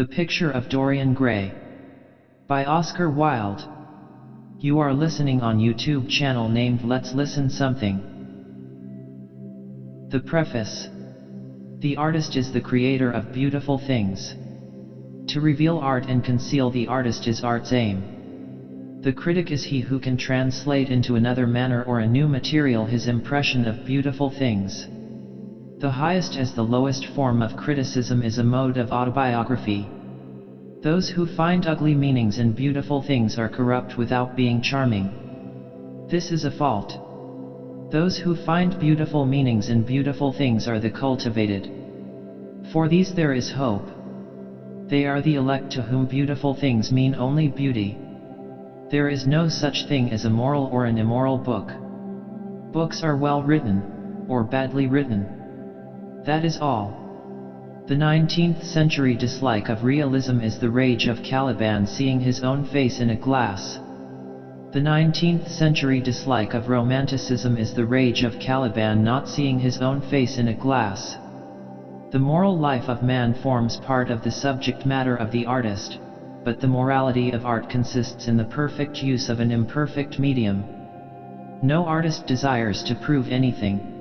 The Picture of Dorian Gray by Oscar Wilde. You are listening on YouTube channel named Let's Listen Something. The Preface. The artist is the creator of beautiful things. To reveal art and conceal the artist is art's aim. The critic is he who can translate into another manner or a new material his impression of beautiful things. The highest as the lowest form of criticism is a mode of autobiography. Those who find ugly meanings in beautiful things are corrupt without being charming. This is a fault. Those who find beautiful meanings in beautiful things are the cultivated. For these there is hope. They are the elect to whom beautiful things mean only beauty. There is no such thing as a moral or an immoral book. Books are well written, or badly written. That is all. The 19th century dislike of realism is the rage of Caliban seeing his own face in a glass. The 19th century dislike of romanticism is the rage of Caliban not seeing his own face in a glass. The moral life of man forms part of the subject matter of the artist, but the morality of art consists in the perfect use of an imperfect medium. No artist desires to prove anything.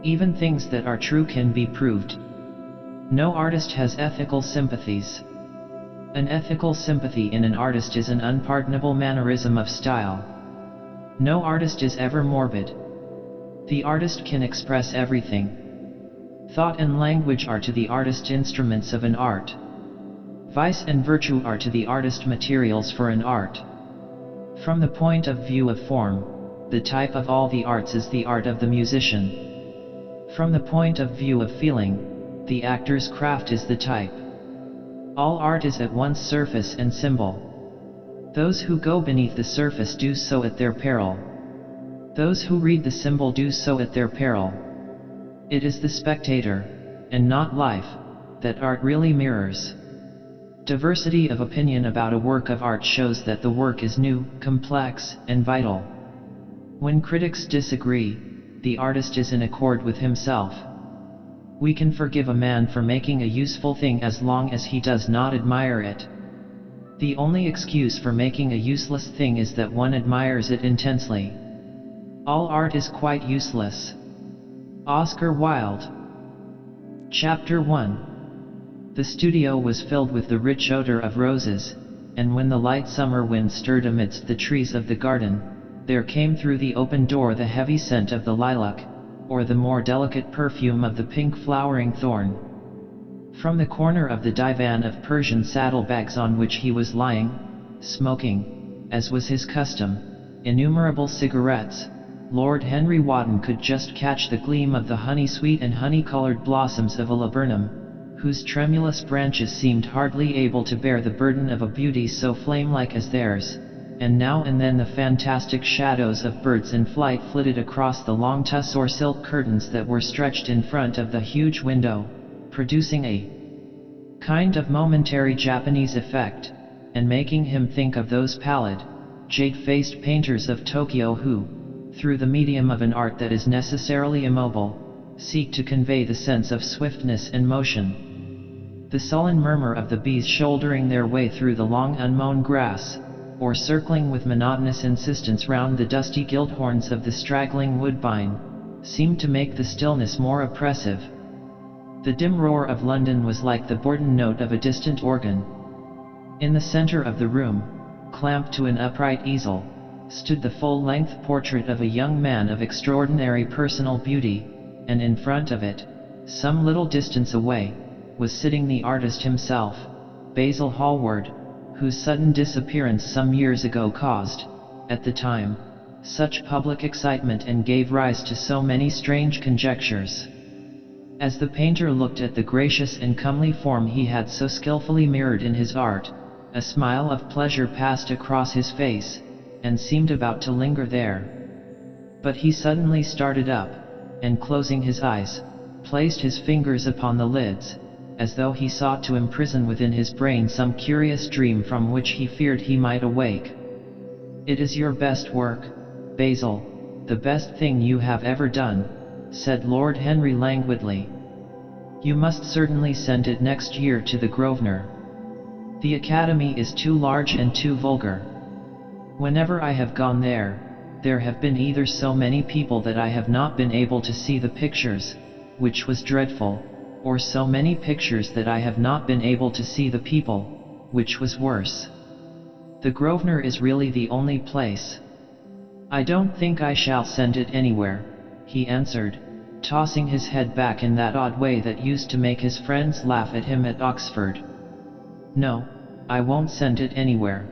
Even things that are true can be proved. No artist has ethical sympathies. An ethical sympathy in an artist is an unpardonable mannerism of style. No artist is ever morbid. The artist can express everything. Thought and language are to the artist instruments of an art. Vice and virtue are to the artist materials for an art. From the point of view of form, the type of all the arts is the art of the musician. From the point of view of feeling, the actor's craft is the type. All art is at once surface and symbol. Those who go beneath the surface do so at their peril. Those who read the symbol do so at their peril. It is the spectator, and not life, that art really mirrors. Diversity of opinion about a work of art shows that the work is new, complex, and vital. When critics disagree, the artist is in accord with himself. We can forgive a man for making a useful thing as long as he does not admire it. The only excuse for making a useless thing is that one admires it intensely. All art is quite useless. Oscar Wilde. Chapter 1. The studio was filled with the rich odor of roses, and when the light summer wind stirred amidst the trees of the garden, there came through the open door the heavy scent of the lilac, or the more delicate perfume of the pink flowering thorn. From the corner of the divan of Persian saddlebags on which he was lying, smoking, as was his custom, innumerable cigarettes, Lord Henry Wotton could just catch the gleam of the honey-sweet and honey-colored blossoms of a laburnum, whose tremulous branches seemed hardly able to bear the burden of a beauty so flame-like as theirs, and now and then the fantastic shadows of birds in flight flitted across the long tusse or silk curtains that were stretched in front of the huge window, producing a kind of momentary Japanese effect, and making him think of those pallid, jade-faced painters of Tokyo who, through the medium of an art that is necessarily immobile, seek to convey the sense of swiftness and motion. The sullen murmur of the bees shouldering their way through the long unmown grass, or circling with monotonous insistence round the dusty gilt horns of the straggling woodbine, seemed to make the stillness more oppressive. The dim roar of London was like the bourdon note of a distant organ. In the center of the room, clamped to an upright easel, stood the full-length portrait of a young man of extraordinary personal beauty, and in front of it, some little distance away, was sitting the artist himself, Basil Hallward, whose sudden disappearance some years ago caused, at the time, such public excitement and gave rise to so many strange conjectures. As the painter looked at the gracious and comely form he had so skillfully mirrored in his art, a smile of pleasure passed across his face, and seemed about to linger there. But he suddenly started up, and closing his eyes, placed his fingers upon the lids, as though he sought to imprison within his brain some curious dream from which he feared he might awake. "It is your best work, Basil, the best thing you have ever done," said Lord Henry languidly. "You must certainly send it next year to the Grosvenor. The academy is too large and too vulgar. Whenever I have gone there, there have been either so many people that I have not been able to see the pictures, which was dreadful, or so many pictures that I have not been able to see the people, which was worse. The Grosvenor is really the only place. I don't think I shall send it anywhere, he answered, tossing his head back in that odd way that used to make his friends laugh at him at Oxford. No, I won't send it anywhere.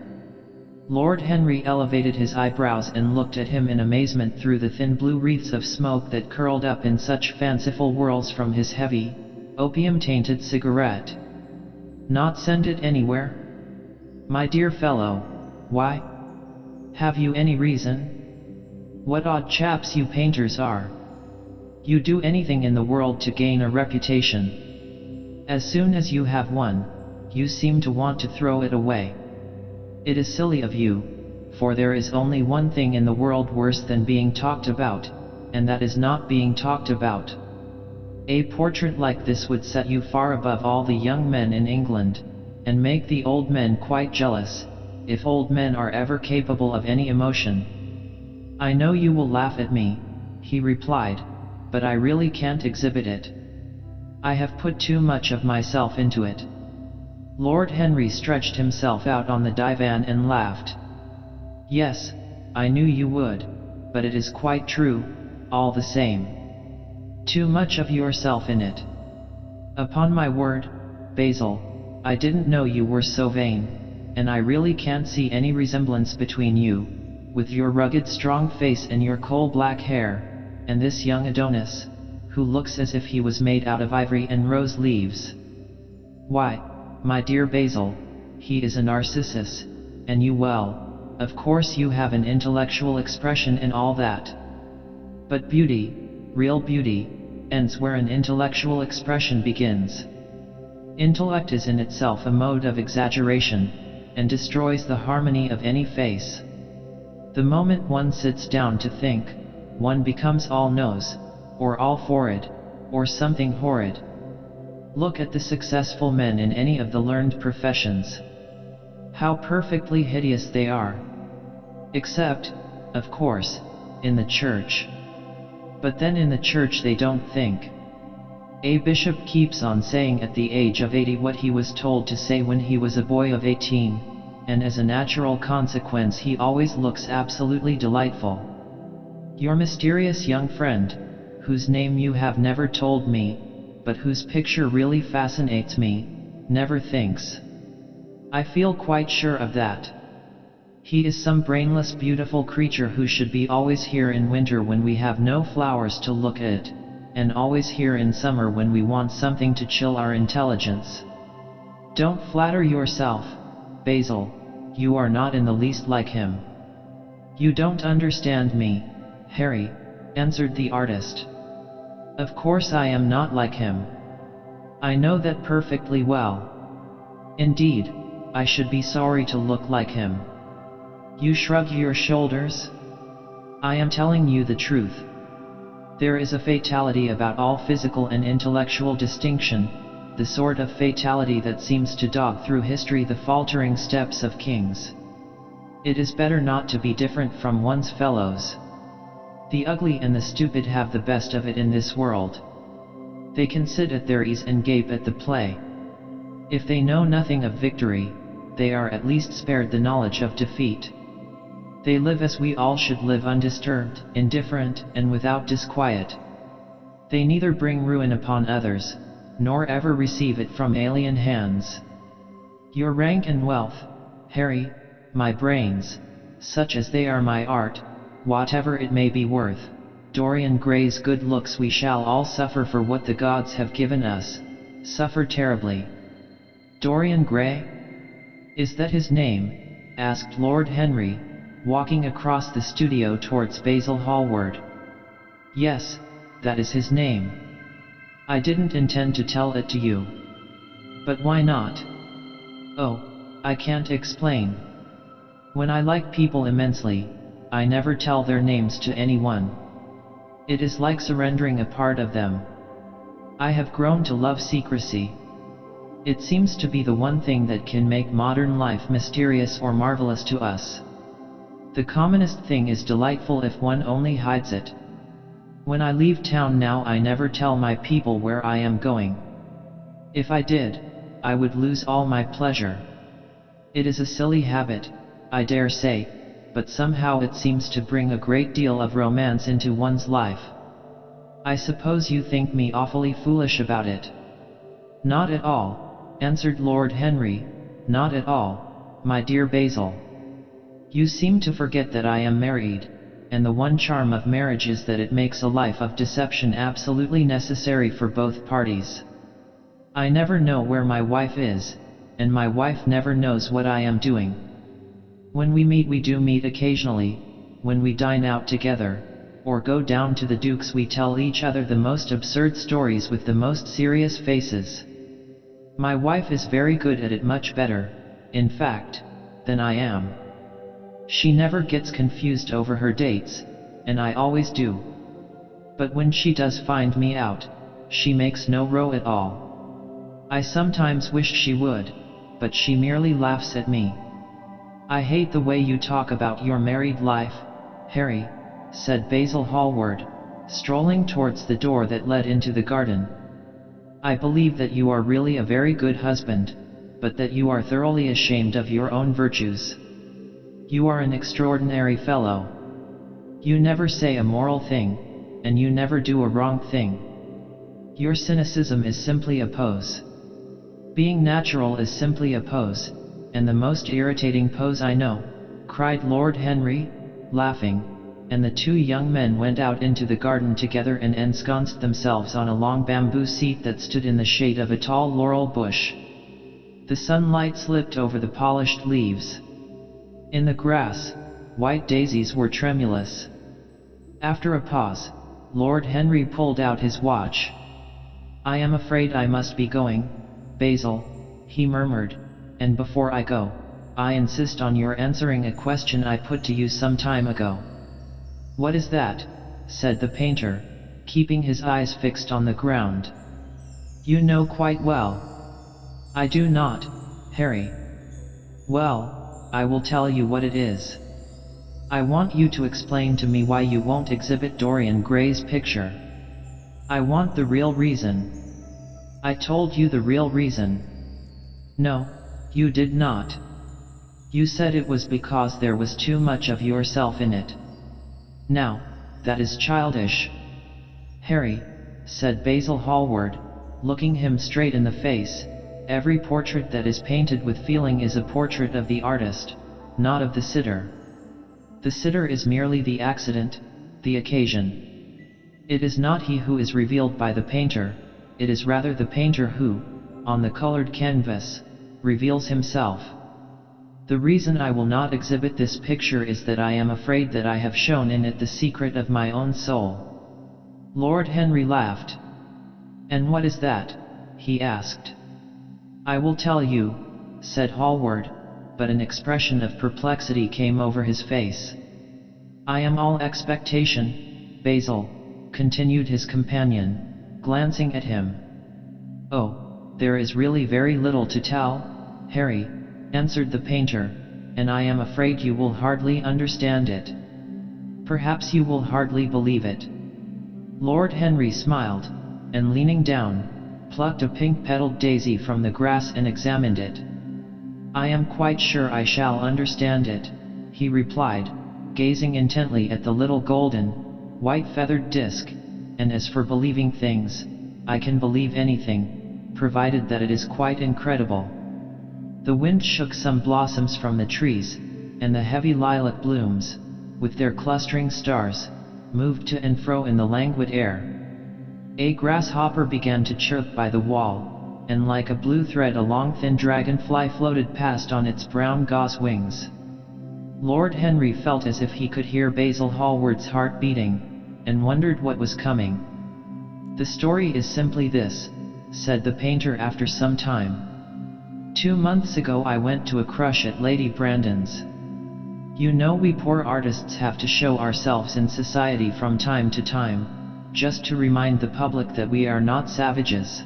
Lord Henry elevated his eyebrows and looked at him in amazement through the thin blue wreaths of smoke that curled up in such fanciful whirls from his heavy, opium-tainted cigarette. Not send it anywhere? My dear fellow, why? Have you any reason? What odd chaps you painters are. You do anything in the world to gain a reputation. As soon as you have one, you seem to want to throw it away. It is silly of you, for there is only one thing in the world worse than being talked about, and that is not being talked about. A portrait like this would set you far above all the young men in England, and make the old men quite jealous, if old men are ever capable of any emotion. I know you will laugh at me, he replied, but I really can't exhibit it. I have put too much of myself into it. Lord Henry stretched himself out on the divan and laughed. Yes, I knew you would, but it is quite true, all the same. Too much of yourself in it. Upon my word, Basil, I didn't know you were so vain, and I really can't see any resemblance between you, with your rugged strong face and your coal-black hair, and this young Adonis, who looks as if he was made out of ivory and rose leaves. Why, my dear Basil, he is a Narcissus, and you well, of course you have an intellectual expression and all that. But beauty, real beauty, ends where an intellectual expression begins. Intellect is in itself a mode of exaggeration, and destroys the harmony of any face. The moment one sits down to think, one becomes all nose, or all forehead, or something horrid. Look at the successful men in any of the learned professions. How perfectly hideous they are. Except, of course, in the church. But then in the church they don't think. A bishop keeps on saying at the age of 80 what he was told to say when he was a boy of 18, and as a natural consequence he always looks absolutely delightful. Your mysterious young friend, whose name you have never told me, but whose picture really fascinates me, never thinks. I feel quite sure of that. He is some brainless beautiful creature who should be always here in winter when we have no flowers to look at, and always here in summer when we want something to chill our intelligence. Don't flatter yourself, Basil, you are not in the least like him. You don't understand me, Harry, answered the artist. Of course I am not like him. I know that perfectly well. Indeed, I should be sorry to look like him. You shrug your shoulders? I am telling you the truth. There is a fatality about all physical and intellectual distinction, the sort of fatality that seems to dog through history the faltering steps of kings. It is better not to be different from one's fellows. The ugly and the stupid have the best of it in this world. They can sit at their ease and gape at the play. If they know nothing of victory, they are at least spared the knowledge of defeat. They live as we all should live, undisturbed, indifferent, and without disquiet. They neither bring ruin upon others, nor ever receive it from alien hands. Your rank and wealth, Harry, my brains, such as they are my art, whatever it may be worth, Dorian Gray's good looks, we shall all suffer for what the gods have given us, suffer terribly. Dorian Gray? Is that his name? Asked Lord Henry, walking across the studio towards Basil Hallward. Yes, that is his name. I didn't intend to tell it to you. But why not? Oh, I can't explain. When I like people immensely, I never tell their names to anyone. It is like surrendering a part of them. I have grown to love secrecy. It seems to be the one thing that can make modern life mysterious or marvelous to us. The commonest thing is delightful if one only hides it. When I leave town now, I never tell my people where I am going. If I did, I would lose all my pleasure. It is a silly habit, I dare say, but somehow it seems to bring a great deal of romance into one's life. I suppose you think me awfully foolish about it. Not at all, answered Lord Henry, not at all, my dear Basil. You seem to forget that I am married, and the one charm of marriage is that it makes a life of deception absolutely necessary for both parties. I never know where my wife is, and my wife never knows what I am doing. When we do meet occasionally, when we dine out together, or go down to the Duke's, we tell each other the most absurd stories with the most serious faces. My wife is very good at it, much better, in fact, than I am. She never gets confused over her dates, and I always do. But when she does find me out, she makes no row at all. I sometimes wish she would, but she merely laughs at me. I hate the way you talk about your married life, Harry, said Basil Hallward, strolling towards the door that led into the garden. I believe that you are really a very good husband, but that you are thoroughly ashamed of your own virtues. You are an extraordinary fellow. You never say a moral thing, and you never do a wrong thing. Your cynicism is simply a pose. Being natural is simply a pose, and the most irritating pose I know, cried Lord Henry, laughing, and the two young men went out into the garden together and ensconced themselves on a long bamboo seat that stood in the shade of a tall laurel bush. The sunlight slipped over the polished leaves. In the grass, white daisies were tremulous. After a pause, Lord Henry pulled out his watch. I am afraid I must be going, Basil, he murmured, and before I go, I insist on your answering a question I put to you some time ago. What is that? Said the painter, keeping his eyes fixed on the ground. You know quite well. I do not, Harry. Well, I will tell you what it is. I want you to explain to me why you won't exhibit Dorian Gray's picture. I want the real reason. I told you the real reason. No, you did not. You said it was because there was too much of yourself in it. Now, that is childish. Harry, said Basil Hallward, looking him straight in the face, every portrait that is painted with feeling is a portrait of the artist, not of the sitter. The sitter is merely the accident, the occasion. It is not he who is revealed by the painter, it is rather the painter who, on the colored canvas, reveals himself. The reason I will not exhibit this picture is that I am afraid that I have shown in it the secret of my own soul. Lord Henry laughed. And what is that? He asked. I will tell you, said Hallward, but an expression of perplexity came over his face. I am all expectation, Basil, continued his companion, glancing at him. Oh, there is really very little to tell, Harry, answered the painter, and I am afraid you will hardly understand it. Perhaps you will hardly believe it. Lord Henry smiled, and leaning down, plucked a pink-petaled daisy from the grass and examined it. I am quite sure I shall understand it, he replied, gazing intently at the little golden, white-feathered disc, and as for believing things, I can believe anything, provided that it is quite incredible. The wind shook some blossoms from the trees, and the heavy lilac blooms, with their clustering stars, moved to and fro in the languid air. A grasshopper began to chirp by the wall, and like a blue thread a long thin dragonfly floated past on its brown gauze wings. Lord Henry felt as if he could hear Basil Hallward's heart beating, and wondered what was coming. The story is simply this, said the painter after some time. 2 months ago I went to a crush at Lady Brandon's. You know we poor artists have to show ourselves in society from time to time, just to remind the public that we are not savages.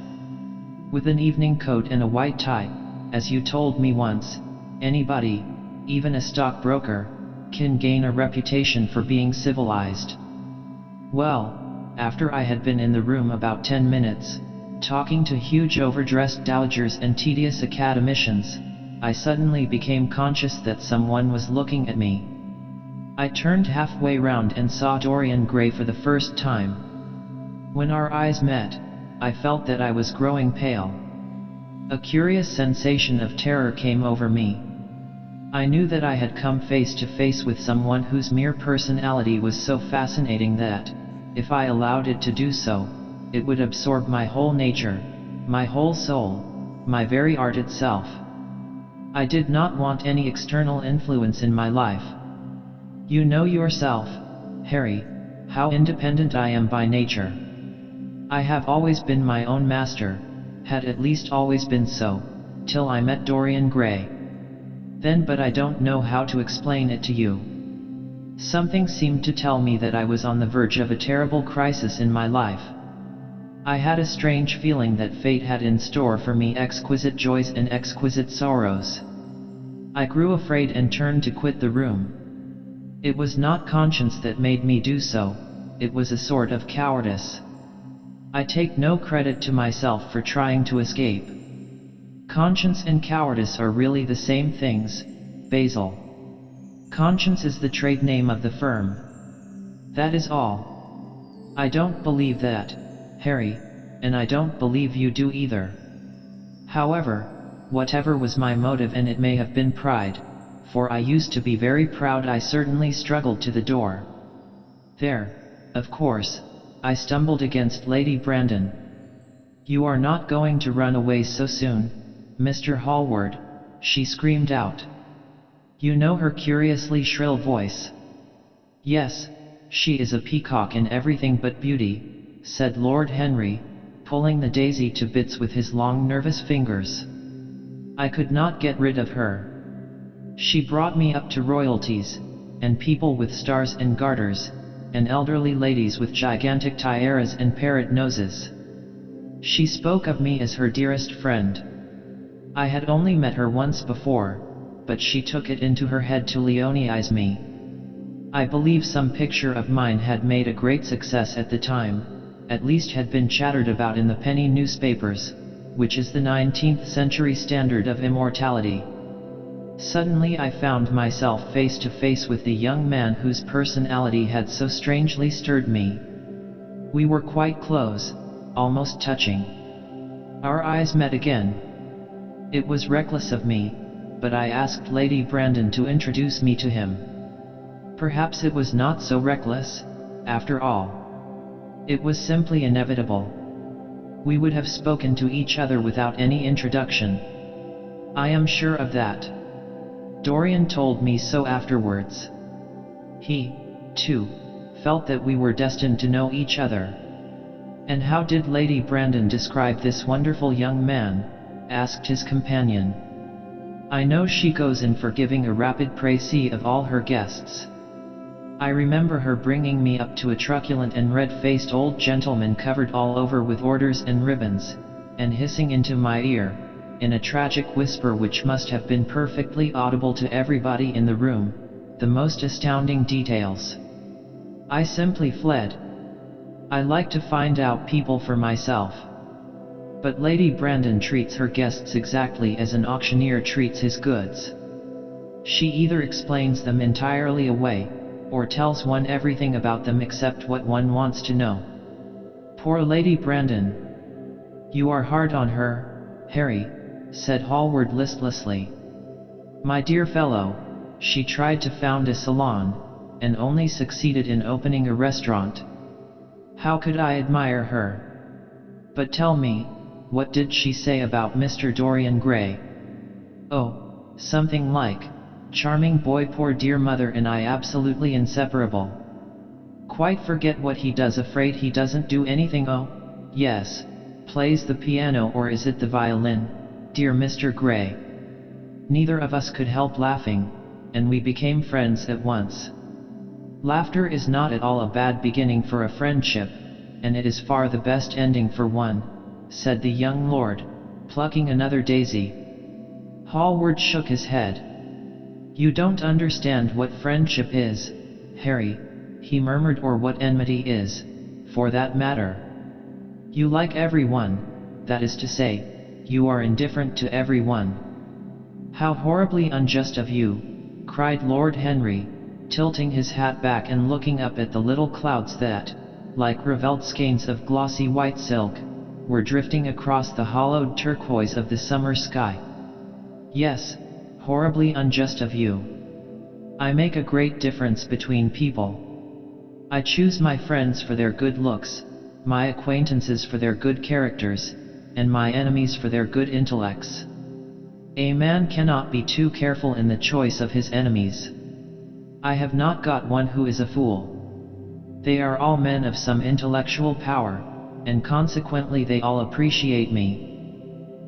With an evening coat and a white tie, as you told me once, anybody, even a stockbroker, can gain a reputation for being civilized. Well, after I had been in the room about 10 minutes, talking to huge overdressed dowagers and tedious academicians, I suddenly became conscious that someone was looking at me. I turned halfway round and saw Dorian Gray for the first time. When our eyes met, I felt that I was growing pale. A curious sensation of terror came over me. I knew that I had come face to face with someone whose mere personality was so fascinating that, if I allowed it to do so, it would absorb my whole nature, my whole soul, my very art itself. I did not want any external influence in my life. You know yourself, Harry, how independent I am by nature. I have always been my own master, had at least always been so, till I met Dorian Gray. Then but I don't know how to explain it to you. Something seemed to tell me that I was on the verge of a terrible crisis in my life. I had a strange feeling that fate had in store for me exquisite joys and exquisite sorrows. I grew afraid and turned to quit the room. It was not conscience that made me do so, it was a sort of cowardice. I take no credit to myself for trying to escape. Conscience and cowardice are really the same things, Basil. Conscience is the trade name of the firm. That is all. I don't believe that, Harry, and I don't believe you do either. However, whatever was my motive, and it may have been pride, for I used to be very proud, I certainly struggled to the door. There, of course, I stumbled against Lady Brandon. "You are not going to run away so soon, Mr. Hallward," she screamed out. You know her curiously shrill voice. "Yes, she is a peacock in everything but beauty," said Lord Henry, pulling the daisy to bits with his long nervous fingers. "I could not get rid of her. She brought me up to royalties, and people with stars and garters, and elderly ladies with gigantic tiaras and parrot noses. She spoke of me as her dearest friend. I had only met her once before, but she took it into her head to Leoneize me. I believe some picture of mine had made a great success at the time, at least had been chattered about in the penny newspapers, which is the 19th century standard of immortality. Suddenly I found myself face to face with the young man whose personality had so strangely stirred me. We were quite close, almost touching. Our eyes met again. It was reckless of me, but I asked Lady Brandon to introduce me to him. Perhaps it was not so reckless, after all. It was simply inevitable. We would have spoken to each other without any introduction. I am sure of that. Dorian told me so afterwards. He, too, felt that we were destined to know each other. "And how did Lady Brandon describe this wonderful young man?" asked his companion. "I know she goes in for giving a rapid précis of all her guests. I remember her bringing me up to a truculent and red-faced old gentleman covered all over with orders and ribbons, and hissing into my ear, in a tragic whisper which must have been perfectly audible to everybody in the room, the most astounding details. I simply fled. I like to find out people for myself. But Lady Brandon treats her guests exactly as an auctioneer treats his goods. She either explains them entirely away, or tells one everything about them except what one wants to know. Poor Lady Brandon. You are hard on her, Harry, said Hallward listlessly. My dear fellow, she tried to found a salon, and only succeeded in opening a restaurant. How could I admire her? But tell me, what did she say about Mr. Dorian Gray? Oh, something like, charming boy, poor dear mother and I absolutely inseparable. Quite forget what he does, afraid he doesn't do anything. Oh, yes, plays the piano, or is it the violin, dear Mr. Gray. Neither of us could help laughing, and we became friends at once. Laughter is not at all a bad beginning for a friendship, and it is far the best ending for one, said the young lord, plucking another daisy. Hallward shook his head. "You don't understand what friendship is, Harry," he murmured, "or what enmity is, for that matter. You like everyone, that is to say, you are indifferent to everyone." "How horribly unjust of you," cried Lord Henry, tilting his hat back and looking up at the little clouds that, like ravelled skeins of glossy white silk, were drifting across the hollowed turquoise of the summer sky. "Yes, horribly unjust of you. I make a great difference between people. I choose my friends for their good looks, my acquaintances for their good characters, and my enemies for their good intellects. A man cannot be too careful in the choice of his enemies. I have not got one who is a fool. They are all men of some intellectual power, and consequently they all appreciate me.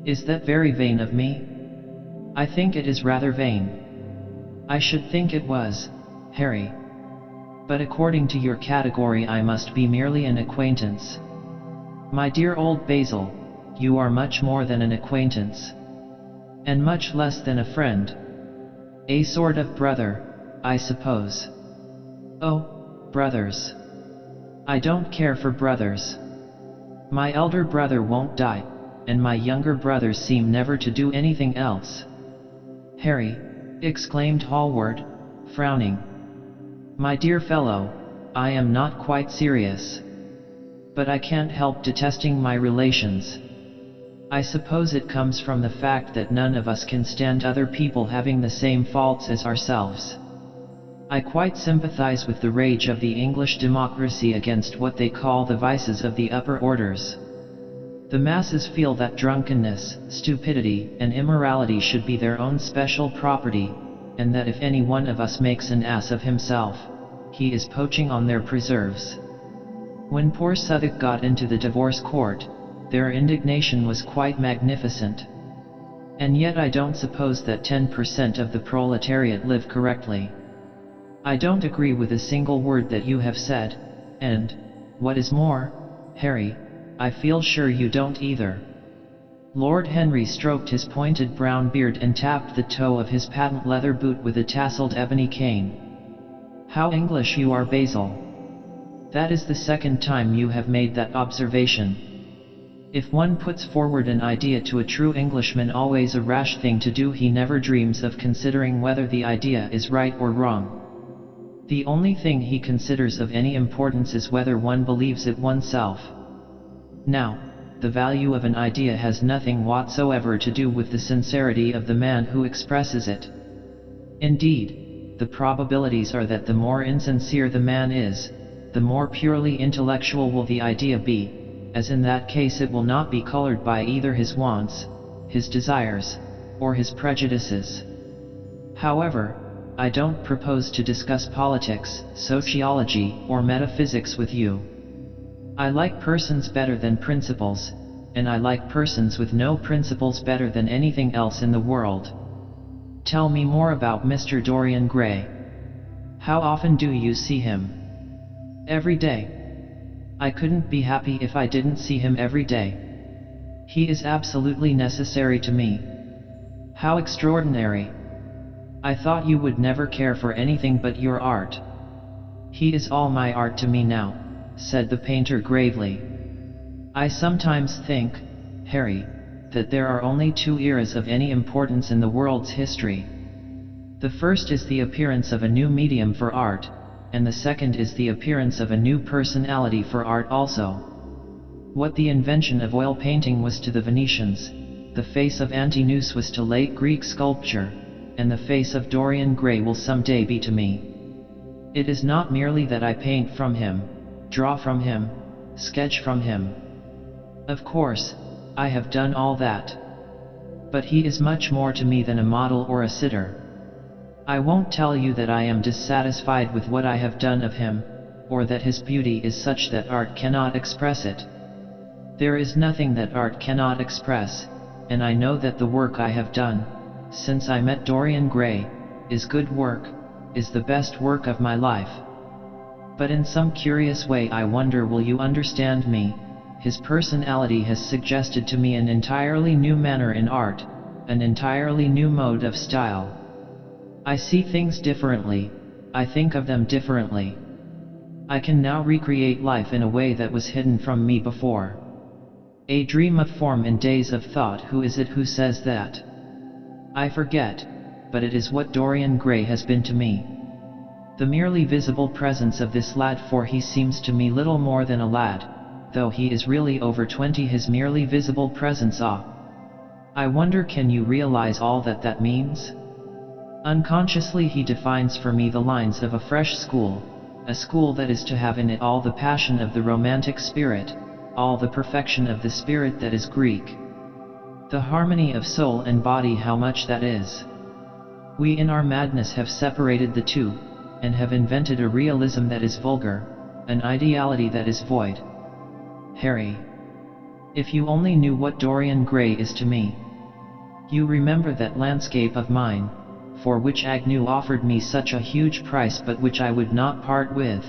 Is that very vain of me? I think it is rather vain. I should think it was, Harry. But according to your category I must be merely an acquaintance. My dear old Basil, you are much more than an acquaintance. And much less than a friend. A sort of brother, I suppose." "Oh, brothers. I don't care for brothers. My elder brother won't die, and my younger brothers seem never to do anything else." "Harry," exclaimed Hallward, frowning. "My dear fellow, I am not quite serious. But I can't help detesting my relations. I suppose it comes from the fact that none of us can stand other people having the same faults as ourselves. I quite sympathize with the rage of the English democracy against what they call the vices of the upper orders. The masses feel that drunkenness, stupidity, and immorality should be their own special property, and that if any one of us makes an ass of himself, he is poaching on their preserves. When poor Southwark got into the divorce court, their indignation was quite magnificent. And yet I don't suppose that 10% of the proletariat live correctly. I don't agree with a single word that you have said, and, what is more, Harry, I feel sure you don't either." Lord Henry stroked his pointed brown beard and tapped the toe of his patent leather boot with a tasseled ebony cane. "How English you are, Basil. That is the second time you have made that observation. If one puts forward an idea to a true Englishman, always a rash thing to do, he never dreams of considering whether the idea is right or wrong. The only thing he considers of any importance is whether one believes it oneself. Now, the value of an idea has nothing whatsoever to do with the sincerity of the man who expresses it. Indeed, the probabilities are that the more insincere the man is, the more purely intellectual will the idea be, as in that case it will not be colored by either his wants, his desires, or his prejudices. However, I don't propose to discuss politics, sociology, or metaphysics with you. I like persons better than principles, and I like persons with no principles better than anything else in the world. Tell me more about Mr. Dorian Gray. How often do you see him?" "Every day. I couldn't be happy if I didn't see him every day. He is absolutely necessary to me." "How extraordinary. I thought you would never care for anything but your art." "He is all my art to me now," said the painter gravely. "I sometimes think, Harry, that there are only two eras of any importance in the world's history. The first is the appearance of a new medium for art, and the second is the appearance of a new personality for art also. What the invention of oil painting was to the Venetians, the face of Antinous was to late Greek sculpture, and the face of Dorian Gray will someday be to me. It is not merely that I paint from him, draw from him, sketch from him. Of course, I have done all that. But he is much more to me than a model or a sitter. I won't tell you that I am dissatisfied with what I have done of him, or that his beauty is such that art cannot express it. There is nothing that art cannot express, and I know that the work I have done, since I met Dorian Gray, is good work, is the best work of my life. But in some curious way I wonder will you understand me, his personality has suggested to me an entirely new manner in art, an entirely new mode of style. I see things differently, I think of them differently. I can now recreate life in a way that was hidden from me before. A dream of form in days of thought. Who is it who says that? I forget, but it is what Dorian Gray has been to me. The merely visible presence of this lad, for he seems to me little more than a lad, though he is really over 20. His merely visible presence, I wonder, can you realize all that that means? Unconsciously he defines for me the lines of a fresh school, a school that is to have in it all the passion of the romantic spirit, all the perfection of the spirit that is Greek. The harmony of soul and body, how much that is. We in our madness have separated the two, and have invented a realism that is vulgar, an ideality that is void. Harry, if you only knew what Dorian Gray is to me. You remember that landscape of mine, for which Agnew offered me such a huge price but which I would not part with.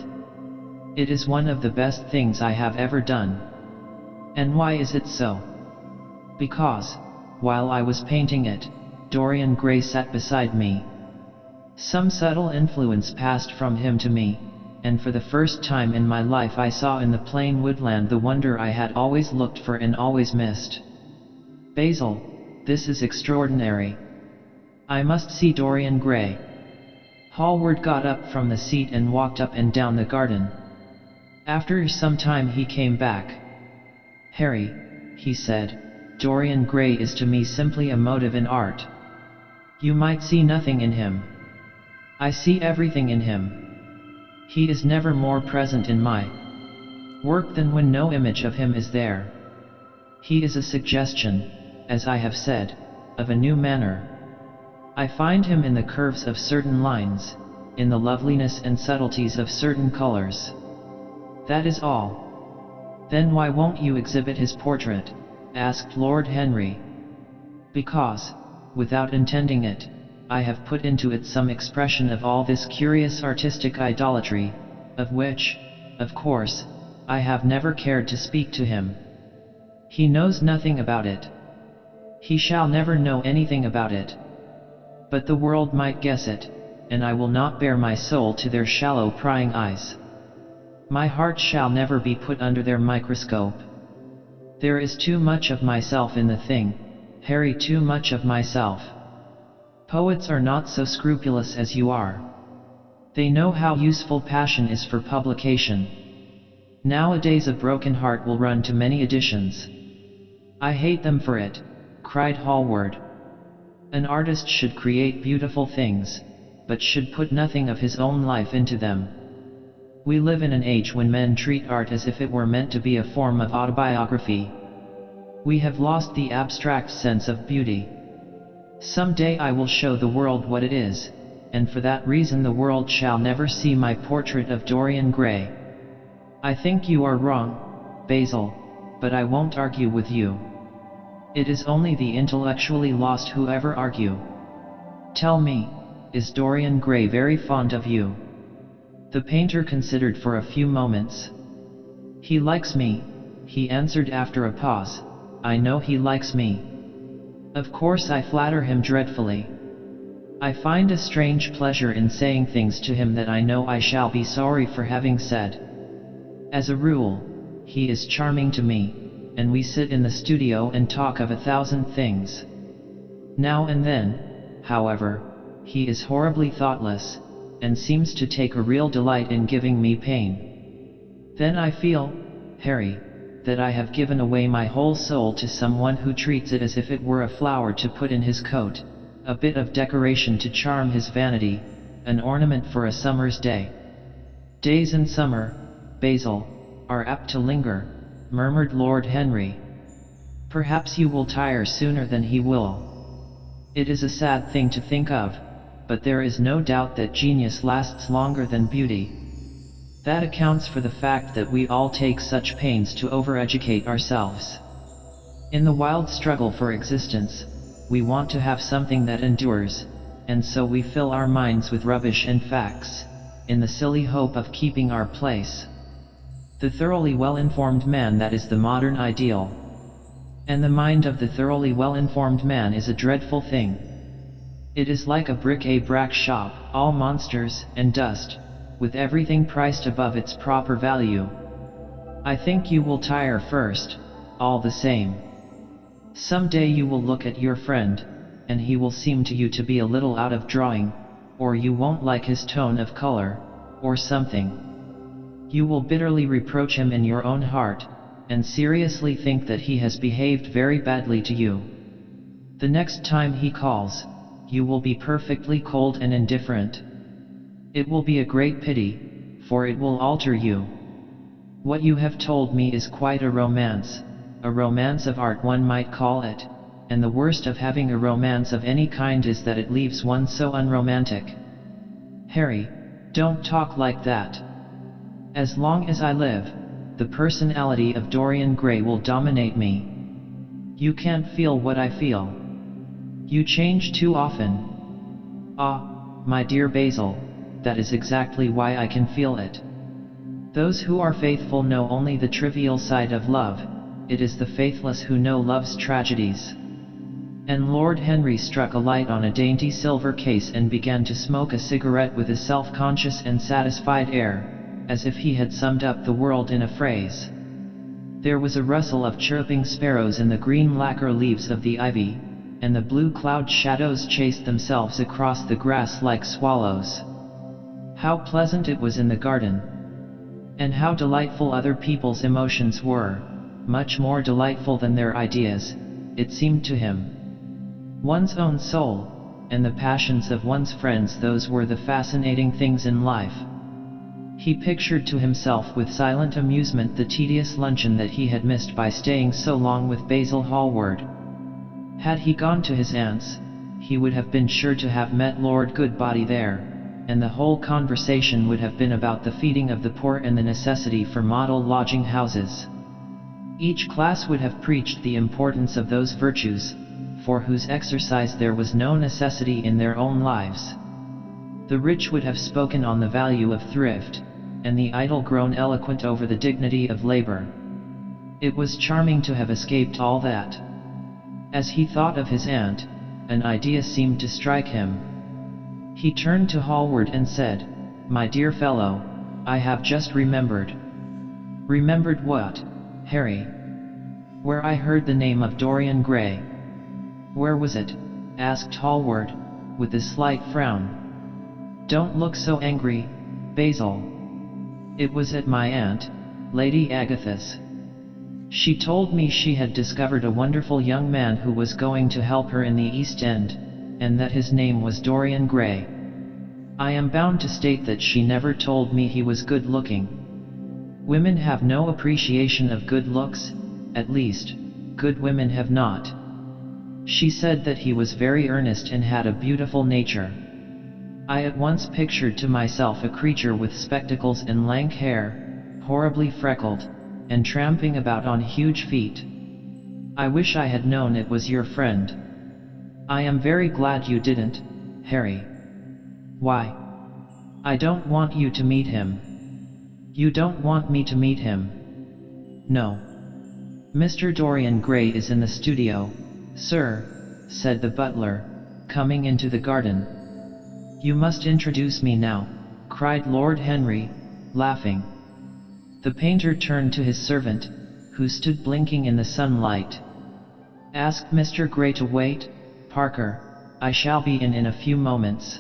It is one of the best things I have ever done. And why is it so? Because, while I was painting it, Dorian Gray sat beside me. Some subtle influence passed from him to me, and for the first time in my life I saw in the plain woodland the wonder I had always looked for and always missed. Basil, this is extraordinary. I must see Dorian Gray. Hallward got up from the seat and walked up and down the garden. After some time he came back. Harry, he said, Dorian Gray is to me simply a motive in art. You might see nothing in him. I see everything in him. He is never more present in my work than when no image of him is there. He is a suggestion, as I have said, of a new manner. I find him in the curves of certain lines, in the loveliness and subtleties of certain colors. That is all. Then why won't you exhibit his portrait? Asked Lord Henry. Because, without intending it, I have put into it some expression of all this curious artistic idolatry, of which, of course, I have never cared to speak to him. He knows nothing about it. He shall never know anything about it. But the world might guess it, and I will not bare my soul to their shallow prying eyes. My heart shall never be put under their microscope. There is too much of myself in the thing, Harry, too much of myself. Poets are not so scrupulous as you are. They know how useful passion is for publication. Nowadays a broken heart will run to many editions. I hate them for it, cried Hallward. An artist should create beautiful things, but should put nothing of his own life into them. We live in an age when men treat art as if it were meant to be a form of autobiography. We have lost the abstract sense of beauty. Some day I will show the world what it is, and for that reason the world shall never see my portrait of Dorian Gray. I think you are wrong, Basil, but I won't argue with you. It is only the intellectually lost who ever argue. Tell me, is Dorian Gray very fond of you? The painter considered for a few moments. He likes me, he answered after a pause. I know he likes me. Of course I flatter him dreadfully. I find a strange pleasure in saying things to him that I know I shall be sorry for having said. As a rule, he is charming to me, and we sit in the studio and talk of 1,000 things. Now and then, however, he is horribly thoughtless, and seems to take a real delight in giving me pain. Then I feel, Harry, that I have given away my whole soul to someone who treats it as if it were a flower to put in his coat, a bit of decoration to charm his vanity, an ornament for a summer's day. Days in summer, Basil, are apt to linger, murmured Lord Henry. Perhaps you will tire sooner than he will. It is a sad thing to think of, but there is no doubt that genius lasts longer than beauty. That accounts for the fact that we all take such pains to overeducate ourselves. In the wild struggle for existence, we want to have something that endures, and so we fill our minds with rubbish and facts, in the silly hope of keeping our place. The thoroughly well-informed man, that is the modern ideal. And the mind of the thoroughly well-informed man is a dreadful thing. It is like a bric-a-brac shop, all monsters and dust, with everything priced above its proper value. I think you will tire first, all the same. Some day you will look at your friend, and he will seem to you to be a little out of drawing, or you won't like his tone of color, or something. You will bitterly reproach him in your own heart, and seriously think that he has behaved very badly to you. The next time he calls, you will be perfectly cold and indifferent. It will be a great pity, for it will alter you. What you have told me is quite a romance of art one might call it, and the worst of having a romance of any kind is that it leaves one so unromantic. Harry, don't talk like that. As long as I live, the personality of Dorian Gray will dominate me. You can't feel what I feel. You change too often. Ah, my dear Basil, that is exactly why I can feel it. Those who are faithful know only the trivial side of love. It is the faithless who know love's tragedies. And Lord Henry struck a light on a dainty silver case and began to smoke a cigarette with a self-conscious and satisfied air, as if he had summed up the world in a phrase. There was a rustle of chirping sparrows in the green lacquer leaves of the ivy, and the blue cloud shadows chased themselves across the grass like swallows. How pleasant it was in the garden! And how delightful other people's emotions were, much more delightful than their ideas, it seemed to him. One's own soul, and the passions of one's friends, those were the fascinating things in life. He pictured to himself with silent amusement the tedious luncheon that he had missed by staying so long with Basil Hallward. Had he gone to his aunt's, he would have been sure to have met Lord Goodbody there, and the whole conversation would have been about the feeding of the poor and the necessity for model lodging houses. Each class would have preached the importance of those virtues, for whose exercise there was no necessity in their own lives. The rich would have spoken on the value of thrift, and the idle grown eloquent over the dignity of labor. It was charming to have escaped all that. As he thought of his aunt, an idea seemed to strike him. He turned to Hallward and said, "My dear fellow, I have just remembered." "Remembered what, Harry?" "Where I heard the name of Dorian Gray." "Where was it?" asked Hallward, with a slight frown. "Don't look so angry, Basil." "It was at my aunt, Lady Agatha's. She told me she had discovered a wonderful young man who was going to help her in the East End, and that his name was Dorian Gray. I am bound to state that she never told me he was good-looking. Women have no appreciation of good looks, at least, good women have not. She said that he was very earnest and had a beautiful nature. I at once pictured to myself a creature with spectacles and lank hair, horribly freckled, and tramping about on huge feet. I wish I had known it was your friend. I am very glad you didn't, Harry." "Why?" "I don't want you to meet him." "You don't want me to meet him?" "No. Mr. Dorian Gray is in the studio, sir," said the butler, coming into the garden. "You must introduce me now," cried Lord Henry, laughing. The painter turned to his servant, who stood blinking in the sunlight. "Ask Mr. Gray to wait, Parker, I shall be in a few moments."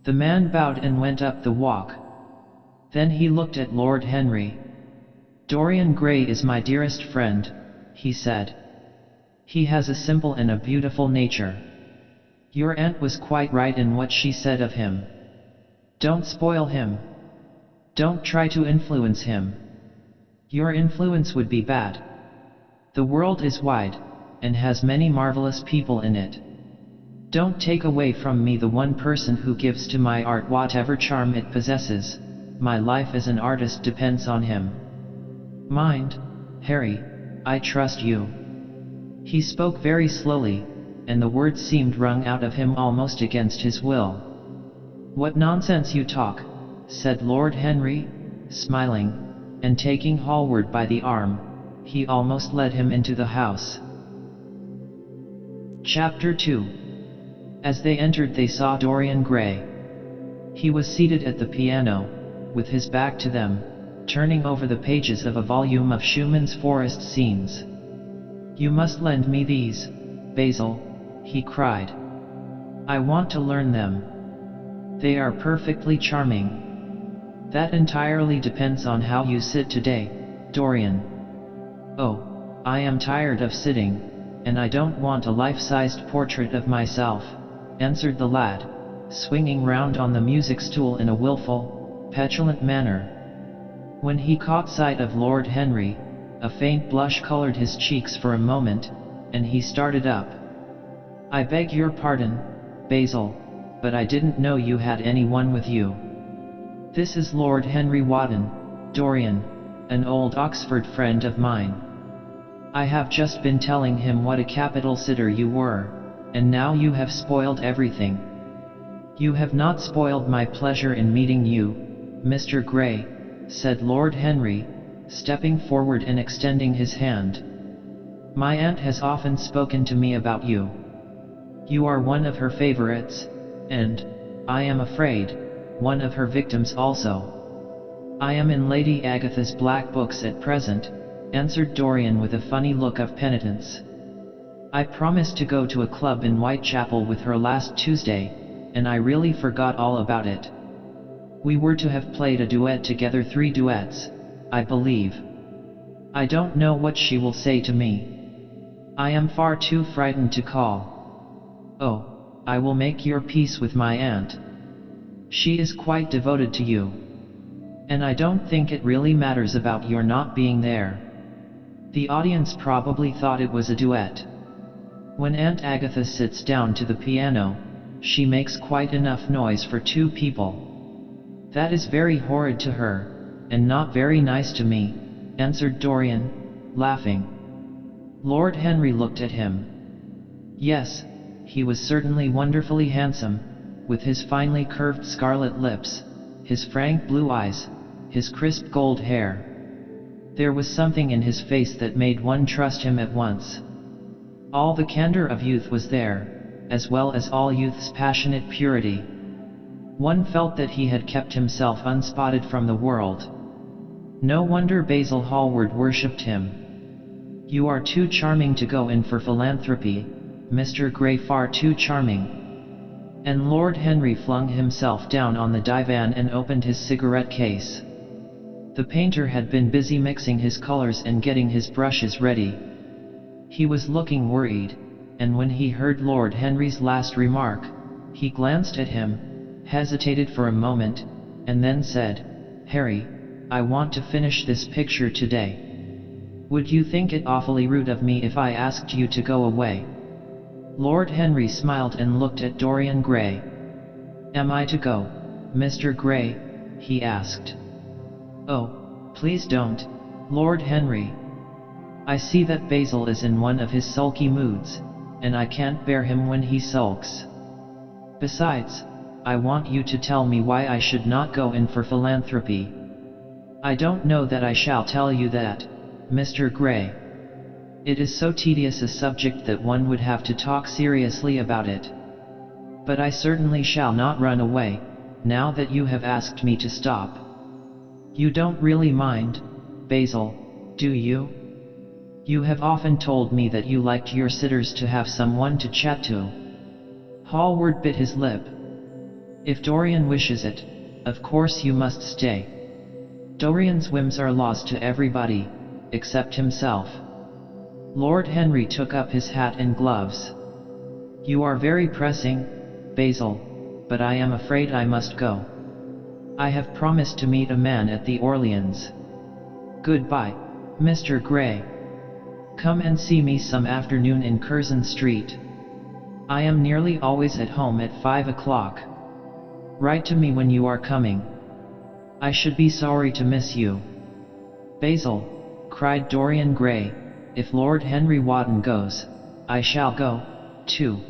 The man bowed and went up the walk. Then he looked at Lord Henry. "Dorian Gray is my dearest friend," he said. "He has a simple and a beautiful nature. Your aunt was quite right in what she said of him. Don't spoil him. Don't try to influence him. Your influence would be bad. The world is wide, and has many marvelous people in it. Don't take away from me the one person who gives to my art whatever charm it possesses. My life as an artist depends on him. Mind, Harry, I trust you." He spoke very slowly, and the words seemed wrung out of him almost against his will. "What nonsense you talk," said Lord Henry, smiling. and taking Hallward by the arm, he almost led him into the house. Chapter 2. As they entered they saw Dorian Gray. He was seated at the piano, with his back to them, turning over the pages of a volume of Schumann's forest scenes. "You must lend me these, Basil," he cried. "I want to learn them. They are perfectly charming." "That entirely depends on how you sit today, Dorian." "Oh, I am tired of sitting, and I don't want a life-sized portrait of myself," answered the lad, swinging round on the music stool in a willful, petulant manner. When he caught sight of Lord Henry, a faint blush colored his cheeks for a moment, and he started up. "I beg your pardon, Basil, but I didn't know you had anyone with you." "This is Lord Henry Wotton, Dorian, an old Oxford friend of mine. I have just been telling him what a capital sitter you were, and now you have spoiled everything." "You have not spoiled my pleasure in meeting you, Mr. Gray," said Lord Henry, stepping forward and extending his hand. "My aunt has often spoken to me about you. You are one of her favorites, and, I am afraid, one of her victims also." "I am in Lady Agatha's black books at present," answered Dorian with a funny look of penitence. "I promised to go to a club in Whitechapel with her last Tuesday, and I really forgot all about it. We were to have played a duet together, 3 duets, I believe. I don't know what she will say to me. I am far too frightened to call. Oh, I will make your peace with my aunt. She is quite devoted to you. And I don't think it really matters about your not being there." The audience probably thought it was a duet. When Aunt Agatha sits down to the piano, she makes quite enough noise for 2 people. "That is very horrid to her, and not very nice to me," answered Dorian, laughing. Lord Henry looked at him. Yes, he was certainly wonderfully handsome, with his finely curved scarlet lips, his frank blue eyes, his crisp gold hair. There was something in his face that made one trust him at once. All the candor of youth was there, as well as all youth's passionate purity. One felt that he had kept himself unspotted from the world. No wonder Basil Hallward worshipped him. "You are too charming to go in for philanthropy, Mr. Gray, far too charming." And Lord Henry flung himself down on the divan and opened his cigarette case. The painter had been busy mixing his colors and getting his brushes ready. He was looking worried, and when he heard Lord Henry's last remark, he glanced at him, hesitated for a moment, and then said, "Harry, I want to finish this picture today. Would you think it awfully rude of me if I asked you to go away?" Lord Henry smiled and looked at Dorian Gray. "Am I to go, Mr. Gray?" he asked. "Oh, please don't, Lord Henry. I see that Basil is in one of his sulky moods, and I can't bear him when he sulks. Besides, I want you to tell me why I should not go in for philanthropy." "I don't know that I shall tell you that, Mr. Gray. It is so tedious a subject that one would have to talk seriously about it. But I certainly shall not run away, now that you have asked me to stop. You don't really mind, Basil, do you? You have often told me that you liked your sitters to have someone to chat to." Hallward bit his lip. "If Dorian wishes it, of course you must stay. Dorian's whims are laws to everybody, except himself." Lord Henry took up his hat and gloves. "You are very pressing, Basil, but I am afraid I must go. I have promised to meet a man at the Orleans. Goodbye, Mr. Gray. Come and see me some afternoon in Curzon Street. I am nearly always at home at 5 o'clock. Write to me when you are coming. I should be sorry to miss you." "Basil," cried Dorian Gray, "if Lord Henry Wotton goes, I shall go, too.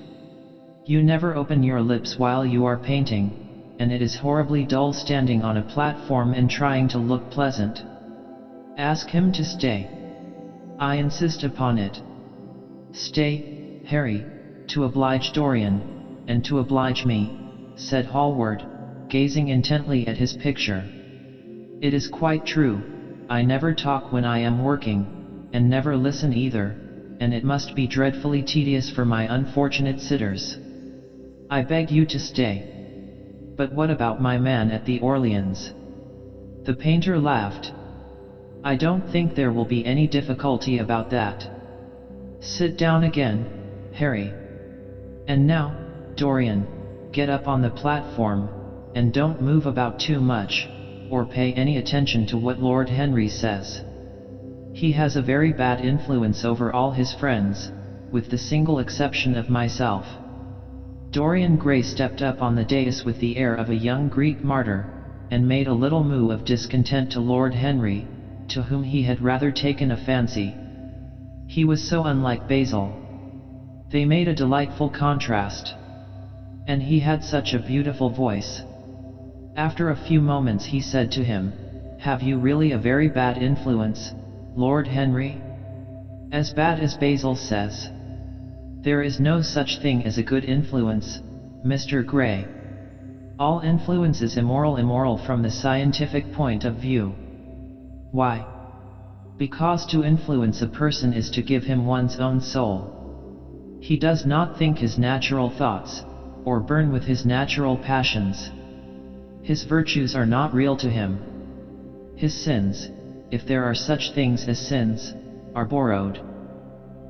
You never open your lips while you are painting, and it is horribly dull standing on a platform and trying to look pleasant. Ask him to stay. I insist upon it. Stay, Harry, to oblige Dorian, and to oblige me, said Hallward, gazing intently at his picture. It is quite true, I never talk when I am working, and never listen either, and it must be dreadfully tedious for my unfortunate sitters. I beg you to stay. But what about my man at the Orleans? The painter laughed. I don't think there will be any difficulty about that. Sit down again, Harry. And now, Dorian, get up on the platform, and don't move about too much, or pay any attention to what Lord Henry says. He has a very bad influence over all his friends, with the single exception of myself. Dorian Gray stepped up on the dais with the air of a young Greek martyr, and made a little moue of discontent to Lord Henry, to whom he had rather taken a fancy. He was so unlike Basil. They made a delightful contrast. And he had such a beautiful voice. After a few moments he said to him, "Have you really a very bad influence, Lord Henry? As bad as Basil says? There is no such thing as a good influence, Mr. Gray. All influence is immoral from the scientific point of view. Why? Because to influence a person is to give him one's own soul. He does not think his natural thoughts, or burn with his natural passions. His virtues are not real to him. His sins, if there are such things as sins, are borrowed.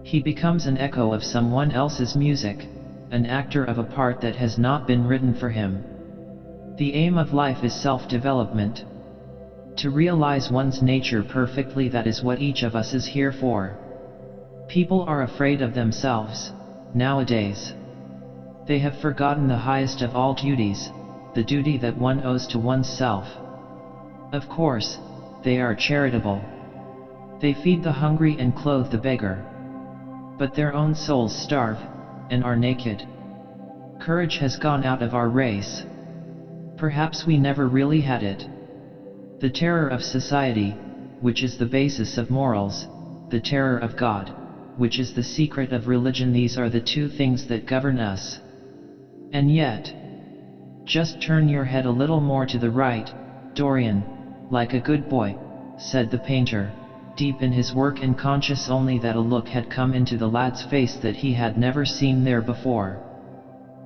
He becomes an echo of someone else's music, an actor of a part that has not been written for him. The aim of life is self-development. To realize one's nature perfectly, that is what each of us is here for. People are afraid of themselves, nowadays. They have forgotten the highest of all duties, the duty that one owes to one's self. Of course, they are charitable. They feed the hungry and clothe the beggar. But their own souls starve, and are naked. Courage has gone out of our race. Perhaps we never really had it. The terror of society, which is the basis of morals, the terror of God, which is the secret of religion, these are the two things that govern us. And yet, just turn your head a little more to the right, Dorian, like a good boy, said the painter, deep in his work and conscious only that a look had come into the lad's face that he had never seen there before.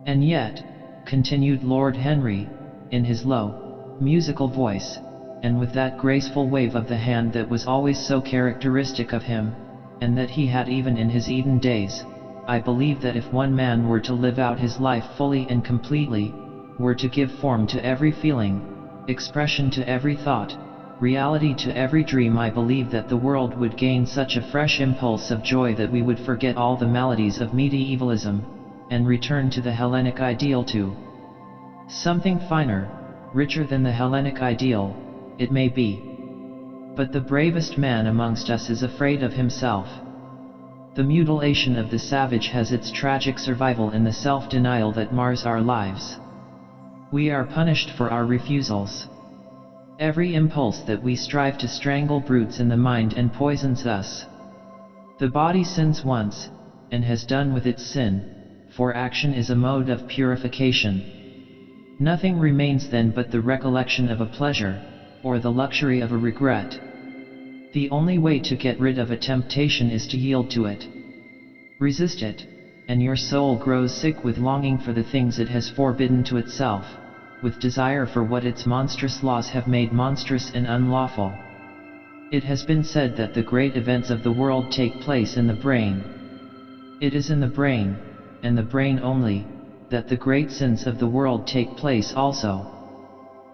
And yet, continued Lord Henry, in his low, musical voice, and with that graceful wave of the hand that was always so characteristic of him, and that he had even in his Eden days, I believe that if one man were to live out his life fully and completely, were to give form to every feeling, expression to every thought, reality to every dream, I believe that the world would gain such a fresh impulse of joy that we would forget all the maladies of medievalism, and return to the Hellenic ideal, to something finer, richer than the Hellenic ideal, it may be. But the bravest man amongst us is afraid of himself. The mutilation of the savage has its tragic survival in the self-denial that mars our lives. We are punished for our refusals. Every impulse that we strive to strangle broods in the mind and poisons us. The body sins once, and has done with its sin, for action is a mode of purification. Nothing remains then but the recollection of a pleasure, or the luxury of a regret. The only way to get rid of a temptation is to yield to it. Resist it, and your soul grows sick with longing for the things it has forbidden to itself, with desire for what its monstrous laws have made monstrous and unlawful. It has been said that the great events of the world take place in the brain. It is in the brain, and the brain only, that the great sins of the world take place also.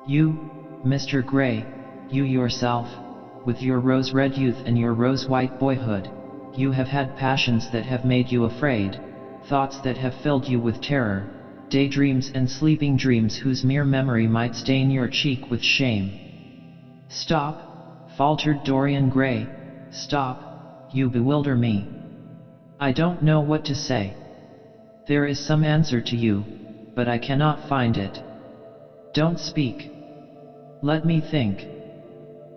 You, Mr. Gray, you yourself, with your rose-red youth and your rose-white boyhood, you have had passions that have made you afraid, thoughts that have filled you with terror, daydreams and sleeping dreams whose mere memory might stain your cheek with shame. Stop, faltered Dorian Gray, stop, you bewilder me. I don't know what to say. There is some answer to you, but I cannot find it. Don't speak. Let me think.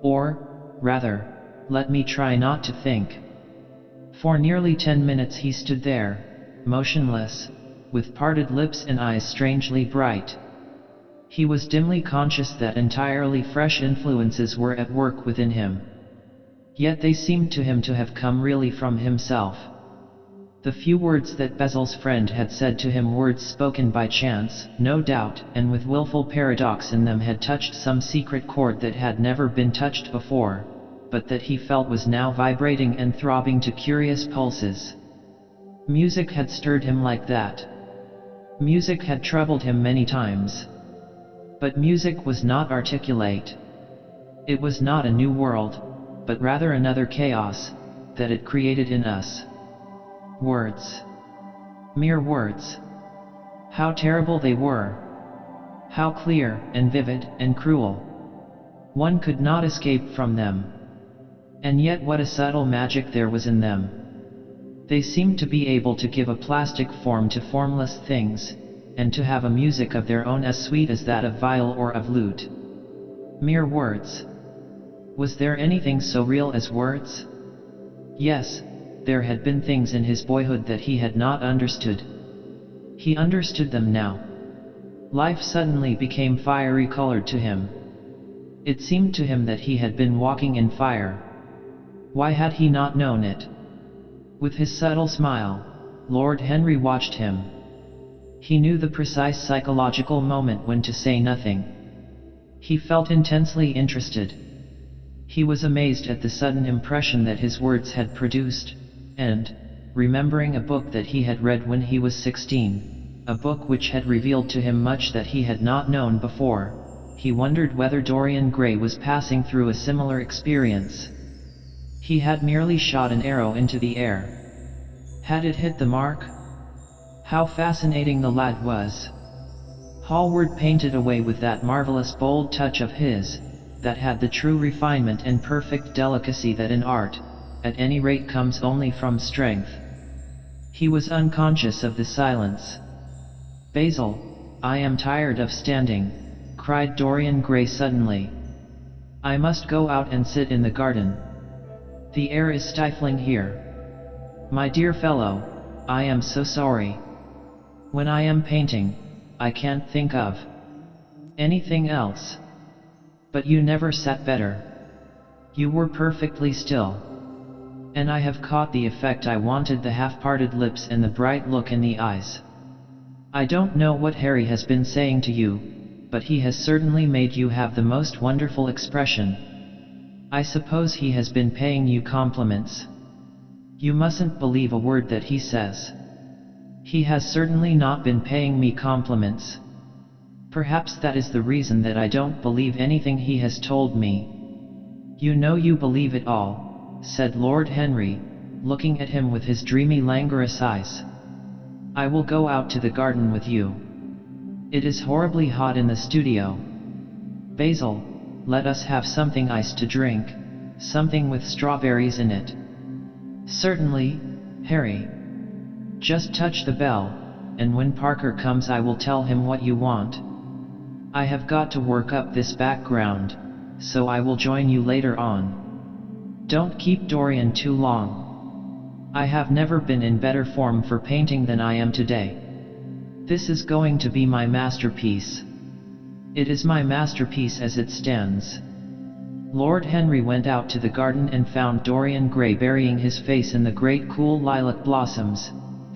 Or, rather, let me try not to think." For nearly 10 minutes he stood there, motionless, with parted lips and eyes strangely bright. He was dimly conscious that entirely fresh influences were at work within him. Yet they seemed to him to have come really from himself. The few words that Basil's friend had said to him, words spoken by chance, no doubt, and with willful paradox in them, had touched some secret chord that had never been touched before, but that he felt was now vibrating and throbbing to curious pulses. Music had stirred him like that. Music had troubled him many times. But music was not articulate. It was not a new world, but rather another chaos, that it created in us. Words. Mere words. How terrible they were! How clear, and vivid, and cruel! One could not escape from them. And yet what a subtle magic there was in them! They seemed to be able to give a plastic form to formless things, and to have a music of their own as sweet as that of viol or of lute. Mere words. Was there anything so real as words? Yes, there had been things in his boyhood that he had not understood. He understood them now. Life suddenly became fiery colored to him. It seemed to him that he had been walking in fire. Why had he not known it? With his subtle smile, Lord Henry watched him. He knew the precise psychological moment when to say nothing. He felt intensely interested. He was amazed at the sudden impression that his words had produced, and, remembering a book that he had read when he was 16, a book which had revealed to him much that he had not known before, he wondered whether Dorian Gray was passing through a similar experience. He had merely shot an arrow into the air. Had it hit the mark? How fascinating the lad was! Hallward painted away with that marvelous bold touch of his, that had the true refinement and perfect delicacy that in art, at any rate, comes only from strength. He was unconscious of the silence. "Basil, I am tired of standing," cried Dorian Gray suddenly. "I must go out and sit in the garden. The air is stifling here. My dear fellow, I am so sorry. When I am painting, I can't think of anything else. But you never sat better. You were perfectly still. And I have caught the effect I wanted, the half-parted lips and the bright look in the eyes. I don't know what Harry has been saying to you, but he has certainly made you have the most wonderful expression. I suppose he has been paying you compliments. You mustn't believe a word that he says. He has certainly not been paying me compliments. Perhaps that is the reason that I don't believe anything he has told me." "You know you believe it all," said Lord Henry, looking at him with his dreamy, languorous eyes. "I will go out to the garden with you. It is horribly hot in the studio. Basil, let us have something iced to drink, something with strawberries in it." "Certainly, Harry. Just touch the bell, and when Parker comes I will tell him what you want. I have got to work up this background, so I will join you later on. Don't keep Dorian too long. I have never been in better form for painting than I am today. This is going to be my masterpiece. It is my masterpiece as it stands." Lord Henry went out to the garden and found Dorian Gray burying his face in the great cool lilac blossoms,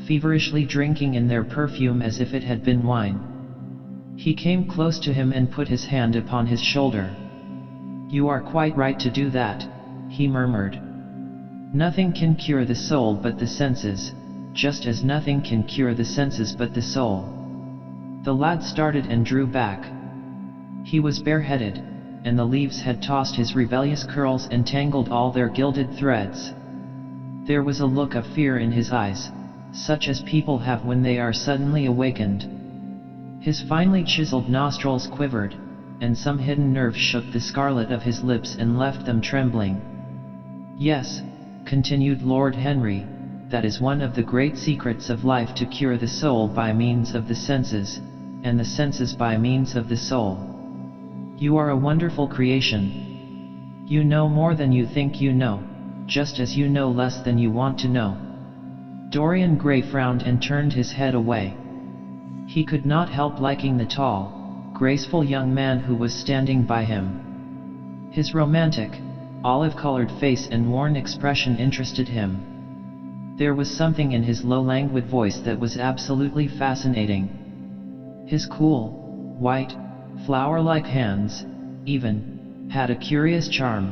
feverishly drinking in their perfume as if it had been wine. He came close to him and put his hand upon his shoulder. "You are quite right to do that," he murmured. "Nothing can cure the soul but the senses, just as nothing can cure the senses but the soul." The lad started and drew back. He was bareheaded, and the leaves had tossed his rebellious curls and tangled all their gilded threads. There was a look of fear in his eyes, such as people have when they are suddenly awakened. His finely chiseled nostrils quivered, and some hidden nerve shook the scarlet of his lips and left them trembling. "Yes," continued Lord Henry, "that is one of the great secrets of life, to cure the soul by means of the senses, and the senses by means of the soul. You are a wonderful creation. You know more than you think you know, just as you know less than you want to know. Dorian Gray frowned and turned his head away. He could not help liking the tall, graceful young man who was standing by him. His romantic, olive-colored face and worn expression interested him. There was something in his low languid voice that was absolutely fascinating. His cool, white, flower-like hands, even, had a curious charm.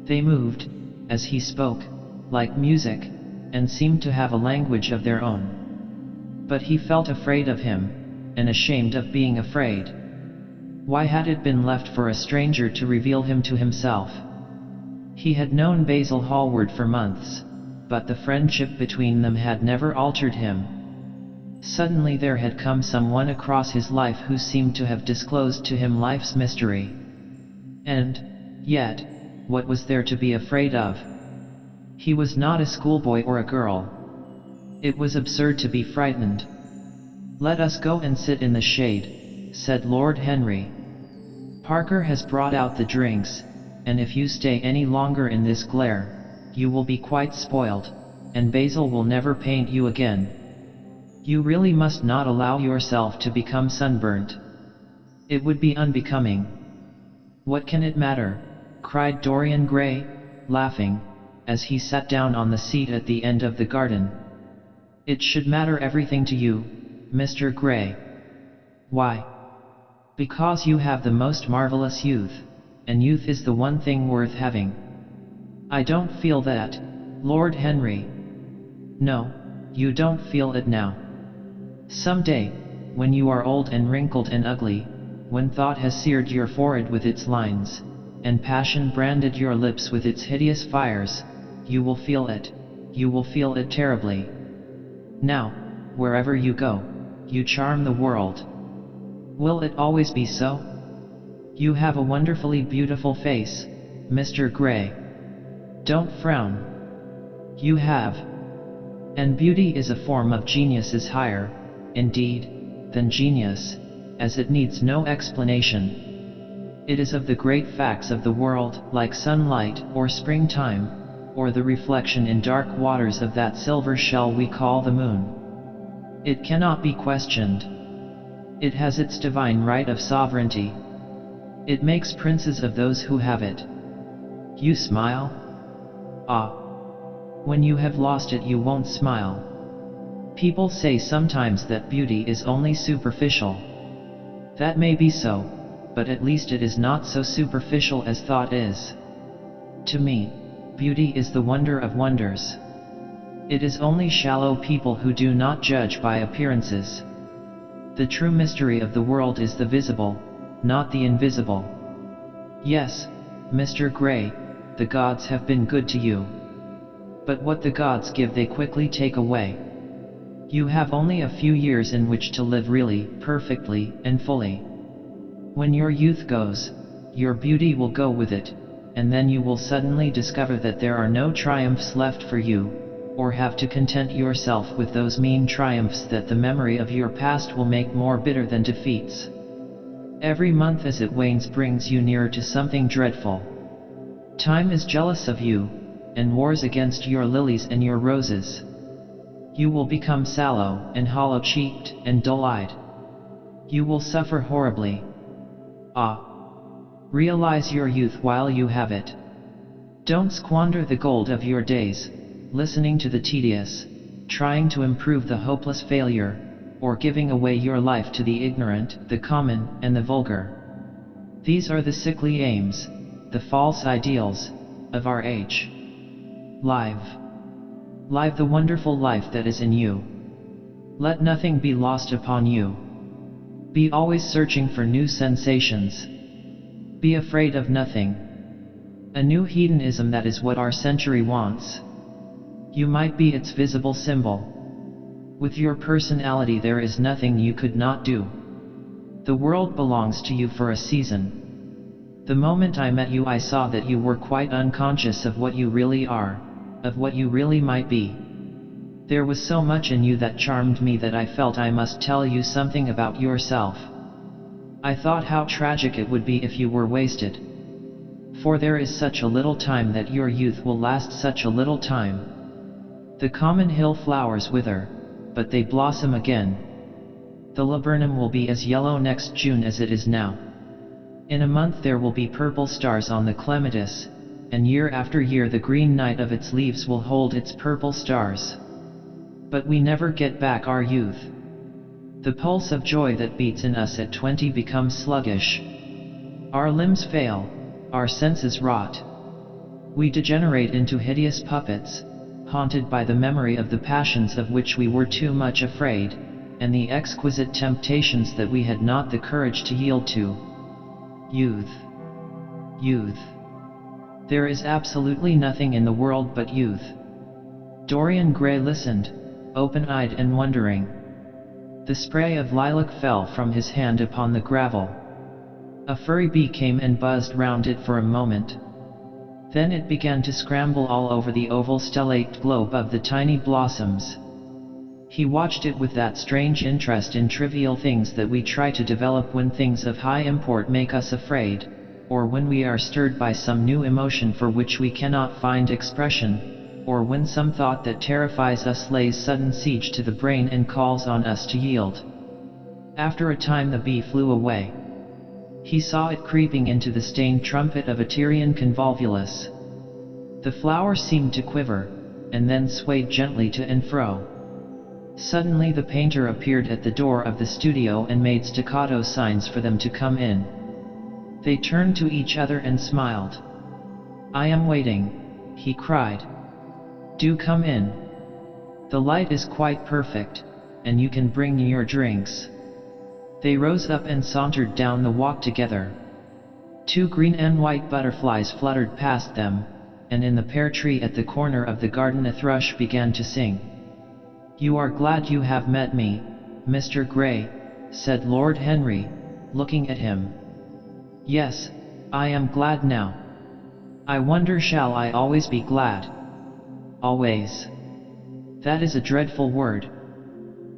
They moved, as he spoke, like music, and seemed to have a language of their own. But he felt afraid of him, and ashamed of being afraid. Why had it been left for a stranger to reveal him to himself? He had known Basil Hallward for months, but the friendship between them had never altered him. Suddenly there had come someone across his life who seemed to have disclosed to him life's mystery. And, yet, what was there to be afraid of? He was not a schoolboy or a girl. It was absurd to be frightened. "Let us go and sit in the shade," said Lord Henry. "Parker has brought out the drinks, and if you stay any longer in this glare, you will be quite spoiled, and Basil will never paint you again. You really must not allow yourself to become sunburnt. It would be unbecoming." "What can it matter?" cried Dorian Gray, laughing, as he sat down on the seat at the end of the garden. "It should matter everything to you, Mr. Gray." "Why?" "Because you have the most marvelous youth, and youth is the one thing worth having." "I don't feel that, Lord Henry." "No, you don't feel it now. Someday, when you are old and wrinkled and ugly, when thought has seared your forehead with its lines, and passion branded your lips with its hideous fires, you will feel it. You will feel it terribly. Now, wherever you go, you charm the world. Will it always be so? You have a wonderfully beautiful face, Mr. Gray. Don't frown. You have. And beauty is a form of genius is higher, indeed, than genius, as it needs no explanation. It is of the great facts of the world, like sunlight, or springtime, or the reflection in dark waters of that silver shell we call the moon. It cannot be questioned. It has its divine right of sovereignty. It makes princes of those who have it. You smile? Ah! When you have lost it you won't smile. People say sometimes that beauty is only superficial. That may be so, but at least it is not so superficial as thought is. To me, beauty is the wonder of wonders. It is only shallow people who do not judge by appearances. The true mystery of the world is the visible, not the invisible. Yes, Mr. Gray, the gods have been good to you. But what the gods give they quickly take away. You have only a few years in which to live really, perfectly, and fully. When your youth goes, your beauty will go with it, and then you will suddenly discover that there are no triumphs left for you, or have to content yourself with those mean triumphs that the memory of your past will make more bitter than defeats. Every month as it wanes brings you nearer to something dreadful. Time is jealous of you, and wars against your lilies and your roses. You will become sallow, and hollow-cheeked, and dull-eyed. You will suffer horribly. Ah! Realize your youth while you have it. Don't squander the gold of your days, listening to the tedious, trying to improve the hopeless failure, or giving away your life to the ignorant, the common, and the vulgar. These are the sickly aims, the false ideals, of our age. Live the wonderful life that is in you. Let nothing be lost upon you. Be always searching for new sensations. Be afraid of nothing. A new hedonism, that is what our century wants. You might be its visible symbol. With your personality there is nothing you could not do. The world belongs to you for a season. The moment I met you I saw that you were quite unconscious of what you really are, of what you really might be. There was so much in you that charmed me that I felt I must tell you something about yourself. I thought how tragic it would be if you were wasted. for there is such a little time that your youth will last such a little time. The common hill flowers wither, but they blossom again. The laburnum will be as yellow next June as it is now. In a month there will be purple stars on the clematis, and year after year the green night of its leaves will hold its purple stars. But we never get back our youth. The pulse of joy that beats in us at 20 becomes sluggish. Our limbs fail, our senses rot. We degenerate into hideous puppets, haunted by the memory of the passions of which we were too much afraid, and the exquisite temptations that we had not the courage to yield to. Youth. Youth. There is absolutely nothing in the world but youth. Dorian Gray listened, open-eyed and wondering. The spray of lilac fell from his hand upon the gravel. A furry bee came and buzzed round it for a moment. Then it began to scramble all over the oval stellate globe of the tiny blossoms. He watched it with that strange interest in trivial things that we try to develop when things of high import make us afraid, or when we are stirred by some new emotion for which we cannot find expression, or when some thought that terrifies us lays sudden siege to the brain and calls on us to yield. After a time the bee flew away. He saw it creeping into the stained trumpet of a Tyrian convolvulus. The flower seemed to quiver, and then swayed gently to and fro. Suddenly the painter appeared at the door of the studio and made staccato signs for them to come in. They turned to each other and smiled. "I am waiting," he cried. "Do come in. The light is quite perfect, and you can bring your drinks." They rose up and sauntered down the walk together. 2 green and white butterflies fluttered past them, and in the pear tree at the corner of the garden a thrush began to sing. "You are glad you have met me, Mr. Gray," said Lord Henry, looking at him. "Yes, I am glad now. I wonder, shall I always be glad?" "Always. That is a dreadful word.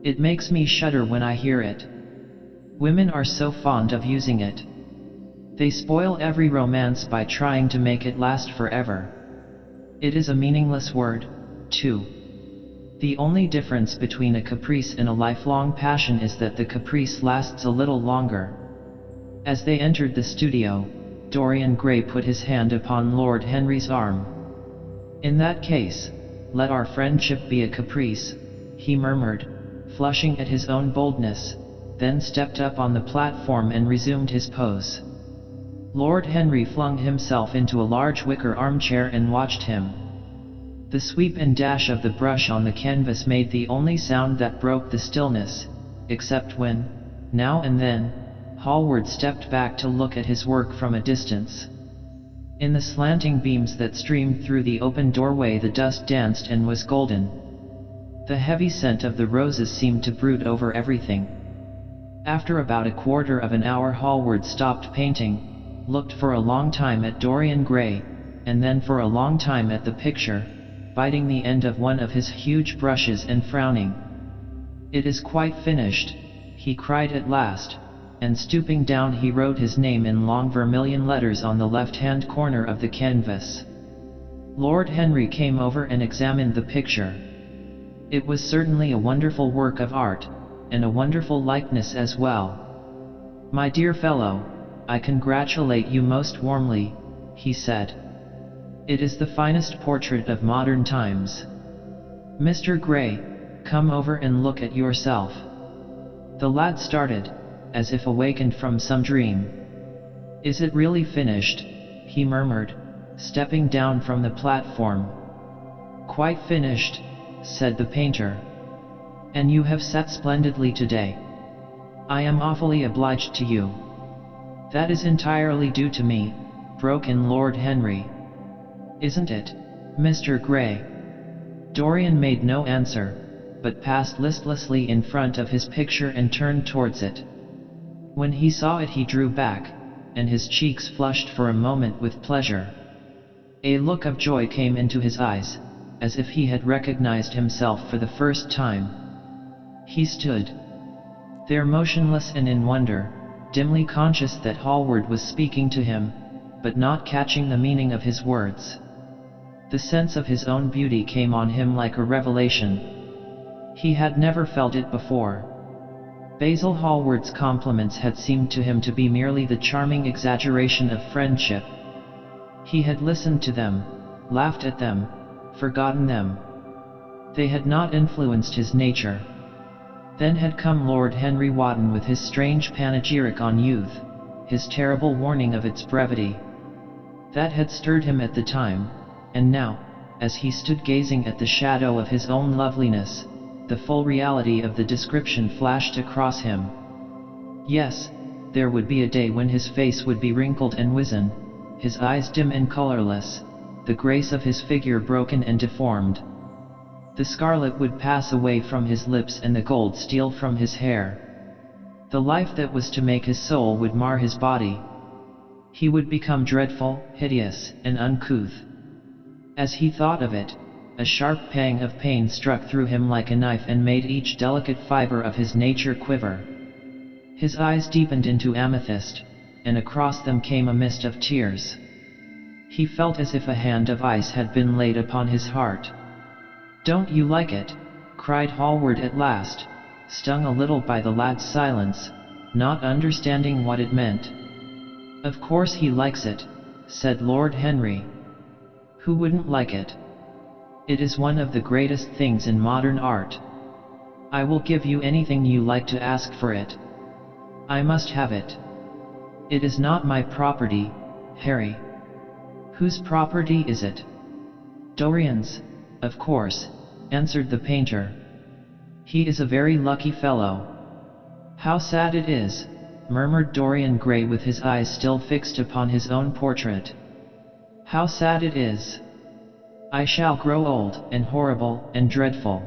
It makes me shudder when I hear it. Women are so fond of using it. They spoil every romance by trying to make it last forever. It is a meaningless word, too. The only difference between a caprice and a lifelong passion is that the caprice lasts a little longer." As they entered the studio, Dorian Gray put his hand upon Lord Henry's arm. "In that case, let our friendship be a caprice," he murmured, flushing at his own boldness, then stepped up on the platform and resumed his pose. Lord Henry flung himself into a large wicker armchair and watched him. The sweep and dash of the brush on the canvas made the only sound that broke the stillness, except when, now and then, Hallward stepped back to look at his work from a distance. In the slanting beams that streamed through the open doorway the dust danced and was golden. The heavy scent of the roses seemed to brood over everything. After about a quarter of an hour Hallward stopped painting, looked for a long time at Dorian Gray, and then for a long time at the picture, biting the end of one of his huge brushes and frowning. "It is quite finished," he cried at last, and stooping down he wrote his name in long vermilion letters on the left-hand corner of the canvas. Lord Henry came over and examined the picture. It was certainly a wonderful work of art, and a wonderful likeness as well. "My dear fellow, I congratulate you most warmly," he said. "It is the finest portrait of modern times. Mr. Gray, come over and look at yourself." The lad started, as if awakened from some dream. "Is it really finished?" he murmured, stepping down from the platform. "Quite finished," said the painter. "And you have sat splendidly today. I am awfully obliged to you." "That is entirely due to me," broke in Lord Henry. "Isn't it, Mr. Gray?" Dorian made no answer, but passed listlessly in front of his picture and turned towards it. When he saw it he drew back, and his cheeks flushed for a moment with pleasure. A look of joy came into his eyes, as if he had recognized himself for the first time. He stood there motionless and in wonder, dimly conscious that Hallward was speaking to him, but not catching the meaning of his words. The sense of his own beauty came on him like a revelation. He had never felt it before. Basil Hallward's compliments had seemed to him to be merely the charming exaggeration of friendship. He had listened to them, laughed at them, forgotten them. They had not influenced his nature. Then had come Lord Henry Wotton with his strange panegyric on youth, his terrible warning of its brevity. That had stirred him at the time, and now, as he stood gazing at the shadow of his own loveliness, the full reality of the description flashed across him. Yes, there would be a day when his face would be wrinkled and wizen, his eyes dim and colorless, the grace of his figure broken and deformed. The scarlet would pass away from his lips and the gold steal from his hair. The life that was to make his soul would mar his body. He would become dreadful, hideous, and uncouth. As he thought of it, a sharp pang of pain struck through him like a knife and made each delicate fiber of his nature quiver. His eyes deepened into amethyst, and across them came a mist of tears. He felt as if a hand of ice had been laid upon his heart. "Don't you like it?" cried Hallward at last, stung a little by the lad's silence, not understanding what it meant. "Of course he likes it," said Lord Henry. "Who wouldn't like it? It is one of the greatest things in modern art. I will give you anything you like to ask for it. I must have it. It is not my property, Harry." "Whose property is it?" "Dorian's, of course," answered the painter. "He is a very lucky fellow." "How sad it is," murmured Dorian Gray with his eyes still fixed upon his own portrait. "How sad it is. I shall grow old, and horrible, and dreadful.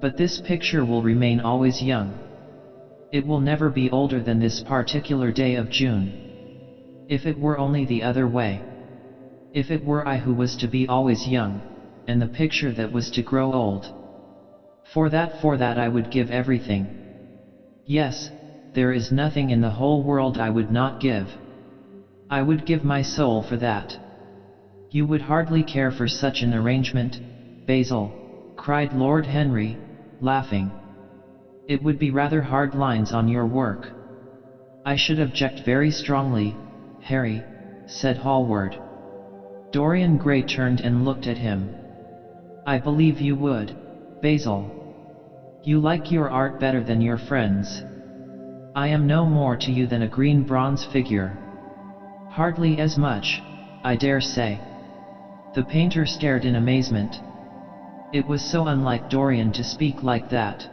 But this picture will remain always young. It will never be older than this particular day of June. If it were only the other way. If it were I who was to be always young, and the picture that was to grow old. For that I would give everything. Yes, there is nothing in the whole world I would not give. I would give my soul for that." "You would hardly care for such an arrangement, Basil," cried Lord Henry, laughing. "It would be rather hard lines on your work." "I should object very strongly, Harry," said Hallward. Dorian Gray turned and looked at him. "I believe you would, Basil. You like your art better than your friends. I am no more to you than a green bronze figure." "Hardly as much, I dare say." The painter stared in amazement. It was so unlike Dorian to speak like that.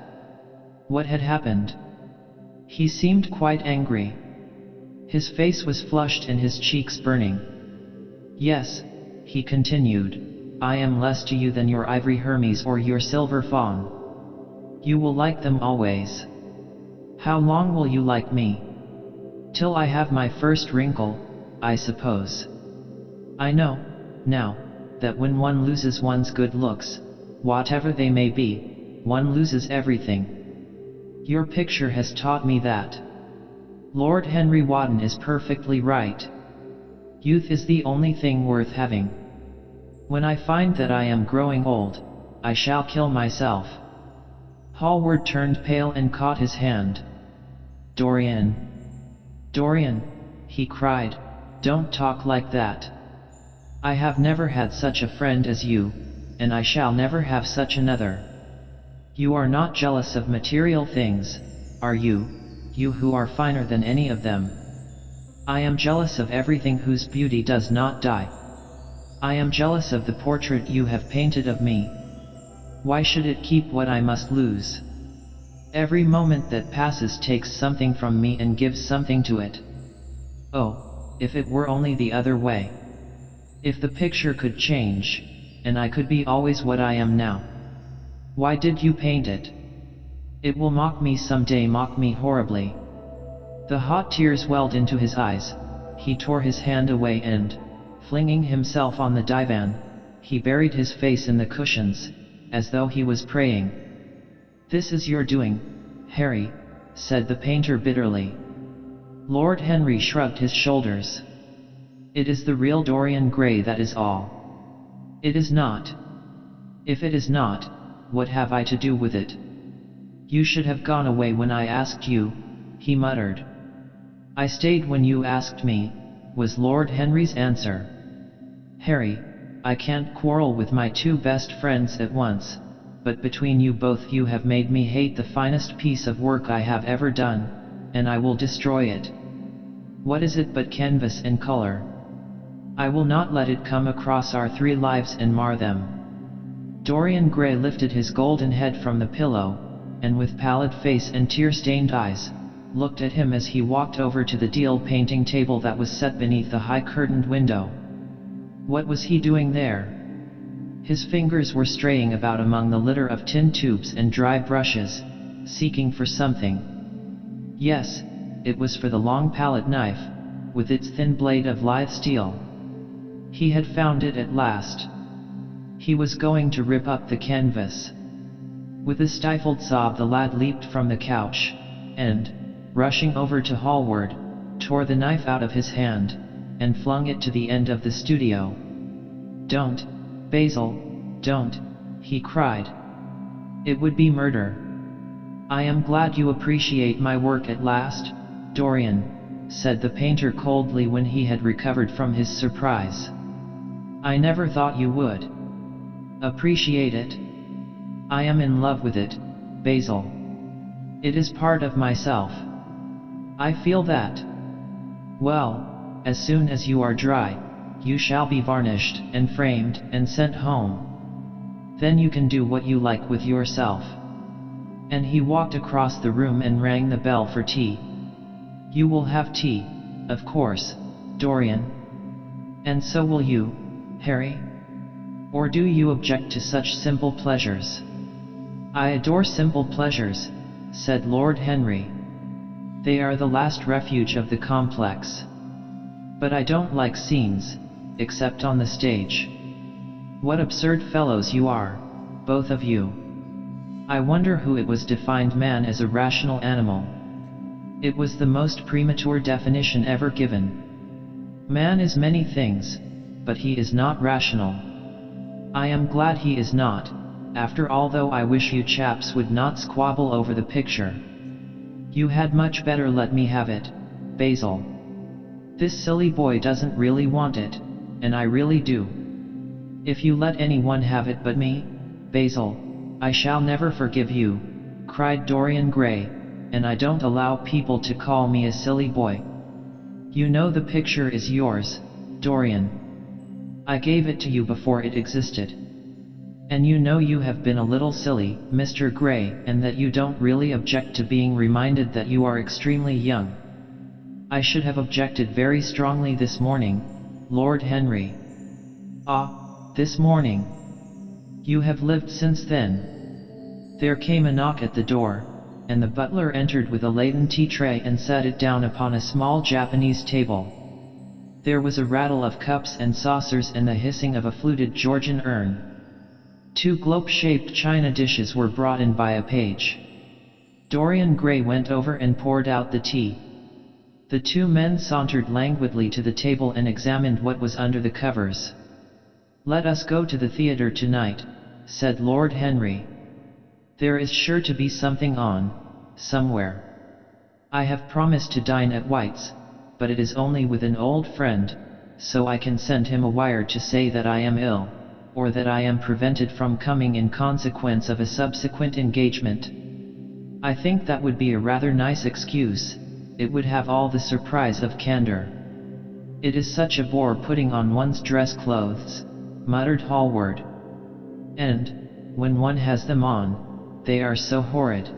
What had happened? He seemed quite angry. His face was flushed and his cheeks burning. "Yes," he continued, "I am less to you than your ivory Hermes or your silver fawn. You will like them always. How long will you like me? Till I have my first wrinkle, I suppose. I know, now, that when one loses one's good looks, whatever they may be, one loses everything. Your picture has taught me that. Lord Henry Wotton is perfectly right. Youth is the only thing worth having. When I find that I am growing old, I shall kill myself." Hallward turned pale and caught his hand. "Dorian! Dorian!" he cried, "don't talk like that. I have never had such a friend as you, and I shall never have such another. You are not jealous of material things, are you, you who are finer than any of them? I am jealous of everything whose beauty does not die. I am jealous of the portrait you have painted of me. Why should it keep what I must lose? Every moment that passes takes something from me and gives something to it. Oh, if it were only the other way. If the picture could change, and I could be always what I am now. Why did you paint it? It will mock me someday, mock me horribly." The hot tears welled into his eyes. He tore his hand away and, flinging himself on the divan, he buried his face in the cushions, as though he was praying. "This is your doing, Harry," said the painter bitterly. Lord Henry shrugged his shoulders. It is the real Dorian Gray, that is all. It is not. If it is not, what have I to do with it? You should have gone away when I asked you, he muttered. I stayed when you asked me, was Lord Henry's answer. Harry, I can't quarrel with my two best friends at once, but between you both you have made me hate the finest piece of work I have ever done, and I will destroy it. What is it but canvas and color? I will not let it come across our three lives and mar them. Dorian Gray lifted his golden head from the pillow, and with pallid face and tear-stained eyes, looked at him as he walked over to the deal painting table that was set beneath the high-curtained window. What was he doing there? His fingers were straying about among the litter of tin tubes and dry brushes, seeking for something. Yes, it was for the long palette knife, with its thin blade of lithe steel. He had found it at last. He was going to rip up the canvas. With a stifled sob the lad leaped from the couch, and, rushing over to Hallward, tore the knife out of his hand, and flung it to the end of the studio. Don't, Basil, don't, he cried. It would be murder. I am glad you appreciate my work at last, Dorian, said the painter coldly when he had recovered from his surprise. I never thought you would. Appreciate it? I am in love with it, Basil. It is part of myself. I feel that. Well, as soon as you are dry, you shall be varnished and framed and sent home. Then you can do what you like with yourself. And he walked across the room and rang the bell for tea. You will have tea, of course, Dorian. And so will you, Harry? Or do you object to such simple pleasures? I adore simple pleasures, said Lord Henry. They are the last refuge of the complex. But I don't like scenes, except on the stage. What absurd fellows you are, both of you. I wonder who it was defined man as a rational animal. It was the most premature definition ever given. Man is many things, but he is not rational. I am glad he is not, after all, though I wish you chaps would not squabble over the picture. You had much better let me have it, Basil. This silly boy doesn't really want it, and I really do. If you let anyone have it but me, Basil, I shall never forgive you, cried Dorian Gray, and I don't allow people to call me a silly boy. You know the picture is yours, Dorian. I gave it to you before it existed. And you know you have been a little silly, Mr. Gray, and that you don't really object to being reminded that you are extremely young. I should have objected very strongly this morning, Lord Henry. Ah, this morning. You have lived since then. There came a knock at the door, and the butler entered with a laden tea tray and set it down upon a small Japanese table. There was a rattle of cups and saucers and the hissing of a fluted Georgian urn. 2 globe-shaped china dishes were brought in by a page. Dorian Gray went over and poured out the tea. The 2 men sauntered languidly to the table and examined what was under the covers. Let us go to the theatre tonight, said Lord Henry. There is sure to be something on, somewhere. I have promised to dine at White's, but it is only with an old friend, so I can send him a wire to say that I am ill, or that I am prevented from coming in consequence of a subsequent engagement. I think that would be a rather nice excuse. It would have all the surprise of candor. It is such a bore putting on one's dress clothes, muttered Hallward. And, when one has them on, they are so horrid.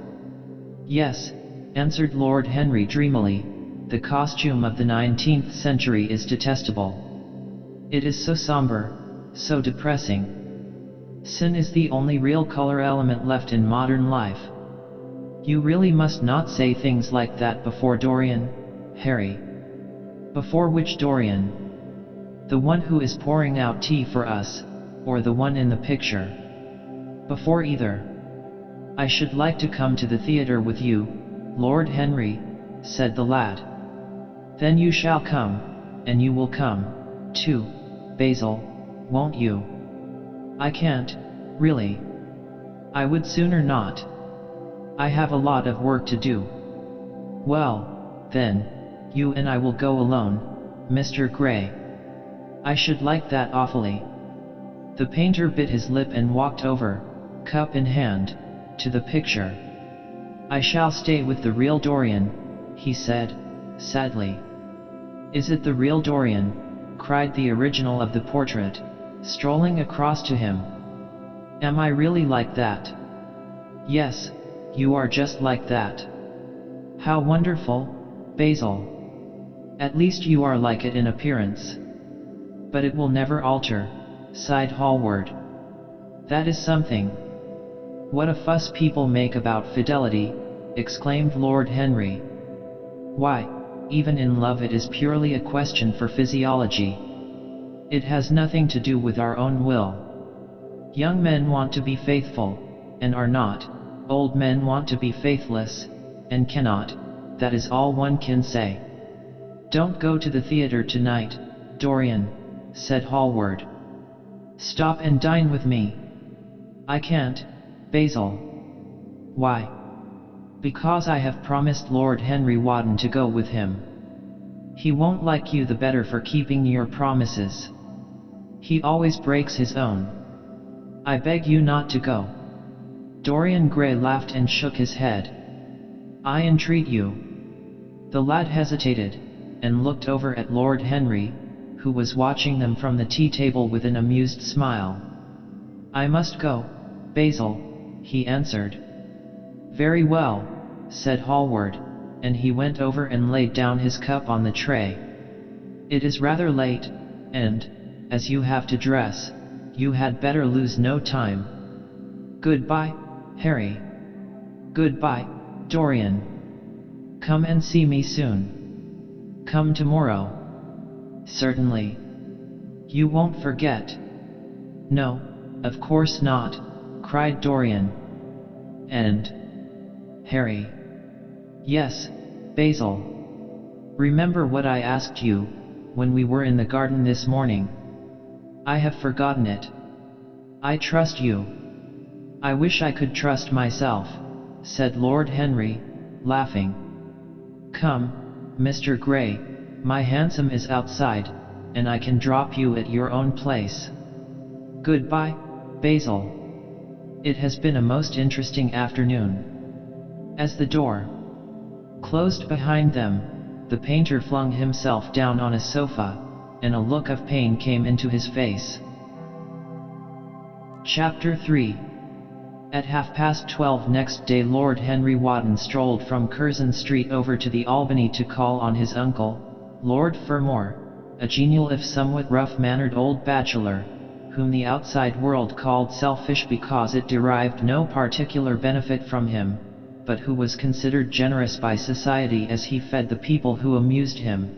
Yes, answered Lord Henry dreamily, the costume of the 19th century is detestable. It is so somber, so depressing. Sin is the only real color element left in modern life. You really must not say things like that before Dorian, Harry. Before which Dorian? The one who is pouring out tea for us, or the one in the picture? Before either. I should like to come to the theatre with you, Lord Henry, said the lad. Then you shall come, and you will come, too, Basil, won't you? I can't, really. I would sooner not. I have a lot of work to do. Well, then, you and I will go alone, Mr. Gray. I should like that awfully. The painter bit his lip and walked over, cup in hand, to the picture. I shall stay with the real Dorian, he said, sadly. Is it the real Dorian? Cried the original of the portrait, strolling across to him. Am I really like that? Yes, you are just like that. How wonderful, Basil. At least you are like it in appearance. But it will never alter, sighed Hallward. That is something. What a fuss people make about fidelity, exclaimed Lord Henry. Why, even in love it is purely a question for physiology. It has nothing to do with our own will. Young men want to be faithful, and are not. Old men want to be faithless, and cannot. That is all one can say. Don't go to the theater tonight, Dorian, said Hallward. Stop and dine with me. I can't, Basil. Why? Because I have promised Lord Henry Wotton to go with him. He won't like you the better for keeping your promises. He always breaks his own. I beg you not to go. Dorian Gray laughed and shook his head. I entreat you. The lad hesitated, and looked over at Lord Henry, who was watching them from the tea table with an amused smile. I must go, Basil, he answered. Very well, said Hallward, and he went over and laid down his cup on the tray. It is rather late, and, as you have to dress, you had better lose no time. Goodbye, Harry. Goodbye, Dorian. Come and see me soon. Come tomorrow. Certainly. You won't forget? No, of course not, cried Dorian. And Harry. Yes, Basil. Remember what I asked you, when we were in the garden this morning. I have forgotten it. I trust you. I wish I could trust myself, said Lord Henry, laughing. Come, Mr. Gray, my hansom is outside, and I can drop you at your own place. Goodbye, Basil. It has been a most interesting afternoon. As the door closed behind them, the painter flung himself down on a sofa, and a look of pain came into his face. Chapter 3. At 12:30 next day Lord Henry Wotton strolled from Curzon Street over to the Albany to call on his uncle, Lord Fermor, a genial if somewhat rough-mannered old bachelor, whom the outside world called selfish because it derived no particular benefit from him, but who was considered generous by society as he fed the people who amused him.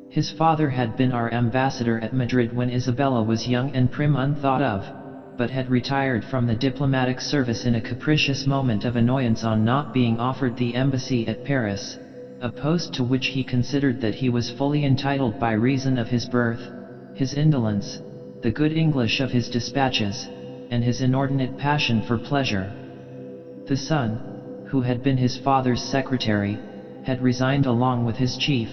His father had been our ambassador at Madrid when Isabella was young and prim unthought of, but had retired from the diplomatic service in a capricious moment of annoyance on not being offered the embassy at Paris, a post to which he considered that he was fully entitled by reason of his birth, his indolence, the good English of his dispatches, and his inordinate passion for pleasure. The son, who had been his father's secretary, had resigned along with his chief,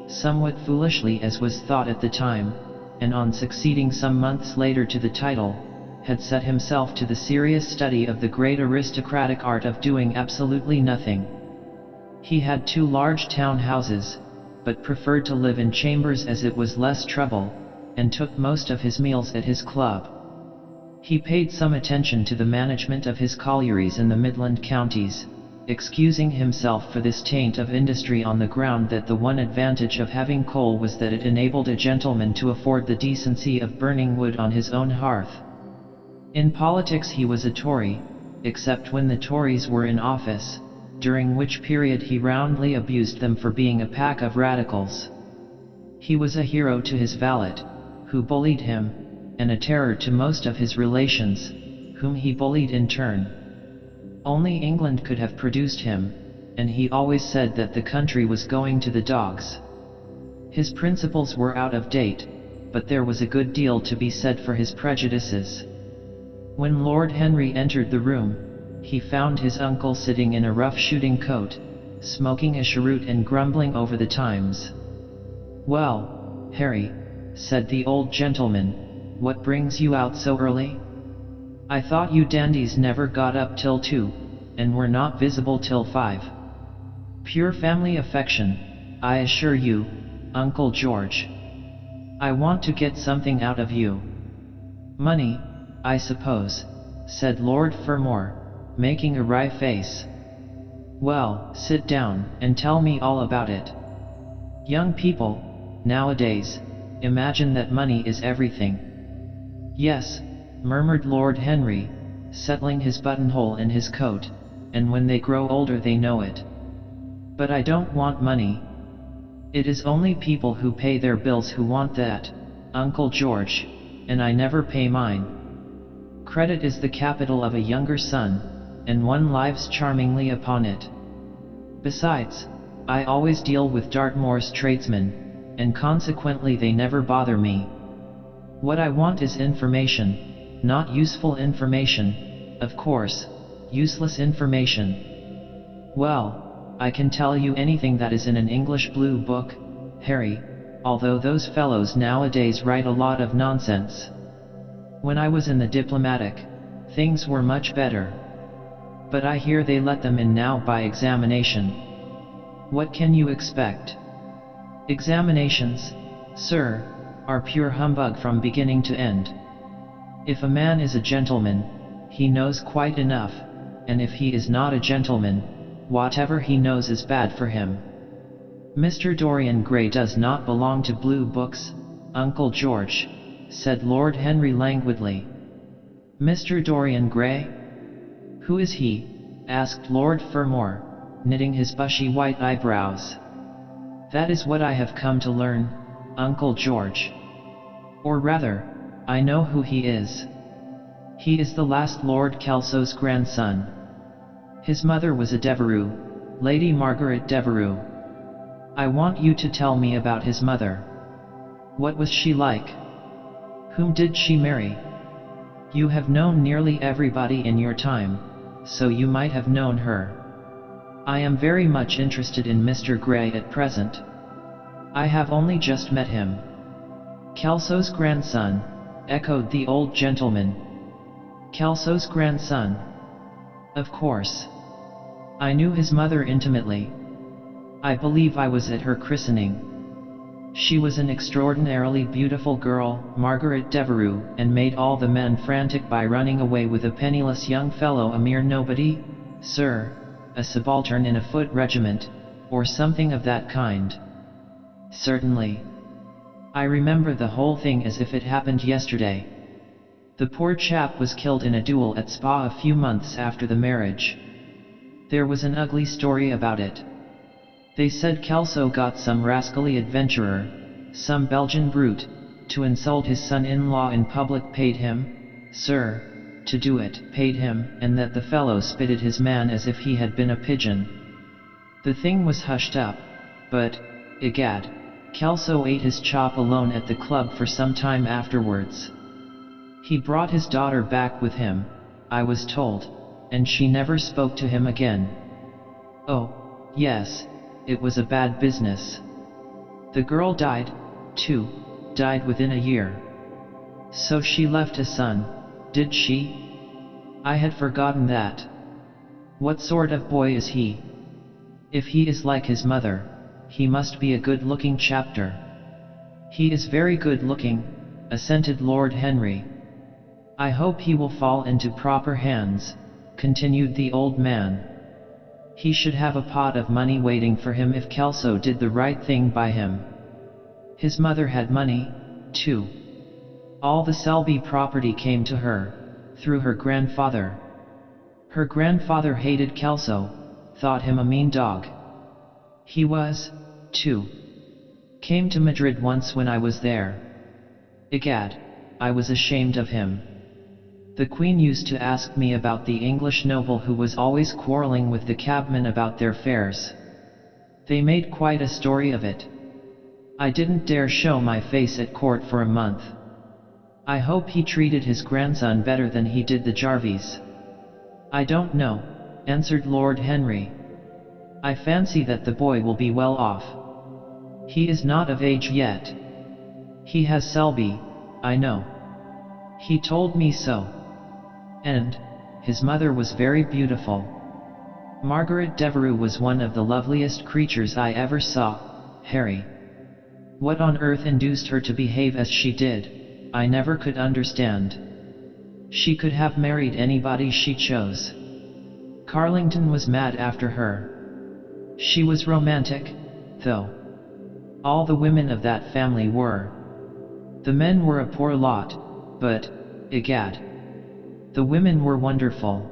somewhat foolishly as was thought at the time, and on succeeding some months later to the title, had set himself to the serious study of the great aristocratic art of doing absolutely nothing. He had 2 large town houses, but preferred to live in chambers as it was less trouble, and took most of his meals at his club. He paid some attention to the management of his collieries in the Midland counties, excusing himself for this taint of industry on the ground that the one advantage of having coal was that it enabled a gentleman to afford the decency of burning wood on his own hearth. In politics he was a Tory, except when the Tories were in office, during which period he roundly abused them for being a pack of radicals. He was a hero to his valet, who bullied him, and a terror to most of his relations, whom he bullied in turn. Only England could have produced him, and he always said that the country was going to the dogs. His principles were out of date, but there was a good deal to be said for his prejudices. When Lord Henry entered the room, he found his uncle sitting in a rough shooting coat, smoking a cheroot and grumbling over the Times. "Well, Harry," said the old gentleman, "what brings you out so early? I thought you dandies never got up till 2, and were not visible till 5. Pure family affection, I assure you, Uncle George. I want to get something out of you." "Money, I suppose," said Lord Fermor, making a wry face. "Well, sit down, and tell me all about it. Young people, nowadays, imagine that money is everything." "Yes," murmured Lord Henry, settling his buttonhole in his coat, "and when they grow older they know it. But I don't want money. It is only people who pay their bills who want that, Uncle George, and I never pay mine. Credit is the capital of a younger son, and one lives charmingly upon it. Besides, I always deal with Dartmoor's tradesmen, and consequently they never bother me. What I want is information, not useful information, of course, useless information. Well, I can tell you anything that is in an English blue book, Harry, although those fellows nowadays write a lot of nonsense. When I was in the diplomatic, things were much better. But I hear they let them in now by examination. What can you expect? Examinations, sir, are pure humbug from beginning to end. If a man is a gentleman, he knows quite enough, and if he is not a gentleman, whatever he knows is bad for him. Mr. Dorian Gray does not belong to blue books, Uncle George," said Lord Henry languidly. "Mr. Dorian Gray? Who is he?" asked Lord Fermor, knitting his bushy white eyebrows. "That is what I have come to learn, Uncle George. Or rather, I know who he is. He is the last Lord Kelso's grandson. His mother was a Devereux, Lady Margaret Devereux. I want you to tell me about his mother. What was she like? Whom did she marry? You have known nearly everybody in your time, so you might have known her. I am very much interested in Mr. Gray at present. I have only just met him." "Kelso's grandson," echoed the old gentleman. "Kelso's grandson? Of course. I knew his mother intimately. I believe I was at her christening. She was an extraordinarily beautiful girl, Margaret Devereux, and made all the men frantic by running away with a penniless young fellow, a mere nobody, sir, a subaltern in a foot regiment, or something of that kind." "Certainly. I remember the whole thing as if it happened yesterday. The poor chap was killed in a duel at Spa a few months after the marriage. There was an ugly story about it. They said Kelso got some rascally adventurer, some Belgian brute, to insult his son-in-law in public, paid him, sir, to do it, paid him, and that the fellow spitted his man as if he had been a pigeon. The thing was hushed up, but, egad, Kelso ate his chop alone at the club for some time afterwards. He brought his daughter back with him, I was told, and she never spoke to him again. Oh, yes, it was a bad business. The girl died, too, died within a year. So she left a son, did she? I had forgotten that. What sort of boy is he? If he is like his mother, he must be a good-looking chapter." "He is very good-looking," assented Lord Henry. "I hope he will fall into proper hands," continued the old man. "He should have a pot of money waiting for him if Kelso did the right thing by him. His mother had money, too. All the Selby property came to her, through her grandfather. Her grandfather hated Kelso, thought him a mean dog. He was, too. Came to Madrid once when I was there. Egad, I was ashamed of him. The Queen used to ask me about the English noble who was always quarrelling with the cabmen about their fares. They made quite a story of it. I didn't dare show my face at court for a month. I hope he treated his grandson better than he did the Jarvies. I don't know, answered Lord Henry. I fancy that the boy will be well off. He is not of age yet. He has Selby, I know. He told me so. And his mother was very beautiful. Margaret Devereux was one of the loveliest creatures I ever saw, Harry. What on earth induced her to behave as she did, I never could understand. She could have married anybody she chose. Carlington was mad after her. She was romantic, though. All the women of that family were. The men were a poor lot, but, egad, the women were wonderful.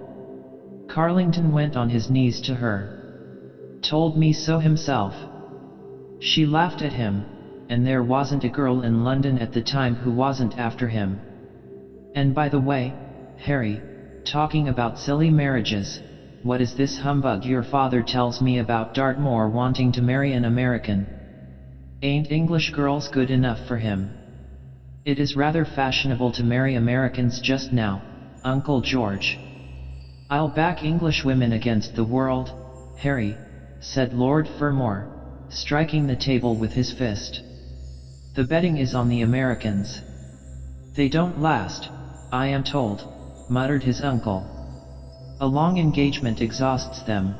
Carlington went on his knees to her. Told me so himself. She laughed at him, and there wasn't a girl in London at the time who wasn't after him. And by the way, Harry, talking about silly marriages, what is this humbug your father tells me about Dartmoor wanting to marry an American? Ain't English girls good enough for him? It is rather fashionable to marry Americans just now, Uncle George. I'll back English women against the world, Harry, said Lord Fermor, striking the table with his fist. The betting is on the Americans. They don't last, I am told, muttered his uncle. A long engagement exhausts them,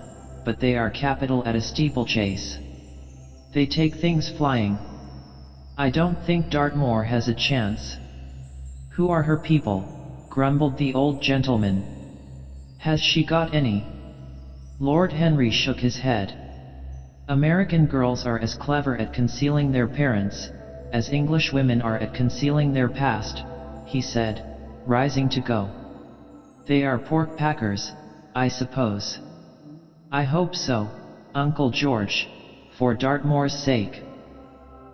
but they are capital at a steeplechase. They take things flying. I don't think Dartmoor has a chance. Who are her people? Grumbled the old gentleman. Has she got any? Lord Henry shook his head. American girls are as clever at concealing their parents as English women are at concealing their past, he said, rising to go. They are pork packers, I suppose. I hope so, Uncle George, for Dartmoor's sake.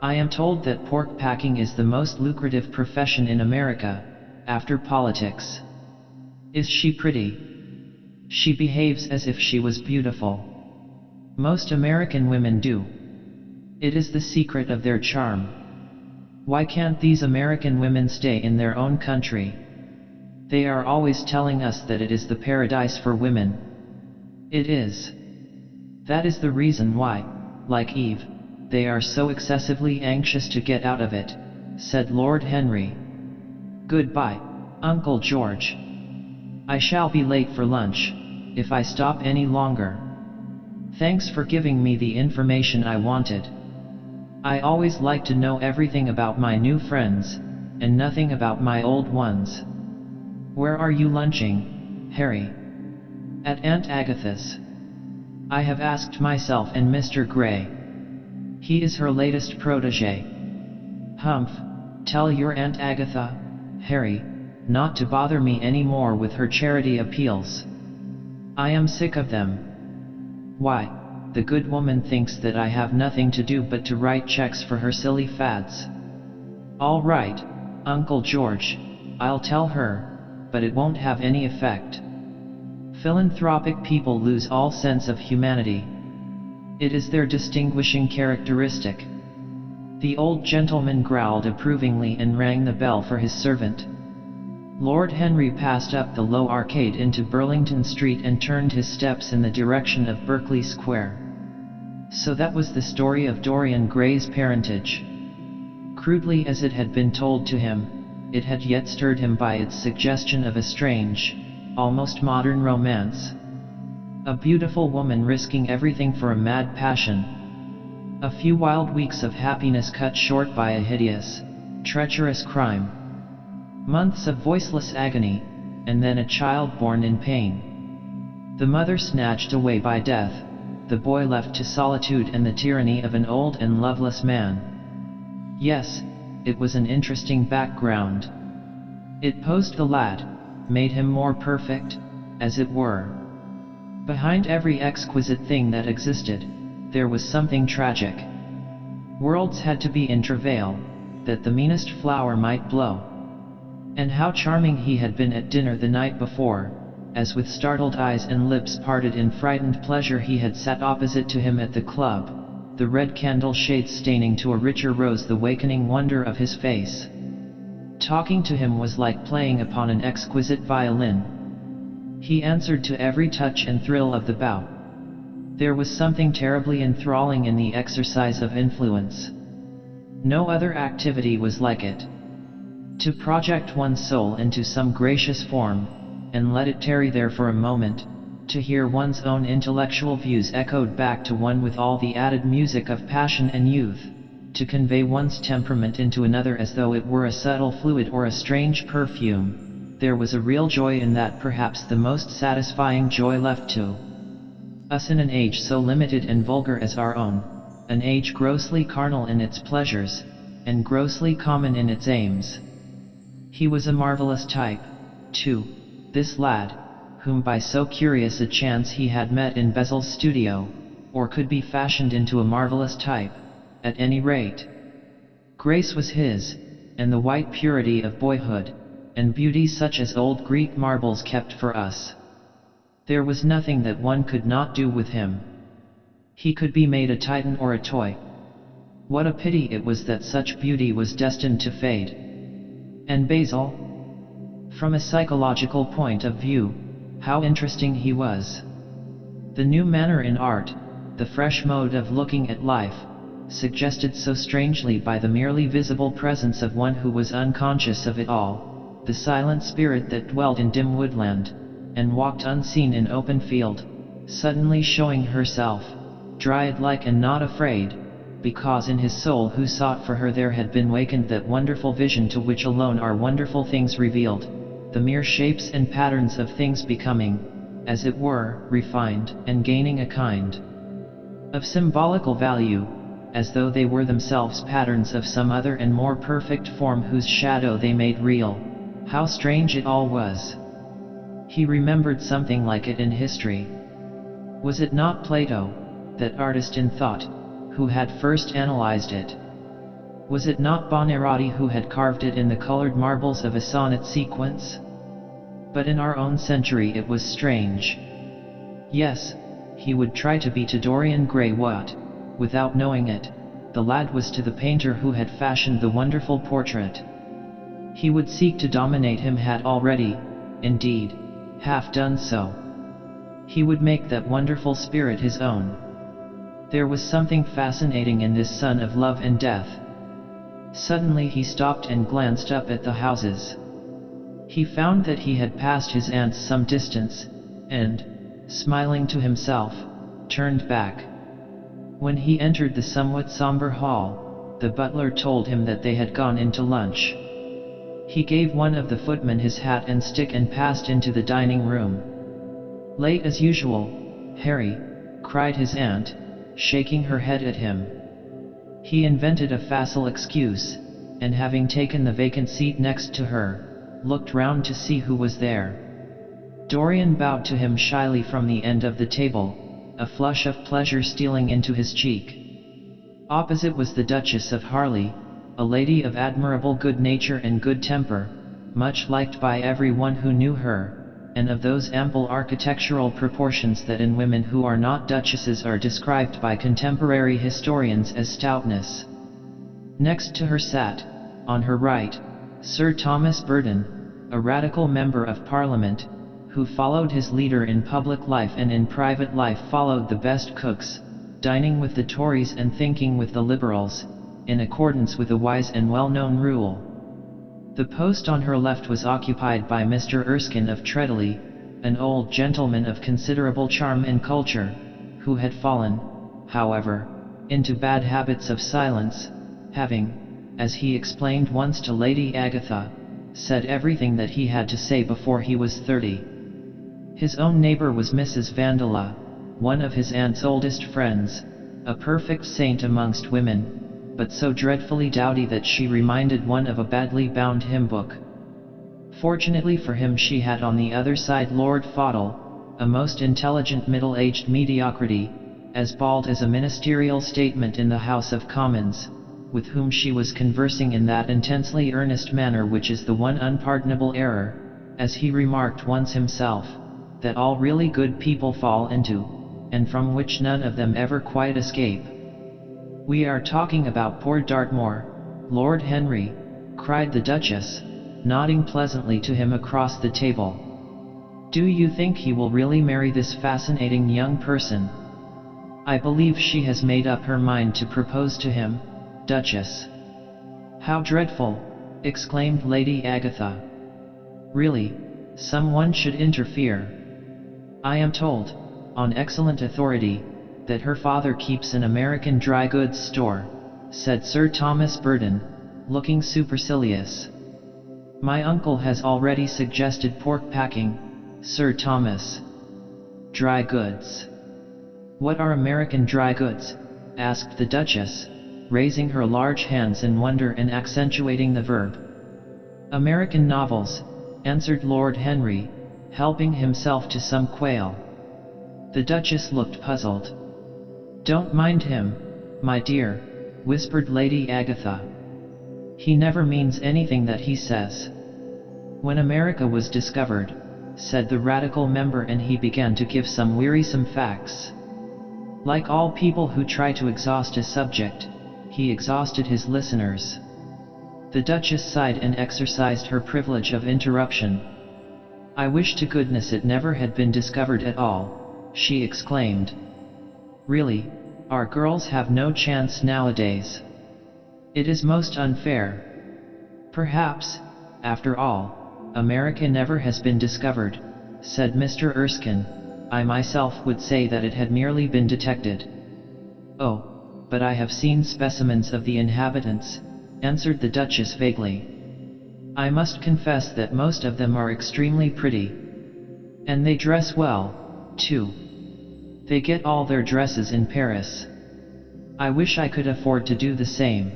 I am told that pork packing is the most lucrative profession in America, after politics. Is she pretty? She behaves as if she was beautiful. Most American women do. It is the secret of their charm. Why can't these American women stay in their own country? They are always telling us that it is the paradise for women. It is. That is the reason why, like Eve, they are so excessively anxious to get out of it, said Lord Henry. Goodbye, Uncle George. I shall be late for lunch, if I stop any longer. Thanks for giving me the information I wanted. I always like to know everything about my new friends, and nothing about my old ones. Where are you lunching, Harry? At Aunt Agatha's. I have asked myself and Mr. Gray. He is her latest protege. Humph, tell your Aunt Agatha, Harry, not to bother me any more with her charity appeals. I am sick of them. Why, the good woman thinks that I have nothing to do but to write checks for her silly fads. All right, Uncle George, I'll tell her, but it won't have any effect. Philanthropic people lose all sense of humanity. It is their distinguishing characteristic. The old gentleman growled approvingly and rang the bell for his servant. Lord Henry passed up the low arcade into Burlington Street and turned his steps in the direction of Berkeley Square. So that was the story of Dorian Gray's parentage. Crudely as it had been told to him, it had yet stirred him by its suggestion of a strange, almost modern romance. A beautiful woman risking everything for a mad passion. A few wild weeks of happiness cut short by a hideous, treacherous crime. Months of voiceless agony, and then a child born in pain. The mother snatched away by death, the boy left to solitude and the tyranny of an old and loveless man. Yes, it was an interesting background. It posed the lad, made him more perfect, as it were. Behind every exquisite thing that existed, there was something tragic. Worlds had to be in travail, that the meanest flower might blow. And how charming he had been at dinner the night before, as with startled eyes and lips parted in frightened pleasure he had sat opposite to him at the club. the red candle shades staining to a richer rose the wakening wonder of his face. Talking to him was like playing upon an exquisite violin. He answered to every touch and thrill of the bout. There was something terribly enthralling in the exercise of influence. No other activity was like it. To project one's soul into some gracious form, and let it tarry there for a moment, to hear one's own intellectual views echoed back to one with all the added music of passion and youth, to convey one's temperament into another as though it were a subtle fluid or a strange perfume, there was a real joy in that, perhaps the most satisfying joy left to us in an age so limited and vulgar as our own, an age grossly carnal in its pleasures, and grossly common in its aims. He was a marvelous type, too, this lad, whom by so curious a chance he had met in Basil's studio, or could be fashioned into a marvelous type, at any rate. Grace was his, and the white purity of boyhood, and beauty such as old Greek marbles kept for us. There was nothing that one could not do with him. He could be made a titan or a toy. What a pity it was that such beauty was destined to fade. And Basil? From a psychological point of view, how interesting he was. The new manner in art, the fresh mode of looking at life, suggested so strangely by the merely visible presence of one who was unconscious of it all, the silent spirit that dwelt in dim woodland, and walked unseen in open field, suddenly showing herself, dryad-like and not afraid, because in his soul who sought for her there had been wakened that wonderful vision to which alone are wonderful things revealed, the mere shapes and patterns of things becoming, as it were, refined, and gaining a kind of symbolical value, as though they were themselves patterns of some other and more perfect form whose shadow they made real. How strange it all was! He remembered something like it in history. Was it not Plato, that artist in thought, who had first analyzed it? Was it not Buonarroti who had carved it in the colored marbles of a sonnet sequence? But in our own century it was strange. Yes, he would try to be to Dorian Gray what, without knowing it, the lad was to the painter who had fashioned the wonderful portrait. He would seek to dominate him, had already, indeed, half done so. He would make that wonderful spirit his own. There was something fascinating in this son of love and death. Suddenly he stopped and glanced up at the houses. He found that he had passed his aunts some distance, and, smiling to himself, turned back. When he entered the somewhat somber hall, the butler told him that they had gone in to lunch. He gave one of the footmen his hat and stick and passed into the dining room. "Late as usual, Harry," cried his aunt, shaking her head at him. He invented a facile excuse, and having taken the vacant seat next to her, looked round to see who was there. Dorian bowed to him shyly from the end of the table, a flush of pleasure stealing into his cheek. Opposite was the Duchess of Harley, a lady of admirable good nature and good temper, much liked by everyone who knew her, and of those ample architectural proportions that in women who are not duchesses are described by contemporary historians as stoutness. Next to her sat, on her right, Sir Thomas Burton, a radical member of Parliament, who followed his leader in public life and in private life followed the best cooks, dining with the Tories and thinking with the Liberals, in accordance with a wise and well-known rule. The post on her left was occupied by Mr. Erskine of Treadley, an old gentleman of considerable charm and culture, who had fallen, however, into bad habits of silence, having, as he explained once to Lady Agatha, said everything that he had to say before he was 30. His own neighbor was Mrs. Vandeleur, one of his aunt's oldest friends, a perfect saint amongst women, but so dreadfully dowdy that she reminded one of a badly bound hymn book. Fortunately for him she had on the other side Lord Fodle, a most intelligent middle-aged mediocrity, as bald as a ministerial statement in the House of Commons, with whom she was conversing in that intensely earnest manner which is the one unpardonable error, as he remarked once himself, that all really good people fall into, and from which none of them ever quite escape. "We are talking about poor Dartmoor, Lord Henry," cried the Duchess, nodding pleasantly to him across the table. "Do you think he will really marry this fascinating young person? I believe she has made up her mind to propose to him, Duchess." "How dreadful!" exclaimed Lady Agatha. "Really, someone should interfere. I am told, on excellent authority, that her father keeps an American dry goods store," said Sir Thomas Burton, looking supercilious. "My uncle has already suggested pork packing, Sir Thomas." "Dry goods? What are American dry goods?" asked the Duchess, raising her large hands in wonder and accentuating the verb. "American novels," answered Lord Henry, helping himself to some quail. The Duchess looked puzzled. "Don't mind him, my dear," whispered Lady Agatha. "He never means anything that he says." "When America was discovered," said the radical member, and he began to give some wearisome facts. Like all people who try to exhaust a subject, he exhausted his listeners. The Duchess sighed and exercised her privilege of interruption. "I wish to goodness it never had been discovered at all," she exclaimed. "Really, our girls have no chance nowadays. It is most unfair. Perhaps, after all, America never has been discovered," said Mr. Erskine. "I myself would say that it had merely been detected." "Oh, but I have seen specimens of the inhabitants," answered the Duchess vaguely. "I must confess that most of them are extremely pretty. And they dress well, too. They get all their dresses in Paris. I wish I could afford to do the same."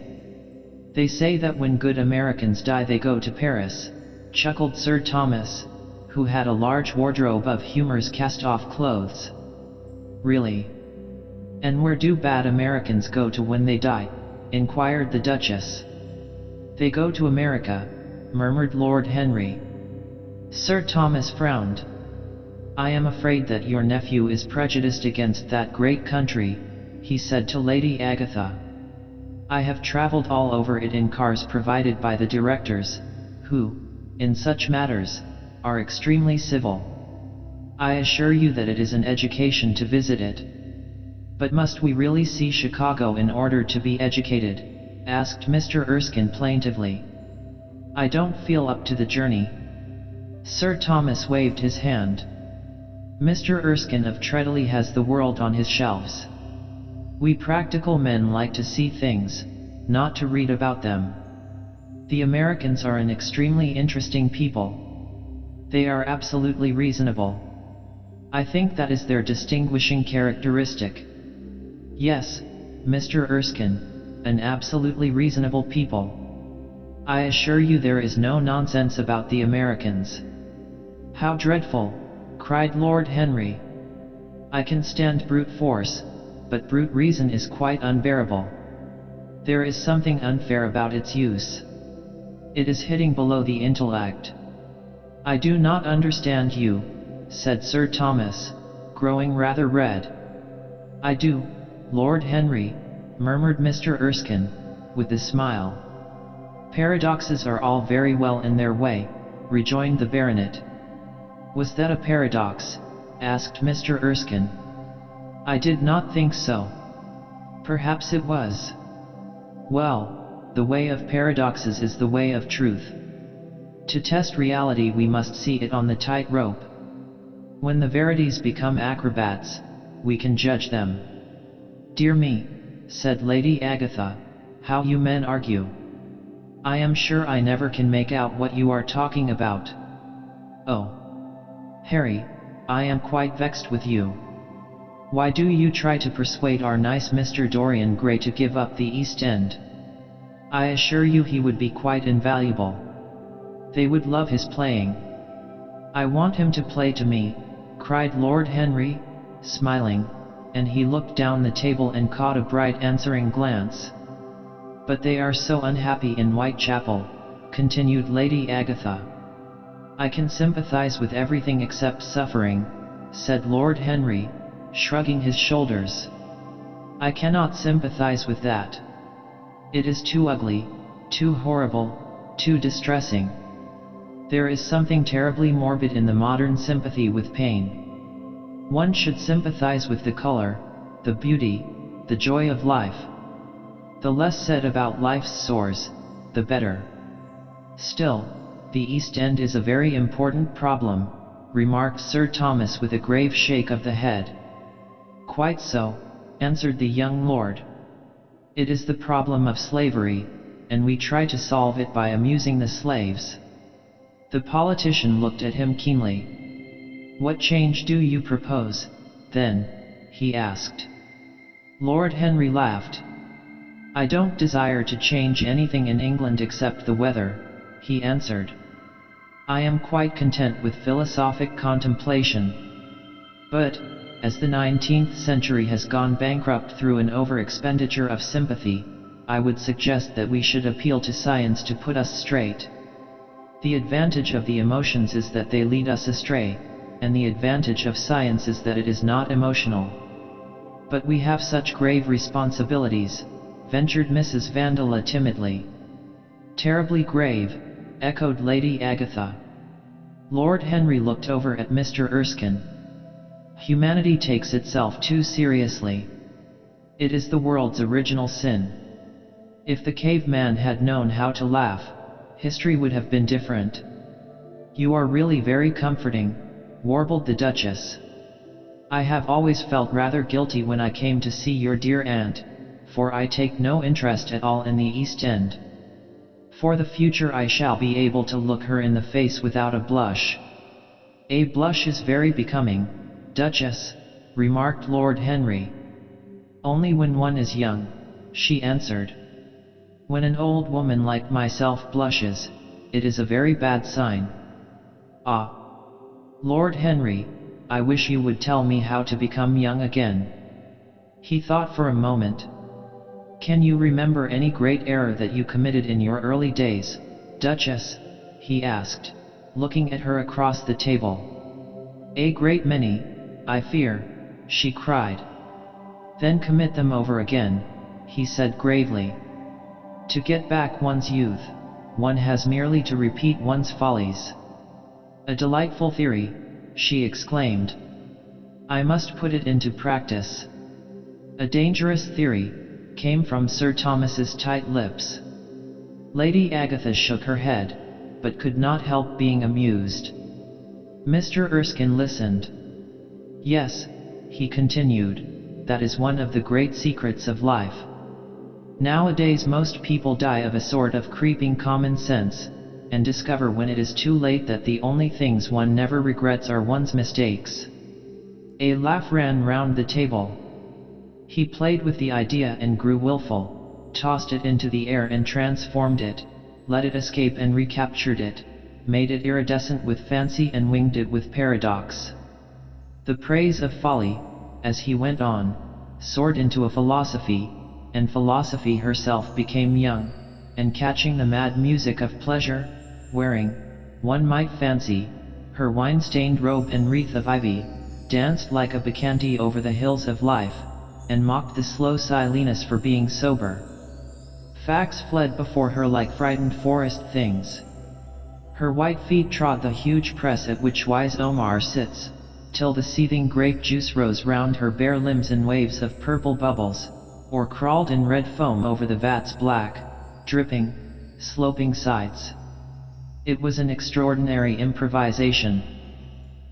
"They say that when good Americans die they go to Paris," chuckled Sir Thomas, who had a large wardrobe of Humour's cast-off clothes. "Really? And where do bad Americans go to when they die?" inquired the Duchess. "They go to America," murmured Lord Henry. Sir Thomas frowned. "I am afraid that your nephew is prejudiced against that great country," he said to Lady Agatha. "I have travelled all over it in cars provided by the directors, who, in such matters, are extremely civil. I assure you that it is an education to visit it." "But must we really see Chicago in order to be educated?" asked Mr. Erskine plaintively. "I don't feel up to the journey." Sir Thomas waved his hand. "Mr. Erskine of Treadley has the world on his shelves. We practical men like to see things, not to read about them. The Americans are an extremely interesting people. They are absolutely reasonable. I think that is their distinguishing characteristic." "Yes, Mr. Erskine, an absolutely reasonable people. I assure you there is no nonsense about the Americans." "How dreadful!" cried Lord Henry. "I can stand brute force, but brute reason is quite unbearable. There is something unfair about its use. It is hitting below the intellect." "I do not understand you," said Sir Thomas, growing rather red. "I do, Lord Henry," murmured Mr. Erskine, with a smile. "Paradoxes are all very well in their way," rejoined the baronet. "Was that a paradox?" asked Mr. Erskine. "I did not think so." "Perhaps it was. Well, the way of paradoxes is the way of truth. To test reality we must see it on the tightrope. When the verities become acrobats, we can judge them." "Dear me," said Lady Agatha, "how you men argue. I am sure I never can make out what you are talking about." "Oh, Harry, I am quite vexed with you. Why do you try to persuade our nice Mr. Dorian Gray to give up the East End? I assure you he would be quite invaluable. They would love his playing." "I want him to play to me," cried Lord Henry, smiling, and he looked down the table and caught a bright answering glance. "But they are so unhappy in Whitechapel," continued Lady Agatha. "I can sympathize with everything except suffering," said Lord Henry, shrugging his shoulders. I cannot sympathize with that. It is too ugly, too horrible, too distressing. There is something terribly morbid in the modern sympathy with pain. One should sympathize with the color, the beauty, the joy of life. The less said about life's sores, the better. Still, the East End is a very important problem, remarked Sir Thomas with a grave shake of the head. Quite so, answered the young lord. It is the problem of slavery, and we try to solve it by amusing the slaves. The politician looked at him keenly. What change do you propose, then? He asked. Lord Henry laughed. I don't desire to change anything in England except the weather, he answered. I am quite content with philosophic contemplation. But, as the 19th century has gone bankrupt through an over-expenditure of sympathy, I would suggest that we should appeal to science to put us straight. The advantage of the emotions is that they lead us astray, and the advantage of science is that it is not emotional. But we have such grave responsibilities, ventured Mrs. Vandeleur timidly. Terribly grave, echoed Lady Agatha. Lord Henry looked over at Mr. Erskine. Humanity takes itself too seriously. It is the world's original sin. If the caveman had known how to laugh, history would have been different. You are really very comforting, warbled the Duchess. I have always felt rather guilty when I came to see your dear aunt, for I take no interest at all in the East End. For the future I shall be able to look her in the face without a blush. A blush is very becoming, Duchess, remarked Lord Henry. Only when one is young, she answered. When an old woman like myself blushes, it is a very bad sign. Ah! Lord Henry, I wish you would tell me how to become young again. He thought for a moment. Can you remember any great error that you committed in your early days, Duchess? He asked, looking at her across the table. A great many, I fear, she cried. Then commit them over again, he said gravely. To get back one's youth, one has merely to repeat one's follies. A delightful theory, she exclaimed. I must put it into practice. A dangerous theory, came from Sir Thomas's tight lips. Lady Agatha shook her head, but could not help being amused. Mr. Erskine listened. Yes, he continued, that is one of the great secrets of life. Nowadays most people die of a sort of creeping common sense, and discover when it is too late that the only things one never regrets are one's mistakes. A laugh ran round the table. He played with the idea and grew willful, tossed it into the air and transformed it, let it escape and recaptured it, made it iridescent with fancy and winged it with paradox. The praise of folly, as he went on, soared into a philosophy, and philosophy herself became young, and catching the mad music of pleasure, wearing, one might fancy, her wine-stained robe and wreath of ivy, danced like a bacchante over the hills of life, and mocked the slow Silenus for being sober. Facts fled before her like frightened forest things. Her white feet trod the huge press at which wise Omar sits, till the seething grape juice rose round her bare limbs in waves of purple bubbles, or crawled in red foam over the vat's black, dripping, sloping sides. It was an extraordinary improvisation.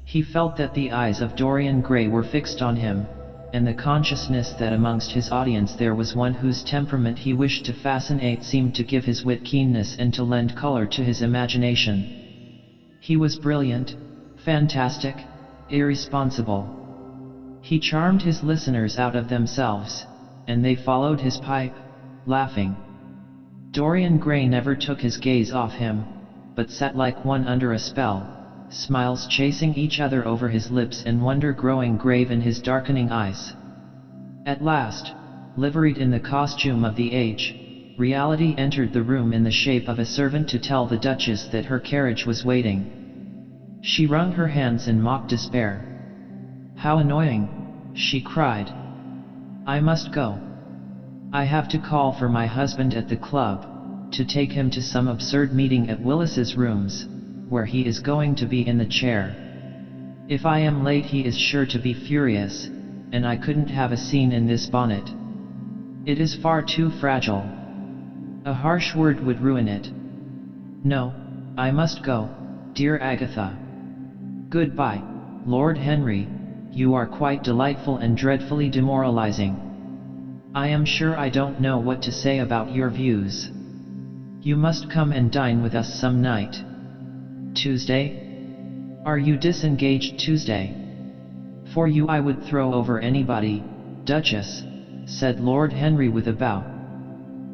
He felt that the eyes of Dorian Gray were fixed on him, and the consciousness that amongst his audience there was one whose temperament he wished to fascinate seemed to give his wit keenness and to lend color to his imagination. He was brilliant, fantastic, irresponsible. He charmed his listeners out of themselves, and they followed his pipe, laughing. Dorian Gray never took his gaze off him, but sat like one under a spell, smiles chasing each other over his lips and wonder growing grave in his darkening eyes. At last, liveried in the costume of the age, reality entered the room in the shape of a servant to tell the Duchess that her carriage was waiting. She wrung her hands in mock despair. How annoying, she cried. I must go. I have to call for my husband at the club, to take him to some absurd meeting at Willis's rooms, where he is going to be in the chair. If I am late he is sure to be furious, and I couldn't have a scene in this bonnet. It is far too fragile. A harsh word would ruin it. No, I must go, dear Agatha. Goodbye, Lord Henry, you are quite delightful and dreadfully demoralizing. I am sure I don't know what to say about your views. You must come and dine with us some night. Tuesday? Are you disengaged Tuesday? For you I would throw over anybody, Duchess, said Lord Henry with a bow.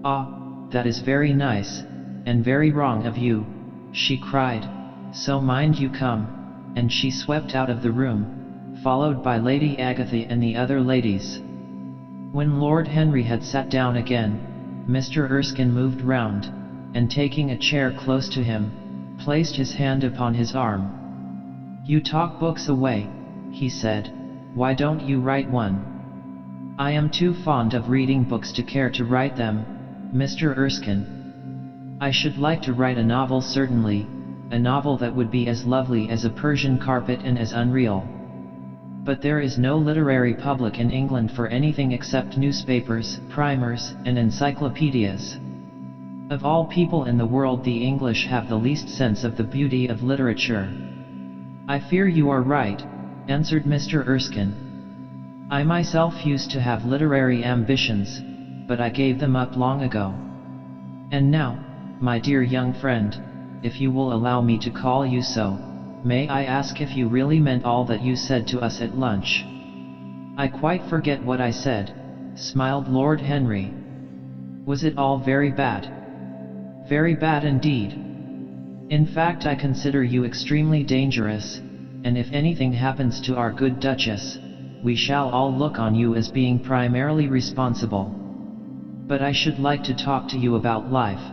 Ah, that is very nice, and very wrong of you, she cried, so mind you come, and she swept out of the room, followed by Lady Agatha and the other ladies. When Lord Henry had sat down again, Mr. Erskine moved round, and taking a chair close to him, placed his hand upon his arm. You talk books away, he said, why don't you write one? I am too fond of reading books to care to write them, Mr. Erskine. I should like to write a novel certainly, a novel that would be as lovely as a Persian carpet and as unreal. But there is no literary public in England for anything except newspapers, primers, and encyclopedias. Of all people in the world the English have the least sense of the beauty of literature. I fear you are right, answered Mr. Erskine. I myself used to have literary ambitions, but I gave them up long ago. And now, my dear young friend, if you will allow me to call you so, may I ask if you really meant all that you said to us at lunch? I quite forget what I said, smiled Lord Henry. Was it all very bad? Very bad indeed. In fact I consider you extremely dangerous, and if anything happens to our good Duchess, we shall all look on you as being primarily responsible. But I should like to talk to you about life.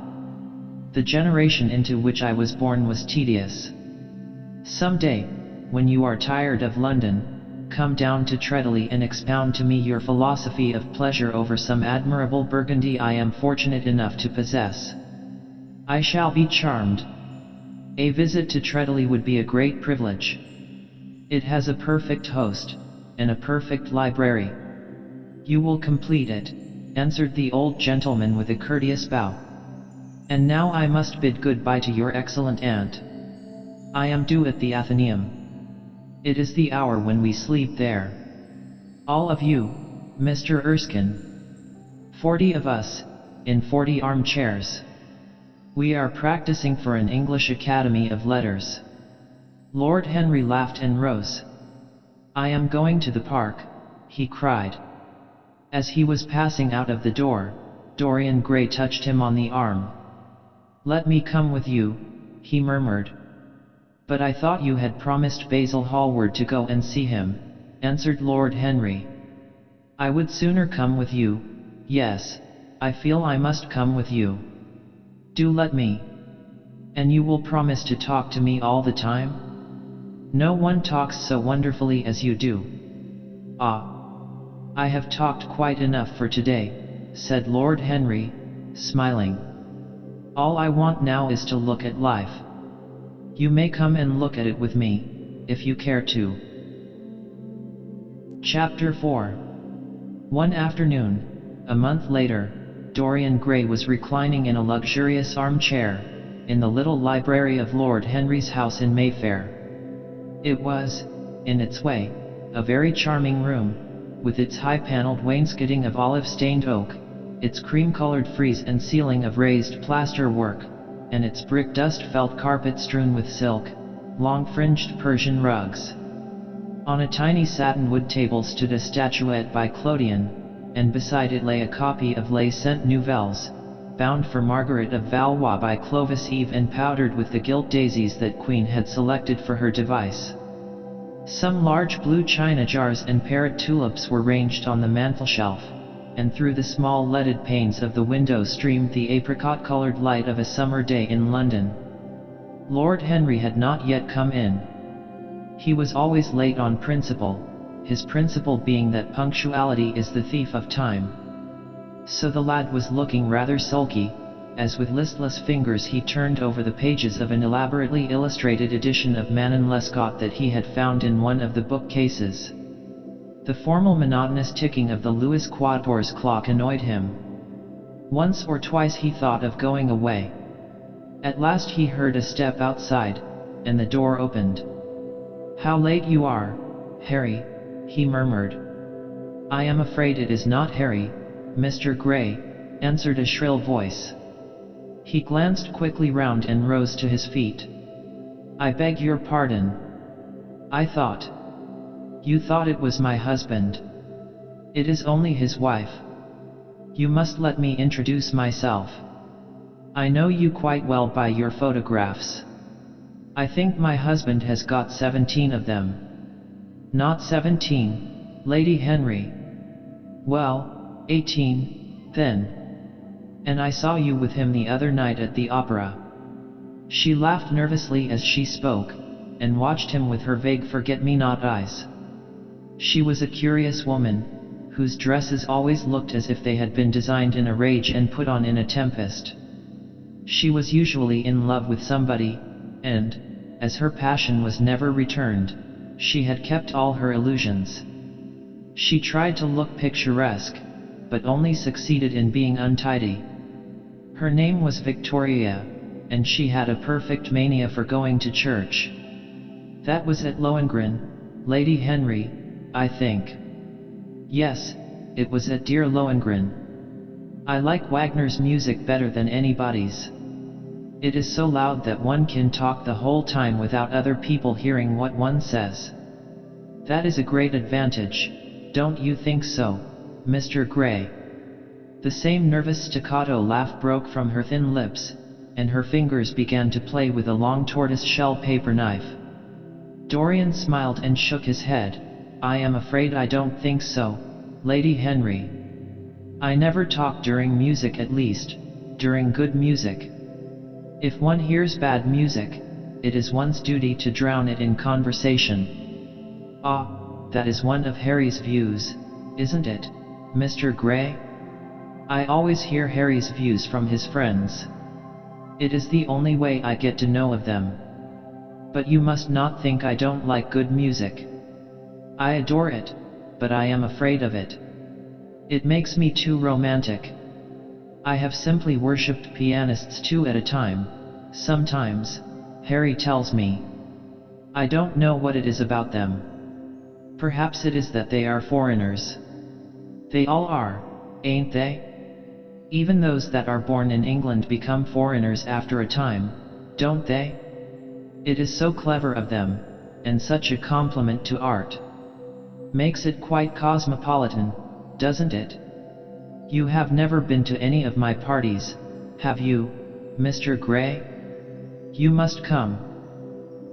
The generation into which I was born was tedious. Some day, when you are tired of London, come down to Treadley and expound to me your philosophy of pleasure over some admirable Burgundy I am fortunate enough to possess. I shall be charmed. A visit to Treadley would be a great privilege. It has a perfect host, and a perfect library. You will complete it, answered the old gentleman with a courteous bow. And now I must bid goodbye to your excellent aunt. I am due at the Athenaeum. It is the hour when we sleep there. All of you, Mr. Erskine. 40 of us, in 40 armchairs. We are practicing for an English Academy of Letters. Lord Henry laughed and rose. I am going to the park, he cried. As he was passing out of the door, Dorian Gray touched him on the arm. Let me come with you, he murmured. But I thought you had promised Basil Hallward to go and see him, answered Lord Henry. I would sooner come with you. Yes, I feel I must come with you. Do let me. And you will promise to talk to me all the time? No one talks so wonderfully as you do. Ah. I have talked quite enough for today, said Lord Henry, smiling. All I want now is to look at life. You may come and look at it with me, if you care to. Chapter 4. One afternoon, a month later, Dorian Gray was reclining in a luxurious armchair, in the little library of Lord Henry's house in Mayfair. It was, in its way, a very charming room, with its high-paneled wainscoting of olive-stained oak, its cream-colored frieze and ceiling of raised plaster work, and its brick-dust felt carpet strewn with silk, long-fringed Persian rugs. On a tiny satin-wood table stood a statuette by Clodion, and beside it lay a copy of Les Cent Nouvelles, bound for Margaret of Valois by Clovis Eve and powdered with the gilt daisies that Queen had selected for her device. Some large blue china jars and parrot tulips were ranged on the mantelshelf, and through the small leaded panes of the window streamed the apricot-colored light of a summer day in London. Lord Henry had not yet come in. He was always late on principle, his principle being that punctuality is the thief of time. So the lad was looking rather sulky, as with listless fingers he turned over the pages of an elaborately illustrated edition of Manon Lescaut that he had found in one of the bookcases. The formal monotonous ticking of the Louis Quatorze clock annoyed him. Once or twice he thought of going away. At last he heard a step outside, and the door opened. "How late you are, Harry," he murmured. "I am afraid it is not Harry, Mr. Gray," answered a shrill voice. He glanced quickly round and rose to his feet. "I beg your pardon. I thought... You thought it was my husband. It is only his wife. You must let me introduce myself. I know you quite well by your photographs. I think my husband has got 17 of them." "Not 17, Lady Henry." "Well, 18, then. And I saw you with him the other night at the opera." She laughed nervously as she spoke, and watched him with her vague forget-me-not eyes. She was a curious woman, whose dresses always looked as if they had been designed in a rage and put on in a tempest. She was usually in love with somebody, and, as her passion was never returned, she had kept all her illusions. She tried to look picturesque, but only succeeded in being untidy. Her name was Victoria, and she had a perfect mania for going to church. That was at Lohengrin, Lady Henry, I think. Yes, it was at dear Lohengrin. I like Wagner's music better than anybody's. It is so loud that one can talk the whole time without other people hearing what one says. That is a great advantage, don't you think so, Mr. Gray?" The same nervous staccato laugh broke from her thin lips, and her fingers began to play with a long tortoise-shell paper knife. Dorian smiled and shook his head. "I am afraid I don't think so, Lady Henry. I never talk during music, at least, during good music. If one hears bad music, it is one's duty to drown it in conversation." "Ah, that is one of Harry's views, isn't it, Mr. Gray?" "I always hear Harry's views from his friends. It is the only way I get to know of them. But you must not think I don't like good music. I adore it, but I am afraid of it. It makes me too romantic. I have simply worshipped pianists 2 at a time, sometimes, Harry tells me. I don't know what it is about them. Perhaps it is that they are foreigners. They all are, ain't they? Even those that are born in England become foreigners after a time, don't they? It is so clever of them, and such a compliment to art. Makes it quite cosmopolitan, doesn't it? You have never been to any of my parties, have you, Mr. Gray? You must come.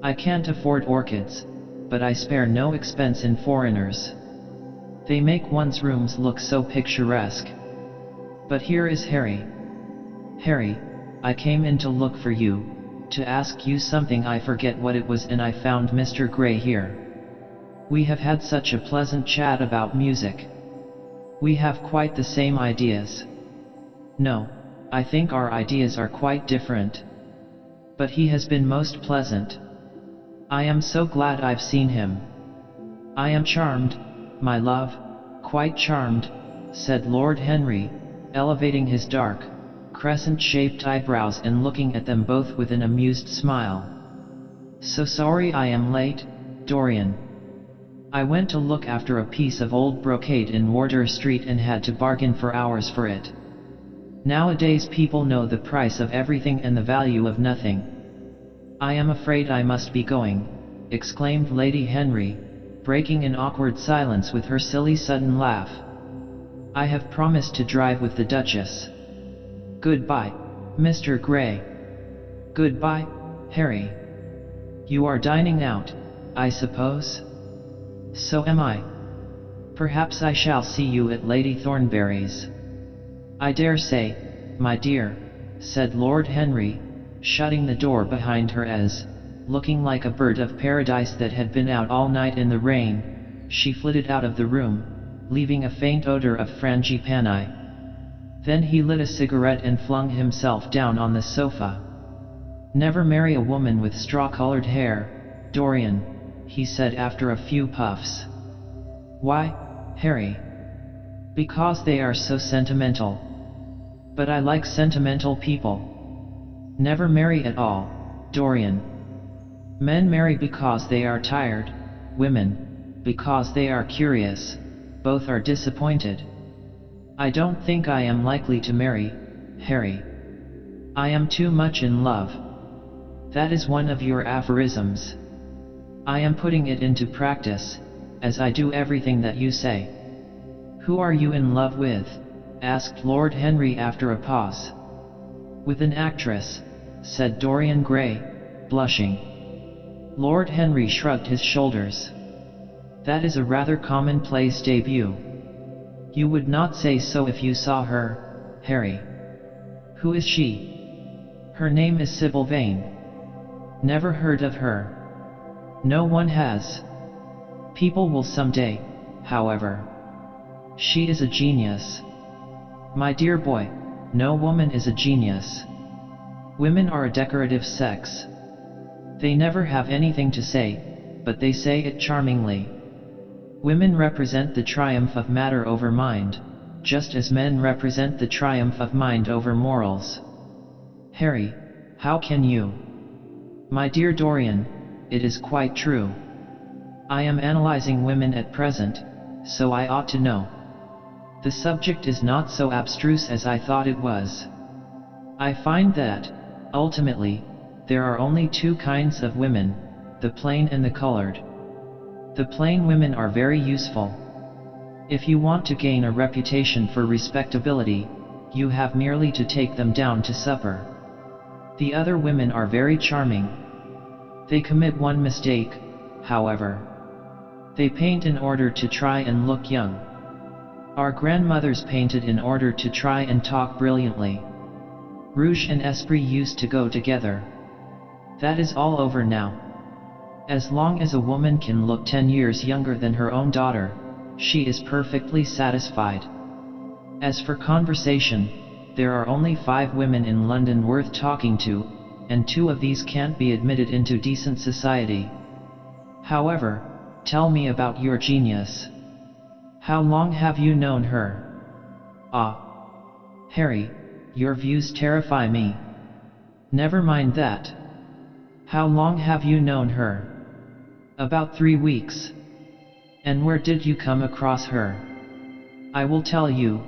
I can't afford orchids, but I spare no expense in foreigners. They make one's rooms look so picturesque. But here is Harry. Harry, I came in to look for you, to ask you something. I forget what it was, and I found Mr. Gray here. We have had such a pleasant chat about music. We have quite the same ideas. No, I think our ideas are quite different. But he has been most pleasant. I am so glad I've seen him. I am charmed, my love, quite charmed, said Lord Henry, elevating his dark, crescent-shaped eyebrows and looking at them both with an amused smile. So sorry I am late, Dorian. I went to look after a piece of old brocade in Wardour Street and had to bargain for hours for it. Nowadays people know the price of everything and the value of nothing. I am afraid I must be going, exclaimed Lady Henry, breaking an awkward silence with her silly sudden laugh. I have promised to drive with the Duchess. Goodbye, Mr. Gray. Goodbye, Harry. You are dining out, I suppose? So am I. Perhaps I shall see you at Lady Thornberry's. I dare say, my dear, said Lord Henry, shutting the door behind her as, looking like a bird of paradise that had been out all night in the rain, she flitted out of the room, leaving a faint odor of frangipani. Then he lit a cigarette and flung himself down on the sofa. "Never marry a woman with straw-colored hair, Dorian," he said after a few puffs. "Why, Harry?" "Because they are so sentimental." "But I like sentimental people." "Never marry at all, Dorian. Men marry because they are tired, women because they are curious. Both are disappointed. I don't think I am likely to marry, Harry. I am too much in love." "That is one of your aphorisms." "I am putting it into practice, as I do everything that you say." "Who are you in love with?" asked Lord Henry after a pause. "With an actress," said Dorian Gray, blushing. Lord Henry shrugged his shoulders. "That is a rather commonplace debut." "You would not say so if you saw her, Harry." "Who is she?" "Her name is Sybil Vane." "Never heard of her." "No one has. People will someday, however. She is a genius." "My dear boy, no woman is a genius. Women are a decorative sex. They never have anything to say, but they say it charmingly. Women represent the triumph of matter over mind, just as men represent the triumph of mind over morals." "Harry, how can you?" "My dear Dorian, it is quite true. I am analyzing women at present, so I ought to know. The subject is not so abstruse as I thought it was. I find that, ultimately, there are only two kinds of women, the plain and the colored. The plain women are very useful. If you want to gain a reputation for respectability, you have merely to take them down to supper. The other women are very charming. They commit one mistake, however. They paint in order to try and look young. Our grandmothers painted in order to try and talk brilliantly. Rouge and esprit used to go together. That is all over now. As long as a woman can look 10 years younger than her own daughter, she is perfectly satisfied. As for conversation, there are only 5 women in London worth talking to, and 2 of these can't be admitted into decent society. However, tell me about your genius. How long have you known her?" "Ah, Harry, your views terrify me." "Never mind that. How long have you known her?" "About 3 weeks." "And where did you come across her?" "I will tell you,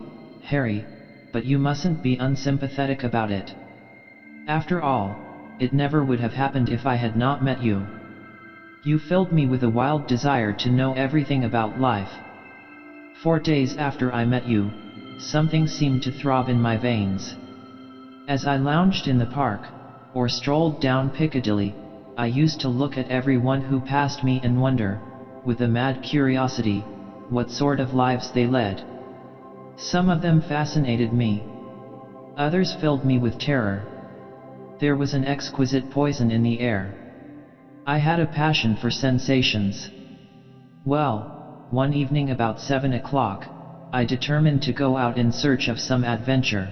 Harry, but you mustn't be unsympathetic about it. After all, it never would have happened if I had not met you. You filled me with a wild desire to know everything about life. 4 days after I met you, something seemed to throb in my veins. As I lounged in the park, or strolled down Piccadilly, I used to look at everyone who passed me and wonder, with a mad curiosity, what sort of lives they led. Some of them fascinated me. Others filled me with terror. There was an exquisite poison in the air. I had a passion for sensations. Well, one evening about 7 o'clock, I determined to go out in search of some adventure.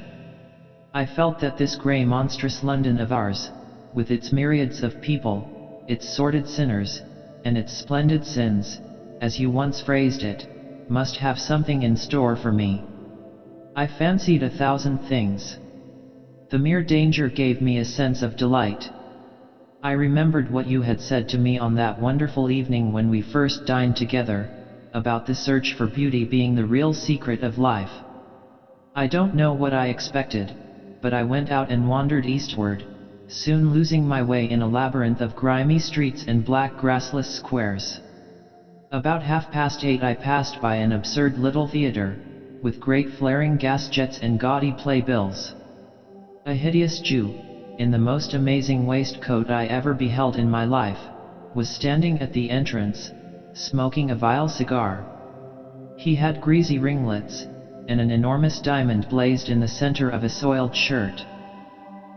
I felt that this grey monstrous London of ours, with its myriads of people, its sordid sinners, and its splendid sins, as you once phrased it, must have something in store for me. I fancied 1,000 things. The mere danger gave me a sense of delight. I remembered what you had said to me on that wonderful evening when we first dined together, about the search for beauty being the real secret of life. I don't know what I expected, but I went out and wandered eastward, soon losing my way in a labyrinth of grimy streets and black grassless squares. About 8:30 I passed by an absurd little theater, with great flaring gas jets and gaudy playbills. A hideous Jew, in the most amazing waistcoat I ever beheld in my life, was standing at the entrance, smoking a vile cigar. He had greasy ringlets, and an enormous diamond blazed in the center of a soiled shirt.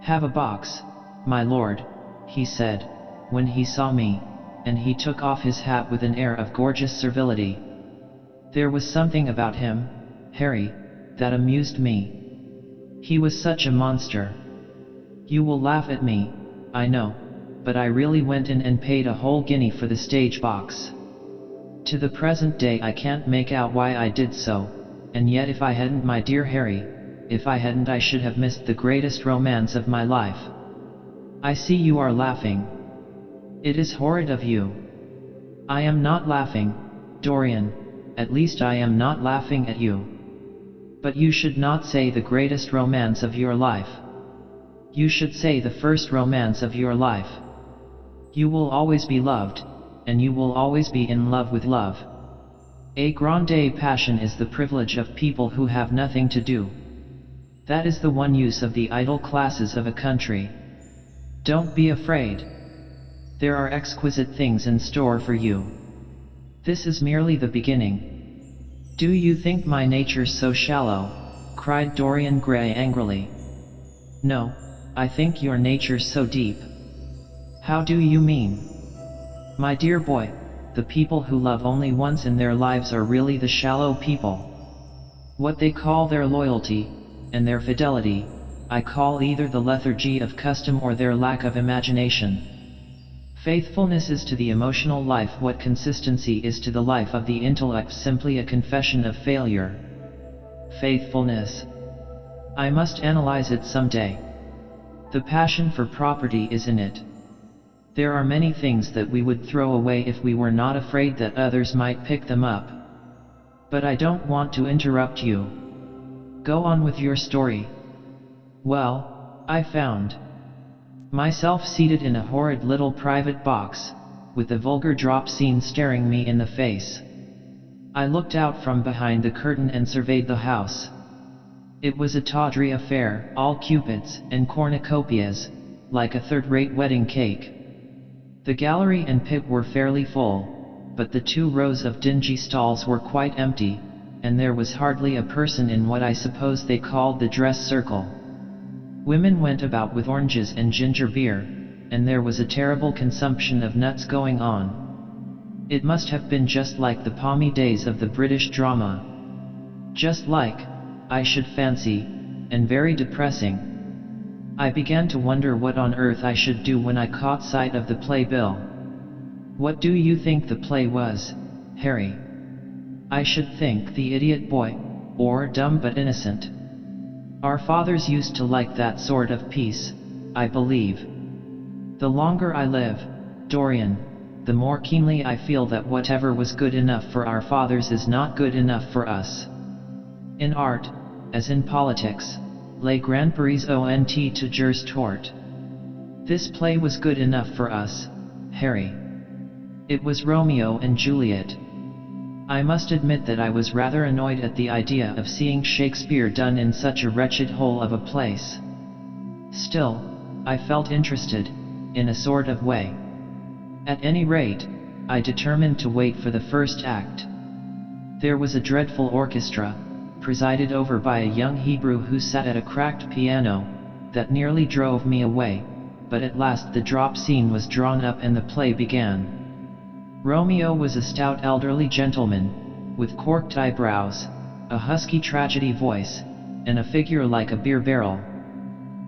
"Have a box, my lord," he said, when he saw me. and he took off his hat with an air of gorgeous servility. There was something about him, Harry, that amused me. He was such a monster. You will laugh at me, I know, but I really went in and paid a whole guinea for the stage box. To the present day I can't make out why I did so, and yet if I hadn't, my dear Harry, if I hadn't, I should have missed the greatest romance of my life. I see you are laughing. It is horrid of you. I am not laughing, Dorian, at least I am not laughing at you. But you should not say the greatest romance of your life. You should say the first romance of your life. You will always be loved, and you will always be in love with love. A grande passion is the privilege of people who have nothing to do. That is the one use of the idle classes of a country. Don't be afraid. There are exquisite things in store for you. This is merely the beginning. Do you think my nature's so shallow? Cried Dorian Gray angrily. No, I think your nature's so deep. How do you mean? My dear boy, the people who love only once in their lives are really the shallow people. What they call their loyalty, and their fidelity, I call either the lethargy of custom or their lack of imagination. Faithfulness is to the emotional life what consistency is to the life of the intellect, simply a confession of failure. Faithfulness. I must analyze it someday. The passion for property is in it. There are many things that we would throw away if we were not afraid that others might pick them up. But I don't want to interrupt you. Go on with your story. Well, I found myself seated in a horrid little private box, with the vulgar drop scene staring me in the face. I looked out from behind the curtain and surveyed the house. It was a tawdry affair, all cupids and cornucopias, like a third-rate wedding cake. The gallery and pit were fairly full, but the 2 rows of dingy stalls were quite empty, and there was hardly a person in what I suppose they called the dress circle. Women went about with oranges and ginger beer, and there was a terrible consumption of nuts going on. It must have been just like the palmy days of the British drama. Just like, I should fancy, and very depressing. I began to wonder what on earth I should do when I caught sight of the playbill. What do you think the play was, Harry? I should think The Idiot Boy, or Dumb but Innocent. Our fathers used to like that sort of piece, I believe. The longer I live, Dorian, the more keenly I feel that whatever was good enough for our fathers is not good enough for us. In art, as in politics, les grands paris ont toujours tort. This play was good enough for us, Harry. It was Romeo and Juliet. I must admit that I was rather annoyed at the idea of seeing Shakespeare done in such a wretched hole of a place. Still, I felt interested, in a sort of way. At any rate, I determined to wait for the first act. There was a dreadful orchestra, presided over by a young Hebrew who sat at a cracked piano, that nearly drove me away, but at last the drop scene was drawn up and the play began. Romeo was a stout elderly gentleman, with corked eyebrows, a husky tragedy voice, and a figure like a beer barrel.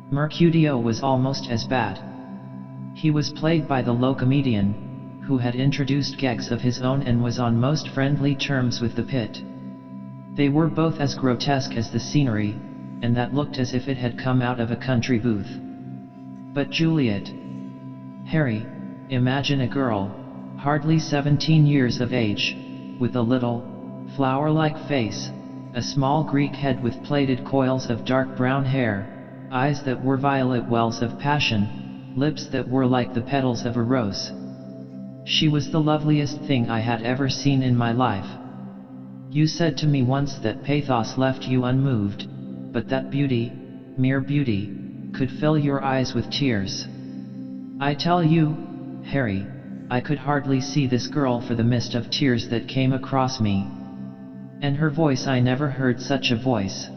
Mercutio was almost as bad. He was played by the low comedian, who had introduced gags of his own and was on most friendly terms with the pit. They were both as grotesque as the scenery, and that looked as if it had come out of a country booth. But Juliet. Harry, imagine a girl, hardly 17 years of age, with a little, flower-like face, a small Greek head with plaited coils of dark brown hair, eyes that were violet wells of passion, lips that were like the petals of a rose. She was the loveliest thing I had ever seen in my life. You said to me once that pathos left you unmoved, but that beauty, mere beauty, could fill your eyes with tears. I tell you, Harry, I could hardly see this girl for the mist of tears that came across me. And her voice, I never heard such a voice.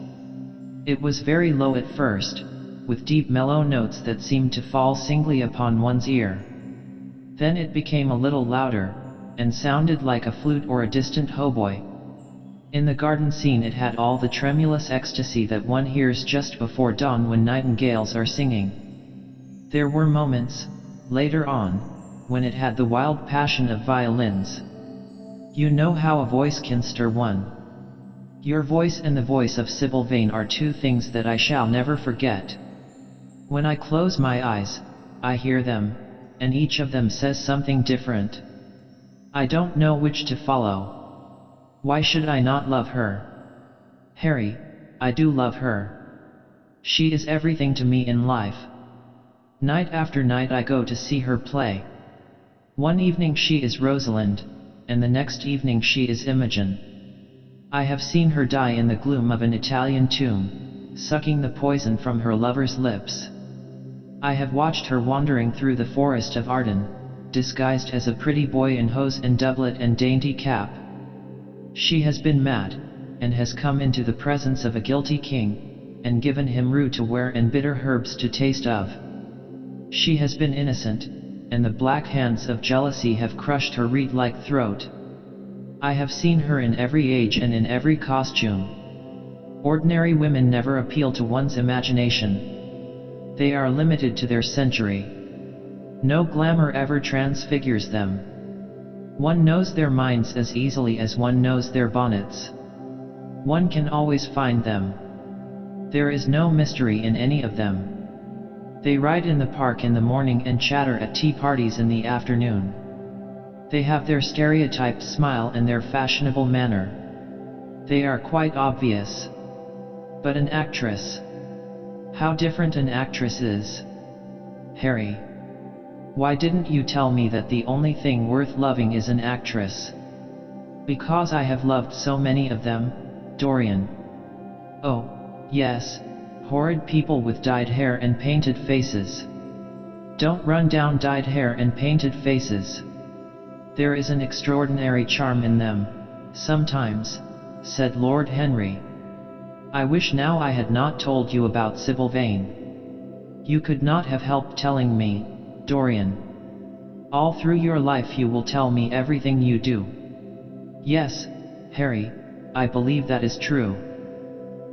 It was very low at first, with deep mellow notes that seemed to fall singly upon one's ear. Then it became a little louder, and sounded like a flute or a distant hautboy. In the garden scene it had all the tremulous ecstasy that one hears just before dawn when nightingales are singing. There were moments, later on, when it had the wild passion of violins. You know how a voice can stir one. Your voice and the voice of Sybil Vane are two things that I shall never forget. When I close my eyes, I hear them, and each of them says something different. I don't know which to follow. Why should I not love her? Harry, I do love her. She is everything to me in life. Night after night I go to see her play. One evening she is Rosalind, and the next evening she is Imogen. I have seen her die in the gloom of an Italian tomb, sucking the poison from her lover's lips. I have watched her wandering through the forest of Arden, disguised as a pretty boy in hose and doublet and dainty cap. She has been mad, and has come into the presence of a guilty king, and given him rue to wear and bitter herbs to taste of. She has been innocent, and the black hands of jealousy have crushed her reed-like throat. I have seen her in every age and in every costume. Ordinary women never appeal to one's imagination. They are limited to their century. No glamour ever transfigures them. One knows their minds as easily as one knows their bonnets. One can always find them. There is no mystery in any of them. They ride in the park in the morning and chatter at tea parties in the afternoon. They have their stereotyped smile and their fashionable manner. They are quite obvious. But an actress. How different an actress is. Harry. Why didn't you tell me that the only thing worth loving is an actress? Because I have loved so many of them, Dorian. Oh, yes, horrid people with dyed hair and painted faces. Don't run down dyed hair and painted faces. There is an extraordinary charm in them, sometimes, said Lord Henry. I wish now I had not told you about Sybil Vane. You could not have helped telling me, Dorian. All through your life you will tell me everything you do. Yes, Harry, I believe that is true.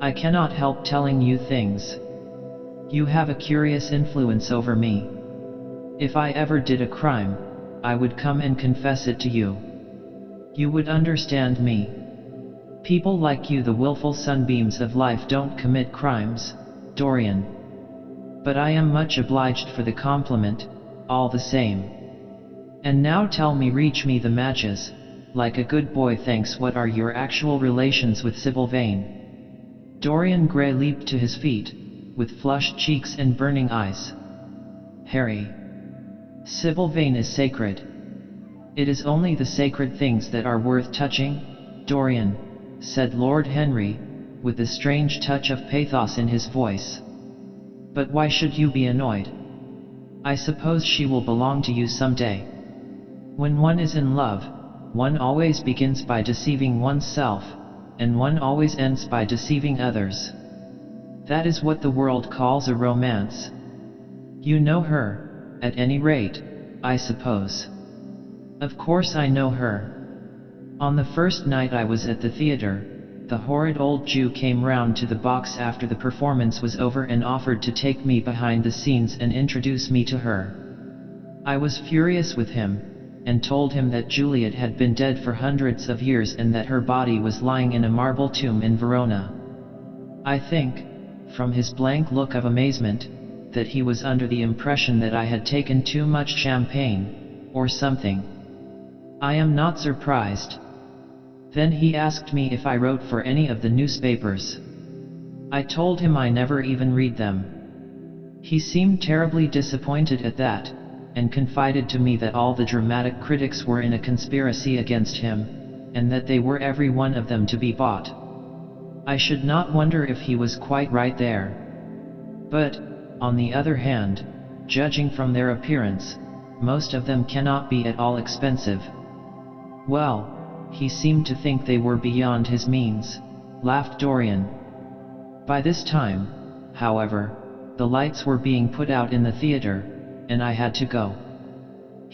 I cannot help telling you things. You have a curious influence over me. If I ever did a crime, I would come and confess it to you. You would understand me. People like you, the willful sunbeams of life, don't commit crimes, Dorian. But I am much obliged for the compliment, all the same. And now tell me, reach me the matches, like a good boy. Thanks. What are your actual relations with Sybil Vane? Dorian Gray leaped to his feet, with flushed cheeks and burning eyes. Harry. Sybil Vane is sacred. It is only the sacred things that are worth touching, Dorian, said Lord Henry, with a strange touch of pathos in his voice. But why should you be annoyed? I suppose she will belong to you someday. When one is in love, one always begins by deceiving oneself, and one always ends by deceiving others. That is what the world calls a romance. You know her, at any rate, I suppose. Of course I know her. On the first night I was at the theater, the horrid old Jew came round to the box after the performance was over and offered to take me behind the scenes and introduce me to her. I was furious with him, and told him that Juliet had been dead for hundreds of years and that her body was lying in a marble tomb in Verona. I think, from his blank look of amazement, that he was under the impression that I had taken too much champagne, or something. I am not surprised. Then he asked me if I wrote for any of the newspapers. I told him I never even read them. He seemed terribly disappointed at that, and confided to me that all the dramatic critics were in a conspiracy against him, and that they were every one of them to be bought. I should not wonder if he was quite right there. But, on the other hand, judging from their appearance, most of them cannot be at all expensive. Well, he seemed to think they were beyond his means, laughed Dorian. By this time, however, the lights were being put out in the theater, and I had to go.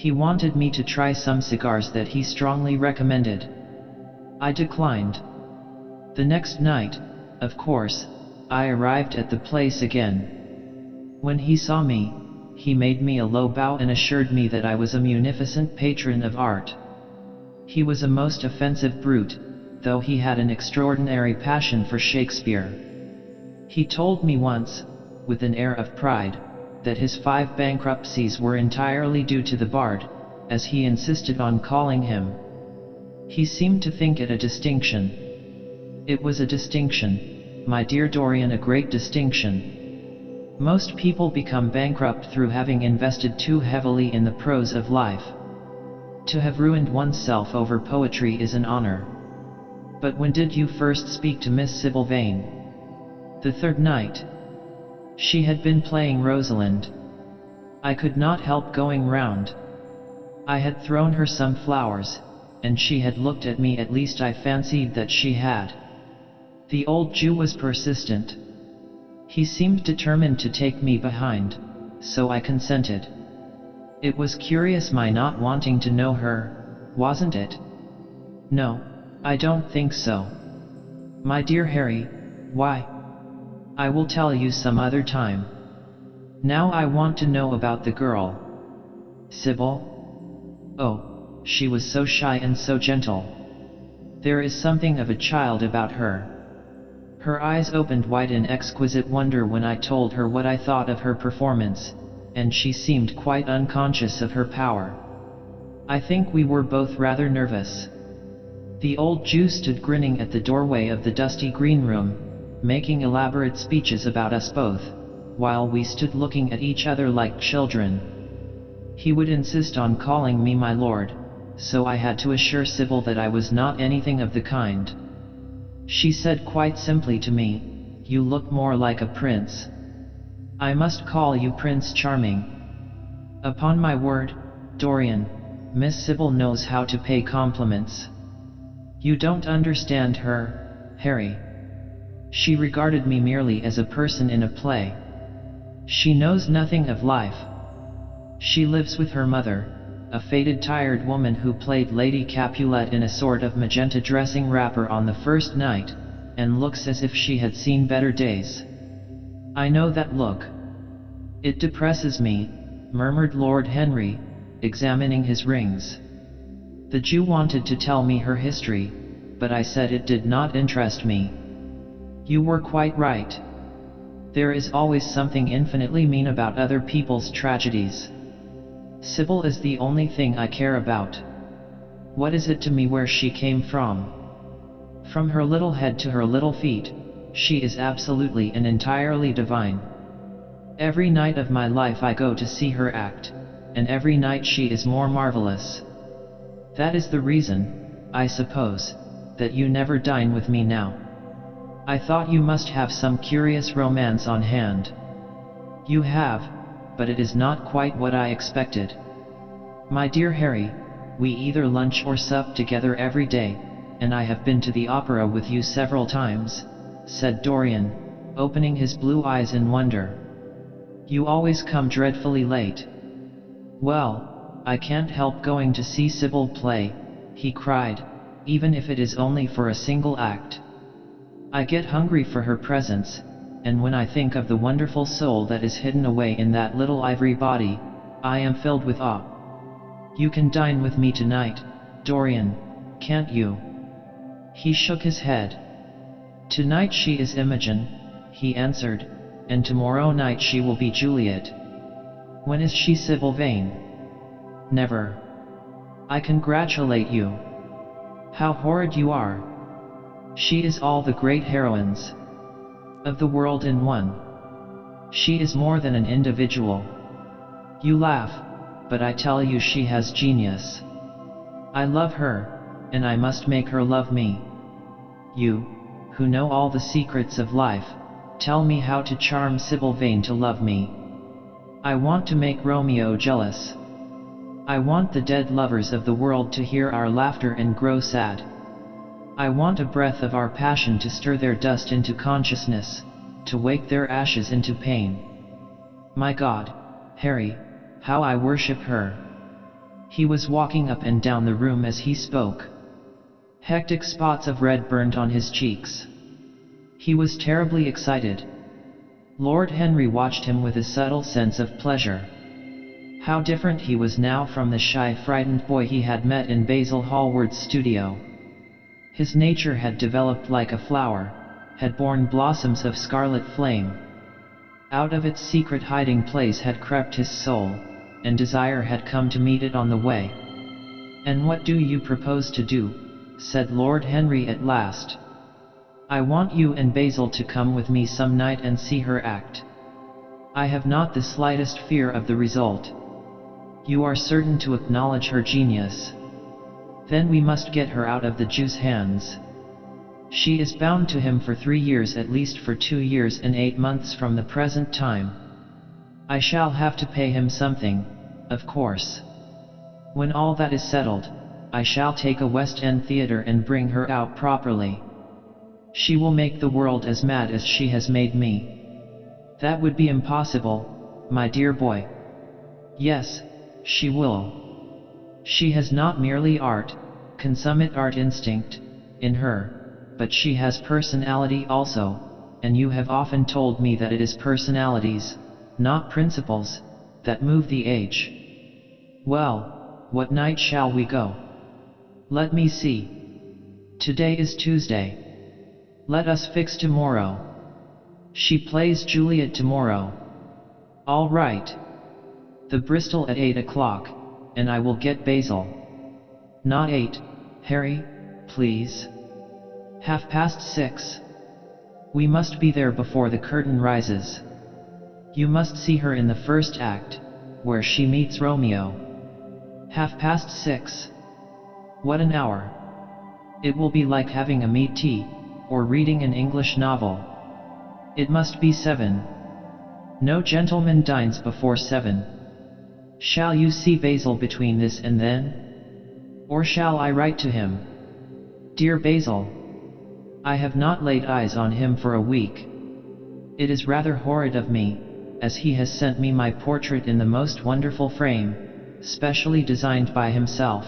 He wanted me to try some cigars that he strongly recommended. I declined. The next night, of course, I arrived at the place again. When he saw me, he made me a low bow and assured me that I was a munificent patron of art. He was a most offensive brute, though he had an extraordinary passion for Shakespeare. He told me once, with an air of pride, that his 5 bankruptcies were entirely due to the bard, as he insisted on calling him. He seemed to think it a distinction. It was a distinction, my dear Dorian, a great distinction. Most people become bankrupt through having invested too heavily in the prose of life. To have ruined oneself over poetry is an honor. But when did you first speak to Miss Sybil Vane? The 3rd night. She had been playing Rosalind. I could not help going round. I had thrown her some flowers, and she had looked at me, at least I fancied that she had. The old Jew was persistent. He seemed determined to take me behind, so I consented. It was curious my not wanting to know her, wasn't it? No, I don't think so. My dear Harry, why? I will tell you some other time. Now I want to know about the girl. Sybil? Oh, she was so shy and so gentle. There is something of a child about her. Her eyes opened wide in exquisite wonder when I told her what I thought of her performance, and she seemed quite unconscious of her power. I think we were both rather nervous. The old Jew stood grinning at the doorway of the dusty green room, making elaborate speeches about us both, while we stood looking at each other like children. He would insist on calling me my lord, so I had to assure Sybil that I was not anything of the kind. She said quite simply to me, "You look more like a prince." I must call you Prince Charming. Upon my word, Dorian, Miss Sybil knows how to pay compliments. You don't understand her, Harry. She regarded me merely as a person in a play. She knows nothing of life. She lives with her mother, a faded tired woman who played Lady Capulet in a sort of magenta dressing wrapper on the first night, and looks as if she had seen better days. I know that look. It depresses me, murmured Lord Henry, examining his rings. The Jew wanted to tell me her history, but I said it did not interest me. You were quite right. There is always something infinitely mean about other people's tragedies. Sybil is the only thing I care about. What is it to me where she came from? From her little head to her little feet, she is absolutely and entirely divine. Every night of my life I go to see her act, and every night she is more marvelous. That is the reason, I suppose, that you never dine with me now. I thought you must have some curious romance on hand. You have, but it is not quite what I expected. My dear Harry, we either lunch or sup together every day, and I have been to the opera with you several times, said Dorian, opening his blue eyes in wonder. You always come dreadfully late. Well, I can't help going to see Sybil play, he cried, even if it is only for a single act. I get hungry for her presence, and when I think of the wonderful soul that is hidden away in that little ivory body, I am filled with awe. You can dine with me tonight, Dorian, can't you? He shook his head. Tonight she is Imogen, he answered, and tomorrow night she will be Juliet. When is she Sybil Vane? Never. I congratulate you. How horrid you are. She is all the great heroines of the world in one. She is more than an individual. You laugh, but I tell you she has genius. I love her, and I must make her love me. You, who know all the secrets of life, tell me how to charm Sybil Vane to love me. I want to make Romeo jealous. I want the dead lovers of the world to hear our laughter and grow sad. I want a breath of our passion to stir their dust into consciousness, to wake their ashes into pain. My God, Harry, how I worship her. He was walking up and down the room as he spoke. Hectic spots of red burned on his cheeks. He was terribly excited. Lord Henry watched him with a subtle sense of pleasure. How different he was now from the shy, frightened boy he had met in Basil Hallward's studio. His nature had developed like a flower, had borne blossoms of scarlet flame. Out of its secret hiding place had crept his soul, and desire had come to meet it on the way. "And what do you propose to do?" said Lord Henry at last. "I want you and Basil to come with me some night and see her act. I have not the slightest fear of the result. You are certain to acknowledge her genius. Then we must get her out of the Jew's hands. She is bound to him for 3 years, at least for 2 years and 8 months from the present time. I shall have to pay him something, of course. When all that is settled, I shall take a West End theatre and bring her out properly. She will make the world as mad as she has made me." "That would be impossible, my dear boy." "Yes, she will. She has not merely art, consummate art instinct, in her, but she has personality also, and you have often told me that it is personalities, not principles, that move the age. Well, what night shall we go? Let me see. Today is Tuesday. Let us fix tomorrow. She plays Juliet tomorrow. All right. The Bristol at 8 o'clock, and I will get Basil. Not 8, Harry, please. 6:30. We must be there before the curtain rises. You must see her in the first act, where she meets Romeo. 6:30. What an hour. It will be like having a meat tea, or reading an English novel. It must be 7. No gentleman dines before 7. Shall you see Basil between this and then? Or shall I write to him? Dear Basil, I have not laid eyes on him for a week. It is rather horrid of me, as he has sent me my portrait in the most wonderful frame, specially designed by himself,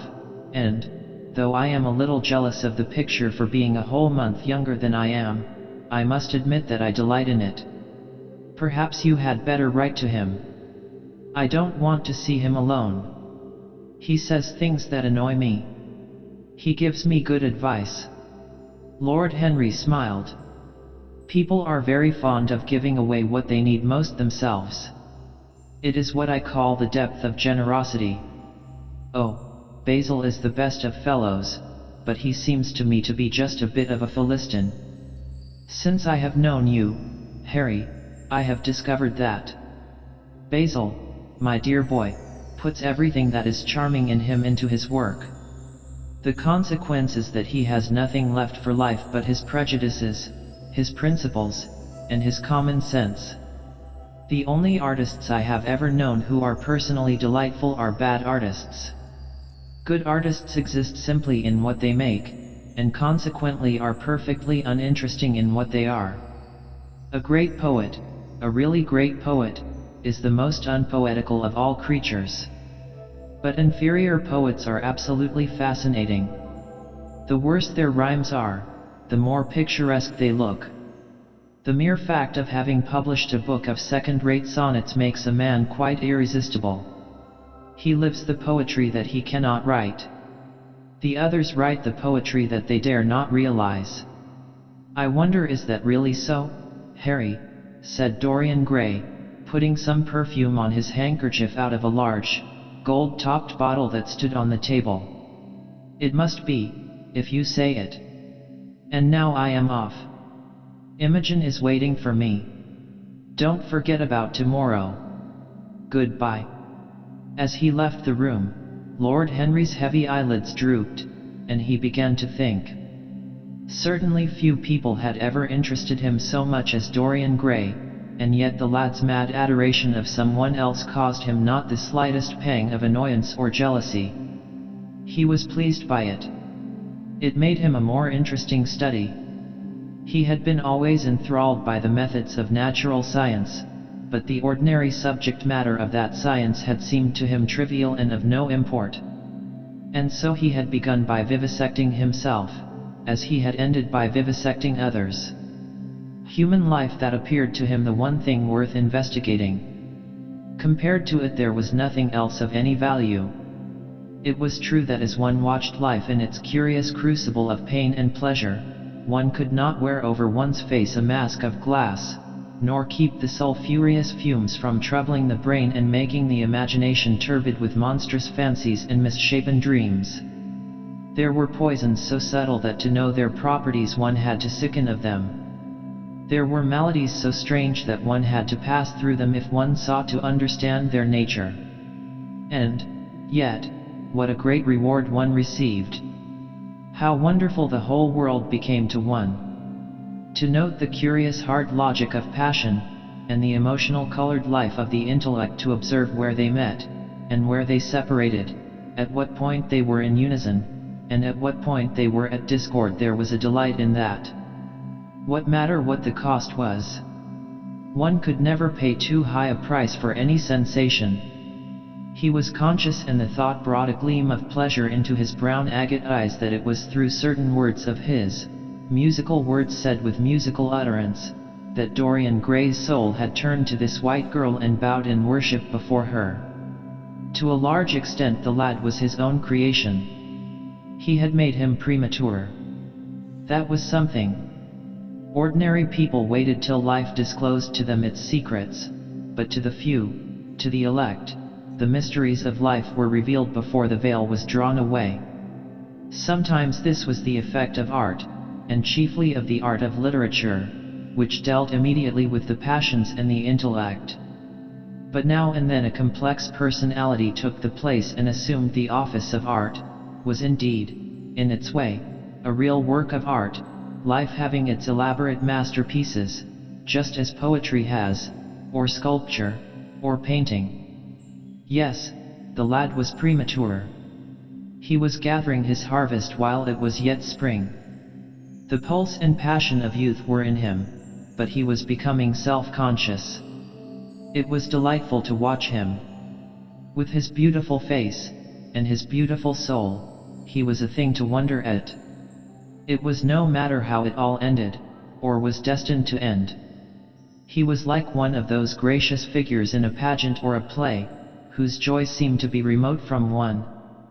and, though I am a little jealous of the picture for being a whole month younger than I am, I must admit that I delight in it. Perhaps you had better write to him. I don't want to see him alone. He says things that annoy me. He gives me good advice." Lord Henry smiled. "People are very fond of giving away what they need most themselves. It is what I call the depth of generosity. Oh, Basil is the best of fellows, but he seems to me to be just a bit of a Philistine. Since I have known you, Harry, I have discovered that Basil, my dear boy, puts everything that is charming in him into his work. The consequence is that he has nothing left for life but his prejudices, his principles, and his common sense. The only artists I have ever known who are personally delightful are bad artists. Good artists exist simply in what they make, and consequently are perfectly uninteresting in what they are. A great poet, a really great poet, is the most unpoetical of all creatures. But inferior poets are absolutely fascinating. The worse their rhymes are, the more picturesque they look. The mere fact of having published a book of second-rate sonnets makes a man quite irresistible. He lives the poetry that he cannot write. The others write the poetry that they dare not realize. I wonder, is that really so, Harry? Said Dorian Gray, putting some perfume on his handkerchief out of a large, gold-topped bottle that stood on the table. It must be, if you say it. And now I am off. Imogen is waiting for me. Don't forget about tomorrow. Goodbye. As he left the room, Lord Henry's heavy eyelids drooped, and he began to think. Certainly few people had ever interested him so much as Dorian Gray, and yet the lad's mad adoration of someone else caused him not the slightest pang of annoyance or jealousy. He was pleased by it. It made him a more interesting study. He had been always enthralled by the methods of natural science, but the ordinary subject matter of that science had seemed to him trivial and of no import. And so he had begun by vivisecting himself, as he had ended by vivisecting others. Human life, that appeared to him the one thing worth investigating. Compared to it there was nothing else of any value. It was true that as one watched life in its curious crucible of pain and pleasure, one could not wear over one's face a mask of glass, nor keep the sulphurous fumes from troubling the brain and making the imagination turbid with monstrous fancies and misshapen dreams. There were poisons so subtle that to know their properties one had to sicken of them. There were maladies so strange that one had to pass through them if one sought to understand their nature. And, yet, what a great reward one received! How wonderful the whole world became to one! To note the curious hard logic of passion, and the emotional colored life of the intellect, to observe where they met, and where they separated, at what point they were in unison, and at what point they were at discord, there was a delight in that. What matter what the cost was? One could never pay too high a price for any sensation. He was conscious, and the thought brought a gleam of pleasure into his brown agate eyes, that it was through certain words of his, musical words said with musical utterance, that Dorian Gray's soul had turned to this white girl and bowed in worship before her. To a large extent the lad was his own creation. He had made him premature. That was something. Ordinary people waited till life disclosed to them its secrets, but to the few, to the elect, the mysteries of life were revealed before the veil was drawn away. Sometimes this was the effect of art, and chiefly of the art of literature, which dealt immediately with the passions and the intellect. But now and then a complex personality took the place and assumed the office of art, was indeed, in its way, a real work of art, life having its elaborate masterpieces, just as poetry has, or sculpture, or painting. Yes, the lad was premature. He was gathering his harvest while it was yet spring. The pulse and passion of youth were in him, but he was becoming self-conscious. It was delightful to watch him. With his beautiful face, and his beautiful soul, he was a thing to wonder at. It was no matter how it all ended, or was destined to end. He was like one of those gracious figures in a pageant or a play, whose joys seem to be remote from one,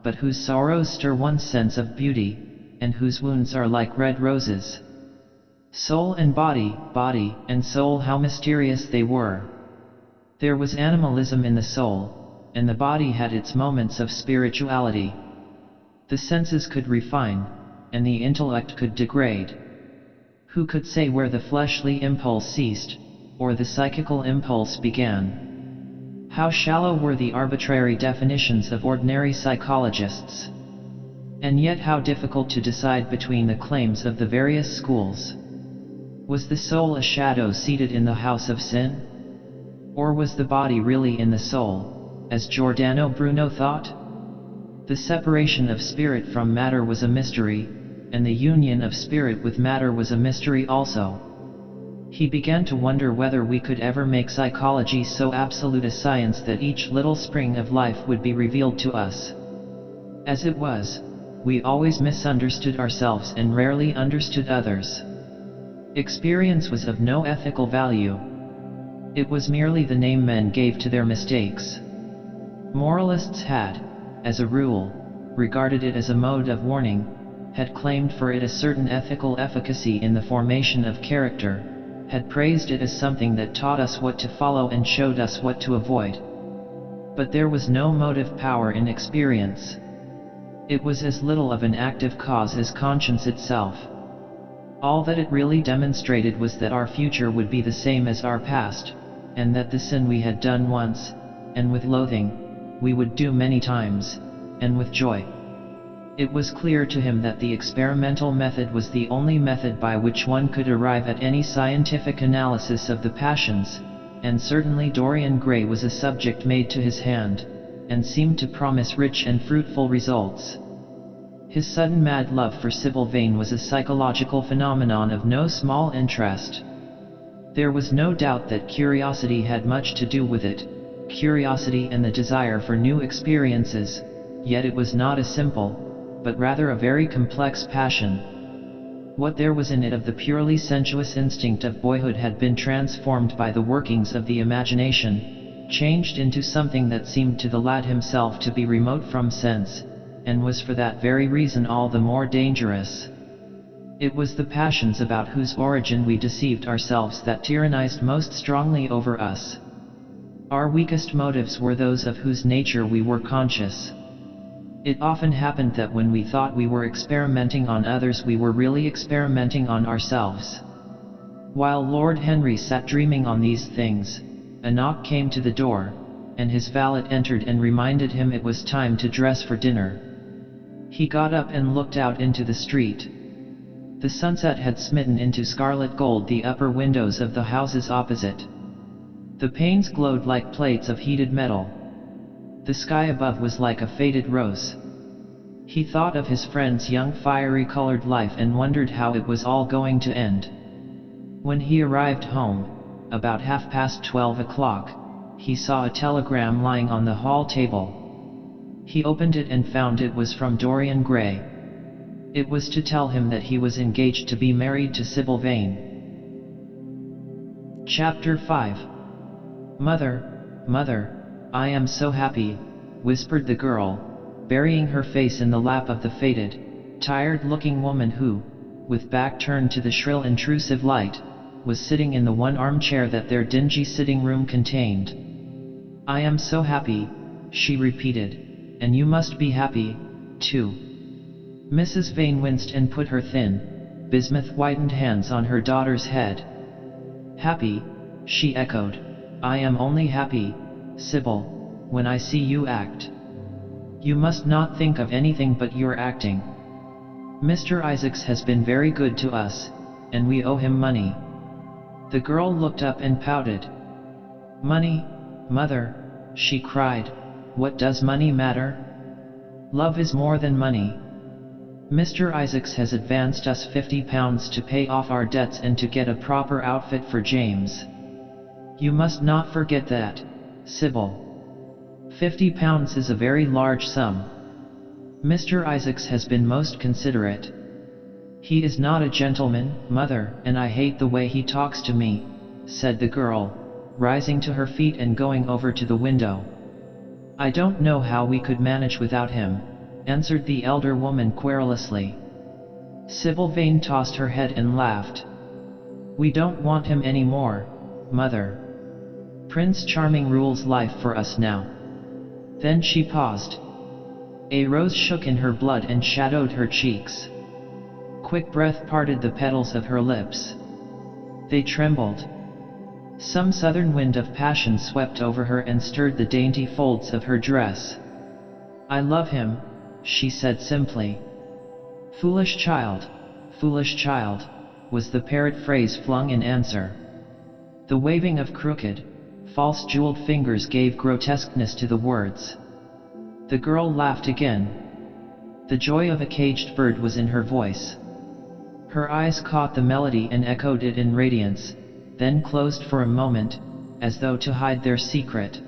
but whose sorrows stir one's sense of beauty, and whose wounds are like red roses. Soul and body, body and soul, how mysterious they were! There was animalism in the soul, and the body had its moments of spirituality. The senses could refine, and the intellect could degrade. Who could say where the fleshly impulse ceased, or the psychical impulse began? How shallow were the arbitrary definitions of ordinary psychologists! And yet how difficult to decide between the claims of the various schools. Was the soul a shadow seated in the house of sin? Or was the body really in the soul, as Giordano Bruno thought? The separation of spirit from matter was a mystery, and the union of spirit with matter was a mystery also. He began to wonder whether we could ever make psychology so absolute a science that each little spring of life would be revealed to us. As it was, we always misunderstood ourselves and rarely understood others. Experience was of no ethical value. It was merely the name men gave to their mistakes. Moralists had, as a rule, regarded it as a mode of warning, had claimed for it a certain ethical efficacy in the formation of character, had praised it as something that taught us what to follow and showed us what to avoid. But there was no motive power in experience. It was as little of an active cause as conscience itself. All that it really demonstrated was that our future would be the same as our past, and that the sin we had done once, and with loathing, we would do many times, and with joy. It was clear to him that the experimental method was the only method by which one could arrive at any scientific analysis of the passions, and certainly Dorian Gray was a subject made to his hand, and seemed to promise rich and fruitful results. His sudden mad love for Sybil Vane was a psychological phenomenon of no small interest. There was no doubt that curiosity had much to do with it, curiosity and the desire for new experiences, yet it was not a simple, but rather a very complex passion. What there was in it of the purely sensuous instinct of boyhood had been transformed by the workings of the imagination, changed into something that seemed to the lad himself to be remote from sense, and was for that very reason all the more dangerous. It was the passions about whose origin we deceived ourselves that tyrannized most strongly over us. Our weakest motives were those of whose nature we were conscious. It often happened that when we thought we were experimenting on others, we were really experimenting on ourselves. While Lord Henry sat dreaming on these things, a knock came to the door, and his valet entered and reminded him it was time to dress for dinner. He got up and looked out into the street. The sunset had smitten into scarlet gold the upper windows of the houses opposite. The panes glowed like plates of heated metal. The sky above was like a faded rose. He thought of his friend's young fiery-colored life and wondered how it was all going to end. When he arrived home, about 12:30, he saw a telegram lying on the hall table. He opened it and found it was from Dorian Gray. It was to tell him that he was engaged to be married to Sybil Vane. Chapter 5. "Mother, mother, I am so happy," whispered the girl, burying her face in the lap of the faded, tired-looking woman who, with back turned to the shrill intrusive light, was sitting in the one armchair that their dingy sitting room contained. "I am so happy," she repeated, "and you must be happy, too." Mrs. Vane winced and put her thin, bismuth-whitened hands on her daughter's head. "Happy," she echoed. "I am only happy, Sybil, when I see you act. You must not think of anything but your acting. Mr. Isaacs has been very good to us, and we owe him money." The girl looked up and pouted. "Money, mother," she cried, "what does money matter? Love is more than money. Mr. Isaacs has advanced us £50 to pay off our debts and to get a proper outfit for James. You must not forget that, Sybil. £50 is a very large sum. Mr. Isaacs has been most considerate. He is not a gentleman, mother, and I hate the way he talks to me," said the girl, rising to her feet and going over to the window. "I don't know how we could manage without him," answered the elder woman querulously. Sybil Vane tossed her head and laughed. "We don't want him any more, mother. Prince Charming rules life for us now." Then she paused. A rose shook in her blood and shadowed her cheeks. Quick breath parted the petals of her lips. They trembled. Some southern wind of passion swept over her and stirred the dainty folds of her dress. "I love him," she said simply. "Foolish child, was the parrot phrase flung in answer. The waving of crooked, false jeweled fingers gave grotesqueness to the words. The girl laughed again. The joy of a caged bird was in her voice. Her eyes caught the melody and echoed it in radiance, then closed for a moment, as though to hide their secret.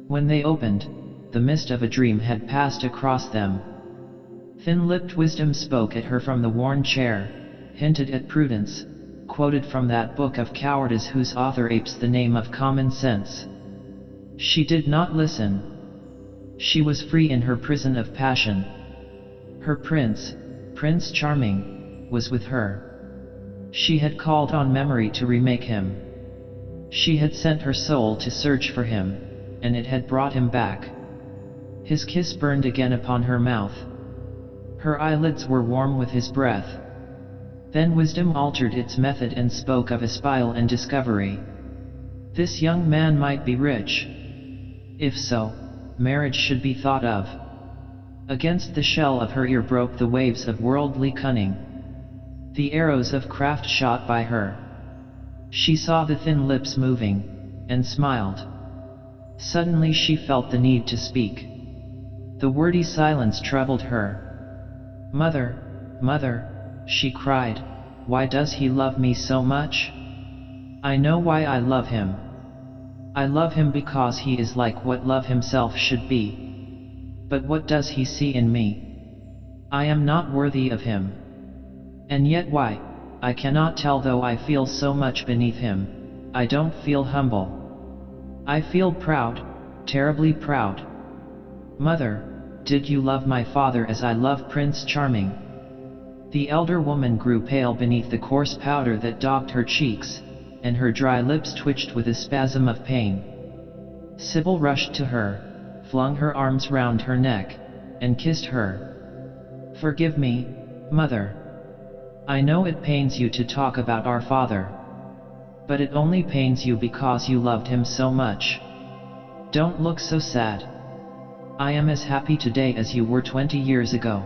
When they opened, the mist of a dream had passed across them. Thin-lipped wisdom spoke at her from the worn chair, hinted at prudence, quoted from that book of cowardice whose author apes the name of common sense. She did not listen. She was free in her prison of passion. Her Prince Charming, was with her. She had called on memory to remake him. She had sent her soul to search for him, and it had brought him back. His kiss burned again upon her mouth. Her eyelids were warm with his breath. Then wisdom altered its method and spoke of espial and discovery. This young man might be rich. If so, marriage should be thought of. Against the shell of her ear broke the waves of worldly cunning. The arrows of craft shot by her. She saw the thin lips moving, and smiled. Suddenly she felt the need to speak. The wordy silence troubled her. "Mother, mother," she cried, "why does he love me so much? I know why I love him. I love him because he is like what love himself should be. But what does he see in me? I am not worthy of him. And yet why? I cannot tell, though I feel so much beneath him. I don't feel humble. I feel proud, terribly proud. Mother, did you love my father as I love Prince Charming? The elder woman grew pale beneath the coarse powder that daubed her cheeks, and her dry lips twitched with a spasm of pain. Sybil rushed to her, flung her arms round her neck, and kissed her. Forgive me, Mother. I know it pains you to talk about our father. But it only pains you because you loved him so much. Don't look so sad. I am as happy today as you were 20 years ago.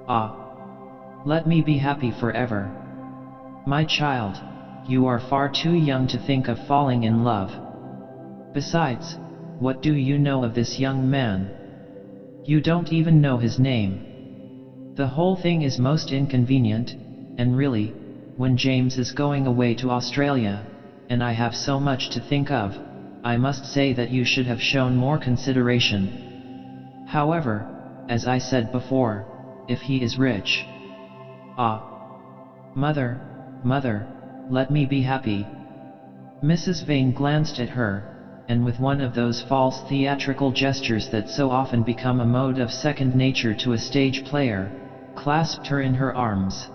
Ah. Let me be happy forever. My child, you are far too young to think of falling in love. Besides, what do you know of this young man? You don't even know his name. The whole thing is most inconvenient, and really, when James is going away to Australia, and I have so much to think of, I must say that you should have shown more consideration. However, as I said before, if he is rich... Ah. Mother, Mother, let me be happy. Mrs. Vane glanced at her, and with one of those false theatrical gestures that so often become a mode of second nature to a stage player, clasped her in her arms.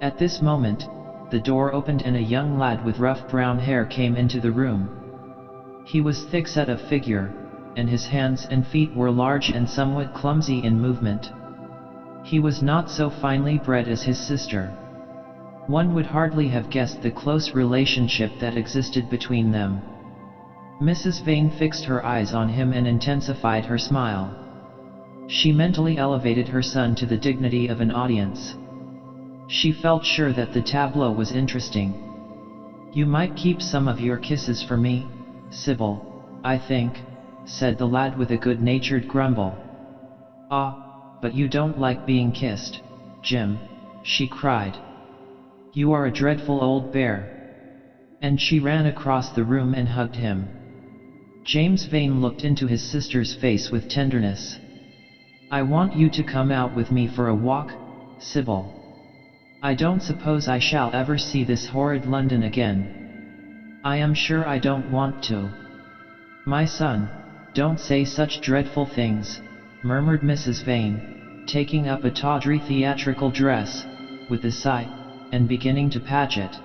At this moment, the door opened and a young lad with rough brown hair came into the room. He was thick-set of figure, and his hands and feet were large and somewhat clumsy in movement. He was not so finely bred as his sister. One would hardly have guessed the close relationship that existed between them. Mrs. Vane fixed her eyes on him and intensified her smile. She mentally elevated her son to the dignity of an audience. She felt sure that the tableau was interesting. You might keep some of your kisses for me, Sybil, I think, said the lad with a good-natured grumble. Ah, but you don't like being kissed, Jim, she cried. You are a dreadful old bear. And she ran across the room and hugged him. James Vane looked into his sister's face with tenderness. I want you to come out with me for a walk, Sybil. I don't suppose I shall ever see this horrid London again. I am sure I don't want to. My son, don't say such dreadful things, murmured Mrs. Vane, taking up a tawdry theatrical dress, with a sigh, and beginning to patch it.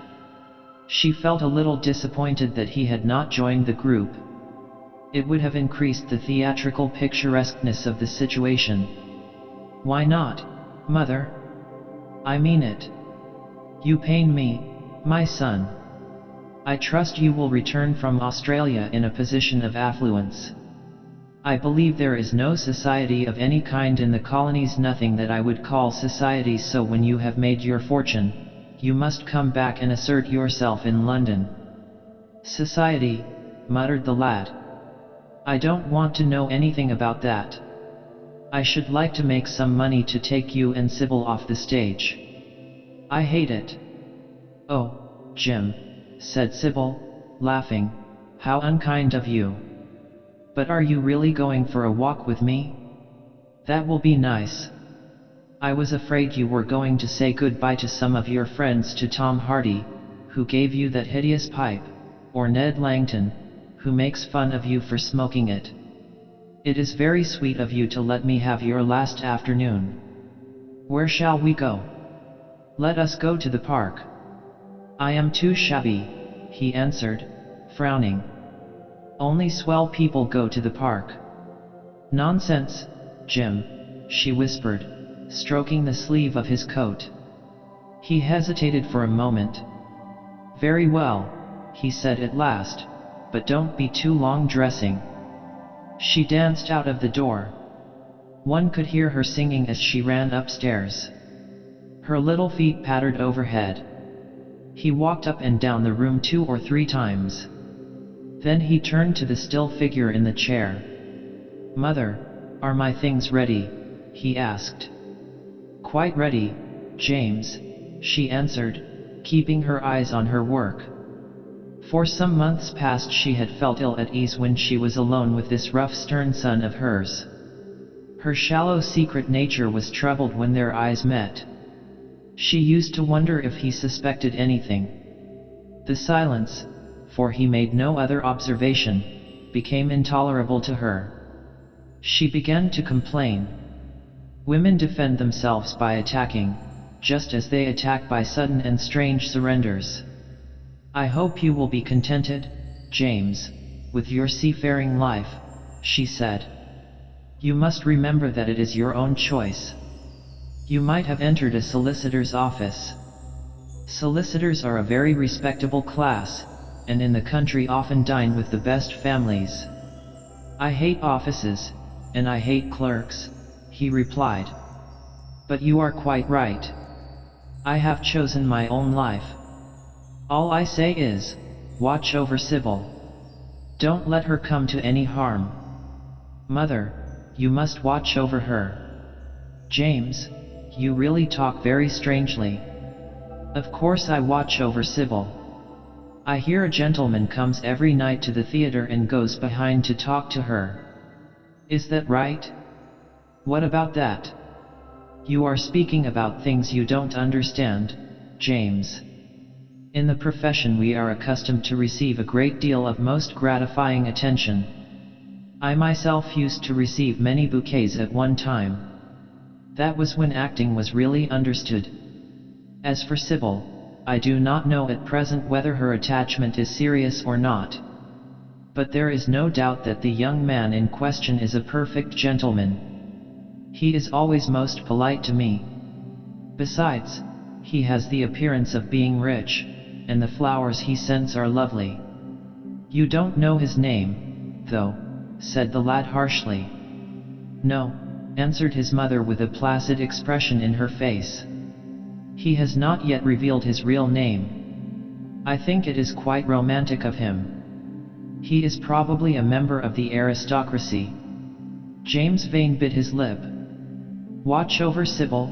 She felt a little disappointed that he had not joined the group. It would have increased the theatrical picturesqueness of the situation. Why not, Mother? I mean it. You pain me, my son. I trust you will return from Australia in a position of affluence. I believe there is no society of any kind in the colonies, nothing that I would call society, so when you have made your fortune, you must come back and assert yourself in London. Society, muttered the lad. I don't want to know anything about that. I should like to make some money to take you and Sybil off the stage. I hate it. Oh, Jim, said Sybil, laughing, how unkind of you. But are you really going for a walk with me? That will be nice. I was afraid you were going to say goodbye to some of your friends, to Tom Hardy, who gave you that hideous pipe, or Ned Langton, who makes fun of you for smoking it. It is very sweet of you to let me have your last afternoon. Where shall we go? Let us go to the park. I am too shabby, he answered, frowning. Only swell people go to the park. Nonsense, Jim, she whispered, stroking the sleeve of his coat. He hesitated for a moment. Very well, he said at last, but don't be too long dressing. She danced out of the door. One could hear her singing as she ran upstairs. Her little feet pattered overhead. He walked up and down the room 2 or 3 times. Then he turned to the still figure in the chair. Mother, are my things ready? He asked. Quite ready, James, she answered, keeping her eyes on her work. For some months past she had felt ill at ease when she was alone with this rough, stern son of hers. Her shallow secret nature was troubled when their eyes met. She used to wonder if he suspected anything. The silence, for he made no other observation, became intolerable to her. She began to complain. Women defend themselves by attacking, just as they attack by sudden and strange surrenders. I hope you will be contented, James, with your seafaring life, she said. You must remember that it is your own choice. You might have entered a solicitor's office. Solicitors are a very respectable class, and in the country often dine with the best families. I hate offices, and I hate clerks, he replied. But you are quite right. I have chosen my own life. All I say is, watch over Sybil. Don't let her come to any harm. Mother, you must watch over her. James, you really talk very strangely. Of course I watch over Sybil. I hear a gentleman comes every night to the theater and goes behind to talk to her. Is that right? What about that? You are speaking about things you don't understand, James. In the profession we are accustomed to receive a great deal of most gratifying attention. I myself used to receive many bouquets at one time. That was when acting was really understood. As for Sybil, I do not know at present whether her attachment is serious or not. But there is no doubt that the young man in question is a perfect gentleman. He is always most polite to me. Besides, he has the appearance of being rich, and the flowers he sends are lovely. You don't know his name, though, said the lad harshly. No, answered his mother with a placid expression in her face. He has not yet revealed his real name. I think it is quite romantic of him. He is probably a member of the aristocracy. James Vane bit his lip. Watch over Sybil,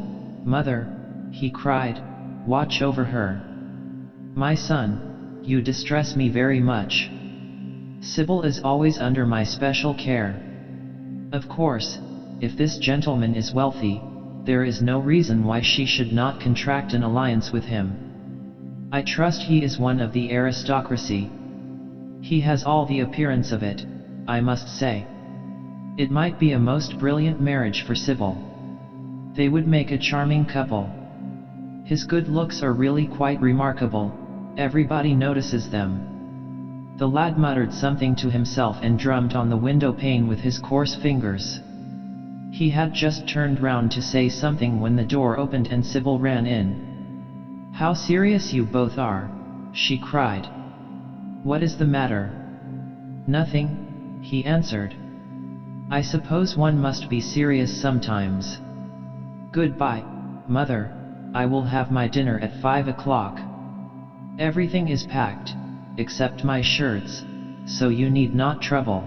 mother, he cried, watch over her. My son, you distress me very much. Sybil is always under my special care. Of course, if this gentleman is wealthy, there is no reason why she should not contract an alliance with him. I trust he is one of the aristocracy. He has all the appearance of it, I must say. It might be a most brilliant marriage for Sybil. They would make a charming couple. His good looks are really quite remarkable, everybody notices them. The lad muttered something to himself and drummed on the window pane with his coarse fingers. He had just turned round to say something when the door opened and Sybil ran in. How serious you both are, she cried. What is the matter? Nothing, he answered. I suppose one must be serious sometimes. Goodbye, mother, I will have my dinner at 5 o'clock. Everything is packed, except my shirts, so you need not trouble.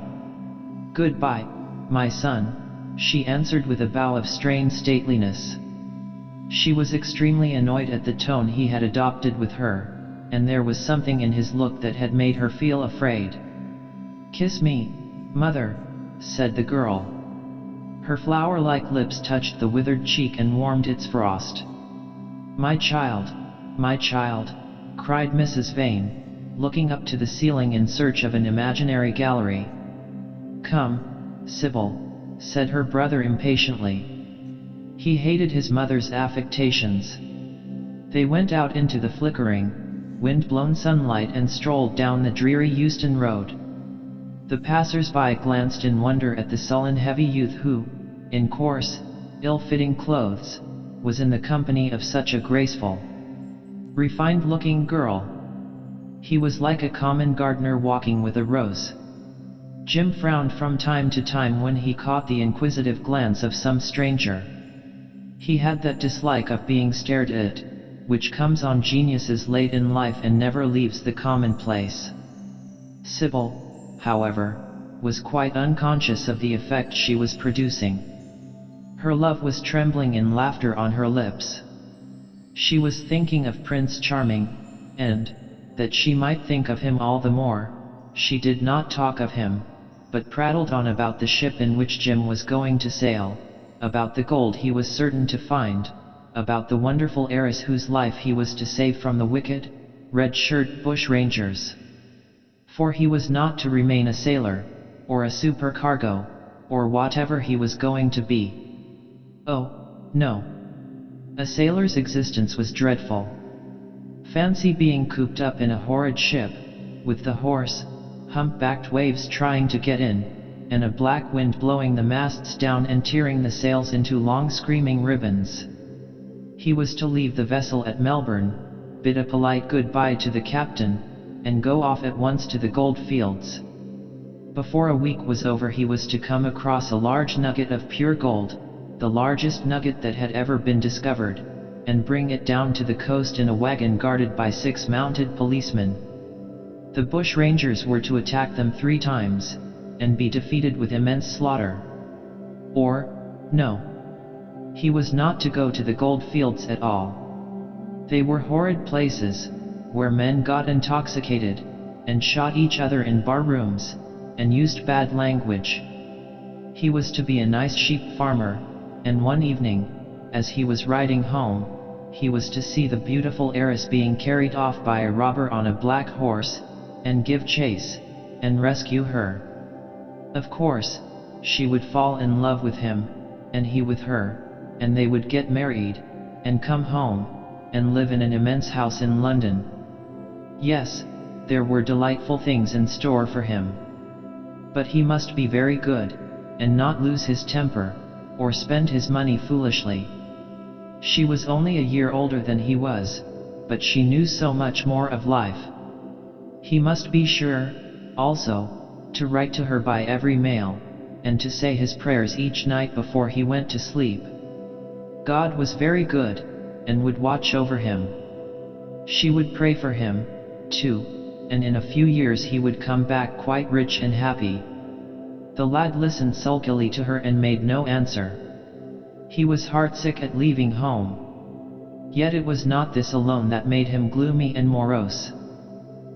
Goodbye, my son, she answered with a bow of strained stateliness. She was extremely annoyed at the tone he had adopted with her, and there was something in his look that had made her feel afraid. Kiss me, mother, said the girl. Her flower-like lips touched the withered cheek and warmed its frost. My child, cried Mrs. Vane, looking up to the ceiling in search of an imaginary gallery. Come, Sybil, said her brother impatiently. He hated his mother's affectations. They went out into the flickering, wind-blown sunlight and strolled down the dreary Euston Road. The passers-by glanced in wonder at the sullen heavy youth who, in coarse, ill-fitting clothes, was in the company of such a graceful, refined-looking girl. He was like a common gardener walking with a rose. Jim frowned from time to time when he caught the inquisitive glance of some stranger. He had that dislike of being stared at, which comes on geniuses late in life and never leaves the commonplace. Sybil, however, was quite unconscious of the effect she was producing. Her love was trembling in laughter on her lips. She was thinking of Prince Charming, and, that she might think of him all the more, she did not talk of him, but prattled on about the ship in which Jim was going to sail, about the gold he was certain to find, about the wonderful heiress whose life he was to save from the wicked, red-shirt bushrangers. For he was not to remain a sailor, or a supercargo, or whatever he was going to be. Oh, no. A sailor's existence was dreadful. Fancy being cooped up in a horrid ship, with the hoarse, hump-backed waves trying to get in, and a black wind blowing the masts down and tearing the sails into long screaming ribbons. He was to leave the vessel at Melbourne, bid a polite goodbye to the captain, and go off at once to the gold fields. Before a week was over he was to come across a large nugget of pure gold, the largest nugget that had ever been discovered, and bring it down to the coast in a wagon guarded by 6 mounted policemen. The bushrangers were to attack them 3 times, and be defeated with immense slaughter. Or, no. He was not to go to the gold fields at all. They were horrid places, where men got intoxicated, and shot each other in bar rooms, and used bad language. He was to be a nice sheep farmer, and one evening, as he was riding home, he was to see the beautiful heiress being carried off by a robber on a black horse, and give chase, and rescue her. Of course, she would fall in love with him, and he with her, and they would get married, and come home, and live in an immense house in London. Yes, there were delightful things in store for him. But he must be very good, and not lose his temper, or spend his money foolishly. She was only a year older than he was, but she knew so much more of life. He must be sure, also, to write to her by every mail, and to say his prayers each night before he went to sleep. God was very good, and would watch over him. She would pray for him, too, and in a few years he would come back quite rich and happy. The lad listened sulkily to her and made no answer. He was heartsick at leaving home. Yet it was not this alone that made him gloomy and morose.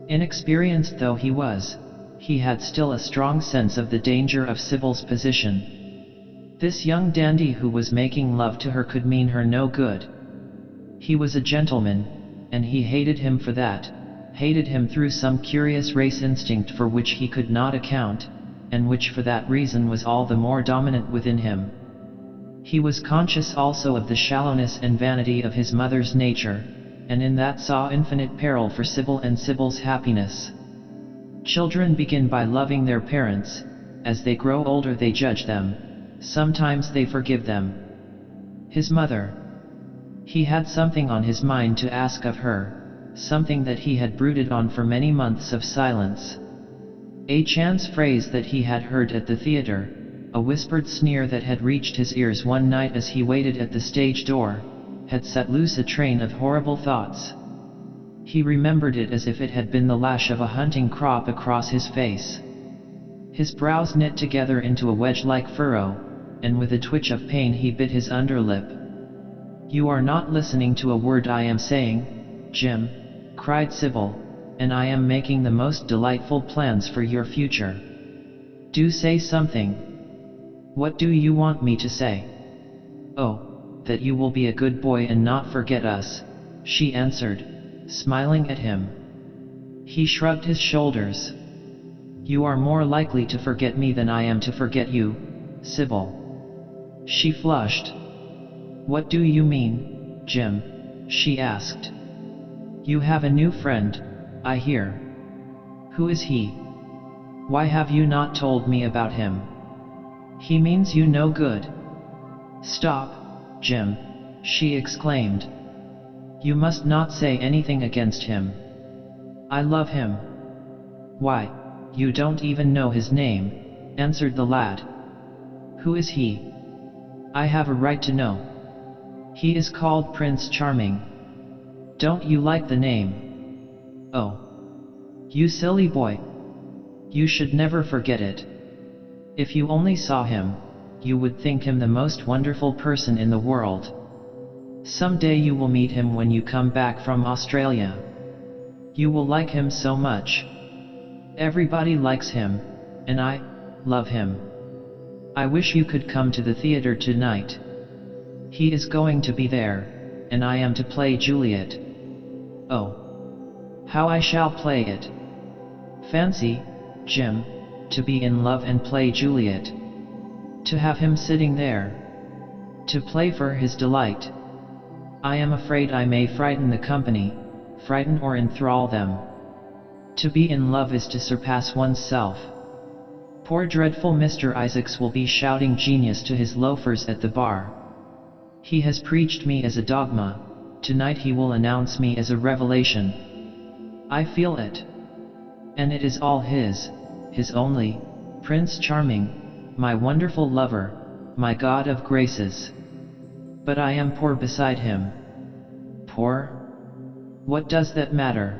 Inexperienced though he was, he had still a strong sense of the danger of Sybil's position. This young dandy who was making love to her could mean her no good. He was a gentleman, and he hated him for that, hated him through some curious race instinct for which he could not account, and which for that reason was all the more dominant within him. He was conscious also of the shallowness and vanity of his mother's nature, and in that saw infinite peril for Sybil and Sybil's happiness. Children begin by loving their parents. As they grow older they judge them, sometimes they forgive them. His mother. He had something on his mind to ask of her, something that he had brooded on for many months of silence. A chance phrase that he had heard at the theater, a whispered sneer that had reached his ears one night as he waited at the stage door, had set loose a train of horrible thoughts. He remembered it as if it had been the lash of a hunting crop across his face. His brows knit together into a wedge-like furrow, and with a twitch of pain he bit his underlip. "You are not listening to a word I am saying, Jim," cried Sybil, "and I am making the most delightful plans for your future. Do say something." "What do you want me to say?" "Oh, that you will be a good boy and not forget us," she answered, smiling at him. He shrugged his shoulders. "You are more likely to forget me than I am to forget you, Sybil." She flushed. "What do you mean, Jim?" she asked. "You have a new friend, I hear. Who is he? Why have you not told me about him? He means you no good." "Stop, Jim," she exclaimed. "You must not say anything against him. I love him." "Why, you don't even know his name," answered the lad. "Who is he?" "I have a right to know. He is called Prince Charming. Don't you like the name?" "Oh, you silly boy. You should never forget it. If you only saw him, you would think him the most wonderful person in the world. Some day you will meet him when you come back from Australia. You will like him so much. Everybody likes him, and I love him. I wish you could come to the theater tonight. He is going to be there, and I am to play Juliet. Oh, how I shall play it. Fancy, Jim, to be in love and play Juliet. To have him sitting there. To play for his delight. I am afraid I may frighten the company, frighten or enthrall them. To be in love is to surpass oneself. Poor dreadful Mr. Isaacs will be shouting genius to his loafers at the bar. He has preached me as a dogma, tonight he will announce me as a revelation. I feel it. And it is all his only, Prince Charming, my wonderful lover, my God of graces. But I am poor beside him. Poor? What does that matter?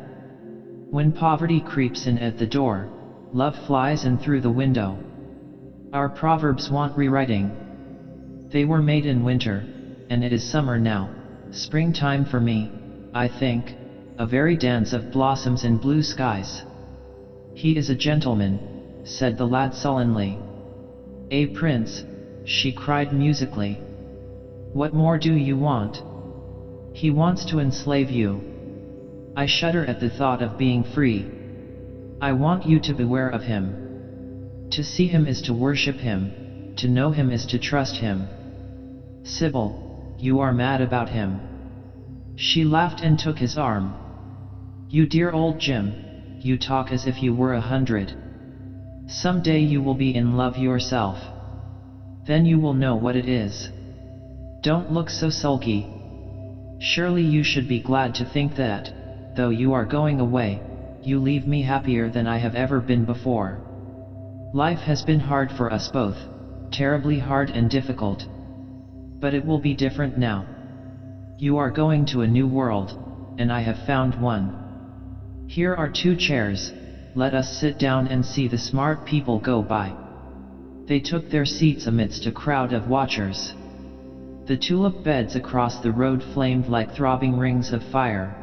When poverty creeps in at the door, love flies in through the window. Our proverbs want rewriting. They were made in winter, and it is summer now, springtime for me, I think, a very dance of blossoms and blue skies. He is a gentleman, said the lad sullenly. A prince, she cried musically. What more do you want? He wants to enslave you. I shudder at the thought of being free. I want you to beware of him. To see him is to worship him, to know him is to trust him. Sybil, you are mad about him. She laughed and took his arm. You dear old Jim, you talk as if you were 100. Some day you will be in love yourself. Then you will know what it is. Don't look so sulky. Surely you should be glad to think that, though you are going away, you leave me happier than I have ever been before. Life has been hard for us both, terribly hard and difficult. But it will be different now. You are going to a new world, and I have found one. Here are 2 chairs, let us sit down and see the smart people go by. They took their seats amidst a crowd of watchers. The tulip beds across the road flamed like throbbing rings of fire.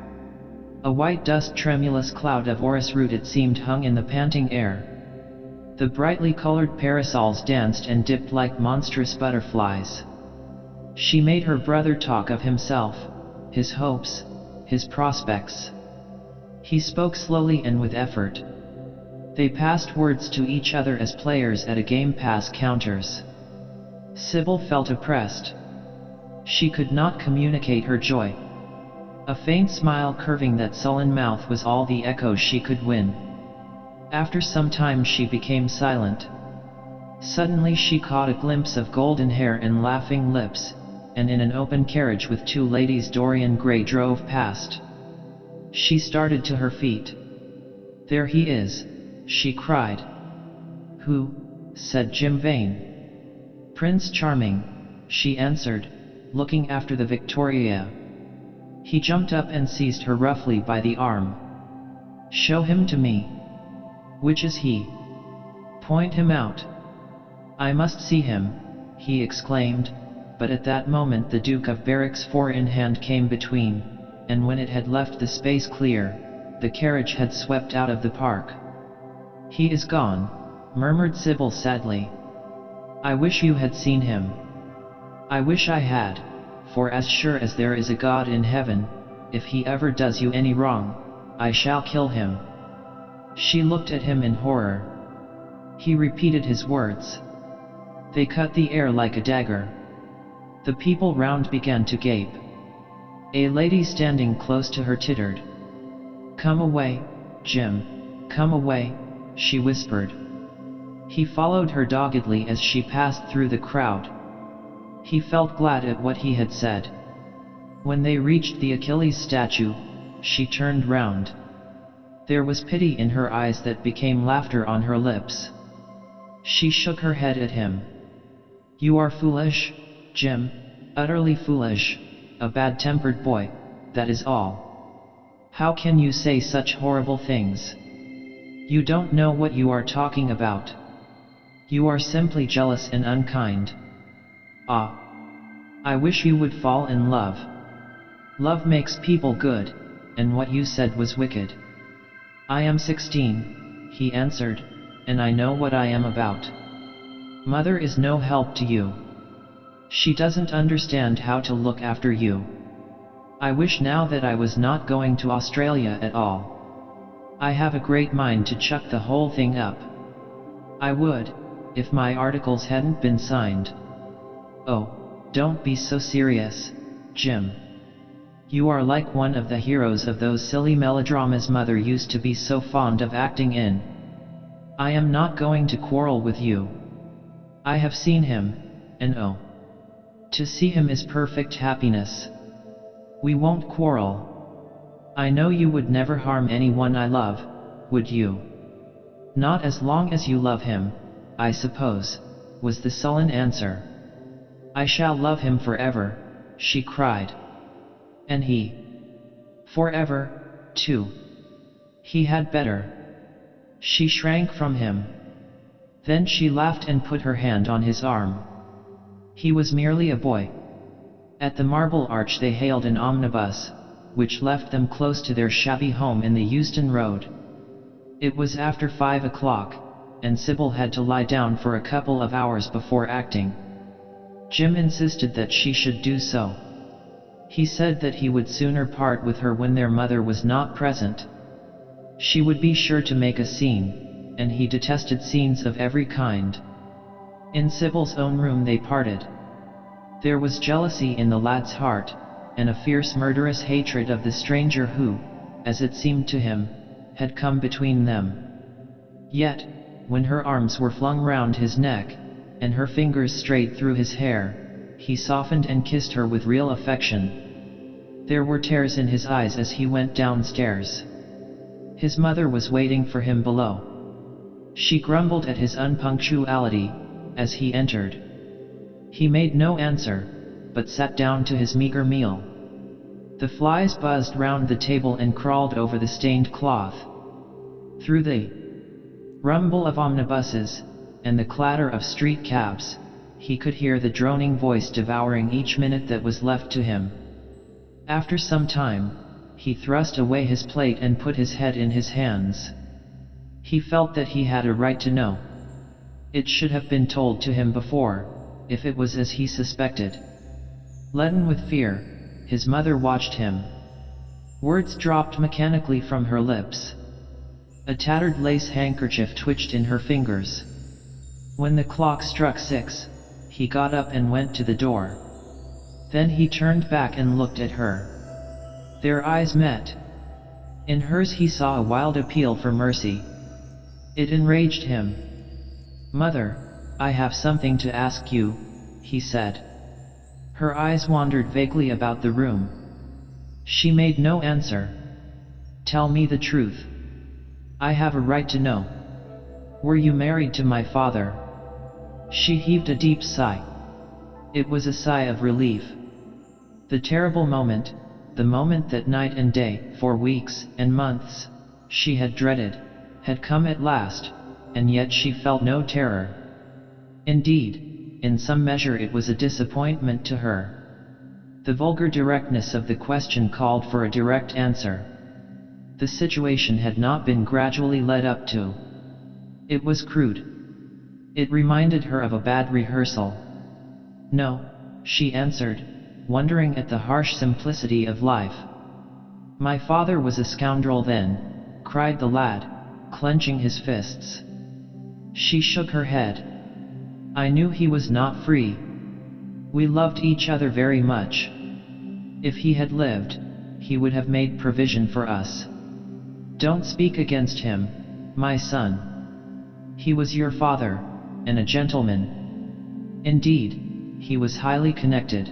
A white dust tremulous cloud of orris root it seemed hung in the panting air. The brightly colored parasols danced and dipped like monstrous butterflies. She made her brother talk of himself, his hopes, his prospects. He spoke slowly and with effort. They passed words to each other as players at a game pass counters. Sybil felt oppressed. She could not communicate her joy. A faint smile curving that sullen mouth was all the echo she could win. After some time she became silent. Suddenly she caught a glimpse of golden hair and laughing lips, and in an open carriage with 2 ladies Dorian Gray drove past. She started to her feet. There he is, she cried. Who? Said Jim Vane. Prince Charming, she answered, looking after the Victoria. He jumped up and seized her roughly by the arm. Show him to me. Which is he? Point him out. I must see him, he exclaimed, but at that moment the Duke of Berwick's 4-in-hand came between, and when it had left the space clear, the carriage had swept out of the park. He is gone, murmured Sybil sadly. I wish you had seen him. I wish I had, for as sure as there is a God in heaven, if he ever does you any wrong, I shall kill him. She looked at him in horror. He repeated his words. They cut the air like a dagger. The people round began to gape. A lady standing close to her tittered. Come away, Jim, come away, she whispered. He followed her doggedly as she passed through the crowd. He felt glad at what he had said. When they reached the Achilles statue, she turned round. There was pity in her eyes that became laughter on her lips. She shook her head at him. You are foolish, Jim, utterly foolish, a bad-tempered boy, that is all. How can you say such horrible things? You don't know what you are talking about. You are simply jealous and unkind. Ah! I wish you would fall in love. Love makes people good, and what you said was wicked. I am 16, he answered, and I know what I am about. Mother is no help to you. She doesn't understand how to look after you. I wish now that I was not going to Australia at all. I have a great mind to chuck the whole thing up. I would, if my articles hadn't been signed. Oh, don't be so serious, Jim. You are like one of the heroes of those silly melodramas Mother used to be so fond of acting in. I am not going to quarrel with you. I have seen him, and oh, to see him is perfect happiness. We won't quarrel. I know you would never harm anyone I love, would you? Not as long as you love him, I suppose, was the sullen answer. I shall love him forever, she cried. And he? Forever, too. He had better. She shrank from him. Then she laughed and put her hand on his arm. He was merely a boy. At the Marble Arch they hailed an omnibus, which left them close to their shabby home in the Euston Road. It was after 5 o'clock, and Sybil had to lie down for a couple of hours before acting. Jim insisted that she should do so. He said that he would sooner part with her when their mother was not present. She would be sure to make a scene, and he detested scenes of every kind. In Sybil's own room they parted. There was jealousy in the lad's heart, and a fierce murderous hatred of the stranger who, as it seemed to him, had come between them. Yet, when her arms were flung round his neck, and her fingers strayed through his hair, he softened and kissed her with real affection. There were tears in his eyes as he went downstairs. His mother was waiting for him below. She grumbled at his unpunctuality, as he entered. He made no answer, but sat down to his meager meal. The flies buzzed round the table and crawled over the stained cloth. Through the rumble of omnibuses, and the clatter of street cabs, he could hear the droning voice devouring each minute that was left to him. After some time, he thrust away his plate and put his head in his hands. He felt that he had a right to know. It should have been told to him before, if it was as he suspected. Leaden with fear, his mother watched him. Words dropped mechanically from her lips. A tattered lace handkerchief twitched in her fingers. When the clock struck 6, he got up and went to the door. Then he turned back and looked at her. Their eyes met. In hers he saw a wild appeal for mercy. It enraged him. "Mother, I have something to ask you," he said. Her eyes wandered vaguely about the room. She made no answer. "Tell me the truth. I have a right to know. Were you married to my father?" She heaved a deep sigh. It was a sigh of relief. The terrible moment, the moment that night and day, for weeks and months, she had dreaded, had come at last, and yet she felt no terror. Indeed, in some measure it was a disappointment to her. The vulgar directness of the question called for a direct answer. The situation had not been gradually led up to. It was crude. It reminded her of a bad rehearsal. "No," she answered, wondering at the harsh simplicity of life. "My father was a scoundrel then," cried the lad, clenching his fists. She shook her head. "I knew he was not free. We loved each other very much. If he had lived, he would have made provision for us. Don't speak against him, my son. He was your father, and a gentleman. Indeed, he was highly connected."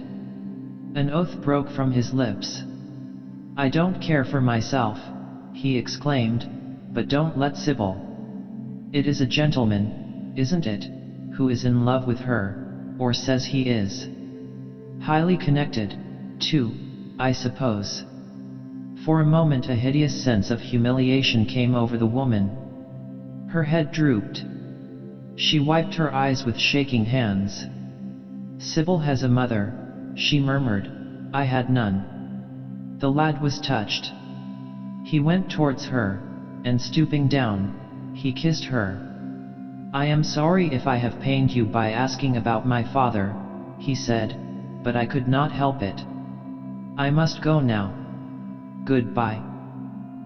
An oath broke from his lips. "I don't care for myself," he exclaimed, "but don't let Sybil. It is a gentleman, isn't it, who is in love with her, or says he is. Highly connected, too, I suppose." For a moment a hideous sense of humiliation came over the woman. Her head drooped. She wiped her eyes with shaking hands. "Sybil has a mother," she murmured. "I had none." The lad was touched. He went towards her, and stooping down, he kissed her. "I am sorry if I have pained you by asking about my father," he said, "but I could not help it. I must go now. Goodbye.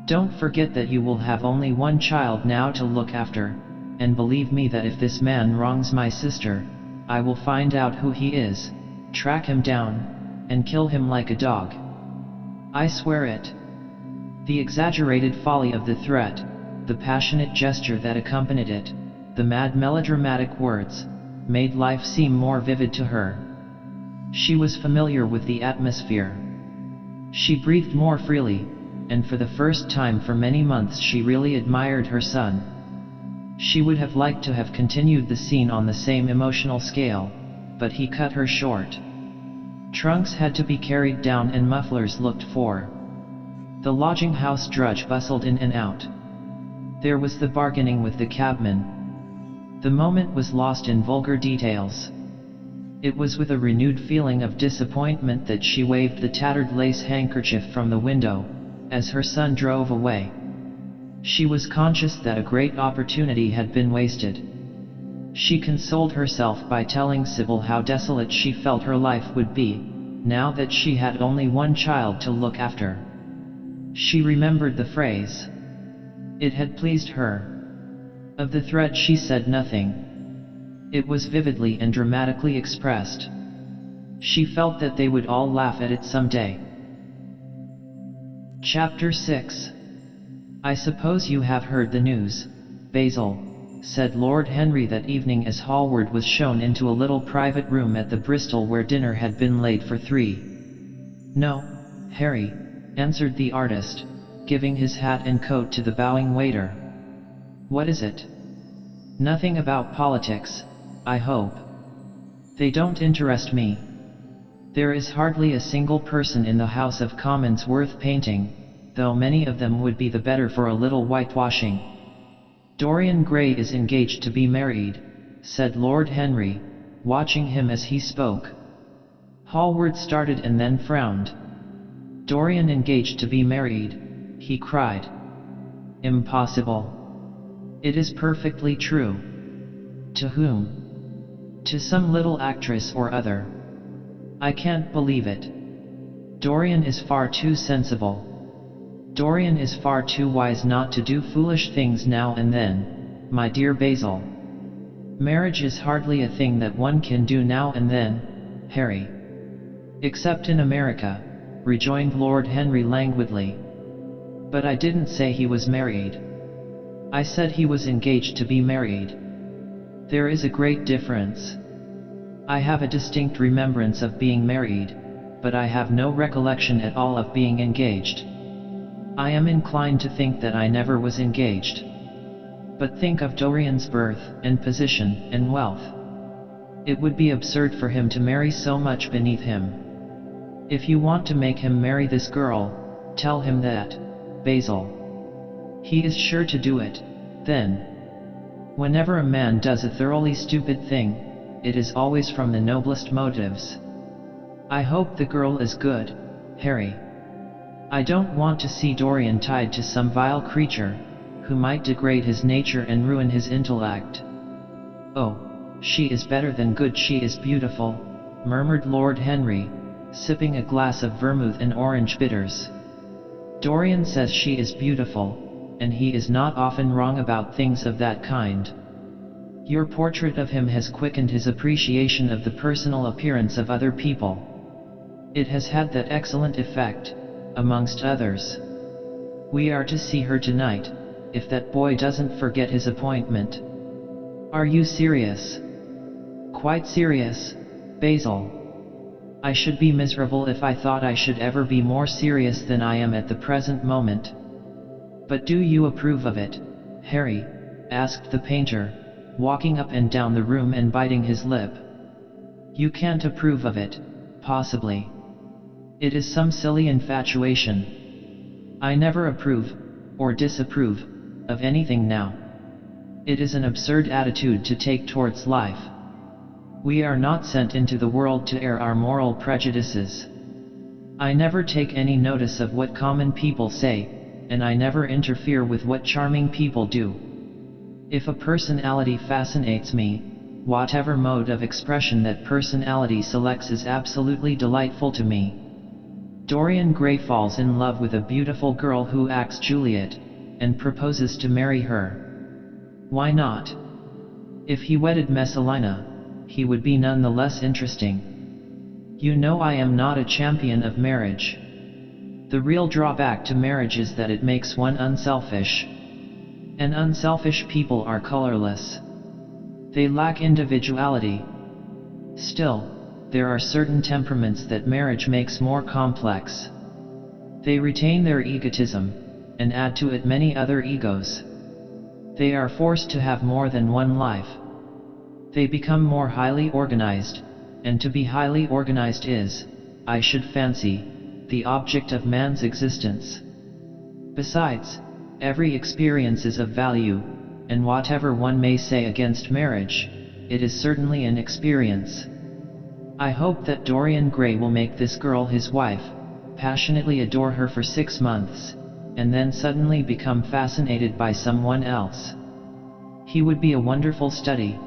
Don't forget that you will have only one child now to look after, and believe me that if this man wrongs my sister, I will find out who he is, track him down, and kill him like a dog. I swear it." The exaggerated folly of the threat, the passionate gesture that accompanied it, the mad melodramatic words, made life seem more vivid to her. She was familiar with the atmosphere. She breathed more freely, and for the first time for many months she really admired her son. She would have liked to have continued the scene on the same emotional scale, but he cut her short. Trunks had to be carried down and mufflers looked for. The lodging house drudge bustled in and out. There was the bargaining with the cabman. The moment was lost in vulgar details. It was with a renewed feeling of disappointment that she waved the tattered lace handkerchief from the window, as her son drove away. She was conscious that a great opportunity had been wasted. She consoled herself by telling Sybil how desolate she felt her life would be, now that she had only one child to look after. She remembered the phrase. It had pleased her. Of the threat she said nothing. It was vividly and dramatically expressed. She felt that they would all laugh at it someday. Chapter 6. "I suppose you have heard the news, Basil," said Lord Henry that evening as Hallward was shown into a little private room at the Bristol where dinner had been laid for three. "No, Harry," answered the artist, giving his hat and coat to the bowing waiter. "What is it?" "Nothing about politics, I hope." "They don't interest me. There is hardly a single person in the House of Commons worth painting, though many of them would be the better for a little whitewashing." "Dorian Gray is engaged to be married," said Lord Henry, watching him as he spoke. Hallward started and then frowned. "Dorian engaged to be married," he cried. "Impossible." "It is perfectly true." "To whom?" "To some little actress or other." "I can't believe it. Dorian is far too sensible. Dorian is far too wise not to do foolish things now and then, my dear Basil. Marriage is hardly a thing that one can do now and then, Harry." "Except in America," rejoined Lord Henry languidly. "But I didn't say he was married. I said he was engaged to be married. There is a great difference. I have a distinct remembrance of being married, but I have no recollection at all of being engaged. I am inclined to think that I never was engaged. But think of Dorian's birth, and position, and wealth. It would be absurd for him to marry so much beneath him. If you want to make him marry this girl, tell him that, Basil. He is sure to do it, then. Whenever a man does a thoroughly stupid thing, it is always from the noblest motives. I hope the girl is good, Harry. I don't want to see Dorian tied to some vile creature, who might degrade his nature and ruin his intellect." "Oh, she is better than good, she is beautiful," murmured Lord Henry, sipping a glass of vermouth and orange bitters. "Dorian says she is beautiful, and he is not often wrong about things of that kind. Your portrait of him has quickened his appreciation of the personal appearance of other people. It has had that excellent effect, amongst others. We are to see her tonight, if that boy doesn't forget his appointment." "Are you serious?" "Quite serious, Basil. I should be miserable if I thought I should ever be more serious than I am at the present moment." "But do you approve of it, Harry?" asked the painter, walking up and down the room and biting his lip. "You can't approve of it, possibly. It is some silly infatuation. I never approve, or disapprove, of anything now. It is an absurd attitude to take towards life. We are not sent into the world to air our moral prejudices. I never take any notice of what common people say, and I never interfere with what charming people do. If a personality fascinates me, whatever mode of expression that personality selects is absolutely delightful to me. Dorian Gray falls in love with a beautiful girl who acts Juliet, and proposes to marry her. Why not? If he wedded Messalina, he would be none the less interesting. You know I am not a champion of marriage. The real drawback to marriage is that it makes one unselfish. And unselfish people are colorless. They lack individuality. Still, there are certain temperaments that marriage makes more complex. They retain their egotism, and add to it many other egos. They are forced to have more than one life. They become more highly organized, and to be highly organized is, I should fancy, the object of man's existence. Besides, every experience is of value, and whatever one may say against marriage, it is certainly an experience. I hope that Dorian Gray will make this girl his wife, passionately adore her for 6 months, and then suddenly become fascinated by someone else. He would be a wonderful study.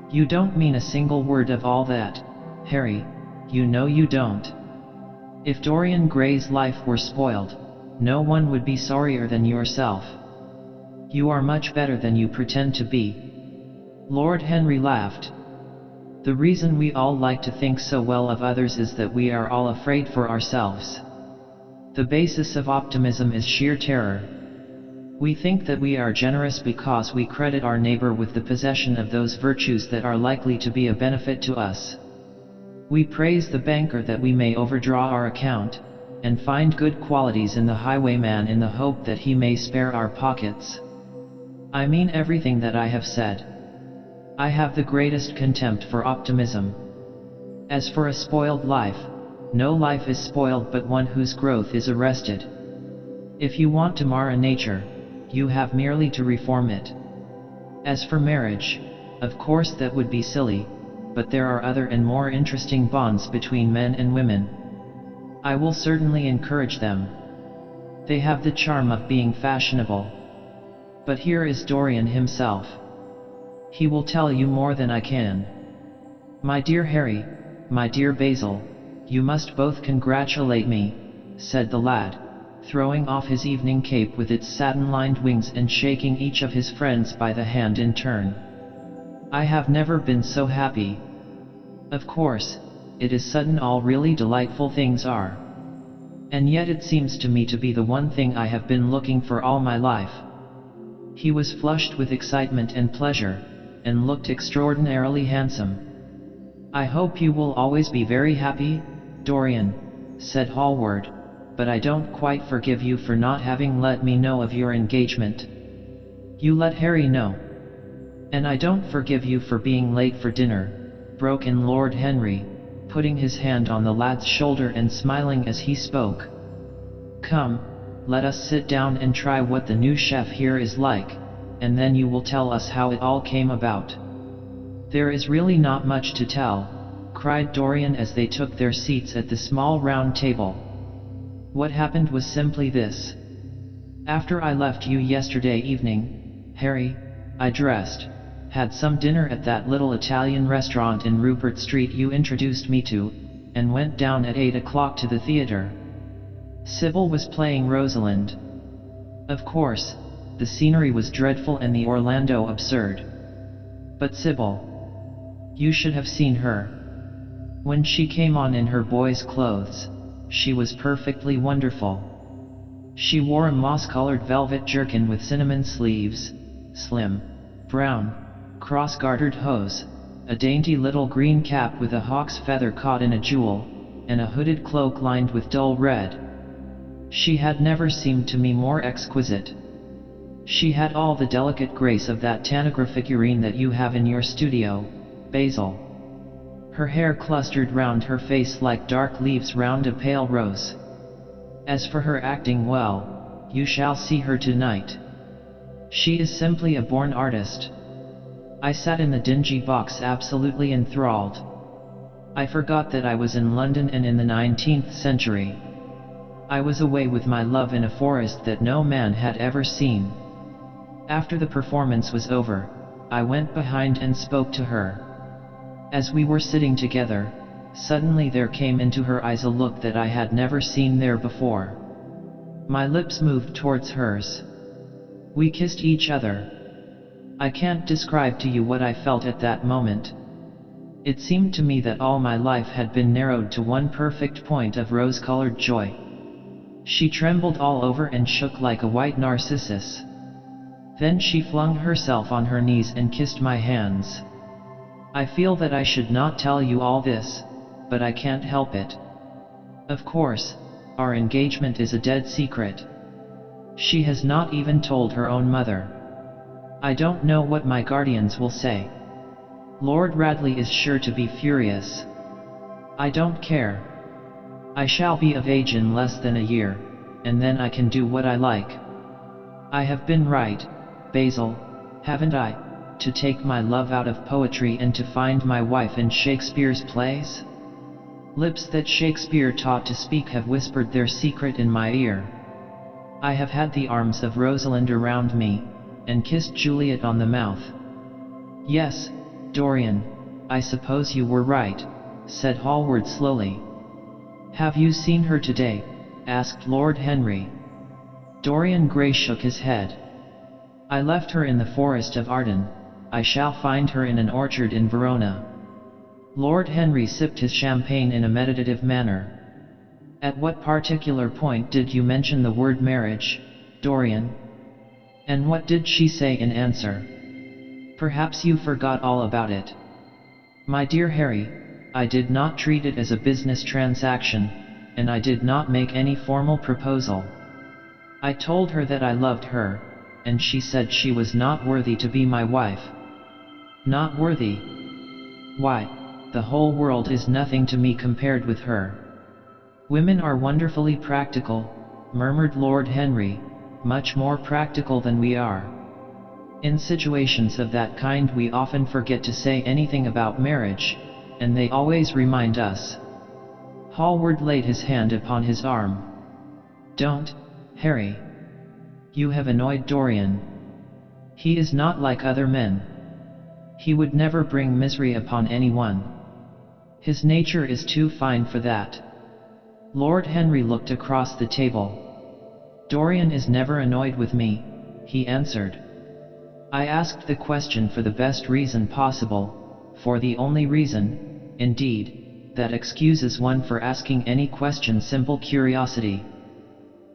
You don't mean a single word of all that, Harry, you know you don't. If Dorian Gray's life were spoiled, no one would be sorrier than yourself. You are much better than you pretend to be. Lord Henry laughed. The reason we all like to think so well of others is that we are all afraid for ourselves. The basis of optimism is sheer terror. We think that we are generous because we credit our neighbor with the possession of those virtues that are likely to be a benefit to us. We praise the banker that we may overdraw our account, and find good qualities in the highwayman in the hope that he may spare our pockets. I mean everything that I have said. I have the greatest contempt for optimism. As for a spoiled life, no life is spoiled but one whose growth is arrested. If you want to mar a nature, you have merely to reform it. As for marriage, of course that would be silly, but there are other and more interesting bonds between men and women. I will certainly encourage them. They have the charm of being fashionable. But here is Dorian himself. He will tell you more than I can. My dear Harry, my dear Basil, you must both congratulate me, said the lad, throwing off his evening cape with its satin-lined wings and shaking each of his friends by the hand in turn. I have never been so happy. Of course, it is sudden all really delightful things are. And yet it seems to me to be the one thing I have been looking for all my life. He was flushed with excitement and pleasure, and looked extraordinarily handsome. I hope you will always be very happy, Dorian, said Hallward, but I don't quite forgive you for not having let me know of your engagement. You let Harry know. And I don't forgive you for being late for dinner, broke in Lord Henry, putting his hand on the lad's shoulder and smiling as he spoke. Come, let us sit down and try what the new chef here is like, and then you will tell us how it all came about. There is really not much to tell, cried Dorian as they took their seats at the small round table. What happened was simply this. After I left you yesterday evening, Harry, I dressed, had some dinner at that little Italian restaurant in Rupert Street you introduced me to, and went down at 8 o'clock to the theater. Sybil was playing Rosalind. Of course, the scenery was dreadful and the Orlando absurd. But Sybil, you should have seen her. When she came on in her boy's clothes, she was perfectly wonderful. She wore a moss-colored velvet jerkin with cinnamon sleeves, slim, brown, cross-gartered hose, a dainty little green cap with a hawk's feather caught in a jewel, and a hooded cloak lined with dull red. She had never seemed to me more exquisite. She had all the delicate grace of that Tanagra figurine that you have in your studio, Basil. Her hair clustered round her face like dark leaves round a pale rose. As for her acting, well, you shall see her tonight. She is simply a born artist. I sat in the dingy box absolutely enthralled. I forgot that I was in London and in the 19th century. I was away with my love in a forest that no man had ever seen. After the performance was over, I went behind and spoke to her. As we were sitting together, suddenly there came into her eyes a look that I had never seen there before. My lips moved towards hers. We kissed each other. I can't describe to you what I felt at that moment. It seemed to me that all my life had been narrowed to one perfect point of rose-colored joy. She trembled all over and shook like a white narcissus. Then she flung herself on her knees and kissed my hands. I feel that I should not tell you all this, but I can't help it. Of course, our engagement is a dead secret. She has not even told her own mother. I don't know what my guardians will say. Lord Radley is sure to be furious. I don't care. I shall be of age in less than a year, and then I can do what I like. I have been right, Basil, haven't I, to take my love out of poetry and to find my wife in Shakespeare's plays? Lips that Shakespeare taught to speak have whispered their secret in my ear. I have had the arms of Rosalind around me, and kissed Juliet on the mouth. Yes, Dorian, I suppose you were right, said Hallward slowly. Have you seen her today? Asked Lord Henry. Dorian Gray shook his head. I left her in the forest of Arden. I shall find her in an orchard in Verona. Lord Henry sipped his champagne in a meditative manner. At what particular point did you mention the word marriage, Dorian? And what did she say in answer? Perhaps you forgot all about it. My dear Harry, I did not treat it as a business transaction, and I did not make any formal proposal. I told her that I loved her, and she said she was not worthy to be my wife. Not worthy? Why, the whole world is nothing to me compared with her. Women are wonderfully practical, murmured Lord Henry, much more practical than we are. In situations of that kind we often forget to say anything about marriage, and they always remind us. Hallward laid his hand upon his arm. Don't, Harry. You have annoyed Dorian. He is not like other men. He would never bring misery upon anyone. His nature is too fine for that. Lord Henry looked across the table. Dorian is never annoyed with me, he answered. I asked the question for the best reason possible, for the only reason, indeed, that excuses one for asking any question, simple curiosity.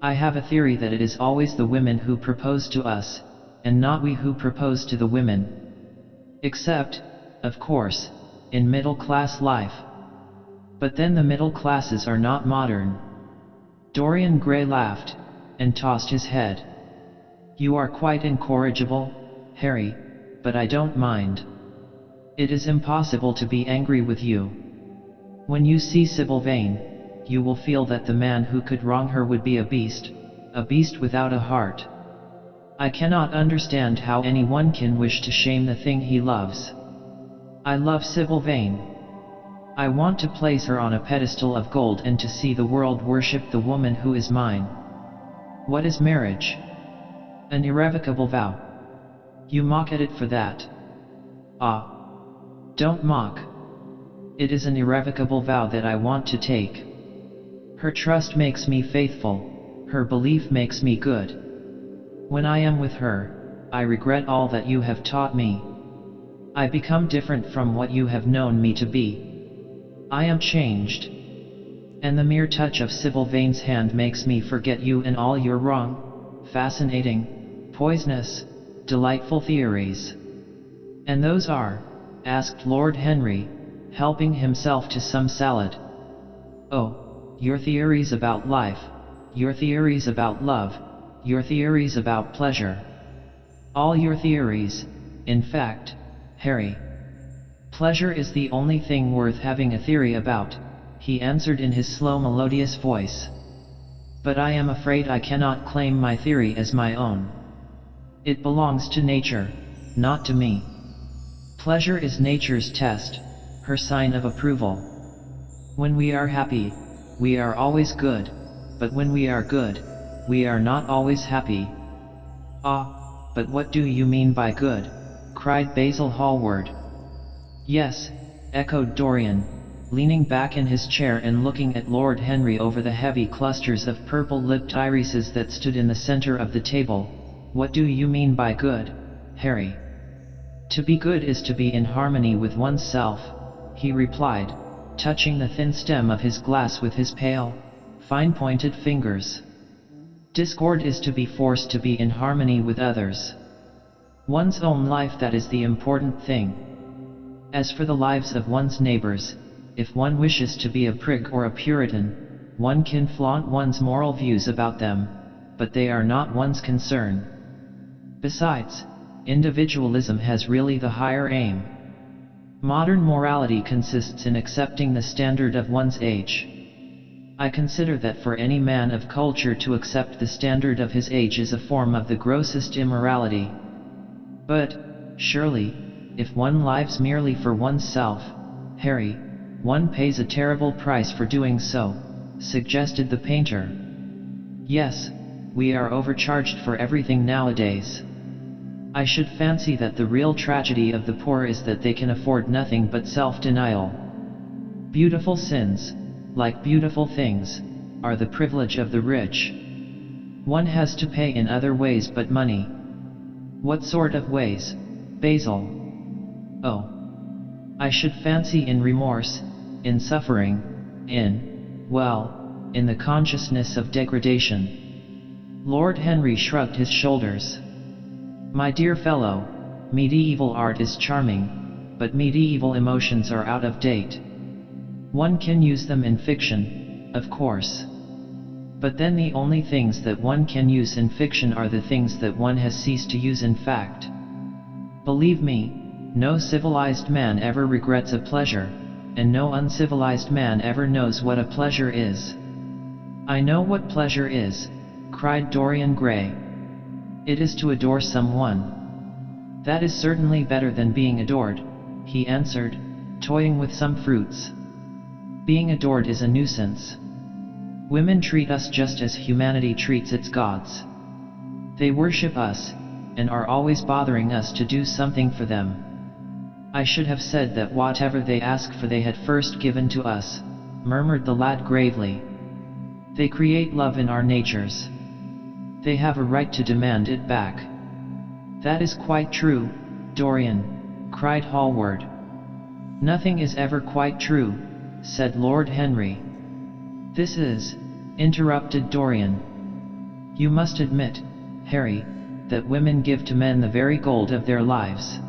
I have a theory that it is always the women who propose to us, and not we who propose to the women. Except, of course, in middle-class life. But then the middle classes are not modern. Dorian Gray laughed, and tossed his head. You are quite incorrigible, Harry, but I don't mind. It is impossible to be angry with you. When you see Sybil Vane, you will feel that the man who could wrong her would be a beast without a heart. I cannot understand how anyone can wish to shame the thing he loves. I love Sybil Vane. I want to place her on a pedestal of gold and to see the world worship the woman who is mine. What is marriage? An irrevocable vow. You mock at it for that. Ah. Don't mock. It is an irrevocable vow that I want to take. Her trust makes me faithful, her belief makes me good. When I am with her, I regret all that you have taught me. I become different from what you have known me to be. I am changed. And the mere touch of Sybil Vane's hand makes me forget you and all your wrong, fascinating, poisonous, delightful theories. And those are? Asked Lord Henry, helping himself to some salad. Oh, your theories about life, your theories about love, your theories about pleasure. All your theories, in fact, Harry. Pleasure is the only thing worth having a theory about, he answered in his slow melodious voice. But I am afraid I cannot claim my theory as my own. It belongs to nature, not to me. Pleasure is nature's test, her sign of approval. When we are happy, we are always good, but when we are good, we are not always happy. Ah, "But what do you mean by good?" cried Basil Hallward. "Yes," echoed Dorian, leaning back in his chair and looking at Lord Henry over the heavy clusters of purple-lipped irises that stood in the center of the table. "What do you mean by good, Harry?" "To be good is to be in harmony with oneself," he replied, touching the thin stem of his glass with his pale, fine-pointed fingers. "Discord is to be forced to be in harmony with others. One's own life, that is the important thing. As for the lives of one's neighbors, if one wishes to be a prig or a Puritan, one can flaunt one's moral views about them, but they are not one's concern. Besides, individualism has really the higher aim. Modern morality consists in accepting the standard of one's age. I consider that for any man of culture to accept the standard of his age is a form of the grossest immorality. But, surely, if one lives merely for oneself, Harry, one pays a terrible price for doing so," suggested the painter. "Yes, we are overcharged for everything nowadays. I should fancy that the real tragedy of the poor is that they can afford nothing but self-denial. Beautiful sins, like beautiful things, are the privilege of the rich. One has to pay in other ways but money." "What sort of ways, Basil?" "Oh, I should fancy in remorse, in suffering, in the consciousness of degradation." Lord Henry shrugged his shoulders. "My dear fellow, medieval art is charming, but medieval emotions are out of date. One can use them in fiction, of course. But then the only things that one can use in fiction are the things that one has ceased to use in fact. Believe me, no civilized man ever regrets a pleasure, and no uncivilized man ever knows what a pleasure is." "I know what pleasure is," cried Dorian Gray. "It is to adore someone." "That is certainly better than being adored," he answered, toying with some fruits. "Being adored is a nuisance. Women treat us just as humanity treats its gods. They worship us, and are always bothering us to do something for them. I should have said that whatever they ask for they had first given to us," murmured the lad gravely. "They create love in our natures. They have a right to demand it back." "That is quite true, Dorian," cried Hallward. "Nothing is ever quite true," said Lord Henry. "This is," interrupted Dorian. "You must admit, Harry, that women give to men the very gold of their lives."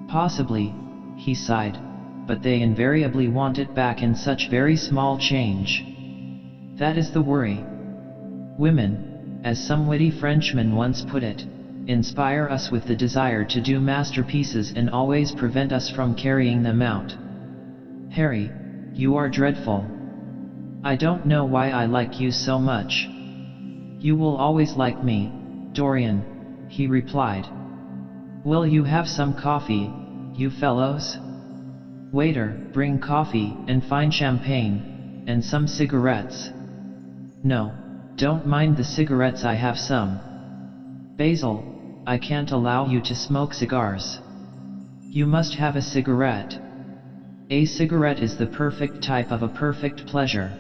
"Possibly," he sighed, "but they invariably want it back in such very small change. That is the worry. Women, as some witty Frenchman once put it, inspire us with the desire to do masterpieces and always prevent us from carrying them out." "Harry, you are dreadful. I don't know why I like you so much." "You will always like me, Dorian," he replied. "Will you have some coffee, you fellows? Waiter, bring coffee, and fine champagne, and some cigarettes." "No, don't mind the cigarettes, I have some." "Basil, I can't allow you to smoke cigars. You must have a cigarette. A cigarette is the perfect type of a perfect pleasure.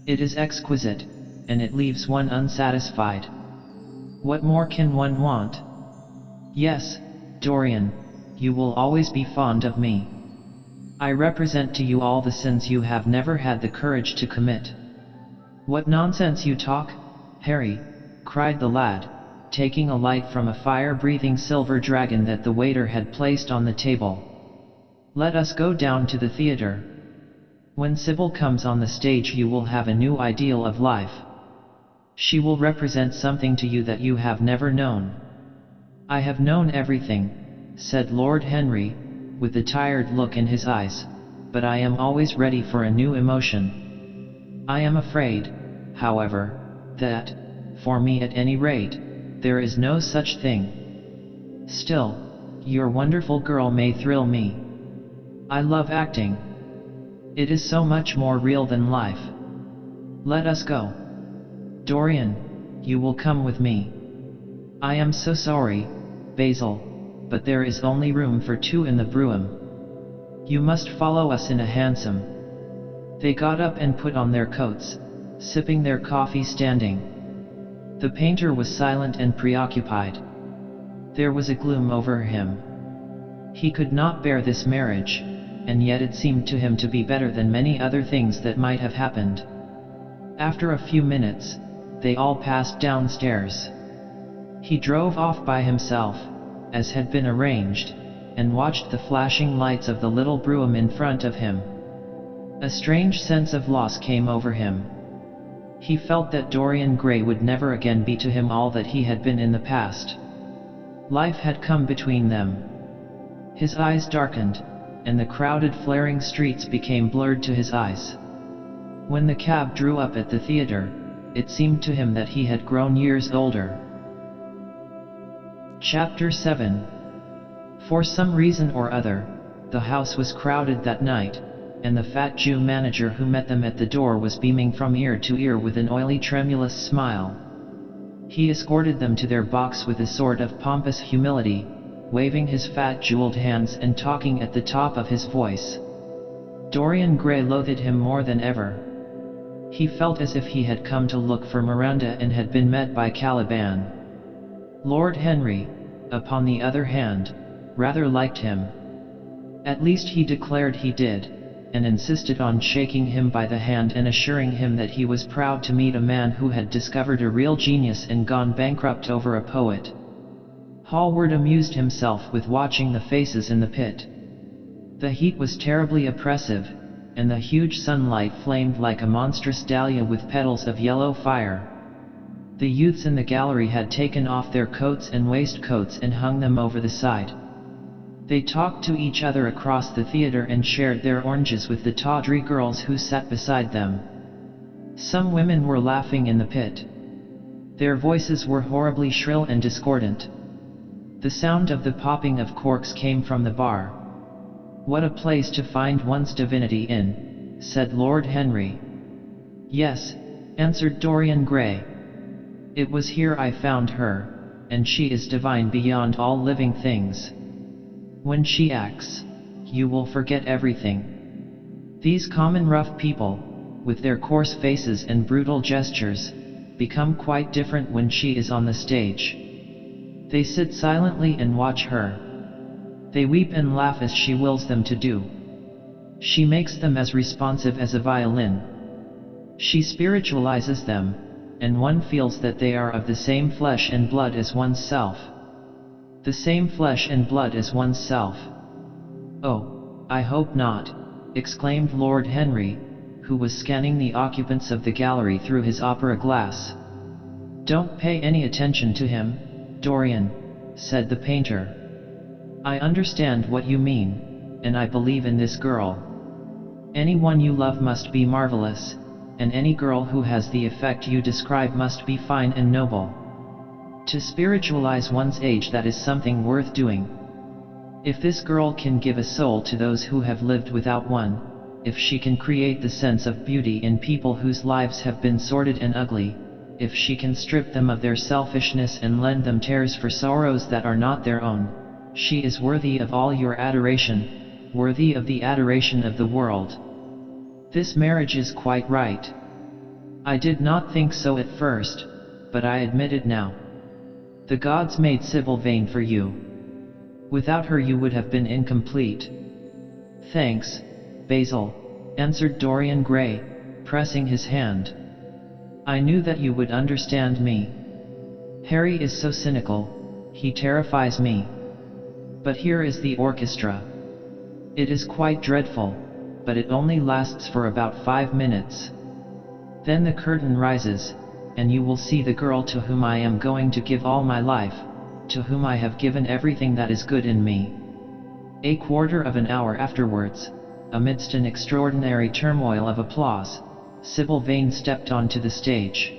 It is exquisite, and it leaves one unsatisfied. What more can one want? Yes, Dorian, you will always be fond of me. I represent to you all the sins you have never had the courage to commit." "What nonsense you talk, Harry," cried the lad, taking a light from a fire-breathing silver dragon that the waiter had placed on the table. "Let us go down to the theater. When Sybil comes on the stage you will have a new ideal of life. She will represent something to you that you have never known." "I have known everything," said Lord Henry, with a tired look in his eyes, "but I am always ready for a new emotion. I am afraid, however, that, for me at any rate, there is no such thing. Still, your wonderful girl may thrill me. I love acting. It is so much more real than life. Let us go. Dorian, you will come with me." "I am so sorry, Basil, but there is only room for 2 in the brougham. You must follow us in a hansom." They got up and put on their coats, sipping their coffee standing. The painter was silent and preoccupied. There was a gloom over him. He could not bear this marriage, and yet it seemed to him to be better than many other things that might have happened. After a few minutes, they all passed downstairs. He drove off by himself, as had been arranged, and watched the flashing lights of the little brougham in front of him. A strange sense of loss came over him. He felt that Dorian Gray would never again be to him all that he had been in the past. Life had come between them. His eyes darkened, and the crowded flaring streets became blurred to his eyes. When the cab drew up at the theater, it seemed to him that he had grown years older. Chapter 7. For some reason or other, the house was crowded that night, and the fat Jew manager who met them at the door was beaming from ear to ear with an oily tremulous smile. He escorted them to their box with a sort of pompous humility, waving his fat jeweled hands and talking at the top of his voice. Dorian Gray loathed him more than ever. He felt as if he had come to look for Miranda and had been met by Caliban. Lord Henry, upon the other hand, rather liked him. At least he declared he did, and insisted on shaking him by the hand and assuring him that he was proud to meet a man who had discovered a real genius and gone bankrupt over a poet. Hallward amused himself with watching the faces in the pit. The heat was terribly oppressive, and the huge sunlight flamed like a monstrous dahlia with petals of yellow fire. The youths in the gallery had taken off their coats and waistcoats and hung them over the side. They talked to each other across the theater and shared their oranges with the tawdry girls who sat beside them. Some women were laughing in the pit. Their voices were horribly shrill and discordant. The sound of the popping of corks came from the bar. "What a place to find one's divinity in," said Lord Henry. "Yes," answered Dorian Gray. "It was here I found her, and she is divine beyond all living things. When she acts, you will forget everything. These common rough people, with their coarse faces and brutal gestures, become quite different when she is on the stage. They sit silently and watch her. They weep and laugh as she wills them to do. She makes them as responsive as a violin. She spiritualizes them, and one feels that they are of the same flesh and blood as oneself. The same flesh and blood as oneself." "Oh, I hope not," exclaimed Lord Henry, who was scanning the occupants of the gallery through his opera glass. "Don't pay any attention to him, Dorian," said the painter. "I understand what you mean, and I believe in this girl. Anyone you love must be marvelous, and any girl who has the effect you describe must be fine and noble. To spiritualize one's age, that is something worth doing. If this girl can give a soul to those who have lived without one, if she can create the sense of beauty in people whose lives have been sordid and ugly, if she can strip them of their selfishness and lend them tears for sorrows that are not their own, she is worthy of all your adoration, worthy of the adoration of the world. This marriage is quite right. I did not think so at first, but I admit it now. The gods made Sybil Vane for you. Without her you would have been incomplete." "Thanks, Basil," answered Dorian Gray, pressing his hand. "I knew that you would understand me. Harry is so cynical, he terrifies me. But here is the orchestra. It is quite dreadful, but it only lasts for about 5 minutes. Then the curtain rises, and you will see the girl to whom I am going to give all my life, to whom I have given everything that is good in me." A quarter of an hour afterwards, amidst an extraordinary turmoil of applause, Sybil Vane stepped onto the stage.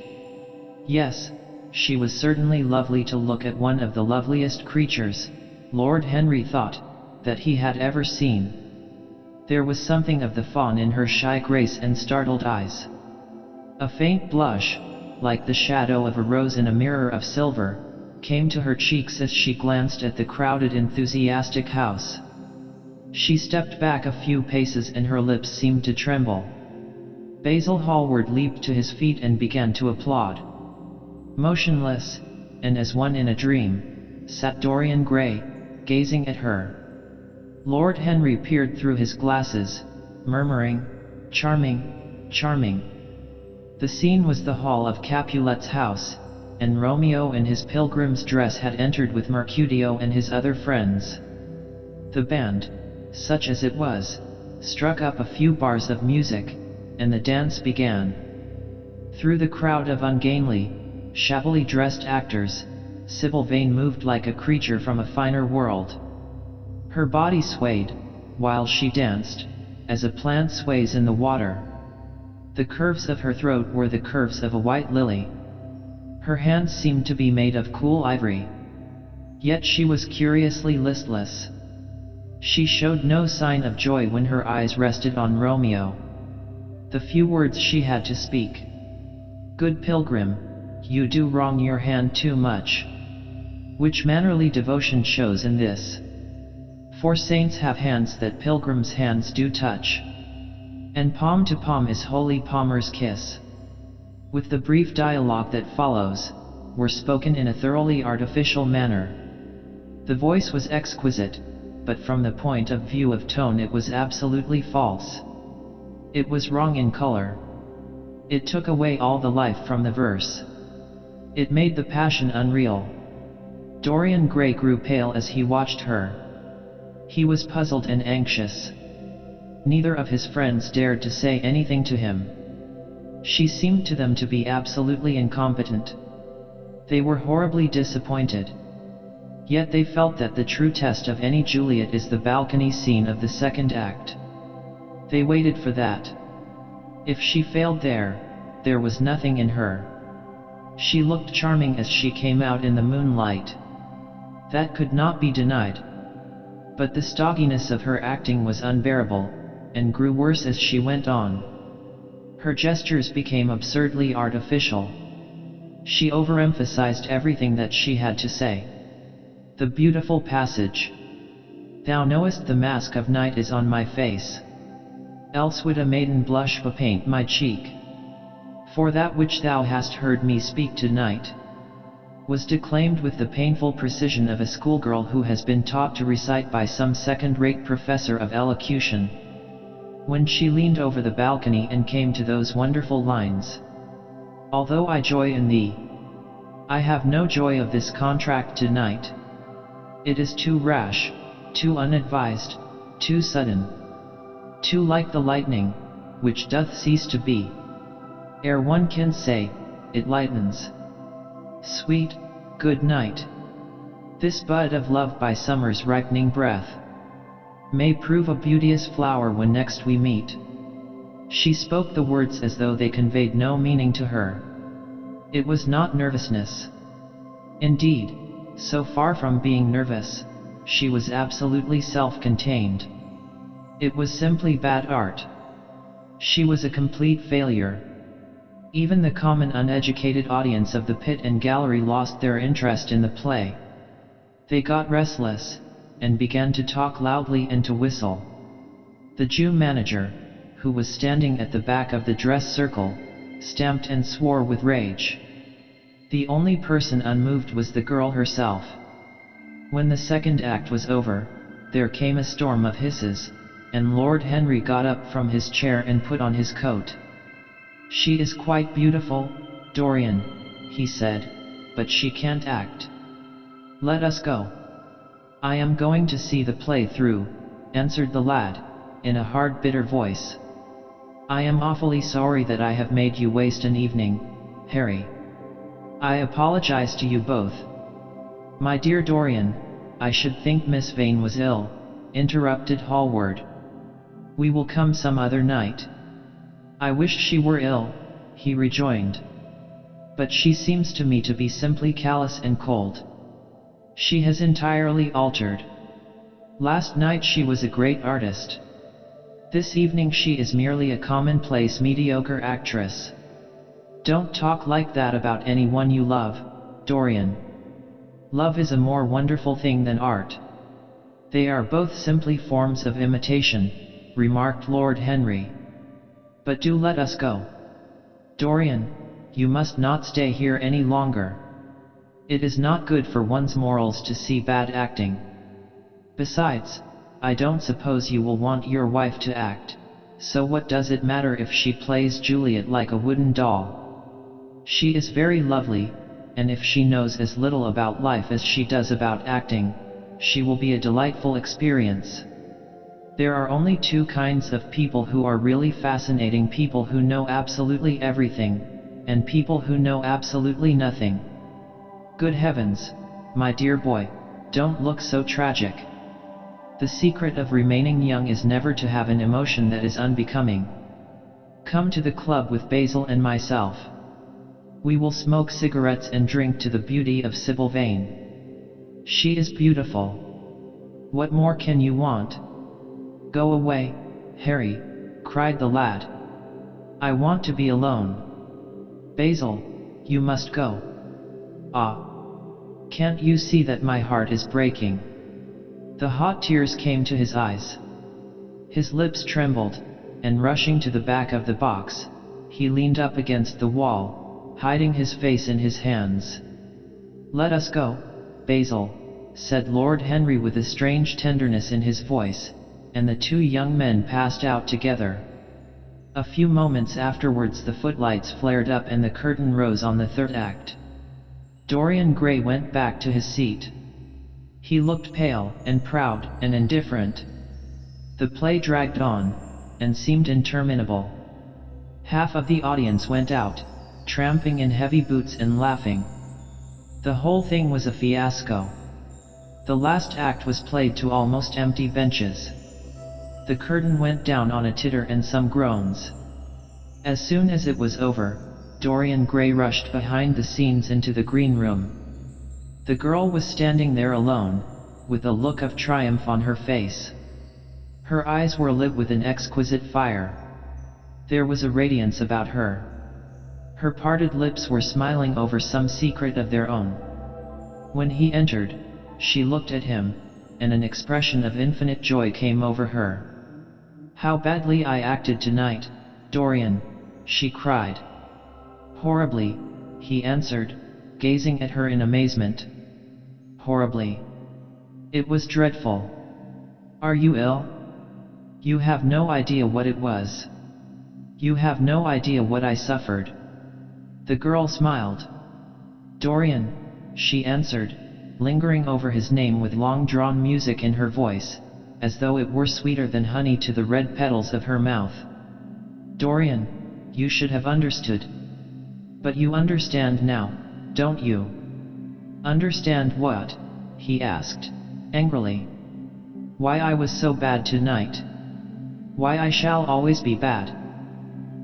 Yes, she was certainly lovely to look at, one of the loveliest creatures, Lord Henry thought, that he had ever seen. There was something of the fawn in her shy grace and startled eyes. A faint blush, like the shadow of a rose in a mirror of silver, came to her cheeks as she glanced at the crowded, enthusiastic house. She stepped back a few paces and her lips seemed to tremble. Basil Hallward leaped to his feet and began to applaud. Motionless, and as one in a dream, sat Dorian Gray, gazing at her. Lord Henry peered through his glasses, murmuring, "Charming, charming." The scene was the hall of Capulet's house, and Romeo in his pilgrim's dress had entered with Mercutio and his other friends. The band, such as it was, struck up a few bars of music, and the dance began. Through the crowd of ungainly, shabbily dressed actors, Sybil Vane moved like a creature from a finer world. Her body swayed, while she danced, as a plant sways in the water. The curves of her throat were the curves of a white lily. Her hands seemed to be made of cool ivory. Yet she was curiously listless. She showed no sign of joy when her eyes rested on Romeo. The few words she had to speak. "Good pilgrim, you do wrong your hand too much. Which mannerly devotion shows in this? For saints have hands that pilgrims' hands do touch. And palm to palm is holy palmer's kiss." With the brief dialogue that follows, were spoken in a thoroughly artificial manner. The voice was exquisite, but from the point of view of tone it was absolutely false. It was wrong in color. It took away all the life from the verse. It made the passion unreal. Dorian Gray grew pale as he watched her. He was puzzled and anxious. Neither of his friends dared to say anything to him. She seemed to them to be absolutely incompetent. They were horribly disappointed. Yet they felt that the true test of any Juliet is the balcony scene of the second act. They waited for that. If she failed there was nothing in her. She looked charming as she came out in the moonlight. That could not be denied. But the stodginess of her acting was unbearable, and grew worse as she went on. Her gestures became absurdly artificial. She overemphasized everything that she had to say. The beautiful passage, "Thou knowest the mask of night is on my face. Else would a maiden blush bepaint my cheek. For that which thou hast heard me speak tonight," was declaimed with the painful precision of a schoolgirl who has been taught to recite by some second-rate professor of elocution. When she leaned over the balcony and came to those wonderful lines, "Although I joy in thee, I have no joy of this contract tonight. It is too rash, too unadvised, too sudden, too like the lightning, which doth cease to be. Ere one can say, it lightens. Sweet, good night. This bud of love by summer's ripening breath may prove a beauteous flower when next we meet." She spoke the words as though they conveyed no meaning to her. It was not nervousness. Indeed, so far from being nervous, she was absolutely self-contained. It was simply bad art. She was a complete failure. Even the common uneducated audience of the pit and gallery lost their interest in the play. They got restless, and began to talk loudly and to whistle. The Jew manager, who was standing at the back of the dress circle, stamped and swore with rage. The only person unmoved was the girl herself. When the second act was over, there came a storm of hisses, and Lord Henry got up from his chair and put on his coat. "She is quite beautiful, Dorian," he said, "but she can't act. Let us go." "I am going to see the play through," answered the lad, in a hard, bitter voice. "I am awfully sorry that I have made you waste an evening, Harry. I apologize to you both." "My dear Dorian, I should think Miss Vane was ill," interrupted Hallward. "We will come some other night." "I wish she were ill," he rejoined. "But she seems to me to be simply callous and cold. She has entirely altered. Last night she was a great artist. This evening she is merely a commonplace, mediocre actress. Don't talk like that about anyone you love, Dorian. Love is a more wonderful thing than art. They are both simply forms of imitation, remarked Lord Henry. But do let us go. Dorian, you must not stay here any longer. It is not good for one's morals to see bad acting. Besides, I don't suppose you will want your wife to act, so what does it matter if she plays Juliet like a wooden doll? She is very lovely, and if she knows as little about life as she does about acting, she will be a delightful experience. There are only two kinds of people who are really fascinating: people who know absolutely everything, and people who know absolutely nothing. Good heavens, my dear boy, don't look so tragic. The secret of remaining young is never to have an emotion that is unbecoming. Come to the club with Basil and myself. We will smoke cigarettes and drink to the beauty of Sybil Vane. She is beautiful. What more can you want? Go away, Harry, cried the lad. I want to be alone. Basil, you must go. Ah! Can't you see that my heart is breaking? The hot tears came to his eyes. His lips trembled, and rushing to the back of the box, he leaned up against the wall, hiding his face in his hands. Let us go, Basil, said Lord Henry with a strange tenderness in his voice, and the two young men passed out together. A few moments afterwards the footlights flared up and the curtain rose on the third act. Dorian Gray went back to his seat. He looked pale, and proud, and indifferent. The play dragged on, and seemed interminable. Half of the audience went out, tramping in heavy boots and laughing. The whole thing was a fiasco. The last act was played to almost empty benches. The curtain went down on a titter and some groans. As soon as it was over, Dorian Gray rushed behind the scenes into the green room. The girl was standing there alone, with a look of triumph on her face. Her eyes were lit with an exquisite fire. There was a radiance about her. Her parted lips were smiling over some secret of their own. When he entered, she looked at him, and an expression of infinite joy came over her. How badly I acted tonight, Dorian, she cried. Horribly, he answered, gazing at her in amazement. Horribly. It was dreadful. Are you ill? You have no idea what it was. You have no idea what I suffered. The girl smiled. Dorian, she answered, lingering over his name with long-drawn music in her voice, as though it were sweeter than honey to the red petals of her mouth. Dorian, you should have understood. But you understand now, don't you? Understand what? He asked, angrily. Why I was so bad tonight. Why I shall always be bad.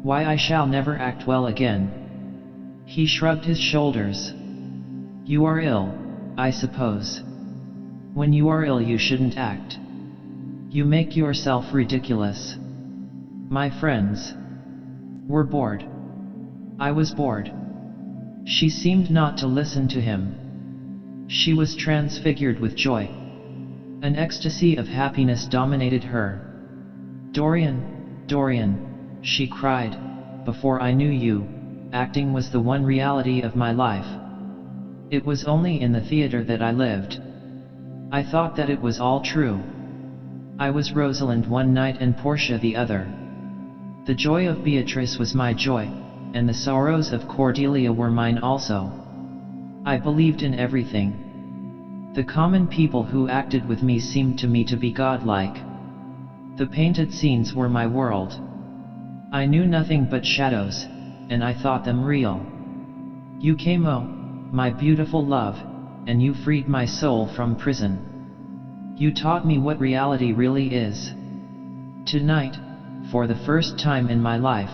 Why I shall never act well again. He shrugged his shoulders. You are ill, I suppose. When you are ill you shouldn't act. You make yourself ridiculous. My friends were bored. I was bored. She seemed not to listen to him. She was transfigured with joy. An ecstasy of happiness dominated her. Dorian, Dorian, she cried, before I knew you, acting was the one reality of my life. It was only in the theater that I lived. I thought that it was all true. I was Rosalind one night and Portia the other. The joy of Beatrice was my joy, and the sorrows of Cordelia were mine also. I believed in everything. The common people who acted with me seemed to me to be godlike. The painted scenes were my world. I knew nothing but shadows, and I thought them real. You came, oh, my beautiful love, and you freed my soul from prison. You taught me what reality really is. Tonight, for the first time in my life,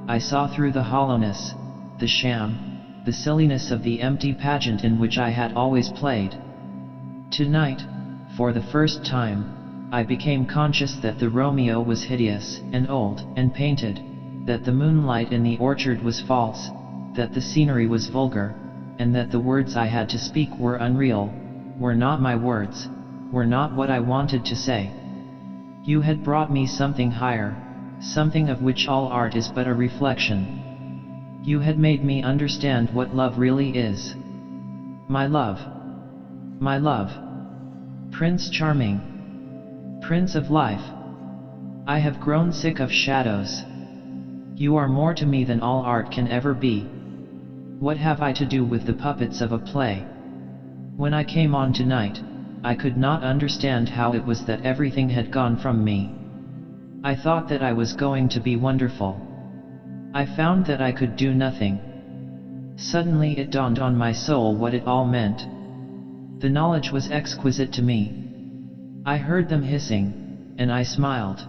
I saw through the hollowness, the sham, the silliness of the empty pageant in which I had always played. Tonight, for the first time, I became conscious that the Romeo was hideous and old and painted, that the moonlight in the orchard was false, that the scenery was vulgar, and that the words I had to speak were unreal, were not my words, were not what I wanted to say. You had brought me something higher, something of which all art is but a reflection. You had made me understand what love really is. My love. My love. Prince Charming. Prince of Life. I have grown sick of shadows. You are more to me than all art can ever be. What have I to do with the puppets of a play? When I came on tonight, I could not understand how it was that everything had gone from me. I thought that I was going to be wonderful. I found that I could do nothing. Suddenly it dawned on my soul what it all meant. The knowledge was exquisite to me. I heard them hissing, and I smiled.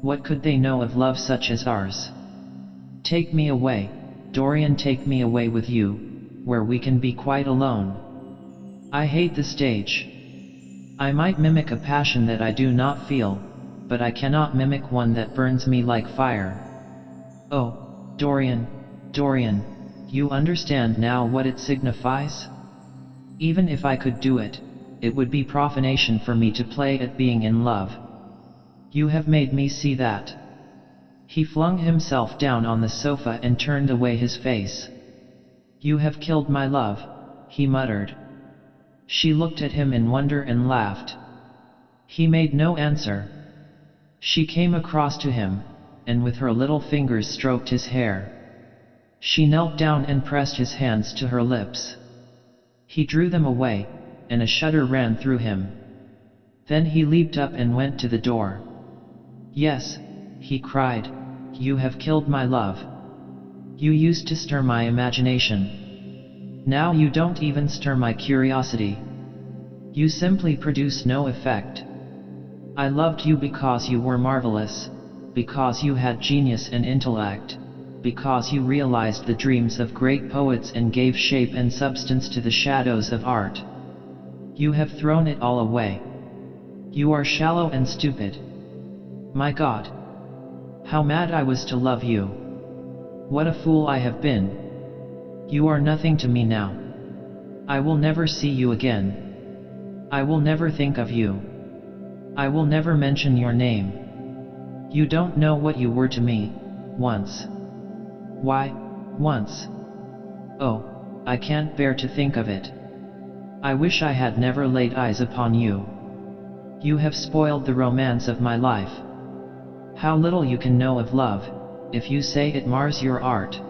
What could they know of love such as ours? Take me away, Dorian, take me away with you, where we can be quite alone. I hate the stage. I might mimic a passion that I do not feel, but I cannot mimic one that burns me like fire. Oh, Dorian, Dorian, you understand now what it signifies? Even if I could do it, it would be profanation for me to play at being in love. You have made me see that. He flung himself down on the sofa and turned away his face. You have killed my love, he muttered. She looked at him in wonder and laughed. He made no answer. She came across to him, and with her little fingers stroked his hair. She knelt down and pressed his hands to her lips. He drew them away, and a shudder ran through him. Then he leaped up and went to the door. Yes, he cried, you have killed my love. You used to stir my imagination. Now you don't even stir my curiosity. You simply produce no effect. I loved you because you were marvelous, because you had genius and intellect, because you realized the dreams of great poets and gave shape and substance to the shadows of art. You have thrown it all away. You are shallow and stupid. My God! How mad I was to love you! What a fool I have been! You are nothing to me now. I will never see you again. I will never think of you. I will never mention your name. You don't know what you were to me, once. Why, once. Oh, I can't bear to think of it. I wish I had never laid eyes upon you. You have spoiled the romance of my life. How little you can know of love, if you say it mars your art.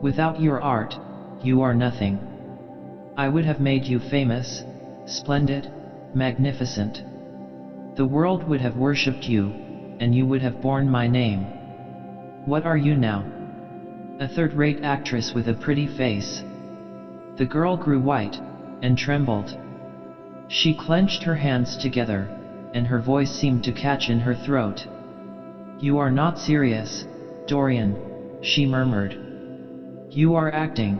Without your art, you are nothing. I would have made you famous, splendid, magnificent. The world would have worshipped you, and you would have borne my name. What are you now? A third-rate actress with a pretty face. The girl grew white, and trembled. She clenched her hands together, and her voice seemed to catch in her throat. You are not serious, Dorian, she murmured. You are acting.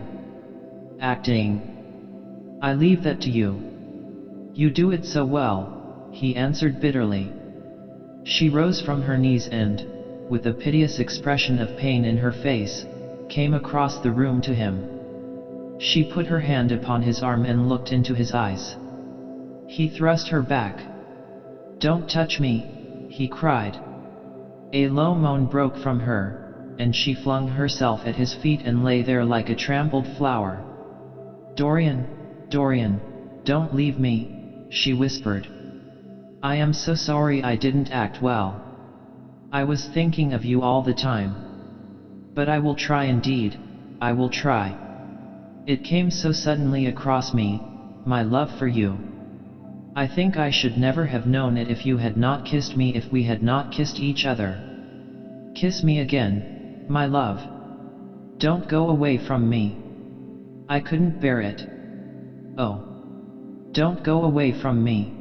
Acting. I leave that to you. You do it so well, he answered bitterly. She rose from her knees and, with a piteous expression of pain in her face, came across the room to him. She put her hand upon his arm and looked into his eyes. He thrust her back. Don't touch me, he cried. A low moan broke from her, and she flung herself at his feet and lay there like a trampled flower. Dorian, Dorian, don't leave me, she whispered. I am so sorry I didn't act well. I was thinking of you all the time. But I will try indeed, I will try. It came so suddenly across me, my love for you. I think I should never have known it if you had not kissed me, if we had not kissed each other. Kiss me again, my love. Don't go away from me. I couldn't bear it. Oh. Don't go away from me.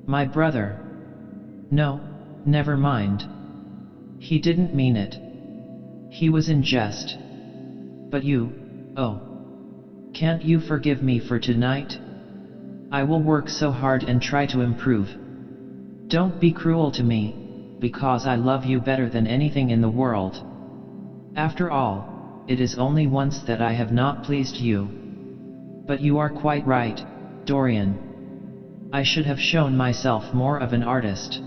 My brother. No, never mind. He didn't mean it. He was in jest. But you, oh. Can't you forgive me for tonight? I will work so hard and try to improve. Don't be cruel to me, because I love you better than anything in the world. After all, it is only once that I have not pleased you. But you are quite right, Dorian. I should have shown myself more of an artist.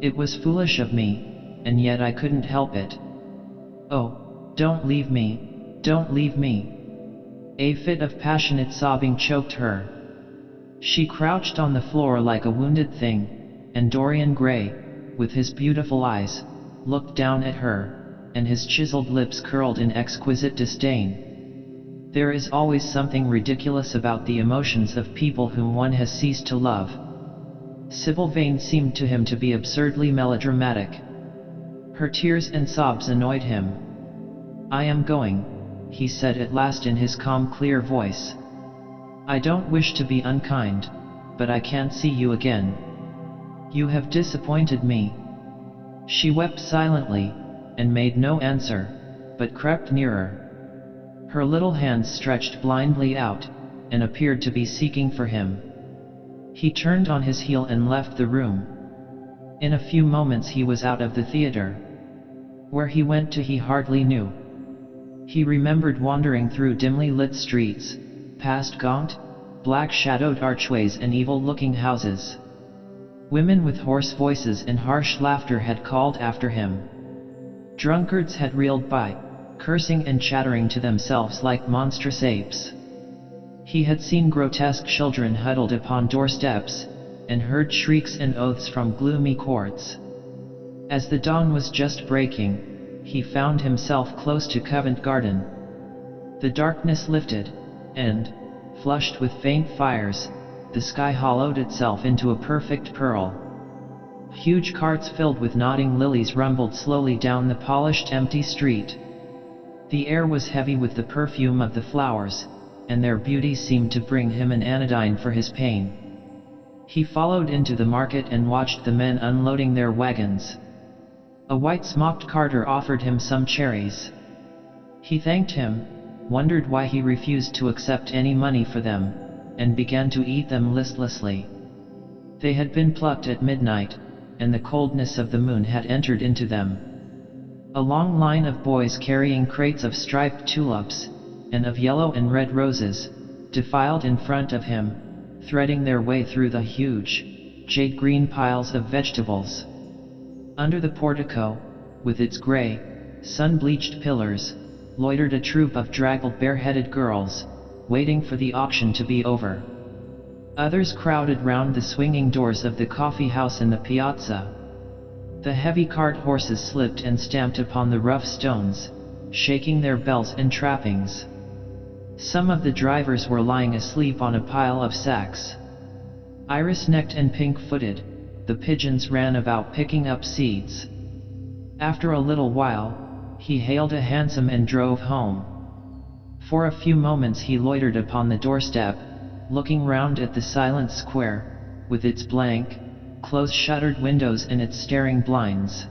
It was foolish of me, and yet I couldn't help it. Oh, don't leave me, don't leave me. A fit of passionate sobbing choked her. She crouched on the floor like a wounded thing, and Dorian Gray, with his beautiful eyes, looked down at her, and his chiseled lips curled in exquisite disdain. There is always something ridiculous about the emotions of people whom one has ceased to love. Sybil Vane seemed to him to be absurdly melodramatic. Her tears and sobs annoyed him. "I am going," he said at last in his calm, clear voice. "I don't wish to be unkind, but I can't see you again. You have disappointed me." She wept silently, and made no answer, but crept nearer. Her little hands stretched blindly out, and appeared to be seeking for him. He turned on his heel and left the room. In a few moments he was out of the theater. Where he went to he hardly knew. He remembered wandering through dimly lit streets, past gaunt, black-shadowed archways and evil-looking houses. Women with hoarse voices and harsh laughter had called after him. Drunkards had reeled by, cursing and chattering to themselves like monstrous apes. He had seen grotesque children huddled upon doorsteps, and heard shrieks and oaths from gloomy courts. As the dawn was just breaking, he found himself close to Covent Garden. The darkness lifted, and, flushed with faint fires, the sky hollowed itself into a perfect pearl. Huge carts filled with nodding lilies rumbled slowly down the polished empty street. The air was heavy with the perfume of the flowers, and their beauty seemed to bring him an anodyne for his pain. He followed into the market and watched the men unloading their wagons. A white-smocked carter offered him some cherries. He thanked him, wondered why he refused to accept any money for them, and began to eat them listlessly. They had been plucked at midnight, and the coldness of the moon had entered into them. A long line of boys carrying crates of striped tulips, and of yellow and red roses, defiled in front of him, threading their way through the huge, jade-green piles of vegetables. Under the portico, with its gray, sun-bleached pillars, loitered a troop of draggled bareheaded girls, waiting for the auction to be over. Others crowded round the swinging doors of the coffee house in the piazza. The heavy cart horses slipped and stamped upon the rough stones, shaking their bells and trappings. Some of the drivers were lying asleep on a pile of sacks. Iris-necked and pink-footed, the pigeons ran about picking up seeds. After a little while, he hailed a hansom and drove home. For a few moments he loitered upon the doorstep, looking round at the silent square, with its blank, close-shuttered windows and its staring blinds.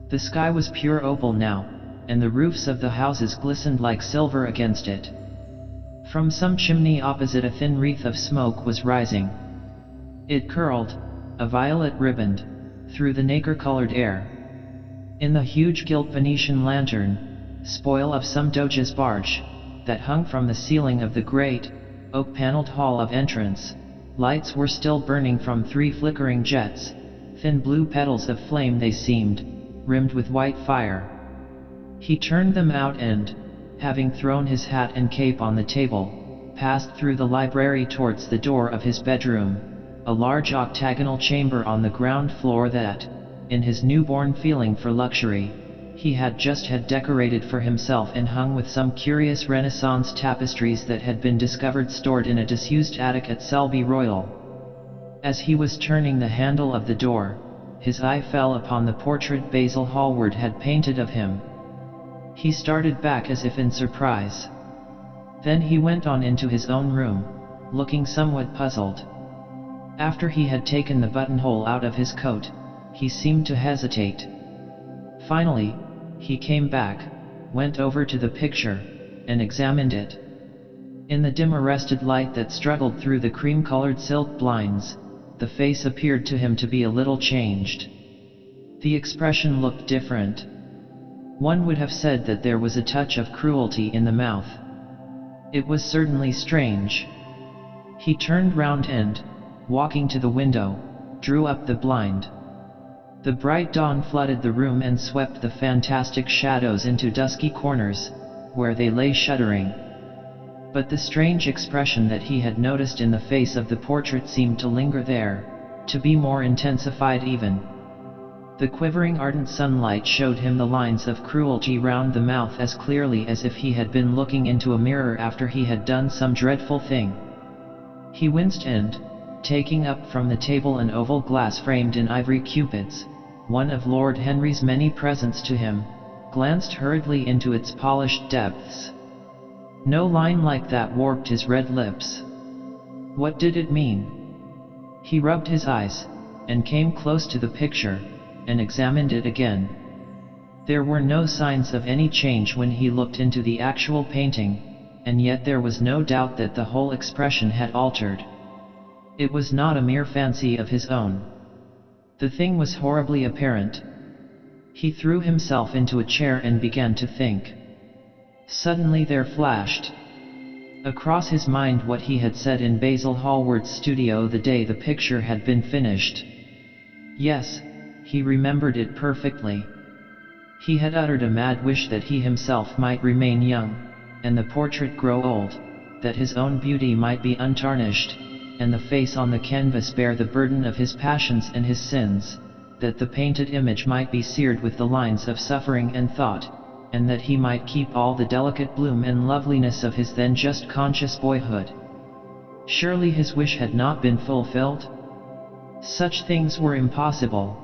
The sky was pure opal now, and the roofs of the houses glistened like silver against it. From some chimney opposite a thin wreath of smoke was rising. It curled, a violet riband, through the nacre-colored air. In the huge gilt Venetian lantern, spoil of some doge's barge, that hung from the ceiling of the great, oak-paneled hall of entrance, lights were still burning from 3 flickering jets, thin blue petals of flame they seemed, rimmed with white fire. He turned them out and, having thrown his hat and cape on the table, passed through the library towards the door of his bedroom, a large octagonal chamber on the ground floor that, in his newborn feeling for luxury, he had just had decorated for himself and hung with some curious Renaissance tapestries that had been discovered stored in a disused attic at Selby Royal. As he was turning the handle of the door, his eye fell upon the portrait Basil Hallward had painted of him. He started back as if in surprise. Then he went on into his own room, looking somewhat puzzled. After he had taken the buttonhole out of his coat, he seemed to hesitate. Finally, he came back, went over to the picture, and examined it. In the dim arrested light that struggled through the cream-colored silk blinds, the face appeared to him to be a little changed. The expression looked different. One would have said that there was a touch of cruelty in the mouth. It was certainly strange. He turned round and, walking to the window, drew up the blind. The bright dawn flooded the room and swept the fantastic shadows into dusky corners, where they lay shuddering. But the strange expression that he had noticed in the face of the portrait seemed to linger there, to be more intensified even. The quivering ardent sunlight showed him the lines of cruelty round the mouth as clearly as if he had been looking into a mirror after he had done some dreadful thing. He winced and, taking up from the table an oval glass framed in ivory cupids, one of Lord Henry's many presents to him, glanced hurriedly into its polished depths. No line like that warped his red lips. What did it mean? He rubbed his eyes, and came close to the picture, and examined it again. There were no signs of any change when he looked into the actual painting, and yet there was no doubt that the whole expression had altered. It was not a mere fancy of his own. The thing was horribly apparent. He threw himself into a chair and began to think. Suddenly there flashed across his mind what he had said in Basil Hallward's studio the day the picture had been finished. Yes, he remembered it perfectly. He had uttered a mad wish that he himself might remain young, and the portrait grow old, that his own beauty might be untarnished, and the face on the canvas bear the burden of his passions and his sins, that the painted image might be seared with the lines of suffering and thought, and that he might keep all the delicate bloom and loveliness of his then just conscious boyhood. Surely his wish had not been fulfilled? Such things were impossible.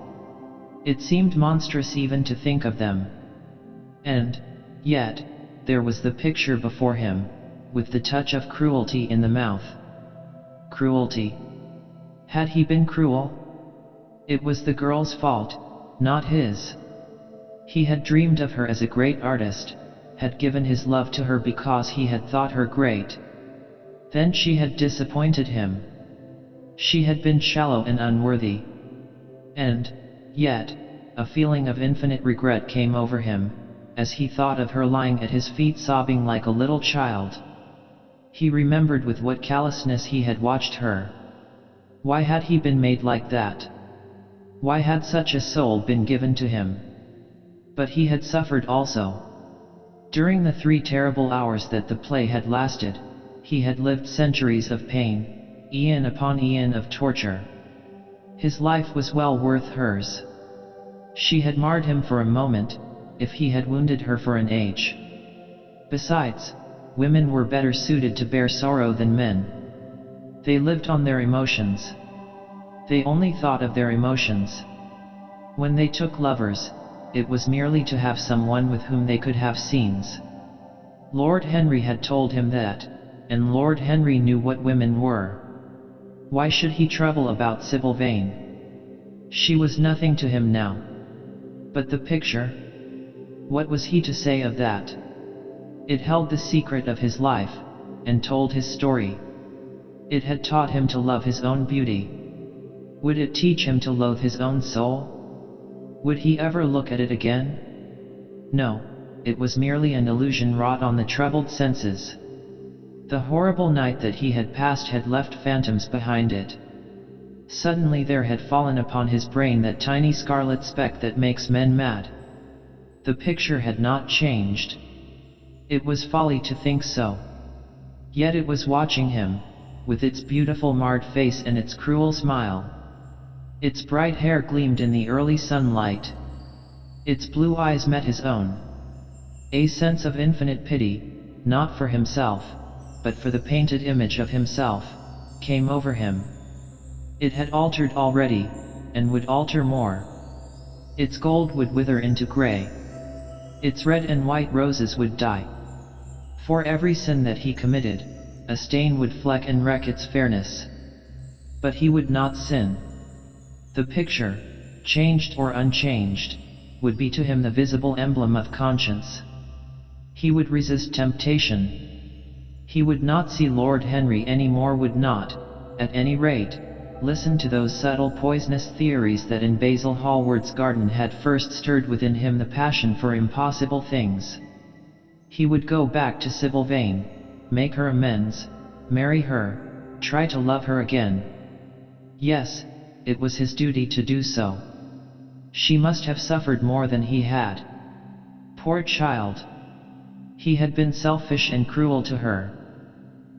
It seemed monstrous even to think of them. And, yet, there was the picture before him, with the touch of cruelty in the mouth. Cruelty. Had he been cruel? It was the girl's fault, not his. He had dreamed of her as a great artist, had given his love to her because he had thought her great. Then she had disappointed him. She had been shallow and unworthy. And, yet, a feeling of infinite regret came over him, as he thought of her lying at his feet sobbing like a little child. He remembered with what callousness he had watched her. Why had he been made like that? Why had such a soul been given to him? But he had suffered also. During the 3 terrible hours that the play had lasted, he had lived centuries of pain, eon upon eon of torture. His life was well worth hers. She had marred him for a moment, if he had wounded her for an age. Besides, women were better suited to bear sorrow than men. They lived on their emotions. They only thought of their emotions. When they took lovers, it was merely to have someone with whom they could have scenes. Lord Henry had told him that, and Lord Henry knew what women were. Why should he trouble about Sybil Vane? She was nothing to him now. But the picture? What was he to say of that? It held the secret of his life, and told his story. It had taught him to love his own beauty. Would it teach him to loathe his own soul? Would he ever look at it again? No, it was merely an illusion wrought on the troubled senses. The horrible night that he had passed had left phantoms behind it. Suddenly there had fallen upon his brain that tiny scarlet speck that makes men mad. The picture had not changed. It was folly to think so. Yet it was watching him, with its beautiful marred face and its cruel smile. Its bright hair gleamed in the early sunlight. Its blue eyes met his own. A sense of infinite pity, not for himself, but for the painted image of himself, came over him. It had altered already, and would alter more. Its gold would wither into gray. Its red and white roses would die. For every sin that he committed, a stain would fleck and wreck its fairness. But he would not sin. The picture, changed or unchanged, would be to him the visible emblem of conscience. He would resist temptation. He would not see Lord Henry any more, would not, at any rate, listen to those subtle poisonous theories that in Basil Hallward's garden had first stirred within him the passion for impossible things. He would go back to Sybil Vane, make her amends, marry her, try to love her again. Yes, it was his duty to do so. She must have suffered more than he had. Poor child. He had been selfish and cruel to her.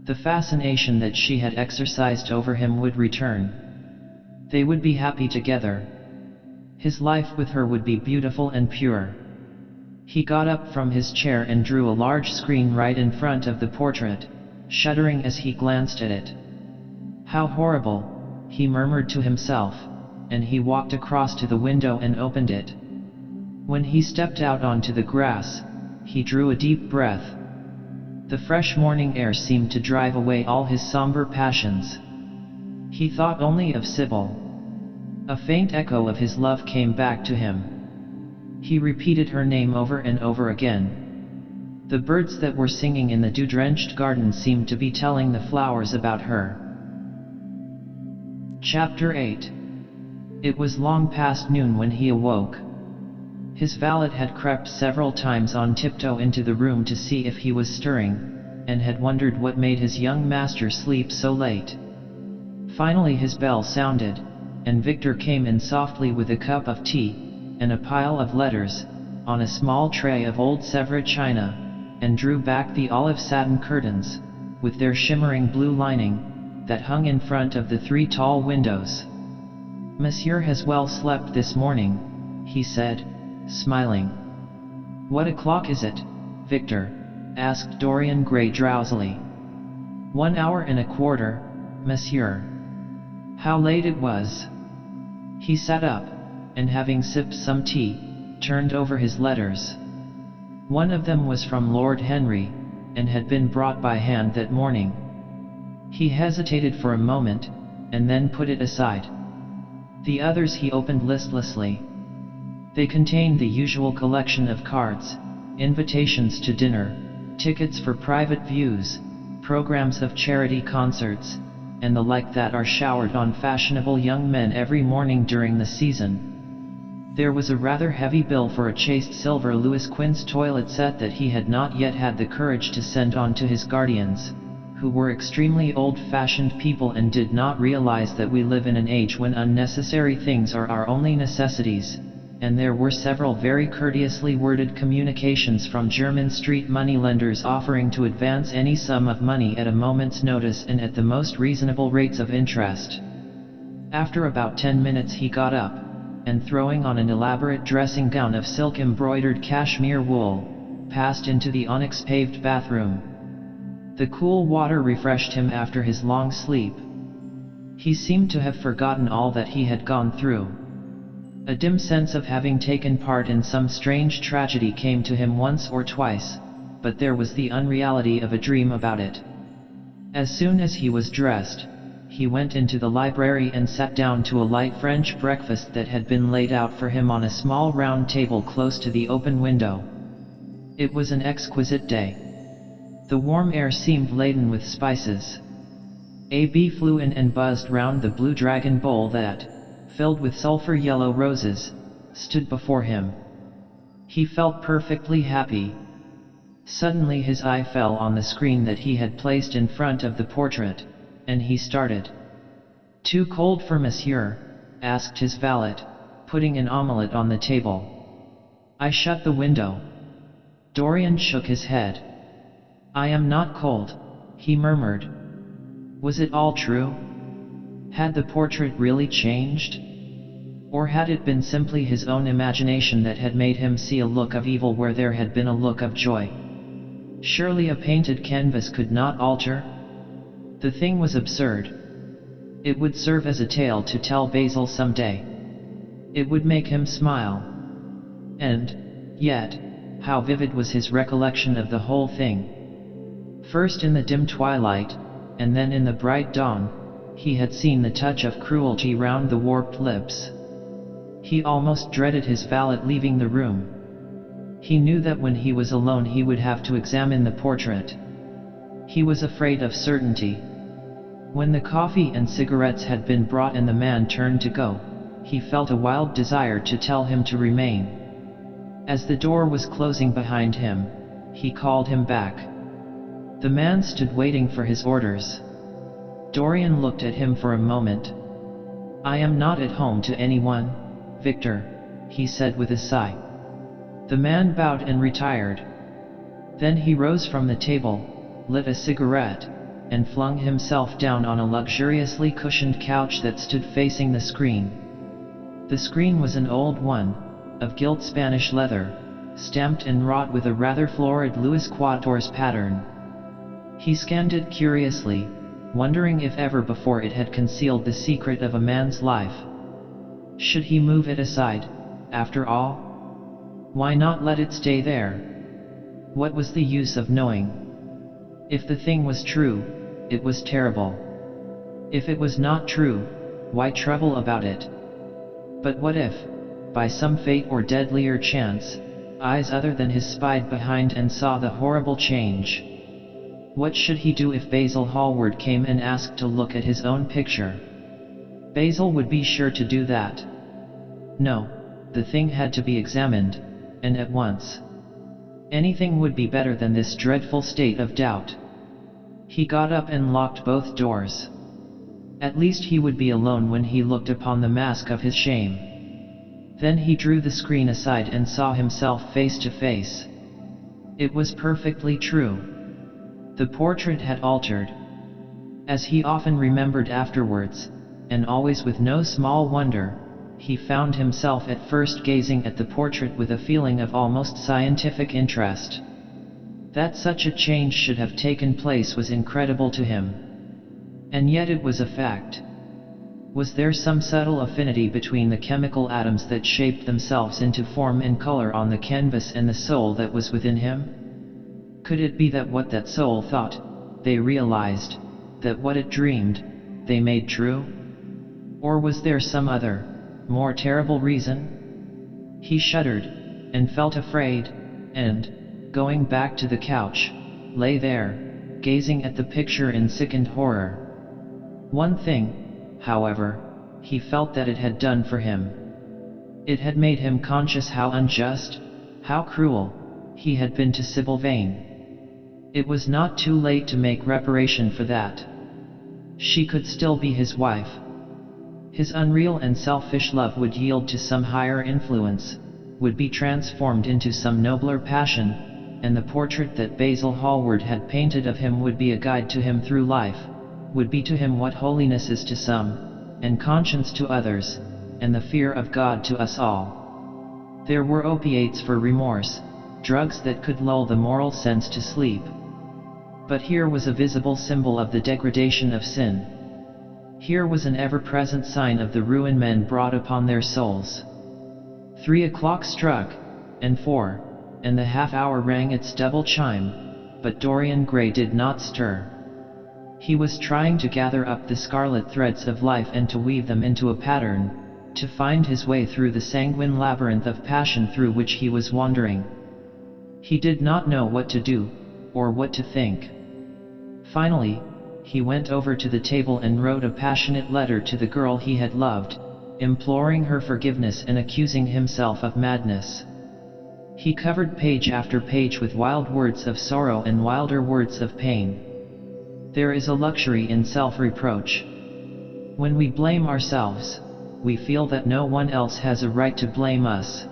The fascination that she had exercised over him would return. They would be happy together. His life with her would be beautiful and pure. He got up from his chair and drew a large screen right in front of the portrait, shuddering as he glanced at it. How horrible, he murmured to himself, and he walked across to the window and opened it. When he stepped out onto the grass, he drew a deep breath. The fresh morning air seemed to drive away all his somber passions. He thought only of Sybil. A faint echo of his love came back to him. He repeated her name over and over again. The birds that were singing in the dew-drenched garden seemed to be telling the flowers about her. Chapter 8. It was long past noon when he awoke. His valet had crept several times on tiptoe into the room to see if he was stirring, and had wondered what made his young master sleep so late. Finally his bell sounded, and Victor came in softly with a cup of tea, and a pile of letters, on a small tray of old Sèvres china, and drew back the olive satin curtains, with their shimmering blue lining, that hung in front of the 3 tall windows. "Monsieur has well slept this morning," he said, smiling. "What o'clock is it, Victor?" asked Dorian Gray drowsily. 1 hour and a quarter, monsieur." How late it was. He sat up, and having sipped some tea, turned over his letters. One of them was from Lord Henry, and had been brought by hand that morning. He hesitated for a moment, and then put it aside. The others he opened listlessly. They contained the usual collection of cards, invitations to dinner, tickets for private views, programs of charity concerts, and the like that are showered on fashionable young men every morning during the season. There was a rather heavy bill for a chased silver Louis Quinze toilet set that he had not yet had the courage to send on to his guardians, who were extremely old-fashioned people and did not realize that we live in an age when unnecessary things are our only necessities. And there were several very courteously worded communications from Jermyn Street moneylenders offering to advance any sum of money at a moment's notice and at the most reasonable rates of interest. After about 10 minutes he got up, and throwing on an elaborate dressing gown of silk-embroidered cashmere wool, passed into the onyx-paved bathroom. The cool water refreshed him after his long sleep. He seemed to have forgotten all that he had gone through. A dim sense of having taken part in some strange tragedy came to him once or twice, but there was the unreality of a dream about it. As soon as he was dressed, he went into the library and sat down to a light French breakfast that had been laid out for him on a small round table close to the open window. It was an exquisite day. The warm air seemed laden with spices. A bee flew in and buzzed round the blue dragon bowl that, filled with sulphur-yellow roses, stood before him. He felt perfectly happy. Suddenly his eye fell on the screen that he had placed in front of the portrait, and he started. "Too cold for monsieur?" asked his valet, putting an omelette on the table. "I shut the window." Dorian shook his head. "I am not cold," he murmured. Was it all true? Had the portrait really changed? Or had it been simply his own imagination that had made him see a look of evil where there had been a look of joy? Surely a painted canvas could not alter? The thing was absurd. It would serve as a tale to tell Basil some day. It would make him smile. And, yet, how vivid was his recollection of the whole thing. First in the dim twilight, and then in the bright dawn, he had seen the touch of cruelty round the warped lips. He almost dreaded his valet leaving the room. He knew that when he was alone he would have to examine the portrait. He was afraid of certainty. When the coffee and cigarettes had been brought and the man turned to go, he felt a wild desire to tell him to remain. As the door was closing behind him, he called him back. The man stood waiting for his orders. Dorian looked at him for a moment. "I am not at home to anyone, Victor," he said with a sigh. The man bowed and retired. Then he rose from the table, lit a cigarette, and flung himself down on a luxuriously cushioned couch that stood facing the screen. The screen was an old one, of gilt Spanish leather, stamped and wrought with a rather florid Louis XIV pattern. He scanned it curiously, wondering if ever before it had concealed the secret of a man's life. Should he move it aside, after all? Why not let it stay there? What was the use of knowing? If the thing was true, it was terrible. If it was not true, why trouble about it? But what if, by some fate or deadlier chance, eyes other than his spied behind and saw the horrible change? What should he do if Basil Hallward came and asked to look at his own picture? Basil would be sure to do that. No, the thing had to be examined, and at once. Anything would be better than this dreadful state of doubt. He got up and locked both doors. At least he would be alone when he looked upon the mask of his shame. Then he drew the screen aside and saw himself face to face. It was perfectly true. The portrait had altered. As he often remembered afterwards, and always with no small wonder, he found himself at first gazing at the portrait with a feeling of almost scientific interest. That such a change should have taken place was incredible to him. And yet it was a fact. Was there some subtle affinity between the chemical atoms that shaped themselves into form and color on the canvas and the soul that was within him? Could it be that what that soul thought, they realized, that what it dreamed, they made true? Or was there some other, more terrible reason? He shuddered, and felt afraid, and, going back to the couch, lay there, gazing at the picture in sickened horror. One thing, however, he felt that it had done for him. It had made him conscious how unjust, how cruel, he had been to Sybil Vane. It was not too late to make reparation for that. She could still be his wife. His unreal and selfish love would yield to some higher influence, would be transformed into some nobler passion, and the portrait that Basil Hallward had painted of him would be a guide to him through life, would be to him what holiness is to some, and conscience to others, and the fear of God to us all. There were opiates for remorse, drugs that could lull the moral sense to sleep. But here was a visible symbol of the degradation of sin. Here was an ever-present sign of the ruin men brought upon their souls. 3 o'clock struck, and 4, and the half-hour rang its double chime, but Dorian Gray did not stir. He was trying to gather up the scarlet threads of life and to weave them into a pattern, to find his way through the sanguine labyrinth of passion through which he was wandering. He did not know what to do, or what to think. Finally, he went over to the table and wrote a passionate letter to the girl he had loved, imploring her forgiveness and accusing himself of madness. He covered page after page with wild words of sorrow and wilder words of pain. There is a luxury in self-reproach. When we blame ourselves, we feel that no one else has a right to blame us.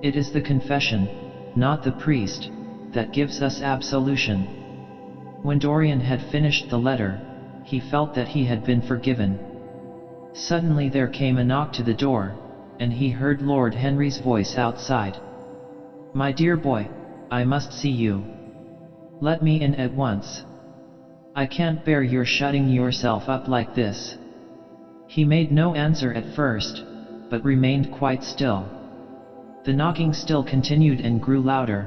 It is the confession, not the priest, that gives us absolution. When Dorian had finished the letter, he felt that he had been forgiven. Suddenly there came a knock to the door, and he heard Lord Henry's voice outside. "My dear boy, I must see you. Let me in at once. I can't bear your shutting yourself up like this." He made no answer at first, but remained quite still. The knocking still continued and grew louder.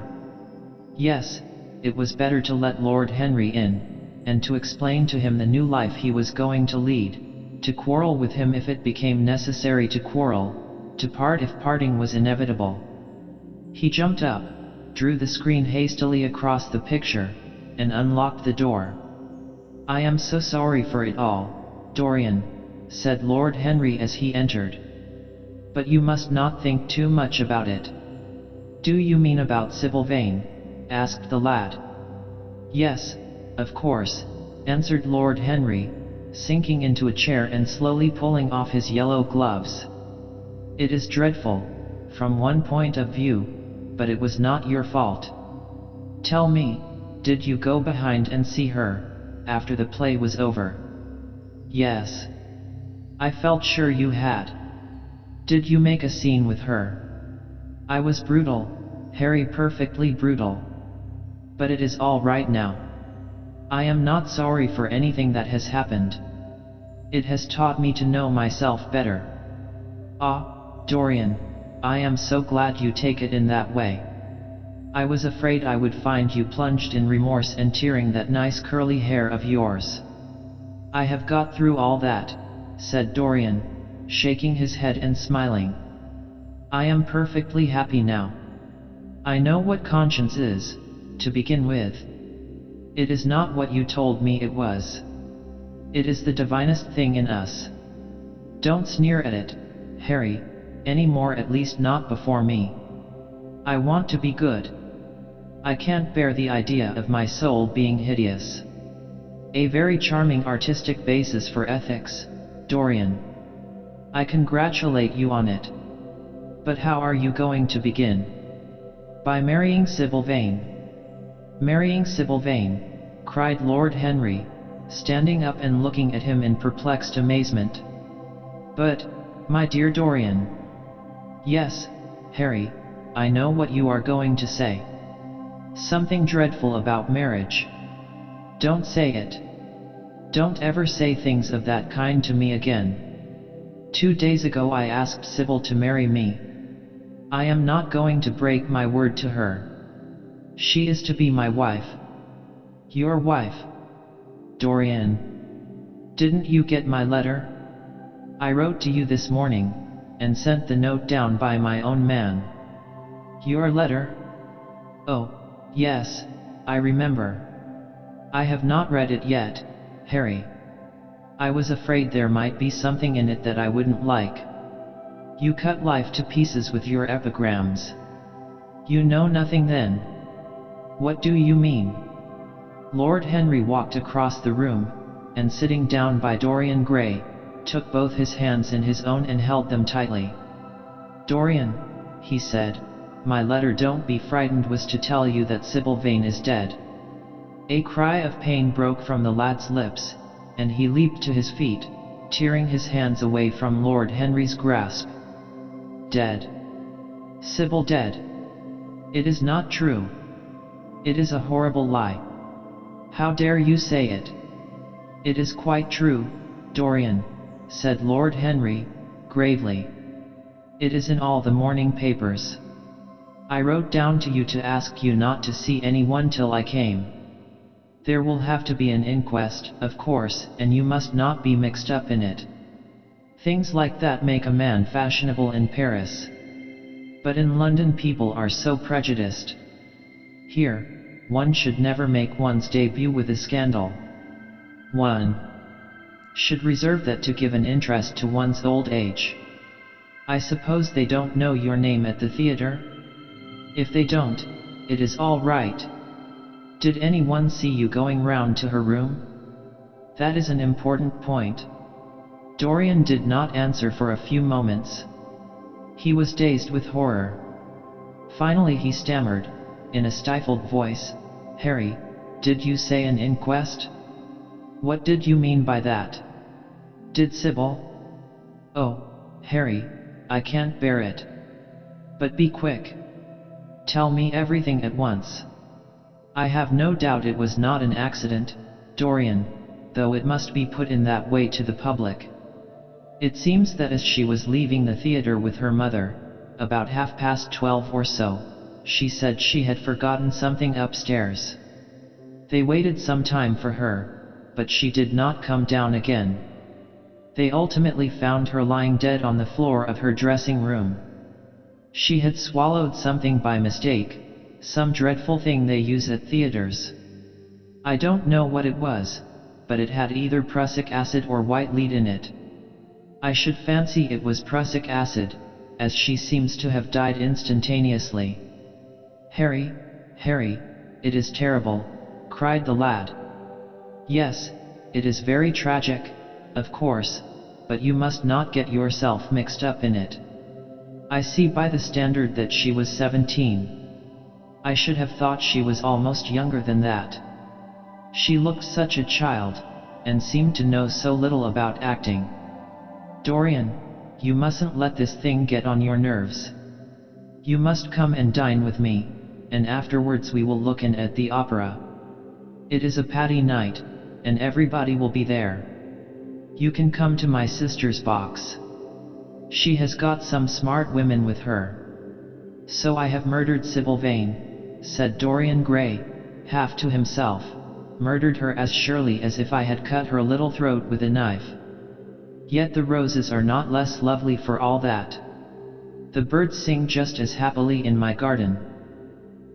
Yes, it was better to let Lord Henry in, and to explain to him the new life he was going to lead, to quarrel with him if it became necessary to quarrel, to part if parting was inevitable. He jumped up, drew the screen hastily across the picture, and unlocked the door. "I am so sorry for it all, Dorian," said Lord Henry as he entered. "But you must not think too much about it." "Do you mean about Sybil Vane?" asked the lad. "Yes, of course," answered Lord Henry, sinking into a chair and slowly pulling off his yellow gloves. "It is dreadful, from one point of view, but it was not your fault. Tell me, did you go behind and see her, after the play was over?" "Yes. I felt sure you had." "Did you make a scene with her?" "I was brutal, Harry, perfectly brutal. But it is all right now. I am not sorry for anything that has happened. It has taught me to know myself better." "Ah, Dorian, I am so glad you take it in that way. I was afraid I would find you plunged in remorse and tearing that nice curly hair of yours." "I have got through all that," said Dorian, shaking his head and smiling. "I am perfectly happy now. I know what conscience is, to begin with. It is not what you told me it was. It is the divinest thing in us. Don't sneer at it, Harry, any more, at least not before me. I want to be good. I can't bear the idea of my soul being hideous." "A very charming artistic basis for ethics, Dorian. I congratulate you on it. But how are you going to begin?" "By marrying Sybil Vane." "Marrying Sybil Vane?" cried Lord Henry, standing up and looking at him in perplexed amazement. "But, my dear Dorian..." "Yes, Harry, I know what you are going to say. Something dreadful about marriage. Don't say it. Don't ever say things of that kind to me again. 2 days ago I asked Sybil to marry me. I am not going to break my word to her. She is to be my wife." "Your wife? Dorian. Didn't you get my letter? I wrote to you this morning, and sent the note down by my own man." "Your letter? Oh, yes, I remember. I have not read it yet, Harry. I was afraid there might be something in it that I wouldn't like. You cut life to pieces with your epigrams. You know nothing then." "What do you mean?" Lord Henry walked across the room, and sitting down by Dorian Gray, took both his hands in his own and held them tightly. "Dorian," he said, "my letter, don't be frightened, was to tell you that Sybil Vane is dead." A cry of pain broke from the lad's lips, and he leaped to his feet, tearing his hands away from Lord Henry's grasp. "Dead? Sybil dead? It is not true. It is a horrible lie. How dare you say it?" "It is quite true, Dorian," said Lord Henry, gravely. "It is in all the morning papers. I wrote down to you to ask you not to see anyone till I came. There will have to be an inquest, of course, and you must not be mixed up in it. Things like that make a man fashionable in Paris. But in London people are so prejudiced. Here, one should never make one's debut with a scandal. One should reserve that to give an interest to one's old age. I suppose they don't know your name at the theater? If they don't, it is all right. Did anyone see you going round to her room? That is an important point." Dorian did not answer for a few moments. He was dazed with horror. Finally he stammered, in a stifled voice, "Harry, did you say an inquest? What did you mean by that? Did Sybil..." "Oh, Harry, I can't bear it. But be quick. Tell me everything at once." "I have no doubt it was not an accident, Dorian, though it must be put in that way to the public. It seems that as she was leaving the theater with her mother, about 12:30 or so, she said she had forgotten something upstairs. They waited some time for her, but she did not come down again. They ultimately found her lying dead on the floor of her dressing room. She had swallowed something by mistake, some dreadful thing they use at theaters. I don't know what it was, but it had either prussic acid or white lead in it. I should fancy it was prussic acid, as she seems to have died instantaneously." "Harry, Harry, it is terrible," cried the lad. "Yes, it is very tragic, of course, but you must not get yourself mixed up in it. I see by the standard that she was 17. I should have thought she was almost younger than that. She looked such a child, and seemed to know so little about acting. Dorian, you mustn't let this thing get on your nerves. You must come and dine with me, and afterwards we will look in at the opera. It is a Paddy night, and everybody will be there. You can come to my sister's box. She has got some smart women with her. So I have murdered Sybil Vane, said Dorian Gray, half to himself, murdered her as surely as if I had cut her little throat with a knife. Yet the roses are not less lovely for all that. The birds sing just as happily in my garden.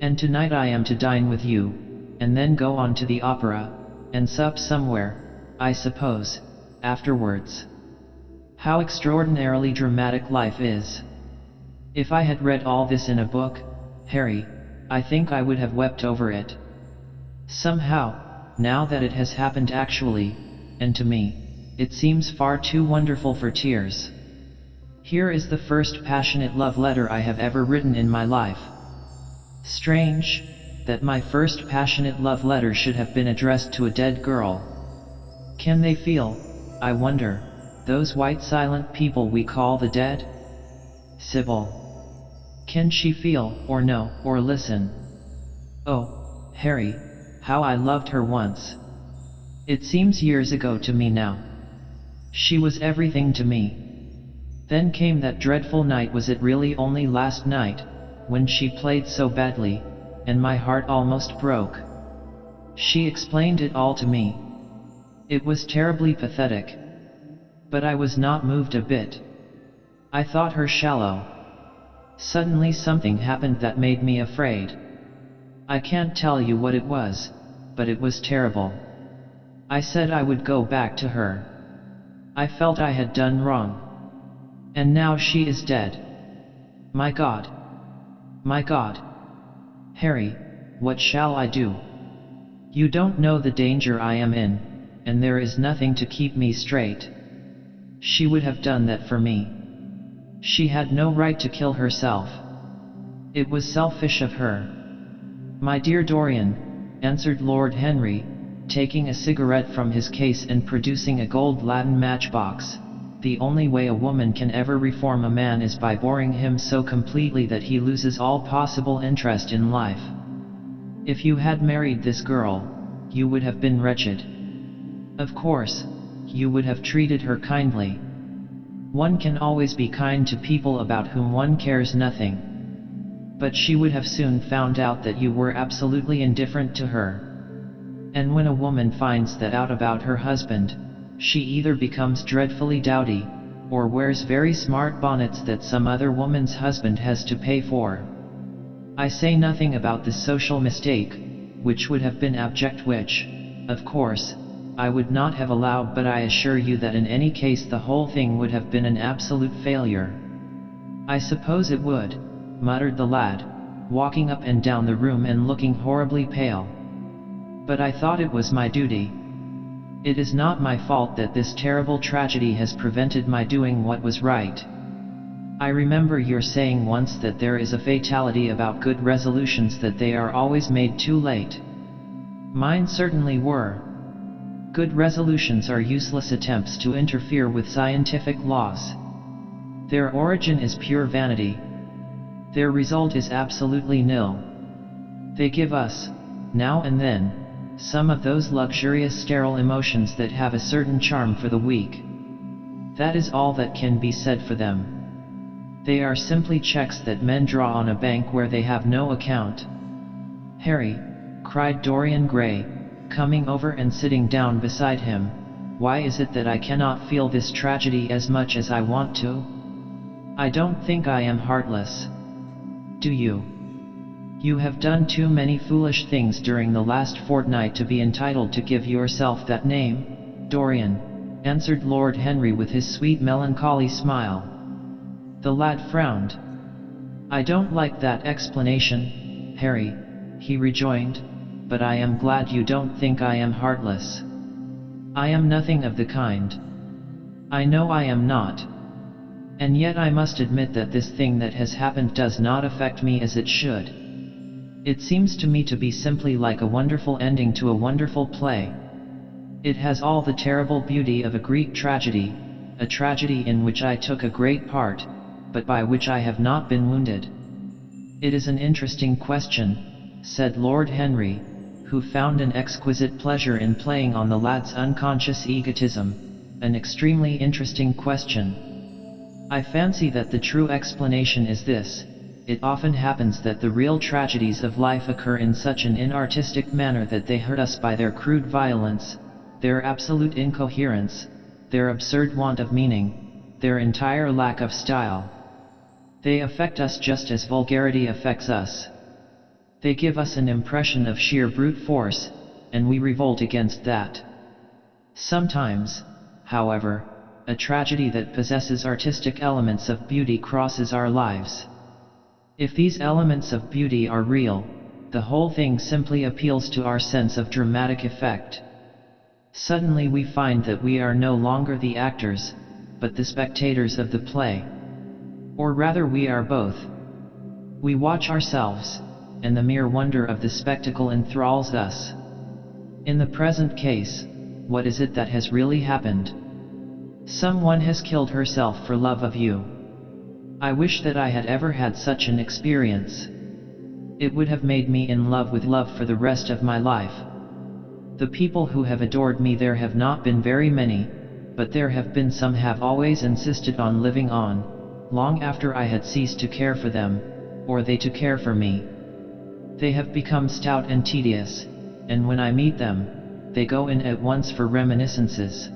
And tonight I am to dine with you, and then go on to the opera, and sup somewhere, I suppose, afterwards. How extraordinarily dramatic life is. If I had read all this in a book, Harry, I think I would have wept over it. Somehow, now that it has happened actually, and to me, it seems far too wonderful for tears. Here is the first passionate love letter I have ever written in my life. Strange, that my first passionate love letter should have been addressed to a dead girl. Can they feel, I wonder, those white silent people we call the dead? Sybil. Can she feel, or know, or listen? Oh, Harry, how I loved her once. It seems years ago to me now. She was everything to me. Then came that dreadful night, was it really only last night, when she played so badly, and my heart almost broke. She explained it all to me. It was terribly pathetic. But I was not moved a bit. I thought her shallow. Suddenly something happened that made me afraid. I can't tell you what it was, but it was terrible. I said I would go back to her. I felt I had done wrong. And now she is dead. My God. My God. Harry, what shall I do? You don't know the danger I am in, and there is nothing to keep me straight. She would have done that for me. She had no right to kill herself. It was selfish of her. My dear Dorian, answered Lord Henry, taking a cigarette from his case and producing a gold Latin matchbox, the only way a woman can ever reform a man is by boring him so completely that he loses all possible interest in life. If you had married this girl, you would have been wretched. Of course, you would have treated her kindly. One can always be kind to people about whom one cares nothing. But she would have soon found out that you were absolutely indifferent to her. And when a woman finds that out about her husband, she either becomes dreadfully dowdy, or wears very smart bonnets that some other woman's husband has to pay for. I say nothing about the social mistake, which would have been abject, which, of course, I would not have allowed, but I assure you that in any case the whole thing would have been an absolute failure. I suppose it would, muttered the lad, walking up and down the room and looking horribly pale. But I thought it was my duty. It is not my fault that this terrible tragedy has prevented my doing what was right. I remember your saying once that there is a fatality about good resolutions, that they are always made too late. Mine certainly were. Good resolutions are useless attempts to interfere with scientific laws. Their origin is pure vanity. Their result is absolutely nil. They give us, now and then, some of those luxurious sterile emotions that have a certain charm for the weak. That is all that can be said for them. They are simply checks that men draw on a bank where they have no account. Harry, cried Dorian Gray, coming over and sitting down beside him, why is it that I cannot feel this tragedy as much as I want to? I don't think I am heartless. Do you? You have done too many foolish things during the last fortnight to be entitled to give yourself that name, Dorian, answered Lord Henry with his sweet melancholy smile. The lad frowned. I don't like that explanation, Harry, he rejoined, but I am glad you don't think I am heartless. I am nothing of the kind. I know I am not. And yet I must admit that this thing that has happened does not affect me as it should. It seems to me to be simply like a wonderful ending to a wonderful play. It has all the terrible beauty of a Greek tragedy, a tragedy in which I took a great part, but by which I have not been wounded. It is an interesting question, said Lord Henry, who found an exquisite pleasure in playing on the lad's unconscious egotism, an extremely interesting question. I fancy that the true explanation is this: it often happens that the real tragedies of life occur in such an inartistic manner that they hurt us by their crude violence, their absolute incoherence, their absurd want of meaning, their entire lack of style. They affect us just as vulgarity affects us. They give us an impression of sheer brute force, and we revolt against that. Sometimes, however, a tragedy that possesses artistic elements of beauty crosses our lives. If these elements of beauty are real, the whole thing simply appeals to our sense of dramatic effect. Suddenly we find that we are no longer the actors, but the spectators of the play. Or rather, we are both. We watch ourselves, and the mere wonder of the spectacle enthralls us. In the present case, what is it that has really happened? Someone has killed herself for love of you. I wish that I had ever had such an experience. It would have made me in love with love for the rest of my life. The people who have adored me, there have not been very many, but there have been some have always insisted on living on, long after I had ceased to care for them, or they to care for me. They have become stout and tedious, and when I meet them, they go in at once for reminiscences.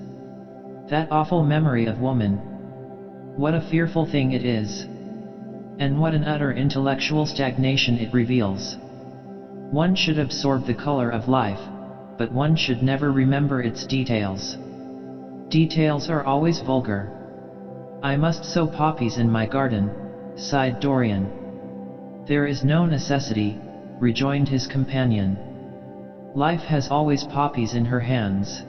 That awful memory of woman. What a fearful thing it is! And what an utter intellectual stagnation it reveals. One should absorb the color of life, but one should never remember its details. Details are always vulgar. I must sow poppies in my garden, sighed Dorian. There is no necessity, rejoined his companion. Life has always poppies in her hands.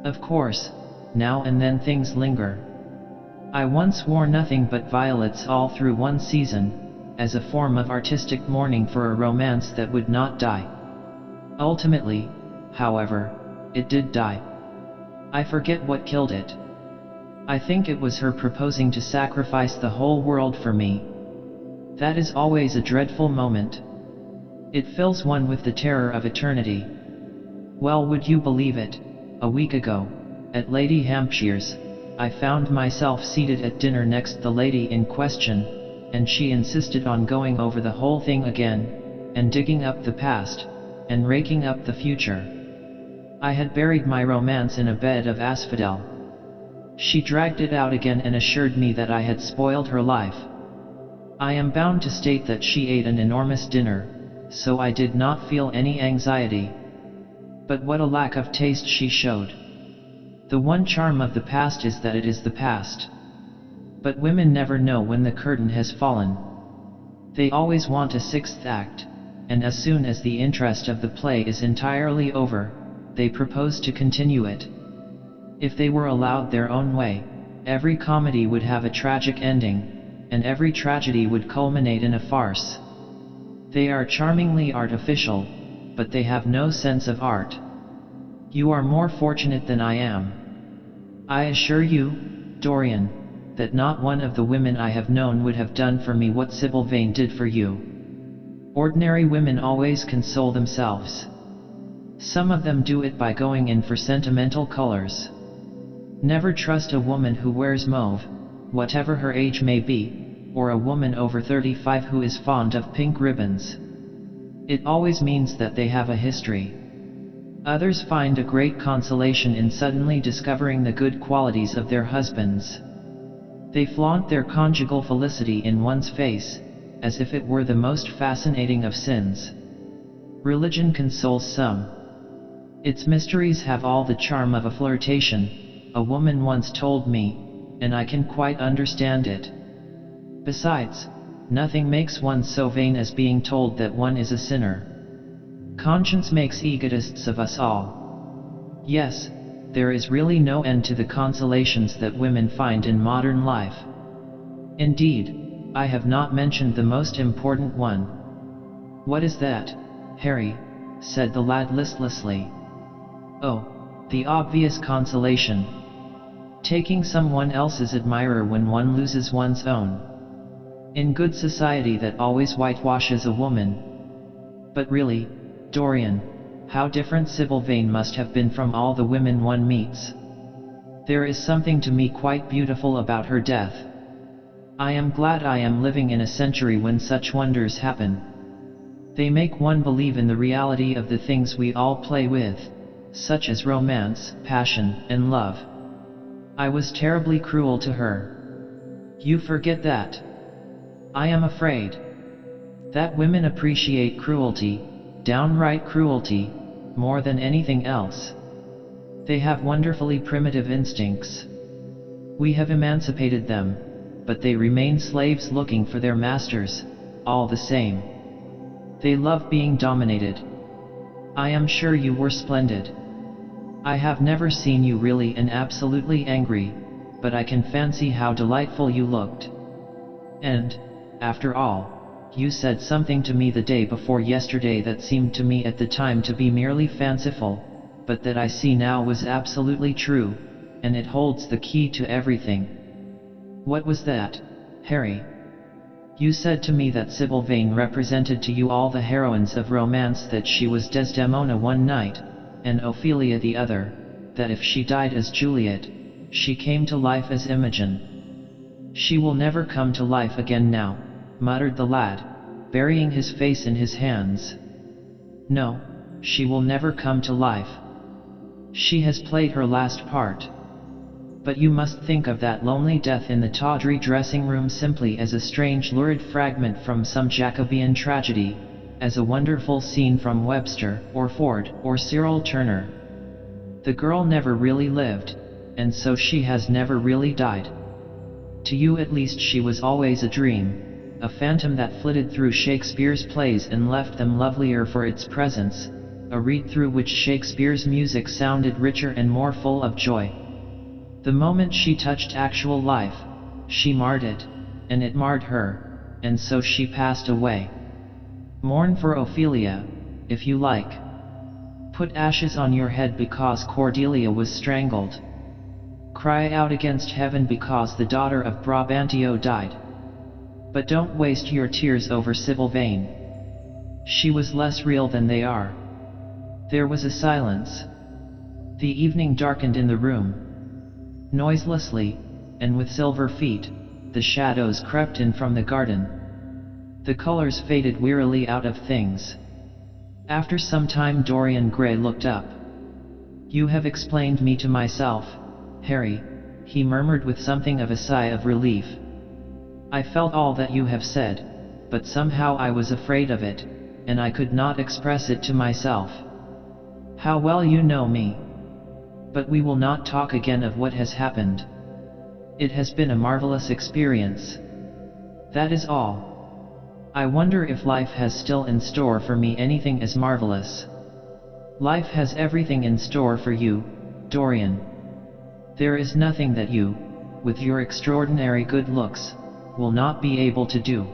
Of course, now and then things linger. I once wore nothing but violets all through one season, as a form of artistic mourning for a romance that would not die. Ultimately, however, it did die. I forget what killed it. I think it was her proposing to sacrifice the whole world for me. That is always a dreadful moment. It fills one with the terror of eternity. Well, would you believe it, a week ago, at Lady Hampshire's, I found myself seated at dinner next the lady in question, and she insisted on going over the whole thing again, and digging up the past, and raking up the future. I had buried my romance in a bed of asphodel. She dragged it out again and assured me that I had spoiled her life. I am bound to state that she ate an enormous dinner, so I did not feel any anxiety. But what a lack of taste she showed. The one charm of the past is that it is the past. But women never know when the curtain has fallen. They always want a sixth act, and as soon as the interest of the play is entirely over, they propose to continue it. If they were allowed their own way, every comedy would have a tragic ending, and every tragedy would culminate in a farce. They are charmingly artificial, but they have no sense of art. You are more fortunate than I am. I assure you, Dorian, that not one of the women I have known would have done for me what Sybil Vane did for you. Ordinary women always console themselves. Some of them do it by going in for sentimental colors. Never trust a woman who wears mauve, whatever her age may be, or a woman over 35 who is fond of pink ribbons. It always means that they have a history. Others find a great consolation in suddenly discovering the good qualities of their husbands. They flaunt their conjugal felicity in one's face, as if it were the most fascinating of sins. Religion consoles some. Its mysteries have all the charm of a flirtation, a woman once told me, and I can quite understand it. Besides, nothing makes one so vain as being told that one is a sinner. Conscience makes egotists of us all. Yes, there is really no end to the consolations that women find in modern life. Indeed, I have not mentioned the most important one. What is that, Harry? Said the lad listlessly. Oh, the obvious consolation. Taking someone else's admirer when one loses one's own. In good society that always whitewashes a woman. But really, Dorian, how different Sybil Vane must have been from all the women one meets. There is something to me quite beautiful about her death. I am glad I am living in a century when such wonders happen. They make one believe in the reality of the things we all play with, such as romance, passion, and love. I was terribly cruel to her. You forget that. I am afraid that women appreciate cruelty, downright cruelty, more than anything else. They have wonderfully primitive instincts. We have emancipated them, but they remain slaves looking for their masters, all the same. They love being dominated. I am sure you were splendid. I have never seen you really and absolutely angry, but I can fancy how delightful you looked. And, after all, you said something to me the day before yesterday that seemed to me at the time to be merely fanciful, but that I see now was absolutely true, and it holds the key to everything. What was that, Harry? You said to me that Sybil Vane represented to you all the heroines of romance, that she was Desdemona one night, and Ophelia the other, that if she died as Juliet, she came to life as Imogen. She will never come to life again now, muttered the lad, burying his face in his hands. No, she will never come to life. She has played her last part. But you must think of that lonely death in the tawdry dressing room simply as a strange lurid fragment from some Jacobean tragedy, as a wonderful scene from Webster, or Ford, or Cyril Turner. The girl never really lived, and so she has never really died. To you at least she was always a dream, a phantom that flitted through Shakespeare's plays and left them lovelier for its presence, a reed through which Shakespeare's music sounded richer and more full of joy. The moment she touched actual life, she marred it, and it marred her, and so she passed away. Mourn for Ophelia, if you like. Put ashes on your head because Cordelia was strangled. Cry out against heaven because the daughter of Brabantio died. But don't waste your tears over Sybil Vane. She was less real than they are. There was a silence. The evening darkened in the room. Noiselessly, and with silver feet, the shadows crept in from the garden. The colors faded wearily out of things. After some time Dorian Gray looked up. You have explained me to myself, Harry, he murmured with something of a sigh of relief. I felt all that you have said, but somehow I was afraid of it, and I could not express it to myself. How well you know me! But we will not talk again of what has happened. It has been a marvelous experience. That is all. I wonder if life has still in store for me anything as marvelous. Life has everything in store for you, Dorian. There is nothing that you, with your extraordinary good looks, will not be able to do.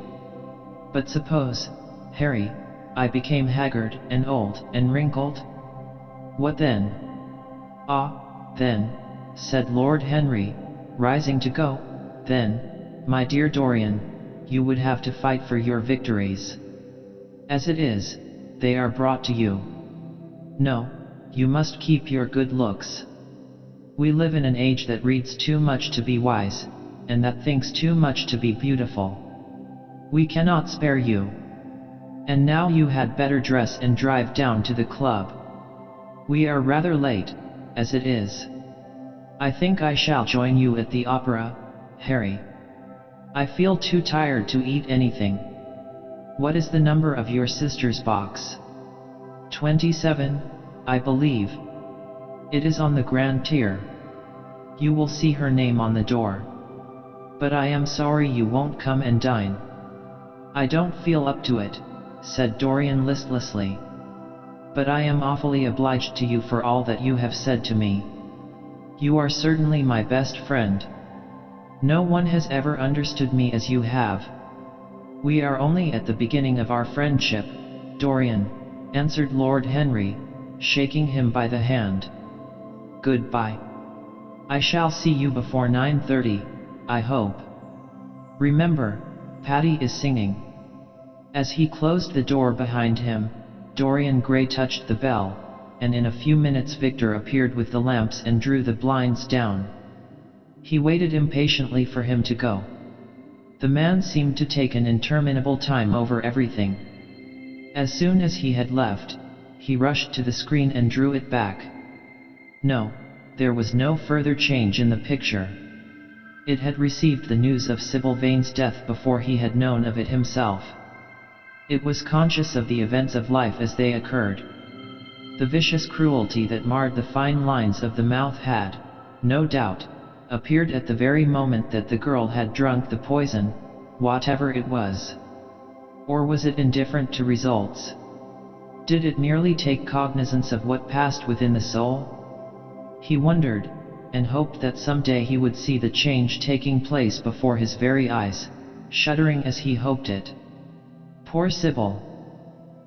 But suppose, Harry, I became haggard and old and wrinkled? What then? Ah, then, said Lord Henry, rising to go, then, my dear Dorian, you would have to fight for your victories. As it is, they are brought to you. No, you must keep your good looks. We live in an age that reads too much to be wise, and that thinks too much to be beautiful. We cannot spare you. And now you had better dress and drive down to the club. We are rather late, as it is. I think I shall join you at the opera, Harry. I feel too tired to eat anything. What is the number of your sister's box? 27, I believe. It is on the grand tier. You will see her name on the door. But I am sorry you won't come and dine. I don't feel up to it, said Dorian listlessly. But I am awfully obliged to you for all that you have said to me. You are certainly my best friend. No one has ever understood me as you have. We are only at the beginning of our friendship, Dorian, answered Lord Henry, shaking him by the hand. Goodbye. I shall see you before 9:30, I hope. Remember, Patty is singing. As he closed the door behind him, Dorian Gray touched the bell, and in a few minutes Victor appeared with the lamps and drew the blinds down. He waited impatiently for him to go. The man seemed to take an interminable time over everything. As soon as he had left, he rushed to the screen and drew it back. No, there was no further change in the picture. It had received the news of Sybil Vane's death before he had known of it himself. It was conscious of the events of life as they occurred. The vicious cruelty that marred the fine lines of the mouth had, no doubt, appeared at the very moment that the girl had drunk the poison, whatever it was. Or was it indifferent to results? Did it merely take cognizance of what passed within the soul? He wondered, and hoped that someday he would see the change taking place before his very eyes, shuddering as he hoped it. Poor Sybil!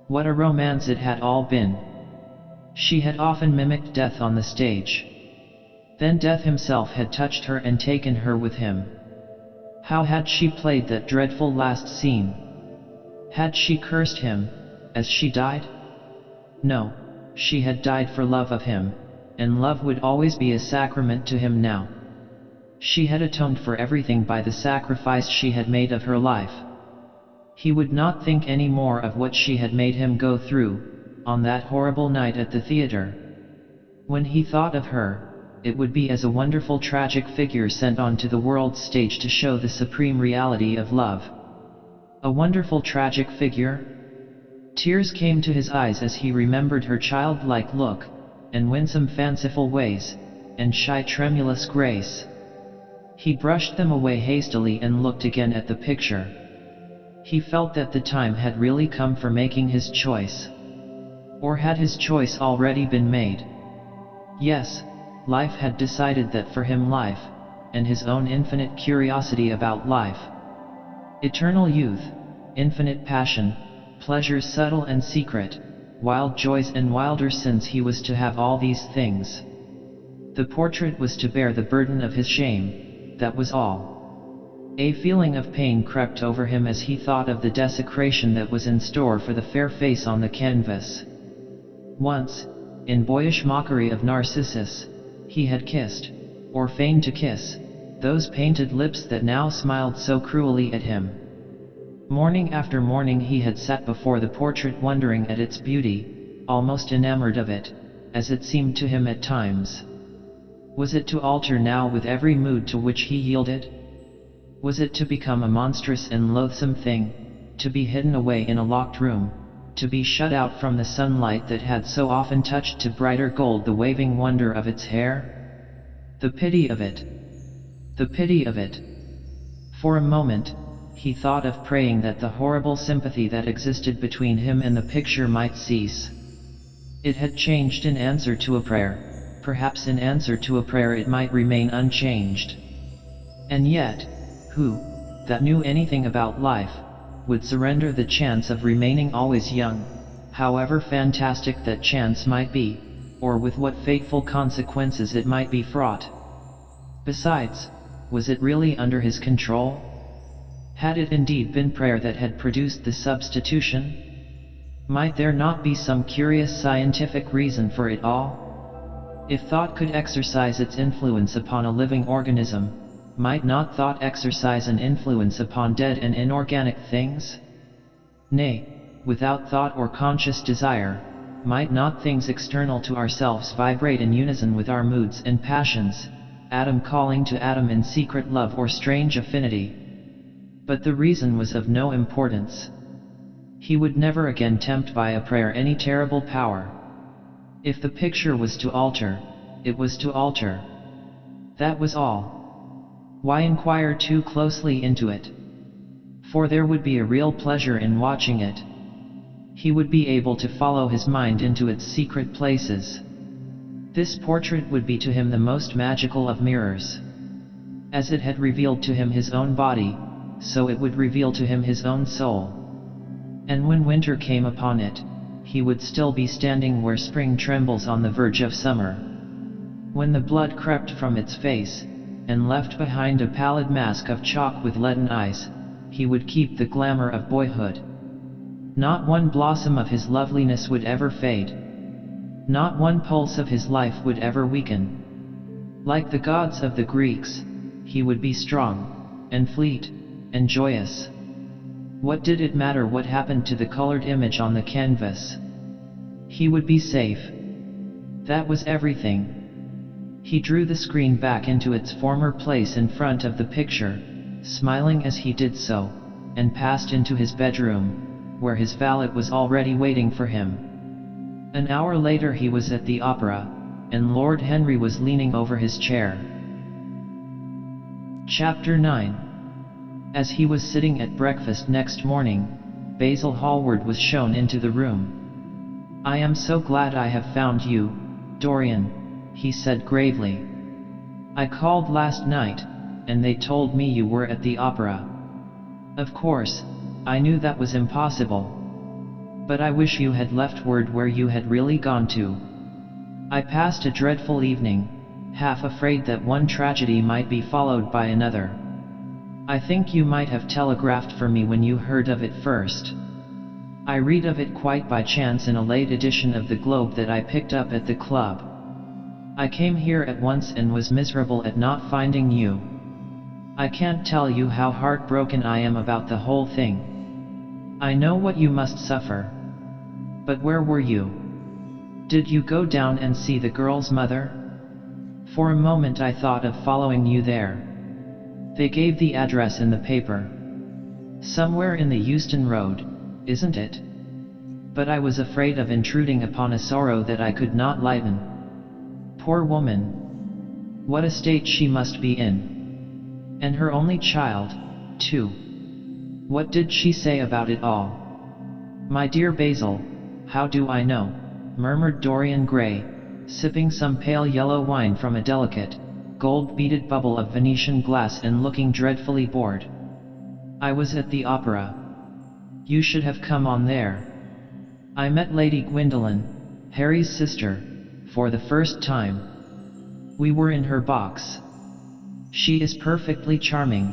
What a romance it had all been! She had often mimicked death on the stage. Then death himself had touched her and taken her with him. How had she played that dreadful last scene? Had she cursed him, as she died? No, she had died for love of him, and love would always be a sacrament to him now. She had atoned for everything by the sacrifice she had made of her life. He would not think any more of what she had made him go through, on that horrible night at the theater. When he thought of her, it would be as a wonderful tragic figure sent onto the world's stage to show the supreme reality of love. A wonderful tragic figure? Tears came to his eyes as he remembered her childlike look, and winsome fanciful ways, and shy tremulous grace. He brushed them away hastily and looked again at the picture. He felt that the time had really come for making his choice. Or had his choice already been made? Yes, life had decided that for him life, and his own infinite curiosity about life. Eternal youth, infinite passion, pleasures subtle and secret, wild joys and wilder sins, he was to have all these things. The portrait was to bear the burden of his shame, that was all. A feeling of pain crept over him as he thought of the desecration that was in store for the fair face on the canvas. Once, in boyish mockery of Narcissus, he had kissed, or feigned to kiss, those painted lips that now smiled so cruelly at him. Morning after morning he had sat before the portrait wondering at its beauty, almost enamored of it, as it seemed to him at times. Was it to alter now with every mood to which he yielded? Was it to become a monstrous and loathsome thing, to be hidden away in a locked room, to be shut out from the sunlight that had so often touched to brighter gold the waving wonder of its hair? The pity of it! The pity of it! For a moment, he thought of praying that the horrible sympathy that existed between him and the picture might cease. It had changed in answer to a prayer. Perhaps in answer to a prayer it might remain unchanged. And yet, who, that knew anything about life, would surrender the chance of remaining always young, however fantastic that chance might be, or with what fateful consequences it might be fraught? Besides, was it really under his control? Had it indeed been prayer that had produced the substitution? Might there not be some curious scientific reason for it all? If thought could exercise its influence upon a living organism, might not thought exercise an influence upon dead and inorganic things? Nay, without thought or conscious desire, might not things external to ourselves vibrate in unison with our moods and passions, atom calling to atom in secret love or strange affinity? But the reason was of no importance. He would never again tempt by a prayer any terrible power. If the picture was to alter, it was to alter. That was all. Why inquire too closely into it? For there would be a real pleasure in watching it. He would be able to follow his mind into its secret places. This portrait would be to him the most magical of mirrors. As it had revealed to him his own body, so it would reveal to him his own soul. And when winter came upon it, he would still be standing where spring trembles on the verge of summer. When the blood crept from its face, and left behind a pallid mask of chalk with leaden eyes, he would keep the glamour of boyhood. Not one blossom of his loveliness would ever fade. Not one pulse of his life would ever weaken. Like the gods of the Greeks, he would be strong, and fleet, and joyous. What did it matter what happened to the colored image on the canvas? He would be safe. That was everything. He drew the screen back into its former place in front of the picture, smiling as he did so, and passed into his bedroom, where his valet was already waiting for him. An hour later he was at the opera, and Lord Henry was leaning over his chair. Chapter IX. As he was sitting at breakfast next morning, Basil Hallward was shown into the room. "I am so glad I have found you, Dorian," he said gravely. "I called last night, and they told me you were at the opera. Of course, I knew that was impossible. But I wish you had left word where you had really gone to. I passed a dreadful evening, half afraid that one tragedy might be followed by another. I think you might have telegraphed for me when you heard of it first. I read of it quite by chance in a late edition of the Globe that I picked up at the club. I came here at once and was miserable at not finding you. I can't tell you how heartbroken I am about the whole thing. I know what you must suffer. But where were you? Did you go down and see the girl's mother? For a moment I thought of following you there. They gave the address in the paper. Somewhere in the Euston Road, isn't it? But I was afraid of intruding upon a sorrow that I could not lighten. Poor woman! What a state she must be in. And her only child, too. What did she say about it all?" "My dear Basil, how do I know?" murmured Dorian Gray, sipping some pale yellow wine from a delicate, gold-beaded bubble of Venetian glass and looking dreadfully bored. "I was at the opera. You should have come on there. I met Lady Gwendolen, Harry's sister, for the first time. We were in her box. She is perfectly charming,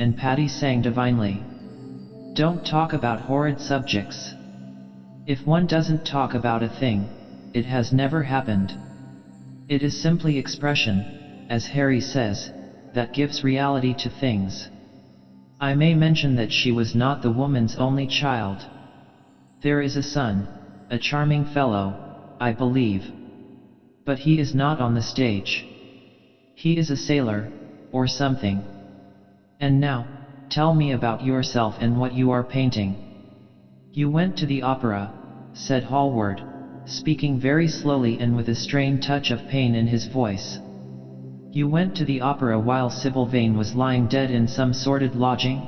and Patty sang divinely. Don't talk about horrid subjects. If one doesn't talk about a thing, it has never happened. It is simply expression, as Harry says, that gives reality to things. I may mention that she was not the woman's only child. There is a son, a charming fellow, I believe. But he is not on the stage. He is a sailor, or something. And now, tell me about yourself and what you are painting." "You went to the opera," said Hallward, speaking very slowly and with a strained touch of pain in his voice. "You went to the opera while Sybil Vane was lying dead in some sordid lodging?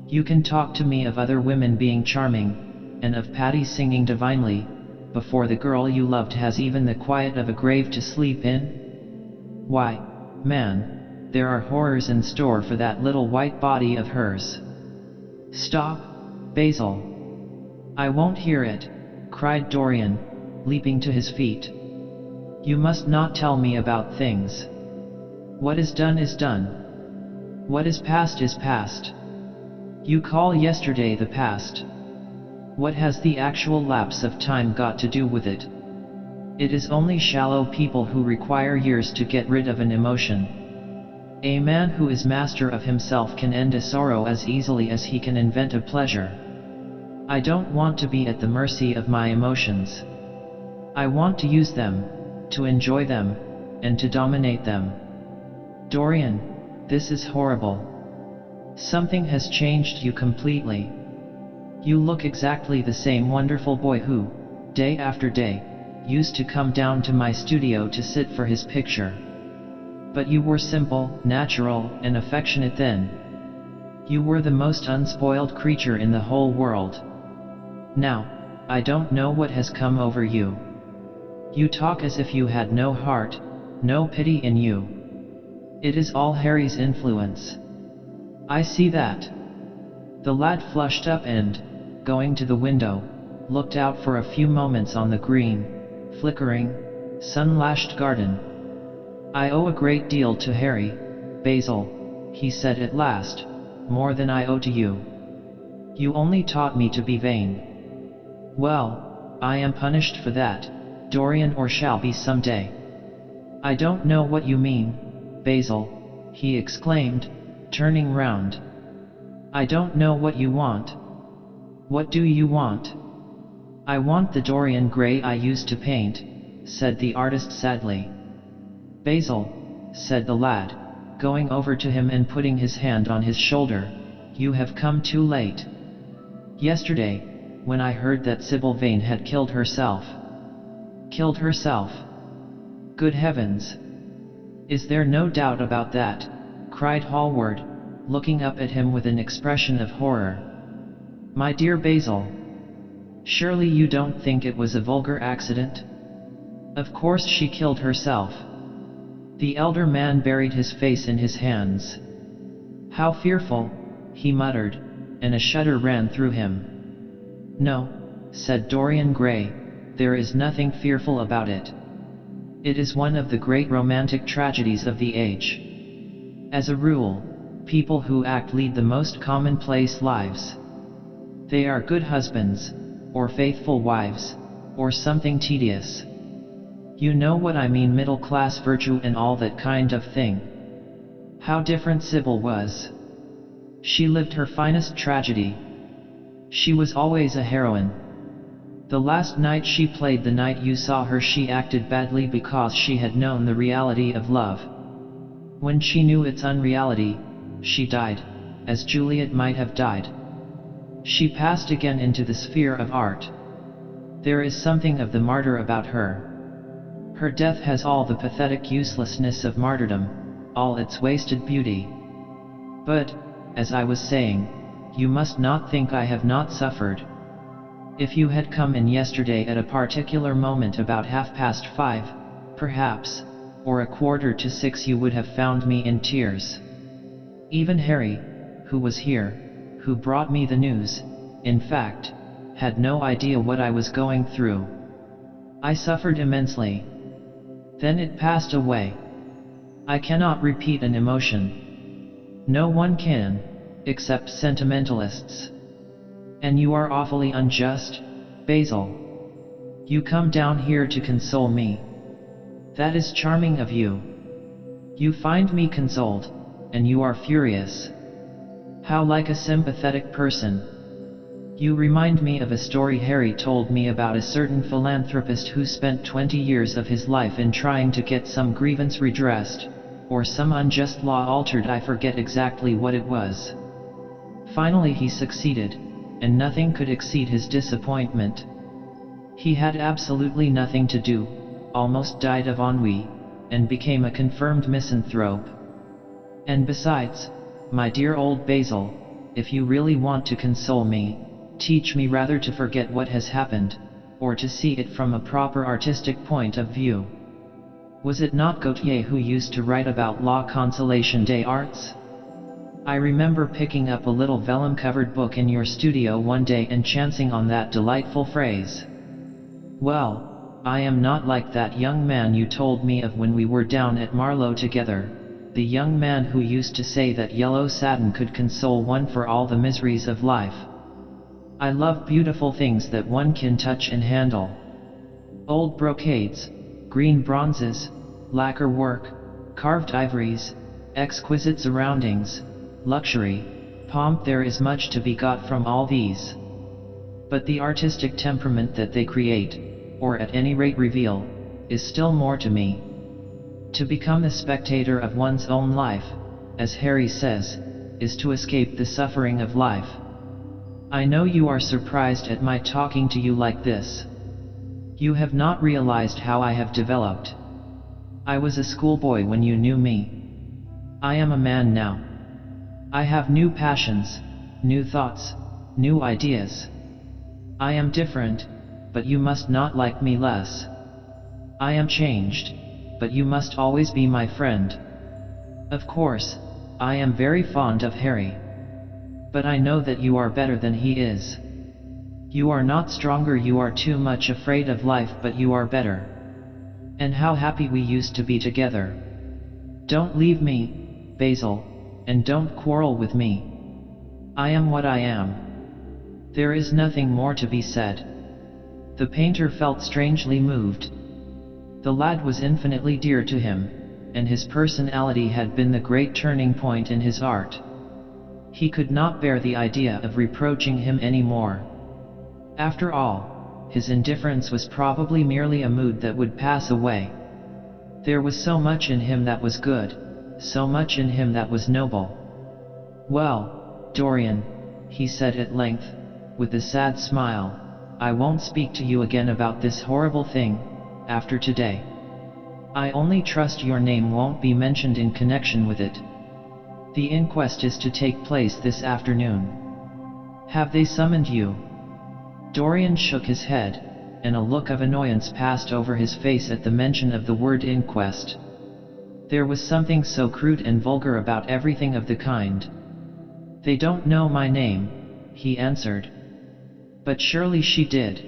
You can talk to me of other women being charming, and of Patty singing divinely, before the girl you loved has even the quiet of a grave to sleep in? Why, man, there are horrors in store for that little white body of hers." "Stop, Basil. I won't hear it," cried Dorian, leaping to his feet. "You must not tell me about things. What is done is done. What is past. You call yesterday the past. What has the actual lapse of time got to do with it? It is only shallow people who require years to get rid of an emotion. A man who is master of himself can end a sorrow as easily as he can invent a pleasure. I don't want to be at the mercy of my emotions. I want to use them, to enjoy them, and to dominate them. Dorian, this is horrible. Something has changed you completely. You look exactly the same wonderful boy who, day after day, used to come down to my studio to sit for his picture. But you were simple, natural, and affectionate then. You were the most unspoiled creature in the whole world. Now, I don't know what has come over you. You talk as if you had no heart, no pity in you. It is all Harry's influence. I see that. The lad flushed up and, going to the window, looked out for a few moments on the green, flickering, sun-lashed garden. I owe a great deal to Harry, Basil, he said at last, more than I owe to you. You only taught me to be vain. Well, I am punished for that, Dorian, or shall be someday. I don't know what you mean, Basil, he exclaimed, turning round. I don't know what you want. What do you want? I want the Dorian Gray I used to paint, said the artist sadly. Basil, said the lad, going over to him and putting his hand on his shoulder, you have come too late. Yesterday, when I heard that Sybil Vane had killed herself. Killed herself? Good heavens! Is there no doubt about that? Cried Hallward, looking up at him with an expression of horror. My dear Basil, surely you don't think it was a vulgar accident? Of course she killed herself. The elder man buried his face in his hands. How fearful, he muttered, and a shudder ran through him. No, said Dorian Gray, there is nothing fearful about it. It is one of the great romantic tragedies of the age. As a rule, people who act lead the most commonplace lives. They are good husbands, or faithful wives, or something tedious. You know what I mean, middle-class virtue and all that kind of thing. How different Sybil was. She lived her finest tragedy. She was always a heroine. The last night she played the night you saw her, she acted badly because she had known the reality of love. When she knew its unreality, she died, as Juliet might have died. She passed again into the sphere of art. There is something of the martyr about her. Her death has all the pathetic uselessness of martyrdom, all its wasted beauty. But, as I was saying, you must not think I have not suffered. If you had come in yesterday at a particular moment about 5:30, perhaps, or 5:45, you would have found me in tears. Even Harry, who was here, who brought me the news, in fact, had no idea what I was going through. I suffered immensely. Then it passed away. I cannot repeat an emotion. No one can, except sentimentalists. And you are awfully unjust, Basil. You come down here to console me. That is charming of you. You find me consoled, and you are furious. How like a sympathetic person. You remind me of a story Harry told me about a certain philanthropist who spent 20 years of his life in trying to get some grievance redressed, or some unjust law altered, I forget exactly what it was. Finally he succeeded, and nothing could exceed his disappointment. He had absolutely nothing to do, almost died of ennui, and became a confirmed misanthrope. And besides, my dear old Basil, if you really want to console me, teach me rather to forget what has happened, or to see it from a proper artistic point of view. Was it not Gautier who used to write about La Consolation des Arts? I remember picking up a little vellum-covered book in your studio one day and chancing on that delightful phrase. Well, I am not like that young man you told me of when we were down at Marlow together, the young man who used to say that yellow satin could console one for all the miseries of life. I love beautiful things that one can touch and handle. Old brocades, green bronzes, lacquer work, carved ivories, exquisite surroundings, luxury, pomp. There is much to be got from all these. But the artistic temperament that they create, or at any rate reveal, is still more to me. To become the spectator of one's own life, as Harry says, is to escape the suffering of life. I know you are surprised at my talking to you like this. You have not realized how I have developed. I was a schoolboy when you knew me. I am a man now. I have new passions, new thoughts, new ideas. I am different, but you must not like me less. I am changed, but you must always be my friend. Of course, I am very fond of Harry. But I know that you are better than he is. You are not stronger, you are too much afraid of life, but you are better. And how happy we used to be together. Don't leave me, Basil, and don't quarrel with me. I am what I am. There is nothing more to be said. The painter felt strangely moved. The lad was infinitely dear to him, and his personality had been the great turning point in his art. He could not bear the idea of reproaching him any more. After all, his indifference was probably merely a mood that would pass away. There was so much in him that was good, so much in him that was noble. "Well, Dorian," he said at length, with a sad smile, "I won't speak to you again about this horrible thing, after today. I only trust your name won't be mentioned in connection with it. The inquest is to take place this afternoon. Have they summoned you?" Dorian shook his head, and a look of annoyance passed over his face at the mention of the word inquest. There was something so crude and vulgar about everything of the kind. "They don't know my name," he answered. "But surely she did.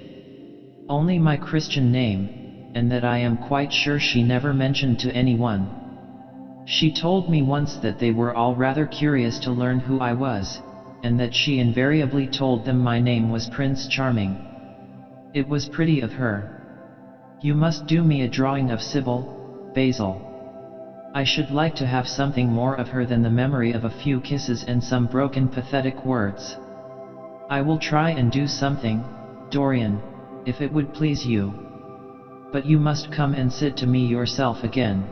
Only my Christian name, and that I am quite sure she never mentioned to anyone. She told me once that they were all rather curious to learn who I was, and that she invariably told them my name was Prince Charming. It was pretty of her. You must do me a drawing of Sybil, Basil. I should like to have something more of her than the memory of a few kisses and some broken pathetic words. I will try and do something, Dorian, if it would please you. But you must come and sit to me yourself again.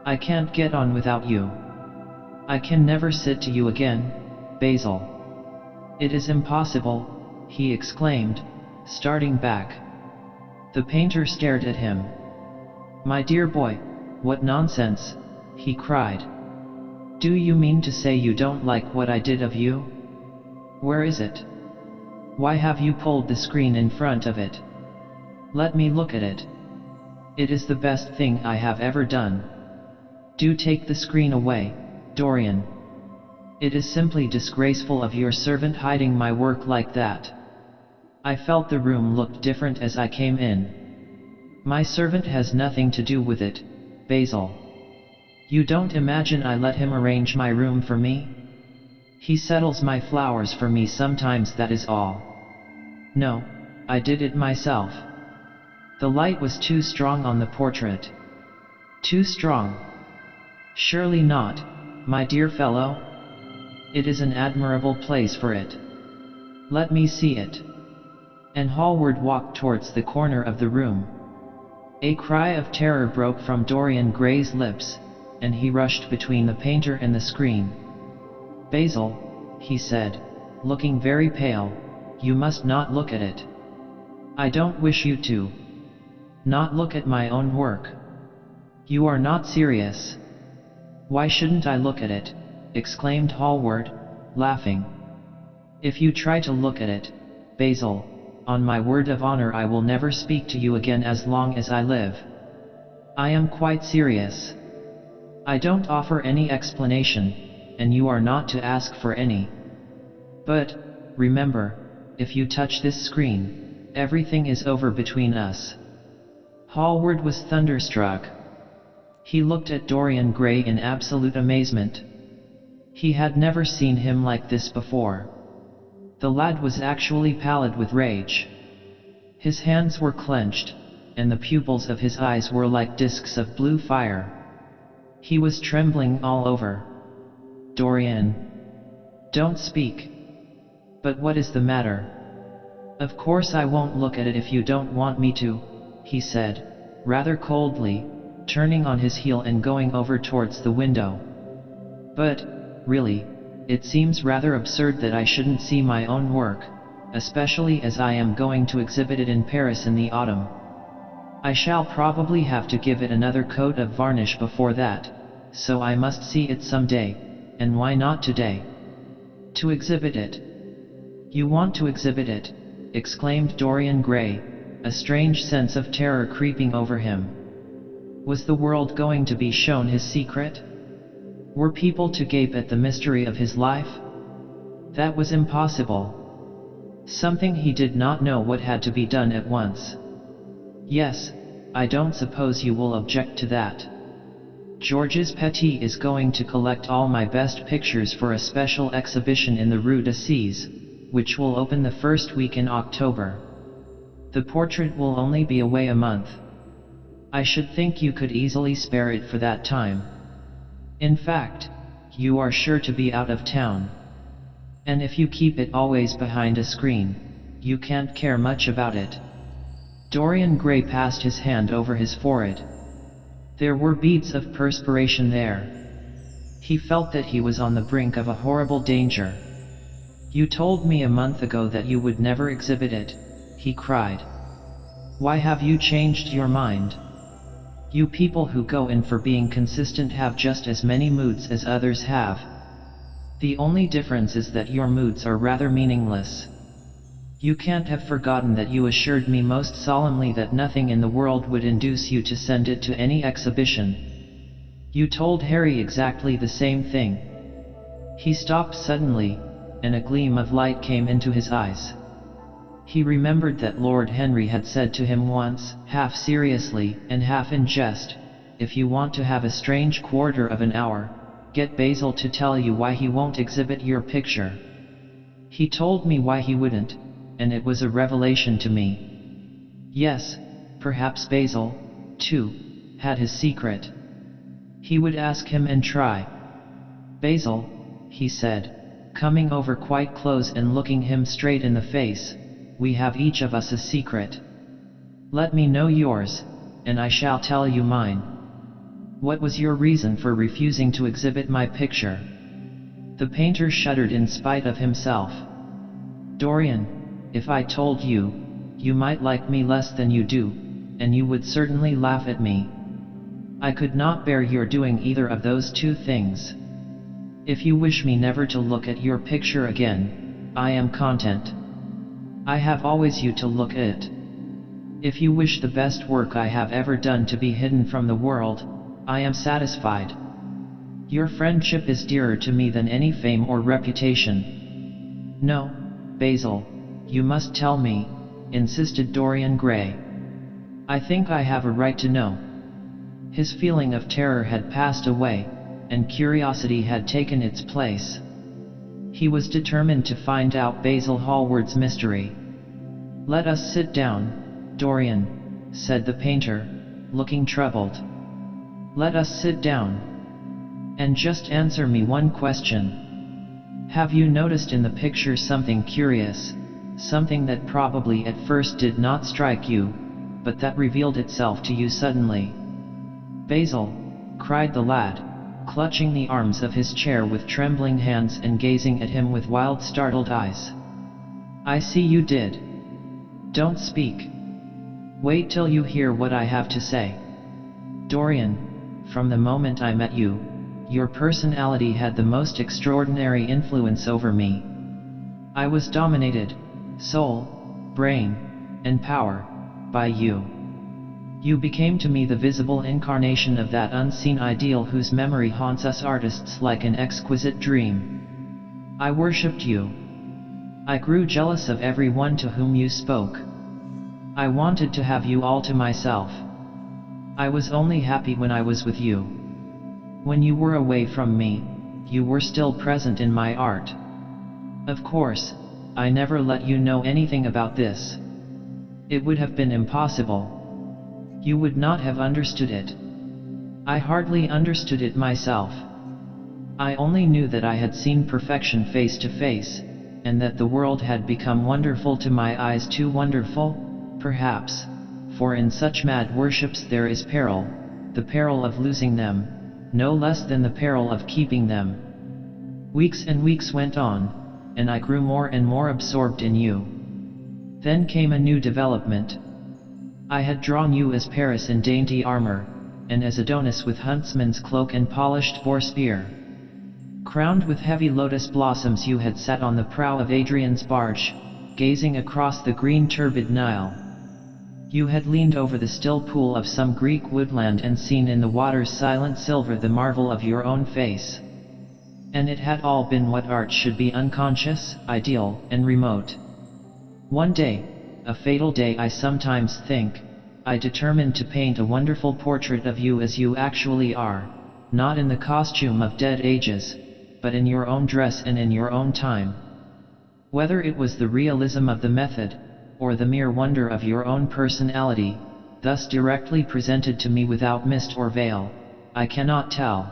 I can't get on without you. I can never sit to you again, Basil. It is impossible," he exclaimed, starting back. The painter stared at him. "My dear boy, what nonsense," he cried. "Do you mean to say you don't like what I did of you? Where is it? Why have you pulled the screen in front of it? Let me look at it. It is the best thing I have ever done. Do take the screen away, Dorian. It is simply disgraceful of your servant hiding my work like that. I felt the room looked different as I came in. My servant has nothing to do with it, Basil. You don't imagine I let him arrange my room for me? He settles my flowers for me sometimes, that is all. No, I did it myself. The light was too strong on the portrait." "Too strong? Surely not, my dear fellow. It is an admirable place for it. Let me see it." And Hallward walked towards the corner of the room. A cry of terror broke from Dorian Gray's lips, and he rushed between the painter and the screen. "Basil," he said, looking very pale, "you must not look at it. I don't wish you to. Not look at my own work. You are not serious." "Why shouldn't I look at it?" exclaimed Hallward, laughing. "If you try to look at it, Basil, on my word of honor I will never speak to you again as long as I live. I am quite serious. I don't offer any explanation, and you are not to ask for any. But, remember, if you touch this screen, everything is over between us." Hallward was thunderstruck. He looked at Dorian Gray in absolute amazement. He had never seen him like this before. The lad was actually pallid with rage. His hands were clenched, and the pupils of his eyes were like discs of blue fire. He was trembling all over. "Dorian, don't speak." "But what is the matter?" "Of course I won't look at it if you don't want me to," he said, rather coldly, turning on his heel and going over towards the window. "But, really, it seems rather absurd that I shouldn't see my own work, especially as I am going to exhibit it in Paris in the autumn. I shall probably have to give it another coat of varnish before that, so I must see it someday, and why not today? To exhibit it." "You want to exhibit it?" exclaimed Dorian Gray, a strange sense of terror creeping over him. Was the world going to be shown his secret? Were people to gape at the mystery of his life? That was impossible. Something he did not know what had to be done at once. Yes, I don't suppose you will object to that. Georges Petit is going to collect all my best pictures for a special exhibition in the Rue d'Assise, which will open the first week in October. The portrait will only be away a month. I should think you could easily spare it for that time. In fact, you are sure to be out of town. And if you keep it always behind a screen, you can't care much about it. Dorian Gray passed his hand over his forehead. There were beads of perspiration there. He felt that he was on the brink of a horrible danger. You told me a month ago that you would never exhibit it, he cried. Why have you changed your mind? You people who go in for being consistent have just as many moods as others have. The only difference is that your moods are rather meaningless. You can't have forgotten that you assured me most solemnly that nothing in the world would induce you to send it to any exhibition. You told Harry exactly the same thing. He stopped suddenly, and a gleam of light came into his eyes. He remembered that Lord Henry had said to him once, half seriously and half in jest, "If you want to have a strange quarter of an hour, get Basil to tell you why he won't exhibit your picture." He told me why he wouldn't, and it was a revelation to me. Yes, perhaps Basil, too, had his secret. He would ask him and try. "Basil," he said, coming over quite close and looking him straight in the face, "we have each of us a secret. Let me know yours, and I shall tell you mine. What was your reason for refusing to exhibit my picture?" The painter shuddered in spite of himself. "Dorian, if I told you, you might like me less than you do, and you would certainly laugh at me. I could not bear your doing either of those two things. If you wish me never to look at your picture again, I am content. I have always you to look at. If you wish the best work I have ever done to be hidden from the world, I am satisfied. Your friendship is dearer to me than any fame or reputation." "No, Basil, you must tell me," insisted Dorian Gray. "I think I have a right to know." His feeling of terror had passed away, and curiosity had taken its place. He was determined to find out Basil Hallward's mystery. "Let us sit down, Dorian," said the painter, looking troubled. "Let us sit down. And just answer me one question. Have you noticed in the picture something curious, something that probably at first did not strike you, but that revealed itself to you suddenly?" "Basil," cried the lad, clutching the arms of his chair with trembling hands and gazing at him with wild startled eyes. "I see you did. Don't speak. Wait till you hear what I have to say. Dorian, from the moment I met you, your personality had the most extraordinary influence over me. I was dominated, soul, brain, and power, by you. You became to me the visible incarnation of that unseen ideal whose memory haunts us artists like an exquisite dream. I worshipped you. I grew jealous of every one to whom you spoke. I wanted to have you all to myself. I was only happy when I was with you. When you were away from me, you were still present in my art. Of course, I never let you know anything about this. It would have been impossible. You would not have understood it. I hardly understood it myself. I only knew that I had seen perfection face to face, and that the world had become wonderful to my eyes, too wonderful, perhaps, for in such mad worships there is peril, the peril of losing them, no less than the peril of keeping them. Weeks and weeks went on, and I grew more and more absorbed in you. Then came a new development. I had drawn you as Paris in dainty armor, and as Adonis with huntsman's cloak and polished boar spear. Crowned with heavy lotus blossoms you had sat on the prow of Adrian's barge, gazing across the green turbid Nile. You had leaned over the still pool of some Greek woodland and seen in the water's silent silver the marvel of your own face. And it had all been what art should be: unconscious, ideal, and remote. One day, a fatal day I sometimes think, I determined to paint a wonderful portrait of you as you actually are, not in the costume of dead ages, but in your own dress and in your own time. Whether it was the realism of the method, or the mere wonder of your own personality, thus directly presented to me without mist or veil, I cannot tell.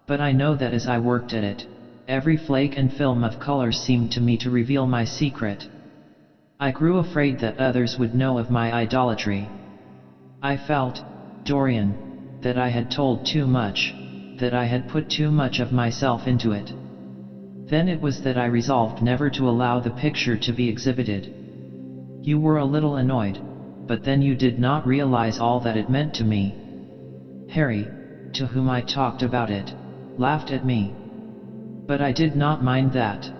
But I know that as I worked at it, every flake and film of color seemed to me to reveal my secret. I grew afraid that others would know of my idolatry. I felt, Dorian, that I had told too much, that I had put too much of myself into it. Then it was that I resolved never to allow the picture to be exhibited. You were a little annoyed, but then you did not realize all that it meant to me. Harry, to whom I talked about it, laughed at me. But I did not mind that.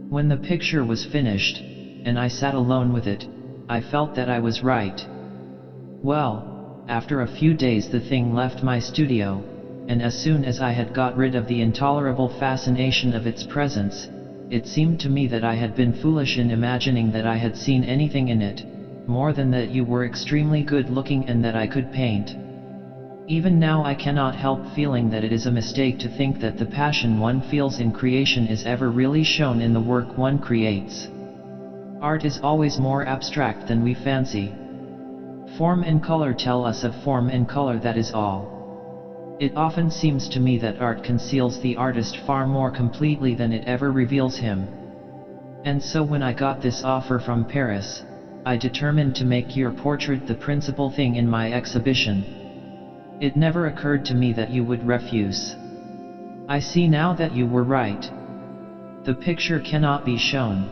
When the picture was finished, and I sat alone with it, I felt that I was right. Well, after a few days the thing left my studio, and as soon as I had got rid of the intolerable fascination of its presence, it seemed to me that I had been foolish in imagining that I had seen anything in it, more than that you were extremely good looking and that I could paint. Even now I cannot help feeling that it is a mistake to think that the passion one feels in creation is ever really shown in the work one creates. Art is always more abstract than we fancy. Form and color tell us of form and color, that is all. It often seems to me that art conceals the artist far more completely than it ever reveals him. And so when I got this offer from Paris, I determined to make your portrait the principal thing in my exhibition. It never occurred to me that you would refuse. I see now that you were right. The picture cannot be shown.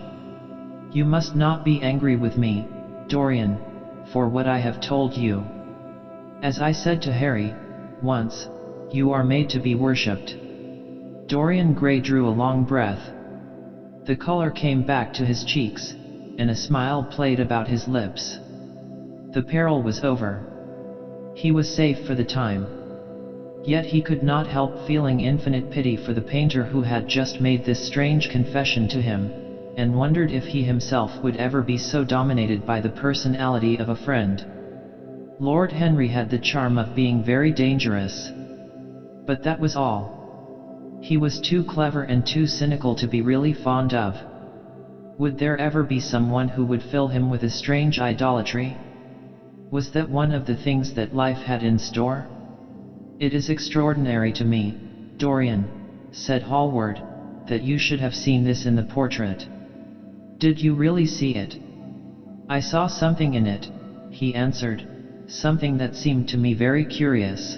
You must not be angry with me, Dorian, for what I have told you. As I said to Harry once, you are made to be worshipped. Dorian Gray drew a long breath. The color came back to his cheeks, and a smile played about his lips. The peril was over. He was safe for the time. Yet he could not help feeling infinite pity for the painter who had just made this strange confession to him, and wondered if he himself would ever be so dominated by the personality of a friend. Lord Henry had the charm of being very dangerous. But that was all. He was too clever and too cynical to be really fond of. Would there ever be someone who would fill him with a strange idolatry? Was that one of the things that life had in store? It is extraordinary to me, Dorian, said Hallward, that you should have seen this in the portrait. Did you really see it? I saw something in it, he answered, something that seemed to me very curious.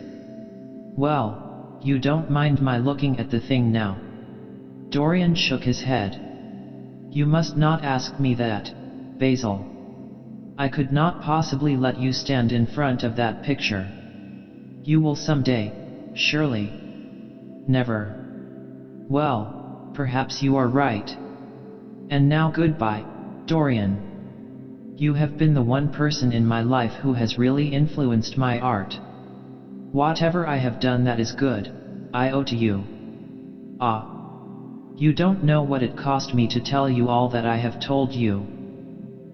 Well, you don't mind my looking at the thing now? Dorian shook his head. You must not ask me that, Basil. I could not possibly let you stand in front of that picture. You will someday, surely. Never. Well, perhaps you are right. And now goodbye, Dorian. You have been the one person in my life who has really influenced my art. Whatever I have done that is good, I owe to you. Ah. You don't know what it cost me to tell you all that I have told you.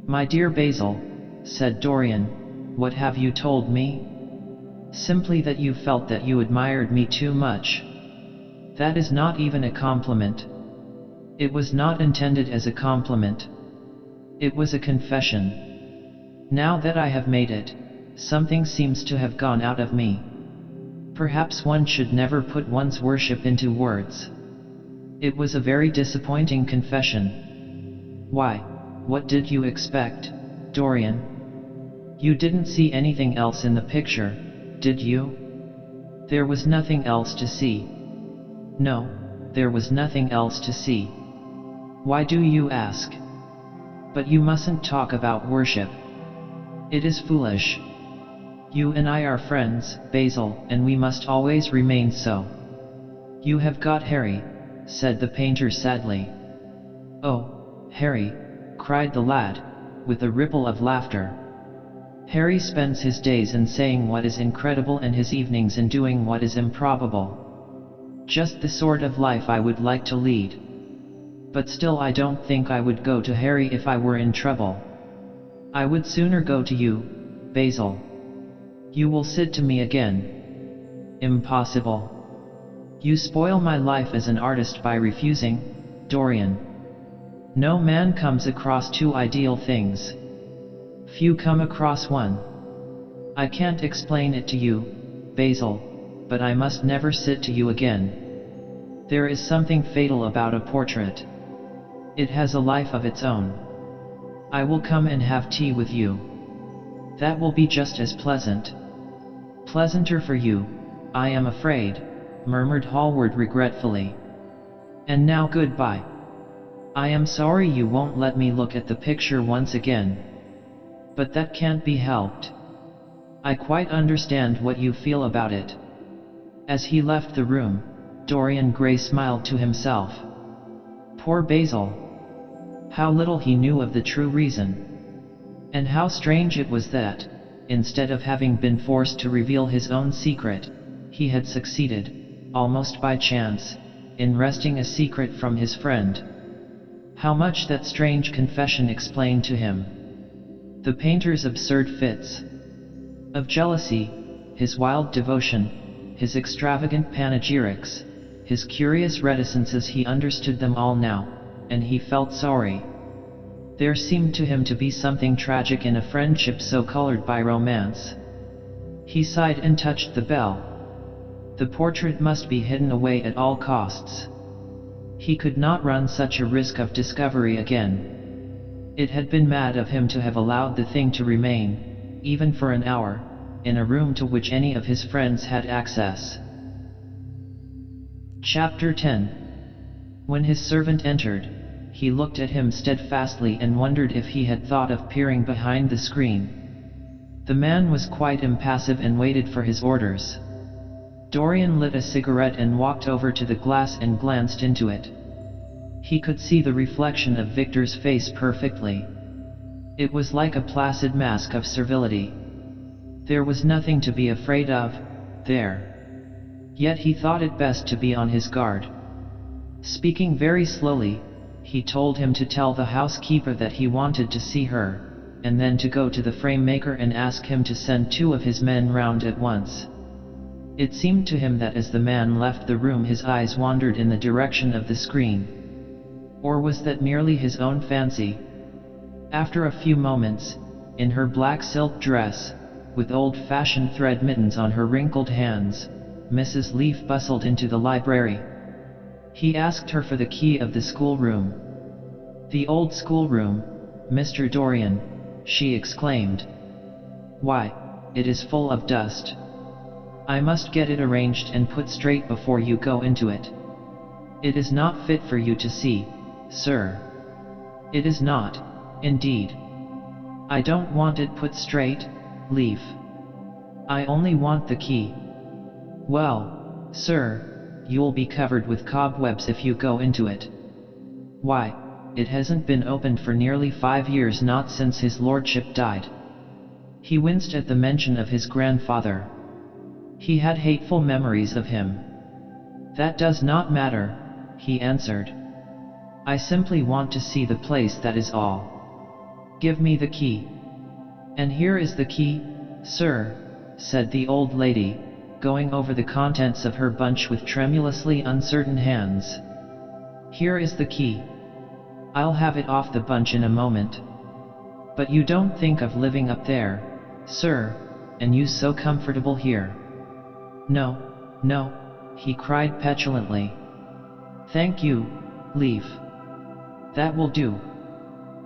My dear Basil, said Dorian, what have you told me? Simply that you felt that you admired me too much. That is not even a compliment. It was not intended as a compliment. It was a confession. Now that I have made it, something seems to have gone out of me. Perhaps one should never put one's worship into words. It was a very disappointing confession. Why, what did you expect, Dorian? You didn't see anything else in the picture, did you? There was nothing else to see. No, there was nothing else to see. Why do you ask? But you mustn't talk about worship. It is foolish. You and I are friends, Basil, and we must always remain so. You have got Harry, said the painter sadly. Oh, Harry, cried the lad, with a ripple of laughter. Harry spends his days in saying what is incredible and his evenings in doing what is improbable. Just the sort of life I would like to lead. But still I don't think I would go to Harry if I were in trouble. I would sooner go to you, Basil. You will sit to me again. Impossible. You spoil my life as an artist by refusing, Dorian. No man comes across two ideal things. Few come across one. I can't explain it to you, Basil, but I must never sit to you again. There is something fatal about a portrait. It has a life of its own. I will come and have tea with you. That will be just as pleasant. Pleasanter for you, I am afraid, murmured Hallward regretfully. And now goodbye. I am sorry you won't let me look at the picture once again. But that can't be helped. I quite understand what you feel about it. As he left the room, Dorian Gray smiled to himself. Poor Basil. How little he knew of the true reason. And how strange it was that, instead of having been forced to reveal his own secret, he had succeeded, almost by chance, in wresting a secret from his friend. How much that strange confession explained to him. The painter's absurd fits of jealousy, his wild devotion, his extravagant panegyrics, his curious reticences, he understood them all now, and he felt sorry. There seemed to him to be something tragic in a friendship so colored by romance. He sighed and touched the bell. The portrait must be hidden away at all costs. He could not run such a risk of discovery again. It had been mad of him to have allowed the thing to remain, even for an hour, in a room to which any of his friends had access. Chapter 10. When his servant entered, he looked at him steadfastly and wondered if he had thought of peering behind the screen. The man was quite impassive and waited for his orders. Dorian lit a cigarette and walked over to the glass and glanced into it. He could see the reflection of Victor's face perfectly. It was like a placid mask of servility. There was nothing to be afraid of, there. Yet he thought it best to be on his guard. Speaking very slowly, he told him to tell the housekeeper that he wanted to see her, and then to go to the frame maker and ask him to send 2 of his men round at once. It seemed to him that as the man left the room his eyes wandered in the direction of the screen. Or was that merely his own fancy? After a few moments, in her black silk dress, with old-fashioned thread mittens on her wrinkled hands, Mrs. Leaf bustled into the library. He asked her for the key of the schoolroom. The old schoolroom, Mr. Dorian, she exclaimed. Why, it is full of dust. I must get it arranged and put straight before you go into it. It is not fit for you to see, sir. It is not, indeed. I don't want it put straight, Leaf. I only want the key. Well, sir, you'll be covered with cobwebs if you go into it. Why, it hasn't been opened for nearly 5 years, not since his lordship died. He winced at the mention of his grandfather. He had hateful memories of him. That does not matter, he answered. I simply want to see the place, that is all. Give me the key. And here is the key, sir, said the old lady, going over the contents of her bunch with tremulously uncertain hands. Here is the key. I'll have it off the bunch in a moment. But you don't think of living up there, sir, and you so comfortable here. No, no, he cried petulantly. Thank you, Leaf. That will do.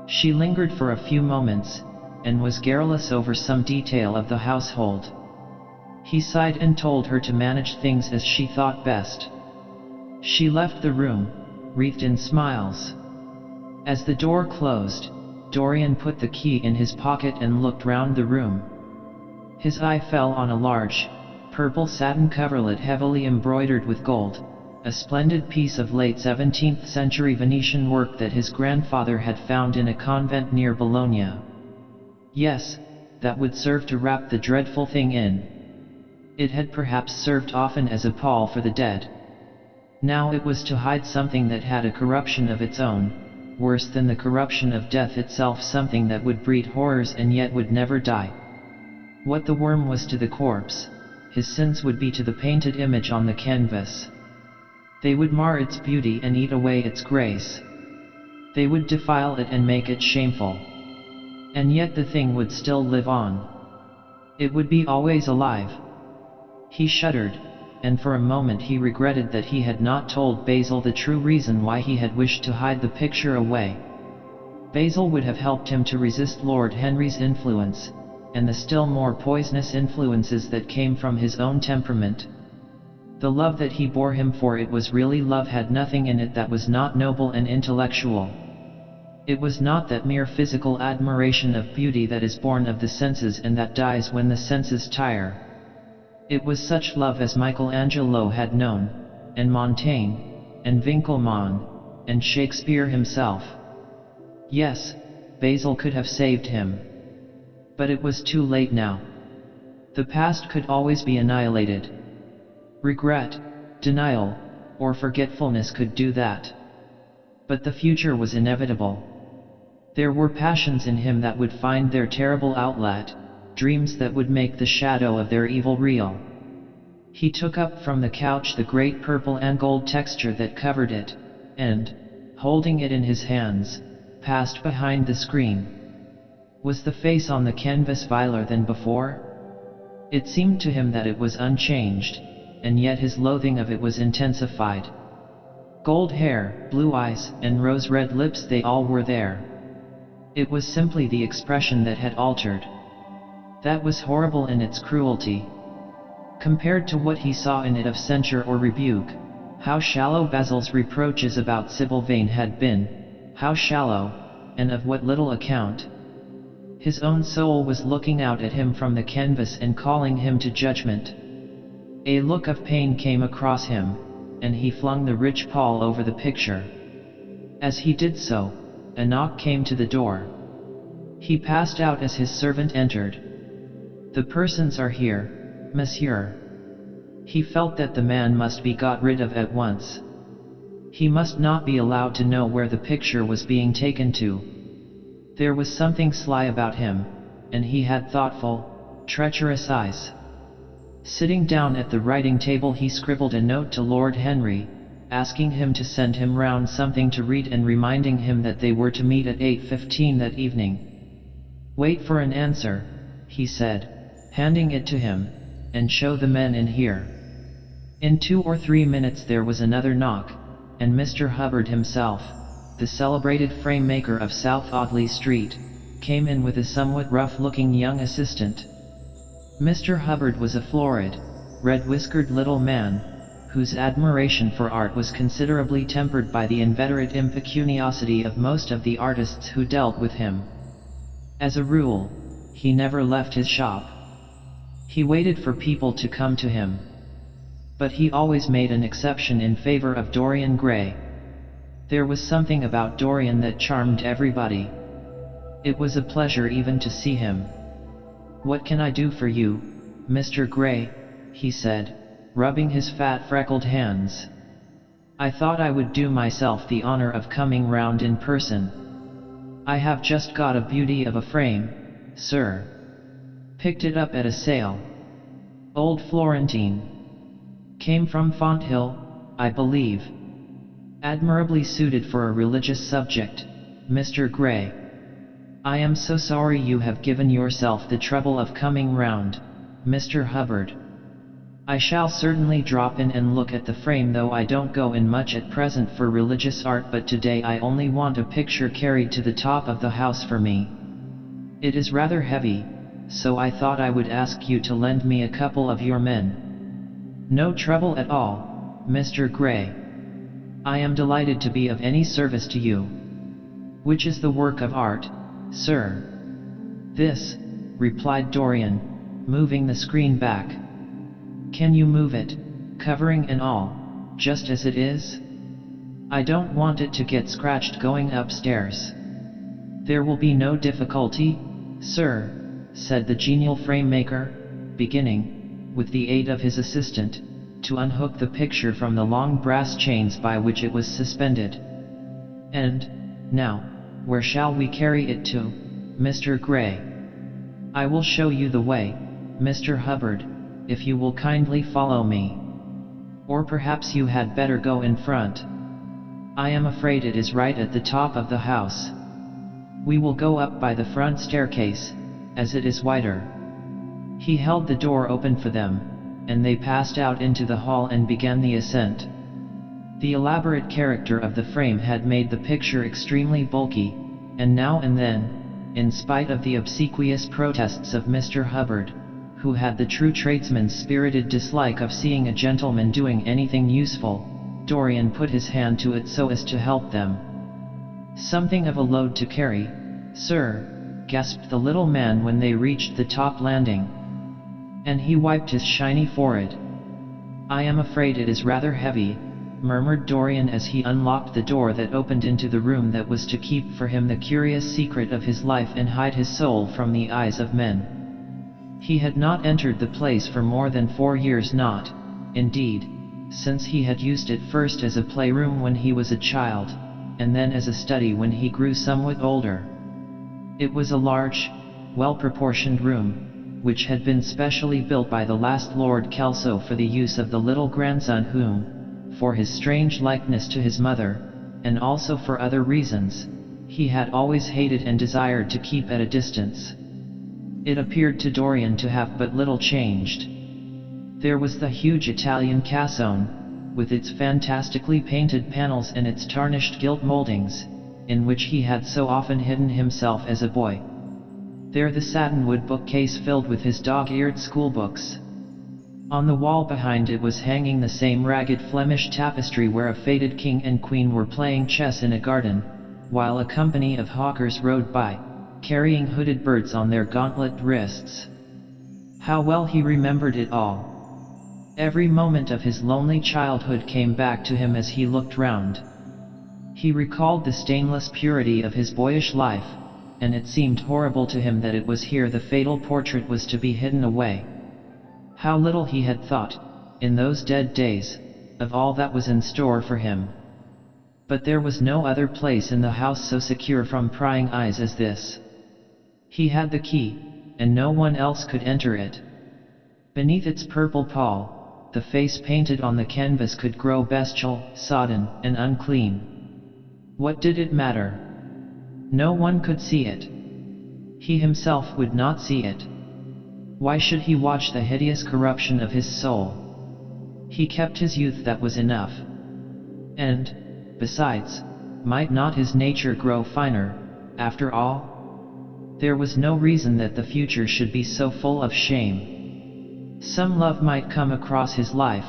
She lingered for a few moments, and was garrulous over some detail of the household. He sighed and told her to manage things as she thought best. She left the room, wreathed in smiles. As the door closed, Dorian put the key in his pocket and looked round the room. His eye fell on a large, purple satin coverlet heavily embroidered with gold, a splendid piece of late 17th century Venetian work that his grandfather had found in a convent near Bologna. Yes, that would serve to wrap the dreadful thing in. It had perhaps served often as a pall for the dead. Now it was to hide something that had a corruption of its own, worse than the corruption of death itself, something that would breed horrors and yet would never die. What the worm was to the corpse, his sins would be to the painted image on the canvas. They would mar its beauty and eat away its grace. They would defile it and make it shameful. And yet the thing would still live on. It would be always alive. He shuddered, and for a moment he regretted that he had not told Basil the true reason why he had wished to hide the picture away. Basil would have helped him to resist Lord Henry's influence, and the still more poisonous influences that came from his own temperament. The love that he bore him, for it was really love, had nothing in it that was not noble and intellectual. It was not that mere physical admiration of beauty that is born of the senses and that dies when the senses tire. It was such love as Michelangelo had known, and Montaigne, and Winckelmann, and Shakespeare himself. Yes, Basil could have saved him. But it was too late now. The past could always be annihilated. Regret, denial, or forgetfulness could do that. But the future was inevitable. There were passions in him that would find their terrible outlet, dreams that would make the shadow of their evil real. He took up from the couch the great purple and gold texture that covered it, and, holding it in his hands, passed behind the screen. Was the face on the canvas viler than before? It seemed to him that it was unchanged, and yet his loathing of it was intensified. Gold hair, blue eyes, and rose-red lips, they all were there. It was simply the expression that had altered. That was horrible in its cruelty. Compared to what he saw in it of censure or rebuke, how shallow Basil's reproaches about Sybil Vane had been, how shallow, and of what little account. His own soul was looking out at him from the canvas and calling him to judgment. A look of pain came across him, and he flung the rich pall over the picture. As he did so, a knock came to the door. He passed out as his servant entered. "The persons are here, monsieur." He felt that the man must be got rid of at once. He must not be allowed to know where the picture was being taken to. There was something sly about him, and he had thoughtful, treacherous eyes. Sitting down at the writing table, he scribbled a note to Lord Henry, asking him to send him round something to read and reminding him that they were to meet at 8:15 that evening. "Wait for an answer," he said, handing it to him, "and show the men in here." In 2 or 3 minutes there was another knock, and Mr. Hubbard himself, the celebrated frame maker of South Audley Street, came in with a somewhat rough-looking young assistant. Mr. Hubbard was a florid, red-whiskered little man, whose admiration for art was considerably tempered by the inveterate impecuniosity of most of the artists who dealt with him. As a rule, he never left his shop. He waited for people to come to him. But he always made an exception in favor of Dorian Gray. There was something about Dorian that charmed everybody. It was a pleasure even to see him. "What can I do for you, Mr. Gray?" he said, rubbing his fat freckled hands. "I thought I would do myself the honor of coming round in person. I have just got a beauty of a frame, sir. Picked it up at a sale. Old Florentine. Came from Fonthill, I believe. Admirably suited for a religious subject, Mr. Gray. I am so sorry you have given yourself the trouble of coming round, Mr. Hubbard. I shall certainly drop in and look at the frame, though I don't go in much at present for religious art, but today I only want a picture carried to the top of the house for me. It is rather heavy, so I thought I would ask you to lend me a couple of your men." "No trouble at all, Mr. Gray. I am delighted to be of any service to you." "Which is the work of art, sir?" "This," replied Dorian, moving the screen back. "Can you move it, covering and all, just as it is? I don't want it to get scratched going upstairs." "There will be no difficulty, sir," said the genial frame-maker, beginning, with the aid of his assistant, to unhook the picture from the long brass chains by which it was suspended. "And, now, where shall we carry it to, Mr. Gray?" "I will show you the way, Mr. Hubbard, if you will kindly follow me. Or perhaps you had better go in front. I am afraid it is right at the top of the house. We will go up by the front staircase, as it is wider." He held the door open for them, and they passed out into the hall and began the ascent. The elaborate character of the frame had made the picture extremely bulky, and now and then, in spite of the obsequious protests of Mr. Hubbard, who had the true tradesman's spirited dislike of seeing a gentleman doing anything useful, Dorian put his hand to it so as to help them. "Something of a load to carry, sir," gasped the little man when they reached the top landing. And he wiped his shiny forehead. "I am afraid it is rather heavy," murmured Dorian as he unlocked the door that opened into the room that was to keep for him the curious secret of his life and hide his soul from the eyes of men. He had not entered the place for more than 4 years, not, indeed, since he had used it first as a playroom when he was a child, and then as a study when he grew somewhat older. It was a large, well-proportioned room, which had been specially built by the last Lord Kelso for the use of the little grandson whom, for his strange likeness to his mother, and also for other reasons, he had always hated and desired to keep at a distance. It appeared to Dorian to have but little changed. There was the huge Italian cassone, with its fantastically painted panels and its tarnished gilt moldings, in which he had so often hidden himself as a boy. There the satinwood bookcase filled with his dog-eared schoolbooks. On the wall behind it was hanging the same ragged Flemish tapestry where a faded king and queen were playing chess in a garden, while a company of hawkers rode by, carrying hooded birds on their gauntlet wrists. How well he remembered it all! Every moment of his lonely childhood came back to him as he looked round. He recalled the stainless purity of his boyish life, and it seemed horrible to him that it was here the fatal portrait was to be hidden away. How little he had thought, in those dead days, of all that was in store for him. But there was no other place in the house so secure from prying eyes as this. He had the key, and no one else could enter it. Beneath its purple pall, the face painted on the canvas could grow bestial, sodden, and unclean. What did it matter? No one could see it. He himself would not see it. Why should he watch the hideous corruption of his soul? He kept his youth, that was enough. And, besides, might not his nature grow finer, after all? There was no reason that the future should be so full of shame. Some love might come across his life,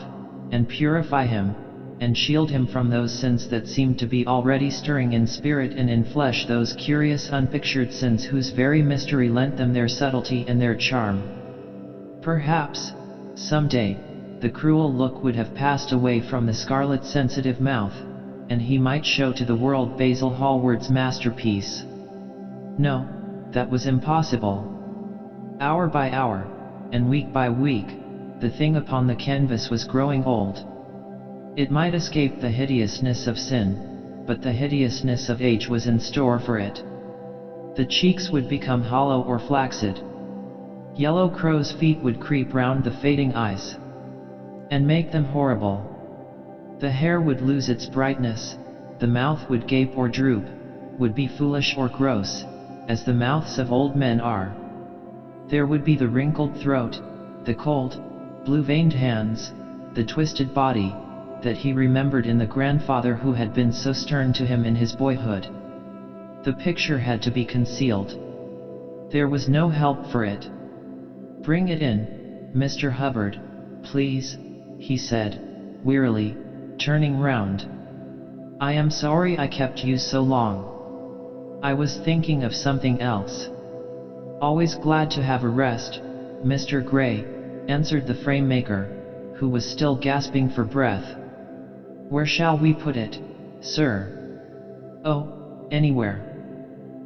and purify him, and shield him from those sins that seemed to be already stirring in spirit and in flesh, those curious unpictured sins whose very mystery lent them their subtlety and their charm. Perhaps, some day, the cruel look would have passed away from the scarlet sensitive mouth, and he might show to the world Basil Hallward's masterpiece. No, that was impossible. Hour by hour, and week by week, the thing upon the canvas was growing old. It might escape the hideousness of sin, but the hideousness of age was in store for it. The cheeks would become hollow or flaccid. Yellow crow's feet would creep round the fading eyes, and make them horrible. The hair would lose its brightness, the mouth would gape or droop, would be foolish or gross, as the mouths of old men are. There would be the wrinkled throat, the cold, blue-veined hands, the twisted body, that he remembered in the grandfather who had been so stern to him in his boyhood. The picture had to be concealed. There was no help for it. "Bring it in, Mr. Hubbard, please," he said, wearily, turning round. "I am sorry I kept you so long. I was thinking of something else." "Always glad to have a rest, Mr. Gray," answered the frame-maker, who was still gasping for breath. "Where shall we put it, sir?" "Oh, anywhere.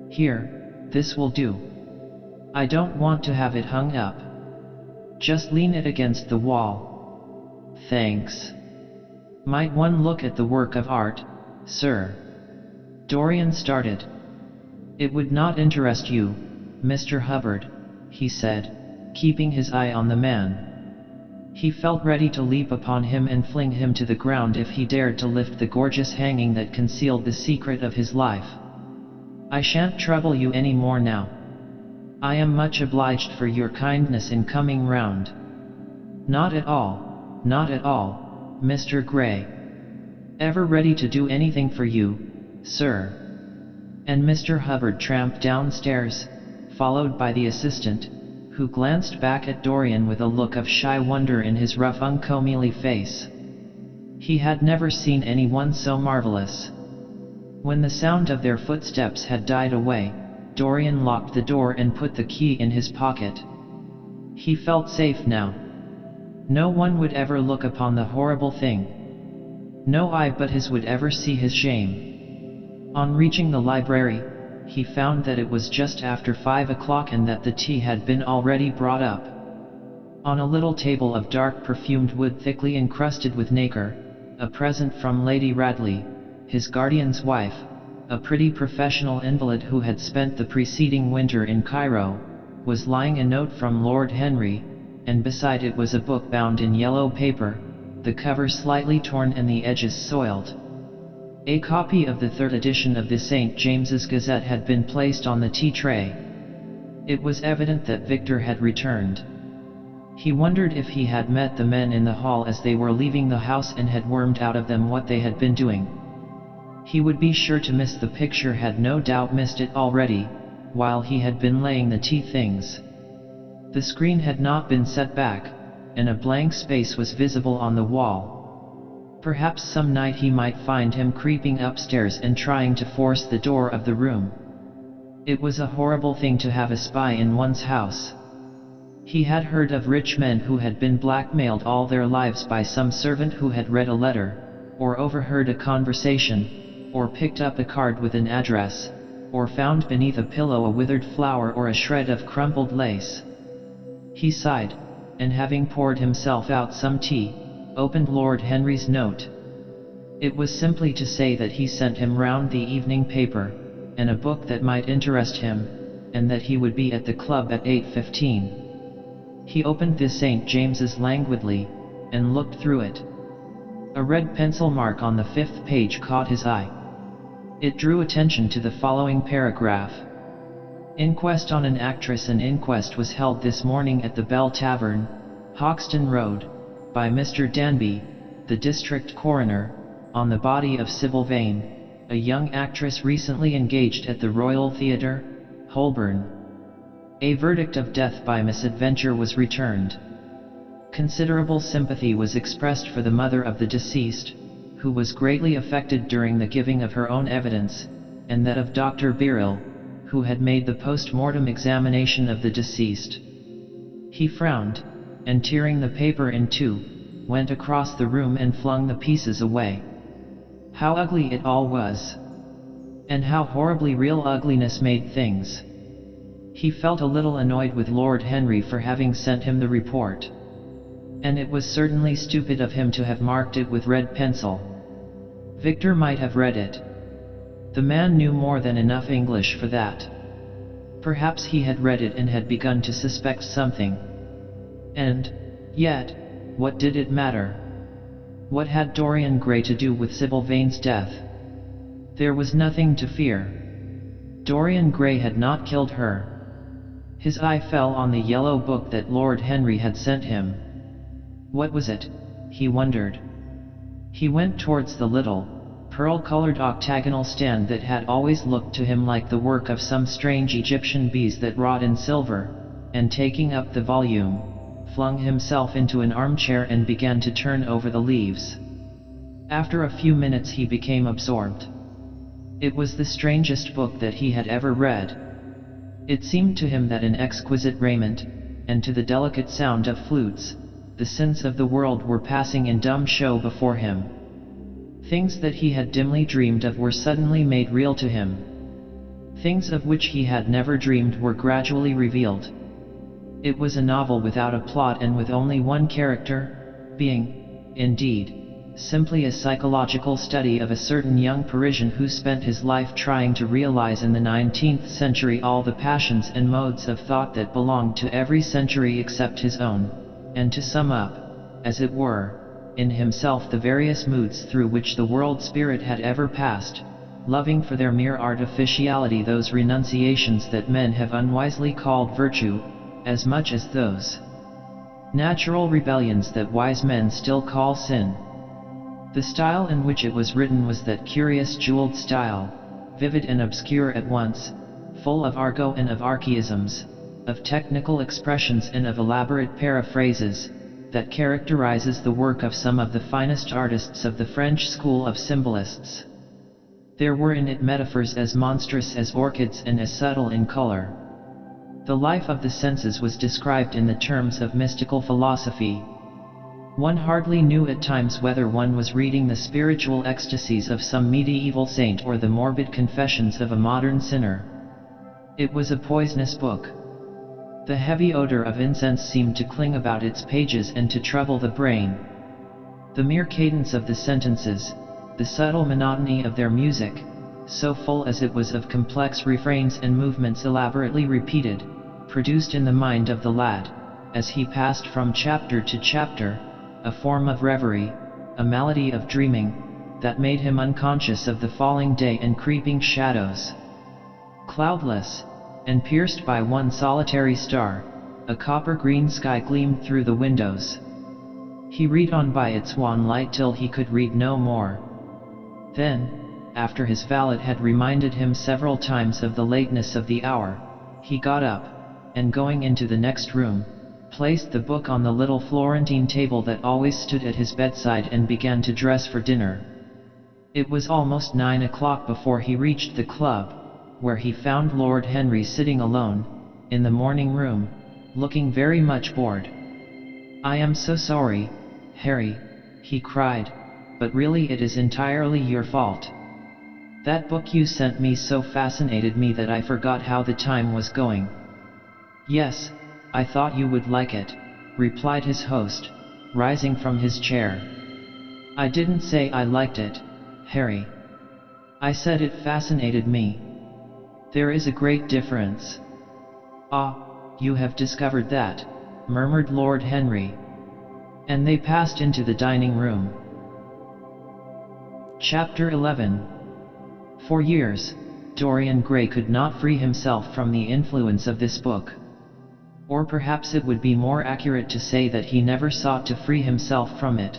Here, this will do." I don't want to have it hung up. Just lean it against the wall. Thanks. Might one look at the work of art, sir? Dorian started. It would not interest you, Mr. Hubbard, he said, keeping his eye on the man. He felt ready to leap upon him and fling him to the ground if he dared to lift the gorgeous hanging that concealed the secret of his life. I shan't trouble you any more now. I am much obliged for your kindness in coming round. Not at all, Mr. Gray. Ever ready to do anything for you, sir. And Mr. Hubbard tramped downstairs, followed by the assistant, who glanced back at Dorian with a look of shy wonder in his rough uncomely face. He had never seen anyone so marvelous. When the sound of their footsteps had died away, Dorian locked the door and put the key in his pocket. He felt safe now. No one would ever look upon the horrible thing. No eye but his would ever see his shame. On reaching the library, he found that it was just after 5 o'clock and that the tea had been already brought up. On a little table of dark perfumed wood thickly encrusted with nacre, a present from Lady Radley, his guardian's wife, a pretty professional invalid who had spent the preceding winter in Cairo, was lying a note from Lord Henry, and beside it was a book bound in yellow paper, the cover slightly torn and the edges soiled. A copy of the third edition of the St. James's Gazette had been placed on the tea tray. It was evident that Victor had returned. He wondered if he had met the men in the hall as they were leaving the house and had wormed out of them what they had been doing. He would be sure to miss the picture, had no doubt missed it already, while he had been laying the tea things. The screen had not been set back, and a blank space was visible on the wall. Perhaps some night he might find him creeping upstairs and trying to force the door of the room. It was a horrible thing to have a spy in one's house. He had heard of rich men who had been blackmailed all their lives by some servant who had read a letter, or overheard a conversation, or picked up a card with an address, or found beneath a pillow a withered flower or a shred of crumpled lace. He sighed, and having poured himself out some tea, opened Lord Henry's note. It was simply to say that he sent him round the evening paper, and a book that might interest him, and that he would be at the club at 8:15. He opened the St. James's languidly, and looked through it. A red pencil mark on the 5th page caught his eye. It drew attention to the following paragraph. Inquest on an actress. An inquest was held this morning at the Bell Tavern, Hoxton Road, by Mr. Danby, the district coroner, on the body of Sybil Vane, a young actress recently engaged at the Royal Theatre, Holborn. A verdict of death by misadventure was returned. Considerable sympathy was expressed for the mother of the deceased, who was greatly affected during the giving of her own evidence, and that of Dr. Birrell, who had made the post-mortem examination of the deceased. He frowned, and tearing the paper in two, went across the room and flung the pieces away. How ugly it all was! And how horribly real ugliness made things! He felt a little annoyed with Lord Henry for having sent him the report. And it was certainly stupid of him to have marked it with red pencil. Victor might have read it. The man knew more than enough English for that. Perhaps he had read it and had begun to suspect something. And, yet, what did it matter? What had Dorian Gray to do with Sybil Vane's death? There was nothing to fear. Dorian Gray had not killed her. His eye fell on the yellow book that Lord Henry had sent him. What was it? He wondered. He went towards the little, pearl-colored octagonal stand that had always looked to him like the work of some strange Egyptian bees that wrought in silver, and taking up the volume, flung himself into an armchair and began to turn over the leaves. After a few minutes he became absorbed. It was the strangest book that he had ever read. It seemed to him that in exquisite raiment, and to the delicate sound of flutes, the sins of the world were passing in dumb show before him. Things that he had dimly dreamed of were suddenly made real to him. Things of which he had never dreamed were gradually revealed. It was a novel without a plot and with only one character, being, indeed, simply a psychological study of a certain young Parisian who spent his life trying to realize in the 19th century all the passions and modes of thought that belonged to every century except his own, and to sum up, as it were, in himself the various moods through which the world spirit had ever passed, loving for their mere artificiality those renunciations that men have unwisely called virtue, as much as those natural rebellions that wise men still call sin. The style in which it was written was that curious jeweled style, vivid and obscure at once, full of argot and of archaisms, of technical expressions and of elaborate paraphrases, that characterizes the work of some of the finest artists of the French school of symbolists. There were in it metaphors as monstrous as orchids and as subtle in color. The life of the senses was described in the terms of mystical philosophy. One hardly knew at times whether one was reading the spiritual ecstasies of some medieval saint or the morbid confessions of a modern sinner. It was a poisonous book. The heavy odor of incense seemed to cling about its pages and to trouble the brain. The mere cadence of the sentences, the subtle monotony of their music, so full as it was of complex refrains and movements elaborately repeated, produced in the mind of the lad, as he passed from chapter to chapter, a form of reverie, a malady of dreaming, that made him unconscious of the falling day and creeping shadows. Cloudless, and pierced by one solitary star, a copper-green sky gleamed through the windows. He read on by its wan light till he could read no more. Then, after his valet had reminded him several times of the lateness of the hour, he got up, and going into the next room, placed the book on the little Florentine table that always stood at his bedside and began to dress for dinner. It was almost 9 o'clock before he reached the club, where he found Lord Henry sitting alone, in the morning room, looking very much bored. "I am so sorry, Harry," he cried, "but really it is entirely your fault. That book you sent me so fascinated me that I forgot how the time was going." "Yes, I thought you would like it," replied his host, rising from his chair. "I didn't say I liked it, Harry. I said it fascinated me. There is a great difference." "Ah, you have discovered that," murmured Lord Henry. And they passed into the dining room. Chapter 11. For years, Dorian Gray could not free himself from the influence of this book. Or perhaps it would be more accurate to say that he never sought to free himself from it.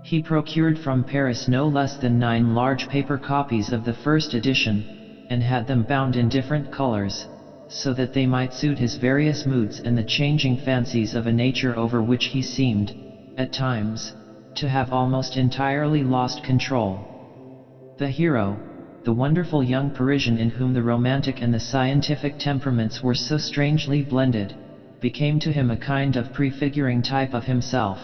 He procured from Paris no less than 9 large paper copies of the first edition, and had them bound in different colors, so that they might suit his various moods and the changing fancies of a nature over which he seemed, at times, to have almost entirely lost control. The hero, the wonderful young Parisian in whom the romantic and the scientific temperaments were so strangely blended, became to him a kind of prefiguring type of himself.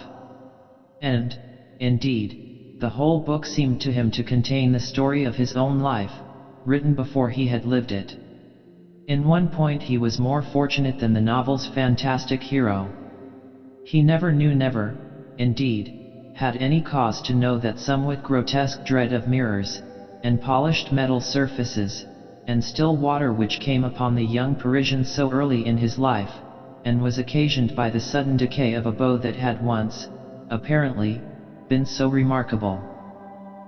And, indeed, the whole book seemed to him to contain the story of his own life, written before he had lived it. In one point he was more fortunate than the novel's fantastic hero. He never, indeed, had any cause to know that somewhat grotesque dread of mirrors, and polished metal surfaces, and still water which came upon the young Parisian so early in his life, and was occasioned by the sudden decay of a beau that had once, apparently, been so remarkable.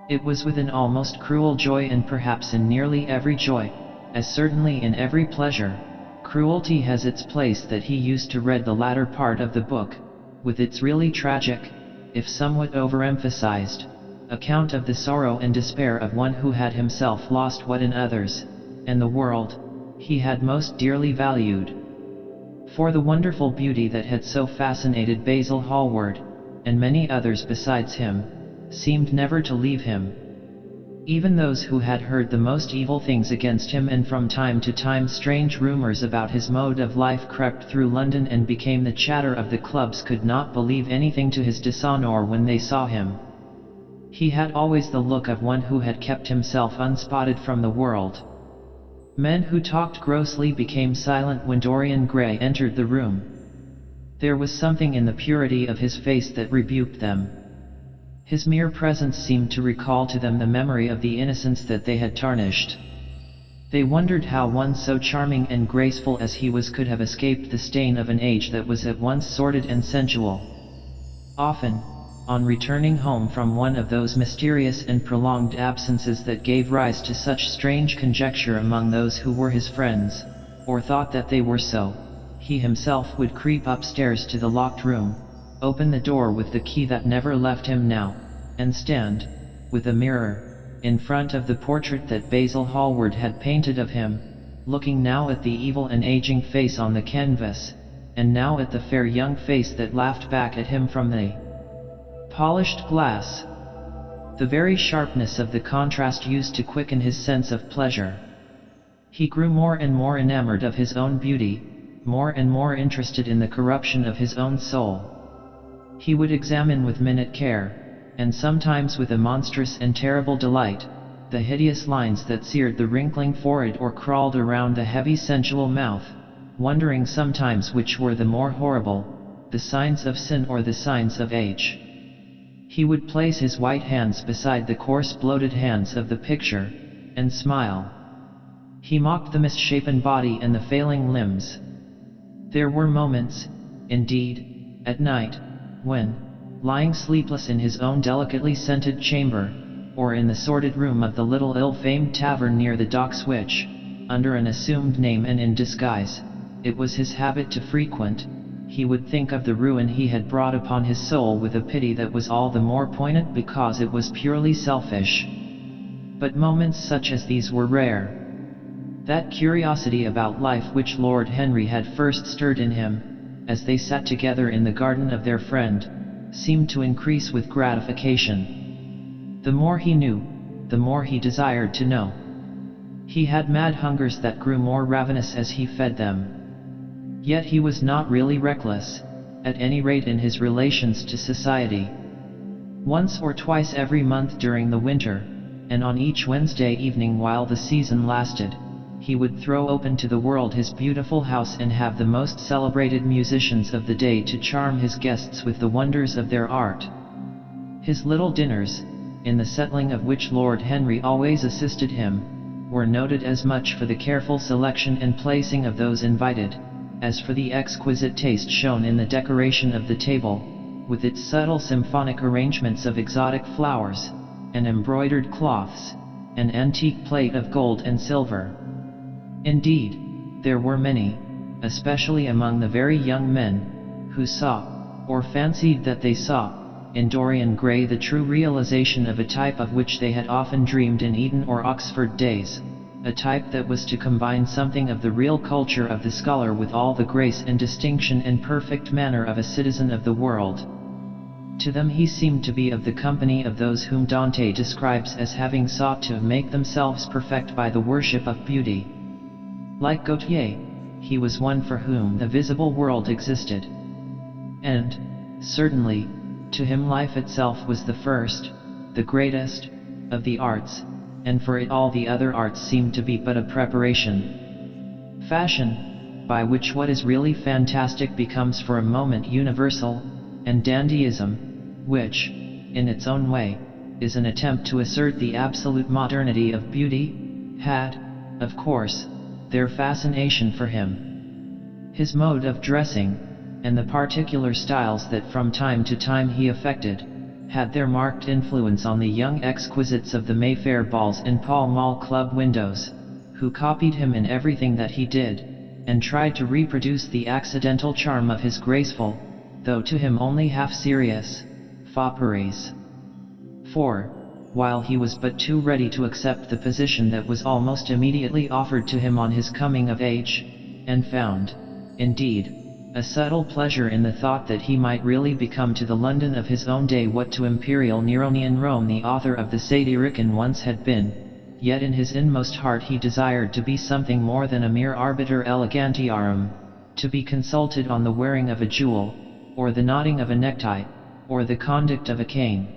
It was with an almost cruel joy, and perhaps in nearly every joy, as certainly in every pleasure, cruelty has its place, that he used to read the latter part of the book, with its really tragic, if somewhat overemphasized, account of the sorrow and despair of one who had himself lost what in others, and the world, he had most dearly valued. For the wonderful beauty that had so fascinated Basil Hallward, and many others besides him, seemed never to leave him. Even those who had heard the most evil things against him, and from time to time strange rumors about his mode of life crept through London and became the chatter of the clubs, could not believe anything to his dishonor when they saw him. He had always the look of one who had kept himself unspotted from the world. Men who talked grossly became silent when Dorian Gray entered the room. There was something in the purity of his face that rebuked them. His mere presence seemed to recall to them the memory of the innocence that they had tarnished. They wondered how one so charming and graceful as he was could have escaped the stain of an age that was at once sordid and sensual. Often, on returning home from one of those mysterious and prolonged absences that gave rise to such strange conjecture among those who were his friends, or thought that they were so, he himself would creep upstairs to the locked room, open the door with the key that never left him now, and stand, with a mirror, in front of the portrait that Basil Hallward had painted of him, looking now at the evil and aging face on the canvas, and now at the fair young face that laughed back at him from the polished glass. The very sharpness of the contrast used to quicken his sense of pleasure. He grew more and more enamored of his own beauty, more and more interested in the corruption of his own soul. He would examine with minute care, and sometimes with a monstrous and terrible delight, the hideous lines that seared the wrinkling forehead or crawled around the heavy sensual mouth, wondering sometimes which were the more horrible, the signs of sin or the signs of age. He would place his white hands beside the coarse bloated hands of the picture, and smile. He mocked the misshapen body and the failing limbs. There were moments, indeed, at night, when, lying sleepless in his own delicately scented chamber, or in the sordid room of the little ill-famed tavern near the docks which, under an assumed name and in disguise, it was his habit to frequent, he would think of the ruin he had brought upon his soul with a pity that was all the more poignant because it was purely selfish. But moments such as these were rare. That curiosity about life which Lord Henry had first stirred in him, as they sat together in the garden of their friend, seemed to increase with gratification. The more he knew, the more he desired to know. He had mad hungers that grew more ravenous as he fed them. Yet he was not really reckless, at any rate in his relations to society. Once or twice every month during the winter, and on each Wednesday evening while the season lasted, he would throw open to the world his beautiful house and have the most celebrated musicians of the day to charm his guests with the wonders of their art. His little dinners, in the settling of which Lord Henry always assisted him, were noted as much for the careful selection and placing of those invited, as for the exquisite taste shown in the decoration of the table, with its subtle symphonic arrangements of exotic flowers, and embroidered cloths, and antique plate of gold and silver. Indeed, there were many, especially among the very young men, who saw, or fancied that they saw, in Dorian Gray the true realization of a type of which they had often dreamed in Eton or Oxford days, a type that was to combine something of the real culture of the scholar with all the grace and distinction and perfect manner of a citizen of the world. To them he seemed to be of the company of those whom Dante describes as having sought to make themselves perfect by the worship of beauty. Like Gautier, he was one for whom the visible world existed. And, certainly, to him life itself was the first, the greatest, of the arts, and for it all the other arts seemed to be but a preparation. Fashion, by which what is really fantastic becomes for a moment universal, and dandyism, which, in its own way, is an attempt to assert the absolute modernity of beauty, had, of course, their fascination for him. His mode of dressing, and the particular styles that from time to time he affected, had their marked influence on the young exquisites of the Mayfair balls and Pall Mall club windows, who copied him in everything that he did, and tried to reproduce the accidental charm of his graceful, though to him only half-serious, fopperies. For, while he was but too ready to accept the position that was almost immediately offered to him on his coming of age, and found, indeed, a subtle pleasure in the thought that he might really become to the London of his own day what to imperial Neronian Rome the author of the Satyricon once had been, yet in his inmost heart he desired to be something more than a mere arbiter elegantiarum, to be consulted on the wearing of a jewel, or the knotting of a necktie, or the conduct of a cane.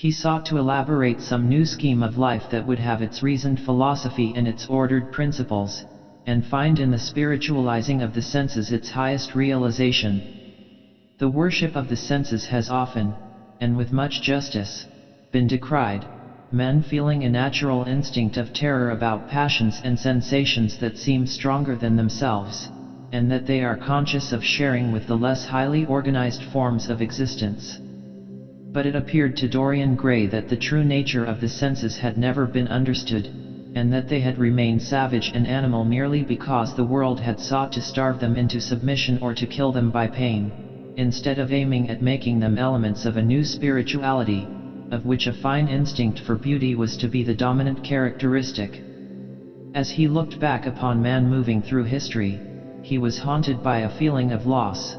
He sought to elaborate some new scheme of life that would have its reasoned philosophy and its ordered principles, and find in the spiritualizing of the senses its highest realization. The worship of the senses has often, and with much justice, been decried, men feeling a natural instinct of terror about passions and sensations that seem stronger than themselves, and that they are conscious of sharing with the less highly organized forms of existence. But it appeared to Dorian Gray that the true nature of the senses had never been understood, and that they had remained savage and animal merely because the world had sought to starve them into submission or to kill them by pain, instead of aiming at making them elements of a new spirituality, of which a fine instinct for beauty was to be the dominant characteristic. As he looked back upon man moving through history, he was haunted by a feeling of loss.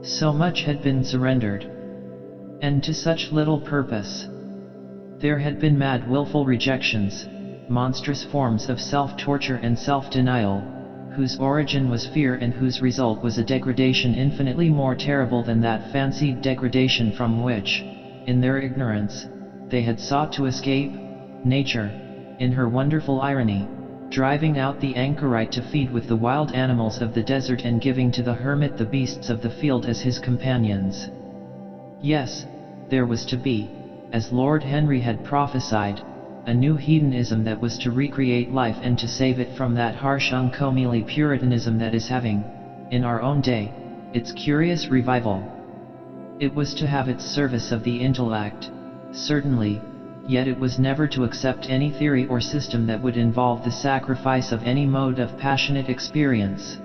So much had been surrendered, and to such little purpose. There had been mad willful rejections, monstrous forms of self-torture and self-denial, whose origin was fear and whose result was a degradation infinitely more terrible than that fancied degradation from which, in their ignorance, they had sought to escape. Nature, in her wonderful irony, driving out the anchorite to feed with the wild animals of the desert and giving to the hermit the beasts of the field as his companions. Yes, there was to be, as Lord Henry had prophesied, a new hedonism that was to recreate life and to save it from that harsh uncomely puritanism that is having, in our own day, its curious revival. It was to have its service of the intellect, certainly, yet it was never to accept any theory or system that would involve the sacrifice of any mode of passionate experience.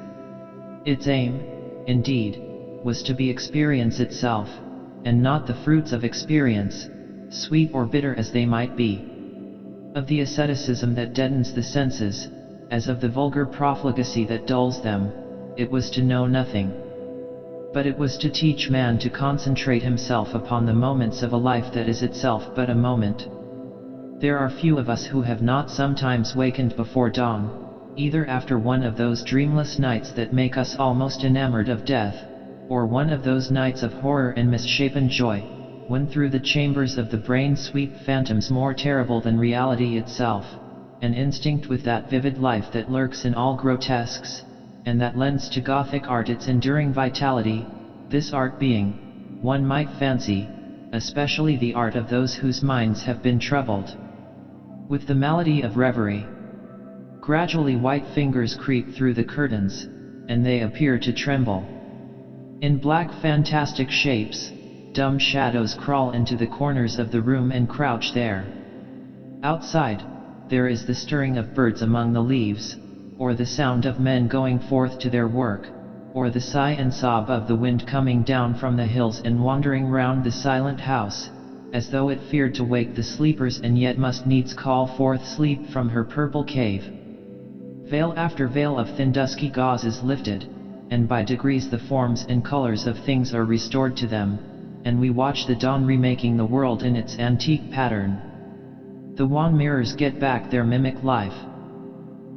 Its aim, indeed, was to be experience itself, and not the fruits of experience, sweet or bitter as they might be. Of the asceticism that deadens the senses, as of the vulgar profligacy that dulls them, it was to know nothing. But it was to teach man to concentrate himself upon the moments of a life that is itself but a moment. There are few of us who have not sometimes wakened before dawn, either after one of those dreamless nights that make us almost enamored of death, or one of those nights of horror and misshapen joy, when through the chambers of the brain sweep phantoms more terrible than reality itself, an instinct with that vivid life that lurks in all grotesques, and that lends to Gothic art its enduring vitality, this art being, one might fancy, especially the art of those whose minds have been troubled with the malady of reverie. Gradually white fingers creep through the curtains, and they appear to tremble. In black fantastic shapes, dumb shadows crawl into the corners of the room and crouch there. Outside, there is the stirring of birds among the leaves, or the sound of men going forth to their work, or the sigh and sob of the wind coming down from the hills and wandering round the silent house, as though it feared to wake the sleepers and yet must needs call forth sleep from her purple cave. Veil after veil of thin dusky gauze is lifted, and by degrees the forms and colors of things are restored to them, and we watch the dawn remaking the world in its antique pattern. The wan mirrors get back their mimic life.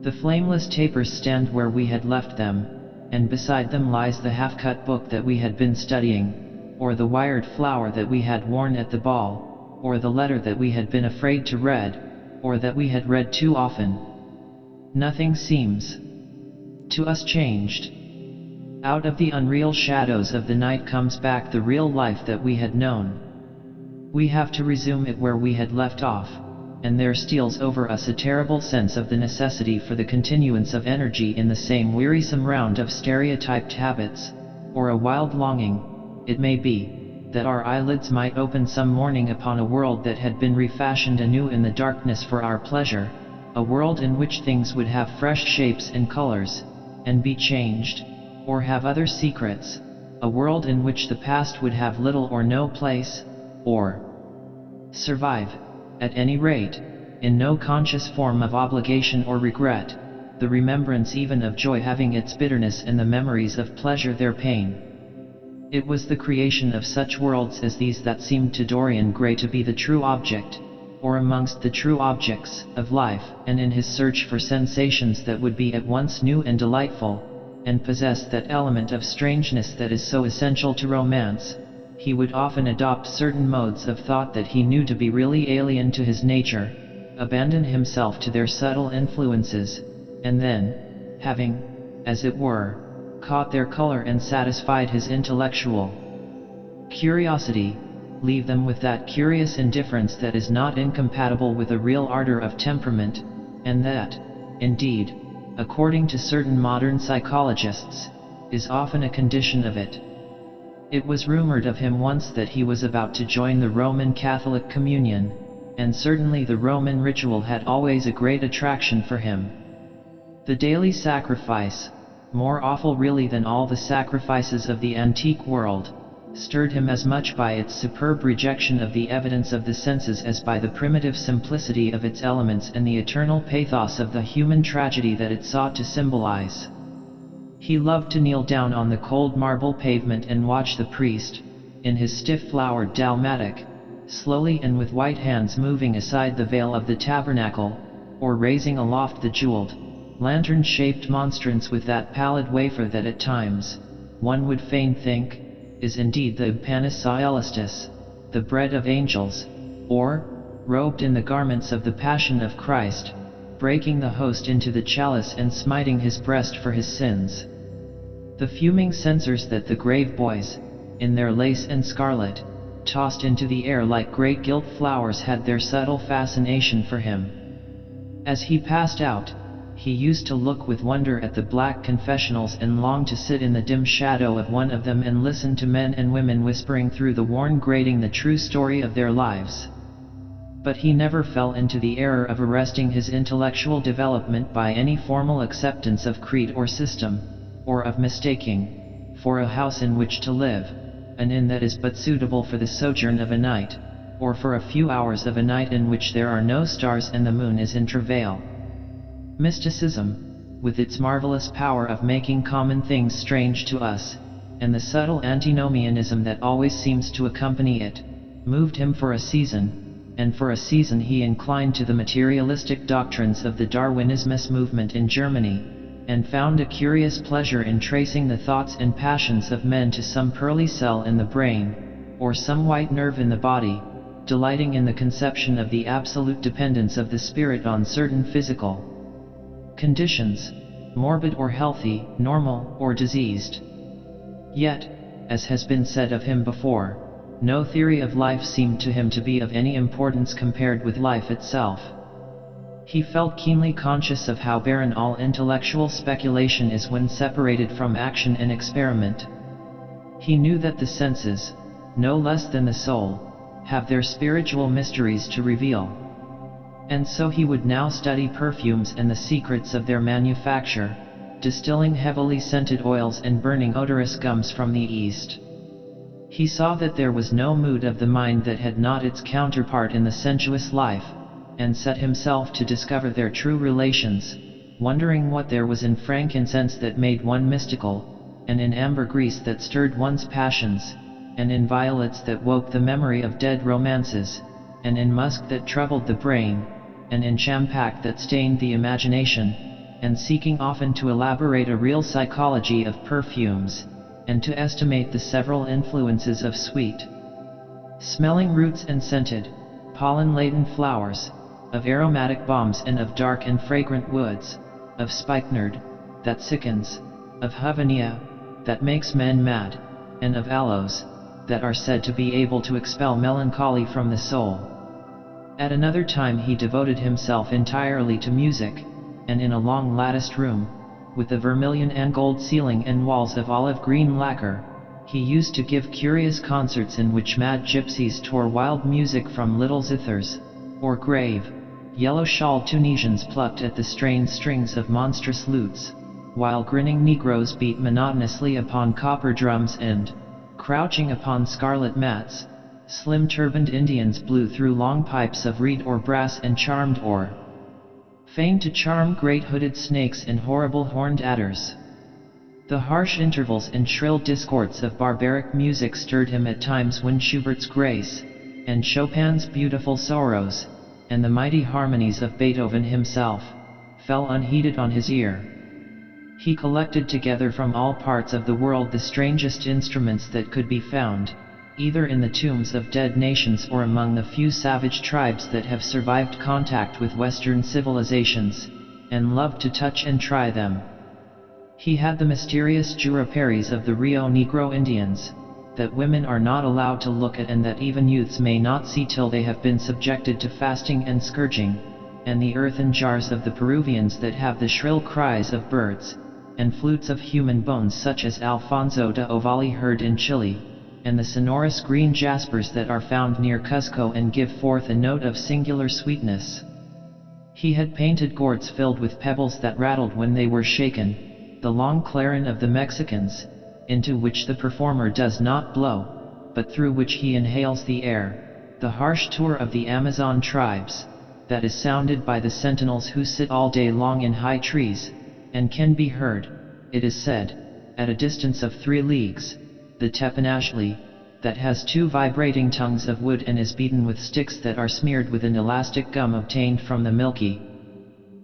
The flameless tapers stand where we had left them, and beside them lies the half-cut book that we had been studying, or the wired flower that we had worn at the ball, or the letter that we had been afraid to read, or that we had read too often. Nothing seems to us changed. Out of the unreal shadows of the night comes back the real life that we had known. We have to resume it where we had left off, and there steals over us a terrible sense of the necessity for the continuance of energy in the same wearisome round of stereotyped habits, or a wild longing, it may be, that our eyelids might open some morning upon a world that had been refashioned anew in the darkness for our pleasure, a world in which things would have fresh shapes and colors, and be changed, or have other secrets, a world in which the past would have little or no place, or survive, at any rate, in no conscious form of obligation or regret, the remembrance even of joy having its bitterness and the memories of pleasure their pain. It was the creation of such worlds as these that seemed to Dorian Gray to be the true object, or amongst the true objects, of life, and in his search for sensations that would be at once new and delightful, and possess that element of strangeness that is so essential to romance, he would often adopt certain modes of thought that he knew to be really alien to his nature, abandon himself to their subtle influences, and then, having, as it were, caught their color and satisfied his intellectual curiosity, leave them with that curious indifference that is not incompatible with a real ardor of temperament, and that, indeed, according to certain modern psychologists, is often a condition of it. It was rumored of him once that he was about to join the Roman Catholic Communion, and certainly the Roman ritual had always a great attraction for him. The daily sacrifice, more awful really than all the sacrifices of the antique world, stirred him as much by its superb rejection of the evidence of the senses as by the primitive simplicity of its elements and the eternal pathos of the human tragedy that it sought to symbolize. He loved to kneel down on the cold marble pavement and watch the priest, in his stiff-flowered dalmatic, slowly and with white hands moving aside the veil of the tabernacle, or raising aloft the jeweled, lantern-shaped monstrance with that pallid wafer that at times, one would fain think, is indeed the panis caelestis, the bread of angels, or, robed in the garments of the Passion of Christ, breaking the host into the chalice and smiting his breast for his sins. The fuming censers that the grave boys, in their lace and scarlet, tossed into the air like great gilt flowers had their subtle fascination for him. As he passed out, he used to look with wonder at the black confessionals and long to sit in the dim shadow of one of them and listen to men and women whispering through the worn grating the true story of their lives. But he never fell into the error of arresting his intellectual development by any formal acceptance of creed or system, or of mistaking, for a house in which to live, an inn that is but suitable for the sojourn of a night, or for a few hours of a night in which there are no stars and the moon is in travail. Mysticism, with its marvelous power of making common things strange to us, and the subtle antinomianism that always seems to accompany it, moved him for a season, and for a season he inclined to the materialistic doctrines of the Darwinismus movement in Germany, and found a curious pleasure in tracing the thoughts and passions of men to some pearly cell in the brain, or some white nerve in the body, delighting in the conception of the absolute dependence of the spirit on certain physical conditions, morbid or healthy, normal or diseased. Yet, as has been said of him before, no theory of life seemed to him to be of any importance compared with life itself. He felt keenly conscious of how barren all intellectual speculation is when separated from action and experiment. He knew that the senses, no less than the soul, have their spiritual mysteries to reveal. And so he would now study perfumes and the secrets of their manufacture, distilling heavily scented oils and burning odorous gums from the East. He saw that there was no mood of the mind that had not its counterpart in the sensuous life, and set himself to discover their true relations, wondering what there was in frankincense that made one mystical, and in ambergris that stirred one's passions, and in violets that woke the memory of dead romances, and in musk that troubled the brain, and in champak that stained the imagination, and seeking often to elaborate a real psychology of perfumes, and to estimate the several influences of sweet smelling roots and scented, pollen-laden flowers, of aromatic balms and of dark and fragrant woods, of spikenard, that sickens, of havania, that makes men mad, and of aloes, that are said to be able to expel melancholy from the soul. At another time he devoted himself entirely to music, and in a long latticed room, with a vermilion and gold ceiling and walls of olive green lacquer, he used to give curious concerts in which mad gypsies tore wild music from little zithers, or grave, yellow-shawled Tunisians plucked at the strained strings of monstrous lutes, while grinning Negroes beat monotonously upon copper drums and, crouching upon scarlet mats, slim turbaned Indians blew through long pipes of reed or brass and charmed or feigned to charm great hooded snakes and horrible horned adders. The harsh intervals and shrill discords of barbaric music stirred him at times when Schubert's Grace, and Chopin's Beautiful Sorrows, and the mighty harmonies of Beethoven himself, fell unheeded on his ear. He collected together from all parts of the world the strangest instruments that could be found, either in the tombs of dead nations or among the few savage tribes that have survived contact with Western civilizations, and loved to touch and try them. He had the mysterious juraperies of the Rio Negro Indians, that women are not allowed to look at and that even youths may not see till they have been subjected to fasting and scourging, and the earthen jars of the Peruvians that have the shrill cries of birds, and flutes of human bones such as Alfonso de Ovalle heard in Chile, and the sonorous green jaspers that are found near Cuzco and give forth a note of singular sweetness. He had painted gourds filled with pebbles that rattled when they were shaken, the long clarin of the Mexicans, into which the performer does not blow, but through which he inhales the air, the harsh tour of the Amazon tribes, that is sounded by the sentinels who sit all day long in high trees, and can be heard, it is said, at a distance of 3 leagues, the tepanashli, that has 2 vibrating tongues of wood and is beaten with sticks that are smeared with an elastic gum obtained from the milky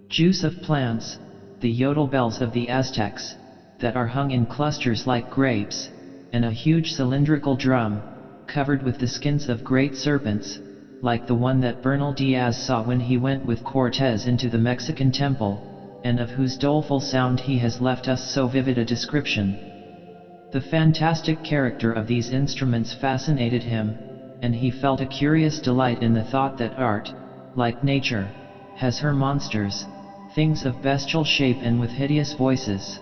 juice of plants, the yodel bells of the Aztecs, that are hung in clusters like grapes, and a huge cylindrical drum, covered with the skins of great serpents, like the one that Bernal Diaz saw when he went with Cortez into the Mexican temple, and of whose doleful sound he has left us so vivid a description. The fantastic character of these instruments fascinated him, and he felt a curious delight in the thought that art, like nature, has her monsters, things of bestial shape and with hideous voices.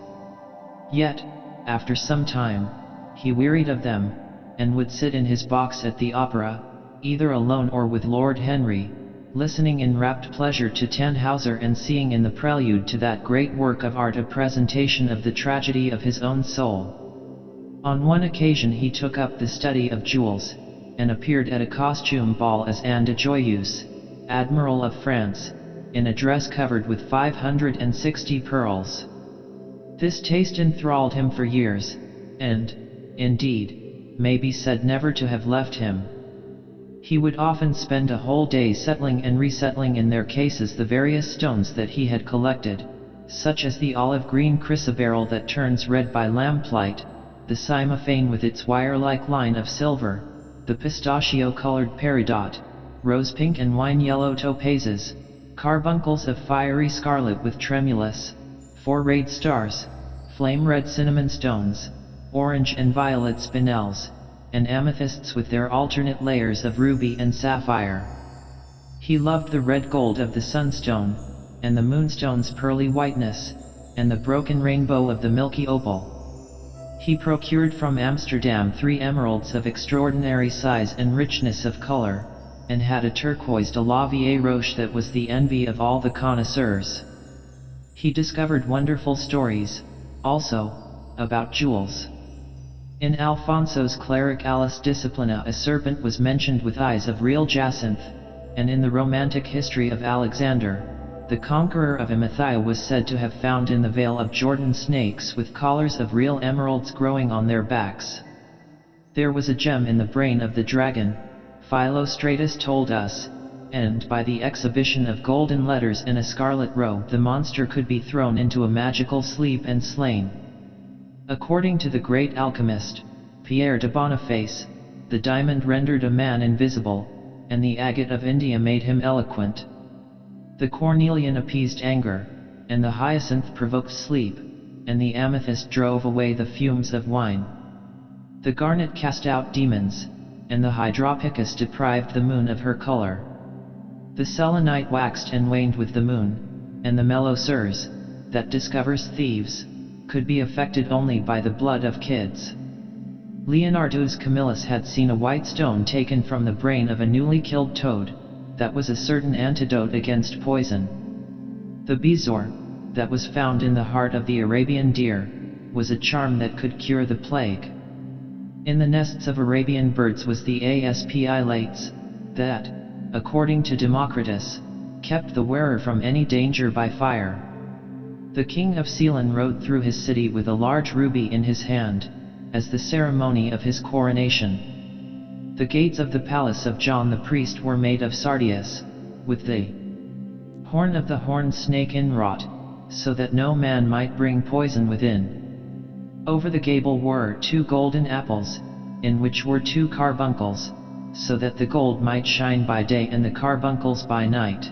Yet, after some time, he wearied of them, and would sit in his box at the opera, either alone or with Lord Henry, listening in rapt pleasure to Tannhauser and seeing in the prelude to that great work of art a presentation of the tragedy of his own soul. On one occasion he took up the study of jewels, and appeared at a costume ball as Anne de Joyeuse, Admiral of France, in a dress covered with 560 pearls. This taste enthralled him for years, and, indeed, may be said never to have left him. He would often spend a whole day settling and resettling in their cases the various stones that he had collected, such as the olive-green chrysoberyl that turns red by lamplight, the cymophane with its wire-like line of silver, the pistachio-colored peridot, rose-pink and wine-yellow topazes, carbuncles of fiery scarlet with tremulous, 4-rayed stars, flame-red cinnamon stones, orange and violet spinels, and amethysts with their alternate layers of ruby and sapphire. He loved the red gold of the sunstone, and the moonstone's pearly whiteness, and the broken rainbow of the milky opal. He procured from Amsterdam 3 emeralds of extraordinary size and richness of color, and had a turquoise de la Vieille Roche that was the envy of all the connoisseurs. He discovered wonderful stories, also, about jewels. In Alfonso's Clericalis Disciplina a serpent was mentioned with eyes of real jacinth, and in the romantic history of Alexander, the conqueror of Amathia was said to have found in the Vale of Jordan snakes with collars of real emeralds growing on their backs. There was a gem in the brain of the dragon, Philostratus told us, and by the exhibition of golden letters in a scarlet robe the monster could be thrown into a magical sleep and slain. According to the great alchemist, Pierre de Boniface, the diamond rendered a man invisible, and the agate of India made him eloquent. The cornelian appeased anger, and the hyacinth provoked sleep, and the amethyst drove away the fumes of wine. The garnet cast out demons, and the hydropicus deprived the moon of her color. The selenite waxed and waned with the moon, and the melosurs, that discovers thieves, could be affected only by the blood of kids. Leonardus Camillus had seen a white stone taken from the brain of a newly killed toad, that was a certain antidote against poison. The bezoar, that was found in the heart of the Arabian deer, was a charm that could cure the plague. In the nests of Arabian birds was the asp lates, that, according to Democritus, kept the wearer from any danger by fire. The king of Ceylon rode through his city with a large ruby in his hand, as the ceremony of his coronation. The gates of the palace of John the priest were made of sardius, with the horn of the horned snake inwrought, so that no man might bring poison within. Over the gable were 2 golden apples, in which were 2 carbuncles, so that the gold might shine by day and the carbuncles by night.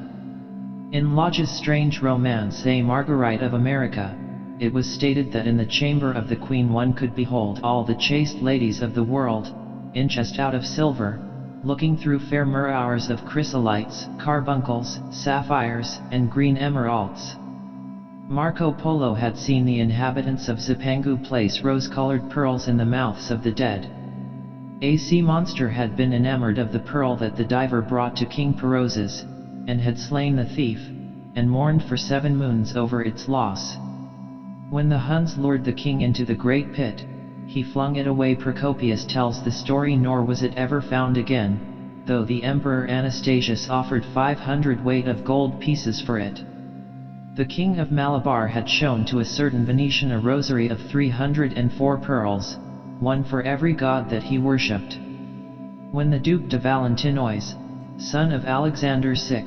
In Lodge's strange romance A Marguerite of America, it was stated that in the chamber of the queen one could behold all the chaste ladies of the world, enchest out of silver, looking through fair mirrors of chrysolites, carbuncles, sapphires, and green emeralds. Marco Polo had seen the inhabitants of Zipangu place rose-colored pearls in the mouths of the dead. A sea monster had been enamored of the pearl that the diver brought to King Perozes, and had slain the thief, and mourned for 7 moons over its loss. When the Huns lured the king into the great pit, he flung it away. Procopius tells the story, nor was it ever found again, though the Emperor Anastasius offered 500 weight of gold pieces for it. The King of Malabar had shown to a certain Venetian a rosary of 304 pearls, one for every god that he worshipped. When the Duc de Valentinois, son of Alexander VI,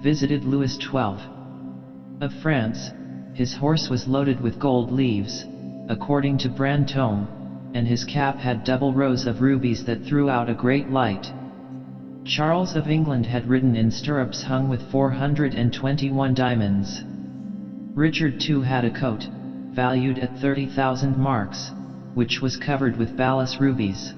visited Louis XII of France, his horse was loaded with gold leaves, according to Brantome, and his cap had double rows of rubies that threw out a great light. Charles of England had ridden in stirrups hung with 421 diamonds. Richard II had a coat, valued at 30,000 marks, which was covered with balas rubies.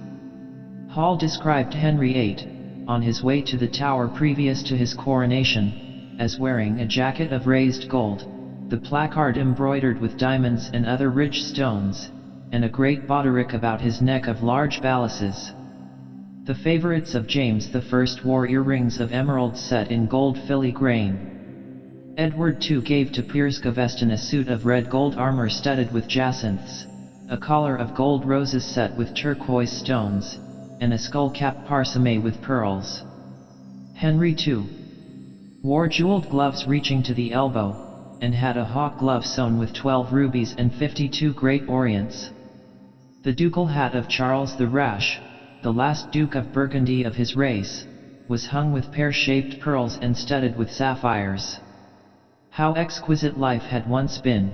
Hall described Henry VIII, on his way to the Tower previous to his coronation, as wearing a jacket of raised gold, the placard embroidered with diamonds and other rich stones, and a great baldric about his neck of large balasses. The favorites of James I wore earrings of emeralds set in gold filigrane. Edward II gave to Piers Gaveston a suit of red gold armor studded with jacinths, a collar of gold roses set with turquoise stones, and a skull-cap parsemé with pearls. Henry II wore jeweled gloves reaching to the elbow, and had a hawk glove sewn with 12 rubies and 52 great orients. The ducal hat of Charles the Rash, the last Duke of Burgundy of his race, was hung with pear-shaped pearls and studded with sapphires. How exquisite life had once been!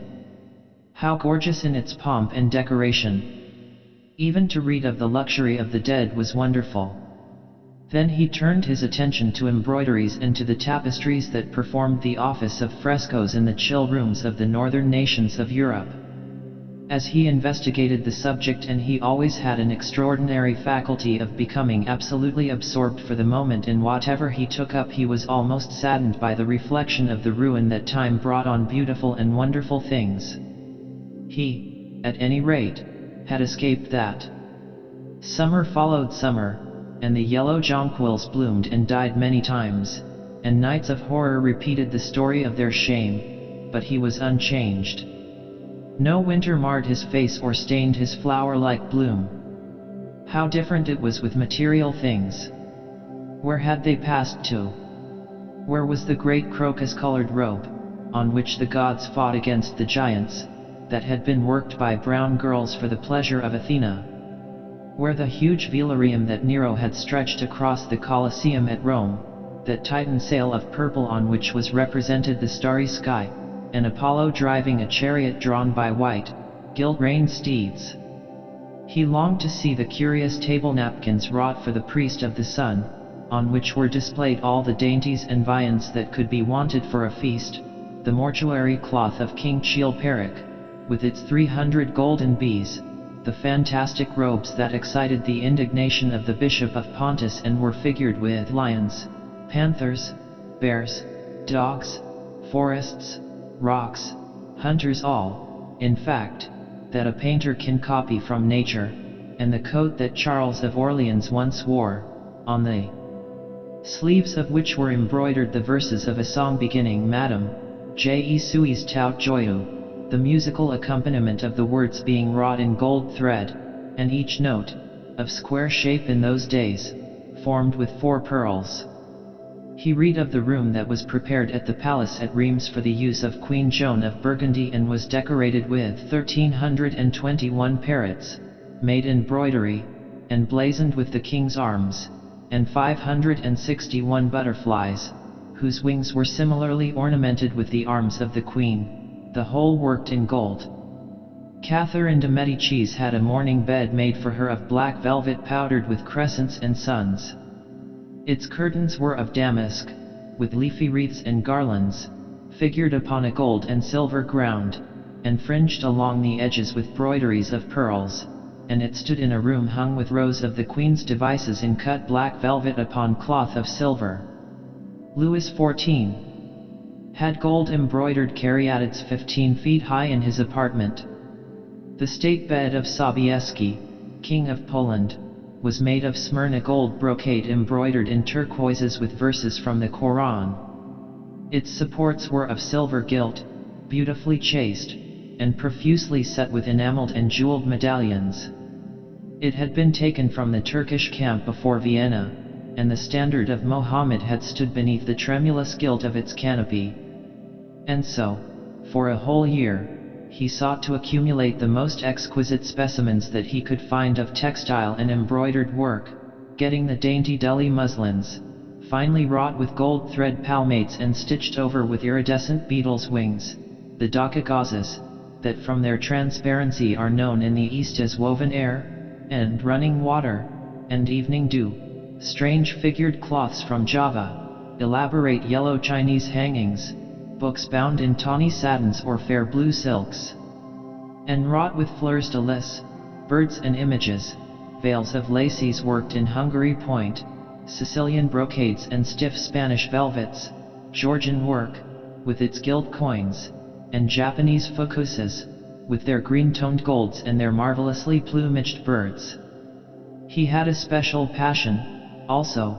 How gorgeous in its pomp and decoration! Even to read of the luxury of the dead was wonderful. Then he turned his attention to embroideries and to the tapestries that performed the office of frescoes in the chill rooms of the northern nations of Europe. As he investigated the subject, and he always had an extraordinary faculty of becoming absolutely absorbed for the moment in whatever he took up, he was almost saddened by the reflection of the ruin that time brought on beautiful and wonderful things. He, at any rate, had escaped that. Summer followed summer, and the yellow jonquils bloomed and died many times, and nights of horror repeated the story of their shame, but he was unchanged. No winter marred his face or stained his flower-like bloom. How different it was with material things! Where had they passed to? Where was the great crocus-colored robe, on which the gods fought against the giants, that had been worked by brown girls for the pleasure of Athena? Where the huge velarium that Nero had stretched across the Colosseum at Rome, that Titan sail of purple on which was represented the starry sky, and Apollo driving a chariot drawn by white, gilt-reined steeds? He longed to see the curious table napkins wrought for the priest of the sun, on which were displayed all the dainties and viands that could be wanted for a feast, the mortuary cloth of King Chilperic, with its 300 golden bees, the fantastic robes that excited the indignation of the Bishop of Pontus and were figured with lions, panthers, bears, dogs, forests, rocks, hunters, all, in fact, that a painter can copy from nature, and the coat that Charles of Orleans once wore, on the sleeves of which were embroidered the verses of a song beginning Madame, Je suis tout joyeux, the musical accompaniment of the words being wrought in gold thread, and each note, of square shape in those days, formed with 4 pearls. He read of the room that was prepared at the palace at Reims for the use of Queen Joan of Burgundy, and was decorated with 1,321 parrots, made in broidery, and blazoned with the king's arms, and 561 butterflies, whose wings were similarly ornamented with the arms of the queen, the whole worked in gold. Catherine de Medicis had a morning bed made for her of black velvet powdered with crescents and suns. Its curtains were of damask, with leafy wreaths and garlands, figured upon a gold and silver ground, and fringed along the edges with broideries of pearls, and it stood in a room hung with rows of the Queen's devices in cut black velvet upon cloth of silver. Louis XIV had gold embroidered caryatids 15 feet high in his apartment. The state bed of Sobieski, King of Poland, was made of Smyrna gold brocade embroidered in turquoises with verses from the Koran. Its supports were of silver gilt, beautifully chased, and profusely set with enameled and jeweled medallions. It had been taken from the Turkish camp before Vienna, and the standard of Mohammed had stood beneath the tremulous gilt of its canopy. And so, for a whole year, he sought to accumulate the most exquisite specimens that he could find of textile and embroidered work, getting the dainty Delhi muslins, finely wrought with gold thread palmates and stitched over with iridescent beetles' wings, the Dhaka gauzes, that from their transparency are known in the East as woven air, and running water, and evening dew, strange figured cloths from Java, elaborate yellow Chinese hangings, books bound in tawny satins or fair blue silks, and wrought with fleurs de lis, birds and images, veils of laces worked in Hungary point, Sicilian brocades and stiff Spanish velvets, Georgian work, with its gilt coins, and Japanese fukuses, with their green-toned golds and their marvelously plumaged birds. He had a special passion, also,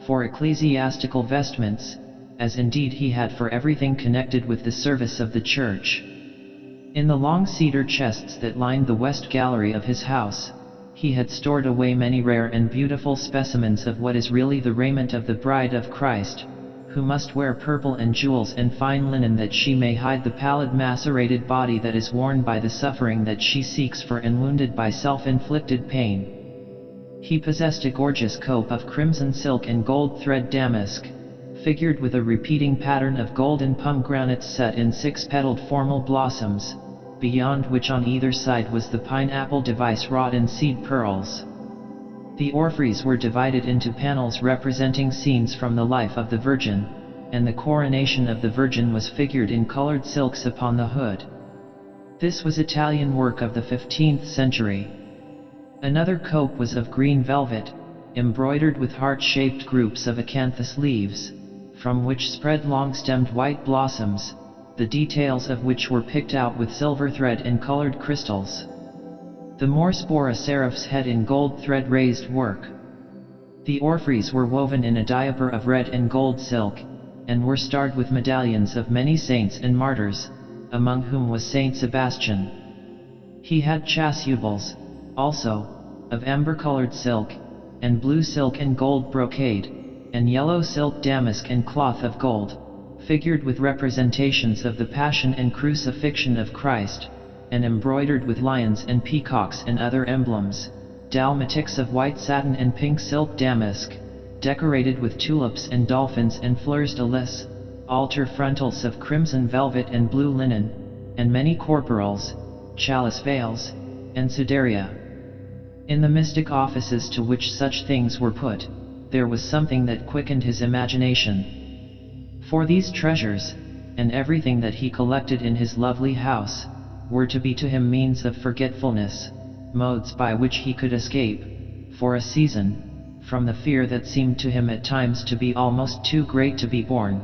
for ecclesiastical vestments, as indeed he had for everything connected with the service of the church. In the long cedar chests that lined the west gallery of his house, he had stored away many rare and beautiful specimens of what is really the raiment of the bride of Christ, who must wear purple and jewels and fine linen that she may hide the pallid macerated body that is worn by the suffering that she seeks for and wounded by self-inflicted pain. He possessed a gorgeous cope of crimson silk and gold thread damask, figured with a repeating pattern of golden pomegranates set in 6-petaled formal blossoms, beyond which on either side was the pineapple device wrought in seed pearls. The orphreys were divided into panels representing scenes from the life of the Virgin, and the coronation of the Virgin was figured in colored silks upon the hood. This was Italian work of the 15th century. Another cope was of green velvet, embroidered with heart-shaped groups of acanthus leaves, from which spread long-stemmed white blossoms, the details of which were picked out with silver thread and colored crystals. The Morse bore a seraph's head in gold thread raised work. The orphreys were woven in a diaper of red and gold silk, and were starred with medallions of many saints and martyrs, among whom was Saint Sebastian. He had chasubles, also, of amber-colored silk, and blue silk and gold brocade, and yellow silk damask and cloth of gold, figured with representations of the Passion and Crucifixion of Christ, and embroidered with lions and peacocks and other emblems, dalmatics of white satin and pink silk damask, decorated with tulips and dolphins and fleurs de lis, altar frontals of crimson velvet and blue linen, and many corporals, chalice veils, and sudaria. In the mystic offices to which such things were put, there was something that quickened his imagination. For these treasures, and everything that he collected in his lovely house, were to be to him means of forgetfulness, modes by which he could escape, for a season, from the fear that seemed to him at times to be almost too great to be borne.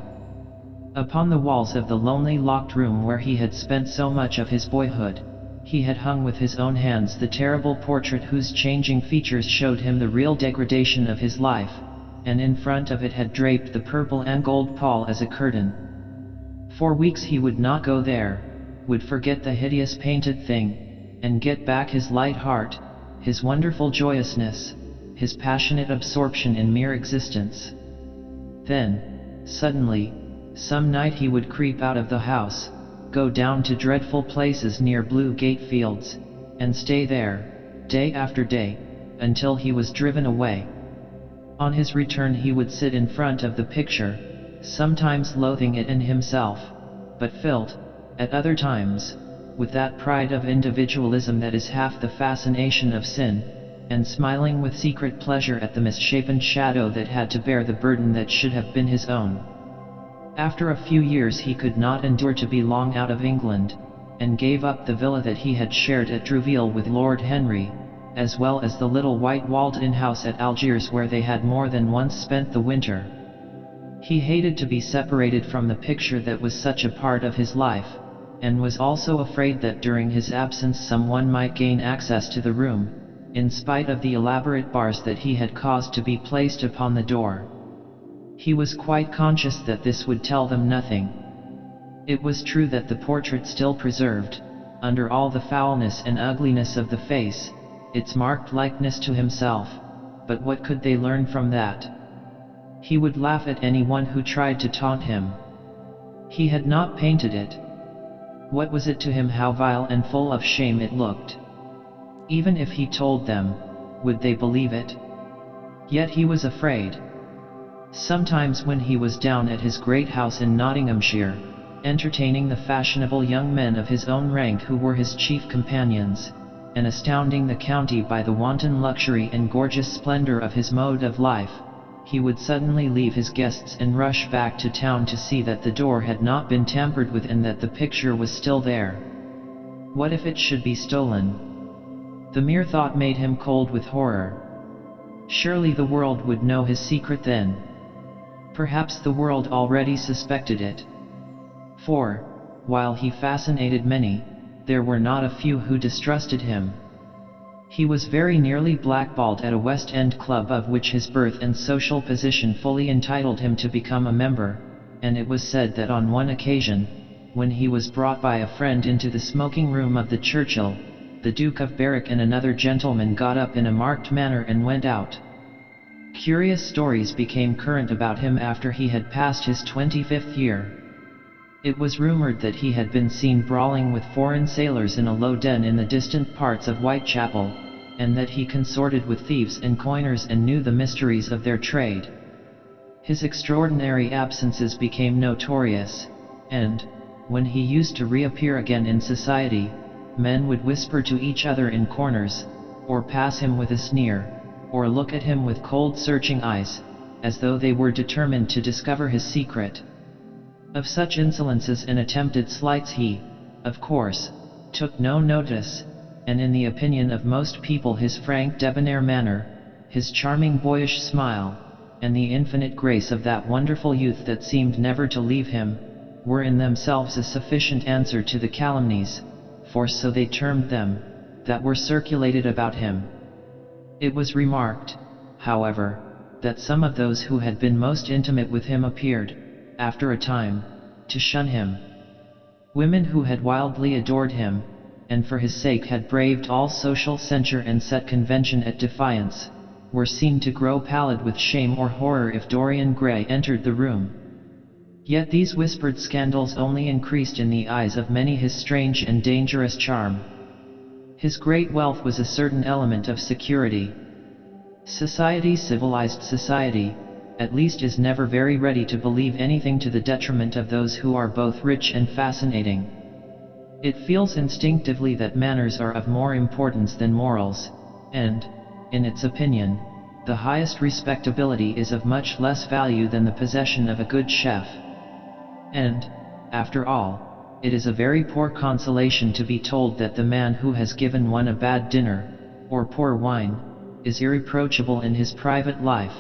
Upon the walls of the lonely locked room where he had spent so much of his boyhood, he had hung with his own hands the terrible portrait whose changing features showed him the real degradation of his life, and in front of it had draped the purple and gold pall as a curtain. For weeks he would not go there, would forget the hideous painted thing, and get back his light heart, his wonderful joyousness, his passionate absorption in mere existence. Then, suddenly, some night he would creep out of the house, go down to dreadful places near Blue Gate Fields, and stay there, day after day, until he was driven away. On his return he would sit in front of the picture, sometimes loathing it in himself, but filled, at other times, with that pride of individualism that is half the fascination of sin, and smiling with secret pleasure at the misshapen shadow that had to bear the burden that should have been his own. After a few years he could not endure to be long out of England, and gave up the villa that he had shared at Trouville with Lord Henry, as well as the little white walled-in house at Algiers where they had more than once spent the winter. He hated to be separated from the picture that was such a part of his life, and was also afraid that during his absence someone might gain access to the room, in spite of the elaborate bars that he had caused to be placed upon the door. He was quite conscious that this would tell them nothing. It was true that the portrait still preserved, under all the foulness and ugliness of the face, its marked likeness to himself, but what could they learn from that? He would laugh at anyone who tried to taunt him. He had not painted it. What was it to him how vile and full of shame it looked? Even if he told them, would they believe it? Yet he was afraid. Sometimes when he was down at his great house in Nottinghamshire, entertaining the fashionable young men of his own rank who were his chief companions, and astounding the county by the wanton luxury and gorgeous splendor of his mode of life, he would suddenly leave his guests and rush back to town to see that the door had not been tampered with and that the picture was still there. What if it should be stolen? The mere thought made him cold with horror. Surely the world would know his secret then. Perhaps the world already suspected it. For, while he fascinated many, there were not a few who distrusted him. He was very nearly blackballed at a West End club of which his birth and social position fully entitled him to become a member, and it was said that on one occasion, when he was brought by a friend into the smoking room of the Churchill, the Duke of Berwick and another gentleman got up in a marked manner and went out. Curious stories became current about him after he had passed his 25th year. It was rumored that he had been seen brawling with foreign sailors in a low den in the distant parts of Whitechapel, and that he consorted with thieves and coiners and knew the mysteries of their trade. His extraordinary absences became notorious, and, when he used to reappear again in society, men would whisper to each other in corners, or pass him with a sneer, or look at him with cold searching eyes, as though they were determined to discover his secret. Of such insolences and attempted slights he, of course, took no notice, and in the opinion of most people his frank debonair manner, his charming boyish smile, and the infinite grace of that wonderful youth that seemed never to leave him, were in themselves a sufficient answer to the calumnies, for so they termed them, that were circulated about him. It was remarked, however, that some of those who had been most intimate with him appeared, after a time, to shun him. Women who had wildly adored him, and for his sake had braved all social censure and set convention at defiance, were seen to grow pallid with shame or horror if Dorian Gray entered the room. Yet these whispered scandals only increased in the eyes of many his strange and dangerous charm. His great wealth was a certain element of security. Society, civilized society, at least, is never very ready to believe anything to the detriment of those who are both rich and fascinating. It feels instinctively that manners are of more importance than morals, and, in its opinion, the highest respectability is of much less value than the possession of a good chef. And, after all, it is a very poor consolation to be told that the man who has given one a bad dinner, or poor wine, is irreproachable in his private life.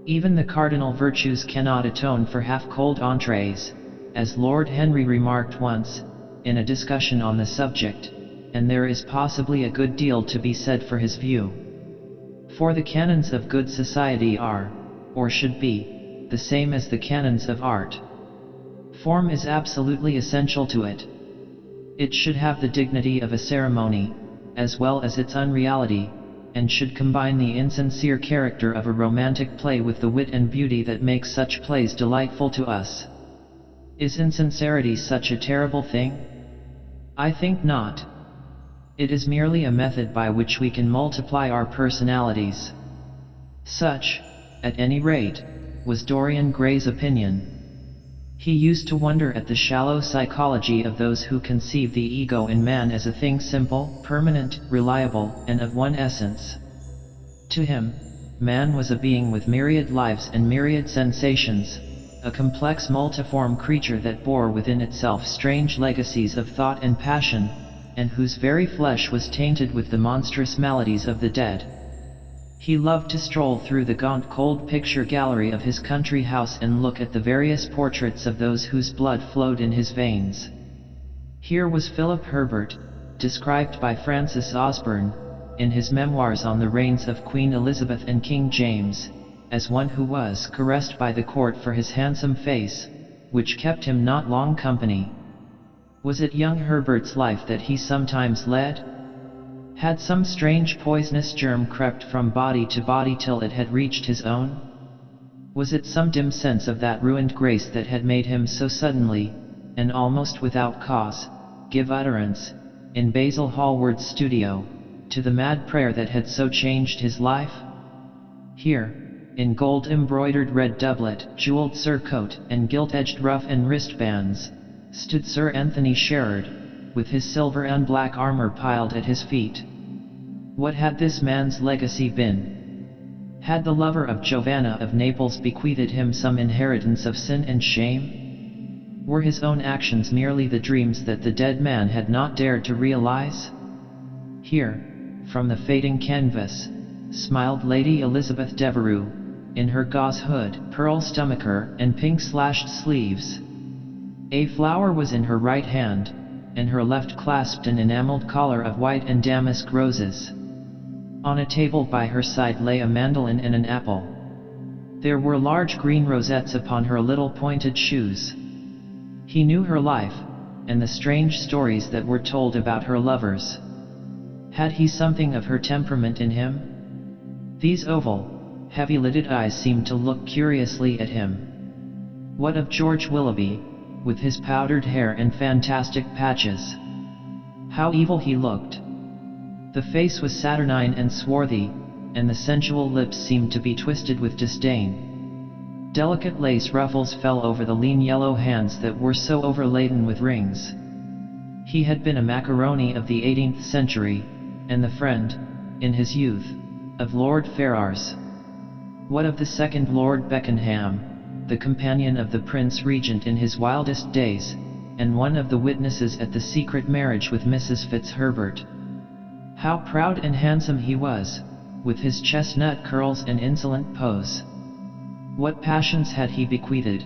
Even the cardinal virtues cannot atone for half-cold entrees, as Lord Henry remarked once, in a discussion on the subject, and there is possibly a good deal to be said for his view. For the canons of good society are, or should be, the same as the canons of art. Form is absolutely essential to it. It should have the dignity of a ceremony, as well as its unreality, and should combine the insincere character of a romantic play with the wit and beauty that makes such plays delightful to us. Is insincerity such a terrible thing? I think not. It is merely a method by which we can multiply our personalities. Such, at any rate, was Dorian Gray's opinion. He used to wonder at the shallow psychology of those who conceive the ego in man as a thing simple, permanent, reliable, and of one essence. To him, man was a being with myriad lives and myriad sensations, a complex multiform creature that bore within itself strange legacies of thought and passion, and whose very flesh was tainted with the monstrous maladies of the dead. He loved to stroll through the gaunt cold picture gallery of his country house and look at the various portraits of those whose blood flowed in his veins. Here was Philip Herbert, described by Francis Osborne, in his memoirs on the reigns of Queen Elizabeth and King James, as one who was caressed by the court for his handsome face, which kept him not long company. Was it young Herbert's life that he sometimes led? Had some strange poisonous germ crept from body to body till it had reached his own? Was it some dim sense of that ruined grace that had made him so suddenly, and almost without cause, give utterance, in Basil Hallward's studio, to the mad prayer that had so changed his life? Here, in gold-embroidered red doublet, jeweled surcoat, and gilt-edged ruff and wristbands, stood Sir Anthony Sherard, with his silver and black armor piled at his feet. What had this man's legacy been? Had the lover of Giovanna of Naples bequeathed him some inheritance of sin and shame? Were his own actions merely the dreams that the dead man had not dared to realize? Here, from the fading canvas, smiled Lady Elizabeth Devereux, in her gauze hood, pearl stomacher, and pink-slashed sleeves. A flower was in her right hand, and her left clasped an enameled collar of white and damask roses. On a table by her side lay a mandolin and an apple. There were large green rosettes upon her little pointed shoes. He knew her life, and the strange stories that were told about her lovers. Had he something of her temperament in him? These oval, heavy-lidded eyes seemed to look curiously at him. What of George Willoughby, with his powdered hair and fantastic patches? How evil he looked! The face was saturnine and swarthy, and the sensual lips seemed to be twisted with disdain. Delicate lace ruffles fell over the lean yellow hands that were so overladen with rings. He had been a macaroni of the 18th century, and the friend, in his youth, of Lord Ferrars. What of the second Lord Beckenham, the companion of the Prince Regent in his wildest days, and one of the witnesses at the secret marriage with Mrs. Fitzherbert? How proud and handsome he was, with his chestnut curls and insolent pose! What passions had he bequeathed?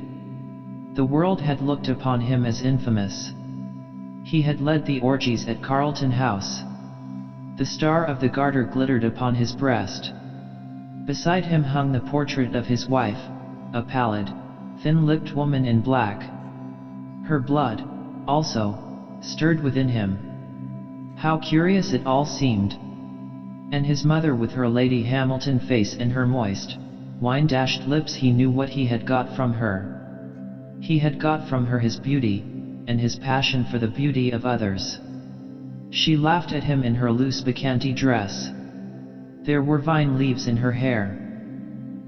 The world had looked upon him as infamous. He had led the orgies at Carlton House. The Star of the Garter glittered upon his breast. Beside him hung the portrait of his wife, a pallid, thin-lipped woman in black. Her blood, also, stirred within him. How curious it all seemed! And his mother with her Lady Hamilton face and her moist, wine-dashed lips. He knew what he had got from her. He had got from her his beauty, and his passion for the beauty of others. She laughed at him in her loose bacchanti dress. There were vine leaves in her hair.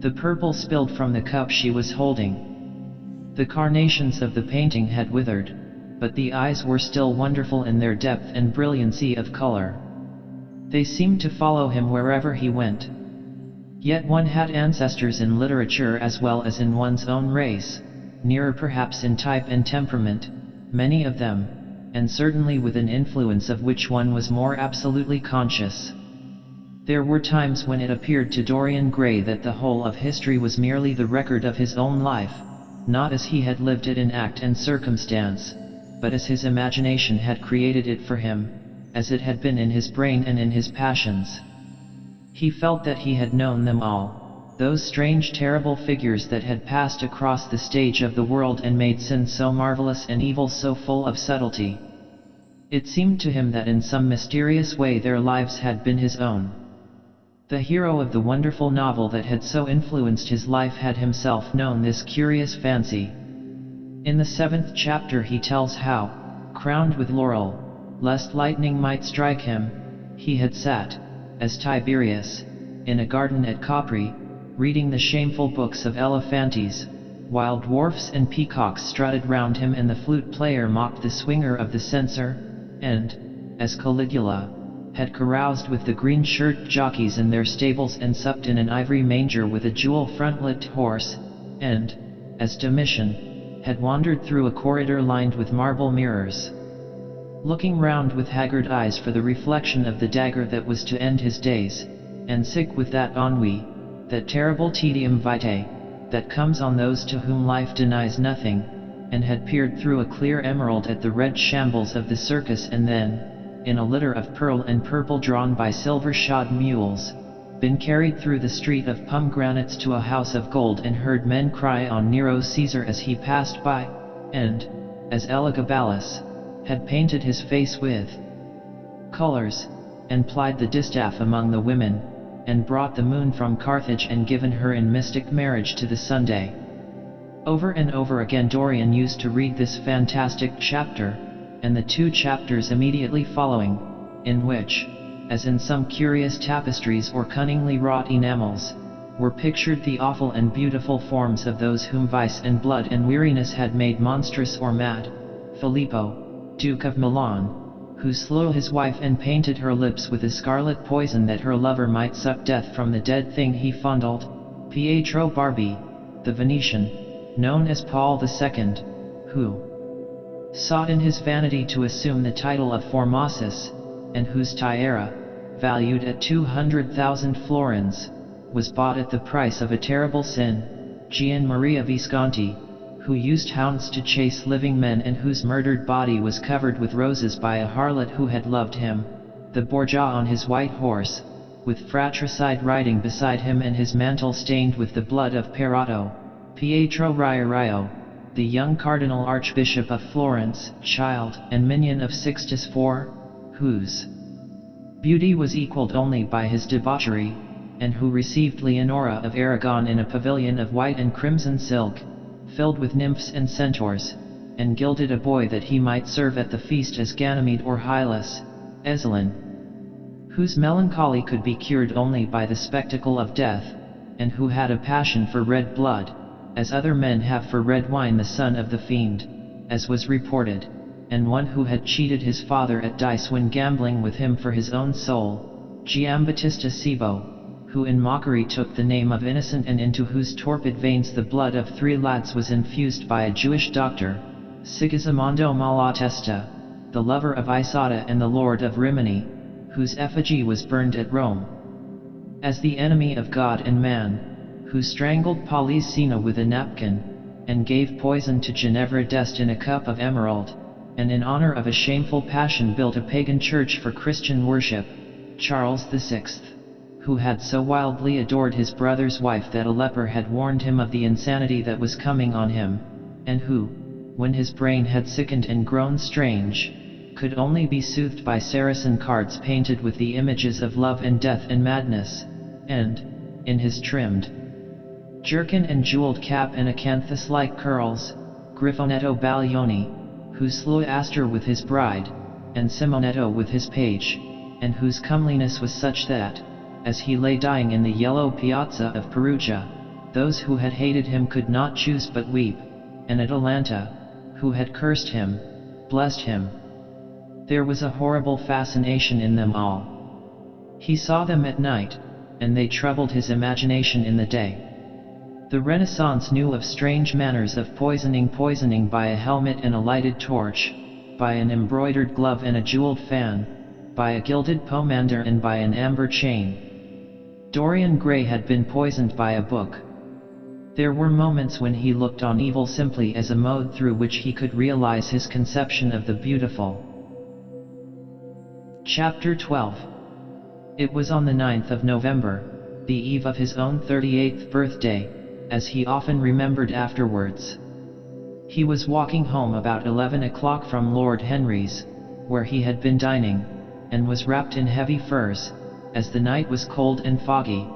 The purple spilled from the cup she was holding. The carnations of the painting had withered, but the eyes were still wonderful in their depth and brilliancy of color. They seemed to follow him wherever he went. Yet one had ancestors in literature as well as in one's own race, nearer perhaps in type and temperament, many of them, and certainly with an influence of which one was more absolutely conscious. There were times when it appeared to Dorian Gray that the whole of history was merely the record of his own life, not as he had lived it in act and circumstance, but as his imagination had created it for him, as it had been in his brain and in his passions. He felt that he had known them all, those strange terrible figures that had passed across the stage of the world and made sin so marvelous and evil so full of subtlety. It seemed to him that in some mysterious way their lives had been his own. The hero of the wonderful novel that had so influenced his life had himself known this curious fancy. In the 7th chapter he tells how, crowned with laurel, lest lightning might strike him, he had sat, as Tiberius, in a garden at Capri, reading the shameful books of Elephantes, while dwarfs and peacocks strutted round him and the flute player mocked the swinger of the censer, and, as Caligula, had caroused with the green-shirt jockeys in their stables and supped in an ivory manger with a jewel front-lipped horse, and, as Domitian, had wandered through a corridor lined with marble mirrors, looking round with haggard eyes for the reflection of the dagger that was to end his days, and sick with that ennui, that terrible tedium vitae, that comes on those to whom life denies nothing, and had peered through a clear emerald at the red shambles of the circus and then, in a litter of pearl and purple drawn by silver-shod mules, been carried through the street of pomegranates to a house of gold and heard men cry on Nero Caesar as he passed by, and, as Elagabalus, had painted his face with colors, and plied the distaff among the women, and brought the moon from Carthage and given her in mystic marriage to the Sunday. Over and over again Dorian used to read this fantastic chapter, and the 2 chapters immediately following, in which, as in some curious tapestries or cunningly wrought enamels, were pictured the awful and beautiful forms of those whom vice and blood and weariness had made monstrous or mad. Filippo, Duke of Milan, who slew his wife and painted her lips with a scarlet poison that her lover might suck death from the dead thing he fondled. Pietro Barbi, the Venetian, known as Paul II, who sought in his vanity to assume the title of Formosus, and whose tiara, valued at 200,000 florins, was bought at the price of a terrible sin. Gian Maria Visconti, who used hounds to chase living men and whose murdered body was covered with roses by a harlot who had loved him. The Borgia on his white horse, with fratricide riding beside him and his mantle stained with the blood of Perotto. Pietro Riario, the young Cardinal Archbishop of Florence, child and minion of Sixtus IV, whose beauty was equalled only by his debauchery, and who received Leonora of Aragon in a pavilion of white and crimson silk, filled with nymphs and centaurs, and gilded a boy that he might serve at the feast as Ganymede or Hylas. Ezelin, whose melancholy could be cured only by the spectacle of death, and who had a passion for red blood, as other men have for red wine, the son of the fiend, as was reported, and one who had cheated his father at dice when gambling with him for his own soul. Giambattista Cibo, who in mockery took the name of innocent and into whose torpid veins the blood of 3 lads was infused by a Jewish doctor. Sigismondo Malatesta, the lover of Isotta and the lord of Rimini, whose effigy was burned at Rome as the enemy of God and man, who strangled Polissena with a napkin, and gave poison to Ginevra d'Este in a cup of emerald, and in honor of a shameful passion built a pagan church for Christian worship. Charles VI, who had so wildly adored his brother's wife that a leper had warned him of the insanity that was coming on him, and who, when his brain had sickened and grown strange, could only be soothed by Saracen cards painted with the images of love and death and madness, and, in his trimmed jerkin and jeweled cap and acanthus-like curls, Griffonetto Baglioni, who slew Astor with his bride, and Simonetto with his page, and whose comeliness was such that, as he lay dying in the yellow piazza of Perugia, those who had hated him could not choose but weep, and Atalanta, who had cursed him, blessed him. There was a horrible fascination in them all. He saw them at night, and they troubled his imagination in the day. The Renaissance knew of strange manners of poisoning by a helmet and a lighted torch, by an embroidered glove and a jeweled fan, by a gilded pomander and by an amber chain. Dorian Gray had been poisoned by a book. There were moments when he looked on evil simply as a mode through which he could realize his conception of the beautiful. Chapter 12. It was on the 9th of November, the eve of his own 38th birthday, as he often remembered afterwards. He was walking home about 11 o'clock from Lord Henry's, where he had been dining, and was wrapped in heavy furs, as the night was cold and foggy.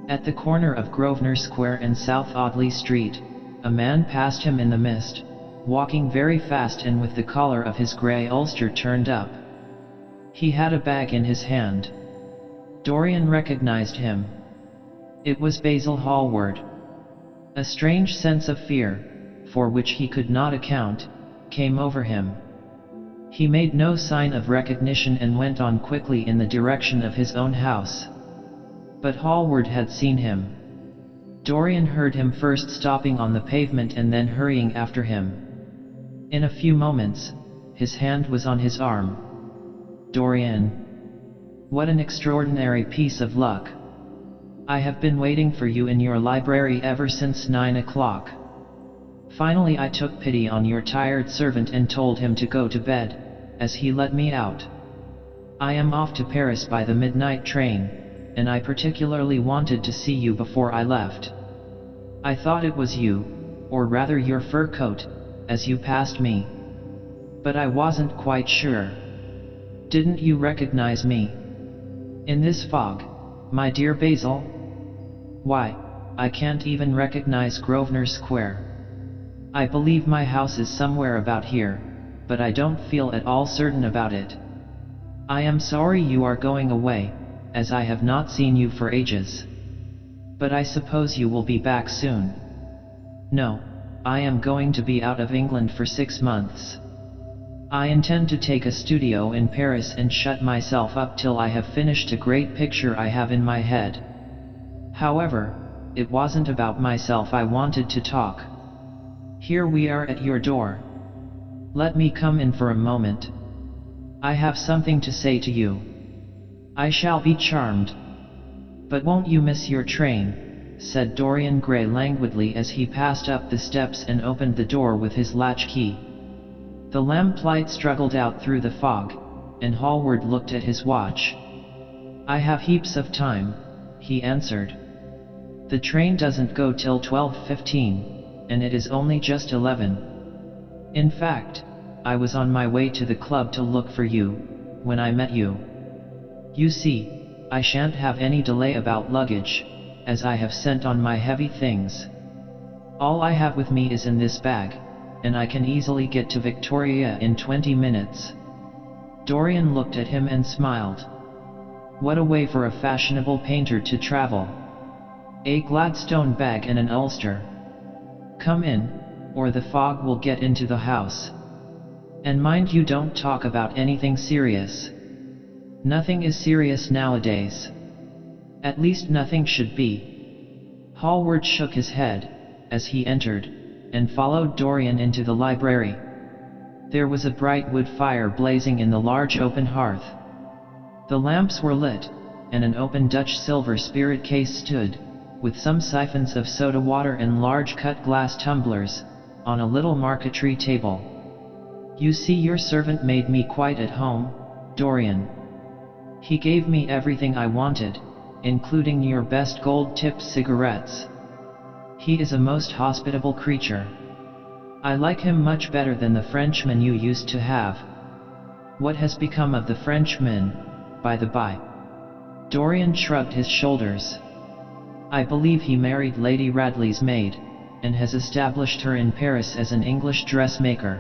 At the corner of Grosvenor Square and South Audley Street, a man passed him in the mist, walking very fast and with the collar of his grey ulster turned up. He had a bag in his hand. Dorian recognized him. It was Basil Hallward. A strange sense of fear, for which he could not account, came over him. He made no sign of recognition and went on quickly in the direction of his own house. But Hallward had seen him. Dorian heard him first stopping on the pavement and then hurrying after him. In a few moments, his hand was on his arm. "Dorian. What an extraordinary piece of luck. I have been waiting for you in your library ever since 9 o'clock. Finally I took pity on your tired servant and told him to go to bed, as he let me out. I am off to Paris by the midnight train, and I particularly wanted to see you before I left. I thought it was you, or rather your fur coat, as you passed me. But I wasn't quite sure. Didn't you recognize me? In this fog, my dear Basil? Why, I can't even recognize Grosvenor Square. I believe my house is somewhere about here, but I don't feel at all certain about it. I am sorry you are going away, as I have not seen you for ages. But I suppose you will be back soon." "No, I am going to be out of England for 6 months. I intend to take a studio in Paris and shut myself up till I have finished a great picture I have in my head. However, it wasn't about myself I wanted to talk. Here we are at your door. Let me come in for a moment. I have something to say to you." "I shall be charmed. But won't you miss your train?" said Dorian Gray languidly as he passed up the steps and opened the door with his latchkey. The lamplight struggled out through the fog, and Hallward looked at his watch. "I have heaps of time," he answered. "The train doesn't go till 12:15, and it is only just 11. In fact, I was on my way to the club to look for you, when I met you. You see, I shan't have any delay about luggage, as I have sent on my heavy things. All I have with me is in this bag, and I can easily get to Victoria in 20 minutes. Dorian looked at him and smiled. What a way for a fashionable painter to travel. A Gladstone bag and an ulster. Come in, or the fog will get into the house. And mind you don't talk about anything serious. Nothing is serious nowadays. At least nothing should be." Hallward shook his head, as he entered, and followed Dorian into the library. There was a bright wood fire blazing in the large open hearth. The lamps were lit, and an open Dutch silver spirit case stood, with some siphons of soda water and large cut glass tumblers, on a little marquetry table. "You see, your servant made me quite at home, Dorian. He gave me everything I wanted, including your best gold-tipped cigarettes. He is a most hospitable creature. I like him much better than the Frenchman you used to have." "What has become of the Frenchman, by the by?" Dorian shrugged his shoulders. "I believe he married Lady Radley's maid, and has established her in Paris as an English dressmaker.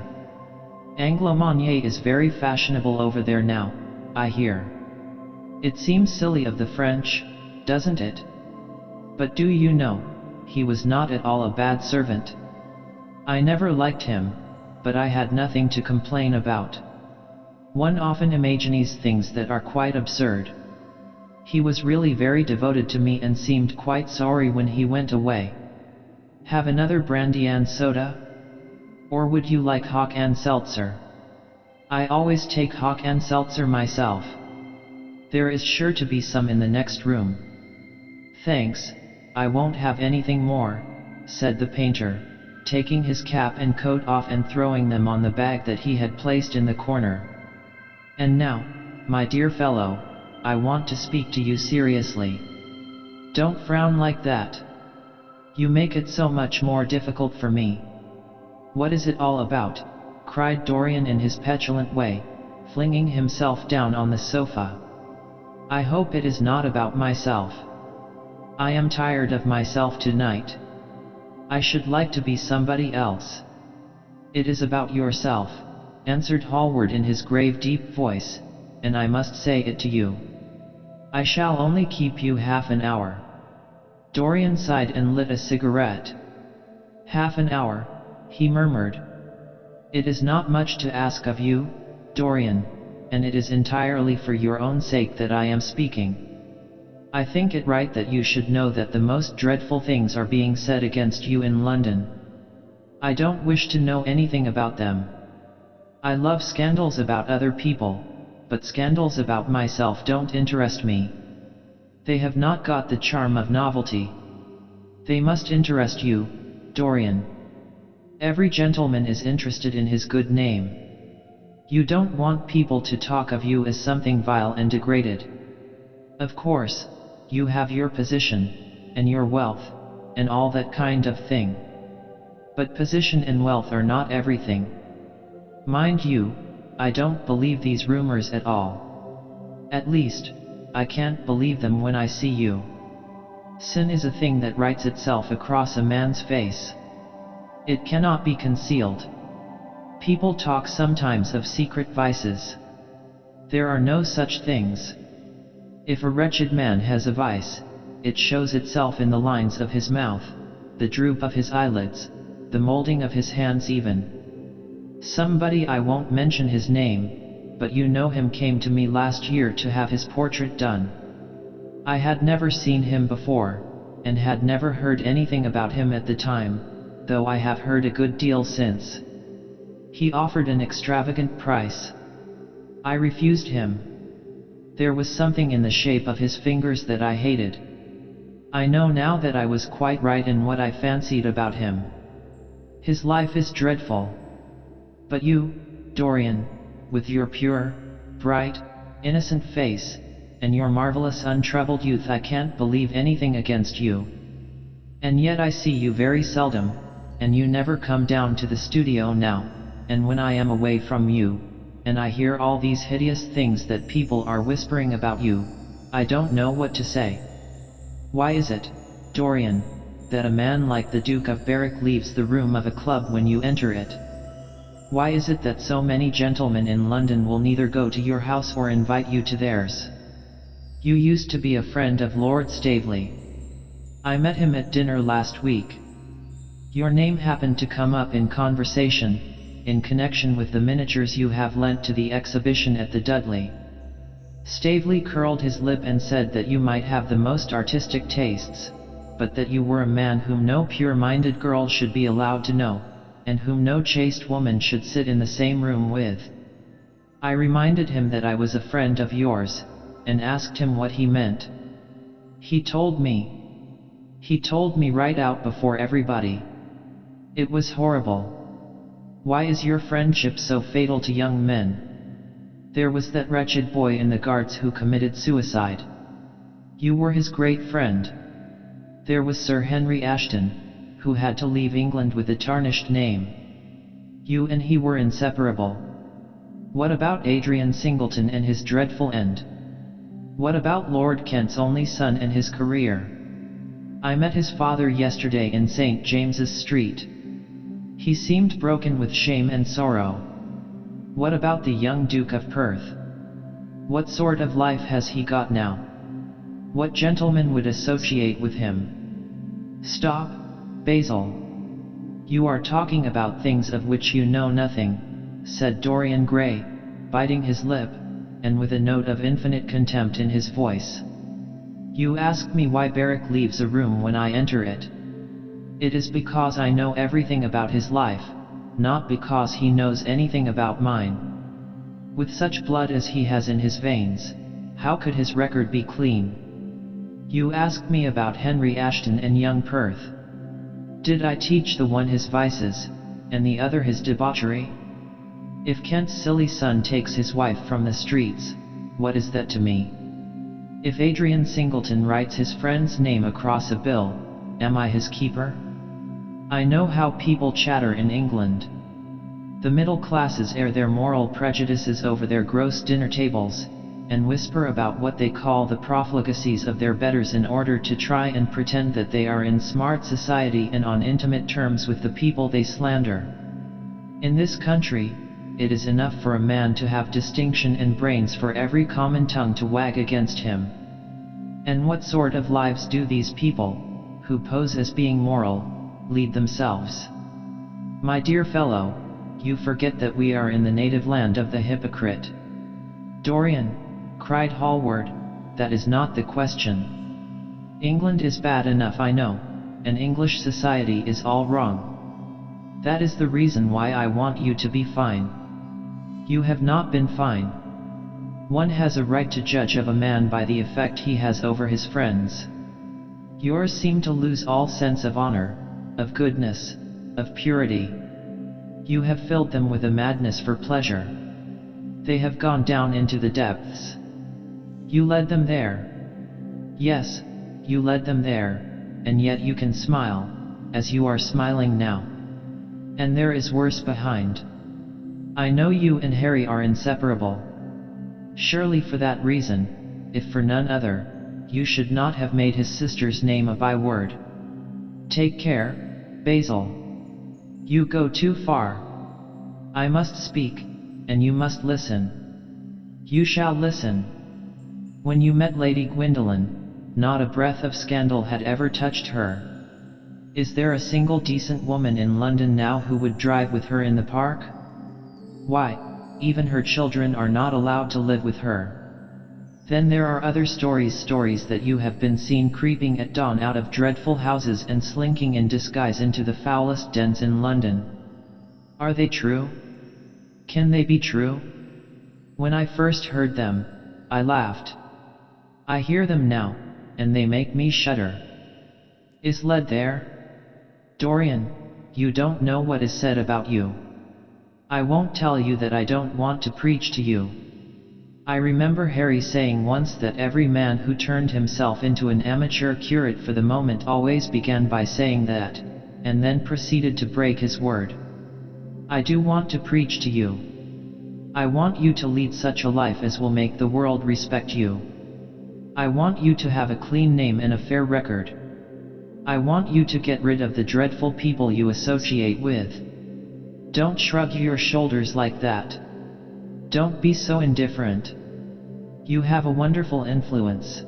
Anglo-Monnier is very fashionable over there now, I hear. It seems silly of the French, doesn't it? But do you know, he was not at all a bad servant. I never liked him, but I had nothing to complain about. One often imagines things that are quite absurd. He was really very devoted to me and seemed quite sorry when he went away. Have another brandy and soda? Or would you like hock and seltzer? I always take hock and seltzer myself. There is sure to be some in the next room." "Thanks, I won't have anything more," said the painter, taking his cap and coat off and throwing them on the bag that he had placed in the corner. "And now, my dear fellow, I want to speak to you seriously. Don't frown like that. You make it so much more difficult for me." "What is it all about?" cried Dorian in his petulant way, flinging himself down on the sofa. "I hope it is not about myself. I am tired of myself tonight. I should like to be somebody else." "It is about yourself," answered Hallward in his grave deep voice, "and I must say it to you. I shall only keep you half an hour." Dorian sighed and lit a cigarette. "Half an hour," he murmured. "It is not much to ask of you, Dorian, and it is entirely for your own sake that I am speaking. I think it right that you should know that the most dreadful things are being said against you in London. I don't wish to know anything about them. I love scandals about other people, but scandals about myself don't interest me. They have not got the charm of novelty. They must interest you, Dorian. Every gentleman is interested in his good name. You don't want people to talk of you as something vile and degraded. Of course, you have your position, and your wealth, and all that kind of thing. But position and wealth are not everything. Mind you, I don't believe these rumors at all. At least, I can't believe them when I see you. Sin is a thing that writes itself across a man's face. It cannot be concealed. People talk sometimes of secret vices. There are no such things. If a wretched man has a vice, it shows itself in the lines of his mouth, the droop of his eyelids, the molding of his hands even. Somebody, I won't mention his name, but you know him, came to me last year to have his portrait done. I had never seen him before, and had never heard anything about him at the time, though I have heard a good deal since. He offered an extravagant price. I refused him. There was something in the shape of his fingers that I hated. I know now that I was quite right in what I fancied about him. His life is dreadful. But you, Dorian, with your pure, bright, innocent face, and your marvelous untroubled youth, I can't believe anything against you. And yet I see you very seldom, and you never come down to the studio now, and when I am away from you, and I hear all these hideous things that people are whispering about you, I don't know what to say. Why is it, Dorian, that a man like the Duke of Berwick leaves the room of a club when you enter it? Why is it that so many gentlemen in London will neither go to your house or invite you to theirs? You used to be a friend of Lord Staveley. I met him at dinner last week. Your name happened to come up in conversation, in connection with the miniatures you have lent to the exhibition at the Dudley. Staveley curled his lip and said that you might have the most artistic tastes, but that you were a man whom no pure-minded girl should be allowed to know, and whom no chaste woman should sit in the same room with. I reminded him that I was a friend of yours, and asked him what he meant. He told me right out before everybody. It was horrible. Why is your friendship so fatal to young men? There was that wretched boy in the Guards who committed suicide. You were his great friend. There was Sir Henry Ashton, who had to leave England with a tarnished name. You and he were inseparable. What about Adrian Singleton and his dreadful end? What about Lord Kent's only son and his career? I met his father yesterday in St. James's Street. He seemed broken with shame and sorrow. What about the young Duke of Perth? What sort of life has he got now? What gentleman would associate with him? Stop, Basil. You are talking about things of which you know nothing, said Dorian Gray, biting his lip, and with a note of infinite contempt in his voice. You ask me why Berwick leaves a room when I enter it. It is because I know everything about his life, not because he knows anything about mine. With such blood as he has in his veins, how could his record be clean? You ask me about Henry Ashton and young Perth. Did I teach the one his vices, and the other his debauchery? If Kent's silly son takes his wife from the streets, what is that to me? If Adrian Singleton writes his friend's name across a bill, am I his keeper? I know how people chatter in England. The middle classes air their moral prejudices over their gross dinner tables, and whisper about what they call the profligacies of their betters in order to try and pretend that they are in smart society and on intimate terms with the people they slander. In this country, it is enough for a man to have distinction and brains for every common tongue to wag against him. And what sort of lives do these people, who pose as being moral, lead themselves. My dear fellow, you forget that we are in the native land of the hypocrite. Dorian, cried Hallward, that is not the question. England is bad enough, I know, and English society is all wrong. That is the reason why I want you to be fine. You have not been fine. One has a right to judge of a man by the effect he has over his friends. Yours seem to lose all sense of honor, of goodness, of purity. You have filled them with a madness for pleasure. They have gone down into the depths. You led them there. Yes, you led them there, and yet you can smile, as you are smiling now. And there is worse behind. I know you and Harry are inseparable. Surely for that reason, if for none other, you should not have made his sister's name a byword. Take care, Basil. You go too far. I must speak, and you must listen. You shall listen. When you met Lady Gwendolen, not a breath of scandal had ever touched her. Is there a single decent woman in London now who would drive with her in the park? Why, even her children are not allowed to live with her. Then there are other stories that you have been seen creeping at dawn out of dreadful houses and slinking in disguise into the foulest dens in London. Are they true? Can they be true? When I first heard them, I laughed. I hear them now, and they make me shudder. Is lead there? Dorian, you don't know what is said about you. I won't tell you that I don't want to preach to you. I remember Harry saying once that every man who turned himself into an amateur curate for the moment always began by saying that, and then proceeded to break his word. I do want to preach to you. I want you to lead such a life as will make the world respect you. I want you to have a clean name and a fair record. I want you to get rid of the dreadful people you associate with. Don't shrug your shoulders like that. Don't be so indifferent. You have a wonderful influence.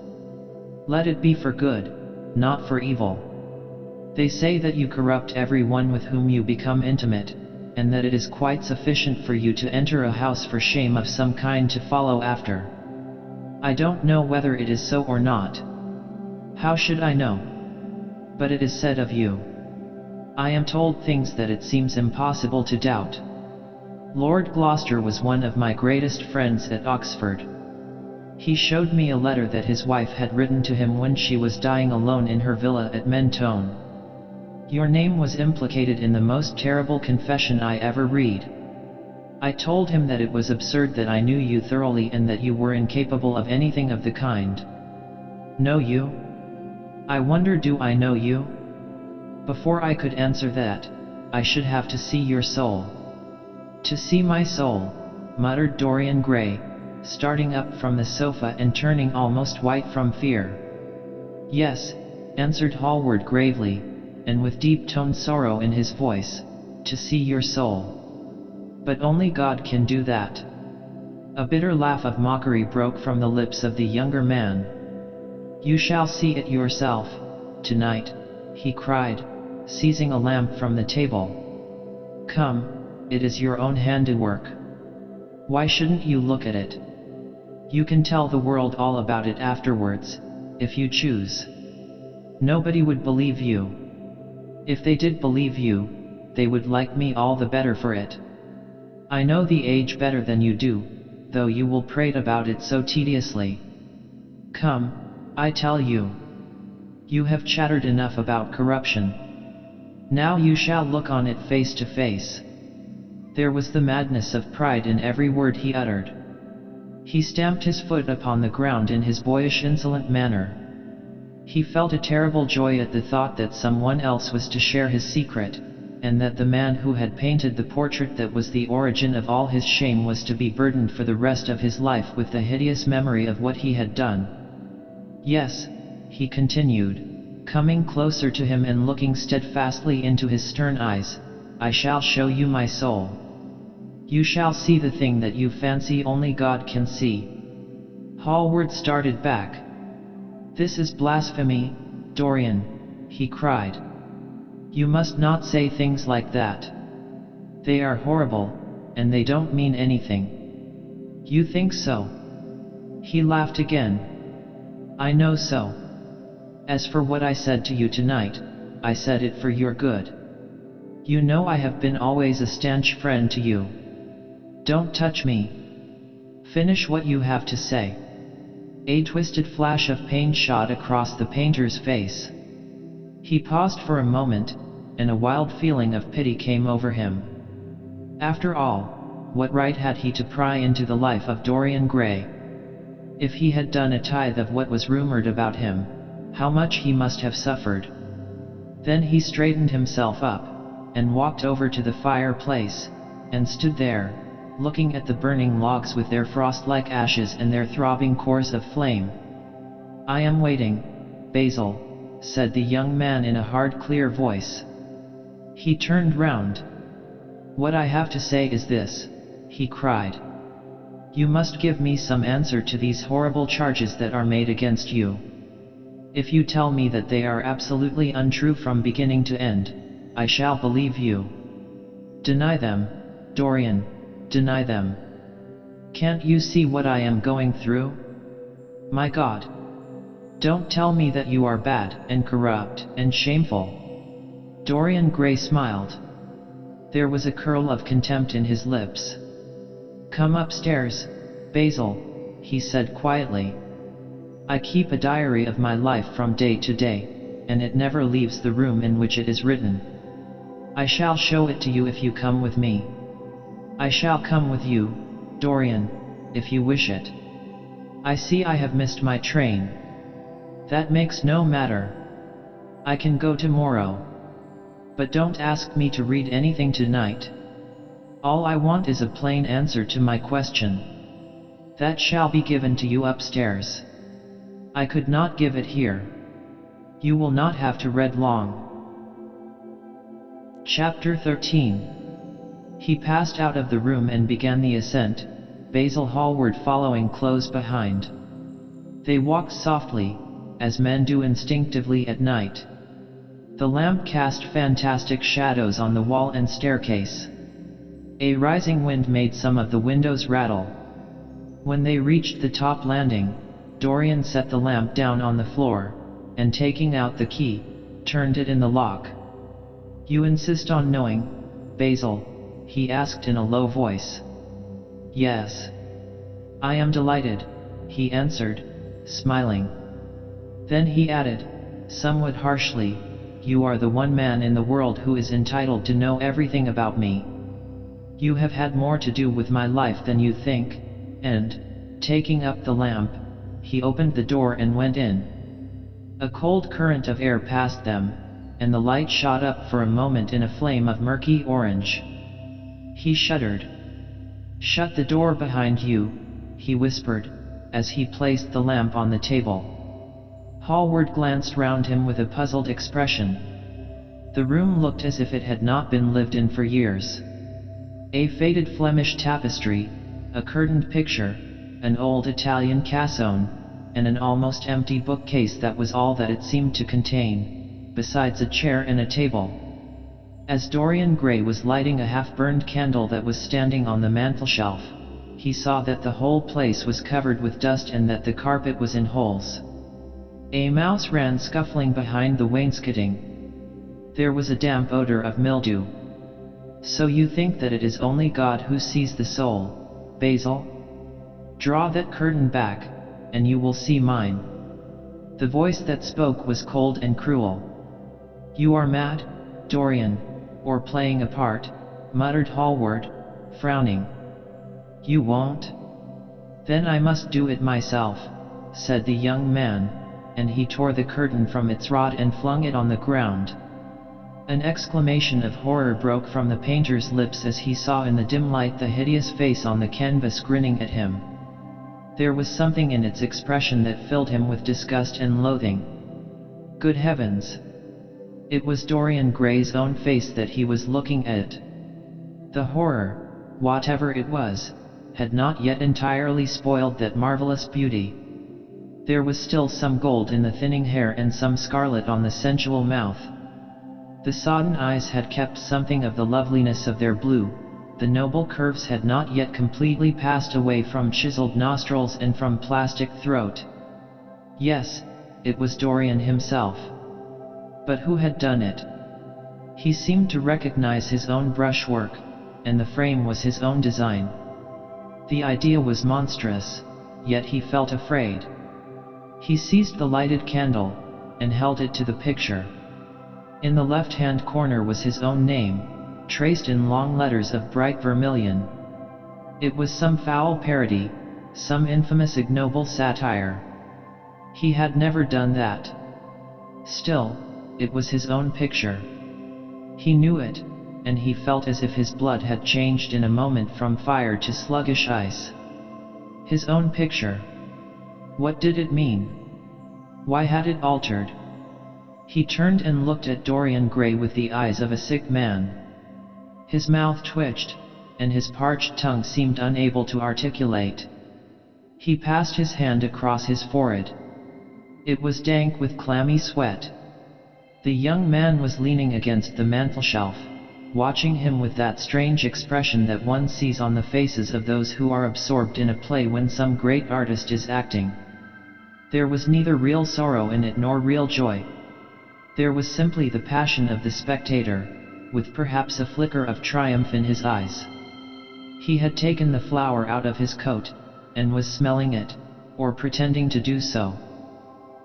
Let it be for good, not for evil. They say that you corrupt everyone with whom you become intimate, and that it is quite sufficient for you to enter a house for shame of some kind to follow after. I don't know whether it is so or not. How should I know? But it is said of you. I am told things that it seems impossible to doubt. Lord Gloucester was one of my greatest friends at Oxford. He showed me a letter that his wife had written to him when she was dying alone in her villa at Mentone. Your name was implicated in the most terrible confession I ever read. I told him that it was absurd that I knew you thoroughly and that you were incapable of anything of the kind. Know you? I wonder, do I know you? Before I could answer that, I should have to see your soul. To see my soul, muttered Dorian Gray, starting up from the sofa and turning almost white from fear. Yes, answered Hallward gravely, and with deep-toned sorrow in his voice, to see your soul. But only God can do that. A bitter laugh of mockery broke from the lips of the younger man. You shall see it yourself, tonight, he cried, seizing a lamp from the table. Come, it is your own handiwork. Why shouldn't you look at it? You can tell the world all about it afterwards, if you choose. Nobody would believe you. If they did believe you, they would like me all the better for it. I know the age better than you do, though you will prate about it so tediously. Come, I tell you. You have chattered enough about corruption. Now you shall look on it face to face. There was the madness of pride in every word he uttered. He stamped his foot upon the ground in his boyish insolent manner. He felt a terrible joy at the thought that someone else was to share his secret, and that the man who had painted the portrait that was the origin of all his shame was to be burdened for the rest of his life with the hideous memory of what he had done. Yes, he continued, coming closer to him and looking steadfastly into his stern eyes, I shall show you my soul. You shall see the thing that you fancy only God can see. Hallward started back. This is blasphemy, Dorian, he cried. You must not say things like that. They are horrible, and they don't mean anything. You think so? He laughed again. I know so. As for what I said to you tonight, I said it for your good. You know I have been always a stanch friend to you. Don't touch me. Finish what you have to say. A twisted flash of pain shot across the painter's face. He paused for a moment, and a wild feeling of pity came over him. After all, what right had he to pry into the life of Dorian Gray? If he had done a tithe of what was rumored about him, how much he must have suffered. Then he straightened himself up, and walked over to the fireplace, and stood there, looking at the burning logs with their frost-like ashes and their throbbing cores of flame. I am waiting, Basil, said the young man in a hard, clear voice. He turned round. What I have to say is this, he cried. You must give me some answer to these horrible charges that are made against you. If you tell me that they are absolutely untrue from beginning to end, I shall believe you. Deny them, Dorian, deny them. Can't you see what I am going through? My God! Don't tell me that you are bad and corrupt and shameful. Dorian Gray smiled. There was a curl of contempt in his lips. Come upstairs, Basil, he said quietly. I keep a diary of my life from day to day, and it never leaves the room in which it is written. I shall show it to you if you come with me. I shall come with you, Dorian, if you wish it. I see I have missed my train. That makes no matter. I can go tomorrow. But don't ask me to read anything tonight. All I want is a plain answer to my question. That shall be given to you upstairs. I could not give it here. You will not have to read long. Chapter 13. He passed out of the room and began the ascent, Basil Hallward following close behind. They walked softly, as men do instinctively at night. The lamp cast fantastic shadows on the wall and staircase. A rising wind made some of the windows rattle. When they reached the top landing, Dorian set the lamp down on the floor, and taking out the key, turned it in the lock. You insist on knowing, Basil? He asked in a low voice. Yes. I am delighted, he answered, smiling. Then he added, somewhat harshly, you are the one man in the world who is entitled to know everything about me. You have had more to do with my life than you think, and, taking up the lamp, he opened the door and went in. A cold current of air passed them, and the light shot up for a moment in a flame of murky orange. He shuddered. Shut the door behind you, he whispered, as he placed the lamp on the table. Hallward glanced round him with a puzzled expression. The room looked as if it had not been lived in for years. A faded Flemish tapestry, a curtained picture, an old Italian cassone, and an almost empty bookcase, that was all that it seemed to contain, besides a chair and a table. As Dorian Gray was lighting a half-burned candle that was standing on the mantelshelf, he saw that the whole place was covered with dust and that the carpet was in holes. A mouse ran scuffling behind the wainscoting. There was a damp odor of mildew. So you think that it is only God who sees the soul, Basil? Draw that curtain back, and you will see mine. The voice that spoke was cold and cruel. You are mad, Dorian, or playing a part, muttered Hallward, frowning. You won't? Then I must do it myself, said the young man, and he tore the curtain from its rod and flung it on the ground. An exclamation of horror broke from the painter's lips as he saw in the dim light the hideous face on the canvas grinning at him. There was something in its expression that filled him with disgust and loathing. Good heavens! It was Dorian Gray's own face that he was looking at. The horror, whatever it was, had not yet entirely spoiled that marvelous beauty. There was still some gold in the thinning hair and some scarlet on the sensual mouth. The sodden eyes had kept something of the loveliness of their blue, the noble curves had not yet completely passed away from chiseled nostrils and from plastic throat. Yes, it was Dorian himself. But who had done it? He seemed to recognize his own brushwork, and the frame was his own design. The idea was monstrous, yet he felt afraid. He seized the lighted candle, and held it to the picture. In the left-hand corner was his own name, traced in long letters of bright vermilion. It was some foul parody, some infamous ignoble satire. He had never done that. Still, it was his own picture. He knew it, and he felt as if his blood had changed in a moment from fire to sluggish ice. His own picture. What did it mean? Why had it altered? He turned and looked at Dorian Gray with the eyes of a sick man. His mouth twitched, and his parched tongue seemed unable to articulate. He passed his hand across his forehead. It was dank with clammy sweat. The young man was leaning against the mantelshelf, watching him with that strange expression that one sees on the faces of those who are absorbed in a play when some great artist is acting. There was neither real sorrow in it nor real joy. There was simply the passion of the spectator, with perhaps a flicker of triumph in his eyes. He had taken the flower out of his coat, and was smelling it, or pretending to do so.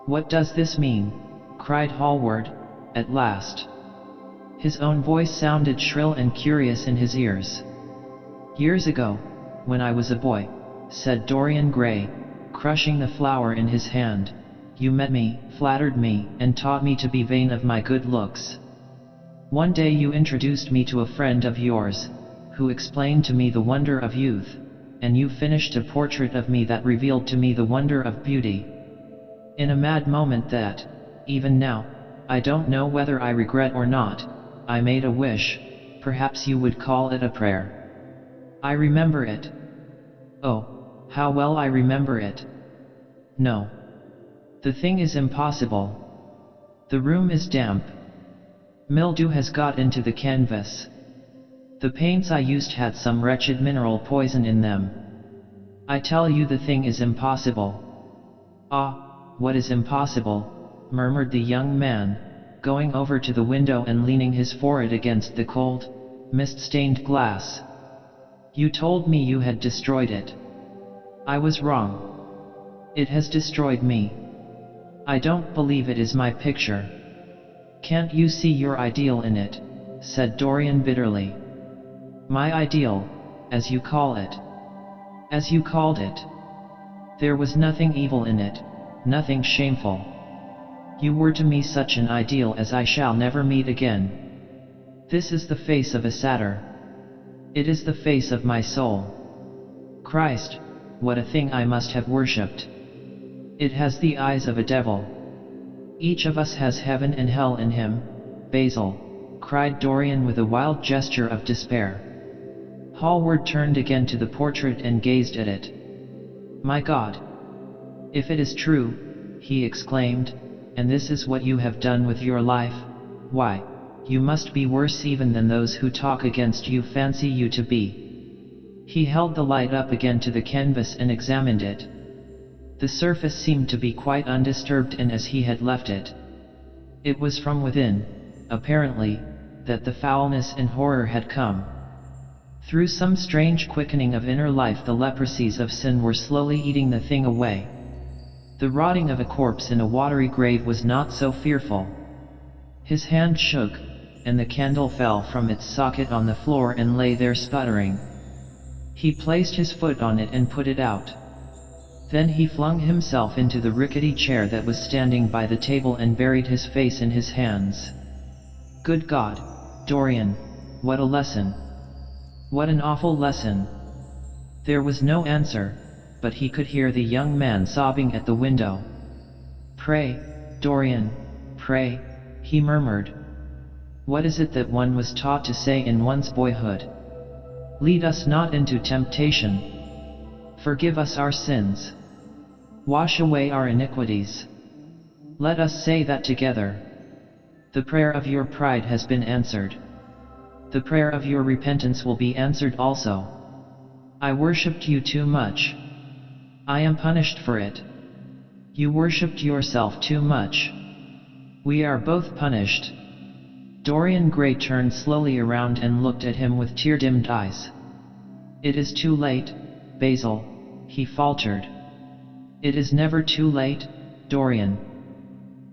"What does this mean?" cried Hallward, at last. His own voice sounded shrill and curious in his ears. "Years ago, when I was a boy," said Dorian Gray, crushing the flower in his hand, "you met me, flattered me, and taught me to be vain of my good looks. One day you introduced me to a friend of yours, who explained to me the wonder of youth, and you finished a portrait of me that revealed to me the wonder of beauty. In a mad moment that, even now, I don't know whether I regret or not, I made a wish, perhaps you would call it a prayer. I remember it. Oh, how well I remember it. No. The thing is impossible. The room is damp. Mildew has got into the canvas. The paints I used had some wretched mineral poison in them. I tell you the thing is impossible." "Ah, what is impossible?" murmured the young man, going over to the window and leaning his forehead against the cold, mist-stained glass. "You told me you had destroyed it. I was wrong. It has destroyed me. I don't believe it is my picture." "Can't you see your ideal in it?" said Dorian bitterly. "My ideal, as you call it. As you called it. There was nothing evil in it, nothing shameful. You were to me such an ideal as I shall never meet again. This is the face of a satyr. It is the face of my soul. Christ, what a thing I must have worshipped. It has the eyes of a devil. Each of us has heaven and hell in him, Basil," cried Dorian with a wild gesture of despair. Hallward turned again to the portrait and gazed at it. "My God! If it is true," he exclaimed, "and this is what you have done with your life, why, you must be worse even than those who talk against you fancy you to be." He held the light up again to the canvas and examined it. The surface seemed to be quite undisturbed and as he had left it. It was from within, apparently, that the foulness and horror had come. Through some strange quickening of inner life the leprosies of sin were slowly eating the thing away. The rotting of a corpse in a watery grave was not so fearful. His hand shook, and the candle fell from its socket on the floor and lay there sputtering. He placed his foot on it and put it out. Then he flung himself into the rickety chair that was standing by the table and buried his face in his hands. "Good God, Dorian, what a lesson! What an awful lesson!" There was no answer, but he could hear the young man sobbing at the window. "Pray, Dorian, pray," he murmured. "What is it that one was taught to say in one's boyhood? Lead us not into temptation. Forgive us our sins. Wash away our iniquities. Let us say that together. The prayer of your pride has been answered. The prayer of your repentance will be answered also. I worshipped you too much. I am punished for it. You worshipped yourself too much. We are both punished. Dorian Gray turned slowly around and looked at him with tear-dimmed eyes. It is too late, Basil, he faltered. It is never too late, Dorian.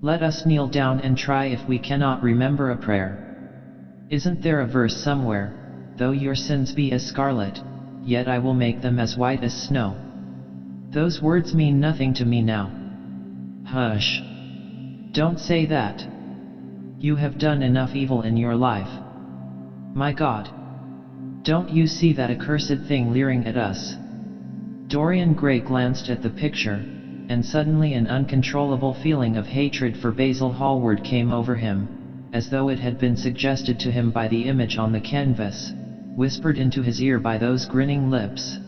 Let us kneel down and try if we cannot remember a prayer. Isn't there a verse somewhere, though your sins be as scarlet, yet I will make them as white as snow? Those words mean nothing to me now. Hush. Don't say that. You have done enough evil in your life. My God. Don't you see that accursed thing leering at us? Dorian Gray glanced at the picture, and suddenly an uncontrollable feeling of hatred for Basil Hallward came over him, as though it had been suggested to him by the image on the canvas, whispered into his ear by those grinning lips.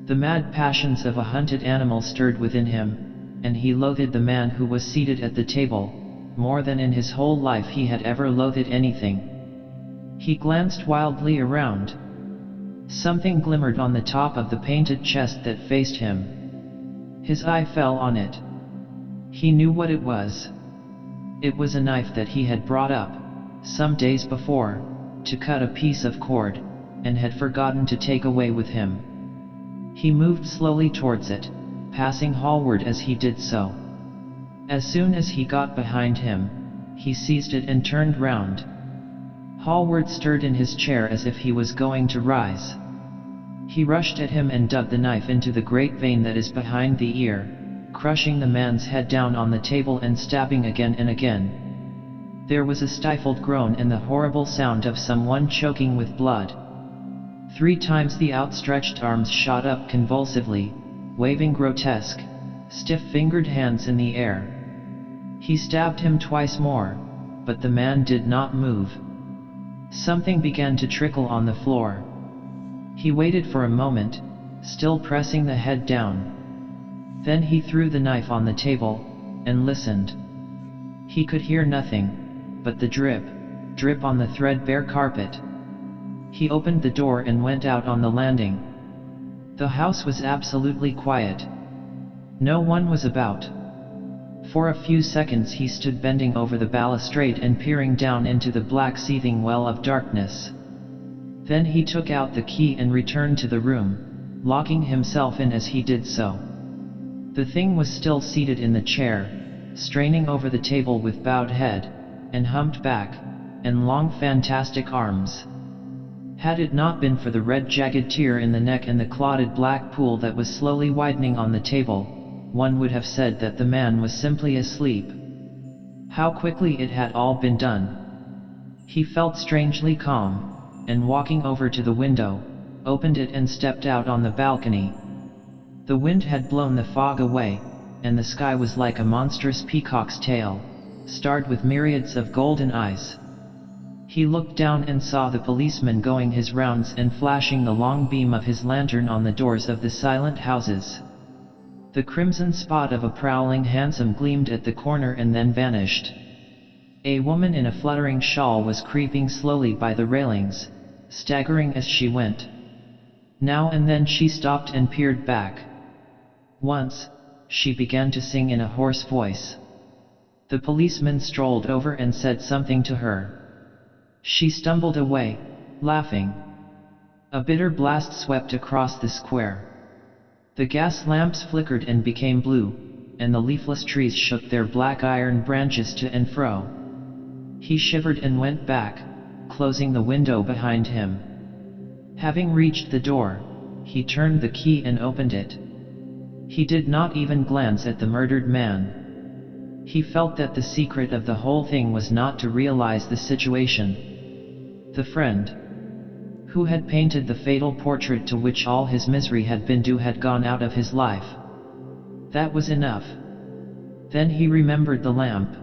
The mad passions of a hunted animal stirred within him, and he loathed the man who was seated at the table, more than in his whole life he had ever loathed anything. He glanced wildly around. Something glimmered on the top of the painted chest that faced him. His eye fell on it. He knew what it was. It was a knife that he had brought up, some days before, to cut a piece of cord, and had forgotten to take away with him. He moved slowly towards it, passing Hallward as he did so. As soon as he got behind him, he seized it and turned round. Hallward stirred in his chair as if he was going to rise. He rushed at him and dug the knife into the great vein that is behind the ear, crushing the man's head down on the table and stabbing again and again. There was a stifled groan and the horrible sound of someone choking with blood. 3 times the outstretched arms shot up convulsively, waving grotesque, stiff-fingered hands in the air. He stabbed him twice more, but the man did not move. Something began to trickle on the floor. He waited for a moment, still pressing the head down. Then he threw the knife on the table, and listened. He could hear nothing, but the drip, drip on the threadbare carpet. He opened the door and went out on the landing. The house was absolutely quiet. No one was about. For a few seconds he stood bending over the balustrade and peering down into the black seething well of darkness. Then he took out the key and returned to the room, locking himself in as he did so. The thing was still seated in the chair, straining over the table with bowed head, and humped back, and long fantastic arms. Had it not been for the red jagged tear in the neck and the clotted black pool that was slowly widening on the table, one would have said that the man was simply asleep. How quickly it had all been done. He felt strangely calm, and walking over to the window, opened it and stepped out on the balcony. The wind had blown the fog away, and the sky was like a monstrous peacock's tail, starred with myriads of golden eyes. He looked down and saw the policeman going his rounds and flashing the long beam of his lantern on the doors of the silent houses. The crimson spot of a prowling hansom gleamed at the corner and then vanished. A woman in a fluttering shawl was creeping slowly by the railings, staggering as she went. Now and then she stopped and peered back. Once, she began to sing in a hoarse voice. The policeman strolled over and said something to her. She stumbled away, laughing. A bitter blast swept across the square. The gas lamps flickered and became blue, and the leafless trees shook their black iron branches to and fro. He shivered and went back, closing the window behind him. Having reached the door, he turned the key and opened it. He did not even glance at the murdered man. He felt that the secret of the whole thing was not to realize the situation. The friend who had painted the fatal portrait to which all his misery had been due had gone out of his life. That was enough. Then he remembered the lamp.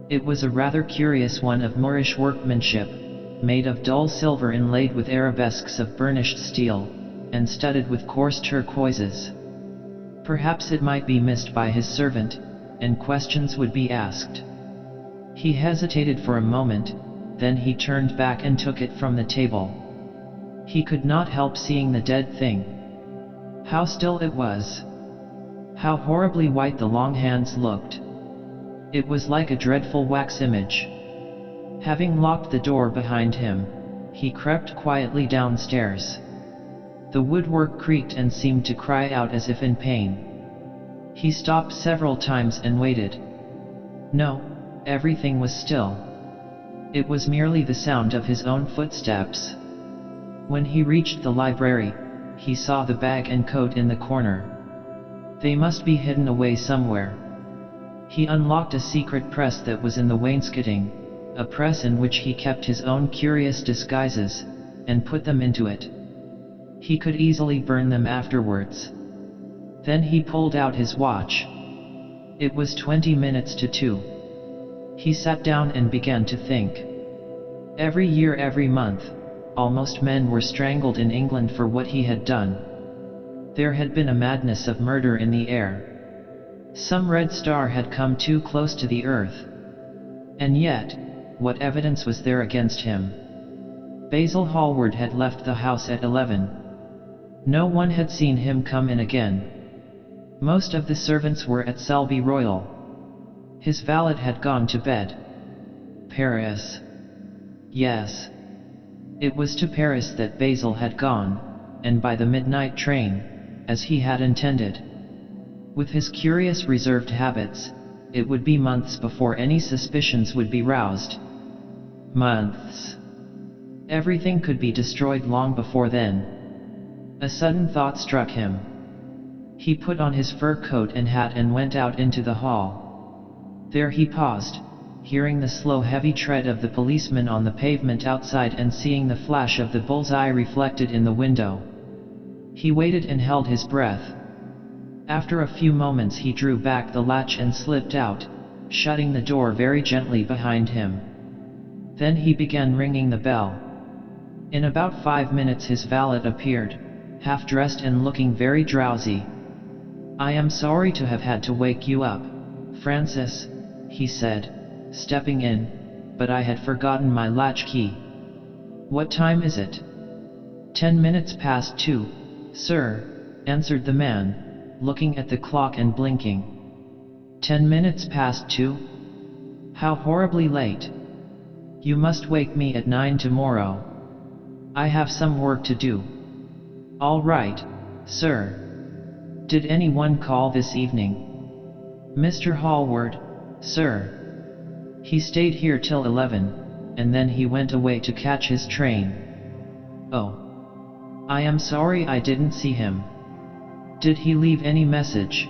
It was a rather curious one of Moorish workmanship, made of dull silver inlaid with arabesques of burnished steel, and studded with coarse turquoises. Perhaps it might be missed by his servant, and questions would be asked. He hesitated for a moment, then he turned back and took it from the table. He could not help seeing the dead thing. How still it was! How horribly white the long hands looked! It was like a dreadful wax image. Having locked the door behind him, he crept quietly downstairs. The woodwork creaked and seemed to cry out as if in pain. He stopped several times and waited. No, everything was still. It was merely the sound of his own footsteps. When he reached the library, he saw the bag and coat in the corner. They must be hidden away somewhere. He unlocked a secret press that was in the wainscoting, a press in which he kept his own curious disguises, and put them into it. He could easily burn them afterwards. Then he pulled out his watch. It was 20 minutes to 2. He sat down and began to think. Every year, every month, almost men were strangled in England for what he had done. There had been a madness of murder in the air. Some red star had come too close to the earth. And yet, what evidence was there against him? Basil Hallward had left the house at 11. No one had seen him come in again. Most of the servants were at Selby Royal. His valet had gone to bed. Paris. Yes. It was to Paris that Basil had gone, and by the midnight train, as he had intended. With his curious reserved habits, it would be months before any suspicions would be roused. Months. Everything could be destroyed long before then. A sudden thought struck him. He put on his fur coat and hat and went out into the hall. There he paused, hearing the slow heavy tread of the policeman on the pavement outside and seeing the flash of the bull's-eye reflected in the window. He waited and held his breath. After a few moments he drew back the latch and slipped out, shutting the door very gently behind him. Then he began ringing the bell. In about 5 minutes his valet appeared, half-dressed and looking very drowsy. "I am sorry to have had to wake you up, Francis," he said, stepping in, "but I had forgotten my latchkey." "What time is it?" 10 minutes past 2, sir," answered the man, looking at the clock and blinking. 10 minutes past 2? How horribly late. You must wake me at 9 tomorrow. I have some work to do. All right, sir. Did anyone call this evening? Mr. Hallward, sir. He stayed here till 11, and then he went away to catch his train. Oh. I am sorry I didn't see him. Did he leave any message?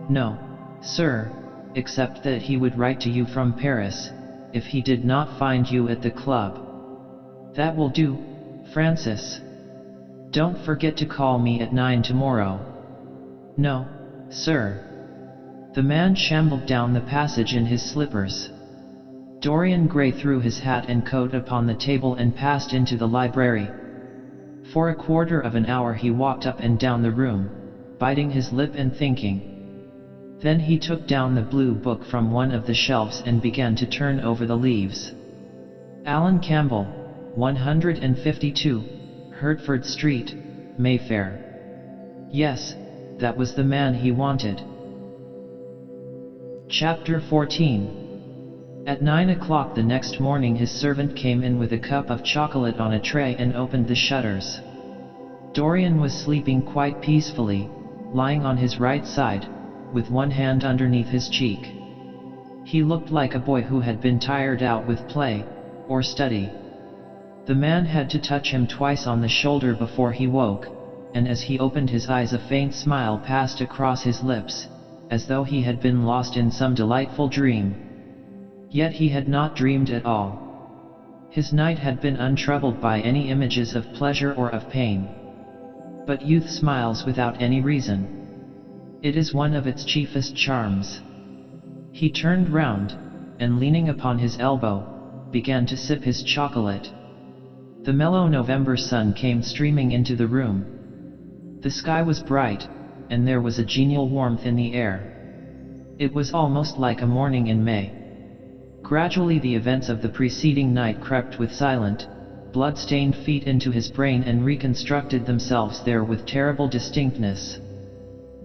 No, sir, except that he would write to you from Paris, if he did not find you at the club. That will do, Francis. Don't forget to call me at 9 tomorrow. No, sir. The man shambled down the passage in his slippers. Dorian Gray threw his hat and coat upon the table and passed into the library. For a quarter of an hour he walked up and down the room, biting his lip and thinking. Then he took down the blue book from one of the shelves and began to turn over the leaves. Alan Campbell, 152, Hertford Street, Mayfair. Yes, that was the man he wanted. Chapter 14. At 9 o'clock the next morning his servant came in with a cup of chocolate on a tray and opened the shutters. Dorian was sleeping quite peacefully, lying on his right side, with one hand underneath his cheek. He looked like a boy who had been tired out with play, or study. The man had to touch him twice on the shoulder before he woke, and as he opened his eyes a faint smile passed across his lips, as though he had been lost in some delightful dream. Yet he had not dreamed at all. His night had been untroubled by any images of pleasure or of pain. But youth smiles without any reason. It is one of its chiefest charms. He turned round, and leaning upon his elbow, began to sip his chocolate. The mellow November sun came streaming into the room. The sky was bright, and there was a genial warmth in the air. It was almost like a morning in May. Gradually the events of the preceding night crept with silent, blood-stained feet into his brain and reconstructed themselves there with terrible distinctness.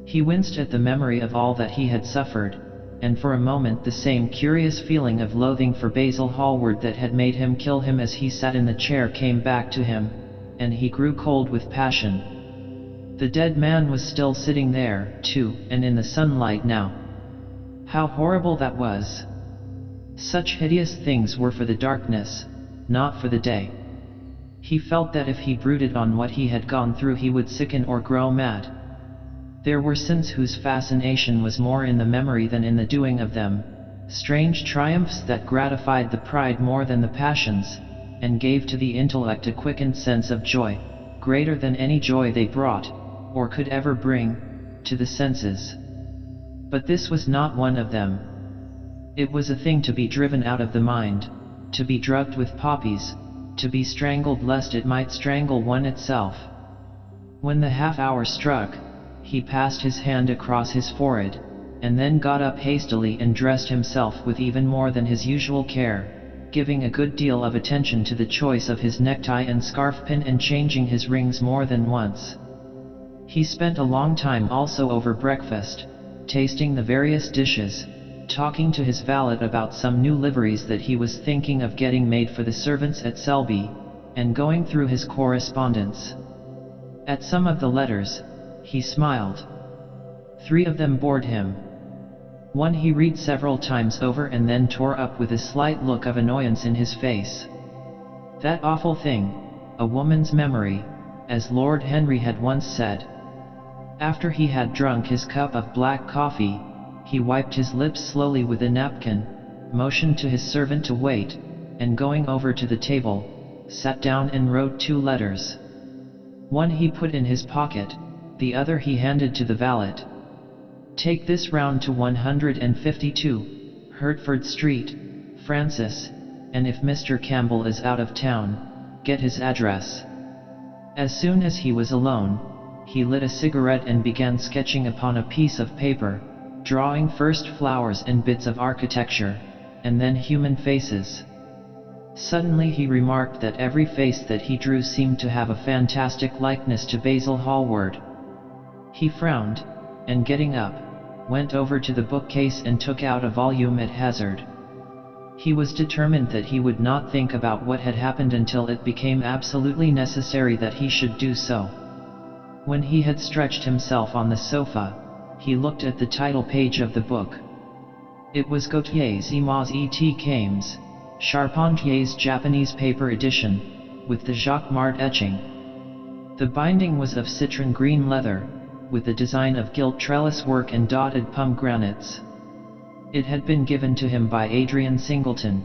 He winced at the memory of all that he had suffered, and for a moment the same curious feeling of loathing for Basil Hallward that had made him kill him as he sat in the chair came back to him, and he grew cold with passion. The dead man was still sitting there, too, and in the sunlight now. How horrible that was! Such hideous things were for the darkness, not for the day. He felt that if he brooded on what he had gone through he would sicken or grow mad. There were sins whose fascination was more in the memory than in the doing of them, strange triumphs that gratified the pride more than the passions, and gave to the intellect a quickened sense of joy, greater than any joy they brought, or could ever bring, to the senses. But this was not one of them. It was a thing to be driven out of the mind, to be drugged with poppies, to be strangled lest it might strangle one itself. When the half-hour struck, he passed his hand across his forehead, and then got up hastily and dressed himself with even more than his usual care, giving a good deal of attention to the choice of his necktie and scarf-pin and changing his rings more than once. He spent a long time also over breakfast, tasting the various dishes, talking to his valet about some new liveries that he was thinking of getting made for the servants at Selby, and going through his correspondence. At some of the letters, he smiled. 3 of them bored him. One he read several times over and then tore up with a slight look of annoyance in his face. That awful thing, a woman's memory, as Lord Henry had once said. After he had drunk his cup of black coffee, he wiped his lips slowly with a napkin, motioned to his servant to wait, and going over to the table, sat down and wrote 2 letters. One he put in his pocket, the other he handed to the valet. Take this round to 152, Hertford Street, Francis, and if Mr. Campbell is out of town, get his address. As soon as he was alone, he lit a cigarette and began sketching upon a piece of paper, drawing first flowers and bits of architecture, and then human faces. Suddenly he remarked that every face that he drew seemed to have a fantastic likeness to Basil Hallward. He frowned, and getting up, went over to the bookcase and took out a volume at hazard. He was determined that he would not think about what had happened until it became absolutely necessary that he should do so. When he had stretched himself on the sofa, he looked at the title page of the book. It was Gautier's Images et Cames, Charpentier's Japanese paper edition, with the Jacquemart etching. The binding was of citron green leather, with a design of gilt trellis work and dotted pomegranates. It had been given to him by Adrian Singleton.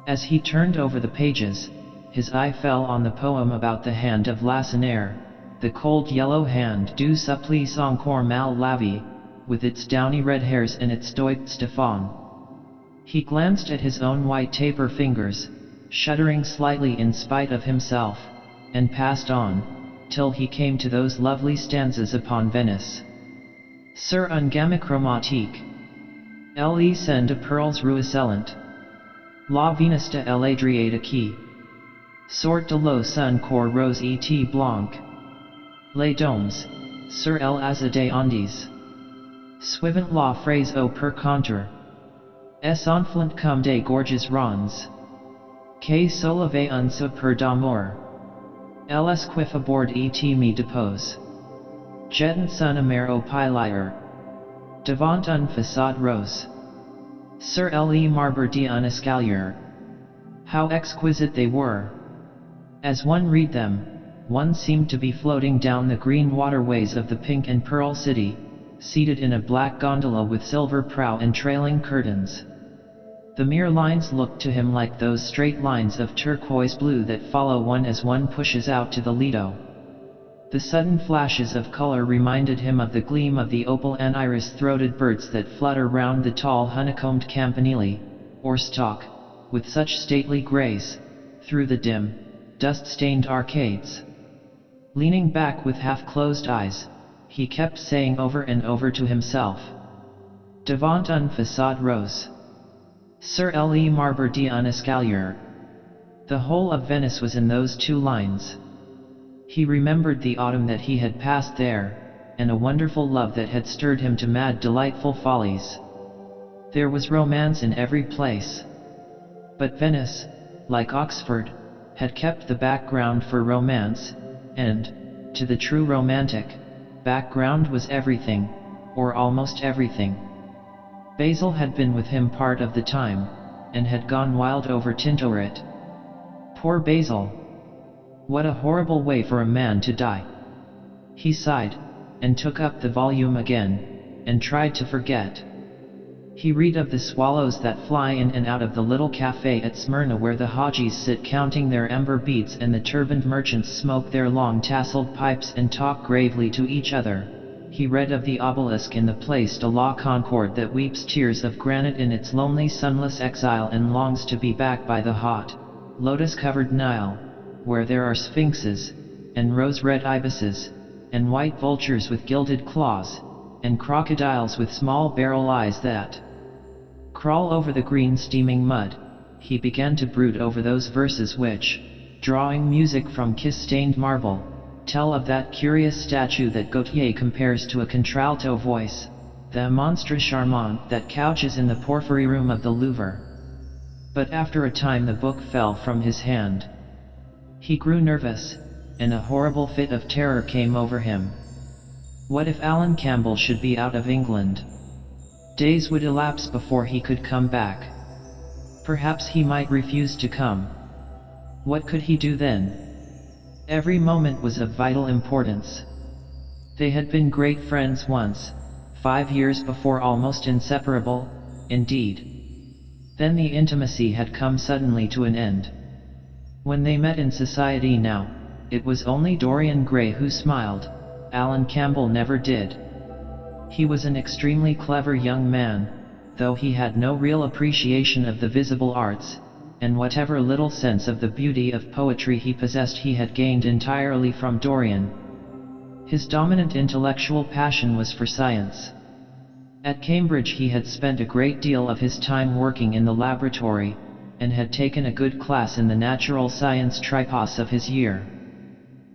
As he turned over the pages, his eye fell on the poem about the hand of Lacenaire, the cold yellow hand du supplice encore mal lavé, with its downy red hairs and its doigt Stéphane. He glanced at his own white taper fingers, shuddering slightly in spite of himself, and passed on, till he came to those lovely stanzas upon Venice. Sur un gamme chromatique. Les scènes de pearls ruisselant. La Venus de l'Adriate qui sort de l'eau sun cor rose et blanc. Les domes, sur l'azur des Andes. Suivant la phrase au per contour. Es enflant comme des gorges rondes. Que souleve un soupir d'amour. Les quiff aboard et me depose. Jetant son amer au pilier. Devant un façade rose. Sur le marbre d'un escalier. How exquisite they were! As one read them, one seemed to be floating down the green waterways of the pink and pearl city, seated in a black gondola with silver prow and trailing curtains. The mere lines looked to him like those straight lines of turquoise blue that follow one as one pushes out to the Lido. The sudden flashes of color reminded him of the gleam of the opal and iris-throated birds that flutter round the tall honeycombed campanile, or stalk, with such stately grace, through the dim, dust-stained arcades. Leaning back with half-closed eyes, he kept saying over and over to himself, Devant un façade rose. Sur le marbre d'un escalier. The whole of Venice was in those 2 lines. He remembered the autumn that he had passed there, and a wonderful love that had stirred him to mad delightful follies. There was romance in every place. But Venice, like Oxford, had kept the background for romance, and, to the true romantic, background was everything, or almost everything. Basil had been with him part of the time, and had gone wild over Tintoret. Poor Basil! What a horrible way for a man to die! He sighed, and took up the volume again, and tried to forget. He read of the swallows that fly in and out of the little cafe at Smyrna where the Hajis sit counting their ember beads and the turbaned merchants smoke their long tasseled pipes and talk gravely to each other. He read of the obelisk in the Place de la Concorde that weeps tears of granite in its lonely sunless exile and longs to be back by the hot, lotus-covered Nile, where there are sphinxes, and rose-red ibises, and white vultures with gilded claws, and crocodiles with small barrel eyes that crawl over the green steaming mud. He began to brood over those verses which, drawing music from kiss-stained marble, tell of that curious statue that Gautier compares to a contralto voice, the monstre charmant that couches in the porphyry room of the Louvre. But after a time the book fell from his hand. He grew nervous, and a horrible fit of terror came over him. What if Alan Campbell should be out of England? Days would elapse before he could come back. Perhaps he might refuse to come. What could he do then? Every moment was of vital importance. They had been great friends once, 5 years before, almost inseparable, indeed. Then the intimacy had come suddenly to an end. When they met in society now, it was only Dorian Gray who smiled. Alan Campbell never did. He was an extremely clever young man, though he had no real appreciation of the visible arts, and whatever little sense of the beauty of poetry he possessed he had gained entirely from Dorian. His dominant intellectual passion was for science. At Cambridge he had spent a great deal of his time working in the laboratory, and had taken a good class in the natural science tripos of his year.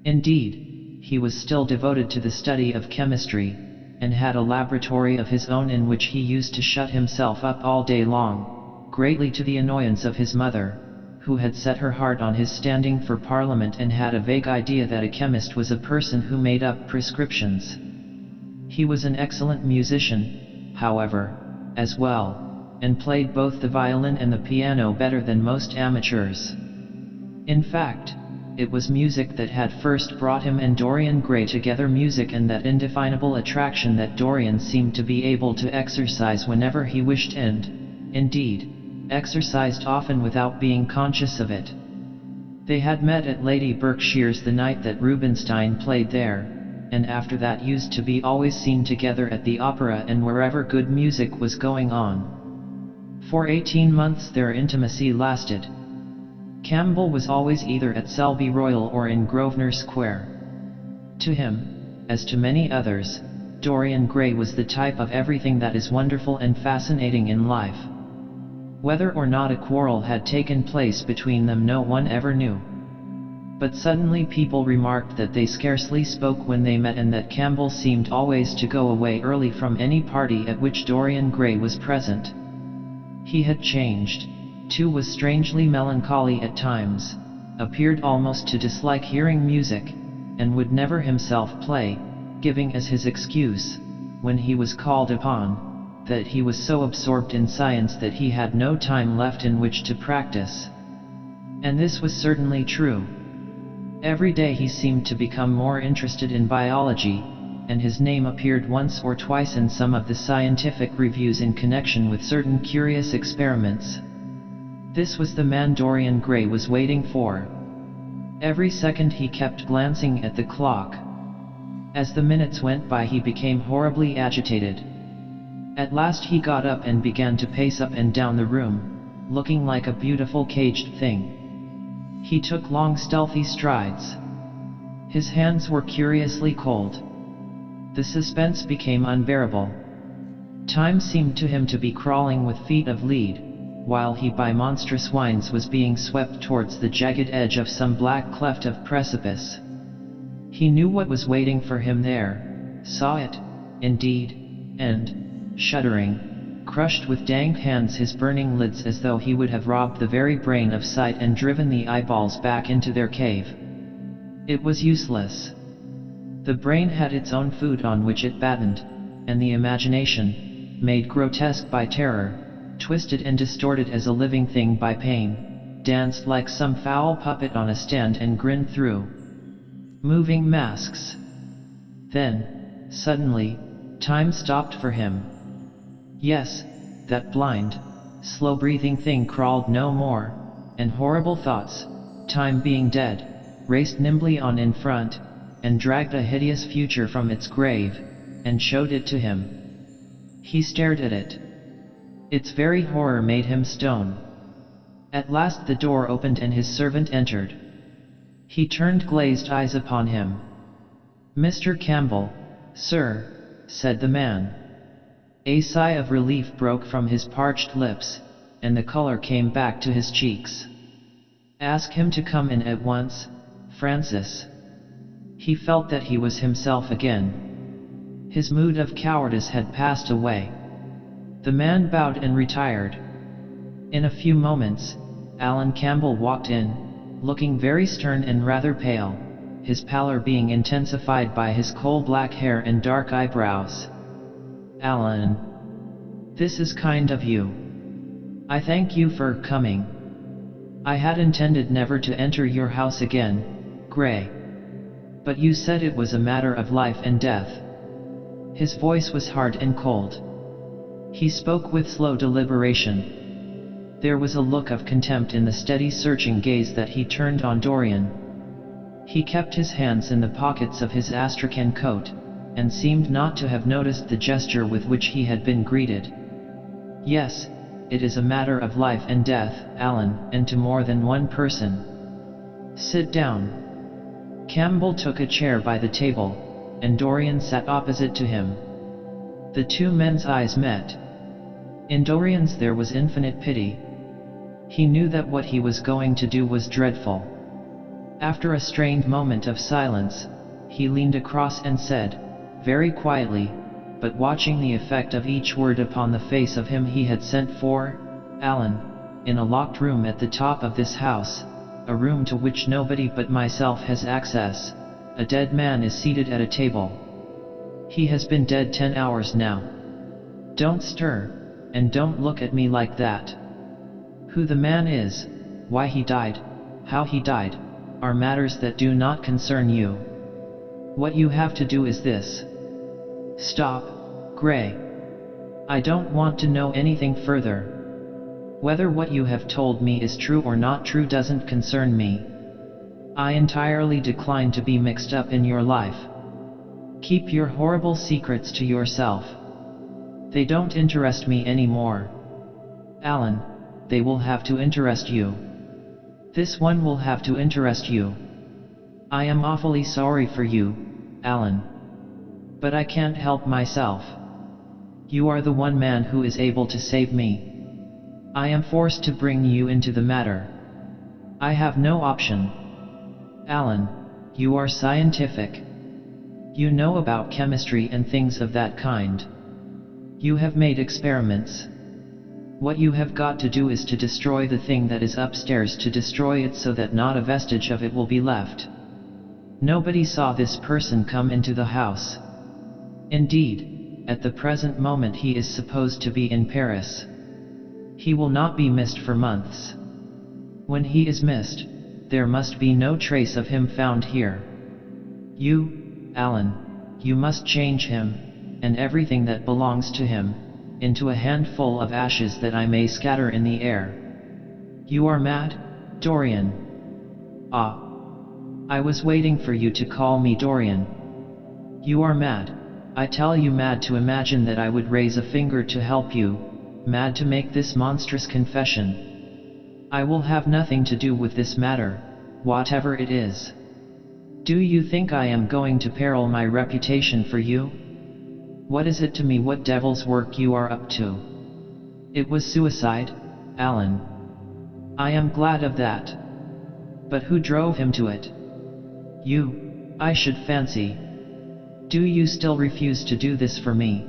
Indeed, he was still devoted to the study of chemistry, and had a laboratory of his own in which he used to shut himself up all day long, greatly to the annoyance of his mother, who had set her heart on his standing for Parliament and had a vague idea that a chemist was a person who made up prescriptions. He was an excellent musician, however, as well, and played both the violin and the piano better than most amateurs. In fact, it was music that had first brought him and Dorian Gray together, music and that indefinable attraction that Dorian seemed to be able to exercise whenever he wished and, indeed, exercised often without being conscious of it. They had met at Lady Berkshire's the night that Rubinstein played there, and after that used to be always seen together at the opera and wherever good music was going on. For 18 months their intimacy lasted. Campbell was always either at Selby Royal or in Grosvenor Square. To him, as to many others, Dorian Gray was the type of everything that is wonderful and fascinating in life. Whether or not a quarrel had taken place between them no one ever knew. But suddenly people remarked that they scarcely spoke when they met and that Campbell seemed always to go away early from any party at which Dorian Gray was present. He had changed, too, was strangely melancholy at times, appeared almost to dislike hearing music, and would never himself play, giving as his excuse, when he was called upon, that he was so absorbed in science that he had no time left in which to practice. And this was certainly true. Every day he seemed to become more interested in biology, and his name appeared once or twice in some of the scientific reviews in connection with certain curious experiments. This was the man Dorian Gray was waiting for. Every second he kept glancing at the clock. As the minutes went by he became horribly agitated. At last he got up and began to pace up and down the room, looking like a beautiful caged thing. He took long stealthy strides. His hands were curiously cold. The suspense became unbearable. Time seemed to him to be crawling with feet of lead, while he by monstrous winds was being swept towards the jagged edge of some black cleft of precipice. He knew what was waiting for him there, saw it, indeed, and, shuddering, crushed with dank hands his burning lids as though he would have robbed the very brain of sight and driven the eyeballs back into their cave. It was useless. The brain had its own food on which it battened, and the imagination, made grotesque by terror, twisted and distorted as a living thing by pain, danced like some foul puppet on a stand and grinned through moving masks. Then, suddenly, time stopped for him. Yes, that blind, slow-breathing thing crawled no more, and horrible thoughts, time being dead, raced nimbly on in front, and dragged a hideous future from its grave, and showed it to him. He stared at it. Its very horror made him stone. At last the door opened and his servant entered. He turned glazed eyes upon him. "Mr. Campbell, sir," said the man. A sigh of relief broke from his parched lips, and the color came back to his cheeks. "Ask him to come in at once, Francis." He felt that he was himself again. His mood of cowardice had passed away. The man bowed and retired. In a few moments, Alan Campbell walked in, looking very stern and rather pale, his pallor being intensified by his coal-black hair and dark eyebrows. "Alan, this is kind of you. I thank you for coming. I had intended never to enter your house again, Gray. But you said it was a matter of life and death." His voice was hard and cold. He spoke with slow deliberation. There was a look of contempt in the steady searching gaze that he turned on Dorian. He kept his hands in the pockets of his astrakhan coat, and seemed not to have noticed the gesture with which he had been greeted. "Yes, it is a matter of life and death, Alan, and to more than one person. Sit down." Campbell took a chair by the table, and Dorian sat opposite to him. The two men's eyes met. In Dorian's there was infinite pity. He knew that what he was going to do was dreadful. After a strained moment of silence, he leaned across and said, very quietly, but watching the effect of each word upon the face of him he had sent for, "Alan, in a locked room at the top of this house, a room to which nobody but myself has access, a dead man is seated at a table. He has been dead 10 hours now. Don't stir, and don't look at me like that. Who the man is, why he died, how he died, are matters that do not concern you. What you have to do is this. Stop, Gray. I don't want to know anything further. Whether what you have told me is true or not true doesn't concern me. I entirely decline to be mixed up in your life. Keep your horrible secrets to yourself. They don't interest me anymore. Alan, they will have to interest you. This one will have to interest you. I am awfully sorry for you, Alan. But I can't help myself. You are the one man who is able to save me. I am forced to bring you into the matter. I have no option. Alan, you are scientific. You know about chemistry and things of that kind. You have made experiments. What you have got to do is to destroy the thing that is upstairs, to destroy it so that not a vestige of it will be left. Nobody saw this person come into the house. Indeed, at the present moment he is supposed to be in Paris. He will not be missed for months. When he is missed, there must be no trace of him found here. You, Alan, you must change him, and everything that belongs to him, into a handful of ashes that I may scatter in the air. You are mad, Dorian. Ah. I was waiting for you to call me Dorian. You are mad. I tell you, mad to imagine that I would raise a finger to help you, mad to make this monstrous confession. I will have nothing to do with this matter, whatever it is. Do you think I am going to peril my reputation for you? What is it to me what devil's work you are up to? It was suicide, Alan. I am glad of that. But who drove him to it? You, I should fancy. Do you still refuse to do this for me?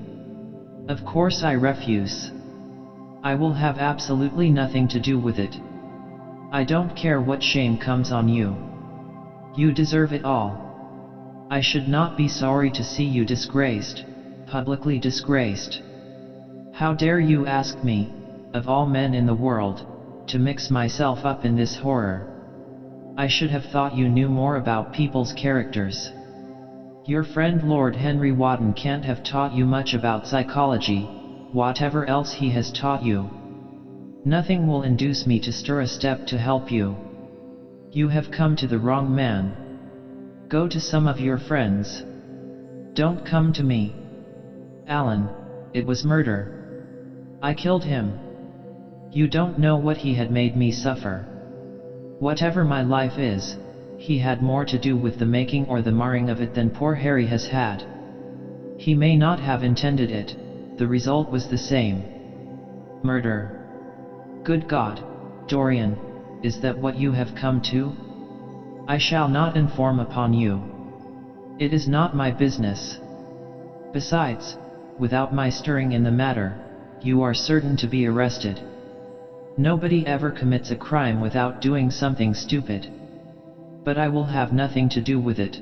Of course I refuse. I will have absolutely nothing to do with it. I don't care what shame comes on you. You deserve it all. I should not be sorry to see you disgraced, publicly disgraced. How dare you ask me, of all men in the world, to mix myself up in this horror? I should have thought you knew more about people's characters. Your friend Lord Henry Wotton can't have taught you much about psychology, whatever else he has taught you. Nothing will induce me to stir a step to help you. You have come to the wrong man. Go to some of your friends. Don't come to me. Alan, it was murder. I killed him. You don't know what he had made me suffer. Whatever my life is, he had more to do with the making or the marring of it than poor Harry has had. He may not have intended it, the result was the same. Murder. Good God, Dorian, is that what you have come to? I shall not inform upon you. It is not my business. Besides, without my stirring in the matter, you are certain to be arrested. Nobody ever commits a crime without doing something stupid. But I will have nothing to do with it.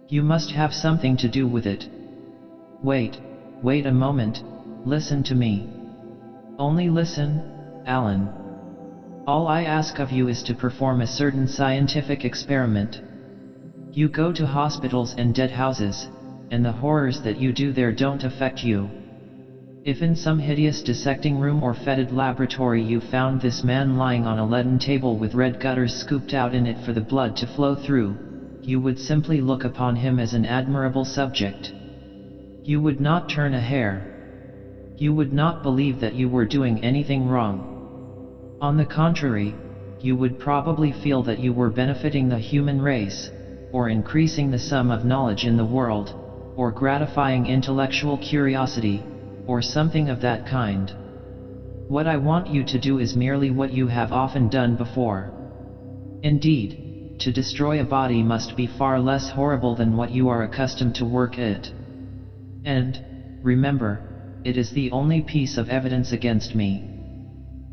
You must have something to do with it. Wait a moment, listen to me. Only listen, Alan. All I ask of you is to perform a certain scientific experiment. You go to hospitals and dead houses, and the horrors that you do there don't affect you. If in some hideous dissecting room or fetid laboratory you found this man lying on a leaden table with red gutters scooped out in it for the blood to flow through, you would simply look upon him as an admirable subject. You would not turn a hair. You would not believe that you were doing anything wrong. On the contrary, you would probably feel that you were benefiting the human race, or increasing the sum of knowledge in the world, or gratifying intellectual curiosity, or something of that kind. What I want you to do is merely what you have often done before. Indeed, to destroy a body must be far less horrible than what you are accustomed to work at. And, remember, it is the only piece of evidence against me.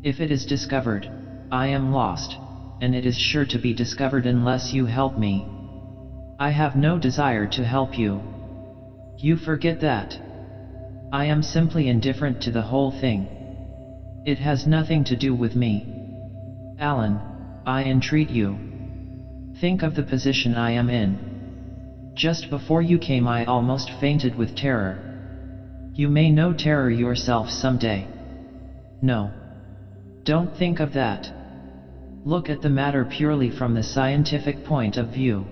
If it is discovered, I am lost, and it is sure to be discovered unless you help me. I have no desire to help you. You forget that. I am simply indifferent to the whole thing. It has nothing to do with me. Alan, I entreat you. Think of the position I am in. Just before you came I almost fainted with terror. You may know terror yourself someday. No. Don't think of that. Look at the matter purely from the scientific point of view.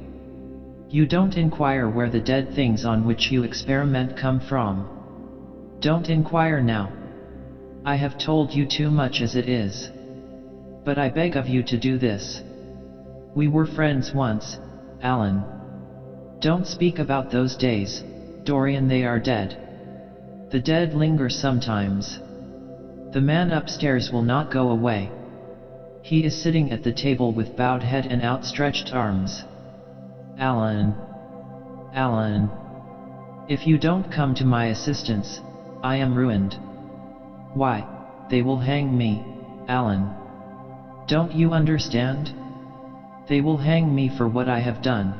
You don't inquire where the dead things on which you experiment come from. Don't inquire now. I have told you too much as it is. But I beg of you to do this. We were friends once, Alan. Don't speak about those days, Dorian, they are dead. The dead linger sometimes. The man upstairs will not go away. He is sitting at the table with bowed head and outstretched arms. Alan. Alan. If you don't come to my assistance, I am ruined. Why, they will hang me, Alan. Don't you understand? They will hang me for what I have done.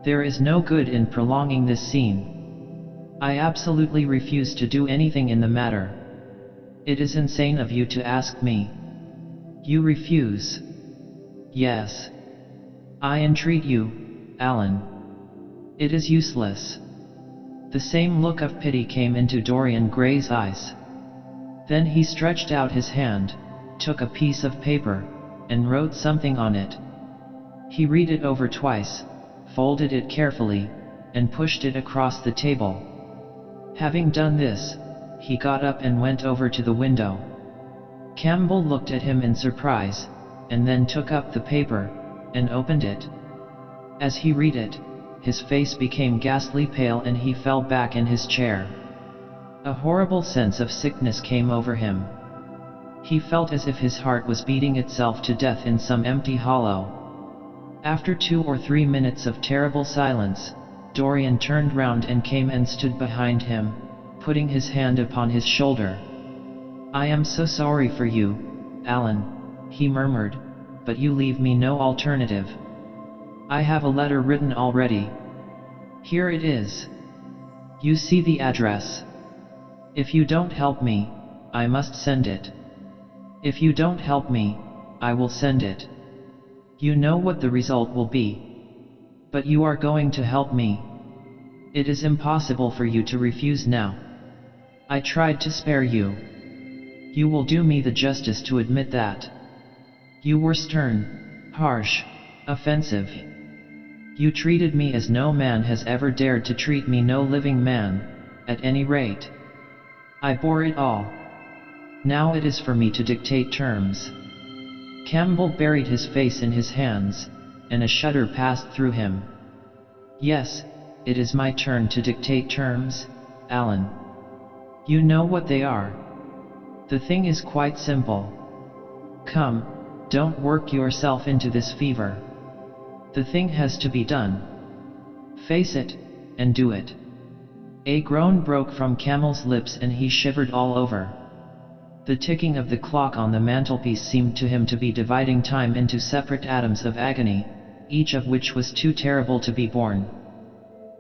There is no good in prolonging this scene. I absolutely refuse to do anything in the matter. It is insane of you to ask me. You refuse. Yes. I entreat you, Alan. It is useless. The same look of pity came into Dorian Gray's eyes. Then he stretched out his hand, took a piece of paper, and wrote something on it. He read it over twice, folded it carefully, and pushed it across the table. Having done this, he got up and went over to the window. Campbell looked at him in surprise, and then took up the paper, and opened it. As he read it, his face became ghastly pale and he fell back in his chair. A horrible sense of sickness came over him. He felt as if his heart was beating itself to death in some empty hollow. After 2 or 3 minutes of terrible silence, Dorian turned round and came and stood behind him, putting his hand upon his shoulder. "I am so sorry for you, Alan," he murmured, "but you leave me no alternative. I have a letter written already. Here it is. You see the address. If you don't help me, I must send it. If you don't help me, I will send it. You know what the result will be. But you are going to help me. It is impossible for you to refuse now. I tried to spare you. You will do me the justice to admit that. You were stern, harsh, offensive. You treated me as no man has ever dared to treat me, no living man, at any rate. I bore it all. Now it is for me to dictate terms." Campbell buried his face in his hands, and a shudder passed through him. "Yes, it is my turn to dictate terms, Alan. You know what they are. The thing is quite simple. Come, don't work yourself into this fever. The thing has to be done. Face it, and do it." A groan broke from Campbell's lips and he shivered all over. The ticking of the clock on the mantelpiece seemed to him to be dividing time into separate atoms of agony, each of which was too terrible to be borne.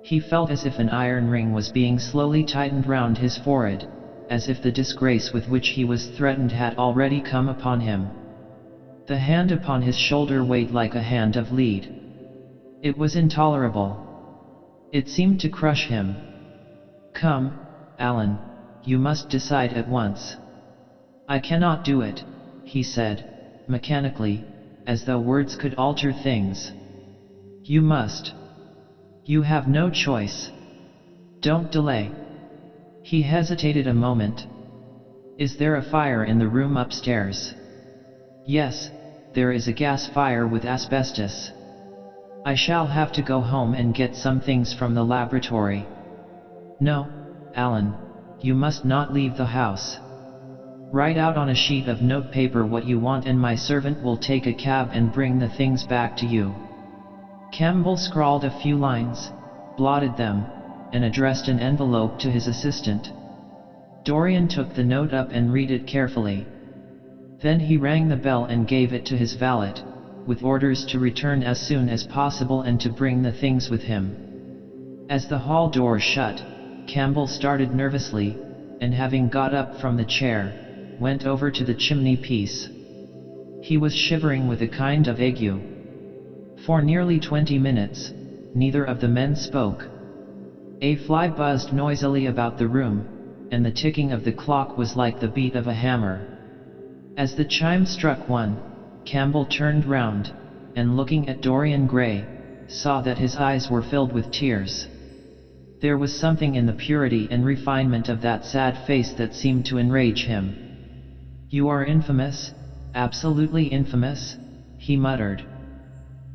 He felt as if an iron ring was being slowly tightened round his forehead, as if the disgrace with which he was threatened had already come upon him. The hand upon his shoulder weighed like a hand of lead. It was intolerable. It seemed to crush him. "Come, Alan, you must decide at once." "I cannot do it," he said, mechanically, as though words could alter things. "You must. You have no choice. Don't delay." He hesitated a moment. "Is there a fire in the room upstairs?" "Yes, there is a gas fire with asbestos. I shall have to go home and get some things from the laboratory." "No, Alan, you must not leave the house. Write out on a sheet of notepaper what you want and my servant will take a cab and bring the things back to you." Campbell scrawled a few lines, blotted them, and addressed an envelope to his assistant. Dorian took the note up and read it carefully. Then he rang the bell and gave it to his valet, with orders to return as soon as possible and to bring the things with him. As the hall door shut, Campbell started nervously, and having got up from the chair, went over to the chimney piece. He was shivering with a kind of ague. For nearly 20 minutes, neither of the men spoke. A fly buzzed noisily about the room, and the ticking of the clock was like the beat of a hammer. As the chime struck 1, Campbell turned round, and looking at Dorian Gray, saw that his eyes were filled with tears. There was something in the purity and refinement of that sad face that seemed to enrage him. "You are infamous, absolutely infamous," he muttered.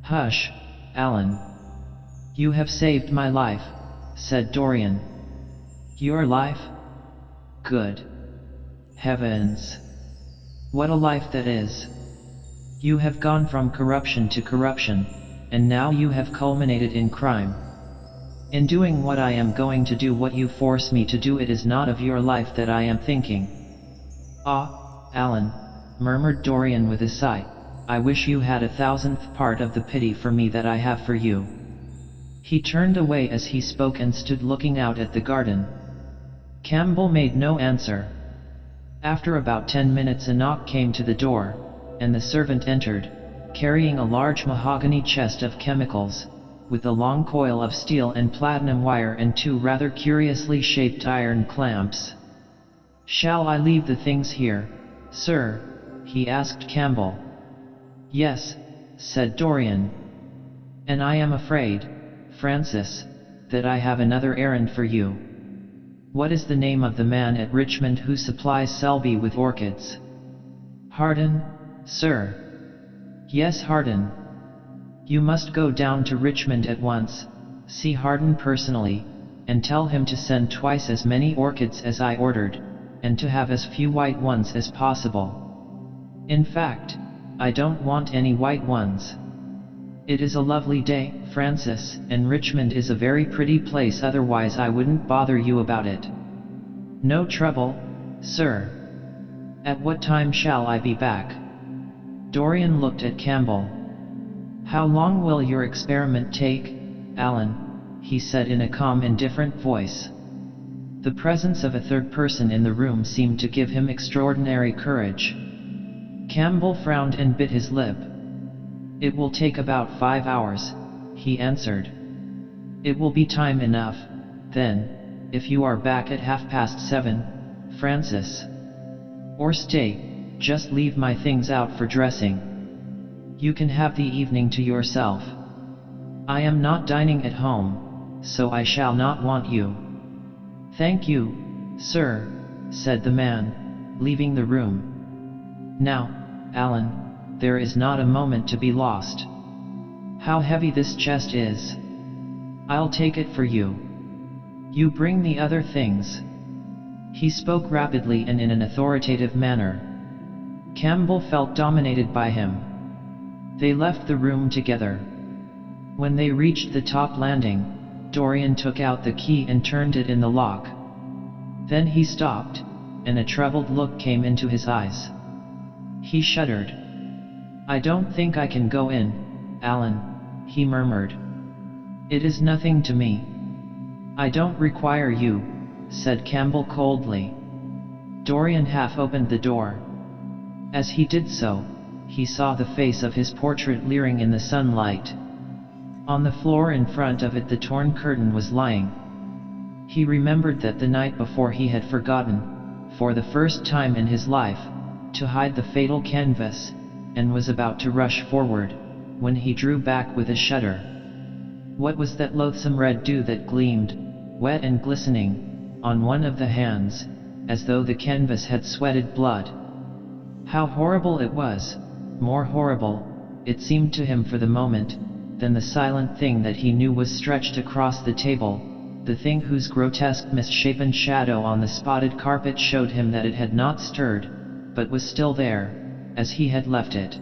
"Hush, Alan. You have saved my life," said Dorian. "Your life? Good heavens! What a life that is! You have gone from corruption to corruption, and now you have culminated in crime. In doing what I am going to do, what you force me to do, it is not of your life that I am thinking." "Ah, Alan," murmured Dorian with a sigh, "I wish you had 1,000th part of the pity for me that I have for you." He turned away as he spoke and stood looking out at the garden. Campbell made no answer. After about 10 minutes a knock came to the door, and the servant entered, carrying a large mahogany chest of chemicals, with a long coil of steel and platinum wire and 2 rather curiously shaped iron clamps. "Shall I leave the things here, sir?" he asked Campbell. "Yes," said Dorian. "And I am afraid, Francis, that I have another errand for you. What is the name of the man at Richmond who supplies Selby with orchids?" "Harden, sir." "Yes, Harden. You must go down to Richmond at once, see Harden personally, and tell him to send twice as many orchids as I ordered, and to have as few white ones as possible." In fact, I don't want any white ones. It is a lovely day, Francis, and Richmond is a very pretty place, otherwise I wouldn't bother you about it. No trouble, sir. At what time shall I be back? Dorian looked at Campbell. How long will your experiment take, Alan? He said in a calm, indifferent voice. The presence of a third person in the room seemed to give him extraordinary courage. Campbell frowned and bit his lip. It will take about 5 hours, he answered. It will be time enough, then, if you are back at 7:30, Francis. Or stay, just leave my things out for dressing. You can have the evening to yourself. I am not dining at home, so I shall not want you. Thank you, sir, said the man, leaving the room. Now, Alan, there is not a moment to be lost. How heavy this chest is. I'll take it for you. You bring the other things. He spoke rapidly and in an authoritative manner. Campbell felt dominated by him. They left the room together. When they reached the top landing, Dorian took out the key and turned it in the lock. Then he stopped, and a troubled look came into his eyes. He shuddered. I don't think I can go in, Alan, he murmured. It is nothing to me. I don't require you, said Campbell coldly. Dorian half opened the door. As he did so, he saw the face of his portrait leering in the sunlight. On the floor in front of it the torn curtain was lying. He remembered that the night before he had forgotten, for the first time in his life, to hide the fatal canvas, and was about to rush forward, when he drew back with a shudder. What was that loathsome red dew that gleamed, wet and glistening, on one of the hands, as though the canvas had sweated blood? How horrible it was, more horrible, it seemed to him for the moment, than the silent thing that he knew was stretched across the table, the thing whose grotesque misshapen shadow on the spotted carpet showed him that it had not stirred, but was still there, as he had left it.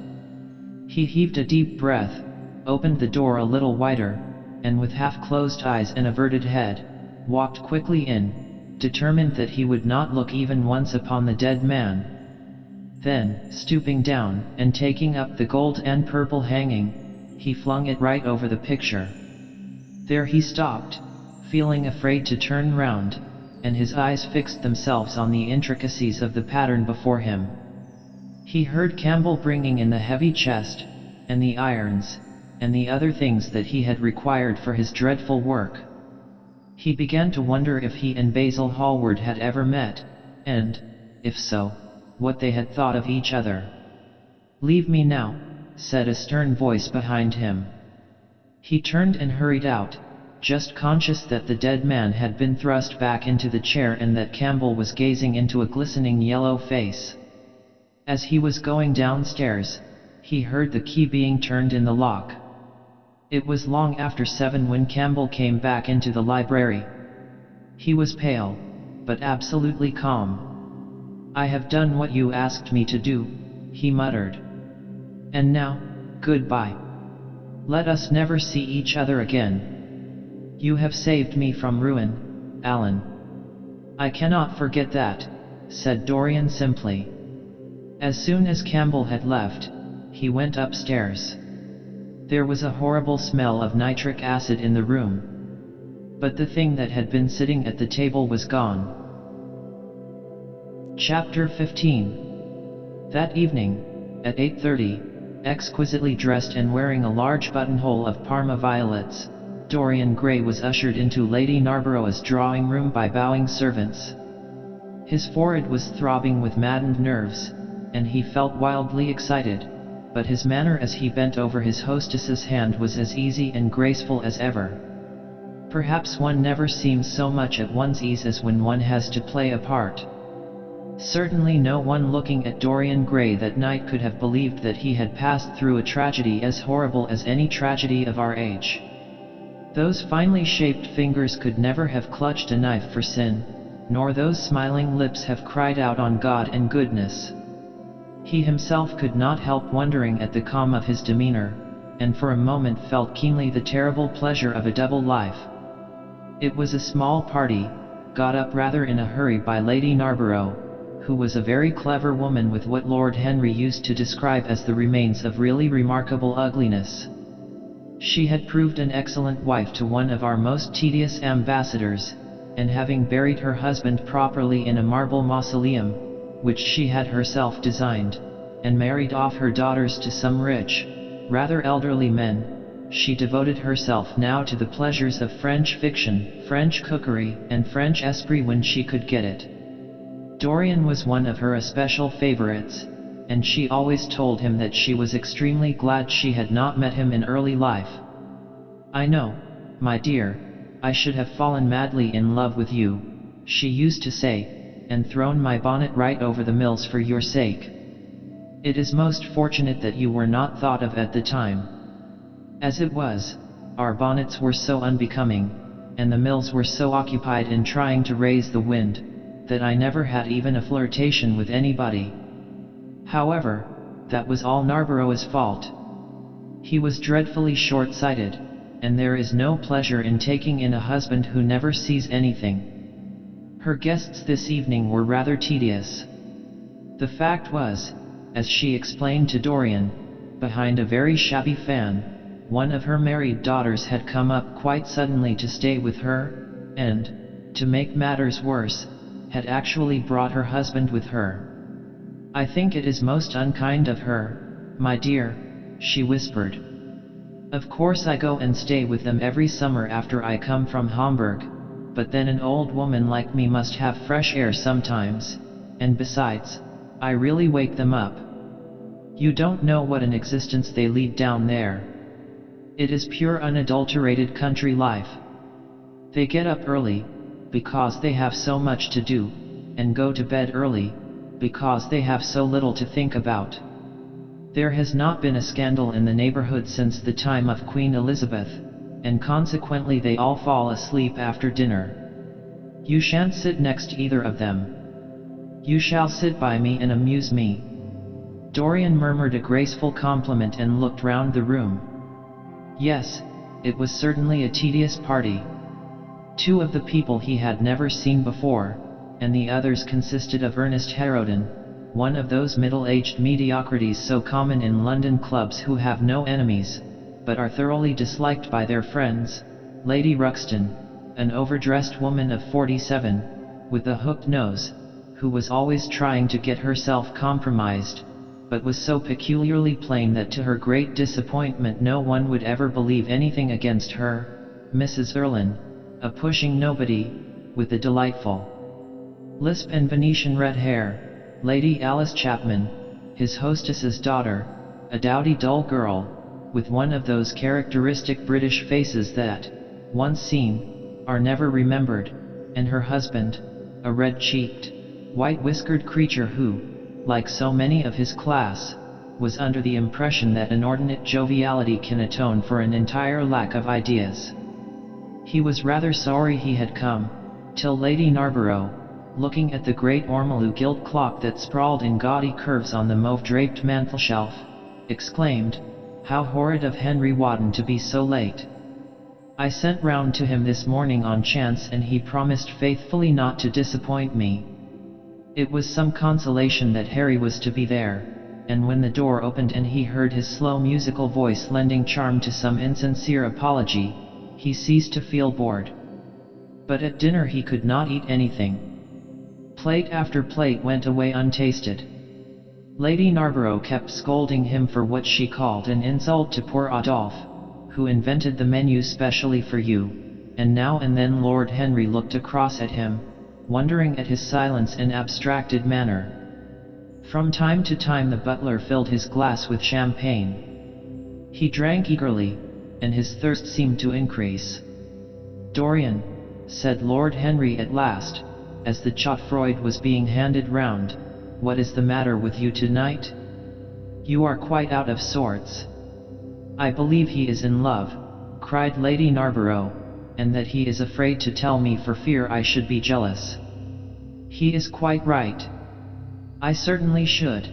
He heaved a deep breath, opened the door a little wider, and with half-closed eyes and averted head, walked quickly in, determined that he would not look even once upon the dead man. Then, stooping down, and taking up the gold and purple hanging, he flung it right over the picture. There he stopped, feeling afraid to turn round, and his eyes fixed themselves on the intricacies of the pattern before him. He heard Campbell bringing in the heavy chest, and the irons, and the other things that he had required for his dreadful work. He began to wonder if he and Basil Hallward had ever met, and, if so, what they had thought of each other. "Leave me now," said a stern voice behind him. He turned and hurried out, just conscious that the dead man had been thrust back into the chair and that Campbell was gazing into a glistening yellow face. As he was going downstairs, he heard the key being turned in the lock. It was long after 7 when Campbell came back into the library. He was pale, but absolutely calm. "I have done what you asked me to do," he muttered. "And now, goodbye. Let us never see each other again. You have saved me from ruin, Alan." "I cannot forget that," said Dorian simply. As soon as Campbell had left, he went upstairs. There was a horrible smell of nitric acid in the room. But the thing that had been sitting at the table was gone. Chapter 15. That evening, at 8:30, exquisitely dressed and wearing a large buttonhole of Parma violets, Dorian Gray was ushered into Lady Narborough's drawing room by bowing servants. His forehead was throbbing with maddened nerves, and he felt wildly excited, but his manner as he bent over his hostess's hand was as easy and graceful as ever. Perhaps one never seems so much at one's ease as when one has to play a part. Certainly no one looking at Dorian Gray that night could have believed that he had passed through a tragedy as horrible as any tragedy of our age. Those finely shaped fingers could never have clutched a knife for sin, nor those smiling lips have cried out on God and goodness. He himself could not help wondering at the calm of his demeanor, and for a moment felt keenly the terrible pleasure of a double life. It was a small party, got up rather in a hurry by Lady Narborough, who was a very clever woman with what Lord Henry used to describe as the remains of really remarkable ugliness. She had proved an excellent wife to one of our most tedious ambassadors, and having buried her husband properly in a marble mausoleum, which she had herself designed, and married off her daughters to some rich, rather elderly men, she devoted herself now to the pleasures of French fiction, French cookery, and French esprit when she could get it. Dorian was one of her especial favorites, and she always told him that she was extremely glad she had not met him in early life. "I know, my dear, I should have fallen madly in love with you," she used to say, "and thrown my bonnet right over the mills for your sake. It is most fortunate that you were not thought of at the time. As it was, our bonnets were so unbecoming, and the mills were so occupied in trying to raise the wind, that I never had even a flirtation with anybody." However, that was all Narborough's fault. He was dreadfully short-sighted, and there is no pleasure in taking in a husband who never sees anything. Her guests this evening were rather tedious. The fact was, as she explained to Dorian, behind a very shabby fan, one of her married daughters had come up quite suddenly to stay with her, and, to make matters worse, had actually brought her husband with her. "I think it is most unkind of her, my dear," she whispered. "Of course I go and stay with them every summer after I come from Hamburg, but then an old woman like me must have fresh air sometimes, and besides, I really wake them up. You don't know what an existence they lead down there. It is pure unadulterated country life. They get up early, because they have so much to do, and go to bed early, because they have so little to think about. There has not been a scandal in the neighborhood since the time of Queen Elizabeth, and consequently they all fall asleep after dinner. You shan't sit next to either of them. You shall sit by me and amuse me." Dorian murmured a graceful compliment and looked round the room. Yes, it was certainly a tedious party. Two of the people he had never seen before, and the others consisted of Ernest Harrowden, one of those middle-aged mediocrities so common in London clubs who have no enemies, but are thoroughly disliked by their friends, Lady Ruxton, an overdressed woman of 47, with a hooked nose, who was always trying to get herself compromised, but was so peculiarly plain that to her great disappointment no one would ever believe anything against her, Mrs. Erlyn, a pushing nobody, with a delightful lisp and Venetian red hair, Lady Alice Chapman, his hostess's daughter, a dowdy dull girl, with one of those characteristic British faces that, once seen, are never remembered, and her husband, a red-cheeked, white-whiskered creature who, like so many of his class, was under the impression that inordinate joviality can atone for an entire lack of ideas. He was rather sorry he had come, till Lady Narborough, looking at the great ormolu gilt clock that sprawled in gaudy curves on the mauve-draped mantelshelf, exclaimed, "How horrid of Henry Wotton to be so late. I sent round to him this morning on chance and he promised faithfully not to disappoint me." It was some consolation that Harry was to be there, and when the door opened and he heard his slow musical voice lending charm to some insincere apology, he ceased to feel bored. But at dinner he could not eat anything. Plate after plate went away untasted. Lady Narborough kept scolding him for what she called an insult to poor Adolphe, who invented the menu specially for you, and now and then Lord Henry looked across at him, wondering at his silence and abstracted manner. From time to time the butler filled his glass with champagne. He drank eagerly, and his thirst seemed to increase. "Dorian," said Lord Henry at last, as the chaudfroid was being handed round, "what is the matter with you tonight? You are quite out of sorts." "I believe he is in love," cried Lady Narborough, "and that he is afraid to tell me for fear I should be jealous." "He is quite right. I certainly should.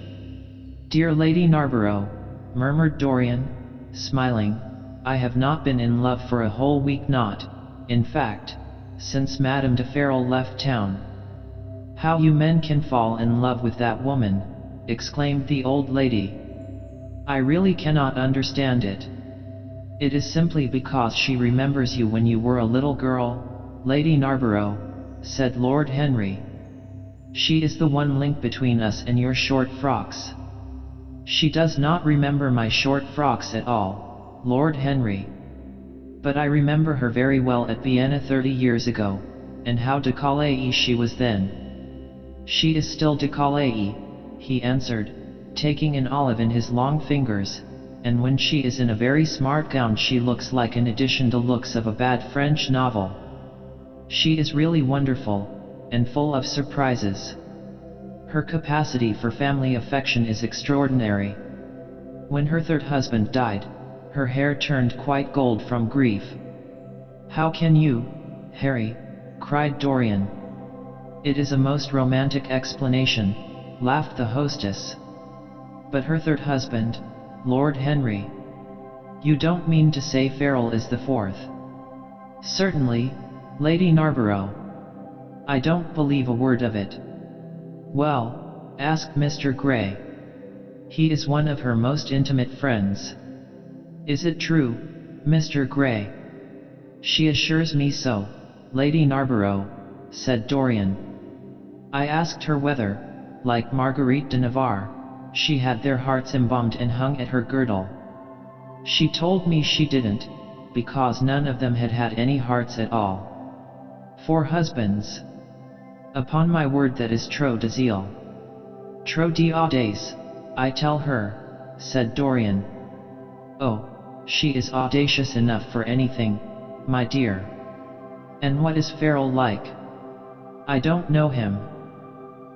"Dear Lady Narborough," murmured Dorian, smiling, "I have not been in love for a whole week, not, in fact, since Madame de Ferrol left town." "How you men can fall in love with that woman," exclaimed the old lady. "I really cannot understand it." "It is simply because she remembers you when you were a little girl, Lady Narborough," said Lord Henry. "She is the one link between us and your short frocks." "She does not remember my short frocks at all, Lord Henry. But I remember her very well at Vienna 30 years ago, and how décolleée she was then." "She is still décolleée," he answered, taking an olive in his long fingers, "and when she is in a very smart gown she looks like an edition de luxe of a bad French novel. She is really wonderful, and full of surprises. Her capacity for family affection is extraordinary. When her third husband died, her hair turned quite gold from grief." "How can you, Harry?" cried Dorian. "It is a most romantic explanation," laughed the hostess. "But her third husband, Lord Henry? You don't mean to say Ferrol is the fourth?" "Certainly, Lady Narborough. I don't believe a word of it." "Well, ask Mr. Gray. He is one of her most intimate friends." "Is it true, Mr. Gray?" "She assures me so, Lady Narborough," said Dorian. "I asked her whether, like Marguerite de Navarre, she had their hearts embalmed and hung at her girdle. She told me she didn't, because none of them had had any hearts at all. 4 husbands. Upon my word, that is trop de zèle. Trop d'audace, I tell her," said Dorian. "Oh, she is audacious enough for anything, my dear." "And what is Ferrol like?" "I don't know him.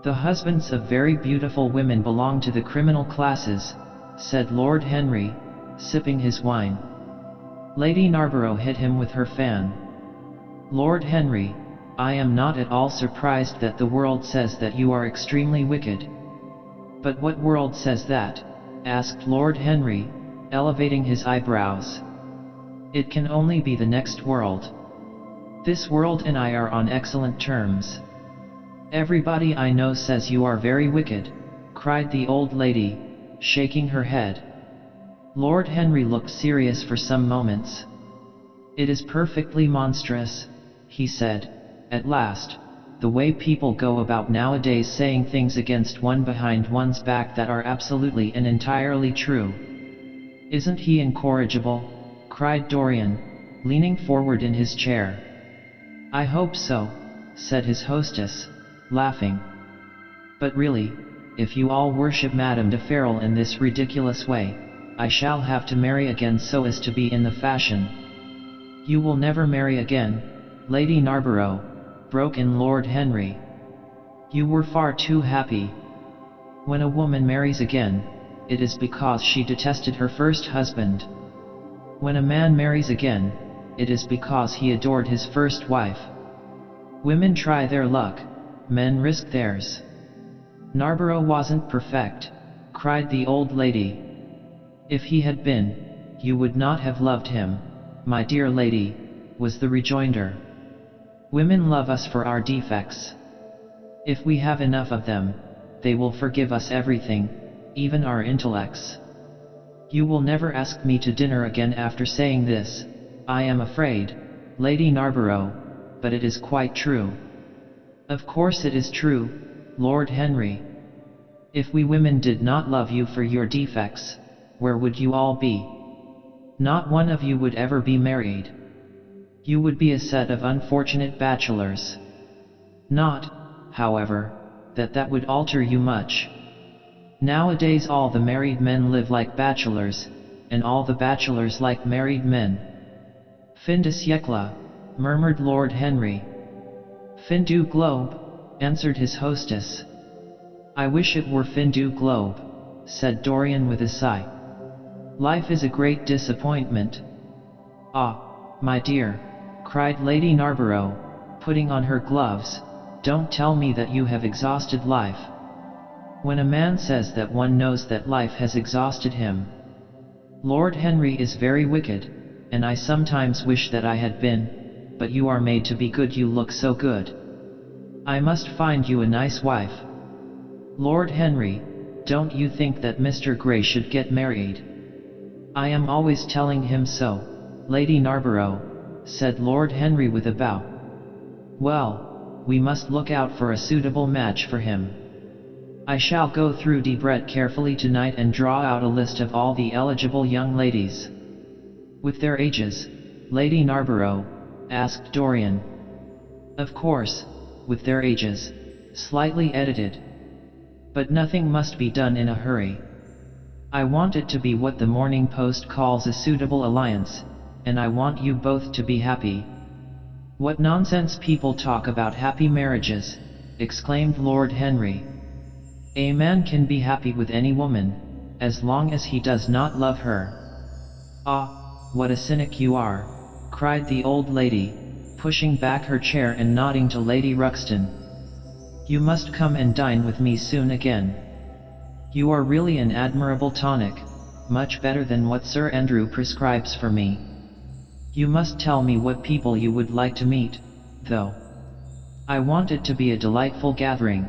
The husbands of very beautiful women belong to the criminal classes," said Lord Henry, sipping his wine. Lady Narborough hit him with her fan. "Lord Henry, I am not at all surprised that the world says that you are extremely wicked." "But what world says that?" asked Lord Henry, elevating his eyebrows. "It can only be the next world. This world and I are on excellent terms." "Everybody I know says you are very wicked," cried the old lady, shaking her head. Lord Henry looked serious for some moments. "It is perfectly monstrous," he said, at last, "the way people go about nowadays saying things against one behind one's back that are absolutely and entirely true." "Isn't he incorrigible?" cried Dorian, leaning forward in his chair. "I hope so," said his hostess, laughing. "But really, if you all worship Madame de Ferrol in this ridiculous way, I shall have to marry again so as to be in the fashion." "You will never marry again, Lady Narborough," broke in Lord Henry. "You were far too happy. When a woman marries again, it is because she detested her first husband. When a man marries again, it is because he adored his first wife. Women try their luck, men risk theirs." "Narborough wasn't perfect," cried the old lady. "If he had been, you would not have loved him, my dear lady," was the rejoinder. "Women love us for our defects. If we have enough of them, they will forgive us everything, even our intellects. You will never ask me to dinner again after saying this, I am afraid, Lady Narborough, but it is quite true." "Of course it is true, Lord Henry. If we women did not love you for your defects, where would you all be? Not one of you would ever be married. You would be a set of unfortunate bachelors. Not, however, that would alter you much. Nowadays all the married men live like bachelors, and all the bachelors like married men." "Fin de siècle," murmured Lord Henry. "Fin du globe," answered his hostess. "I wish it were fin du globe," said Dorian with a sigh. "Life is a great disappointment." "Ah, my dear," cried Lady Narborough, putting on her gloves, "don't tell me that you have exhausted life." when a man says that one knows that life has exhausted him. Lord Henry is very wicked, and I sometimes wish that I had been, but you are made to be good, you look so good. I must find you a nice wife. Lord Henry, don't you think that Mr. Grey should get married? I am always telling him so, Lady Narborough, said Lord Henry with a bow. Well, we must look out for a suitable match for him. I shall go through Debrett carefully tonight and draw out a list of all the eligible young ladies. With their ages, Lady Narborough, asked Dorian. Of course, with their ages, slightly edited. But nothing must be done in a hurry. I want it to be what the Morning Post calls a suitable alliance, and I want you both to be happy. What nonsense people talk about happy marriages, exclaimed Lord Henry. A man can be happy with any woman, as long as he does not love her. Ah, what a cynic you are, cried the old lady, pushing back her chair and nodding to Lady Ruxton. You must come and dine with me soon again. You are really an admirable tonic, much better than what Sir Andrew prescribes for me. You must tell me what people you would like to meet, though. I want it to be a delightful gathering.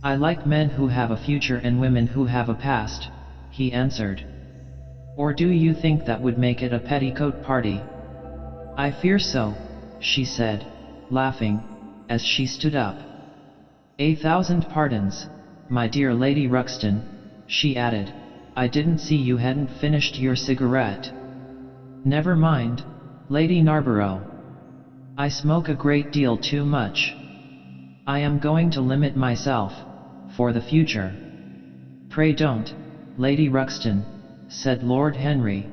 I like men who have a future and women who have a past, he answered. Or do you think that would make it a petticoat party? I fear so, she said, laughing, as she stood up. 1,000 pardons, my dear Lady Ruxton, she added, I didn't see you hadn't finished your cigarette. Never mind, Lady Narborough. I smoke a great deal too much. I am going to limit myself, for the future. Pray don't, Lady Ruxton, said Lord Henry.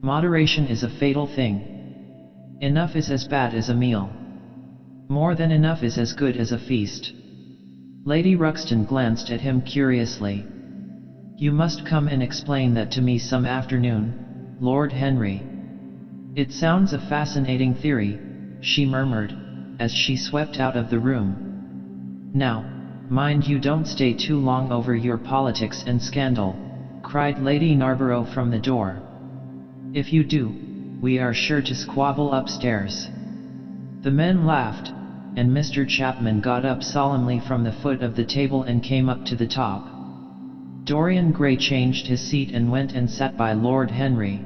Moderation is a fatal thing. Enough is as bad as a meal. More than enough is as good as a feast. Lady Ruxton glanced at him curiously. You must come and explain that to me some afternoon, Lord Henry. It sounds a fascinating theory, she murmured, as she swept out of the room. Now, mind you don't stay too long over your politics and scandal, cried Lady Narborough from the door. If you do, we are sure to squabble upstairs. The men laughed, and Mr. Chapman got up solemnly from the foot of the table and came up to the top. Dorian Gray changed his seat and went and sat by Lord Henry.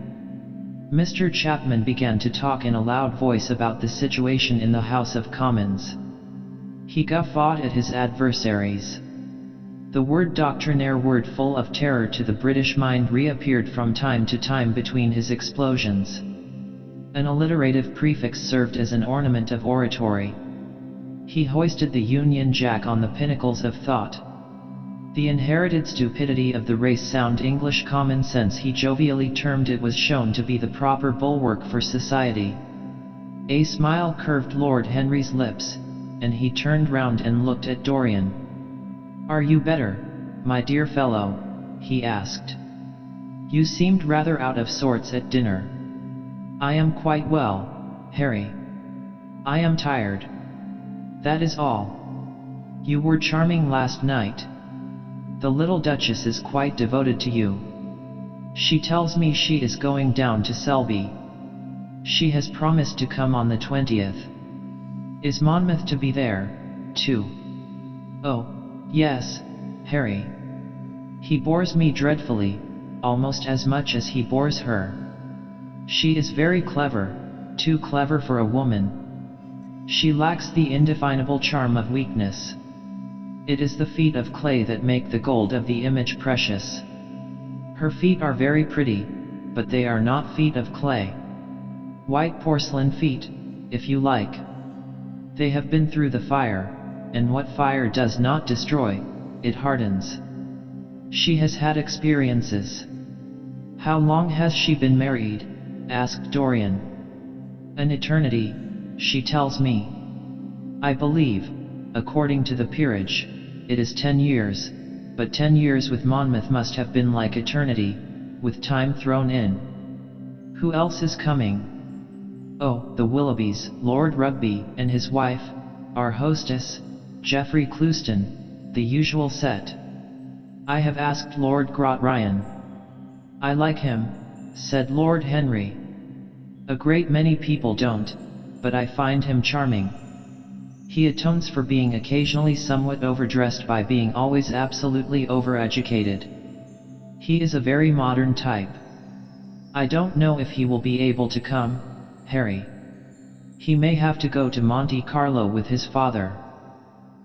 Mr. Chapman began to talk in a loud voice about the situation in the House of Commons. He guffawed at his adversaries. The word doctrinaire, word full of terror to the British mind, reappeared from time to time between his explosions. An alliterative prefix served as an ornament of oratory. He hoisted the Union Jack on the pinnacles of thought. The inherited stupidity of the race, sound English common sense, he jovially termed it, was shown to be the proper bulwark for society. A smile curved Lord Henry's lips, and he turned round and looked at Dorian. Are you better, my dear fellow? He asked. You seemed rather out of sorts at dinner. I am quite well, Harry. I am tired. That is all. You were charming last night. The little Duchess is quite devoted to you. She tells me she is going down to Selby. She has promised to come on the 20th. Is Monmouth to be there, too? Oh, yes, Harry. He bores me dreadfully, almost as much as he bores her. She is very clever, too clever for a woman. She lacks the indefinable charm of weakness. It is the feet of clay that make the gold of the image precious. Her feet are very pretty, but they are not feet of clay. White porcelain feet, if you like. They have been through the fire, and what fire does not destroy, it hardens. She has had experiences. How long has she been married? Asked Dorian. An eternity, she tells me. I believe, according to the peerage, it is 10 years, but 10 years with Monmouth must have been like eternity, with time thrown in. Who else is coming? Oh, the Willoughbys, Lord Rugby and his wife, our hostess, Geoffrey Clouston, the usual set. I have asked Lord Ryan. I like him, said Lord Henry. A great many people don't, but I find him charming. He atones for being occasionally somewhat overdressed by being always absolutely overeducated. He is a very modern type. I don't know if he will be able to come, Harry. He may have to go to Monte Carlo with his father.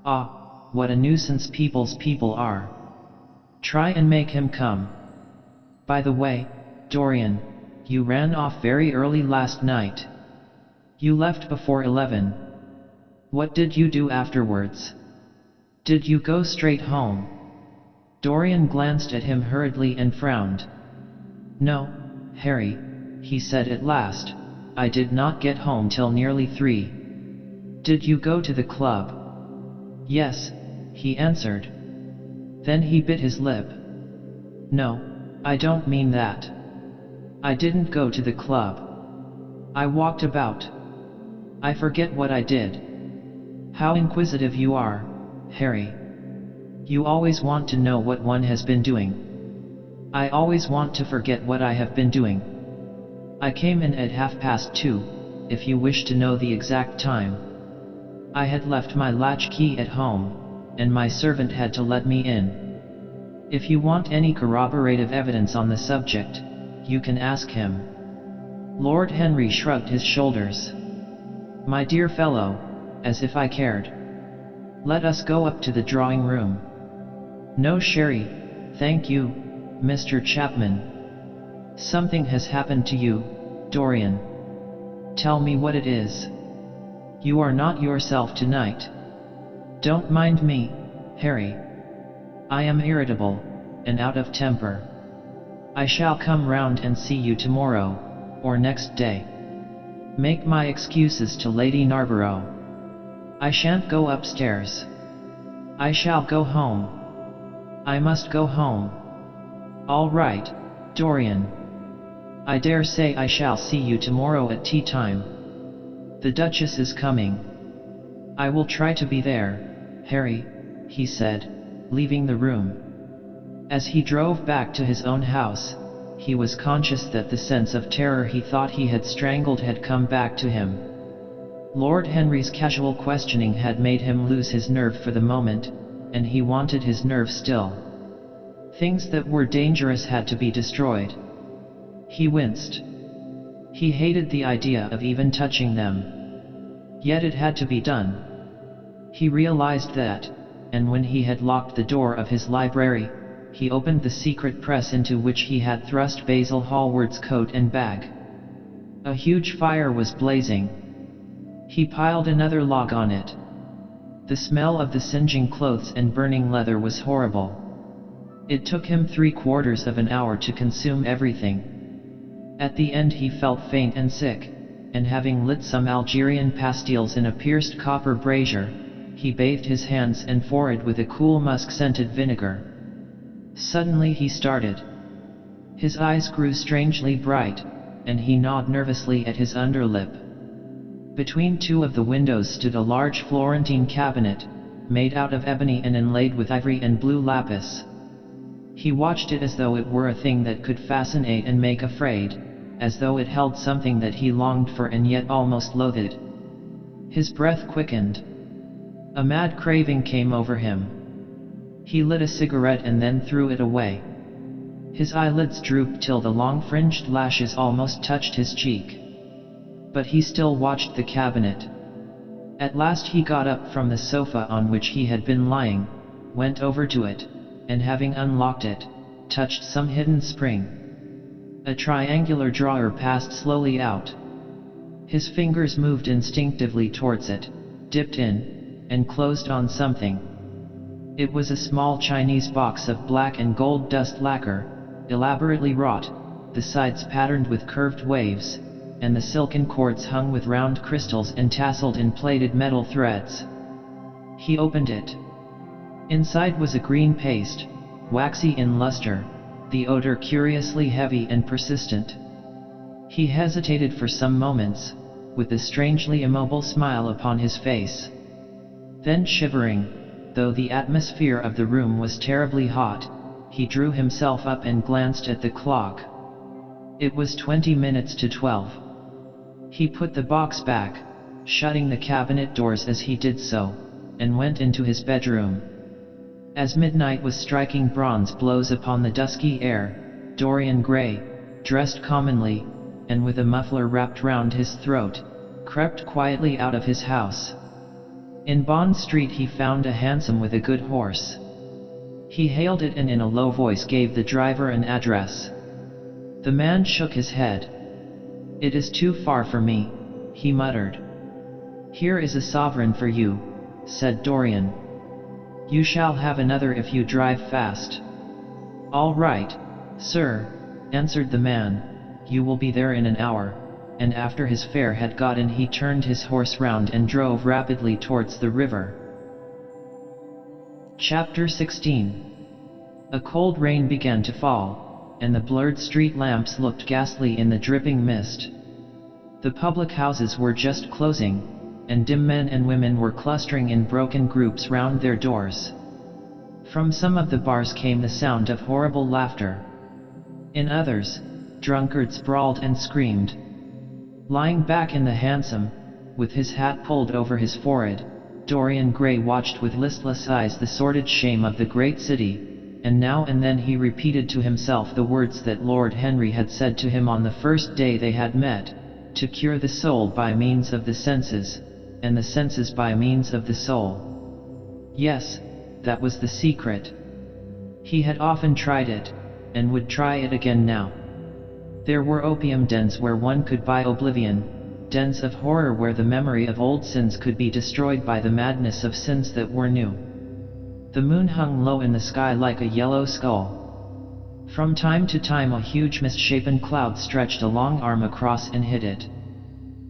Ah, what a nuisance people's people are. Try and make him come. By the way, Dorian, you ran off very early last night. You left before 11. What did you do afterwards? Did you go straight home? Dorian glanced at him hurriedly and frowned. No, Harry, he said at last, I did not get home till nearly 3. Did you go to the club? Yes, he answered. Then he bit his lip. No, I don't mean that. I didn't go to the club. I walked about. I forget what I did. How inquisitive you are, Harry. You always want to know what one has been doing. I always want to forget what I have been doing. I came in at 2:30, if you wish to know the exact time. I had left my latchkey at home, and my servant had to let me in. If you want any corroborative evidence on the subject, you can ask him. Lord Henry shrugged his shoulders. My dear fellow, as if I cared. Let us go up to the drawing room. No sherry, thank you, Mr. Chapman. Something has happened to you, Dorian. Tell me what it is. You are not yourself tonight. Don't mind me, Harry. I am irritable, and out of temper. I shall come round and see you tomorrow, or next day. Make my excuses to Lady Narborough. I shan't go upstairs. I shall go home. I must go home. All right, Dorian. I dare say I shall see you tomorrow at tea time. The Duchess is coming. I will try to be there, Harry, he said, leaving the room. As he drove back to his own house, he was conscious that the sense of terror he thought he had strangled had come back to him. Lord Henry's casual questioning had made him lose his nerve for the moment, and he wanted his nerve still. Things that were dangerous had to be destroyed. He winced. He hated the idea of even touching them. Yet it had to be done. He realized that, and when he had locked the door of his library, he opened the secret press into which he had thrust Basil Hallward's coat and bag. A huge fire was blazing. He piled another log on it. The smell of the singeing clothes and burning leather was horrible. It took him 3/4 of an hour to consume everything. At the end he felt faint and sick, and having lit some Algerian pastilles in a pierced copper brazier, he bathed his hands and forehead with a cool musk-scented vinegar. Suddenly he started. His eyes grew strangely bright, and he gnawed nervously at his underlip. Between two of the windows stood a large Florentine cabinet, made out of ebony and inlaid with ivory and blue lapis. He watched it as though it were a thing that could fascinate and make afraid, as though it held something that he longed for and yet almost loathed. His breath quickened. A mad craving came over him. He lit a cigarette and then threw it away. His eyelids drooped till the long fringed lashes almost touched his cheek. But he still watched the cabinet. At last he got up from the sofa on which he had been lying, went over to it, and having unlocked it, touched some hidden spring. A triangular drawer passed slowly out. His fingers moved instinctively towards it, dipped in, and closed on something. It was a small Chinese box of black and gold dust lacquer, elaborately wrought, the sides patterned with curved waves, and the silken cords hung with round crystals and tasseled in plated metal threads. He opened it. Inside was a green paste, waxy in luster, the odor curiously heavy and persistent. He hesitated for some moments, with a strangely immobile smile upon his face. Then shivering, though the atmosphere of the room was terribly hot, he drew himself up and glanced at the clock. It was 20 minutes to 12. He put the box back, shutting the cabinet doors as he did so, and went into his bedroom. As midnight was striking bronze blows upon the dusky air, Dorian Gray, dressed commonly, and with a muffler wrapped round his throat, crept quietly out of his house. In Bond Street he found a hansom with a good horse. He hailed it and in a low voice gave the driver an address. The man shook his head. "It is too far for me," he muttered. "Here is a sovereign for you," said Dorian. "You shall have another if you drive fast." "All right, sir," answered the man, "you will be there in an hour," and after his fare had gotten he turned his horse round and drove rapidly towards the river. Chapter 16. A cold rain began to fall, and the blurred street lamps looked ghastly in the dripping mist. The public houses were just closing, and dim men and women were clustering in broken groups round their doors. From some of the bars came the sound of horrible laughter. In others, drunkards brawled and screamed. Lying back in the hansom, with his hat pulled over his forehead, Dorian Gray watched with listless eyes the sordid shame of the great city, and now and then he repeated to himself the words that Lord Henry had said to him on the first day they had met, to cure the soul by means of the senses, and the senses by means of the soul. Yes, that was the secret. He had often tried it, and would try it again now. There were opium dens where one could buy oblivion, dens of horror where the memory of old sins could be destroyed by the madness of sins that were new. The moon hung low in the sky like a yellow skull. From time to time a huge misshapen cloud stretched a long arm across and hid it.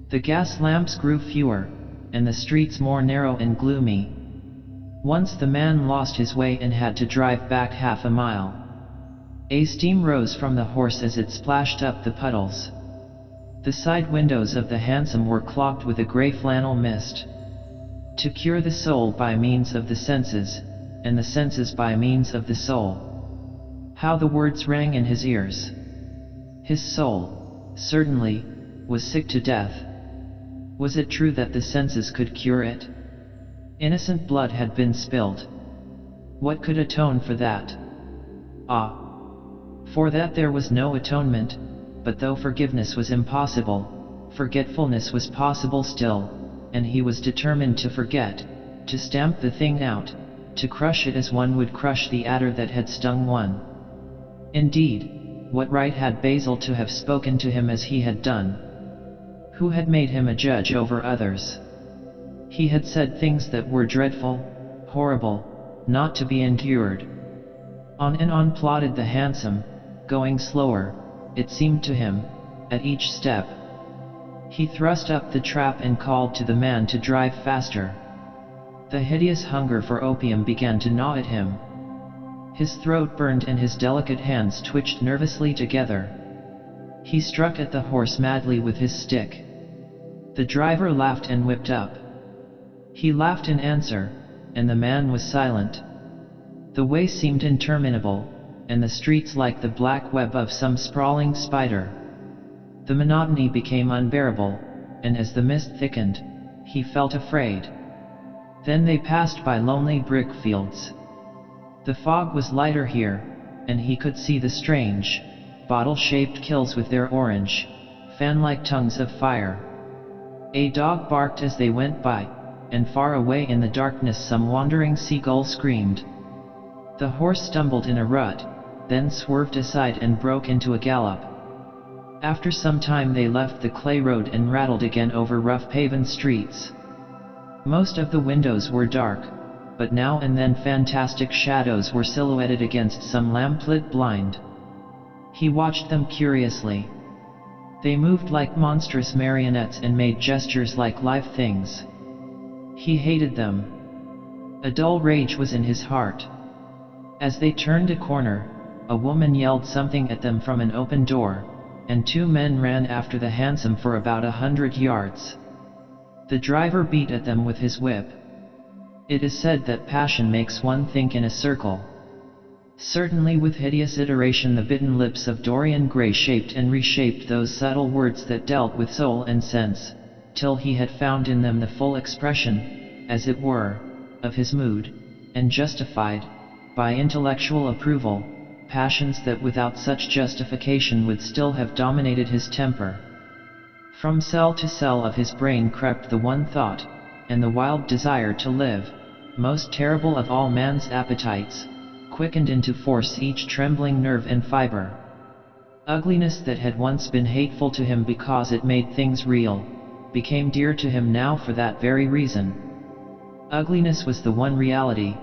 The gas lamps grew fewer, and the streets more narrow and gloomy. Once the man lost his way and had to drive back half a mile. A steam rose from the horse as it splashed up the puddles. The side windows of the hansom were clogged with a grey flannel mist. To cure the soul by means of the senses, and the senses by means of the soul. How the words rang in his ears. His soul, certainly, was sick to death. Was it true that the senses could cure it? Innocent blood had been spilled. What could atone for that? Ah! For that there was no atonement, but though forgiveness was impossible, forgetfulness was possible still, and he was determined to forget, to stamp the thing out, to crush it as one would crush the adder that had stung one. Indeed, what right had Basil to have spoken to him as he had done? Who had made him a judge over others? He had said things that were dreadful, horrible, not to be endured. On and on plodded the hansom, going slower, it seemed to him, at each step. He thrust up the trap and called to the man to drive faster. The hideous hunger for opium began to gnaw at him. His throat burned and his delicate hands twitched nervously together. He struck at the horse madly with his stick. The driver laughed and whipped up. He laughed in answer, and the man was silent. The way seemed interminable, and the streets like the black web of some sprawling spider. The monotony became unbearable, and as the mist thickened, he felt afraid. Then they passed by lonely brick fields. The fog was lighter here, and he could see the strange, bottle-shaped kills with their orange, fan-like tongues of fire. A dog barked as they went by, and far away in the darkness some wandering seagull screamed. The horse stumbled in a rut, then swerved aside and broke into a gallop. After some time they left the clay road and rattled again over rough-paven streets. Most of the windows were dark, but now and then fantastic shadows were silhouetted against some lamplit blind. He watched them curiously. They moved like monstrous marionettes and made gestures like live things. He hated them. A dull rage was in his heart. As they turned a corner, a woman yelled something at them from an open door, and two men ran after the hansom for about 100 yards. The driver beat at them with his whip. It is said that passion makes one think in a circle. Certainly with hideous iteration the bitten lips of Dorian Gray shaped and reshaped those subtle words that dealt with soul and sense, till he had found in them the full expression, as it were, of his mood, and justified, by intellectual approval, passions that without such justification would still have dominated his temper. From cell to cell of his brain crept the one thought, and the wild desire to live, most terrible of all man's appetites, quickened into force each trembling nerve and fiber. Ugliness that had once been hateful to him because it made things real, became dear to him now for that very reason. Ugliness was the one reality.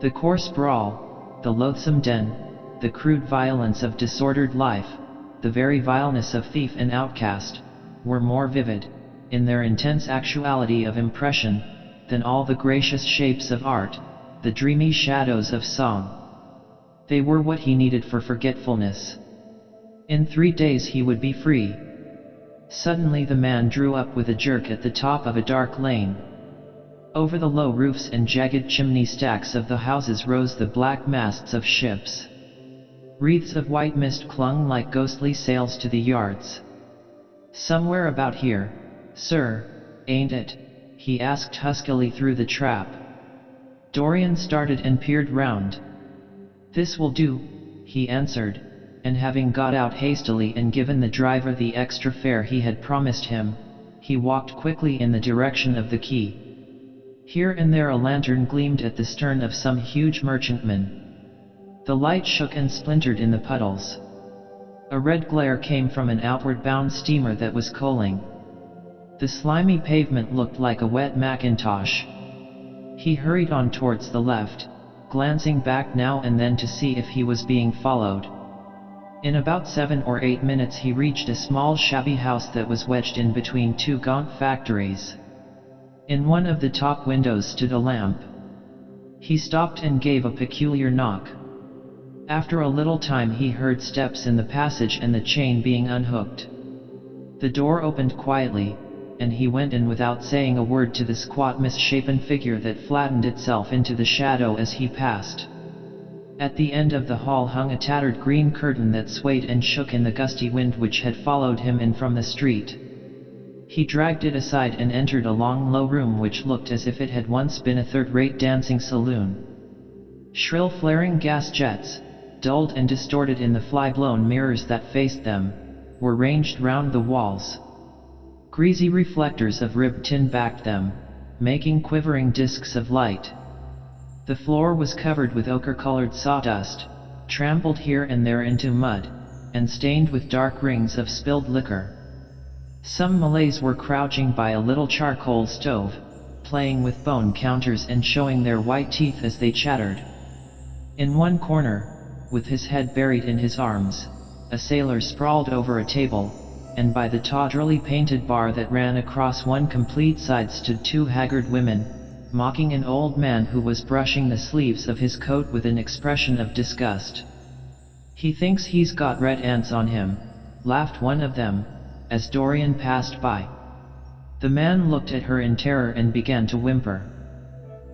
The coarse brawl, the loathsome den, the crude violence of disordered life, the very vileness of thief and outcast, were more vivid, in their intense actuality of impression, than all the gracious shapes of art, the dreamy shadows of song. They were what he needed for forgetfulness. In 3 days he would be free. Suddenly the man drew up with a jerk at the top of a dark lane. Over the low roofs and jagged chimney stacks of the houses rose the black masts of ships. Wreaths of white mist clung like ghostly sails to the yards. "Somewhere about here, sir, ain't it?" he asked huskily through the trap. Dorian started and peered round. "This will do," he answered, and having got out hastily and given the driver the extra fare he had promised him, he walked quickly in the direction of the quay. Here and there a lantern gleamed at the stern of some huge merchantman. The light shook and splintered in the puddles. A red glare came from an outward-bound steamer that was coaling. The slimy pavement looked like a wet mackintosh. He hurried on towards the left, glancing back now and then to see if he was being followed. In about 7 or 8 minutes he reached a small shabby house that was wedged in between 2 gaunt factories. In one of the top windows stood a lamp. He stopped and gave a peculiar knock. After a little time he heard steps in the passage and the chain being unhooked. The door opened quietly, and he went in without saying a word to the squat misshapen figure that flattened itself into the shadow as he passed. At the end of the hall hung a tattered green curtain that swayed and shook in the gusty wind which had followed him in from the street. He dragged it aside and entered a long low room which looked as if it had once been a third-rate dancing saloon. Shrill flaring gas jets, dulled and distorted in the fly-blown mirrors that faced them, were ranged round the walls. Greasy reflectors of ribbed tin backed them, making quivering discs of light. The floor was covered with ochre-colored sawdust, trampled here and there into mud, and stained with dark rings of spilled liquor. Some Malays were crouching by a little charcoal stove, playing with bone counters and showing their white teeth as they chattered. In one corner, with his head buried in his arms, a sailor sprawled over a table, and by the tawdrily painted bar that ran across one complete side stood 2 haggard women, mocking an old man who was brushing the sleeves of his coat with an expression of disgust. "He thinks he's got red ants on him," laughed one of them, as Dorian passed by. The man looked at her in terror and began to whimper.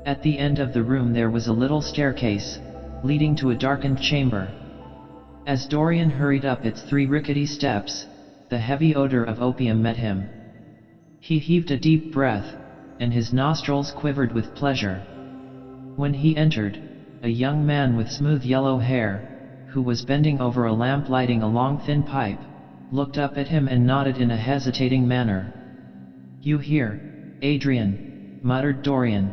At the end of the room there was a little staircase, leading to a darkened chamber. As Dorian hurried up its 3 rickety steps, the heavy odor of opium met him. He heaved a deep breath, and his nostrils quivered with pleasure. When he entered, a young man with smooth yellow hair, who was bending over a lamp lighting a long thin pipe, looked up at him and nodded in a hesitating manner. "You here, Adrian?" muttered Dorian.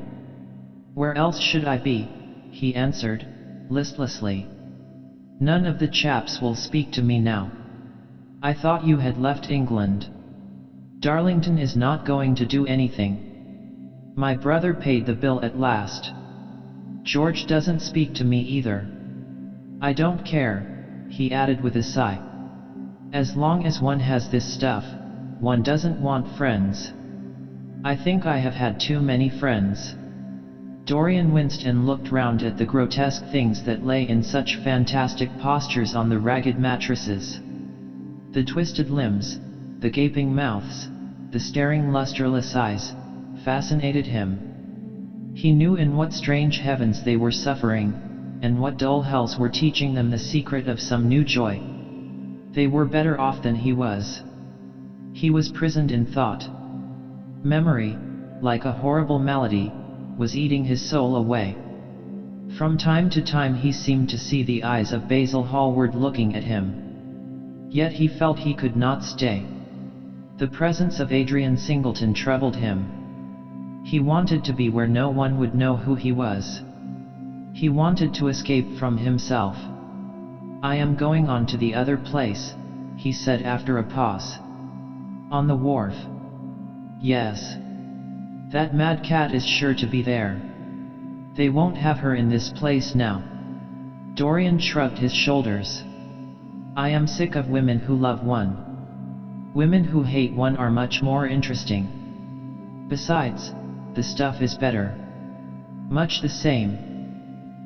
"Where else should I be?" he answered, listlessly. "None of the chaps will speak to me now. I thought you had left England. Darlington is not going to do anything. My brother paid the bill at last. George doesn't speak to me either. I don't care," he added with a sigh. "As long as one has this stuff, one doesn't want friends. I think I have had too many friends." Dorian winced and looked round at the grotesque things that lay in such fantastic postures on the ragged mattresses. The twisted limbs, the gaping mouths, the staring lustreless eyes, fascinated him. He knew in what strange heavens they were suffering, and what dull hells were teaching them the secret of some new joy. They were better off than he was. He was prisoned in thought. Memory, like a horrible malady, was eating his soul away. From time to time he seemed to see the eyes of Basil Hallward looking at him. Yet he felt he could not stay. The presence of Adrian Singleton troubled him. He wanted to be where no one would know who he was. He wanted to escape from himself. "I am going on to the other place," he said after a pause. "On the wharf?" "Yes. That mad cat is sure to be there. They won't have her in this place now." Dorian shrugged his shoulders. "I am sick of women who love one. Women who hate one are much more interesting. Besides, the stuff is better. Much the same.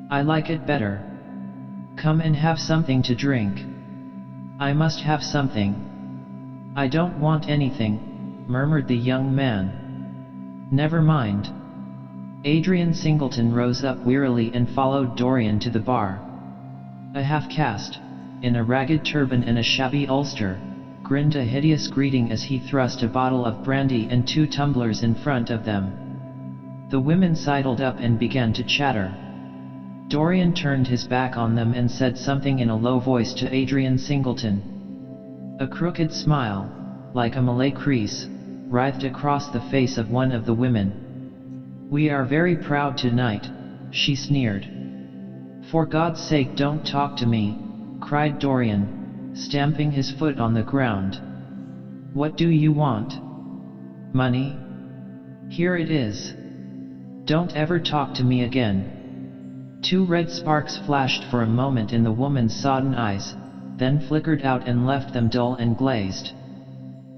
I like it better. Come and have something to drink." "I must have something." "I don't want anything," murmured the young man. "Never mind." Adrian Singleton rose up wearily and followed Dorian to the bar. A half-caste, in a ragged turban and a shabby ulster, grinned a hideous greeting as he thrust a bottle of brandy and 2 tumblers in front of them. The women sidled up and began to chatter. Dorian turned his back on them and said something in a low voice to Adrian Singleton. A crooked smile, like a Malay crease, writhed across the face of one of the women. "We are very proud tonight," she sneered. "For God's sake, don't talk to me," cried Dorian, stamping his foot on the ground. "What do you want? Money? Here it is. Don't ever talk to me again." 2 red sparks flashed for a moment in the woman's sodden eyes, then flickered out and left them dull and glazed.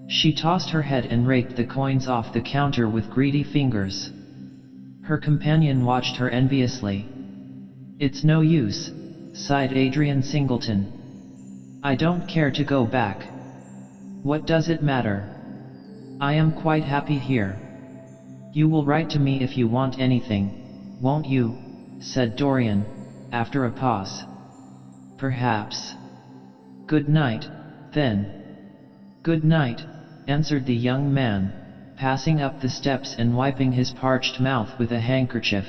She tossed her head and raked the coins off the counter with greedy fingers. Her companion watched her enviously. "It's no use," sighed Adrian Singleton. "I don't care to go back. What does it matter? I am quite happy here. You will write to me if you want anything, won't you?" said Dorian, after a pause. "Perhaps. Good night, then." "Good night," answered the young man, passing up the steps and wiping his parched mouth with a handkerchief.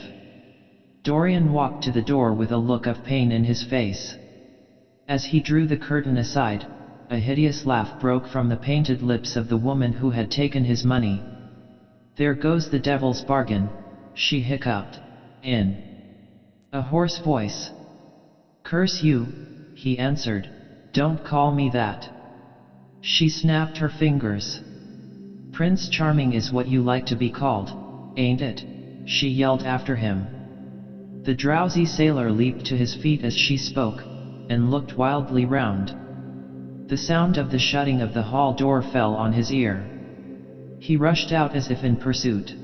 Dorian walked to the door with a look of pain in his face. As he drew the curtain aside, a hideous laugh broke from the painted lips of the woman who had taken his money. "There goes the devil's bargain," she hiccuped, in a hoarse voice. "Curse you," he answered, "don't call me that." She snapped her fingers. "Prince Charming is what you like to be called, ain't it?" she yelled after him. The drowsy sailor leaped to his feet as she spoke, and looked wildly round. The sound of the shutting of the hall door fell on his ear. He rushed out as if in pursuit.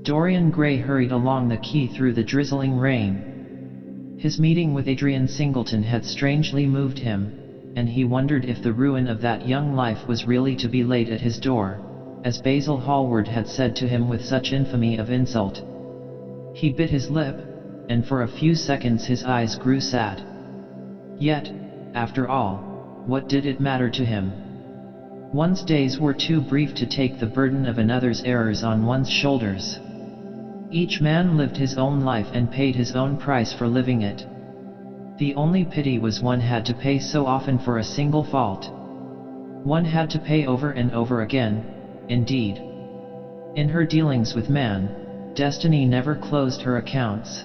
Dorian Gray hurried along the quay through the drizzling rain. His meeting with Adrian Singleton had strangely moved him, and he wondered if the ruin of that young life was really to be laid at his door, as Basil Hallward had said to him with such infamy of insult. He bit his lip, and for a few seconds his eyes grew sad. Yet, after all, what did it matter to him? One's days were too brief to take the burden of another's errors on one's shoulders. Each man lived his own life and paid his own price for living it. The only pity was one had to pay so often for a single fault. One had to pay over and over again, indeed. In her dealings with man, destiny never closed her accounts.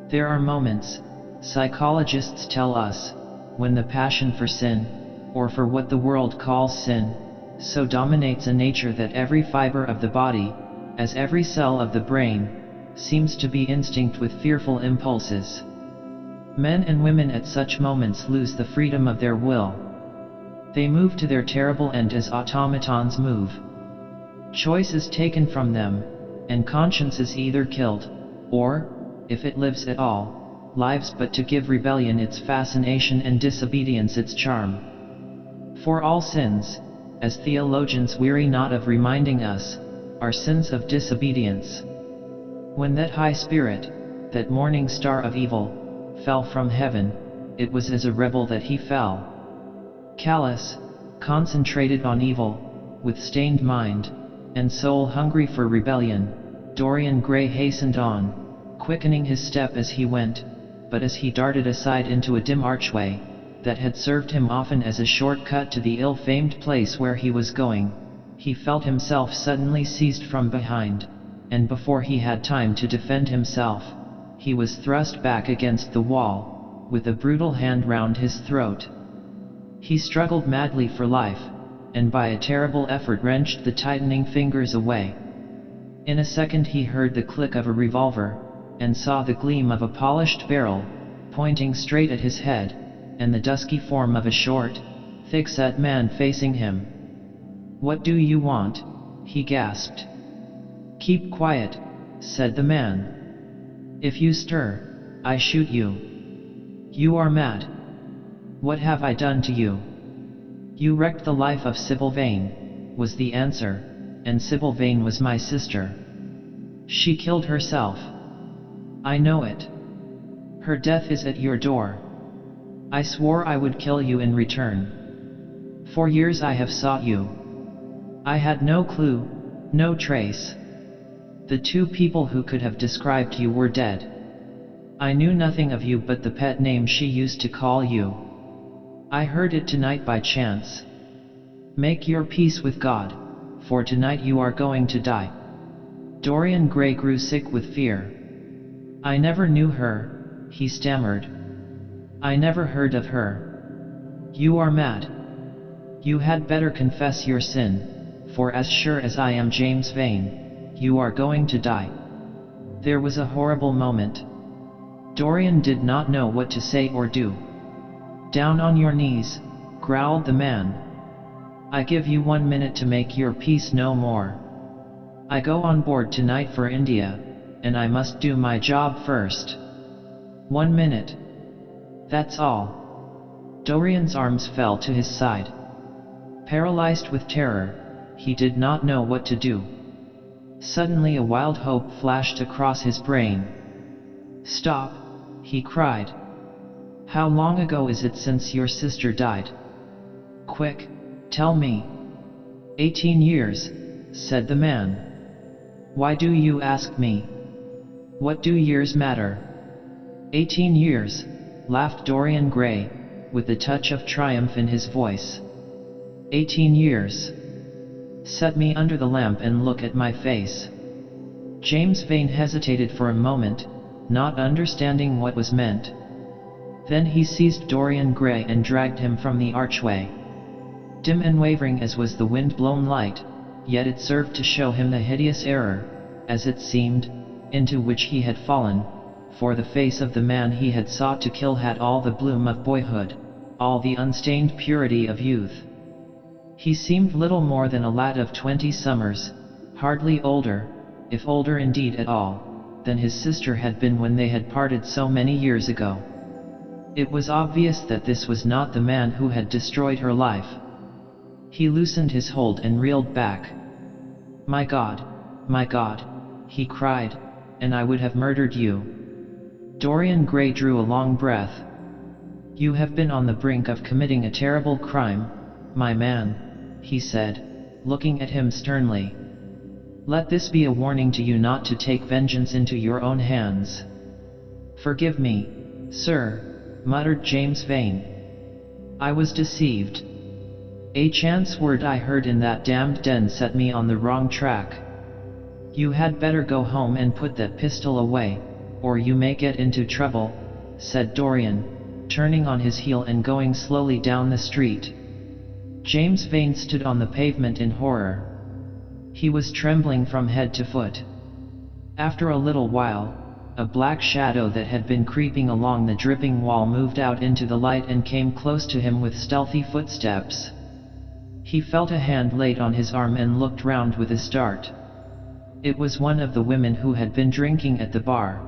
There are moments, psychologists tell us, when the passion for sin, or for what the world calls sin, so dominates a nature that every fiber of the body, as every cell of the brain, seems to be instinct with fearful impulses. Men and women at such moments lose the freedom of their will. They move to their terrible end as automatons move. Choice is taken from them, and conscience is either killed, or, if it lives at all, lives but to give rebellion its fascination and disobedience its charm. For all sins, as theologians weary not of reminding us, are sins of disobedience. When that high spirit, that morning star of evil, fell from heaven, it was as a rebel that he fell. Callous, concentrated on evil, with stained mind, and soul hungry for rebellion, Dorian Gray hastened on, quickening his step as he went, but as he darted aside into a dim archway, that had served him often as a shortcut to the ill-famed place where he was going, he felt himself suddenly seized from behind, and before he had time to defend himself, he was thrust back against the wall, with a brutal hand round his throat. He struggled madly for life, and by a terrible effort wrenched the tightening fingers away. In a second he heard the click of a revolver, and saw the gleam of a polished barrel, pointing straight at his head, and the dusky form of a short, thick-set man facing him. "What do you want?" he gasped. "Keep quiet," said the man. "If you stir, I shoot you." "You are mad. What have I done to you?" "You wrecked the life of Sybil Vane," was the answer, "and Sybil Vane was my sister. She killed herself. I know it. Her death is at your door. I swore I would kill you in return. For years I have sought you. I had no clue, no trace. The two people who could have described you were dead. I knew nothing of you but the pet name she used to call you. I heard it tonight by chance. Make your peace with God, for tonight you are going to die." Dorian Gray grew sick with fear. "I never knew her," he stammered. "I never heard of her." "You are mad. You had better confess your sin, for as sure as I am James Vane, you are going to die." There was a horrible moment. Dorian did not know what to say or do. "Down on your knees," growled the man. "I give you 1 minute to make your peace, no more. I go on board tonight for India, and I must do my job first. 1 minute. That's all." Dorian's arms fell to his side. Paralyzed with terror, he did not know what to do. Suddenly a wild hope flashed across his brain. "Stop," he cried. "How long ago is it since your sister died? Quick, tell me." 18 years, said the man. "Why do you ask me? What do years matter?" 18 years, laughed Dorian Gray, with a touch of triumph in his voice. 18 years. Set me under the lamp and look at my face. James Vane hesitated for a moment, not understanding what was meant. Then he seized Dorian Gray and dragged him from the archway. Dim and wavering as was the wind-blown light, yet it served to show him the hideous error, as it seemed, into which he had fallen, for the face of the man he had sought to kill had all the bloom of boyhood, all the unstained purity of youth. He seemed little more than a lad of 20 summers, hardly older, if older indeed at all, than his sister had been when they had parted so many years ago. It was obvious that this was not the man who had destroyed her life. He loosened his hold and reeled back. My God, he cried, and I would have murdered you." Dorian Gray drew a long breath. "You have been on the brink of committing a terrible crime, my man," he said, looking at him sternly. "Let this be a warning to you not to take vengeance into your own hands." "Forgive me, sir," muttered James Vane. "I was deceived. A chance word I heard in that damned den set me on the wrong track. You had better go home and put that pistol away, or you may get into trouble," said Dorian, turning on his heel and going slowly down the street. James Vane stood on the pavement in horror. He was trembling from head to foot. After a little while, a black shadow that had been creeping along the dripping wall moved out into the light and came close to him with stealthy footsteps. He felt a hand laid on his arm and looked round with a start. It was one of the women who had been drinking at the bar.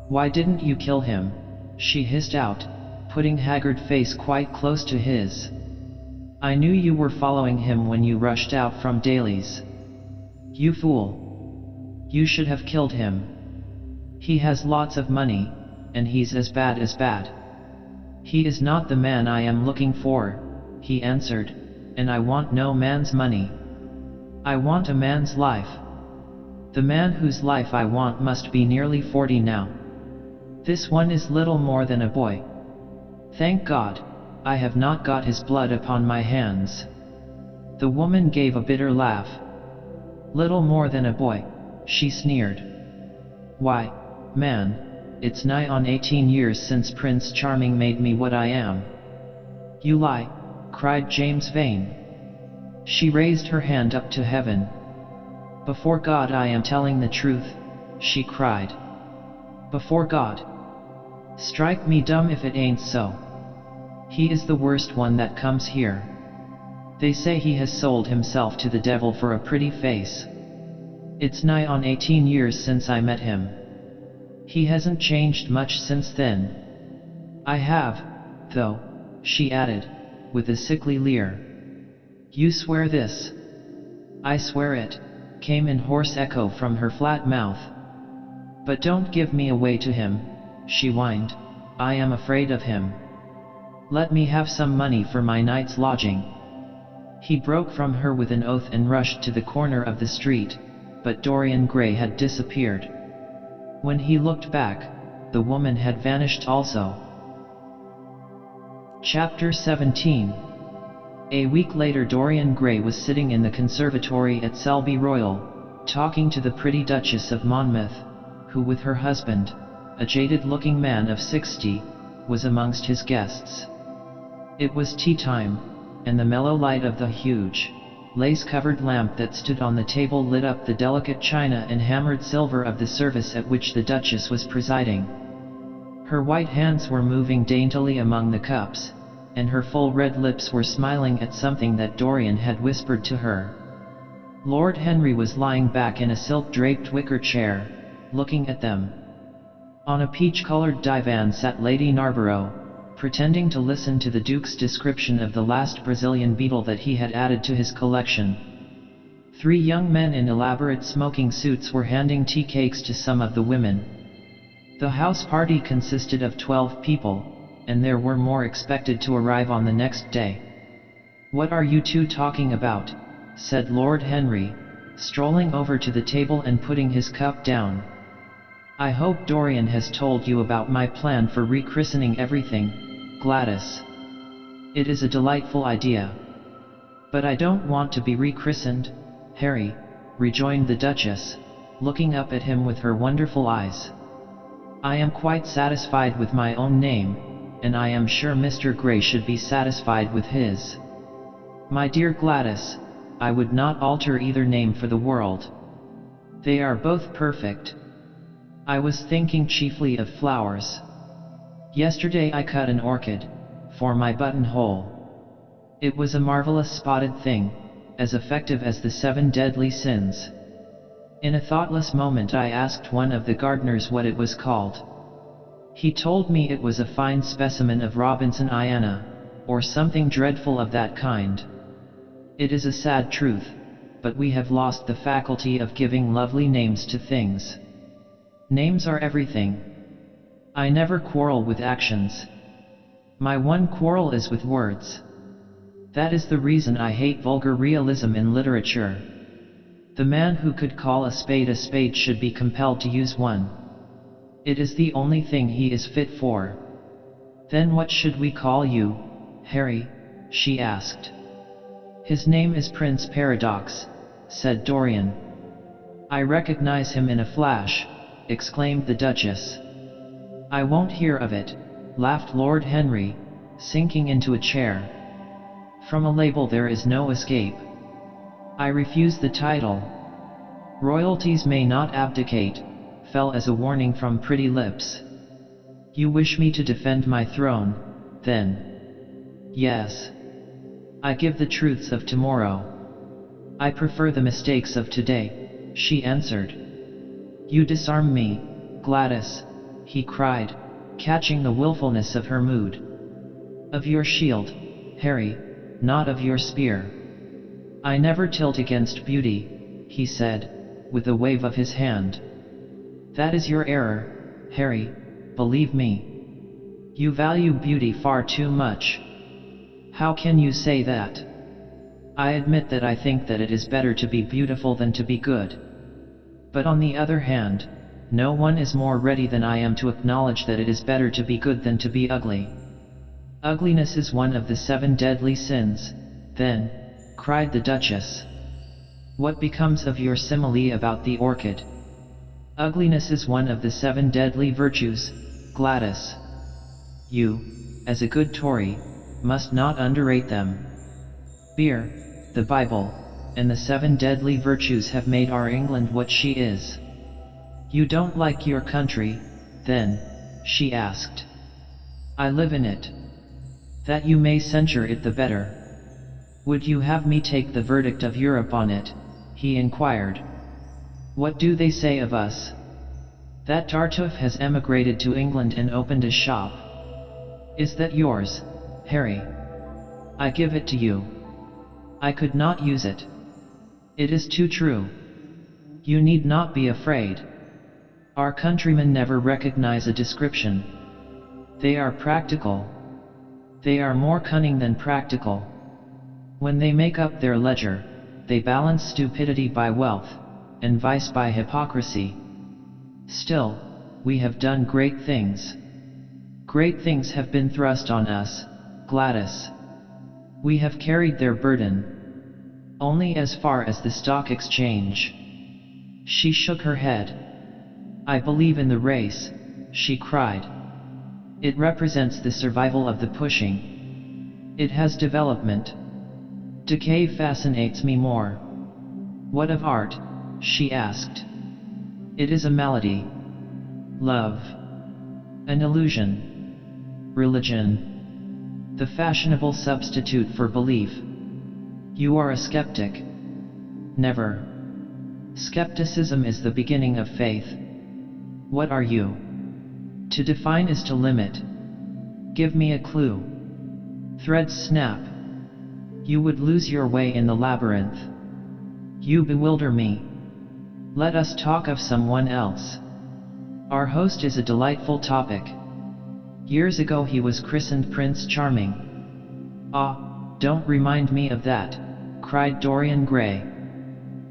"Why didn't you kill him?" she hissed out, putting haggard face quite close to his. "I knew you were following him when you rushed out from Daly's. You fool. You should have killed him. He has lots of money, and he's as bad as bad. He is not the man I am looking for, he answered, and I want no man's money. I want a man's life. The man whose life I want must be nearly 40 now. This one is little more than a boy. Thank God, I have not got his blood upon my hands. The woman gave a bitter laugh. Little more than a boy, she sneered. Why, man, it's nigh on 18 years since Prince Charming made me what I am. You lie, cried James Vane. She raised her hand up to heaven. Before God I am telling the truth, she cried. Before God. Strike me dumb if it ain't so. He is the worst one that comes here. They say he has sold himself to the devil for a pretty face. It's nigh on 18 years since I met him. He hasn't changed much since then. I have, though, she added, with a sickly leer. You swear this? I swear it, came in hoarse echo from her flat mouth. But don't give me away to him, she whined. I am afraid of him. Let me have some money for my night's lodging. He broke from her with an oath and rushed to the corner of the street, but Dorian Gray had disappeared. When he looked back, the woman had vanished also. Chapter 17. A week later Dorian Gray was sitting in the conservatory at Selby Royal, talking to the pretty Duchess of Monmouth, who with her husband, a jaded-looking man of 60, was amongst his guests. It was tea time, and the mellow light of the huge, lace-covered lamp that stood on the table lit up the delicate china and hammered silver of the service at which the Duchess was presiding. Her white hands were moving daintily among the cups, and her full red lips were smiling at something that Dorian had whispered to her. Lord Henry was lying back in a silk-draped wicker chair, looking at them. On a peach-colored divan sat Lady Narborough, pretending to listen to the Duke's description of the last Brazilian beetle that he had added to his collection. 3 young men in elaborate smoking suits were handing tea cakes to some of the women. The house party consisted of 12 people, and there were more expected to arrive on the next day. What are you two talking about? Said Lord Henry, strolling over to the table and putting his cup down. I hope Dorian has told you about my plan for rechristening everything, Gladys. It is a delightful idea. But I don't want to be rechristened, Harry, rejoined the Duchess, looking up at him with her wonderful eyes. I am quite satisfied with my own name, and I am sure Mr. Gray should be satisfied with his. My dear Gladys, I would not alter either name for the world. They are both perfect. I was thinking chiefly of flowers. Yesterday I cut an orchid, for my buttonhole. It was a marvelous spotted thing, as effective as the 7 deadly sins. In a thoughtless moment I asked one of the gardeners what it was called. He told me it was a fine specimen of Robinsoniana, or something dreadful of that kind. It is a sad truth, but we have lost the faculty of giving lovely names to things. Names are everything. I never quarrel with actions. My one quarrel is with words. That is the reason I hate vulgar realism in literature. The man who could call a spade should be compelled to use one. It is the only thing he is fit for. Then what should we call you, Harry? She asked. His name is Prince Paradox, said Dorian. I recognize him in a flash, exclaimed the Duchess. I won't hear of it, laughed Lord Henry, sinking into a chair. From a label there is no escape. I refuse the title. Royalties may not abdicate, fell as a warning from pretty lips. You wish me to defend my throne, then? Yes. I give the truths of tomorrow. I prefer the mistakes of today, she answered. You disarm me, Gladys, he cried, catching the willfulness of her mood. Of your shield, Harry, not of your spear. I never tilt against beauty, he said, with a wave of his hand. That is your error, Harry, believe me. You value beauty far too much. How can you say that? I admit that I think that it is better to be beautiful than to be good. But on the other hand, no one is more ready than I am to acknowledge that it is better to be good than to be ugly. Ugliness is one of the 7 deadly sins, then, cried the Duchess. What becomes of your simile about the orchid? Ugliness is one of the 7 deadly virtues, Gladys. You, as a good Tory, must not underrate them. Beer, the Bible, and the 7 deadly virtues have made our England what she is. You don't like your country, then? She asked. I live in it. That you may censure it the better. Would you have me take the verdict of Europe on it? He inquired. What do they say of us? That Tartuffe has emigrated to England and opened a shop. Is that yours, Harry? I give it to you. I could not use it. It is too true. You need not be afraid. Our countrymen never recognize a description. They are practical. They are more cunning than practical. When they make up their ledger, they balance stupidity by wealth, and vice by hypocrisy. Still, we have done great things. Great things have been thrust on us, Gladys. We have carried their burden. Only as far as the stock exchange. She shook her head. I believe in the race, she cried. It represents the survival of the pushing. It has development. Decay fascinates me more. What of art? She asked. It is a malady. Love. An illusion. Religion. The fashionable substitute for belief. You are a skeptic. Never. Skepticism is the beginning of faith. What are you? To define is to limit. Give me a clue. Threads snap. You would lose your way in the labyrinth. You bewilder me. Let us talk of someone else. Our host is a delightful topic. Years ago he was christened Prince Charming. Ah, don't remind me of that, cried Dorian Gray.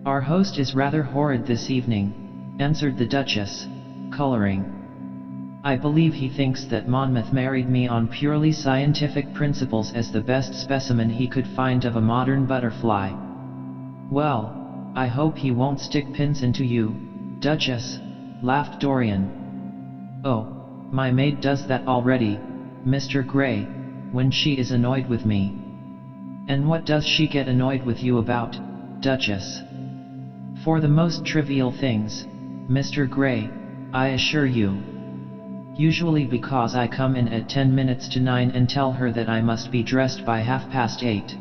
Our host is rather horrid this evening, answered the Duchess, coloring. I believe he thinks that Monmouth married me on purely scientific principles as the best specimen he could find of a modern butterfly. Well, I hope he won't stick pins into you, Duchess, laughed Dorian. Oh, my maid does that already, Mr. Gray, when she is annoyed with me. And what does she get annoyed with you about, Duchess? For the most trivial things, Mr. Gray, I assure you. Usually because I come in at 10 minutes to 9 and tell her that I must be dressed by 8:30.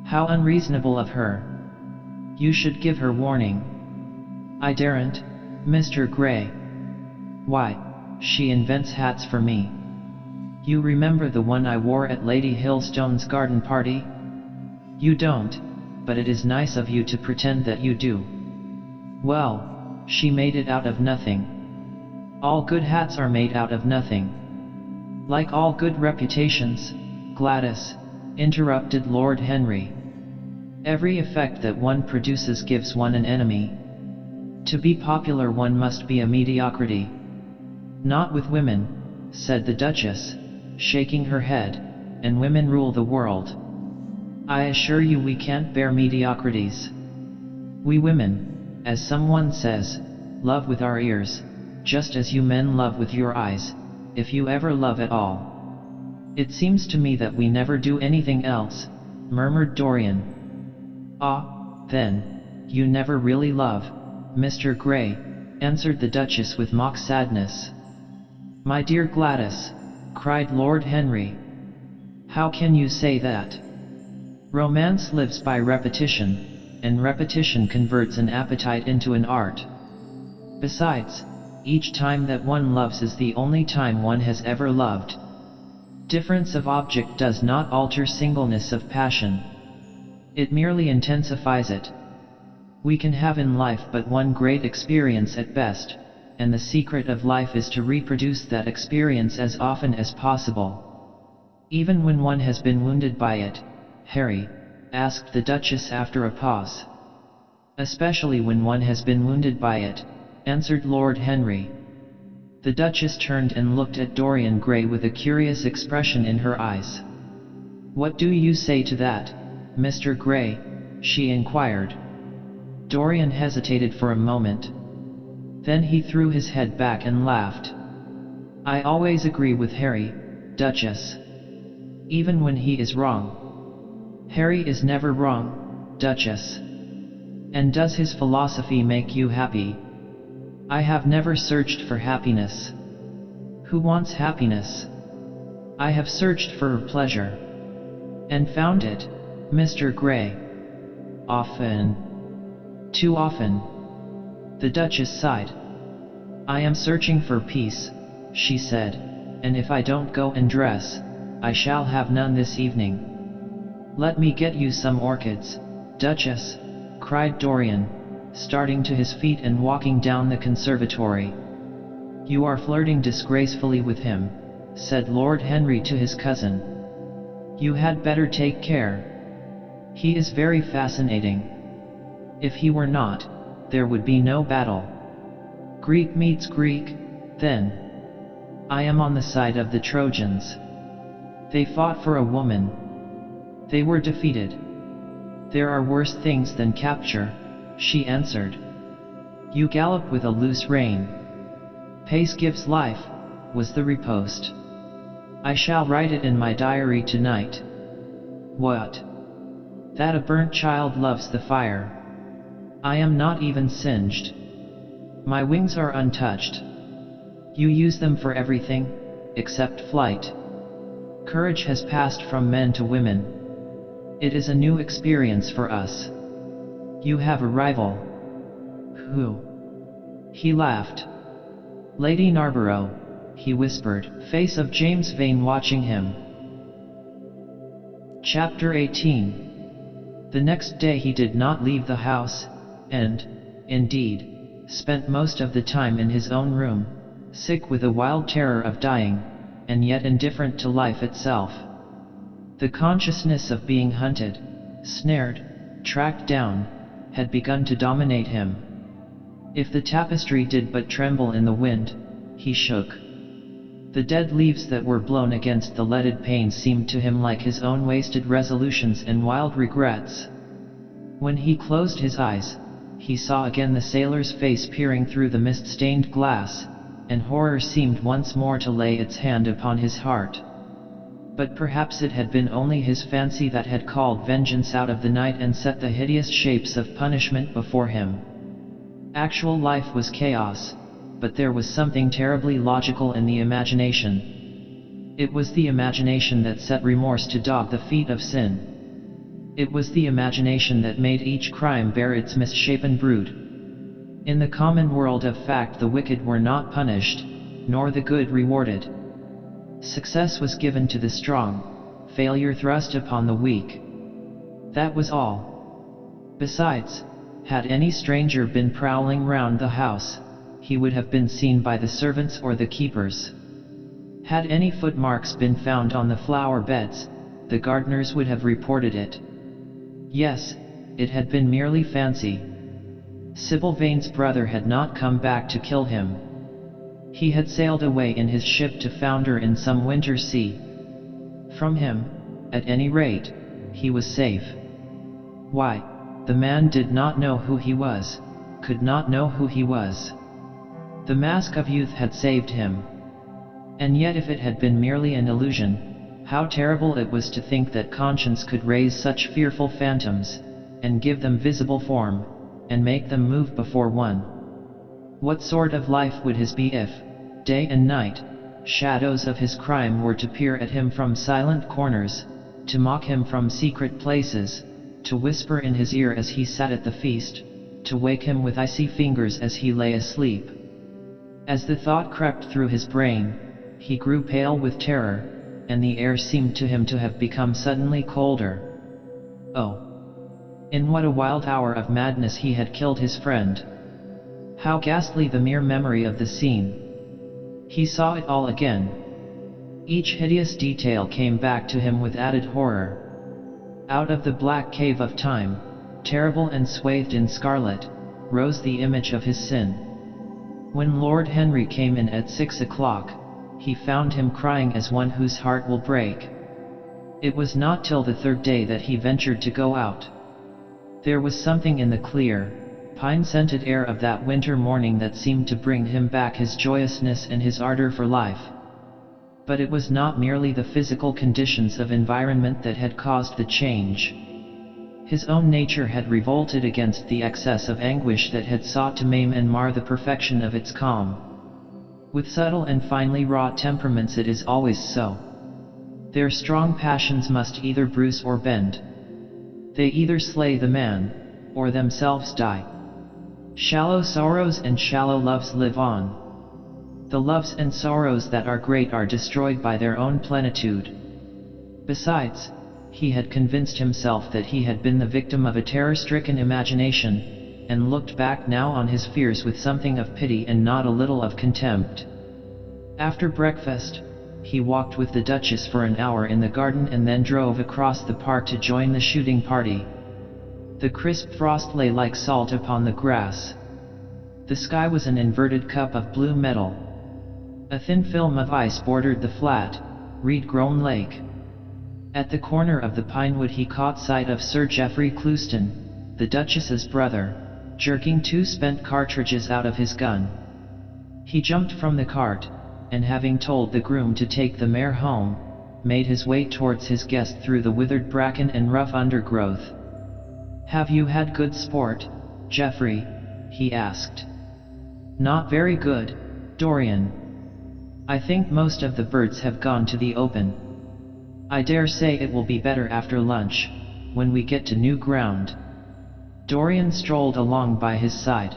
How unreasonable of her. You should give her warning. I daren't, Mr. Gray. Why, she invents hats for me. You remember the one I wore at Lady Hillstone's garden party? You don't, but it is nice of you to pretend that you do. Well, she made it out of nothing. All good hats are made out of nothing. Like all good reputations, Gladys, interrupted Lord Henry. Every effect that one produces gives one an enemy. To be popular one must be a mediocrity. Not with women, said the Duchess, shaking her head, and women rule the world. I assure you we can't bear mediocrities. We women, as someone says, love with our ears, just as you men love with your eyes, if you ever love at all. It seems to me that we never do anything else, murmured Dorian. Ah, then, you never really love, Mr. Gray, answered the Duchess with mock sadness. My dear Gladys, cried Lord Henry. How can you say that? Romance lives by repetition, and repetition converts an appetite into an art. Besides, each time that one loves is the only time one has ever loved. Difference of object does not alter singleness of passion. It merely intensifies it. We can have in life but one great experience at best, and the secret of life is to reproduce that experience as often as possible. Even when one has been wounded by it, Harry, asked the Duchess after a pause. Especially when one has been wounded by it, answered Lord Henry. The Duchess turned and looked at Dorian Gray with a curious expression in her eyes. "What do you say to that, Mr. Gray?" she inquired. Dorian hesitated for a moment. Then he threw his head back and laughed. "I always agree with Harry, Duchess. Even when he is wrong." "Harry is never wrong, Duchess." "And does his philosophy make you happy?" "I have never searched for happiness." "Who wants happiness?" "I have searched for pleasure." "And found it, Mr. Gray?" "Often. Too often." The Duchess sighed. "I am searching for peace," she said, "and if I don't go and dress, I shall have none this evening." "Let me get you some orchids, Duchess," cried Dorian, starting to his feet and walking down the conservatory. "You are flirting disgracefully with him," said Lord Henry to his cousin. "You had better take care. He is very fascinating. If he were not, there would be no battle. Greek meets Greek, then. I am on the side of the Trojans. They fought for a woman. They were defeated." "There are worse things than capture," she answered. "You gallop with a loose rein." "Pace gives life," was the riposte. "I shall write it in my diary tonight." "What?" "That a burnt child loves the fire. I am not even singed. My wings are untouched. You use them for everything, except flight. Courage has passed from men to women. It is a new experience for us. You have a rival." "Who?" He laughed. "Lady Narborough," he whispered, face of James Vane watching him. Chapter 18. The next day he did not leave the house, and, indeed, spent most of the time in his own room, sick with a wild terror of dying, and yet indifferent to life itself. The consciousness of being hunted, snared, tracked down, had begun to dominate him. If the tapestry did but tremble in the wind, he shook. The dead leaves that were blown against the leaded panes seemed to him like his own wasted resolutions and wild regrets. When he closed his eyes, he saw again the sailor's face peering through the mist-stained glass, and horror seemed once more to lay its hand upon his heart. But perhaps it had been only his fancy that had called vengeance out of the night and set the hideous shapes of punishment before him. Actual life was chaos, but there was something terribly logical in the imagination. It was the imagination that set remorse to dog the feet of sin. It was the imagination that made each crime bear its misshapen brood. In the common world of fact the wicked were not punished, nor the good rewarded. Success was given to the strong, failure thrust upon the weak. That was all. Besides, had any stranger been prowling round the house, he would have been seen by the servants or the keepers. Had any footmarks been found on the flower beds, the gardeners would have reported it. Yes, it had been merely fancy. Sybil Vane's brother had not come back to kill him. He had sailed away in his ship to founder in some winter sea. From him, at any rate, he was safe. Why, the man did not know who he was, could not know who he was. The mask of youth had saved him. And yet if it had been merely an illusion, how terrible it was to think that conscience could raise such fearful phantoms, and give them visible form, and make them move before one. What sort of life would his be if, day and night, shadows of his crime were to peer at him from silent corners, to mock him from secret places, to whisper in his ear as he sat at the feast, to wake him with icy fingers as he lay asleep? As the thought crept through his brain, he grew pale with terror, and the air seemed to him to have become suddenly colder. Oh! In what a wild hour of madness he had killed his friend! How ghastly the mere memory of the scene! He saw it all again. Each hideous detail came back to him with added horror. Out of the black cave of time, terrible and swathed in scarlet, rose the image of his sin. When Lord Henry came in at 6 o'clock, he found him crying as one whose heart will break. It was not till the third day that he ventured to go out. There was something in the clear, pine-scented air of that winter morning that seemed to bring him back his joyousness and his ardor for life. But it was not merely the physical conditions of environment that had caused the change. His own nature had revolted against the excess of anguish that had sought to maim and mar the perfection of its calm. With subtle and finely wrought temperaments it is always so. Their strong passions must either bruise or bend. They either slay the man, or themselves die. Shallow sorrows and shallow loves live on. The loves and sorrows that are great are destroyed by their own plenitude. Besides, he had convinced himself that he had been the victim of a terror-stricken imagination, and looked back now on his fears with something of pity and not a little of contempt. After breakfast, he walked with the Duchess for an hour in the garden and then drove across the park to join the shooting party. The crisp frost lay like salt upon the grass. The sky was an inverted cup of blue metal. A thin film of ice bordered the flat, reed-grown lake. At the corner of the pinewood he caught sight of Sir Geoffrey Clouston, the Duchess's brother, jerking 2 spent cartridges out of his gun. He jumped from the cart, and having told the groom to take the mare home, made his way towards his guest through the withered bracken and rough undergrowth. "Have you had good sport, Geoffrey?" he asked. "Not very good, Dorian. I think most of the birds have gone to the open. I dare say it will be better after lunch, when we get to new ground." Dorian strolled along by his side.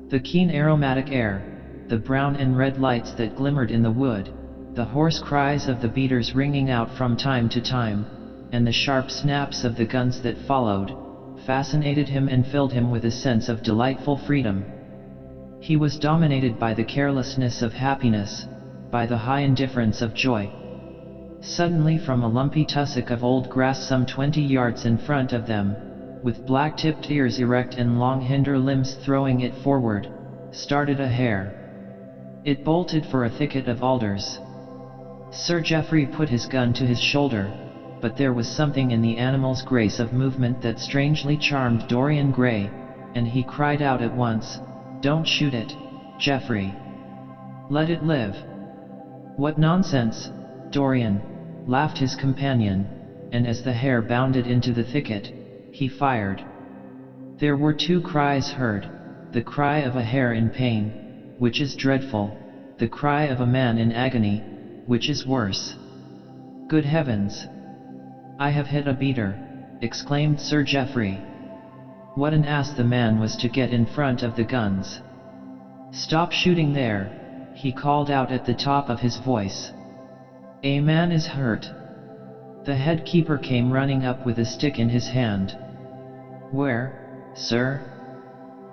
The keen aromatic air, the brown and red lights that glimmered in the wood, the hoarse cries of the beaters ringing out from time to time, and the sharp snaps of the guns that followed, fascinated him and filled him with a sense of delightful freedom. He was dominated by the carelessness of happiness, by the high indifference of joy. Suddenly from a lumpy tussock of old grass some 20 yards in front of them, with black-tipped ears erect and long hinder limbs throwing it forward, started a hare. It bolted for a thicket of alders. Sir Geoffrey put his gun to his shoulder, but there was something in the animal's grace of movement that strangely charmed Dorian Gray, and he cried out at once, "Don't shoot it, Geoffrey. Let it live." "What nonsense, Dorian," laughed his companion, and as the hare bounded into the thicket, he fired. There were 2 cries heard, the cry of a hare in pain, which is dreadful, the cry of a man in agony, which is worse. "Good heavens! I have hit a beater," exclaimed Sir Geoffrey. What an ass the man was to get in front of the guns. "Stop shooting there," he called out at the top of his voice. "A man is hurt." The head keeper came running up with a stick in his hand. "Where, sir?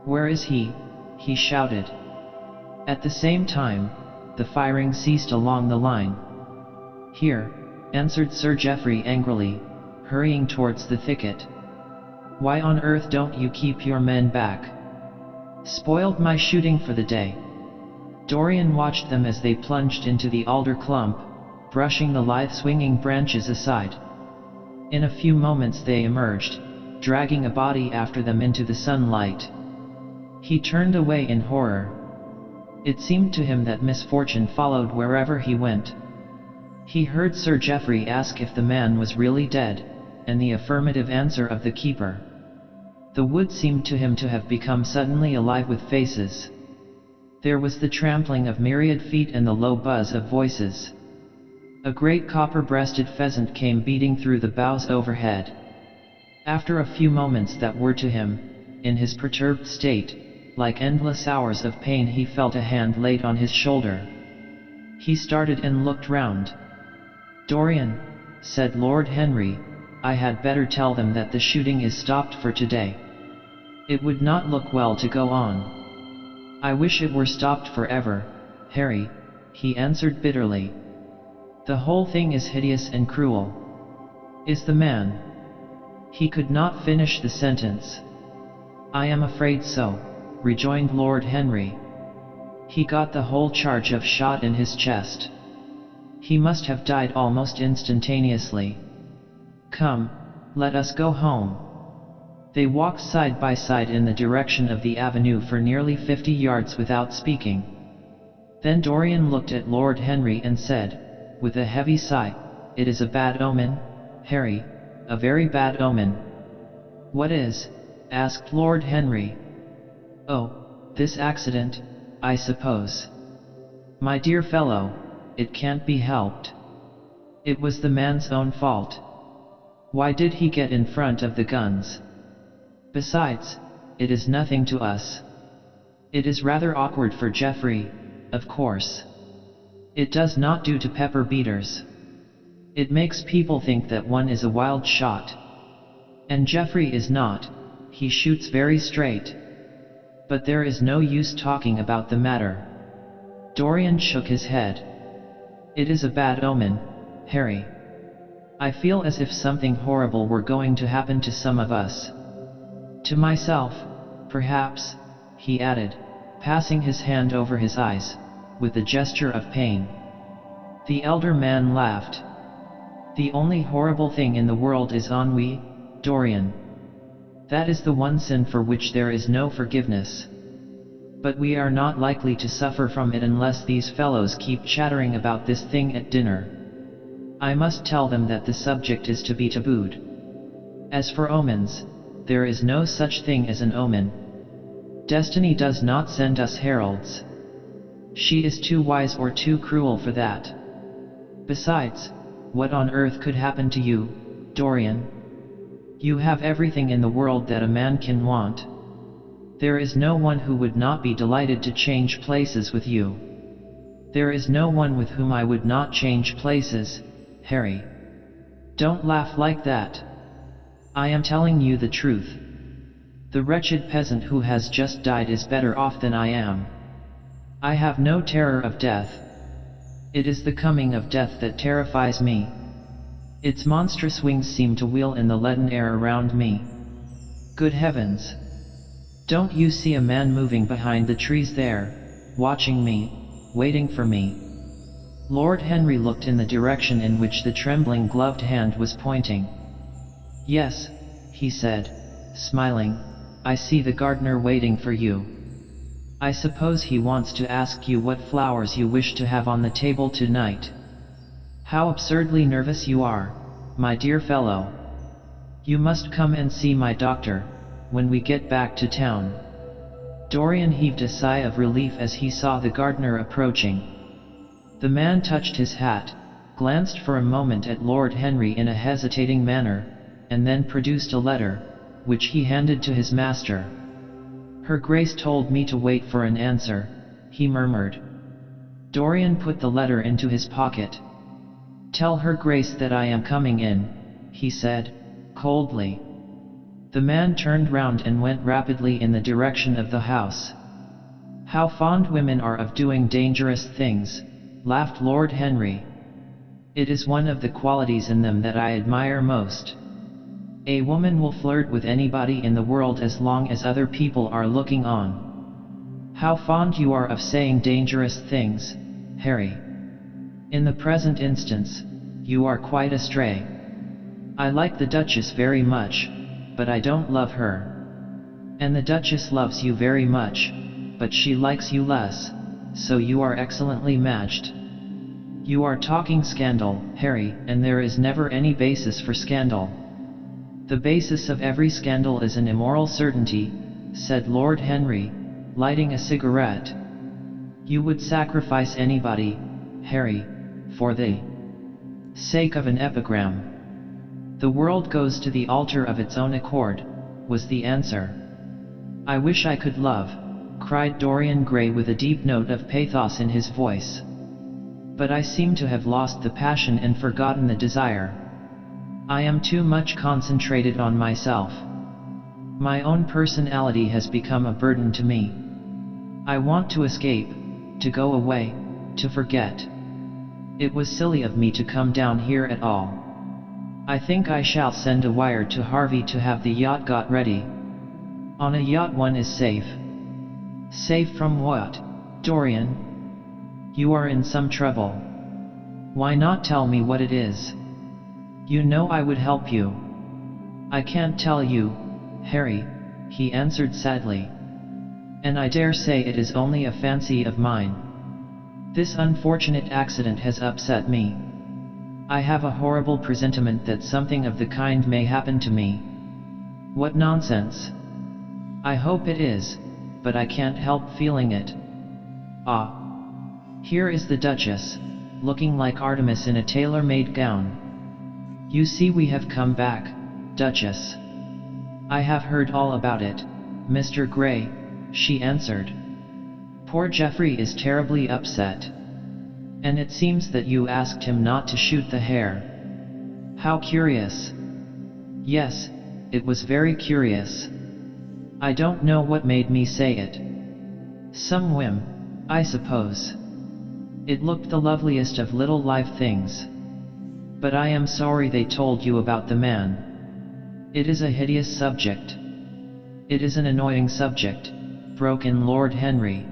Where is he?" he shouted. At the same time, the firing ceased along the line. "Here," answered Sir Geoffrey angrily, hurrying towards the thicket. "Why on earth don't you keep your men back? Spoiled my shooting for the day." Dorian watched them as they plunged into the alder clump, brushing the lithe swinging branches aside. In a few moments they emerged, dragging a body after them into the sunlight. He turned away in horror. It seemed to him that misfortune followed wherever he went. He heard Sir Geoffrey ask if the man was really dead, and the affirmative answer of the keeper. The wood seemed to him to have become suddenly alive with faces. There was the trampling of myriad feet and the low buzz of voices. A great copper-breasted pheasant came beating through the boughs overhead. After a few moments that were to him, in his perturbed state, like endless hours of pain, he felt a hand laid on his shoulder. He started and looked round. "Dorian," said Lord Henry, "I had better tell them that the shooting is stopped for today. It would not look well to go on." I wish it were stopped forever, Harry, he answered bitterly. The whole thing is hideous and cruel. Is the man? He could not finish the sentence. I am afraid so, rejoined Lord Henry. He got the whole charge of shot in his chest. He must have died almost instantaneously. Come, let us go home. They walked side by side in the direction of the avenue for nearly 50 yards without speaking. Then Dorian looked at Lord Henry and said, with a heavy sigh, "It is a bad omen, Harry, a very bad omen." "What is?" asked Lord Henry. "Oh, this accident, I suppose." "My dear fellow, it can't be helped. It was the man's own fault. Why did he get in front of the guns? Besides, it is nothing to us. It is rather awkward for Geoffrey, of course. It does not do to pepper beaters. It makes people think that one is a wild shot. And Geoffrey is not, he shoots very straight. But there is no use talking about the matter." Dorian shook his head. "It is a bad omen, Harry. I feel as if something horrible were going to happen to some of us. To myself, perhaps," he added, passing his hand over his eyes, with a gesture of pain. The elder man laughed. "The only horrible thing in the world is ennui, Dorian. That is the one sin for which there is no forgiveness. But we are not likely to suffer from it unless these fellows keep chattering about this thing at dinner. I must tell them that the subject is to be tabooed. As for omens, there is no such thing as an omen. Destiny does not send us heralds. She is too wise or too cruel for that. Besides, what on earth could happen to you, Dorian? You have everything in the world that a man can want. There is no one who would not be delighted to change places with you. There is no one with whom I would not change places, Harry. Don't laugh like that. I am telling you the truth. The wretched peasant who has just died is better off than I am. I have no terror of death. It is the coming of death that terrifies me. Its monstrous wings seem to wheel in the leaden air around me. Good heavens! Don't you see a man moving behind the trees there, watching me, waiting for me?" Lord Henry looked in the direction in which the trembling gloved hand was pointing. "Yes," he said, smiling, "I see the gardener waiting for you. I suppose he wants to ask you what flowers you wish to have on the table tonight. How absurdly nervous you are, my dear fellow. You must come and see my doctor, when we get back to town." Dorian heaved a sigh of relief as he saw the gardener approaching. The man touched his hat, glanced for a moment at Lord Henry in a hesitating manner, and then produced a letter, which he handed to his master. "Her Grace told me to wait for an answer," he murmured. Dorian put the letter into his pocket. "Tell Her Grace that I am coming in," he said, coldly. The man turned round and went rapidly in the direction of the house. "How fond women are of doing dangerous things," laughed Lord Henry. "It is one of the qualities in them that I admire most. A woman will flirt with anybody in the world as long as other people are looking on. How fond you are of saying dangerous things, Harry. In the present instance, you are quite astray. I like the Duchess very much, but I don't love her. And the Duchess loves you very much, but she likes you less, so you are excellently matched. You are talking scandal, Harry, and there is never any basis for scandal." "The basis of every scandal is an immoral certainty," said Lord Henry, lighting a cigarette. "You would sacrifice anybody, Harry, for the sake of an epigram." "The world goes to the altar of its own accord," was the answer. "I wish I could love," cried Dorian Gray with a deep note of pathos in his voice. "But I seem to have lost the passion and forgotten the desire. I am too much concentrated on myself. My own personality has become a burden to me. I want to escape, to go away, to forget. It was silly of me to come down here at all. I think I shall send a wire to Harvey to have the yacht got ready. On a yacht one is safe. Safe from what, Dorian? You are in some trouble. Why not tell me what it is? You know I would help you. I can't tell you, Harry, he answered sadly. And I dare say it is only a fancy of mine. This unfortunate accident has upset me. I have a horrible presentiment that something of the kind may happen to me. What nonsense! I hope it is, but I can't help feeling it. Ah! Here is the Duchess, looking like Artemis in a tailor-made gown. You see we have come back, Duchess. I have heard all about it, Mr. Gray, she answered. Poor Geoffrey is terribly upset. And it seems that you asked him not to shoot the hare. How curious. Yes, it was very curious. I don't know what made me say it. Some whim, I suppose. It looked the loveliest of little live things. But I am sorry they told you about the man. It is a hideous subject. It is an annoying subject, broke in Lord Henry.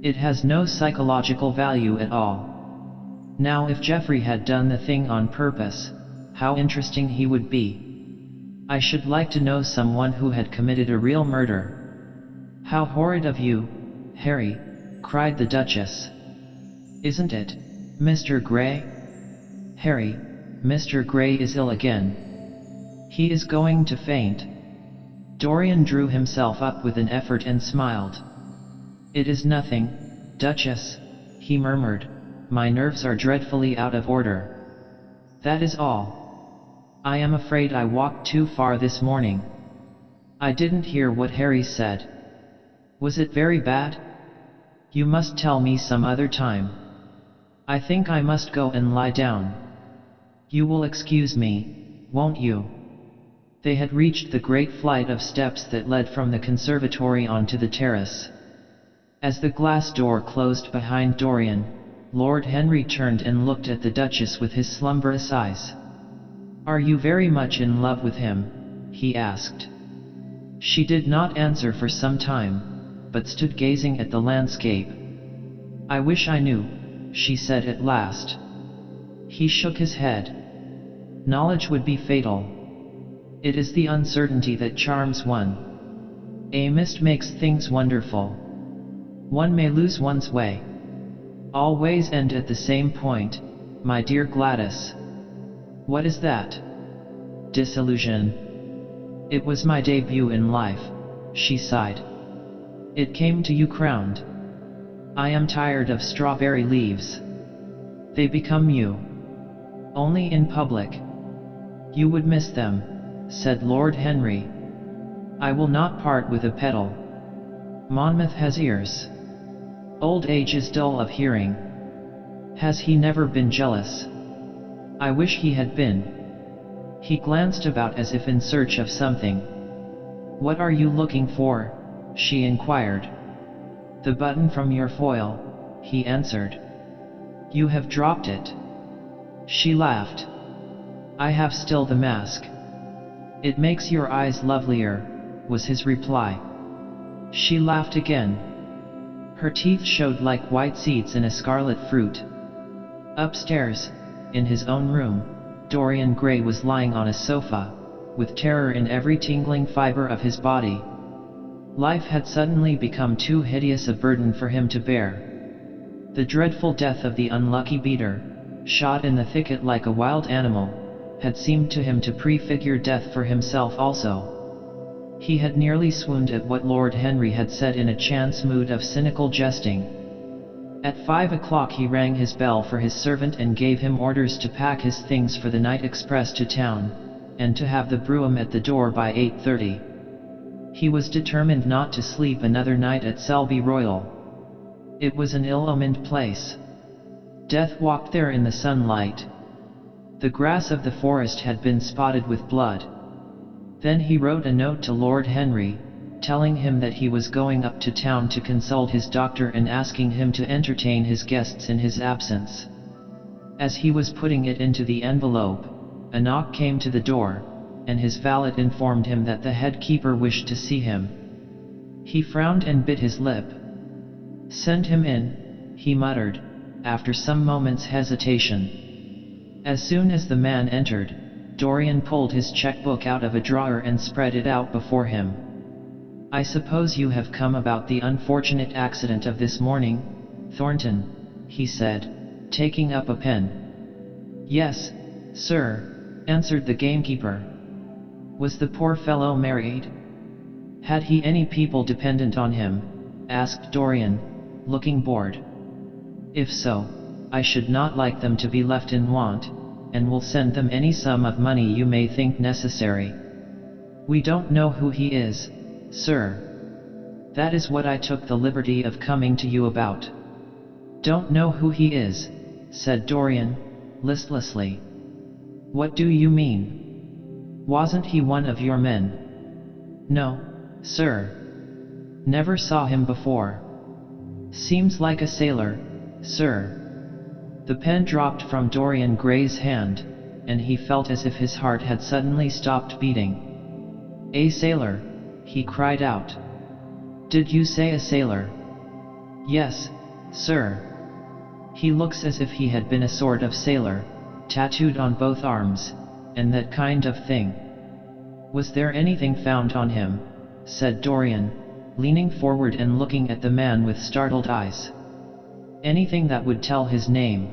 It has no psychological value at all. Now if Geoffrey had done the thing on purpose, how interesting he would be. I should like to know someone who had committed a real murder. How horrid of you, Harry, cried the Duchess. Isn't it, Mr. Gray? Harry, Mr. Gray is ill again. He is going to faint. Dorian drew himself up with an effort and smiled. It is nothing, Duchess, he murmured, my nerves are dreadfully out of order. That is all. I am afraid I walked too far this morning. I didn't hear what Harry said. Was it very bad? You must tell me some other time. I think I must go and lie down. You will excuse me, won't you? They had reached the great flight of steps that led from the conservatory onto the terrace. As the glass door closed behind Dorian, Lord Henry turned and looked at the Duchess with his slumberous eyes. Are you very much in love with him? He asked. She did not answer for some time, but stood gazing at the landscape. I wish I knew, she said at last. He shook his head. Knowledge would be fatal. It is the uncertainty that charms one. A mist makes things wonderful. One may lose one's way. All ways end at the same point, my dear Gladys. What is that? Disillusion. It was my debut in life, she sighed. It came to you crowned. I am tired of strawberry leaves. They become you. Only in public. You would miss them, said Lord Henry. I will not part with a petal. Monmouth has ears. Old age is dull of hearing. Has he never been jealous? I wish he had been. He glanced about as if in search of something. What are you looking for? She inquired. The button from your foil, he answered. You have dropped it. She laughed. I have still the mask. It makes your eyes lovelier, was his reply. She laughed again. Her teeth showed like white seeds in a scarlet fruit. Upstairs, in his own room, Dorian Gray was lying on a sofa, with terror in every tingling fiber of his body. Life had suddenly become too hideous a burden for him to bear. The dreadful death of the unlucky beater, shot in the thicket like a wild animal, had seemed to him to prefigure death for himself also. He had nearly swooned at what Lord Henry had said in a chance mood of cynical jesting. At 5 o'clock he rang his bell for his servant and gave him orders to pack his things for the night express to town, and to have the brougham at the door by 8:30. He was determined not to sleep another night at Selby Royal. It was an ill-omened place. Death walked there in the sunlight. The grass of the forest had been spotted with blood. Then he wrote a note to Lord Henry, telling him that he was going up to town to consult his doctor and asking him to entertain his guests in his absence. As he was putting it into the envelope, a knock came to the door, and his valet informed him that the head keeper wished to see him. He frowned and bit his lip. "Send him in," he muttered, after some moments' hesitation. As soon as the man entered, Dorian pulled his checkbook out of a drawer and spread it out before him. "I suppose you have come about the unfortunate accident of this morning, Thornton," he said, taking up a pen. "Yes, sir," answered the gamekeeper. "Was the poor fellow married? Had he any people dependent on him?" asked Dorian, looking bored. "If so, I should not like them to be left in want, and will send them any sum of money you may think necessary." "We don't know who he is, sir. That is what I took the liberty of coming to you about." "Don't know who he is," said Dorian, listlessly. "What do you mean? Wasn't he one of your men?" "No, sir. Never saw him before." "Seems like a sailor, sir." The pen dropped from Dorian Gray's hand, and he felt as if his heart had suddenly stopped beating. "A sailor?" he cried out. "Did you say a sailor?" "Yes, sir. He looks as if he had been a sort of sailor, tattooed on both arms, and that kind of thing." "Was there anything found on him?" said Dorian, leaning forward and looking at the man with startled eyes. "Anything that would tell his name?"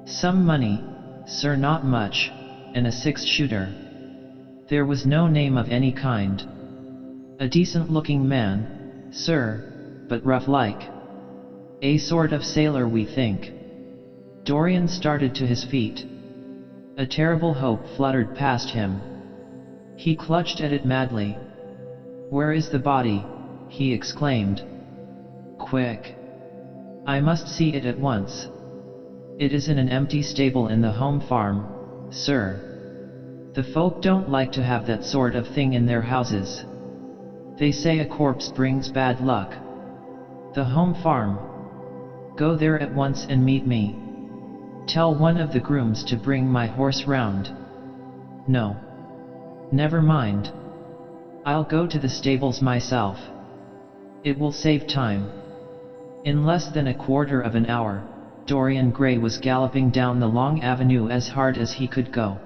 "Some money, sir, not much, and a 6-shooter. There was no name of any kind. A decent-looking man, sir, but rough-like. A sort of sailor, we think." Dorian started to his feet. A terrible hope fluttered past him. He clutched at it madly. "Where is the body?" he exclaimed. "Quick! I must see it at once." "It is in an empty stable in the home farm, sir. The folk don't like to have that sort of thing in their houses. They say a corpse brings bad luck." "The home farm? Go there at once and meet me. Tell one of the grooms to bring my horse round." "No. Never mind. I'll go to the stables myself. It will save time." In less than a quarter of an hour, Dorian Gray was galloping down the long avenue as hard as he could go.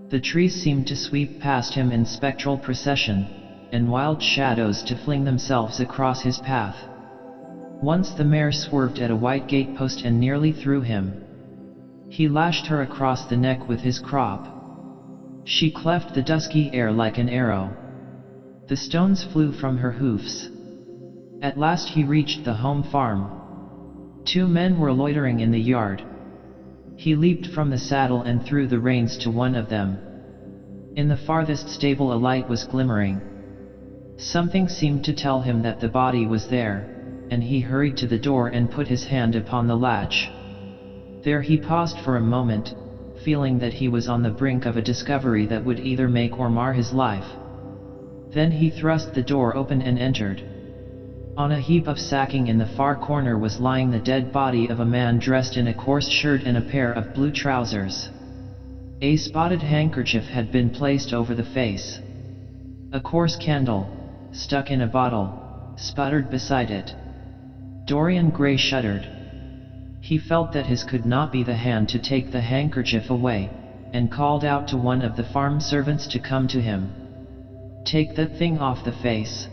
The trees seemed to sweep past him in spectral procession, and wild shadows to fling themselves across his path. Once the mare swerved at a white gatepost and nearly threw him. He lashed her across the neck with his crop. She cleft the dusky air like an arrow. The stones flew from her hoofs. At last he reached the home farm. 2 men were loitering in the yard. He leaped from the saddle and threw the reins to one of them. In the farthest stable a light was glimmering. Something seemed to tell him that the body was there, and he hurried to the door and put his hand upon the latch. There he paused for a moment, feeling that he was on the brink of a discovery that would either make or mar his life. Then he thrust the door open and entered. On a heap of sacking in the far corner was lying the dead body of a man dressed in a coarse shirt and a pair of blue trousers. A spotted handkerchief had been placed over the face. A coarse candle, stuck in a bottle, sputtered beside it. Dorian Gray shuddered. He felt that his could not be the hand to take the handkerchief away, and called out to one of the farm servants to come to him. "Take that thing off the face.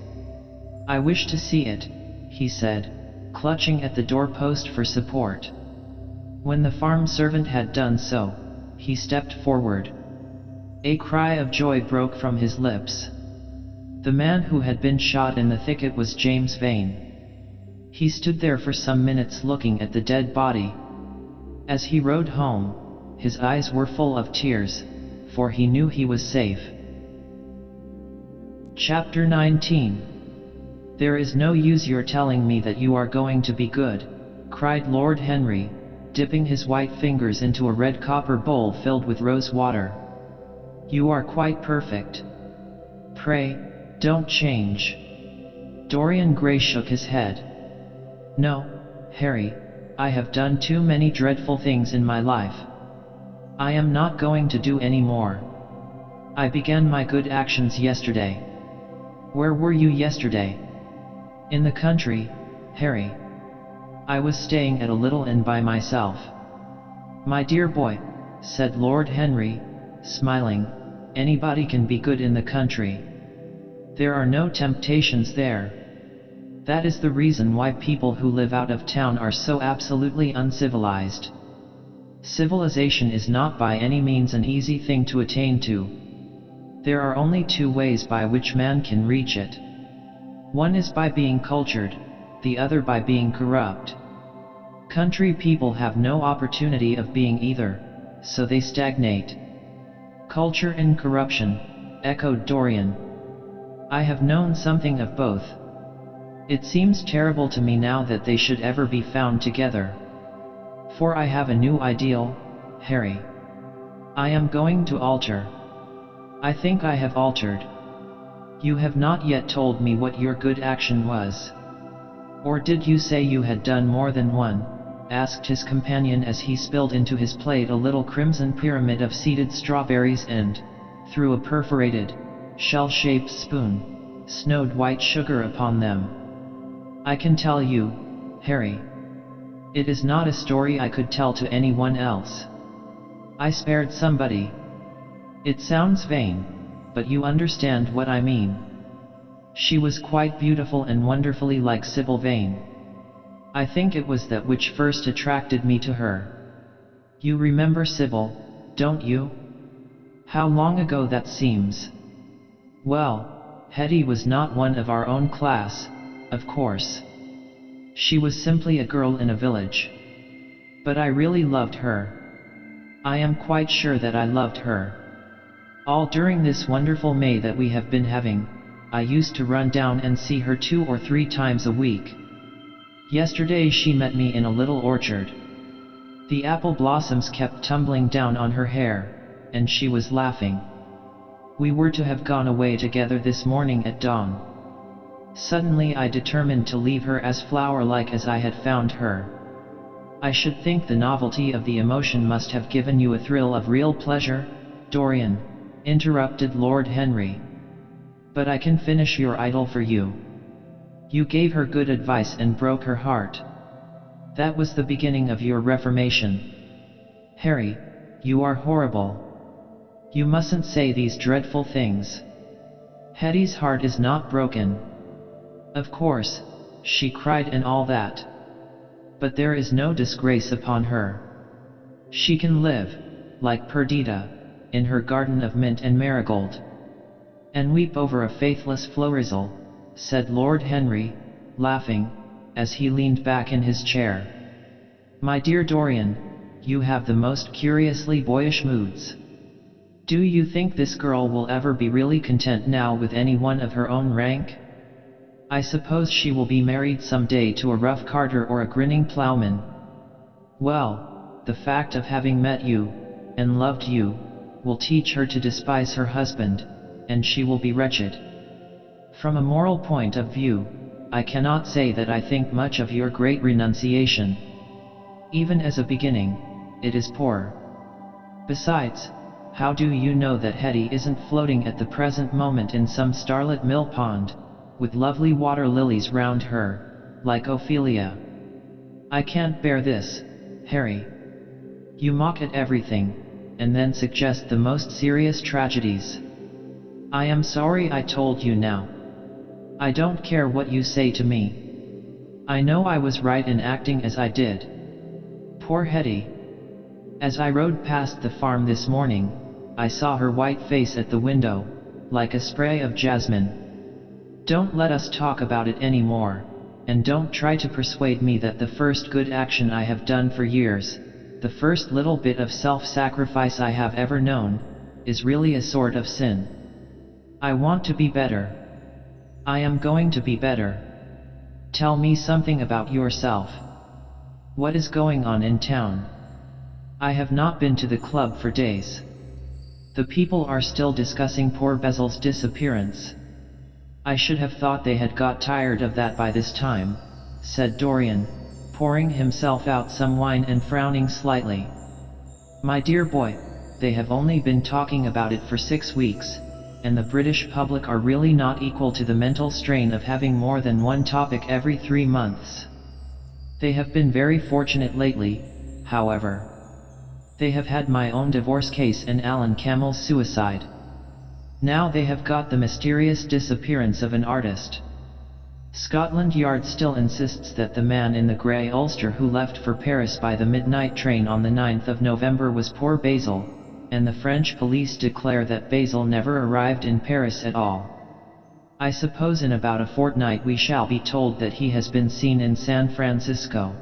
I wish to see it," he said, clutching at the doorpost for support. When the farm servant had done so, he stepped forward. A cry of joy broke from his lips. The man who had been shot in the thicket was James Vane. He stood there for some minutes looking at the dead body. As he rode home, his eyes were full of tears, for he knew he was safe. Chapter 19. "There is no use your telling me that you are going to be good," cried Lord Henry, dipping his white fingers into a red copper bowl filled with rose water. "You are quite perfect. Pray, Don't change. Dorian Gray shook his head. No, Harry, I have done too many dreadful things in my life. I am not going to do any more. I began my good actions yesterday. Where were you yesterday? In the country, Harry. I was staying at a little inn by myself. My dear boy, said Lord Henry, smiling, anybody can be good in the country. There are no temptations there. That is the reason why people who live out of town are so absolutely uncivilized. Civilization is not by any means an easy thing to attain to. There are only two ways by which man can reach it. One is by being cultured, the other by being corrupt. Country people have no opportunity of being either, so they stagnate. Culture and corruption, echoed Dorian. I have known something of both. It seems terrible to me now that they should ever be found together. For I have a new ideal, Harry. I am going to alter. I think I have altered. You have not yet told me what your good action was. Or did you say you had done more than one? Asked his companion as he spilled into his plate a little crimson pyramid of seeded strawberries and, through a perforated, shell-shaped spoon, snowed white sugar upon them. I can tell you, Harry. It is not a story I could tell to anyone else. I spared somebody. It sounds vain, but you understand what I mean. She was quite beautiful and wonderfully like Sybil Vane. I think it was that which first attracted me to her. You remember Sybil, don't you? How long ago that seems. Well, Hetty was not one of our own class, of course. She was simply a girl in a village. But I really loved her. I am quite sure that I loved her. All during this wonderful May that we have been having, I used to run down and see her 2 or 3 times a week. Yesterday she met me in a little orchard. The apple blossoms kept tumbling down on her hair, and she was laughing. We were to have gone away together this morning at dawn. Suddenly I determined to leave her as flower-like as I had found her. I should think the novelty of the emotion must have given you a thrill of real pleasure, Dorian, interrupted Lord Henry. But I can finish your idyll for you. You gave her good advice and broke her heart. That was the beginning of your reformation. Harry, you are horrible. You mustn't say these dreadful things. Hetty's heart is not broken. Of course, she cried and all that. But there is no disgrace upon her. She can live, like Perdita, in her garden of mint and marigold. And weep over a faithless Florizel, said Lord Henry, laughing, as he leaned back in his chair. My dear Dorian, you have the most curiously boyish moods. Do you think this girl will ever be really content now with anyone of her own rank? I suppose she will be married someday to a rough carter or a grinning plowman. Well, the fact of having met you, and loved you, will teach her to despise her husband, and she will be wretched. From a moral point of view, I cannot say that I think much of your great renunciation. Even as a beginning, it is poor. Besides, how do you know that Hetty isn't floating at the present moment in some starlit mill pond, with lovely water lilies round her, like Ophelia? I can't bear this, Harry. You mock at everything, and then suggest the most serious tragedies. I am sorry I told you now. I don't care what you say to me. I know I was right in acting as I did. Poor Hetty. As I rode past the farm this morning, I saw her white face at the window, like a spray of jasmine. Don't let us talk about it any more, and don't try to persuade me that the first good action I have done for years, the first little bit of self-sacrifice I have ever known, is really a sort of sin. I want to be better. I am going to be better. Tell me something about yourself. What is going on in town? I have not been to the club for days. The people are still discussing poor Basil's disappearance. I should have thought they had got tired of that by this time, said Dorian, pouring himself out some wine and frowning slightly. My dear boy, they have only been talking about it for 6 weeks, and the British public are really not equal to the mental strain of having more than one topic every 3 months. They have been very fortunate lately, however. They have had my own divorce case and Alan Campbell's suicide. Now they have got the mysterious disappearance of an artist. Scotland Yard still insists that the man in the grey ulster who left for Paris by the midnight train on the 9th of November was poor Basil, and the French police declare that Basil never arrived in Paris at all. I suppose in about a fortnight we shall be told that he has been seen in San Francisco.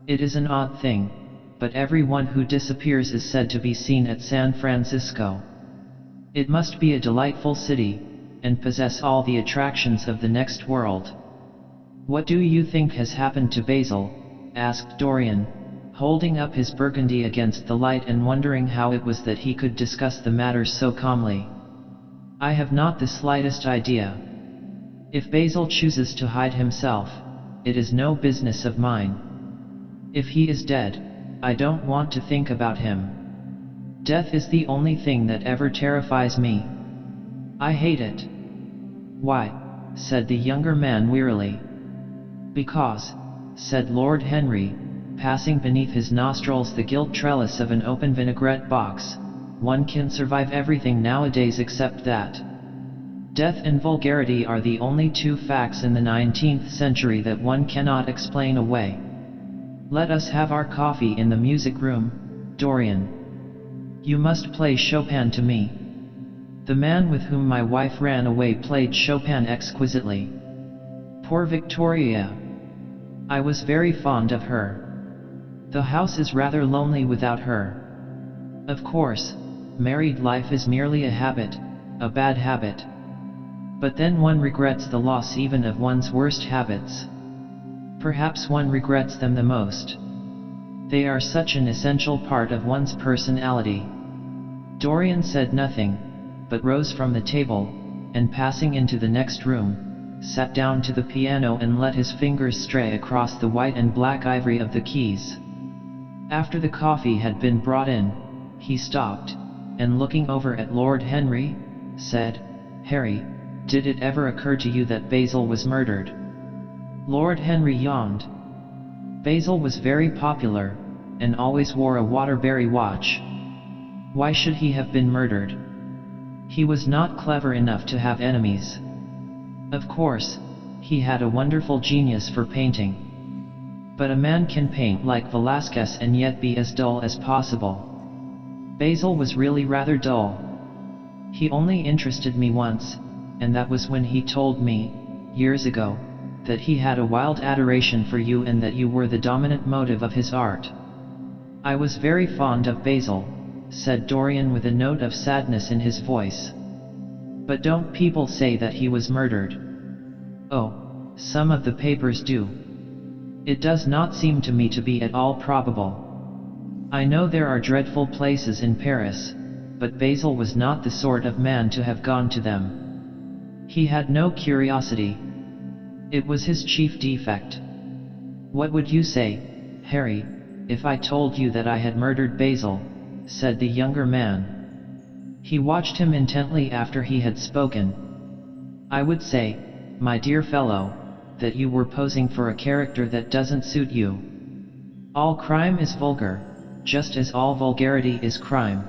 It is an odd thing, but everyone who disappears is said to be seen at San Francisco. It must be a delightful city, and possess all the attractions of the next world. What do you think has happened to Basil? Asked Dorian, holding up his burgundy against the light and wondering how it was that he could discuss the matter so calmly. I have not the slightest idea. If Basil chooses to hide himself, it is no business of mine. If he is dead, I don't want to think about him. Death is the only thing that ever terrifies me. I hate it. Why? Said the younger man wearily. Because, said Lord Henry, passing beneath his nostrils the gilt trellis of an open vinaigrette box, one can survive everything nowadays except that. Death and vulgarity are the only 2 facts in the 19th century that one cannot explain away. Let us have our coffee in the music room, Dorian. You must play Chopin to me. The man with whom my wife ran away played Chopin exquisitely. Poor Victoria. I was very fond of her. The house is rather lonely without her. Of course, married life is merely a habit, a bad habit. But then one regrets the loss even of one's worst habits. Perhaps one regrets them the most. They are such an essential part of one's personality. Dorian said nothing, but rose from the table, and passing into the next room, sat down to the piano and let his fingers stray across the white and black ivory of the keys. After the coffee had been brought in, he stopped, and looking over at Lord Henry, said, Harry, did it ever occur to you that Basil was murdered? Lord Henry yawned. Basil was very popular, and always wore a Waterbury watch. Why should he have been murdered? He was not clever enough to have enemies. Of course, he had a wonderful genius for painting. But a man can paint like Velasquez and yet be as dull as possible. Basil was really rather dull. He only interested me once, and that was when he told me, years ago, that he had a wild adoration for you and that you were the dominant motive of his art. I was very fond of Basil, said Dorian with a note of sadness in his voice. But don't people say that he was murdered? Oh, some of the papers do. It does not seem to me to be at all probable. I know there are dreadful places in Paris, but Basil was not the sort of man to have gone to them. He had no curiosity. It was his chief defect. What would you say, Harry, if I told you that I had murdered Basil? Said the younger man. He watched him intently after he had spoken. I would say, my dear fellow, that you were posing for a character that doesn't suit you. All crime is vulgar, just as all vulgarity is crime.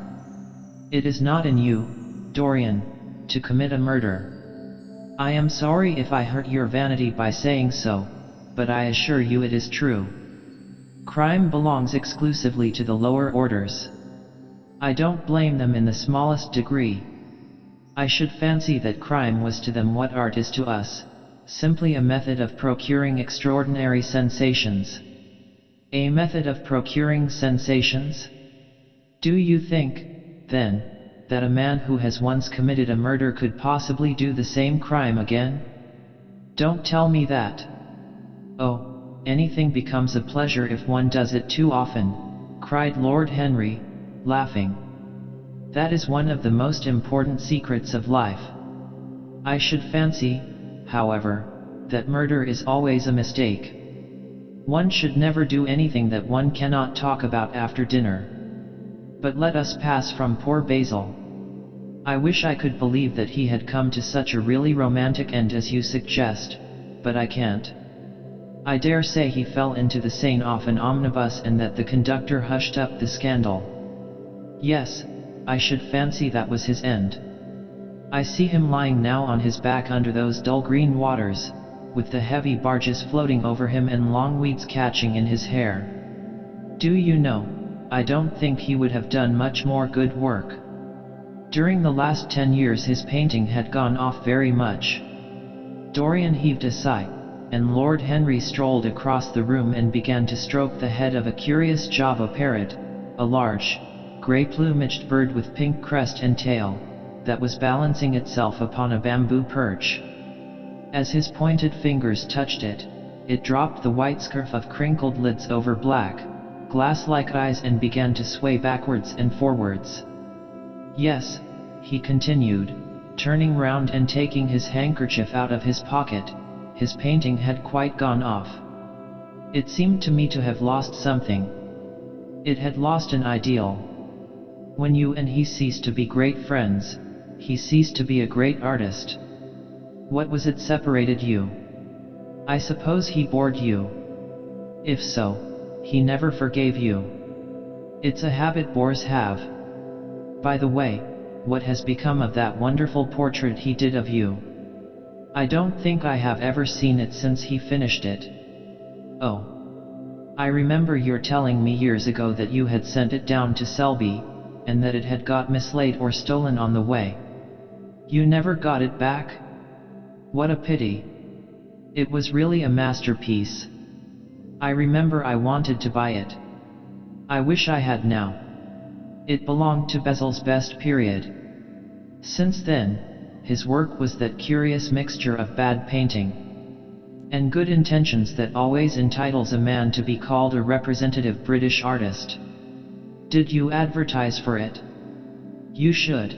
It is not in you, Dorian, to commit a murder. I am sorry if I hurt your vanity by saying so, but I assure you it is true. Crime belongs exclusively to the lower orders. I don't blame them in the smallest degree. I should fancy that crime was to them what art is to us, simply a method of procuring extraordinary sensations. A method of procuring sensations? Do you think, then, that a man who has once committed a murder could possibly do the same crime again? Don't tell me that. Oh, anything becomes a pleasure if one does it too often, cried Lord Henry, laughing. That is one of the most important secrets of life. I should fancy, however, that murder is always a mistake. One should never do anything that one cannot talk about after dinner. But let us pass from poor Basil. I wish I could believe that he had come to such a really romantic end as you suggest, but I can't. I dare say he fell into the Seine off an omnibus and that the conductor hushed up the scandal. Yes, I should fancy that was his end. I see him lying now on his back under those dull green waters, with the heavy barges floating over him and long weeds catching in his hair. Do you know, I don't think he would have done much more good work. During the last 10 years his painting had gone off very much. Dorian heaved a sigh, and Lord Henry strolled across the room and began to stroke the head of a curious Java parrot, a large, grey-plumaged bird with pink crest and tail, that was balancing itself upon a bamboo perch. As his pointed fingers touched it, it dropped the white scarf of crinkled lids over black, glass-like eyes and began to sway backwards and forwards. Yes, he continued, turning round and taking his handkerchief out of his pocket, his painting had quite gone off. It seemed to me to have lost something. It had lost an ideal. When you and he ceased to be great friends, he ceased to be a great artist. What was it separated you? I suppose he bored you. If so, he never forgave you. It's a habit bores have. By the way, what has become of that wonderful portrait he did of you? I don't think I have ever seen it since he finished it. Oh. I remember your telling me years ago that you had sent it down to Selby, and that it had got mislaid or stolen on the way. You never got it back? What a pity. It was really a masterpiece. I remember I wanted to buy it. I wish I had now. It belonged to Basil's best period. Since then, his work was that curious mixture of bad painting and good intentions that always entitles a man to be called a representative British artist. Did you advertise for it? You should.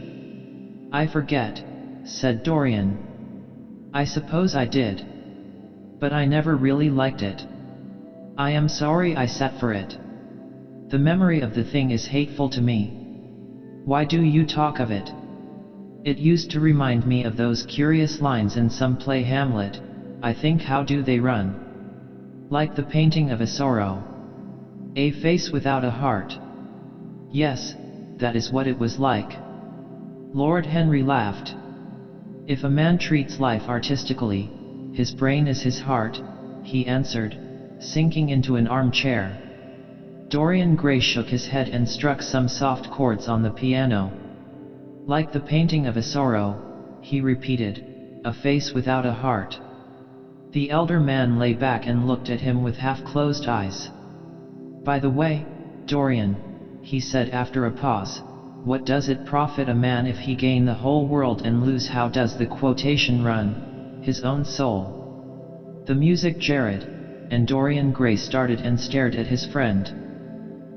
I forget, said Dorian. I suppose I did. But I never really liked it. I am sorry I sat for it. The memory of the thing is hateful to me. Why do you talk of it? It used to remind me of those curious lines in some play Hamlet, I think how do they run? Like the painting of a sorrow. A face without a heart. Yes, that is what it was like. Lord Henry laughed. If a man treats life artistically, his brain is his heart, he answered, sinking into an armchair. Dorian Gray shook his head and struck some soft chords on the piano. Like the painting of a sorrow, he repeated, a face without a heart. The elder man lay back and looked at him with half-closed eyes. By the way, Dorian, he said after a pause, what does it profit a man if he gain the whole world and lose, how does the quotation run, his own soul? The music jarred, and Dorian Gray started and stared at his friend.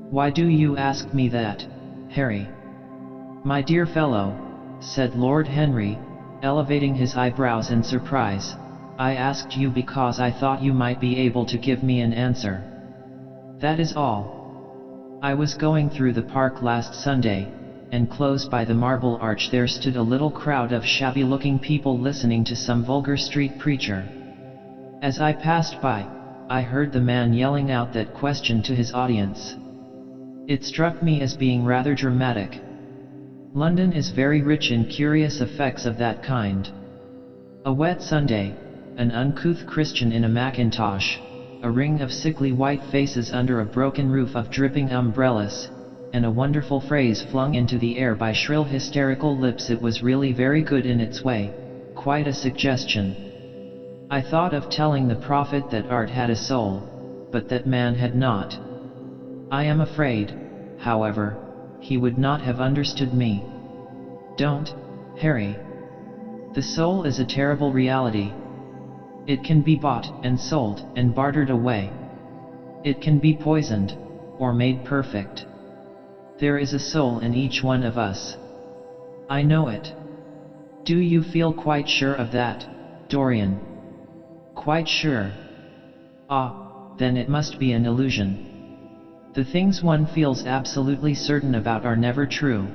Why do you ask me that, Harry? My dear fellow, said Lord Henry, elevating his eyebrows in surprise, I asked you because I thought you might be able to give me an answer. That is all. I was going through the park last Sunday, and close by the Marble Arch there stood a little crowd of shabby-looking people listening to some vulgar street preacher. As I passed by, I heard the man yelling out that question to his audience. It struck me as being rather dramatic. London is very rich in curious effects of that kind. A wet Sunday, an uncouth Christian in a mackintosh, a ring of sickly white faces under a broken roof of dripping umbrellas, and a wonderful phrase flung into the air by shrill hysterical lips. It was really very good in its way, quite a suggestion. I thought of telling the prophet that art had a soul, but that man had not. I am afraid, however, he would not have understood me. Don't, Harry. The soul is a terrible reality. It can be bought and sold and bartered away. It can be poisoned, or made perfect. There is a soul in each one of us. I know it. Do you feel quite sure of that, Dorian? Quite sure? Ah, then it must be an illusion. The things one feels absolutely certain about are never true.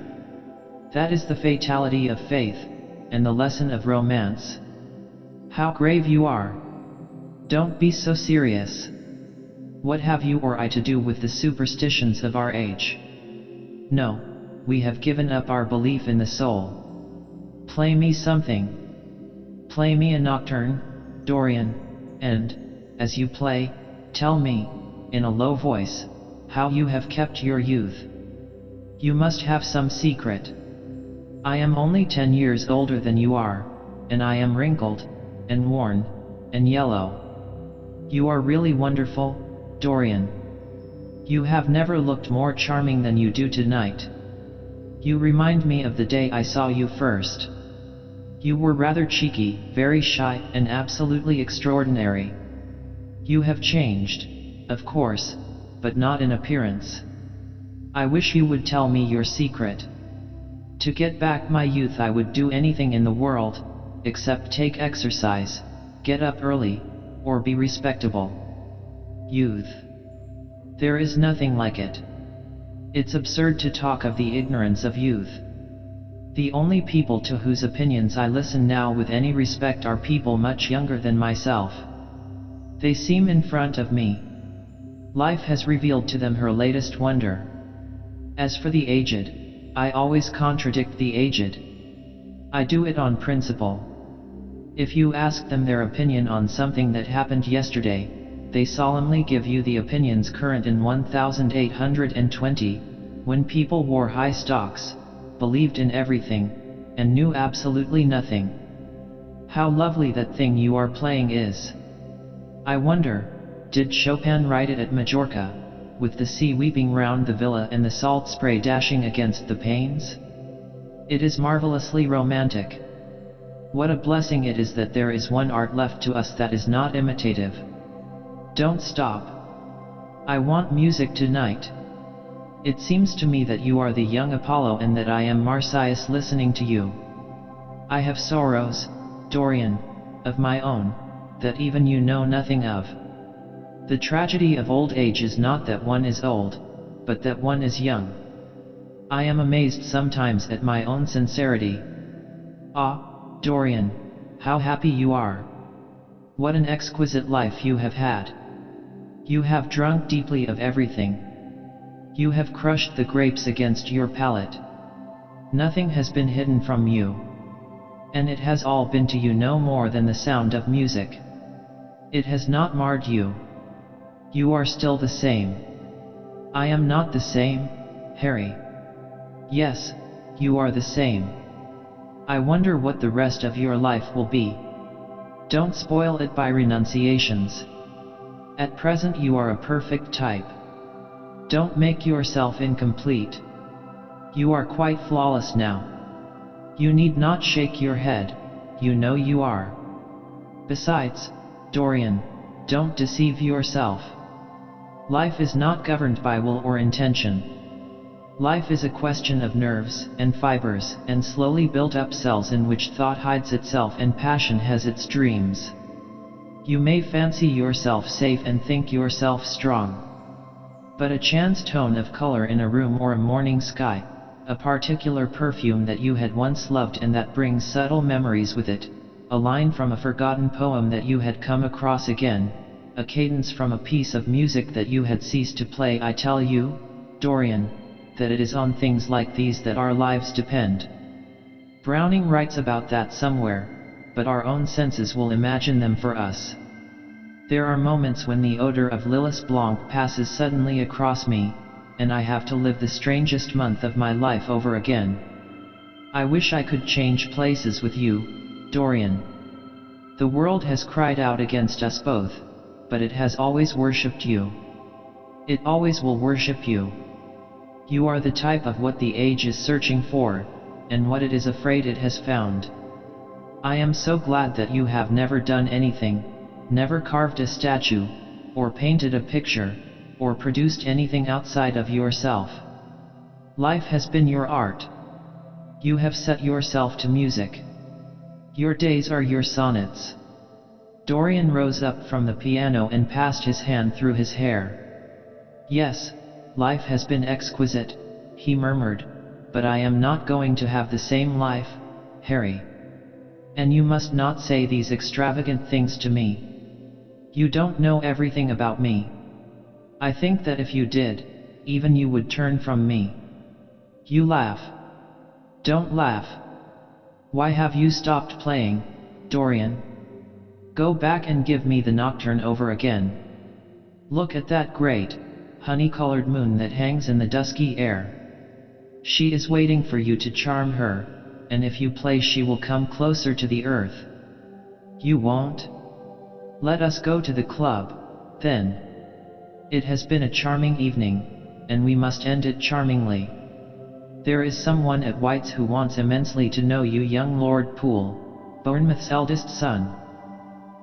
That is the fatality of faith, and the lesson of romance. How grave you are! Don't be so serious. What have you or I to do with the superstitions of our age? No, we have given up our belief in the soul. Play me something. Play me a nocturne, Dorian, and, as you play, tell me, in a low voice, how you have kept your youth. You must have some secret. I am only 10 years older than you are, and I am wrinkled, and worn, and yellow. You are really wonderful, Dorian. You have never looked more charming than you do tonight. You remind me of the day I saw you first. You were rather cheeky, very shy, and absolutely extraordinary. You have changed, of course, but not in appearance. I wish you would tell me your secret. To get back my youth I would do anything in the world, except take exercise, get up early, or be respectable. Youth. There is nothing like it. It's absurd to talk of the ignorance of youth. The only people to whose opinions I listen now with any respect are people much younger than myself. They seem in front of me. Life has revealed to them her latest wonder. As for the aged, I always contradict the aged. I do it on principle. If you ask them their opinion on something that happened yesterday, they solemnly give you the opinions current in 1820, when people wore high stocks, believed in everything, and knew absolutely nothing. How lovely that thing you are playing is. I wonder, did Chopin write it at Majorca, with the sea weeping round the villa and the salt spray dashing against the panes? It is marvelously romantic. What a blessing it is that there is one art left to us that is not imitative. Don't stop. I want music tonight. It seems to me that you are the young Apollo and that I am Marsyas listening to you. I have sorrows, Dorian, of my own, that even you know nothing of. The tragedy of old age is not that one is old, but that one is young. I am amazed sometimes at my own sincerity. Ah, Dorian, how happy you are. What an exquisite life you have had. You have drunk deeply of everything. You have crushed the grapes against your palate. Nothing has been hidden from you. And it has all been to you no more than the sound of music. It has not marred you. You are still the same. I am not the same, Harry. Yes, you are the same. I wonder what the rest of your life will be. Don't spoil it by renunciations. At present you are a perfect type. Don't make yourself incomplete. You are quite flawless now. You need not shake your head, you know you are. Besides, Dorian, don't deceive yourself. Life is not governed by will or intention. Life is a question of nerves and fibers and slowly built up cells in which thought hides itself and passion has its dreams. You may fancy yourself safe and think yourself strong. But a chance tone of color in a room or a morning sky, a particular perfume that you had once loved and that brings subtle memories with it, a line from a forgotten poem that you had come across again, a cadence from a piece of music that you had ceased to play. I tell you, Dorian, that it is on things like these that our lives depend. Browning writes about that somewhere, but our own senses will imagine them for us. There are moments when the odor of Lillis Blanc passes suddenly across me, and I have to live the strangest month of my life over again. I wish I could change places with you, Dorian. The world has cried out against us both, but it has always worshipped you. It always will worship you. You are the type of what the age is searching for, and what it is afraid it has found. I am so glad that you have never done anything, never carved a statue, or painted a picture, or produced anything outside of yourself. Life has been your art. You have set yourself to music. Your days are your sonnets. Dorian rose up from the piano and passed his hand through his hair. Yes, life has been exquisite, he murmured, but I am not going to have the same life, Harry. And you must not say these extravagant things to me. You don't know everything about me. I think that if you did, even you would turn from me. You laugh. Don't laugh. Why have you stopped playing, Dorian? Go back and give me the nocturne over again. Look at that great, honey-colored moon that hangs in the dusky air. She is waiting for you to charm her, and if you play she will come closer to the earth. You won't? Let us go to the club, then. It has been a charming evening, and we must end it charmingly. There is someone at White's who wants immensely to know you, young Lord Poole, Bournemouth's eldest son.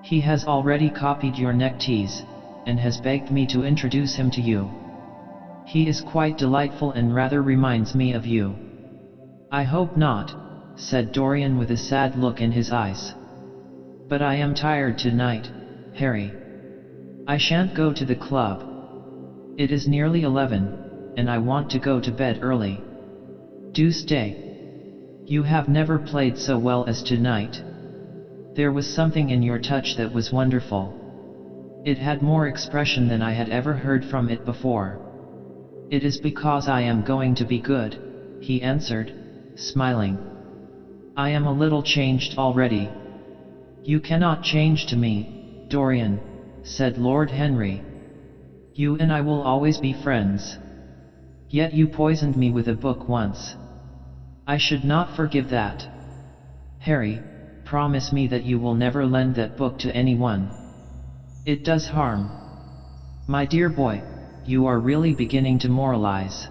He has already copied your neckties, and has begged me to introduce him to you. He is quite delightful and rather reminds me of you. I hope not, said Dorian with a sad look in his eyes. But I am tired tonight, Harry. I shan't go to the club. It is nearly 11, and I want to go to bed early. Do stay. You have never played so well as tonight. There was something in your touch that was wonderful. It had more expression than I had ever heard from it before. It is because I am going to be good, he answered, smiling. I am a little changed already. You cannot change to me, Dorian, said Lord Henry. You and I will always be friends. Yet you poisoned me with a book once. I should not forgive that. Harry, promise me that you will never lend that book to anyone. It does harm. My dear boy, you are really beginning to moralize.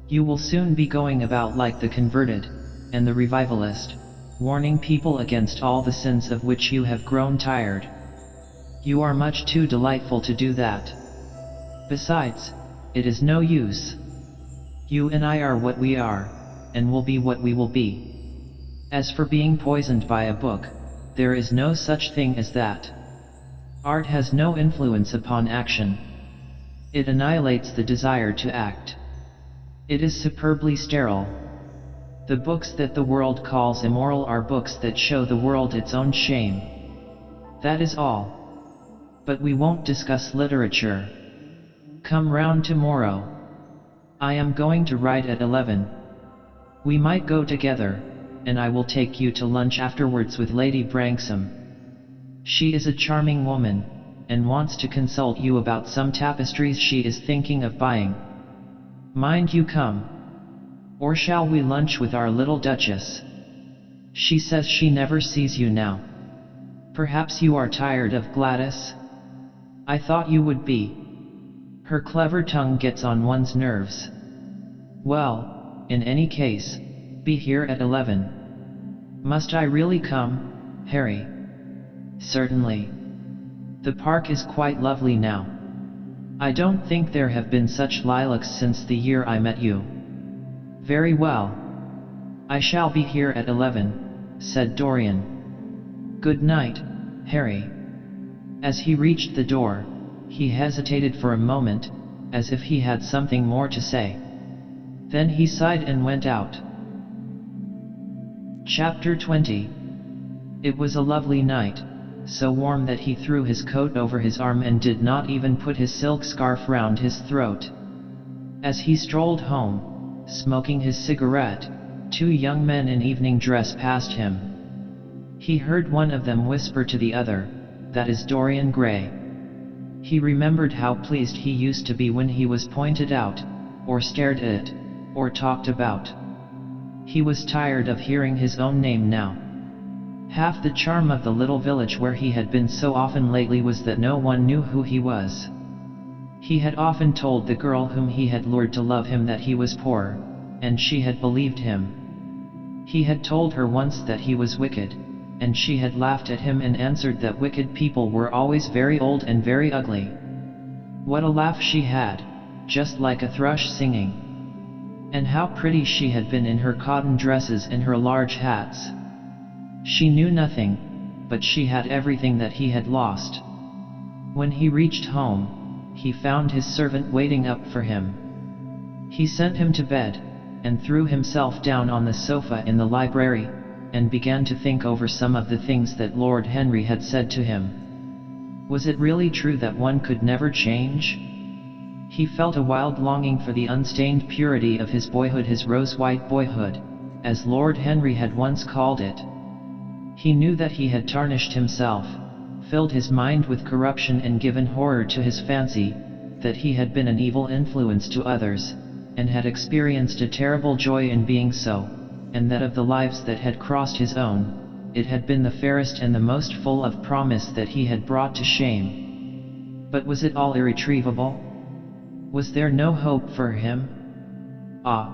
You will soon be going about like the converted, and the revivalist, warning people against all the sins of which you have grown tired. You are much too delightful to do that. Besides, it is no use. You and I are what we are, and will be what we will be. As for being poisoned by a book, there is no such thing as that. Art has no influence upon action. It annihilates the desire to act. It is superbly sterile. The books that the world calls immoral are books that show the world its own shame. That is all. But we won't discuss literature. Come round tomorrow. I am going to write at 11. We might go together, and I will take you to lunch afterwards with Lady Branksome. She is a charming woman, and wants to consult you about some tapestries she is thinking of buying. Mind you come. Or shall we lunch with our little Duchess? She says she never sees you now. Perhaps you are tired of Gladys? I thought you would be. Her clever tongue gets on one's nerves. Well, in any case, be here at 11. Must I really come, Harry? Certainly. The park is quite lovely now. I don't think there have been such lilacs since the year I met you. Very well. I shall be here at 11, said Dorian. Good night, Harry. As he reached the door, he hesitated for a moment, as if he had something more to say. Then he sighed and went out. Chapter 20. It was a lovely night, so warm that he threw his coat over his arm and did not even put his silk scarf round his throat. As he strolled home, smoking his cigarette, two young men in evening dress passed him. He heard one of them whisper to the other, "That is Dorian Gray." He remembered how pleased he used to be when he was pointed out, or stared at, or talked about. He was tired of hearing his own name now. Half the charm of the little village where he had been so often lately was that no one knew who he was. He had often told the girl whom he had lured to love him that he was poor, and she had believed him. He had told her once that he was wicked, and she had laughed at him and answered that wicked people were always very old and very ugly. What a laugh she had, just like a thrush singing. And how pretty she had been in her cotton dresses and her large hats. She knew nothing, but she had everything that he had lost. When he reached home, he found his servant waiting up for him. He sent him to bed, and threw himself down on the sofa in the library, and began to think over some of the things that Lord Henry had said to him. Was it really true that one could never change? He felt a wild longing for the unstained purity of his boyhood, his rose-white boyhood, as Lord Henry had once called it. He knew that he had tarnished himself, filled his mind with corruption and given horror to his fancy, that he had been an evil influence to others, and had experienced a terrible joy in being so, and that of the lives that had crossed his own, it had been the fairest and the most full of promise that he had brought to shame. But was it all irretrievable? Was there no hope for him? Ah!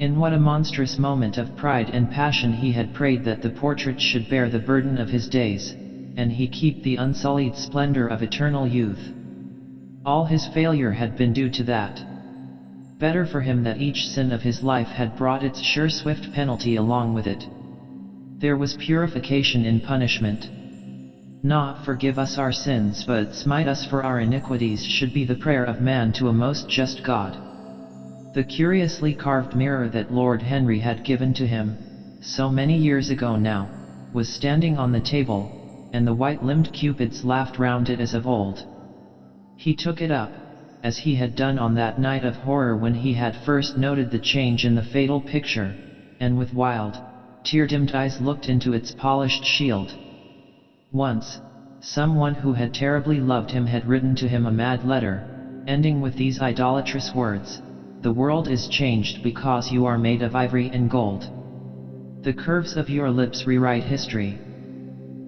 In what a monstrous moment of pride and passion he had prayed that the portrait should bear the burden of his days, and he keep the unsullied splendor of eternal youth. All his failure had been due to that. Better for him that each sin of his life had brought its sure swift penalty along with it. There was purification in punishment. Not "forgive us our sins but smite us for our iniquities" should be the prayer of man to a most just God. The curiously carved mirror that Lord Henry had given to him, so many years ago now, was standing on the table, and the white-limbed cupids laughed round it as of old. He took it up, as he had done on that night of horror when he had first noted the change in the fatal picture, and with wild, tear-dimmed eyes looked into its polished shield. Once, someone who had terribly loved him had written to him a mad letter, ending with these idolatrous words: "The world is changed because you are made of ivory and gold. The curves of your lips rewrite history."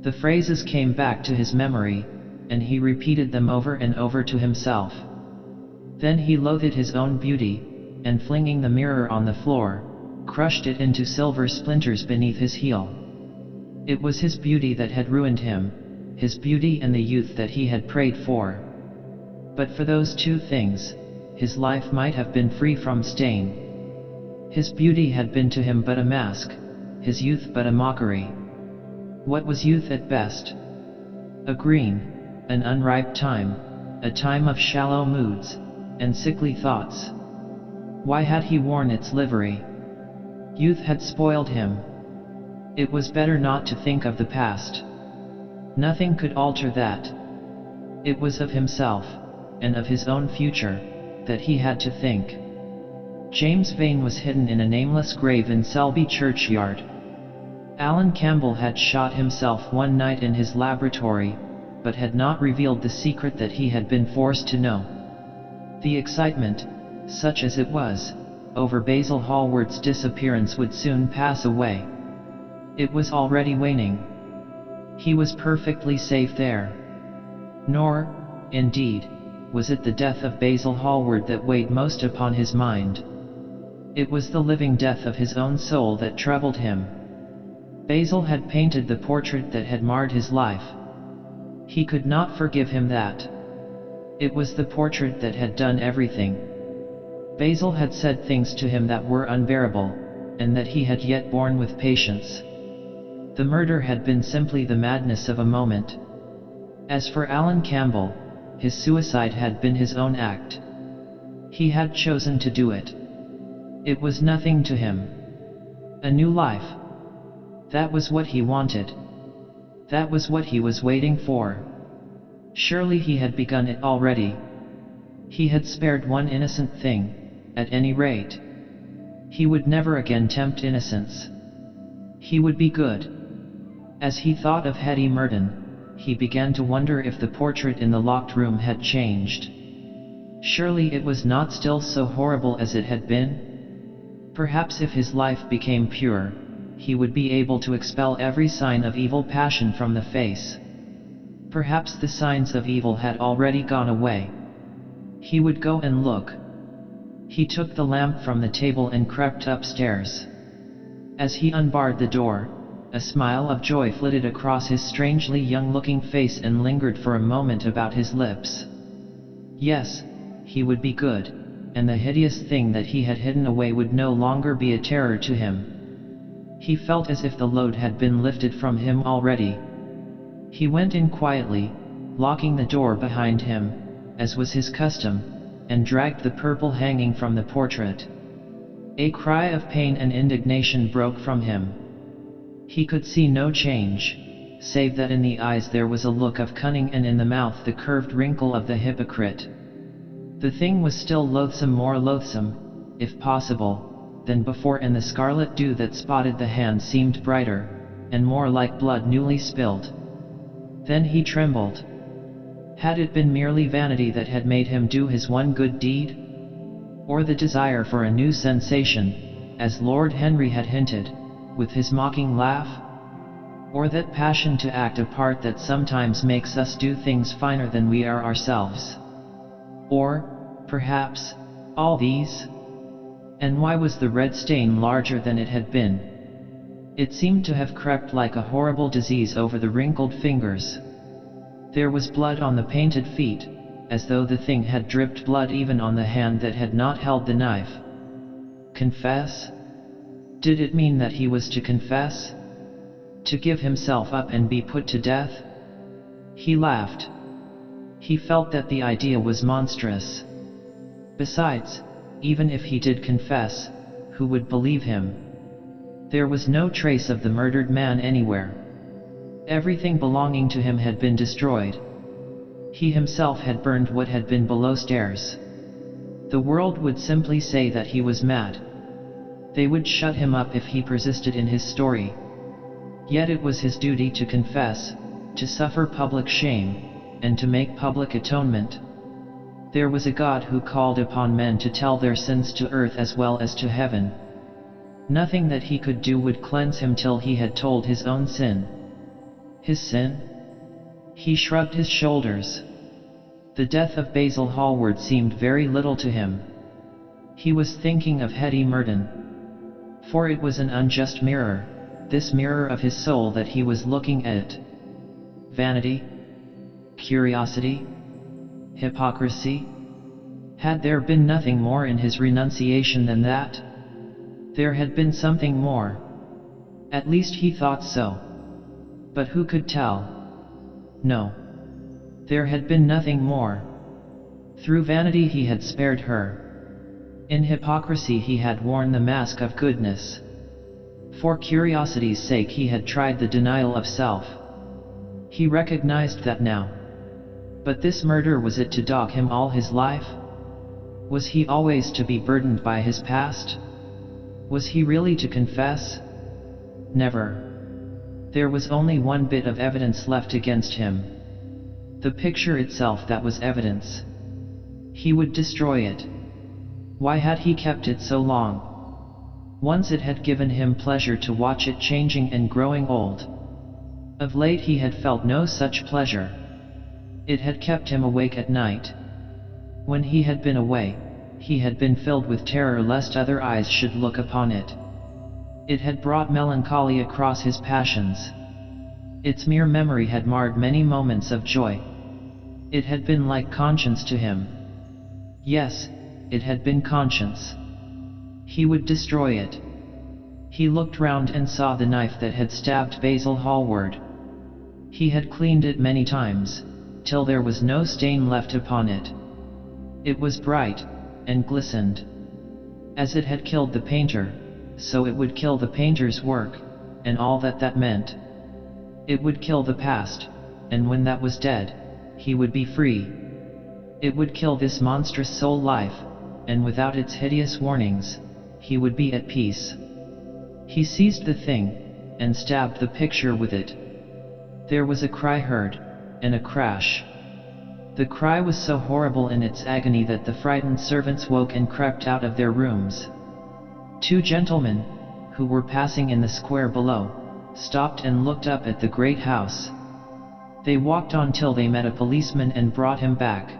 The phrases came back to his memory, and he repeated them over and over to himself. Then he loathed his own beauty, and flinging the mirror on the floor, crushed it into silver splinters beneath his heel. It was his beauty that had ruined him, his beauty and the youth that he had prayed for. But for those two things, his life might have been free from stain. His beauty had been to him but a mask, his youth but a mockery. What was youth at best? A green, an unripe time, a time of shallow moods, and sickly thoughts. Why had he worn its livery? Youth had spoiled him. It was better not to think of the past. Nothing could alter that. It was of himself, and of his own future, that he had to think. James Vane was hidden in a nameless grave in Selby churchyard. Alan Campbell had shot himself one night in his laboratory, but had not revealed the secret that he had been forced to know. The excitement, such as it was, over Basil Hallward's disappearance would soon pass away. It was already waning. He was perfectly safe there. Nor, indeed, was it the death of Basil Hallward that weighed most upon his mind. It was the living death of his own soul that troubled him. Basil had painted the portrait that had marred his life. He could not forgive him that. It was the portrait that had done everything. Basil had said things to him that were unbearable, and that he had yet borne with patience. The murder had been simply the madness of a moment. As for Alan Campbell, his suicide had been his own act. He had chosen to do it. It was nothing to him. A new life. That was what he wanted. That was what he was waiting for. Surely he had begun it already. He had spared one innocent thing, at any rate. He would never again tempt innocence. He would be good. As he thought of Hetty Merton, he began to wonder if the portrait in the locked room had changed. Surely it was not still so horrible as it had been? Perhaps if his life became pure, he would be able to expel every sign of evil passion from the face. Perhaps the signs of evil had already gone away. He would go and look. He took the lamp from the table and crept upstairs. As he unbarred the door, a smile of joy flitted across his strangely young-looking face and lingered for a moment about his lips. Yes, he would be good, and the hideous thing that he had hidden away would no longer be a terror to him. He felt as if the load had been lifted from him already. He went in quietly, locking the door behind him, as was his custom, and dragged the purple hanging from the portrait. A cry of pain and indignation broke from him. He could see no change, save that in the eyes there was a look of cunning and in the mouth the curved wrinkle of the hypocrite. The thing was still loathsome, more loathsome, if possible, than before, and the scarlet dew that spotted the hand seemed brighter, and more like blood newly spilled. Then he trembled. Had it been merely vanity that had made him do his one good deed? Or the desire for a new sensation, as Lord Henry had hinted, with his mocking laugh? Or that passion to act a part that sometimes makes us do things finer than we are ourselves? Or, perhaps, all these? And why was the red stain larger than it had been? It seemed to have crept like a horrible disease over the wrinkled fingers. There was blood on the painted feet, as though the thing had dripped blood even on the hand that had not held the knife. Confess? Did it mean that he was to confess? To give himself up and be put to death? He laughed. He felt that the idea was monstrous. Besides, even if he did confess, who would believe him? There was no trace of the murdered man anywhere. Everything belonging to him had been destroyed. He himself had burned what had been below stairs. The world would simply say that he was mad. They would shut him up if he persisted in his story. Yet it was his duty to confess, to suffer public shame, and to make public atonement. There was a God who called upon men to tell their sins to earth as well as to heaven. Nothing that he could do would cleanse him till he had told his own sin. His sin? He shrugged his shoulders. The death of Basil Hallward seemed very little to him. He was thinking of Hetty Merton. For it was an unjust mirror, this mirror of his soul that he was looking at. Vanity? Curiosity? Hypocrisy? Had there been nothing more in his renunciation than that? There had been something more. At least he thought so. But who could tell? No. There had been nothing more. Through vanity he had spared her. In hypocrisy he had worn the mask of goodness. For curiosity's sake he had tried the denial of self. He recognized that now. But this murder, was it to dog him all his life? Was he always to be burdened by his past? Was he really to confess? Never. There was only one bit of evidence left against him. The picture itself, that was evidence. He would destroy it. Why had he kept it so long? Once it had given him pleasure to watch it changing and growing old. Of late he had felt no such pleasure. It had kept him awake at night. When he had been away, he had been filled with terror lest other eyes should look upon it. It had brought melancholy across his passions. Its mere memory had marred many moments of joy. It had been like conscience to him. Yes, it had been conscience. He would destroy it. He looked round and saw the knife that had stabbed Basil Hallward. He had cleaned it many times, till there was no stain left upon it. It was bright, and glistened. As it had killed the painter, so it would kill the painter's work, and all that that meant. It would kill the past, and when that was dead, he would be free. It would kill this monstrous soul life, and without its hideous warnings, he would be at peace. He seized the thing, and stabbed the picture with it. There was a cry heard, and a crash. The cry was so horrible in its agony that the frightened servants woke and crept out of their rooms. Two gentlemen, who were passing in the square below, stopped and looked up at the great house. They walked on till they met a policeman and brought him back.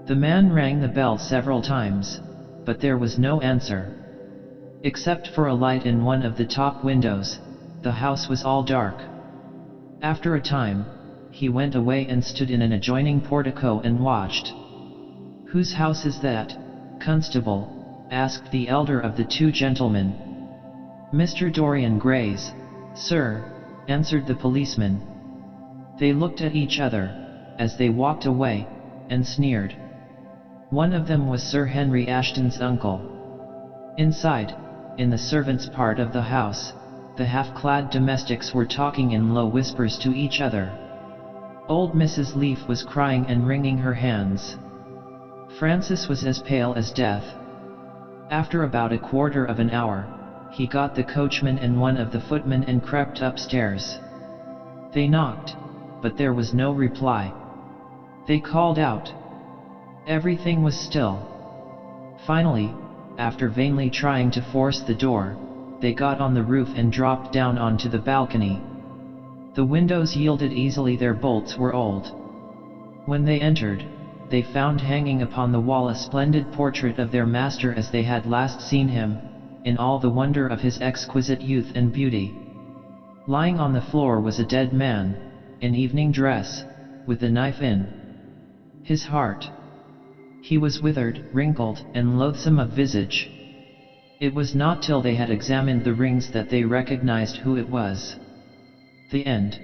The man rang the bell several times, but there was no answer. Except for a light in one of the top windows, the house was all dark. After a time, he went away and stood in an adjoining portico and watched. "Whose house is that, constable?" asked the elder of the two gentlemen. "Mr. Dorian Gray's, sir," answered the policeman. They looked at each other, as they walked away, and sneered. One of them was Sir Henry Ashton's uncle. Inside, in the servants' part of the house, the half-clad domestics were talking in low whispers to each other. Old Mrs. Leaf was crying and wringing her hands. Francis was as pale as death. After about a quarter of an hour, he got the coachman and one of the footmen and crept upstairs. They knocked, but there was no reply. They called out. Everything was still. Finally, after vainly trying to force the door, they got on the roof and dropped down onto the balcony. The windows yielded easily, their bolts were old. When they entered, they found hanging upon the wall a splendid portrait of their master as they had last seen him, in all the wonder of his exquisite youth and beauty. Lying on the floor was a dead man, in evening dress, with a knife in his heart. He was withered, wrinkled, and loathsome of visage. It was not till they had examined the rings that they recognized who it was. The end.